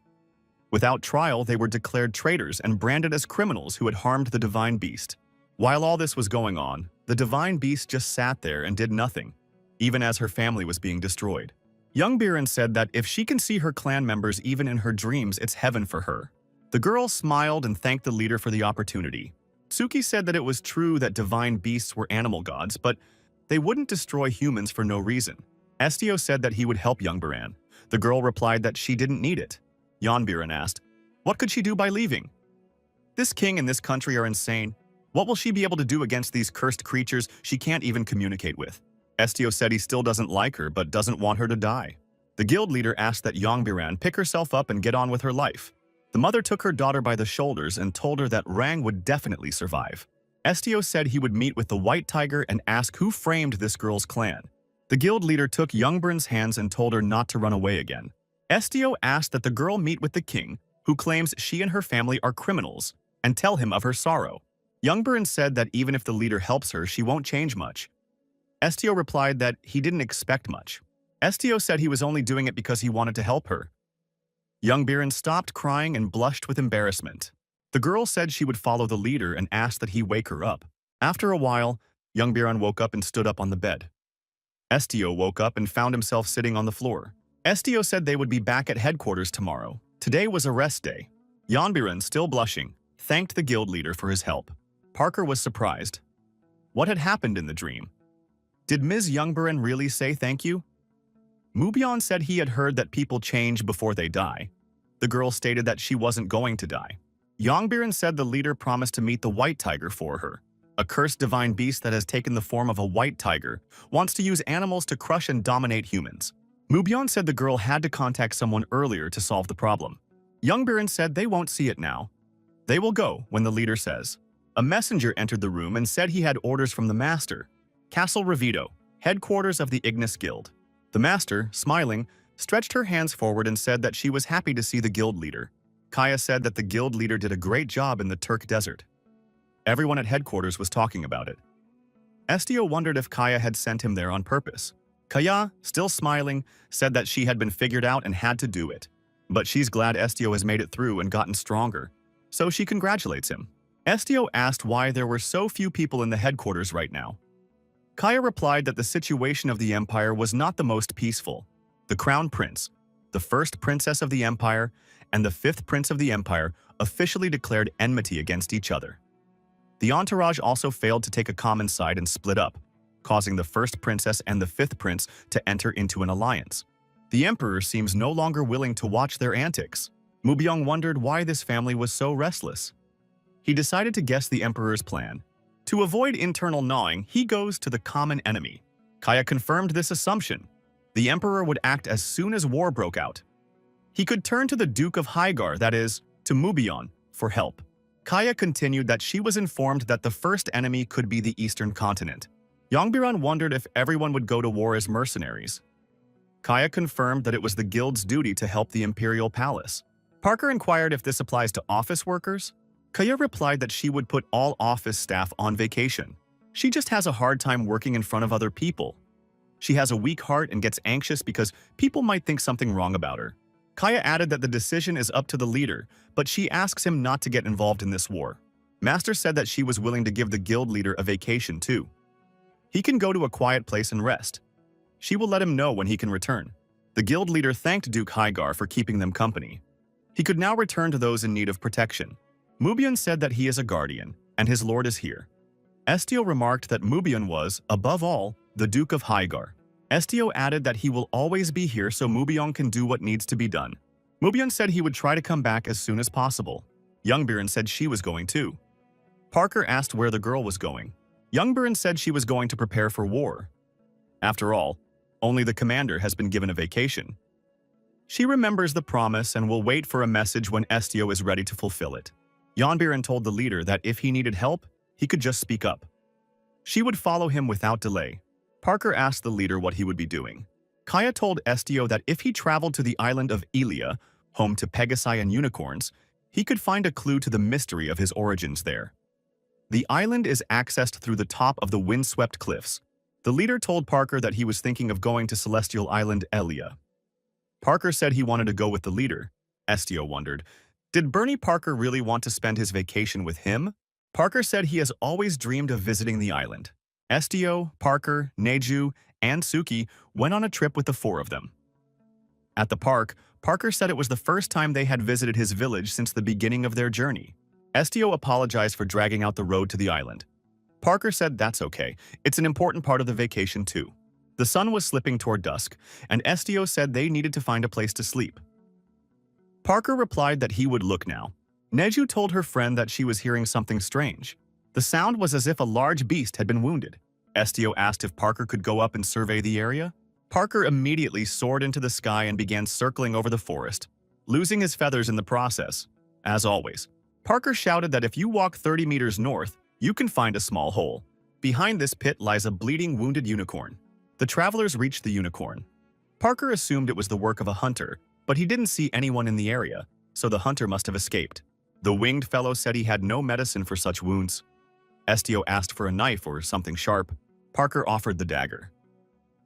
Without trial, they were declared traitors and branded as criminals who had harmed the divine beast. While all this was going on, the divine beast just sat there and did nothing, even as her family was being destroyed. Youngbiren said that if she can see her clan members even in her dreams, it's heaven for her. The girl smiled and thanked the leader for the opportunity. Tsuki said that it was true that divine beasts were animal gods, but they wouldn't destroy humans for no reason. Estio said that he would help Youngbiren. The girl replied that she didn't need it. Youngbiren asked, what could she do by leaving? This king and this country are insane. What will she be able to do against these cursed creatures she can't even communicate with? Estio said he still doesn't like her but doesn't want her to die. The guild leader asked that Youngbiren pick herself up and get on with her life. The mother took her daughter by the shoulders and told her that Rang would definitely survive. Estio said he would meet with the white tiger and ask who framed this girl's clan. The guild leader took Youngbiren's hands and told her not to run away again. Estio asked that the girl meet with the king, who claims she and her family are criminals, and tell him of her sorrow. Youngbiren said that even if the leader helps her, she won't change much. Estio replied that he didn't expect much. Estio said he was only doing it because he wanted to help her. Youngbiren stopped crying and blushed with embarrassment. The girl said she would follow the leader and asked that he wake her up. After a while, Youngbiren woke up and stood up on the bed. Estio woke up and found himself sitting on the floor. Estio said they would be back at headquarters tomorrow. Today was a rest day. Youngbiren, still blushing, thanked the guild leader for his help. Parker was surprised. What had happened in the dream? Did Ms. Youngbiren really say thank you? Mubyon said he had heard that people change before they die. The girl stated that she wasn't going to die. Youngbiren said the leader promised to meet the white tiger for her. A cursed divine beast that has taken the form of a white tiger wants to use animals to crush and dominate humans. Mubyon said the girl had to contact someone earlier to solve the problem. Youngbiren said they won't see it now. They will go when the leader says. A messenger entered the room and said he had orders from the master. Castle Revito, headquarters of the Ignis Guild. The master, smiling, stretched her hands forward and said that she was happy to see the guild leader. Kaya said that the guild leader did a great job in the Turk desert. Everyone at headquarters was talking about it. Estio wondered if Kaya had sent him there on purpose. Kaya, still smiling, said that she had been figured out and had to do it. But she's glad Estio has made it through and gotten stronger, so she congratulates him. Estio asked why there were so few people in the headquarters right now. Kaya replied that the situation of the empire was not the most peaceful. The crown prince, the first princess of the empire, and the fifth prince of the empire officially declared enmity against each other. The entourage also failed to take a common side and split up, causing the first princess and the fifth prince to enter into an alliance. The emperor seems no longer willing to watch their antics. Mubyong wondered why this family was so restless. He decided to guess the emperor's plan. To avoid internal gnawing, he goes to the common enemy. Kaya confirmed this assumption. The emperor would act as soon as war broke out. He could turn to the Duke of Highgar, that is, to Mubyong, for help. Kaya continued that she was informed that the first enemy could be the Eastern continent. Yongbiran wondered if everyone would go to war as mercenaries. Kaya confirmed that it was the guild's duty to help the Imperial Palace. Parker inquired if this applies to office workers. Kaya replied that she would put all office staff on vacation. She just has a hard time working in front of other people. She has a weak heart and gets anxious because people might think something wrong about her. Kaya added that the decision is up to the leader, but she asks him not to get involved in this war. Master said that she was willing to give the guild leader a vacation too. He can go to a quiet place and rest. She will let him know when he can return. The guild leader thanked Duke Highgar for keeping them company. He could now return to those in need of protection. Mubyong said that he is a guardian, and his lord is here. Estio remarked that Mubyong was, above all, the Duke of Highgar. Estio added that he will always be here so Mubyong can do what needs to be done. Mubyong said he would try to come back as soon as possible. Youngbiran said she was going too. Parker asked where the girl was going. Youngbiran said she was going to prepare for war. After all, only the commander has been given a vacation. She remembers the promise and will wait for a message when Estio is ready to fulfill it. Youngbiran told the leader that if he needed help, he could just speak up. She would follow him without delay. Parker asked the leader what he would be doing. Kaya told Estio that if he traveled to the island of Elia, home to Pegasi and unicorns, he could find a clue to the mystery of his origins there. The island is accessed through the top of the windswept cliffs. The leader told Parker that he was thinking of going to Celestial Island Elia. Parker said he wanted to go with the leader. Estio wondered, did Bernie Parker really want to spend his vacation with him? Parker said he has always dreamed of visiting the island. Estio, Parker, Neju, and Suki went on a trip with the four of them. At the park, Parker said it was the first time they had visited his village since the beginning of their journey. Estio apologized for dragging out the road to the island. Parker said that's okay, it's an important part of the vacation too. The sun was slipping toward dusk, and Estio said they needed to find a place to sleep. Parker replied that he would look now. Neju told her friend that she was hearing something strange. The sound was as if a large beast had been wounded. Estio asked if Parker could go up and survey the area. Parker immediately soared into the sky and began circling over the forest, losing his feathers in the process. As always, Parker shouted that if you walk 30 meters north, you can find a small hole. Behind this pit lies a bleeding, wounded unicorn. The travelers reached the unicorn. Parker assumed it was the work of a hunter, but he didn't see anyone in the area, so the hunter must have escaped. The winged fellow said he had no medicine for such wounds. Estio asked for a knife or something sharp. Parker offered the dagger.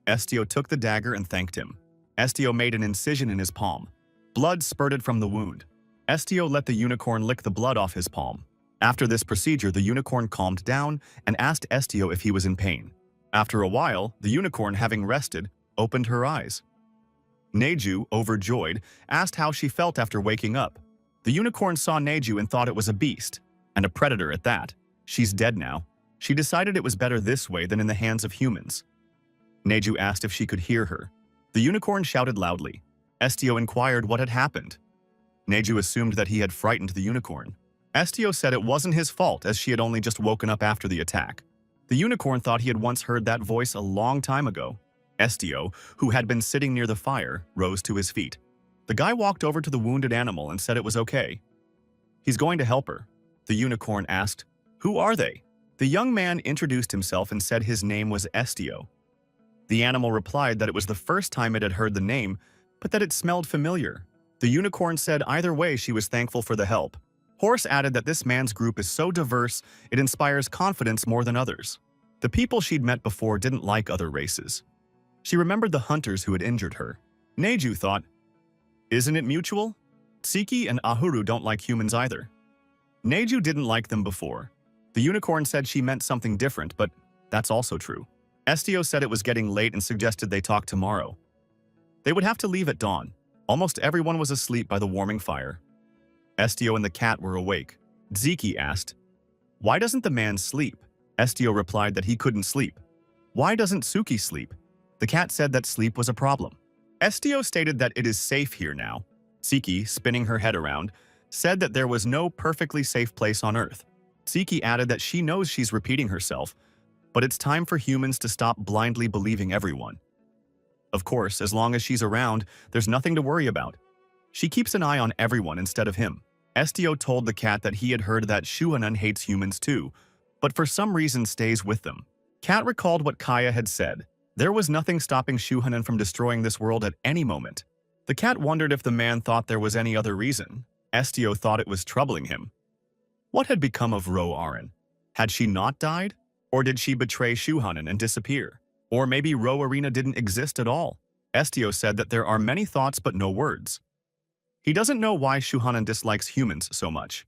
Estio took the dagger and thanked him. Estio made an incision in his palm. Blood spurted from the wound. Estio let the unicorn lick the blood off his palm. After this procedure, the unicorn calmed down and asked Estio if he was in pain. After a while, the unicorn, having rested, opened her eyes. Neju, overjoyed, asked how she felt after waking up. The unicorn saw Neju and thought it was a beast, and a predator at that. She's dead now. She decided it was better this way than in the hands of humans. Neju asked if she could hear her. The unicorn shouted loudly. Estio inquired what had happened. Neju assumed that he had frightened the unicorn. Estio said it wasn't his fault as she had only just woken up after the attack. The unicorn thought he had once heard that voice a long time ago. Estio, who had been sitting near the fire, rose to his feet. The guy walked over to the wounded animal and said it was okay. He's going to help her. The unicorn asked, "Who are they?" The young man introduced himself and said his name was Estio. The animal replied that it was the first time it had heard the name, but that it smelled familiar. The unicorn said either way she was thankful for the help. Horse added that this man's group is so diverse, it inspires confidence more than others. The people she'd met before didn't like other races. She remembered the hunters who had injured her. Neju thought, isn't it mutual? Tsiki and Ahuru don't like humans either. Neju didn't like them before. The unicorn said she meant something different, but that's also true. Estio said it was getting late and suggested they talk tomorrow. They would have to leave at dawn. Almost everyone was asleep by the warming fire. Estio and the cat were awake. Tsiki asked, why doesn't the man sleep? Estio replied that he couldn't sleep. Why doesn't Suki sleep? The cat said that sleep was a problem. Estio stated that it is safe here now. Tsiki, spinning her head around, said that there was no perfectly safe place on Earth. Tsiki added that she knows she's repeating herself, but it's time for humans to stop blindly believing everyone. Of course, as long as she's around, there's nothing to worry about. She keeps an eye on everyone instead of him. Estio told the cat that he had heard that Shuhanan hates humans too, but for some reason stays with them. Cat recalled what Kaya had said. There was nothing stopping Shuhanan from destroying this world at any moment. The cat wondered if the man thought there was any other reason. Estio thought it was troubling him. What had become of Ro Arin? Had she not died? Or did she betray Shuhanan and disappear? Or maybe Ro Arena didn't exist at all? Estio said that there are many thoughts but no words. He doesn't know why Shuhanan dislikes humans so much.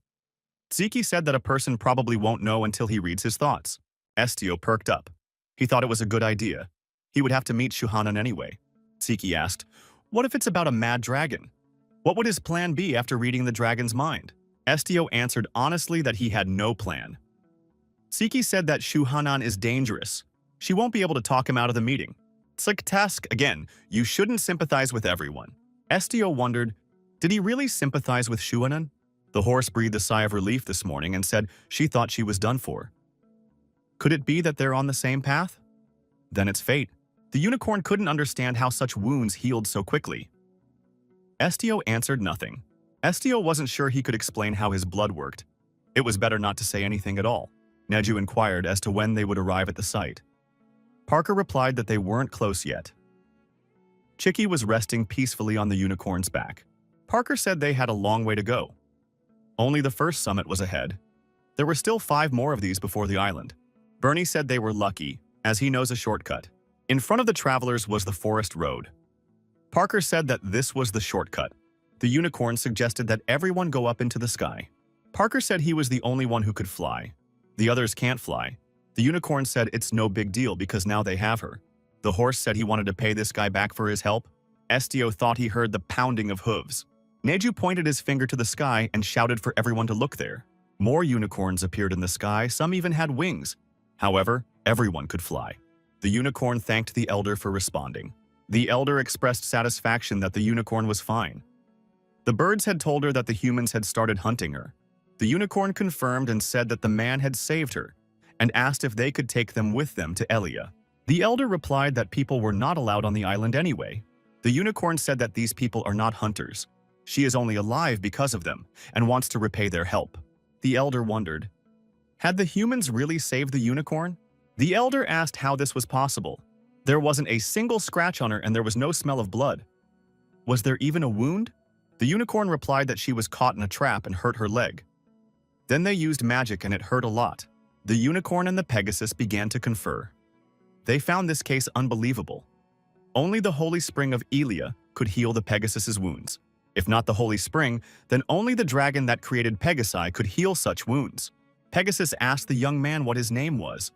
Tsiki said that a person probably won't know until he reads his thoughts. Estio perked up. He thought it was a good idea. He would have to meet Shuhanan anyway. Tsiki asked, what if it's about a mad dragon? What would his plan be after reading the dragon's mind? Estio answered honestly that he had no plan. Tsiki said that Shuhanan is dangerous. She won't be able to talk him out of the meeting. Tsik-task, again, you shouldn't sympathize with everyone. Estio wondered, did he really sympathize with Shuhanan? The horse breathed a sigh of relief this morning and said she thought she was done for. Could it be that they're on the same path? Then it's fate. The unicorn couldn't understand how such wounds healed so quickly. Estio answered nothing. Estio wasn't sure he could explain how his blood worked. It was better not to say anything at all. Neju inquired as to when they would arrive at the site. Parker replied that they weren't close yet. Chicky was resting peacefully on the unicorn's back. Parker said they had a long way to go. Only the first summit was ahead. There were still 5 more of these before the island. Bernie said they were lucky, as he knows a shortcut. In front of the travelers was the forest road. Parker said that this was the shortcut. The unicorn suggested that everyone go up into the sky. Parker said he was the only one who could fly. The others can't fly. The unicorn said it's no big deal because now they have her. The horse said he wanted to pay this guy back for his help. Estio thought he heard the pounding of hooves. Neju pointed his finger to the sky and shouted for everyone to look there. More unicorns appeared in the sky, some even had wings. However, everyone could fly. The unicorn thanked the elder for responding. The elder expressed satisfaction that the unicorn was fine. The birds had told her that the humans had started hunting her. The unicorn confirmed and said that the man had saved her, and asked if they could take them with them to Elia. The elder replied that people were not allowed on the island anyway. The unicorn said that these people are not hunters. She is only alive because of them, and wants to repay their help. The elder wondered, had the humans really saved the unicorn? The elder asked how this was possible. There wasn't a single scratch on her and there was no smell of blood. Was there even a wound? The unicorn replied that she was caught in a trap and hurt her leg. Then they used magic and it hurt a lot. The unicorn and the Pegasus began to confer. They found this case unbelievable. Only the Holy Spring of Elia could heal the Pegasus's wounds. If not the Holy Spring, then only the dragon that created Pegasi could heal such wounds. Pegasus asked the young man what his name was.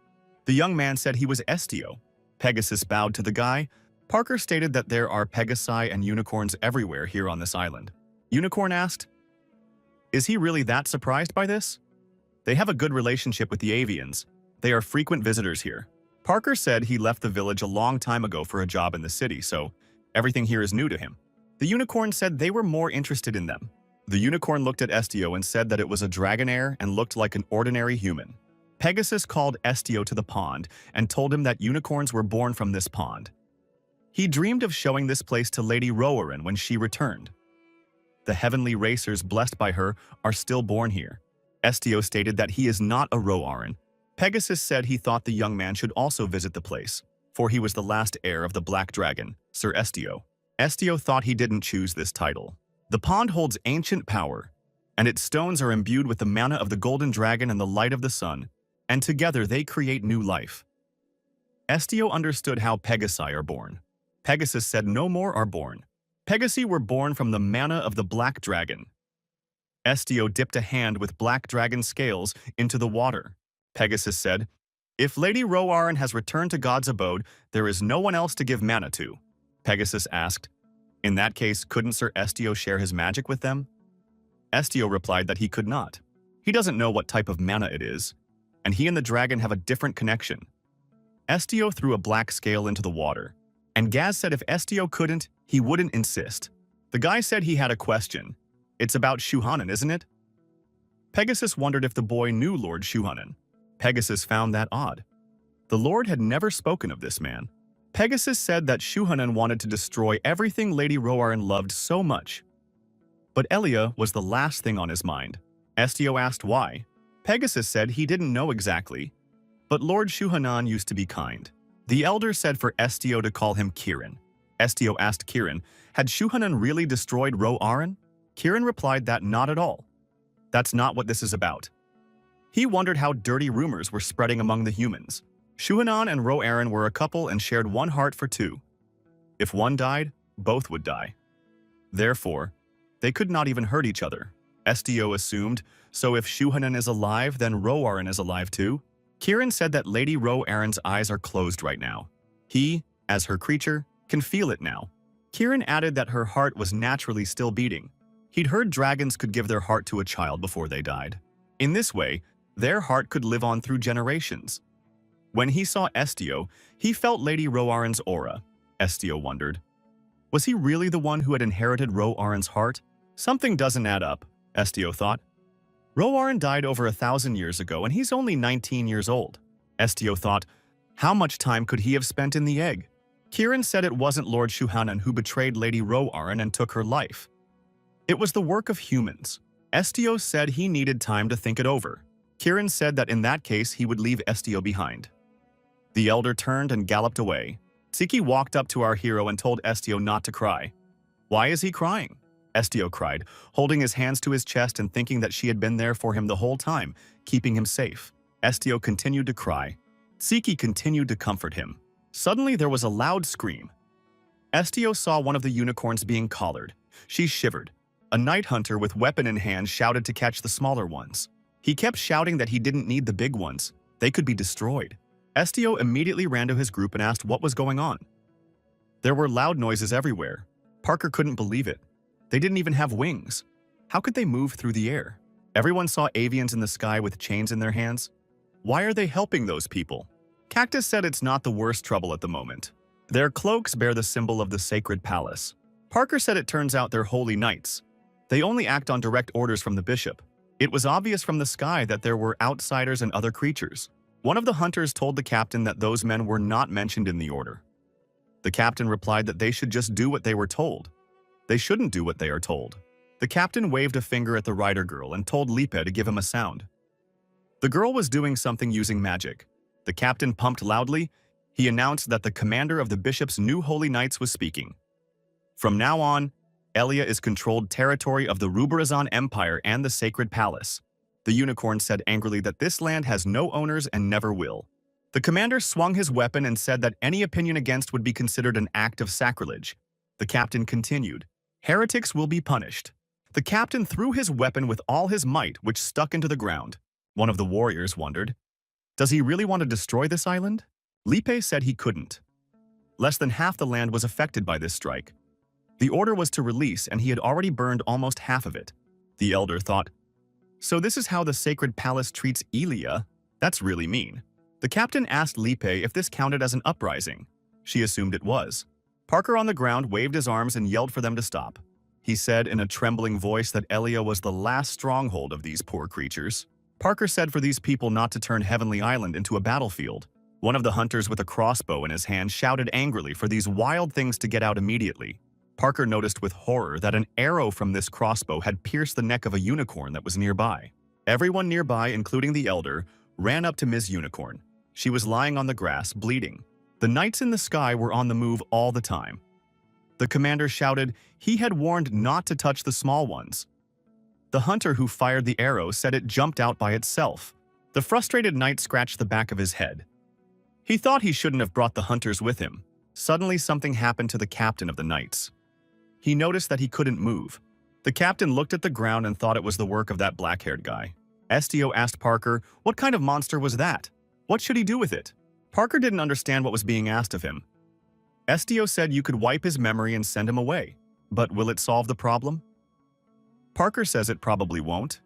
The young man said he was Estio. Pegasus bowed to the guy. Parker stated that there are Pegasi and unicorns everywhere here on this island. Unicorn asked, is he really that surprised by this? They have a good relationship with the avians. They are frequent visitors here. Parker said he left the village a long time ago for a job in the city, so everything here is new to him. The unicorn said they were more interested in them. The unicorn looked at Estio and said that it was a dragonair and looked like an ordinary human. Pegasus called Estio to the pond and told him that unicorns were born from this pond. He dreamed of showing this place to Lady Roarin when she returned. The heavenly racers blessed by her are still born here. Estio stated that he is not a Roarin. Pegasus said he thought the young man should also visit the place, for he was the last heir of the Black Dragon, Sir Estio. Estio thought he didn't choose this title. The pond holds ancient power, and its stones are imbued with the mana of the golden dragon and the light of the sun, and together they create new life. Estio understood how Pegasi are born. Pegasus said no more are born. Pegasi were born from the mana of the black dragon. Estio dipped a hand with black dragon scales into the water. Pegasus said, "If Lady Roarin has returned to God's abode, there is no one else to give mana to." Pegasus asked, "In that case, couldn't Sir Estio share his magic with them?" Estio replied that he could not. He doesn't know what type of mana it is, and he and the dragon have a different connection. Estio threw a black scale into the water, and Gaz said if Estio couldn't, he wouldn't insist. The guy said he had a question. "It's about Shuhanan, isn't it?" Pegasus wondered if the boy knew Lord Shuhanan. Pegasus found that odd. The Lord had never spoken of this man. Pegasus said that Shuhanan wanted to destroy everything Lady Roarin loved so much. But Elia was the last thing on his mind. Estio asked why. Pegasus said he didn't know exactly, but Lord Shuhanan used to be kind. The elder said for Estio to call him Kirin. Estio asked Kirin, had Shuhanan really destroyed Roarin? Kirin replied that not at all. That's not what this is about. He wondered how dirty rumors were spreading among the humans. Shuhanan and Roarin were a couple and shared one heart for two. If one died, both would die. Therefore, they could not even hurt each other. Estio assumed, so if Shuhanan is alive, then Roarin is alive too? Kirin said that Lady Roarin's eyes are closed right now. He, as her creature, can feel it now. Kirin added that her heart was naturally still beating. He'd heard dragons could give their heart to a child before they died. In this way, their heart could live on through generations. When he saw Estio, he felt Lady Roarin's aura. Estio wondered, was he really the one who had inherited Roarin's heart? Something doesn't add up, Estio thought. Roarin died over 1,000 years ago and he's only 19 years old. Estio thought, how much time could he have spent in the egg? Kirin said it wasn't Lord Shuhanan who betrayed Lady Roarin and took her life. It was the work of humans. Estio said he needed time to think it over. Kirin said that in that case he would leave Estio behind. The elder turned and galloped away. Tsiki walked up to our hero and told Estio not to cry. Why is he crying? Estio cried, holding his hands to his chest and thinking that she had been there for him the whole time, keeping him safe. Estio continued to cry. Tsiki continued to comfort him. Suddenly there was a loud scream. Estio saw one of the unicorns being collared. She shivered. A night hunter with weapon in hand shouted to catch the smaller ones. He kept shouting that he didn't need the big ones. They could be destroyed. Estio immediately ran to his group and asked what was going on. There were loud noises everywhere. Parker couldn't believe it. They didn't even have wings. How could they move through the air? Everyone saw avians in the sky with chains in their hands. Why are they helping those people? Cactus said it's not the worst trouble at the moment. Their cloaks bear the symbol of the sacred palace. Parker said it turns out they're holy knights. They only act on direct orders from the bishop. It was obvious from the sky that there were outsiders and other creatures. One of the hunters told the captain that those men were not mentioned in the order. The captain replied that they should just do what they were told. They shouldn't do what they are told. The captain waved a finger at the rider girl and told Lipe to give him a sound. The girl was doing something using magic. The captain pumped loudly. He announced that the commander of the bishop's new holy knights was speaking. From now on, Elia is controlled territory of the Ruberazan Empire and the Sacred Palace. The unicorn said angrily that this land has no owners and never will. The commander swung his weapon and said that any opinion against would be considered an act of sacrilege. The captain continued, heretics will be punished. The captain threw his weapon with all his might, which stuck into the ground. One of the warriors wondered, does he really want to destroy this island? Lipe said he couldn't. Less than half the land was affected by this strike. The order was to release, and he had already burned almost half of it. The elder thought, so this is how the sacred palace treats Elia? That's really mean. The captain asked Lipe if this counted as an uprising. She assumed it was. Parker on the ground waved his arms and yelled for them to stop. He said in a trembling voice that Elia was the last stronghold of these poor creatures. Parker said for these people not to turn Heavenly Island into a battlefield. One of the hunters with a crossbow in his hand shouted angrily for these wild things to get out immediately. Parker noticed with horror that an arrow from this crossbow had pierced the neck of a unicorn that was nearby. Everyone nearby, including the elder, ran up to Ms. Unicorn. She was lying on the grass, bleeding. The knights in the sky were on the move all the time. The commander shouted he had warned not to touch the small ones. The hunter who fired the arrow said it jumped out by itself. The frustrated knight scratched the back of his head. He thought he shouldn't have brought the hunters with him. Suddenly something happened to the captain of the knights. He noticed that he couldn't move. The captain looked at the ground and thought it was the work of that black-haired guy. Estio asked Parker, what kind of monster was that? What should he do with it? Parker didn't understand what was being asked of him. Estio said you could wipe his memory and send him away. But will it solve the problem? Parker says it probably won't.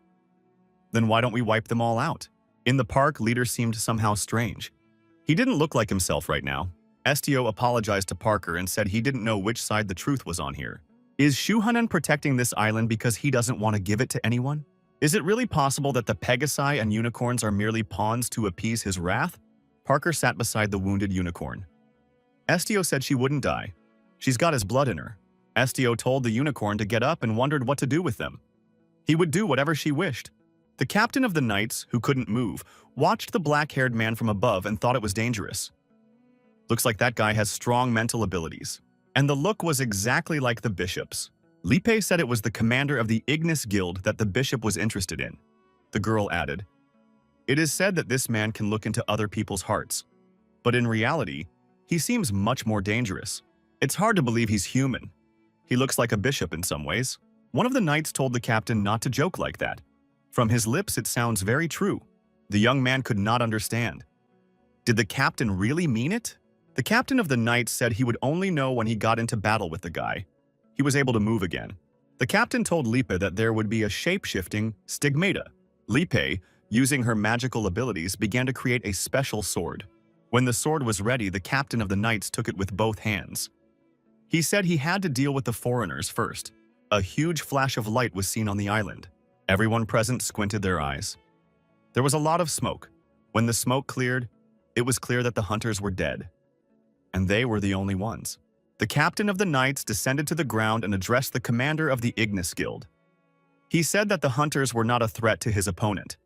Then why don't we wipe them all out? In the park, Leader seemed somehow strange. He didn't look like himself right now. Estio apologized to Parker and said he didn't know which side the truth was on here. Is Shuhanan protecting this island because he doesn't want to give it to anyone? Is it really possible that the Pegasi and unicorns are merely pawns to appease his wrath? Parker sat beside the wounded unicorn. Estio said she wouldn't die. She's got his blood in her. Estio told the unicorn to get up and wondered what to do with them. He would do whatever she wished. The captain of the knights, who couldn't move, watched the black-haired man from above and thought it was dangerous. Looks like that guy has strong mental abilities. And the look was exactly like the bishop's. Lipe said it was the commander of the Ignis Guild that the bishop was interested in. The girl added, it is said that this man can look into other people's hearts. But in reality, he seems much more dangerous. It's hard to believe he's human. He looks like a bishop in some ways. One of the knights told the captain not to joke like that. From his lips, it sounds very true. The young man could not understand. Did the captain really mean it? The captain of the knights said he would only know when he got into battle with the guy. He was able to move again. The captain told Lipe that there would be a shape-shifting stigmata. Lipe, using her magical abilities, began to create a special sword. When the sword was ready, the captain of the knights took it with both hands. He said he had to deal with the foreigners first. A huge flash of light was seen on the island. Everyone present squinted their eyes. There was a lot of smoke. When the smoke cleared, it was clear that the hunters were dead. And they were the only ones. The captain of the knights descended to the ground and addressed the commander of the Ignis Guild. He said that the hunters were not a threat to his opponent.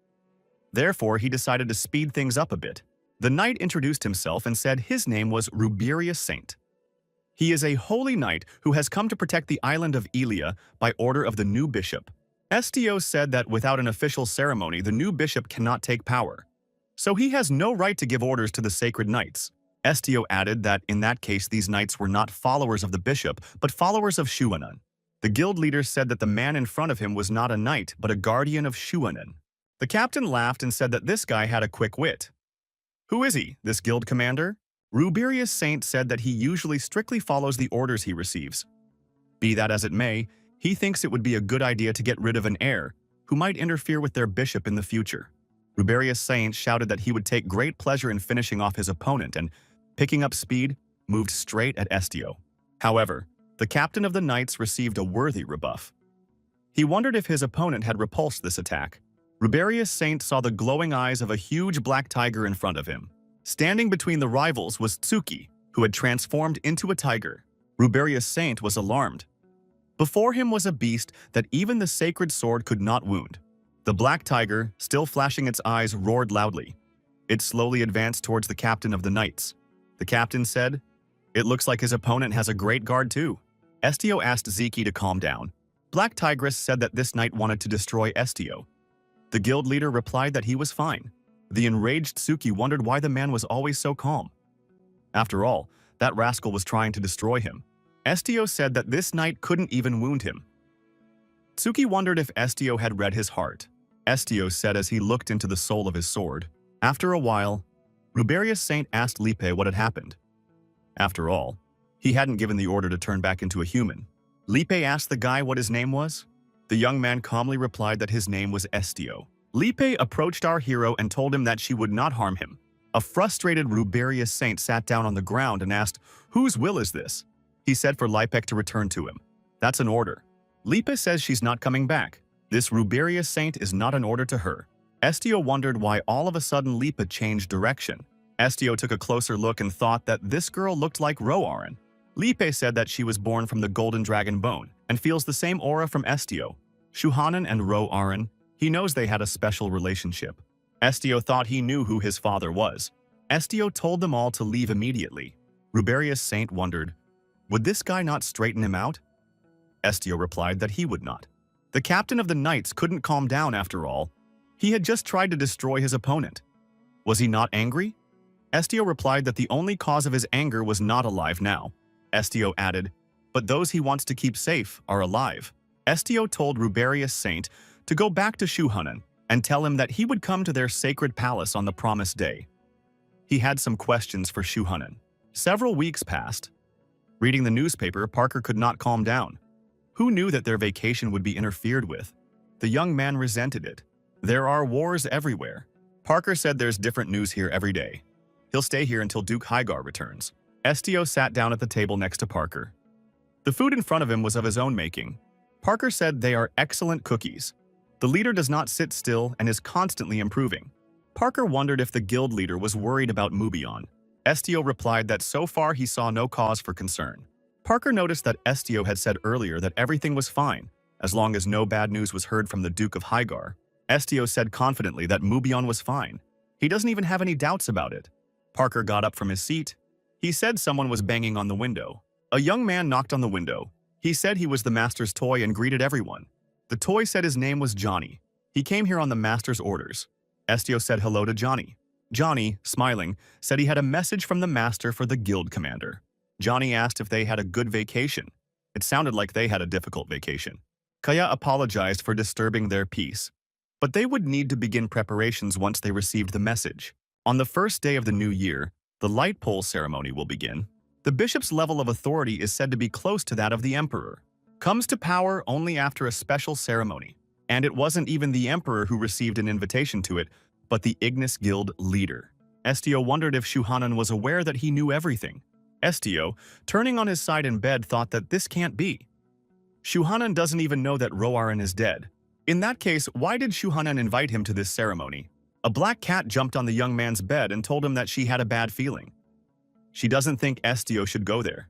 Therefore, he decided to speed things up a bit. The knight introduced himself and said his name was Ruberius Saint. He is a holy knight who has come to protect the island of Elia by order of the new bishop. Estio said that without an official ceremony, the new bishop cannot take power. So he has no right to give orders to the sacred knights. Estio added that in that case these knights were not followers of the bishop, but followers of Shuanan. The guild leader said that the man in front of him was not a knight, but a guardian of Shuanan. The captain laughed and said that this guy had a quick wit. Who is he, this guild commander? Ruberius Saint said that he usually strictly follows the orders he receives. Be that as it may, he thinks it would be a good idea to get rid of an heir who might interfere with their bishop in the future. Ruberius Saint shouted that he would take great pleasure in finishing off his opponent and, picking up speed, moved straight at Estio. However, the captain of the knights received a worthy rebuff. He wondered if his opponent had repulsed this attack. Ruberius Saint saw the glowing eyes of a huge black tiger in front of him. Standing between the rivals was Tsuki, who had transformed into a tiger. Ruberius Saint was alarmed. Before him was a beast that even the sacred sword could not wound. The black tiger, still flashing its eyes, roared loudly. It slowly advanced towards the captain of the knights. The captain said, "It looks like his opponent has a great guard too." Estio asked Ziki to calm down. Black Tigress said that this knight wanted to destroy Estio. The guild leader replied that he was fine. The enraged Tsuki wondered why the man was always so calm. After all, that rascal was trying to destroy him. Estio said that this knight couldn't even wound him. Tsuki wondered if Estio had read his heart. Estio said as he looked into the soul of his sword. After a while, Ruberius Saint asked Lipe what had happened. After all, he hadn't given the order to turn back into a human. Lipe asked the guy what his name was. The young man calmly replied that his name was Estio. Lipe approached our hero and told him that she would not harm him. A frustrated Ruberius Saint sat down on the ground and asked, "Whose will is this?" He said for Lipek to return to him. "That's an order." Lipe says she's not coming back. This Ruberius Saint is not an order to her. Estio wondered why all of a sudden Lipe changed direction. Estio took a closer look and thought that this girl looked like Roarin. Lipe said that she was born from the Golden Dragon Bone and feels the same aura from Estio. Shuhanan and Roarin, he knows they had a special relationship. Estio thought he knew who his father was. Estio told them all to leave immediately. Ruberius Saint wondered, Would this guy not straighten him out? Estio replied that he would not. The captain of the knights couldn't calm down after all. He had just tried to destroy his opponent. Was he not angry? Estio replied that the only cause of his anger was not alive now. Estio added, but those he wants to keep safe are alive. Estio told Ruberius Saint to go back to Shuhanan and tell him that he would come to their sacred palace on the promised day. He had some questions for Shuhanan. Several weeks passed. Reading the newspaper, Parker could not calm down. Who knew that their vacation would be interfered with? The young man resented it. There are wars everywhere. Parker said there's different news here every day. He'll stay here until Duke Hygar returns. Estio sat down at the table next to Parker. The food in front of him was of his own making. Parker said they are excellent cookies. The leader does not sit still and is constantly improving. Parker wondered if the guild leader was worried about Mubion. Estio replied that so far he saw no cause for concern. Parker noticed that Estio had said earlier that everything was fine, as long as no bad news was heard from the Duke of Hygar. Estio said confidently that Mubion was fine. He doesn't even have any doubts about it. Parker got up from his seat. He said someone was banging on the window. A young man knocked on the window. He said he was the master's toy and greeted everyone. The toy said his name was Johnny. He came here on the master's orders. Estio said hello to Johnny. Johnny, smiling, said he had a message from the master for the guild commander. Johnny asked if they had a good vacation. It sounded like they had a difficult vacation. Kaya apologized for disturbing their peace, but they would need to begin preparations once they received the message. On the first day of the new year, the light pole ceremony will begin. The bishop's level of authority is said to be close to that of the emperor. Comes to power only after a special ceremony. And it wasn't even the emperor who received an invitation to it, but the Ignis Guild leader. Estio wondered if Shuhanan was aware that he knew everything. Estio, turning on his side in bed, thought that this can't be. Shuhanan doesn't even know that Roaran is dead. In that case, why did Shuhanan invite him to this ceremony? A black cat jumped on the young man's bed and told him that she had a bad feeling. She doesn't think Estio should go there.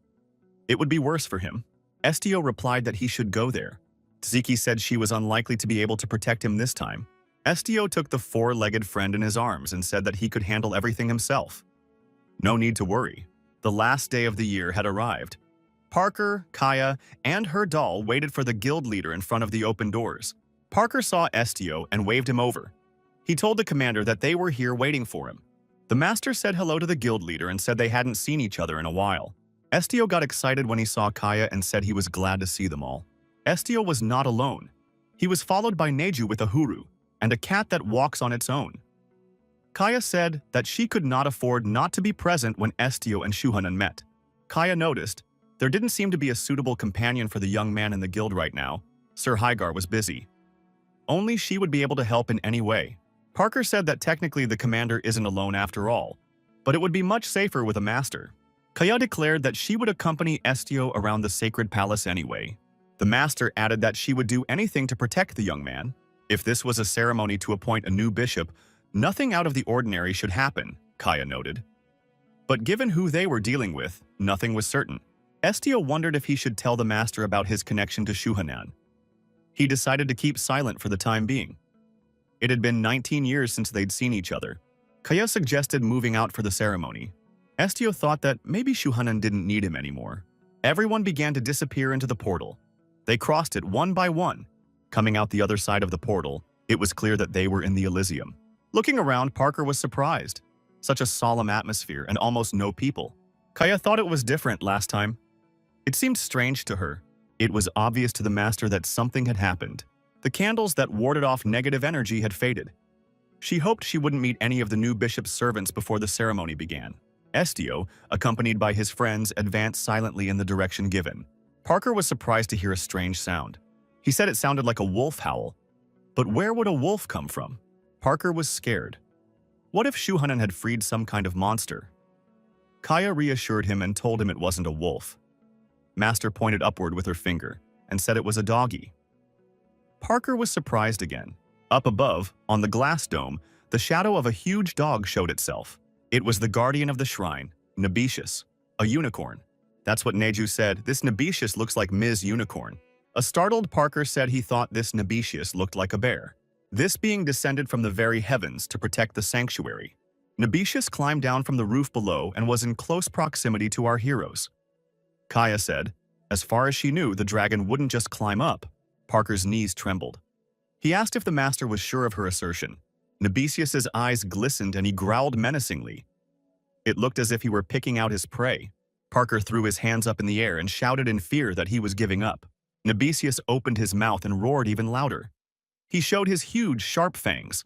It would be worse for him. Estio replied that he should go there. Tziki said she was unlikely to be able to protect him this time. Estio took the four-legged friend in his arms and said that he could handle everything himself. No need to worry. The last day of the year had arrived. Parker, Kaya, and her doll waited for the guild leader in front of the open doors. Parker saw Estio and waved him over. He told the commander that they were here waiting for him. The master said hello to the guild leader and said they hadn't seen each other in a while. Estio got excited when he saw Kaya and said he was glad to see them all. Estio was not alone. He was followed by Neju with a huru and a cat that walks on its own. Kaya said that she could not afford not to be present when Estio and Shuhanan met. Kaya noticed there didn't seem to be a suitable companion for the young man in the guild right now. Sir Hygar was busy. Only she would be able to help in any way. Parker said that technically the commander isn't alone after all, but it would be much safer with a master. Kaya declared that she would accompany Estio around the sacred palace anyway. The master added that she would do anything to protect the young man. If this was a ceremony to appoint a new bishop, nothing out of the ordinary should happen, Kaya noted. But given who they were dealing with, nothing was certain. Estio wondered if he should tell the master about his connection to Shuhanan. He decided to keep silent for the time being. It had been 19 years since they'd seen each other. Kaya suggested moving out for the ceremony. Estio thought that maybe Shuhanan didn't need him anymore. Everyone began to disappear into the portal. They crossed it one by one. Coming out the other side of the portal, it was clear that they were in the Elysium. Looking around, Parker was surprised. Such a solemn atmosphere and almost no people. Kaya thought it was different last time. It seemed strange to her. It was obvious to the master that something had happened. The candles that warded off negative energy had faded. She hoped she wouldn't meet any of the new bishop's servants before the ceremony began. Estio, accompanied by his friends, advanced silently in the direction given. Parker was surprised to hear a strange sound. He said it sounded like a wolf howl. But where would a wolf come from? Parker was scared. What if Shuhanan had freed some kind of monster? Kaya reassured him and told him it wasn't a wolf. Master pointed upward with her finger and said it was a doggy. Parker was surprised again. Up above, on the glass dome, the shadow of a huge dog showed itself. It was the guardian of the shrine, Nabetius, a unicorn. That's what Neju said. This Nabetius looks like Ms. Unicorn. A startled Parker said he thought this Nabetius looked like a bear. This being descended from the very heavens to protect the sanctuary. Nabetius climbed down from the roof below and was in close proximity to our heroes. Kaya said. As far as she knew, the dragon wouldn't just climb up. Parker's knees trembled. He asked if the master was sure of her assertion. Nebesius's eyes glistened and he growled menacingly. It looked as if he were picking out his prey. Parker threw his hands up in the air and shouted in fear that he was giving up. Nebesius opened his mouth and roared even louder. He showed his huge, sharp fangs,